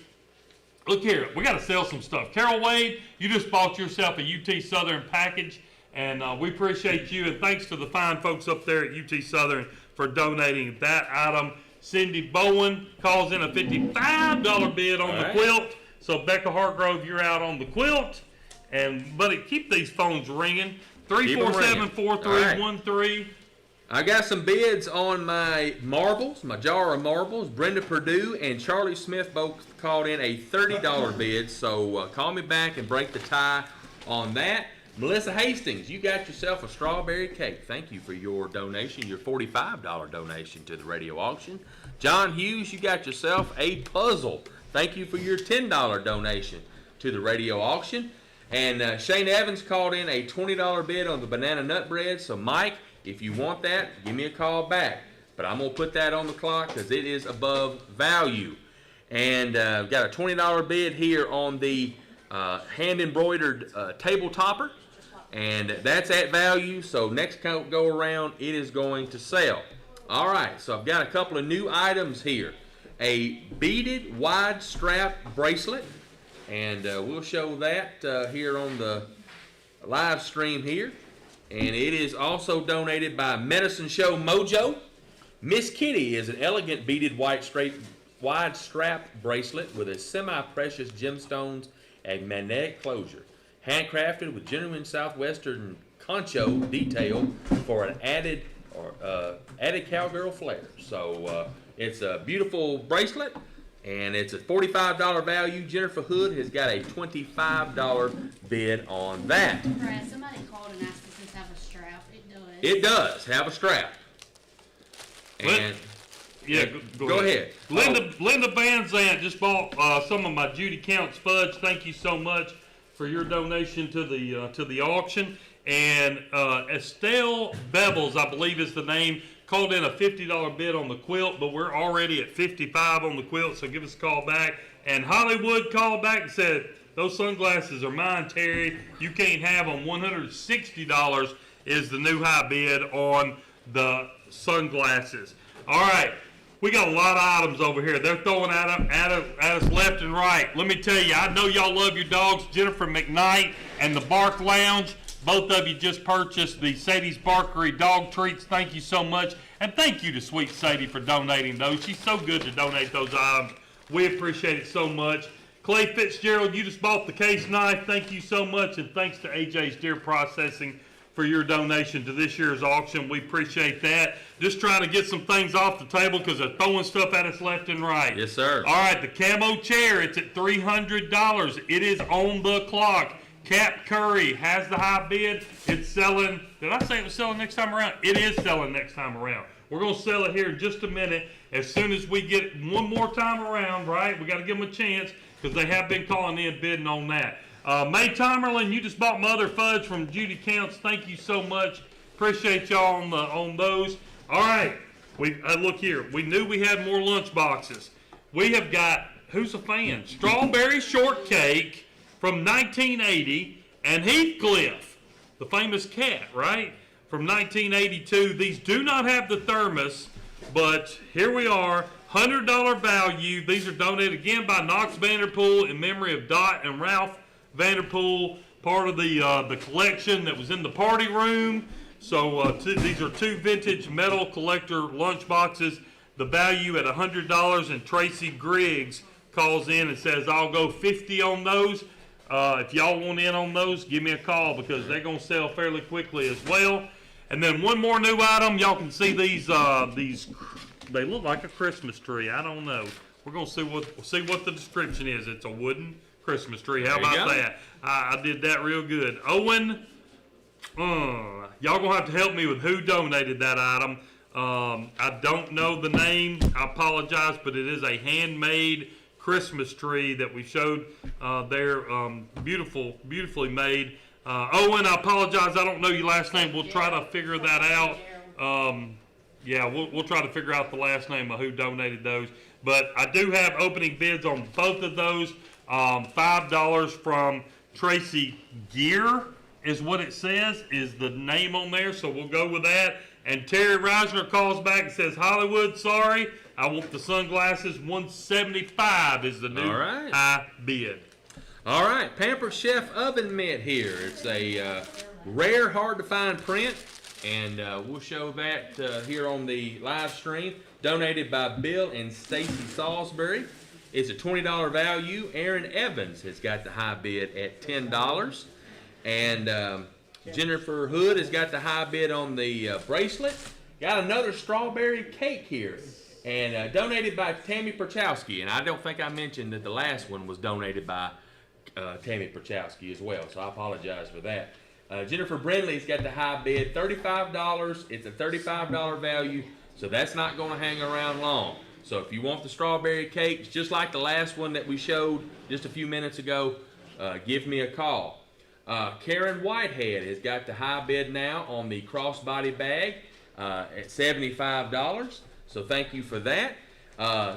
Look here, we got to sell some stuff. Carol Wade, you just bought yourself a UT Southern package, and we appreciate you. And thanks to the fine folks up there at UT Southern for donating that item. Cindy Bowen calls in a $55 bid on the quilt. So Becca Hargrove, you're out on the quilt. And buddy, keep these phones ringing. 347-4313. I got some bids on my marbles, my jar of marbles. Brenda Perdue and Charlie Smith both called in a $30 bid. So call me back and break the tie on that. Melissa Hastings, you got yourself a strawberry cake. Thank you for your donation, your $45 donation to the radio auction. John Hughes, you got yourself a puzzle. Thank you for your $10 donation to the radio auction. And Shane Evans called in a $20 bid on the banana nut bread. So Mike, if you want that, give me a call back. But I'm going to put that on the clock because it is above value. And got a $20 bid here on the hand-embroidered table topper. And that's at value. So next go around, it is going to sell. All right, so I've got a couple of new items here. A beaded wide strap bracelet. And we'll show that here on the live stream here. And it is also donated by Medicine Show Mojo. Miss Kitty is an elegant beaded wide strap bracelet with a semi-precious gemstones and magnetic closure. Handcrafted with genuine southwestern concho detail for an added cowgirl flair. So it's a beautiful bracelet. And it's a $45 value. Jennifer Hood has got a $25 bid on that. Brad, somebody called and asked if this have a strap. It does. It does have a strap. And go ahead. Linda Van Zant just bought some of my Judy Counts fudge. Thank you so much for your donation to the auction. And Estelle Bevels, I believe is the name, called in a $50 bid on the quilt, but we're already at $55 on the quilt, so give us a call back. And Hollywood called back and said, those sunglasses are mine, Terry. You can't have them. $160 is the new high bid on the sunglasses. All right, we got a lot of items over here. They're throwing at us left and right. Let me tell you, I know y'all love your dogs. Jennifer McKnight and the Bark Lounge. Both of you just purchased the Sadie's Barkery dog treats. Thank you so much. And thank you to Sweet Sadie for donating those. She's so good to donate those items. We appreciate it so much. Clay Fitzgerald, you just bought the case knife. Thank you so much. And thanks to AJ's Deer Processing for your donation to this year's auction. We appreciate that. Just trying to get some things off the table because they're throwing stuff at us left and right. Yes, sir. All right, the camo chair, it's at $300. It is on the clock. Cap Curry has the high bid. It's selling. Did I say it was selling next time around? It is selling next time around. We're going to sell it here in just a minute. As soon as we get one more time around, right? We got to give them a chance because they have been calling in bidding on that. May Tomerlin, you just bought my other fudge from Judy Counts. Thank you so much. Appreciate y'all on those. All right. Look here. We knew we had more lunch boxes. We have got, who's a fan? Strawberry Shortcake from 1980, and Heathcliff, the famous cat, right? From 1982. These do not have the thermos, but here we are, $100 value. These are donated again by Knox Vanderpool in memory of Dot and Ralph Vanderpool, part of the collection that was in the party room. So these are two vintage metal collector lunch boxes. The value at $100, and Tracy Griggs calls in and says, I'll go 50 on those. If y'all want in on those, give me a call because they're going to sell fairly quickly as well. And then one more new item. Y'all can see these, they look like a Christmas tree. I don't know. We're going to see what the description is. It's a wooden Christmas tree. How about that? I did that real good. Owen, y'all going to have to help me with who donated that item. I don't know the name. I apologize, but it is a handmade Christmas tree that we showed there. Beautifully made. Owen, I apologize. I don't know your last name. We'll try to figure that out. Yeah, we'll try to figure out the last name of who donated those. But I do have opening bids on both of those. $5 from Tracy Gear is what it says, is the name on there. So we'll go with that. And Terry Reisner calls back and says, Hollywood, sorry, I want the sunglasses. $175 is the new high bid. All right, Pampered Chef Oven Mitt here. It's a rare, hard to find print, and we'll show that here on the live stream. Donated by Bill and Stacy Salisbury. It's a $20 value. Aaron Evans has got the high bid at $10. And Jennifer Hood has got the high bid on the bracelet. Got another strawberry cake here. And donated by Tammy Perchowski. And I don't think I mentioned that the last one was donated by Tammy Perchowski as well. So I apologize for that. Jennifer Brindley's got the high bid, $35. It's a $35 value. So that's not going to hang around long. So if you want the strawberry cakes, just like the last one that we showed just a few minutes ago, give me a call. Karen Whitehead has got the high bid now on the crossbody bag at $75. So thank you for that.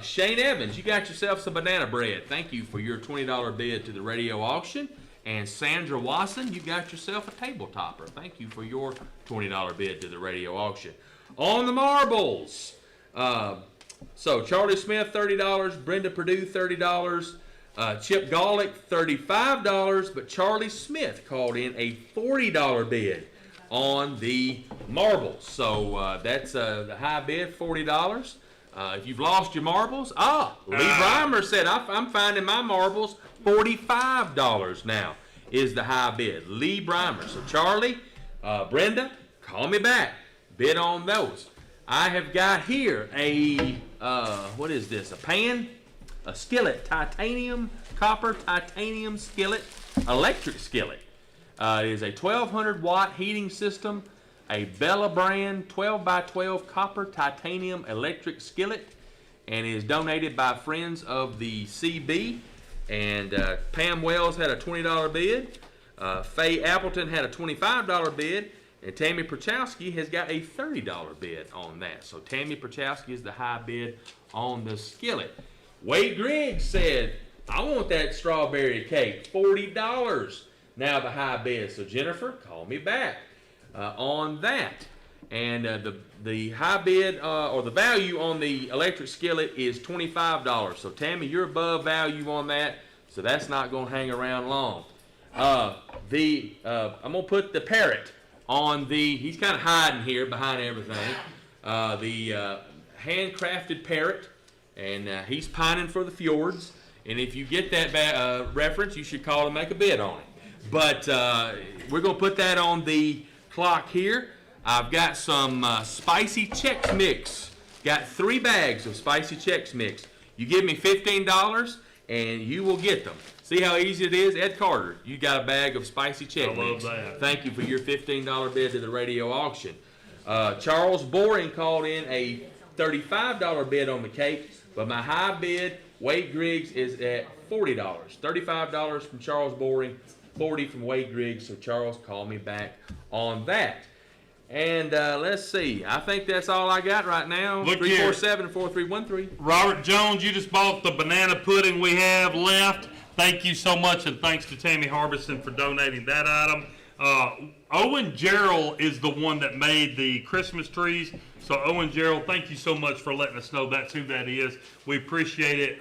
Shane Evans, you got yourself some banana bread. Thank you for your $20 bid to the radio auction. And Sandra Wasson, you got yourself a table topper. Thank you for your $20 bid to the radio auction. On the marbles, so Charlie Smith, $30, Brenda Perdue, $30, Chip Golick, $35, but Charlie Smith called in a $40 bid on the marbles. So that's the high bid, $40. If you've lost your marbles, Lee Reimer said, I'm finding my marbles, $45 now is the high bid. Lee Breimer. So Charlie, Brenda, call me back. Bid on those. I have got here a, what is this? A pan? A skillet. Titanium, copper titanium skillet. Electric skillet. It is a 1200 watt heating system. A Bella brand 12x12 copper titanium electric skillet. And is donated by friends of the CB. And Pam Wells had a $20 bid. Faye Appleton had a $25 bid. And Tammy Perchowski has got a $30 bid on that. So Tammy Perchowski is the high bid on the skillet. Wade Griggs said, I want that strawberry cake, $40. Now the high bid. So Jennifer, call me back on that. And the high bid or the value on the electric skillet is $25. So Tammy, you're above value on that. So that's not going to hang around long. I'm going to put the parrot on the, he's kind of hiding here behind everything, the handcrafted parrot, and he's pining for the fjords. And if you get that reference, you should call and make a bid on it. But we're going to put that on the clock here. I've got some spicy Chex Mix. Got 3 bags of spicy Chex Mix. You give me $15 and you will get them. See how easy it is? Ed Carter, you got a bag of spicy Chex Mix. I love that. Thank you for your $15 bid to the radio auction. Charles Boring called in a $35 bid on the cake, but my high bid, Wade Griggs, is at $40. $35 from Charles Boring, $40 from Wade Griggs. So Charles, call me back on that. And let's see. I think that's all I got right now. Look here. 347-4313. Robert Jones, you just bought the banana pudding we have left. Thank you so much, and thanks to Tammy Harbison for donating that item. Owen Gerald is the one that made the Christmas trees. So Owen Gerald, thank you so much for letting us know that's who that is. We appreciate it.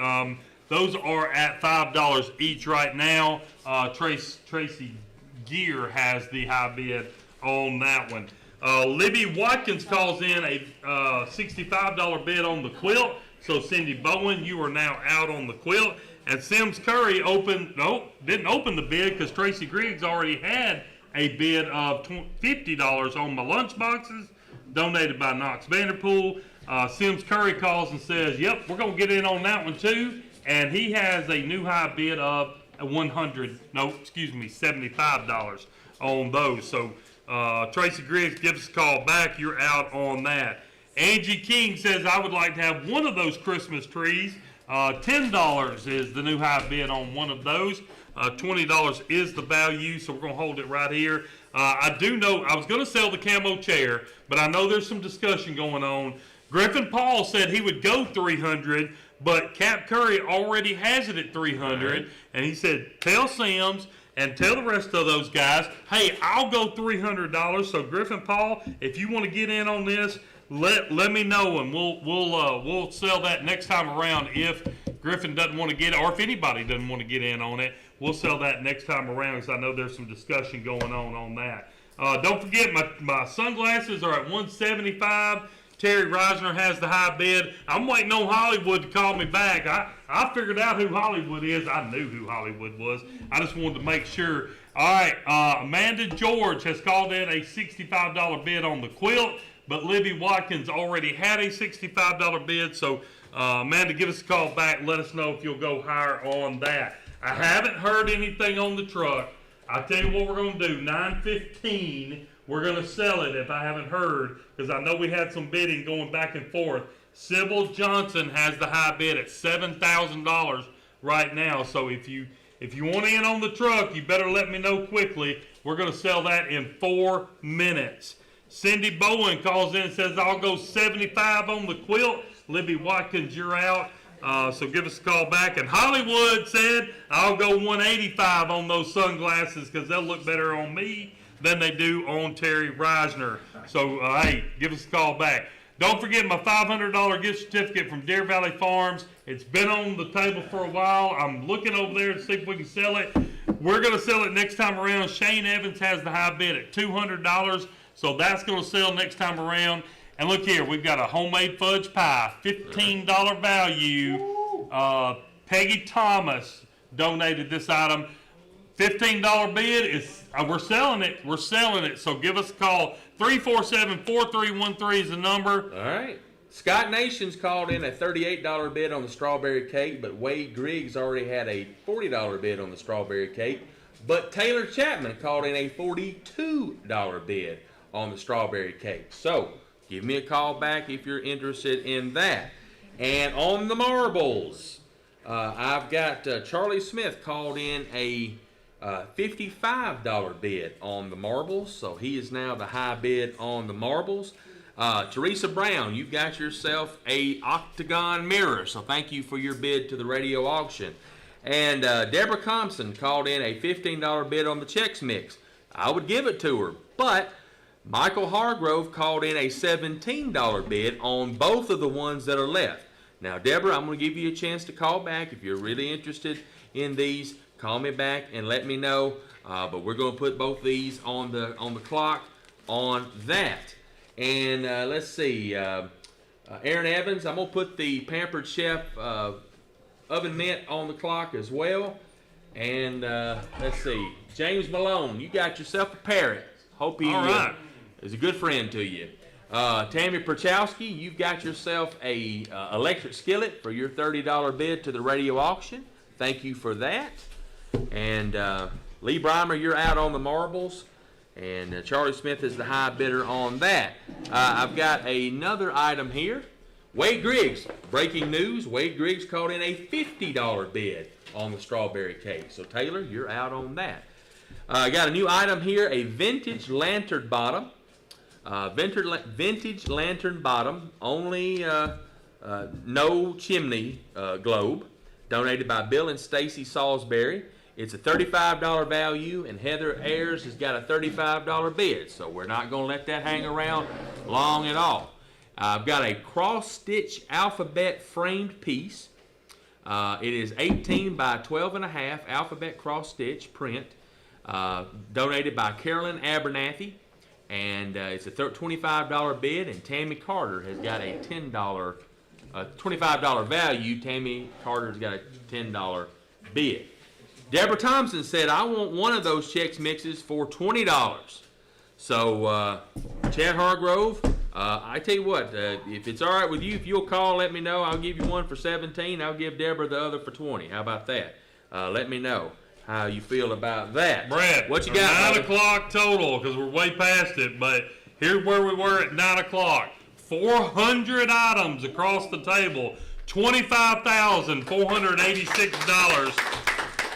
Those are at $5 each right now. Tracy Gear has the high bid on that one. Libby Watkins calls in a $65 bid on the quilt. So Cindy Bowen, you are now out on the quilt. And Sims Curry didn't open the bid because Tracy Griggs already had a bid of $50 on my lunch boxes, donated by Knox Vanderpool. Sims Curry calls and says, yep, we're going to get in on that one too. And he has a new high bid of $75 on those. So Tracy Griggs, give us a call back. You're out on that. Angie King says, I would like to have one of those Christmas trees. $10 is the new high bid on one of those. $20 is the value, so we're gonna hold it right here. I do know, I was gonna sell the camo chair, but I know there's some discussion going on. Griffin Paul said he would go 300, but Cap Curry already has it at 300, and he said, tell Sims and tell the rest of those guys, hey, I'll go $300. So Griffin Paul, if you want to get in on this, let me know, and we'll sell that next time around. If Griffin doesn't want to get it, or if anybody doesn't want to get in on it, we'll sell that next time around, because I know there's some discussion going on that. Don't forget, my sunglasses are at $175. Terry Reisner has the high bid. I'm waiting on Hollywood to call me back. I figured out who Hollywood is. I knew who Hollywood was. I just wanted to make sure. All right, Amanda George has called in a $65 bid on the quilt, but Libby Watkins already had a $65 bid. So, Amanda, give us a call back. Let us know if you'll go higher on that. I haven't heard anything on the truck. I'll tell you what we're going to do. 9:15. We're going to sell it if I haven't heard, because I know we had some bidding going back and forth. Sybil Johnson has the high bid at $7,000 right now. So if you want in on the truck, you better let me know quickly. We're going to sell that in 4 minutes. Cindy Bowen calls in and says, I'll go 75 on the quilt. Libby Watkins, you're out. So give us a call back. And Hollywood said, I'll go 185 on those sunglasses, because they'll look better on me than they do on Terry Reisner. So, hey, give us a call back. Don't forget my $500 gift certificate from Deer Valley Farms. It's been on the table for a while. I'm looking over there to see if we can sell it. We're going to sell it next time around. Shane Evans has the high bid at $200, so that's going to sell next time around. And look here, we've got a homemade fudge pie, $15 value. Peggy Thomas donated this item. $15 bid is, we're selling it. We're selling it. So give us a call. 347-4313 is the number. All right. Scott Nations called in a $38 bid on the strawberry cake, but Wade Griggs already had a $40 bid on the strawberry cake. But Taylor Chapman called in a $42 bid on the strawberry cake. So give me a call back if you're interested in that. And on the marbles, I've got Charlie Smith called in a $55 bid on the marbles, so he is now the high bid on the marbles. Teresa Brown, you've got yourself a octagon mirror, so thank you for your bid to the radio auction. And Deborah Thompson called in a $15 bid on the Chex Mix. I would give it to her, but Michael Hargrove called in a $17 bid on both of the ones that are left. Now, Deborah, I'm going to give you a chance to call back if you're really interested in these. Call me back and let me know. But we're going to put both these on the clock on that. And let's see, Aaron Evans, I'm going to put the Pampered Chef oven mitt on the clock as well. And let's see, James Malone, you got yourself a parrot. Hope he is a good friend to you. Tammy Perchowski, you've got yourself a electric skillet for your $30 bid to the radio auction. Thank you for that. And Lee Breimer, you're out on the marbles. And Charlie Smith is the high bidder on that. I've got another item here. Wade Griggs, breaking news. Wade Griggs called in a $50 bid on the strawberry cake. So Taylor, you're out on that. I got a new item here, a vintage lantern bottom. Vintage lantern bottom, only no chimney globe, donated by Bill and Stacy Salisbury. It's a $35 value, and Heather Ayers has got a $35 bid, so we're not going to let that hang around long at all. I've got a cross-stitch alphabet framed piece. It is 18 by 12.5 alphabet cross-stitch print, donated by Carolyn Abernathy, and it's a $25 bid, and Tammy Carter has got a $25 value. Tammy Carter's got a $10 bid. Deborah Thompson said, I want one of those Chex Mixes for $20. So, Chad Hargrove, I tell you what, if it's all right with you, if you'll call, let me know. I'll give you one for $17. I'll give Deborah the other for $20. How about that? Let me know how you feel about that. Brad, what you got? 9 o'clock total, because we're way past it, but here's where we were at 9 o'clock. 400 items across the table, $25,486.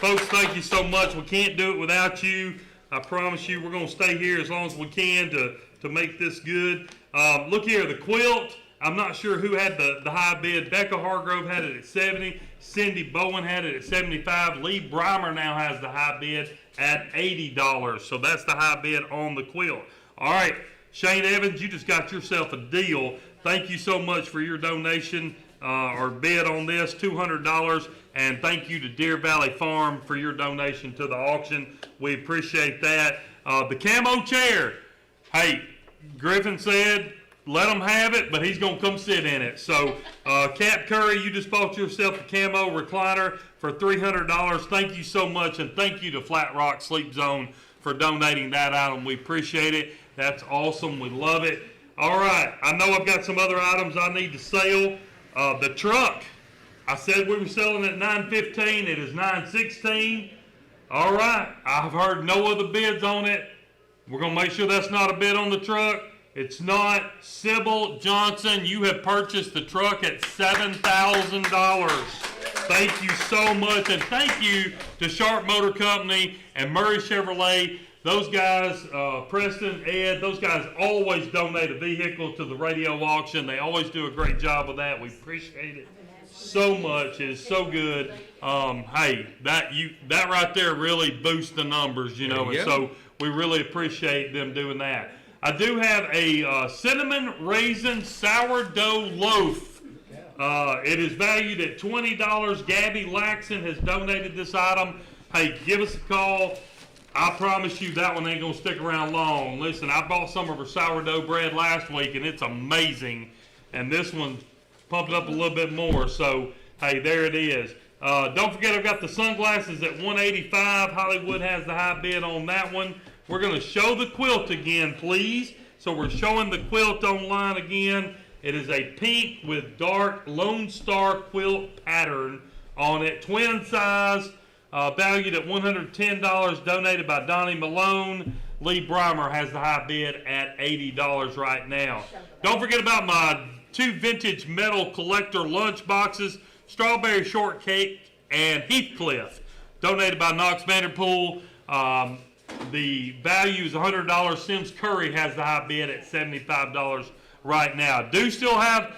Folks, thank you so much. We can't do it without you. I promise you we're going to stay here as long as we can to make this good. Look here, the quilt. I'm not sure who had the high bid. Becca Hargrove had it at 70. Cindy Bowen had it at 75. Lee Breimer now has the high bid at $80. So that's the high bid on the quilt. All right, Shane Evans, you just got yourself a deal. Thank you so much for your donation or bid on this, $200. And thank you to Deer Valley Farm for your donation to the auction. We appreciate that. The camo chair. Hey, Griffin said, let him have it, but he's going to come sit in it. So, Cap Curry, you just bought yourself a camo recliner for $300. Thank you so much, and thank you to Flat Rock Sleep Zone for donating that item. We appreciate it. That's awesome. We love it. All right, I know I've got some other items I need to sell. The truck, I said we were selling at $915. It is $916. All right, I've heard no other bids on it. We're going to make sure that's not a bid on the truck. It's not. Sybil Johnson, you have purchased the truck at $7,000. Thank you so much. And thank you to Sharp Motor Company and Murray Chevrolet. Those guys, Preston, Ed, those guys always donate a vehicle to the radio auction. They always do a great job of that. We appreciate it so much. It is so good. Hey, that right there really boosts the numbers, you know, and so we really appreciate them doing that. I do have a cinnamon raisin sourdough loaf. It is valued at $20. Gabby Laxon has donated this item. Hey, give us a call. I promise you that one ain't going to stick around long. Listen, I bought some of her sourdough bread last week, and it's amazing. And this one pumped up a little bit more. So, hey, there it is. Don't forget, I've got the sunglasses at $185. Hollywood has the high bid on that one. We're going to show the quilt again, please. So we're showing the quilt online again. It is a pink with dark Lone Star quilt pattern on it. Twin size, valued at $110, donated by Donnie Malone. Lee Breimer has the high bid at $80 right now. Don't forget about my 2 vintage metal collector lunch boxes, Strawberry Shortcake and Heathcliff, donated by Knox Vanderpool. The value is $100. Sims Curry has the high bid at $75 right now. Do still have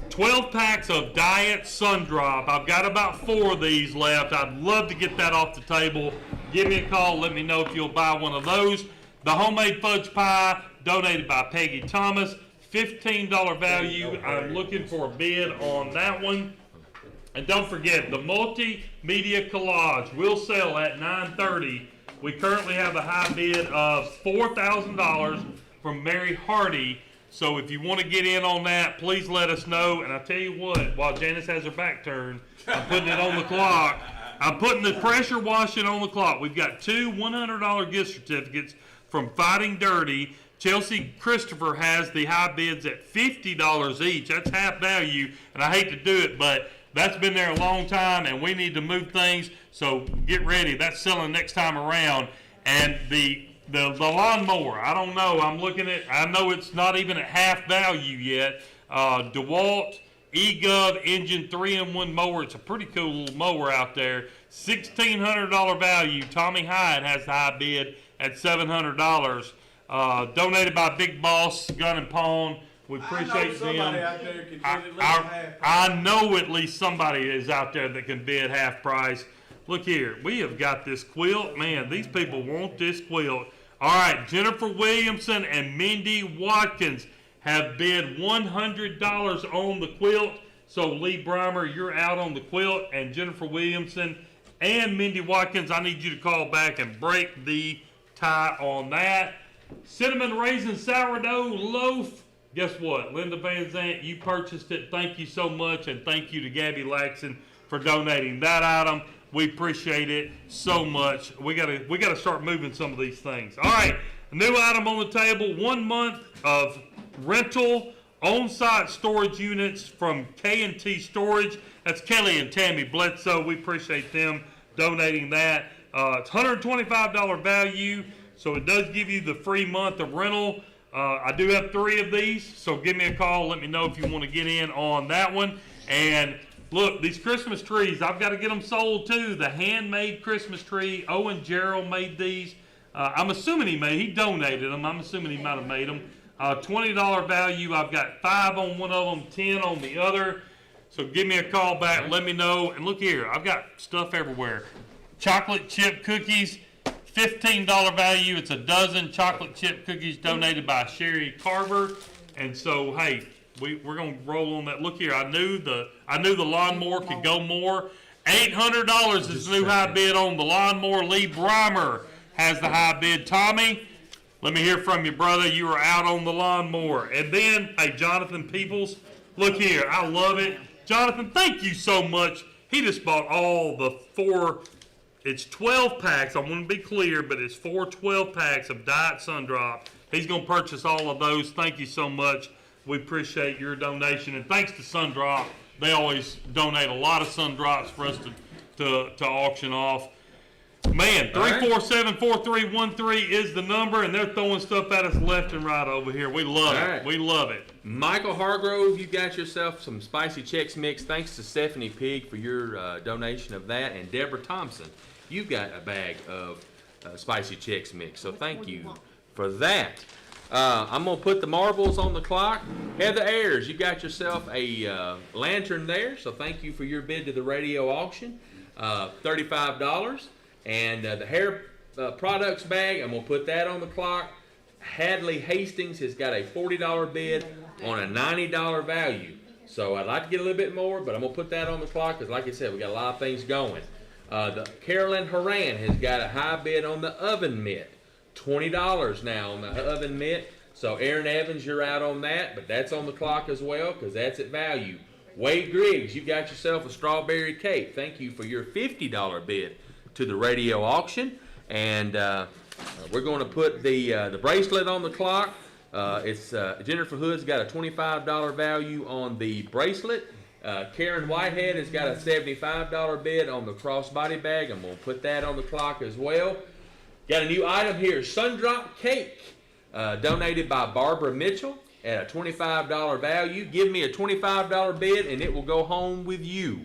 12 packs of Diet Sundrop. I've got about 4 of these left. I'd love to get that off the table. Give me a call. Let me know if you'll buy one of those. The homemade fudge pie, donated by Peggy Thomas. $15 value. I'm looking for a bid on that one. And don't forget, the multimedia collage will sell at $930. We currently have a high bid of $4,000 from Mary Hardy. So if you want to get in on that, please let us know. And I tell you what, while Janice has her back turned, I'm putting it on the clock. I'm putting the pressure washing on the clock. We've got 2 $100 gift certificates from Fighting Dirty. Chelsea Christopher has the high bids at $50 each. That's half value, and I hate to do it, but that's been there a long time, and we need to move things, so get ready. That's selling next time around. And the lawnmower, I don't know. I know it's not even at half value yet. DeWalt eGov Engine 3-in-1 mower. It's a pretty cool little mower out there. $1,600 value. Tommy Hyde has the high bid at $700. Donated by Big Boss Gun and Pawn. We appreciate them. I know at least somebody is out there that can bid half price. Look here, we have got this quilt. Man, these people want this quilt. All right, Jennifer Williamson and Mindy Watkins have bid $100 on the quilt. So Lee Breimer, you're out on the quilt, and Jennifer Williamson and Mindy Watkins, I need you to call back and break the tie on that. Cinnamon Raisin Sourdough Loaf. Guess what? Linda Van Zant, you purchased it. Thank you so much, and thank you to Gabby Laxon for donating that item. We appreciate it so much. We gotta start moving some of these things. All right, a new item on the table: 1 month of rental on-site storage units from K&T Storage. That's Kelly and Tammy Bledsoe. We appreciate them donating that. It's $125 value, so it does give you the free month of rental. I do have 3 of these, so give me a call. Let me know if you want to get in on that one. And Look, these Christmas trees, I've got to get them sold too. The handmade Christmas tree. Owen Gerald made these. I'm assuming he donated them. I'm assuming he might have made them. $20 value. I've got 5 on one of them, 10 on the other. So give me a call back. Let me know. And look here, I've got stuff everywhere. Chocolate chip cookies, $15 value. It's a dozen chocolate chip cookies donated by Sherry Carver. And so, hey, we're gonna roll on that. Look here, I knew the lawnmower could go more. $800 is the new high bid on the lawnmower. Lee Breimer has the high bid. Tommy, let me hear from you, brother. You are out on the lawnmower. And then, hey, Jonathan Peoples, look here, I love it. Jonathan, thank you so much. He just bought all the 4. It's 12 packs. I want to be clear, but it's 4 12 packs of Diet Sundrop. He's going to purchase all of those. Thank you so much. We appreciate your donation. And thanks to Sundrop. They always donate a lot of Sundrops for us to auction off. Man, 347-4313 is the number, and they're throwing stuff at us left and right over here. We love it. We love it. Michael Hargrove, you got yourself some spicy Chex Mix. Thanks to Stephanie Pig for your donation of that. And Deborah Thompson, you got a bag of spicy Chex Mix. So thank you for that. I'm going to put the marbles on the clock. Heather Ayers, you got yourself a lantern there. So thank you for your bid to the radio auction. $35. And the hair products bag, I'm going to put that on the clock. Hadley Hastings has got a $40 bid on a $90 value. So I'd like to get a little bit more, but I'm going to put that on the clock because, like I said, we got a lot of things going. The Carolyn Horan has got a high bid on the oven mitt. $20 now on the oven mitt. So Aaron Evans, you're out on that, but that's on the clock as well because that's at value. Wade Griggs, you got yourself a strawberry cake. Thank you for your $50 bid to the radio auction. And we're going to put the bracelet on the clock. It's Jennifer Hood's got a $25 value on the bracelet. Karen Whitehead has got a $75 bid on the crossbody bag. I'm going to put that on the clock as well. Got a new item here, Sundrop Cake, donated by Barbara Mitchell at a $25 value. Give me a $25 bid and it will go home with you.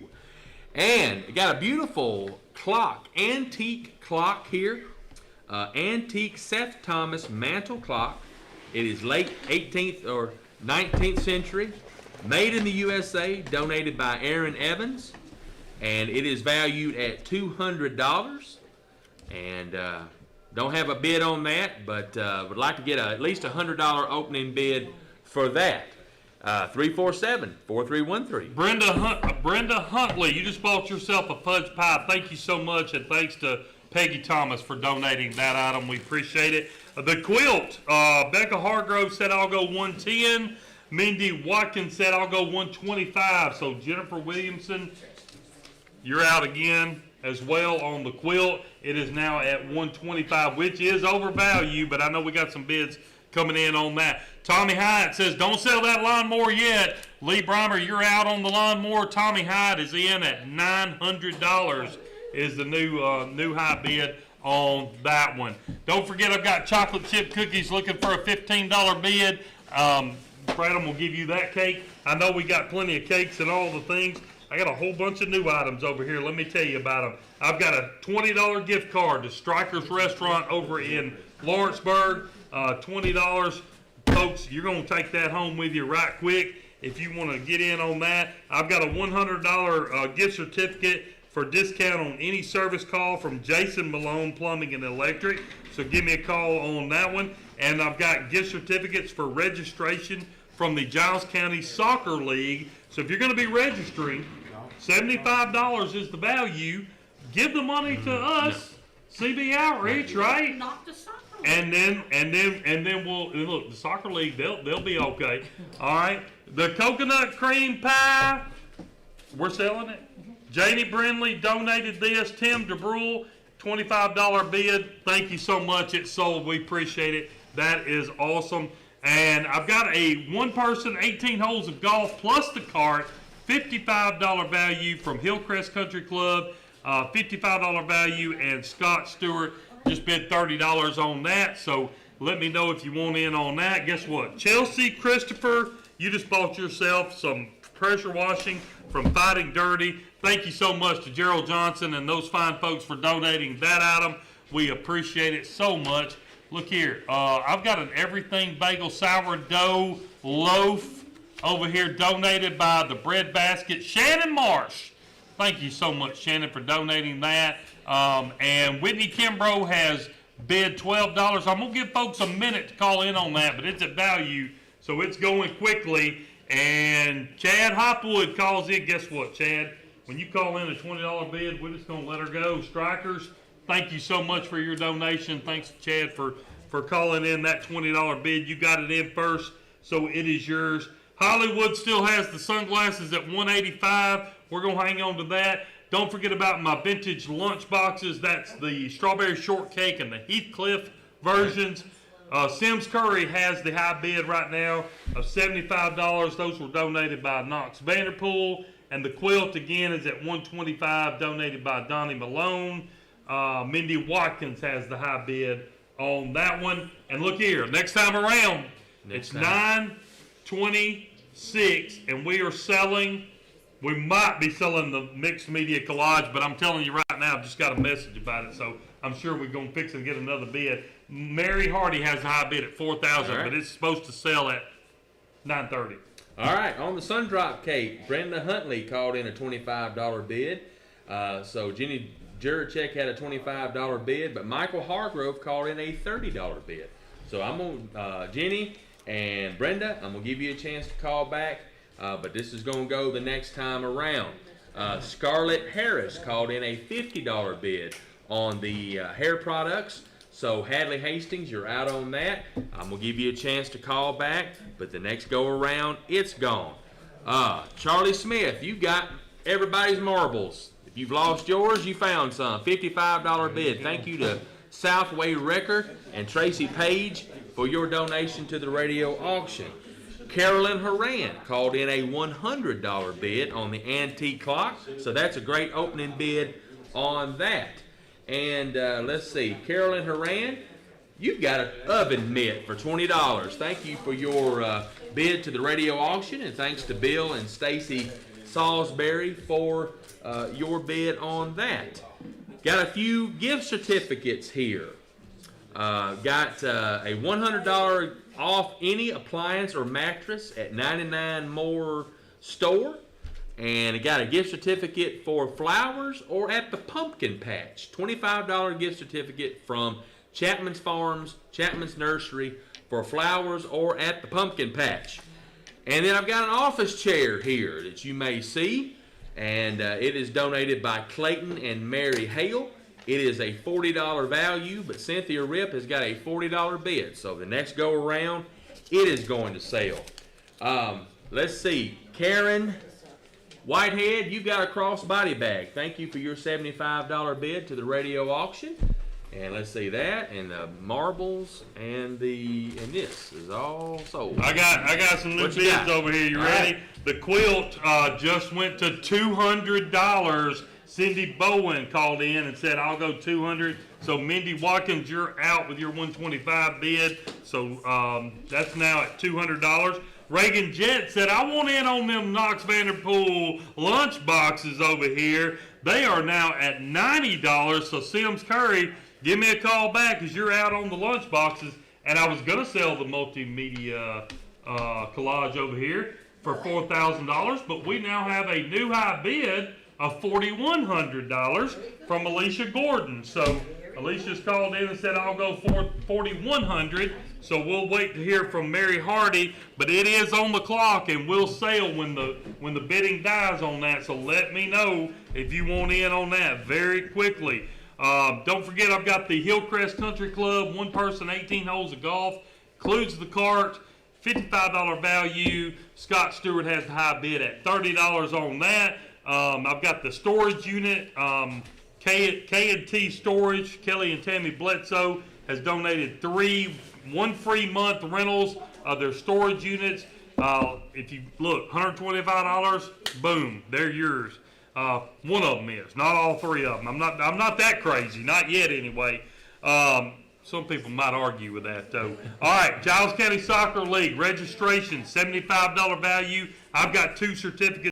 And got a beautiful clock, antique clock here. Antique Seth Thomas mantle clock. It is late 18th or 19th century. Made in the USA, donated by Aaron Evans. And it is valued at $200. And don't have a bid on that, but would like to get at least a $100 opening bid for that. 347-4313. Brenda Huntley, you just bought yourself a fudge pie. Thank you so much, and thanks to Peggy Thomas for donating that item. We appreciate it. The quilt, Becca Hargrove said I'll go 110. Mindy Watkins said I'll go 125. So Jennifer Williamson, you're out again as well on the quilt. It is now at 125, which is overvalued, but I know we got some bids coming in on that. Tommy Hyde says, don't sell that lawnmower yet. Lee Breimer, you're out on the lawnmower. Tommy Hyde is in at $900 is the new high bid on that one. Don't forget, I've got chocolate chip cookies looking for a $15 bid. Bradham will give you that cake. I know we got plenty of cakes and all the things. I got a whole bunch of new items over here. Let me tell you about them. I've got a $20 gift card to Stryker's Restaurant over in Lawrenceburg. $20. Folks, you're going to take that home with you right quick if you want to get in on that. I've got a $100 gift certificate for discount on any service call from Jason Malone Plumbing and Electric. So give me a call on that one. And I've got gift certificates for registration from the Giles County Soccer League. So if you're going to be registering, $75 is the value. Give the money to us, CB Outreach, right? Not the soccer. And then we'll look. The soccer league, they'll be okay. All right. The coconut cream pie, we're selling it. Janie Brindley donated this. Tim DeBrule, $25 bid. Thank you so much. It's sold. We appreciate it. That is awesome. And I've got a one-person 18 holes of golf plus the cart, $55 value from Hillcrest Country Club, $55 value, and Scott Stewart just bid $30 on that. So let me know if you want in on that. Guess what? Chelsea Christopher, You just bought yourself some pressure washing from Fighting Dirty. Thank you so much to Gerald Johnson and those fine folks for donating that item. We appreciate it so much. Look here, I've got an everything bagel sourdough loaf over here donated by the Bread Basket. Shannon Marsh. Thank you so much, Shannon, for donating that. And Whitney Kimbrough has bid $12. I'm going to give folks a minute to call in on that, but it's at value, so it's going quickly. And Chad Hopwood calls in. Guess what, Chad? When you call in a $20 bid, we're just going to let her go. Strikers, thank you so much for your donation. Thanks, Chad, for calling in that $20 bid. You got it in first, so it is yours. Hollywood still has the sunglasses at $185. We're going to hang on to that. Don't forget about my vintage lunch boxes. That's the strawberry shortcake and the Heathcliff versions. Sims Curry has the high bid right now of $75. Those were donated by Knox Vanderpool. And the quilt, again, is at $125, donated by Donnie Malone. Mindy Watkins has the high bid on that one. And look here, next time around, it's $9.26, and we are selling. We might be selling the mixed media collage, but I'm telling you right now, I've just got a message about it, so I'm sure we're going to fix and get another bid. Mary Hardy has a high bid at $4,000, right. but it's supposed to sell at $930. All right, on the Sundrop cake, Brenda Huntley called in a $25 bid. So Jenny Juracek had a $25 bid, but Michael Hargrove called in a $30 bid. So I'm going to, Jenny and Brenda, I'm going to give you a chance to call back. But this is going to go the next time around. Scarlett Harris called in a $50 bid on the hair products. So Hadley Hastings, you're out on that. I'm going to give you a chance to call back, but the next go around, it's gone. Charlie Smith, you got everybody's marbles. If you've lost yours, you found some. $55 bid. Thank you to Southway Record and Tracy Page for your donation to the radio auction. Carolyn Horan called in a $100 bid on the antique clock, so that's a great opening bid on that. And let's see, Carolyn Horan, you've got an oven mitt for $20. Thank you for your bid to the radio auction, and thanks to Bill and Stacy Salisbury for your bid on that. Got a few gift certificates here. Got a $100 off any appliance or mattress at 99 More store, and it got a gift certificate for flowers or at the pumpkin patch. $25 gift certificate from Chapman's Farms, Chapman's Nursery for flowers or at the pumpkin patch. And then I've got an office chair here that you may see, and it is donated by Clayton and Mary Hale. It is a $40 value, but Cynthia Ripp has got a $40 bid. So the next go around, it is going to sell. Let's see. Karen Whitehead, you've got a crossbody bag. Thank you for your $75 bid to the radio auction. And let's see that, and the marbles, and this is all sold. I got some new bids over here. You ready? Right. The quilt just went to $200. Cindy Bowen called in and said, I'll go $200. So Mindy Watkins, you're out with your $125 bid. So that's now at $200. Reagan Jett said, I want in on them Knox Vanderpool lunch boxes over here. They are now at $90. So Sims Curry, give me a call back because you're out on the lunch boxes. And I was going to sell the multimedia collage over here for $4,000. But we now have a new high bid of $4,100 from Alicia Gordon. So Alicia's called in and said, I'll go for $4,100. So we'll wait to hear from Mary Hardy, but it is on the clock and we'll sell when the bidding dies on that. So let me know if you want in on that very quickly. Don't forget, I've got the Hillcrest Country Club, one person, 18 holes of golf, includes the cart, $55 value. Scott Stewart has the high bid at $30 on that. I've got the storage unit, K&T Storage. Kelly and Tammy Bledsoe has donated one free month rentals of their storage units. If you look, $125, boom, they're yours. One of them is, not all three of them. I'm not that crazy, not yet anyway. Some people might argue with that, though. All right, Giles County Soccer League, registration, $75 value. I've got 2 certificates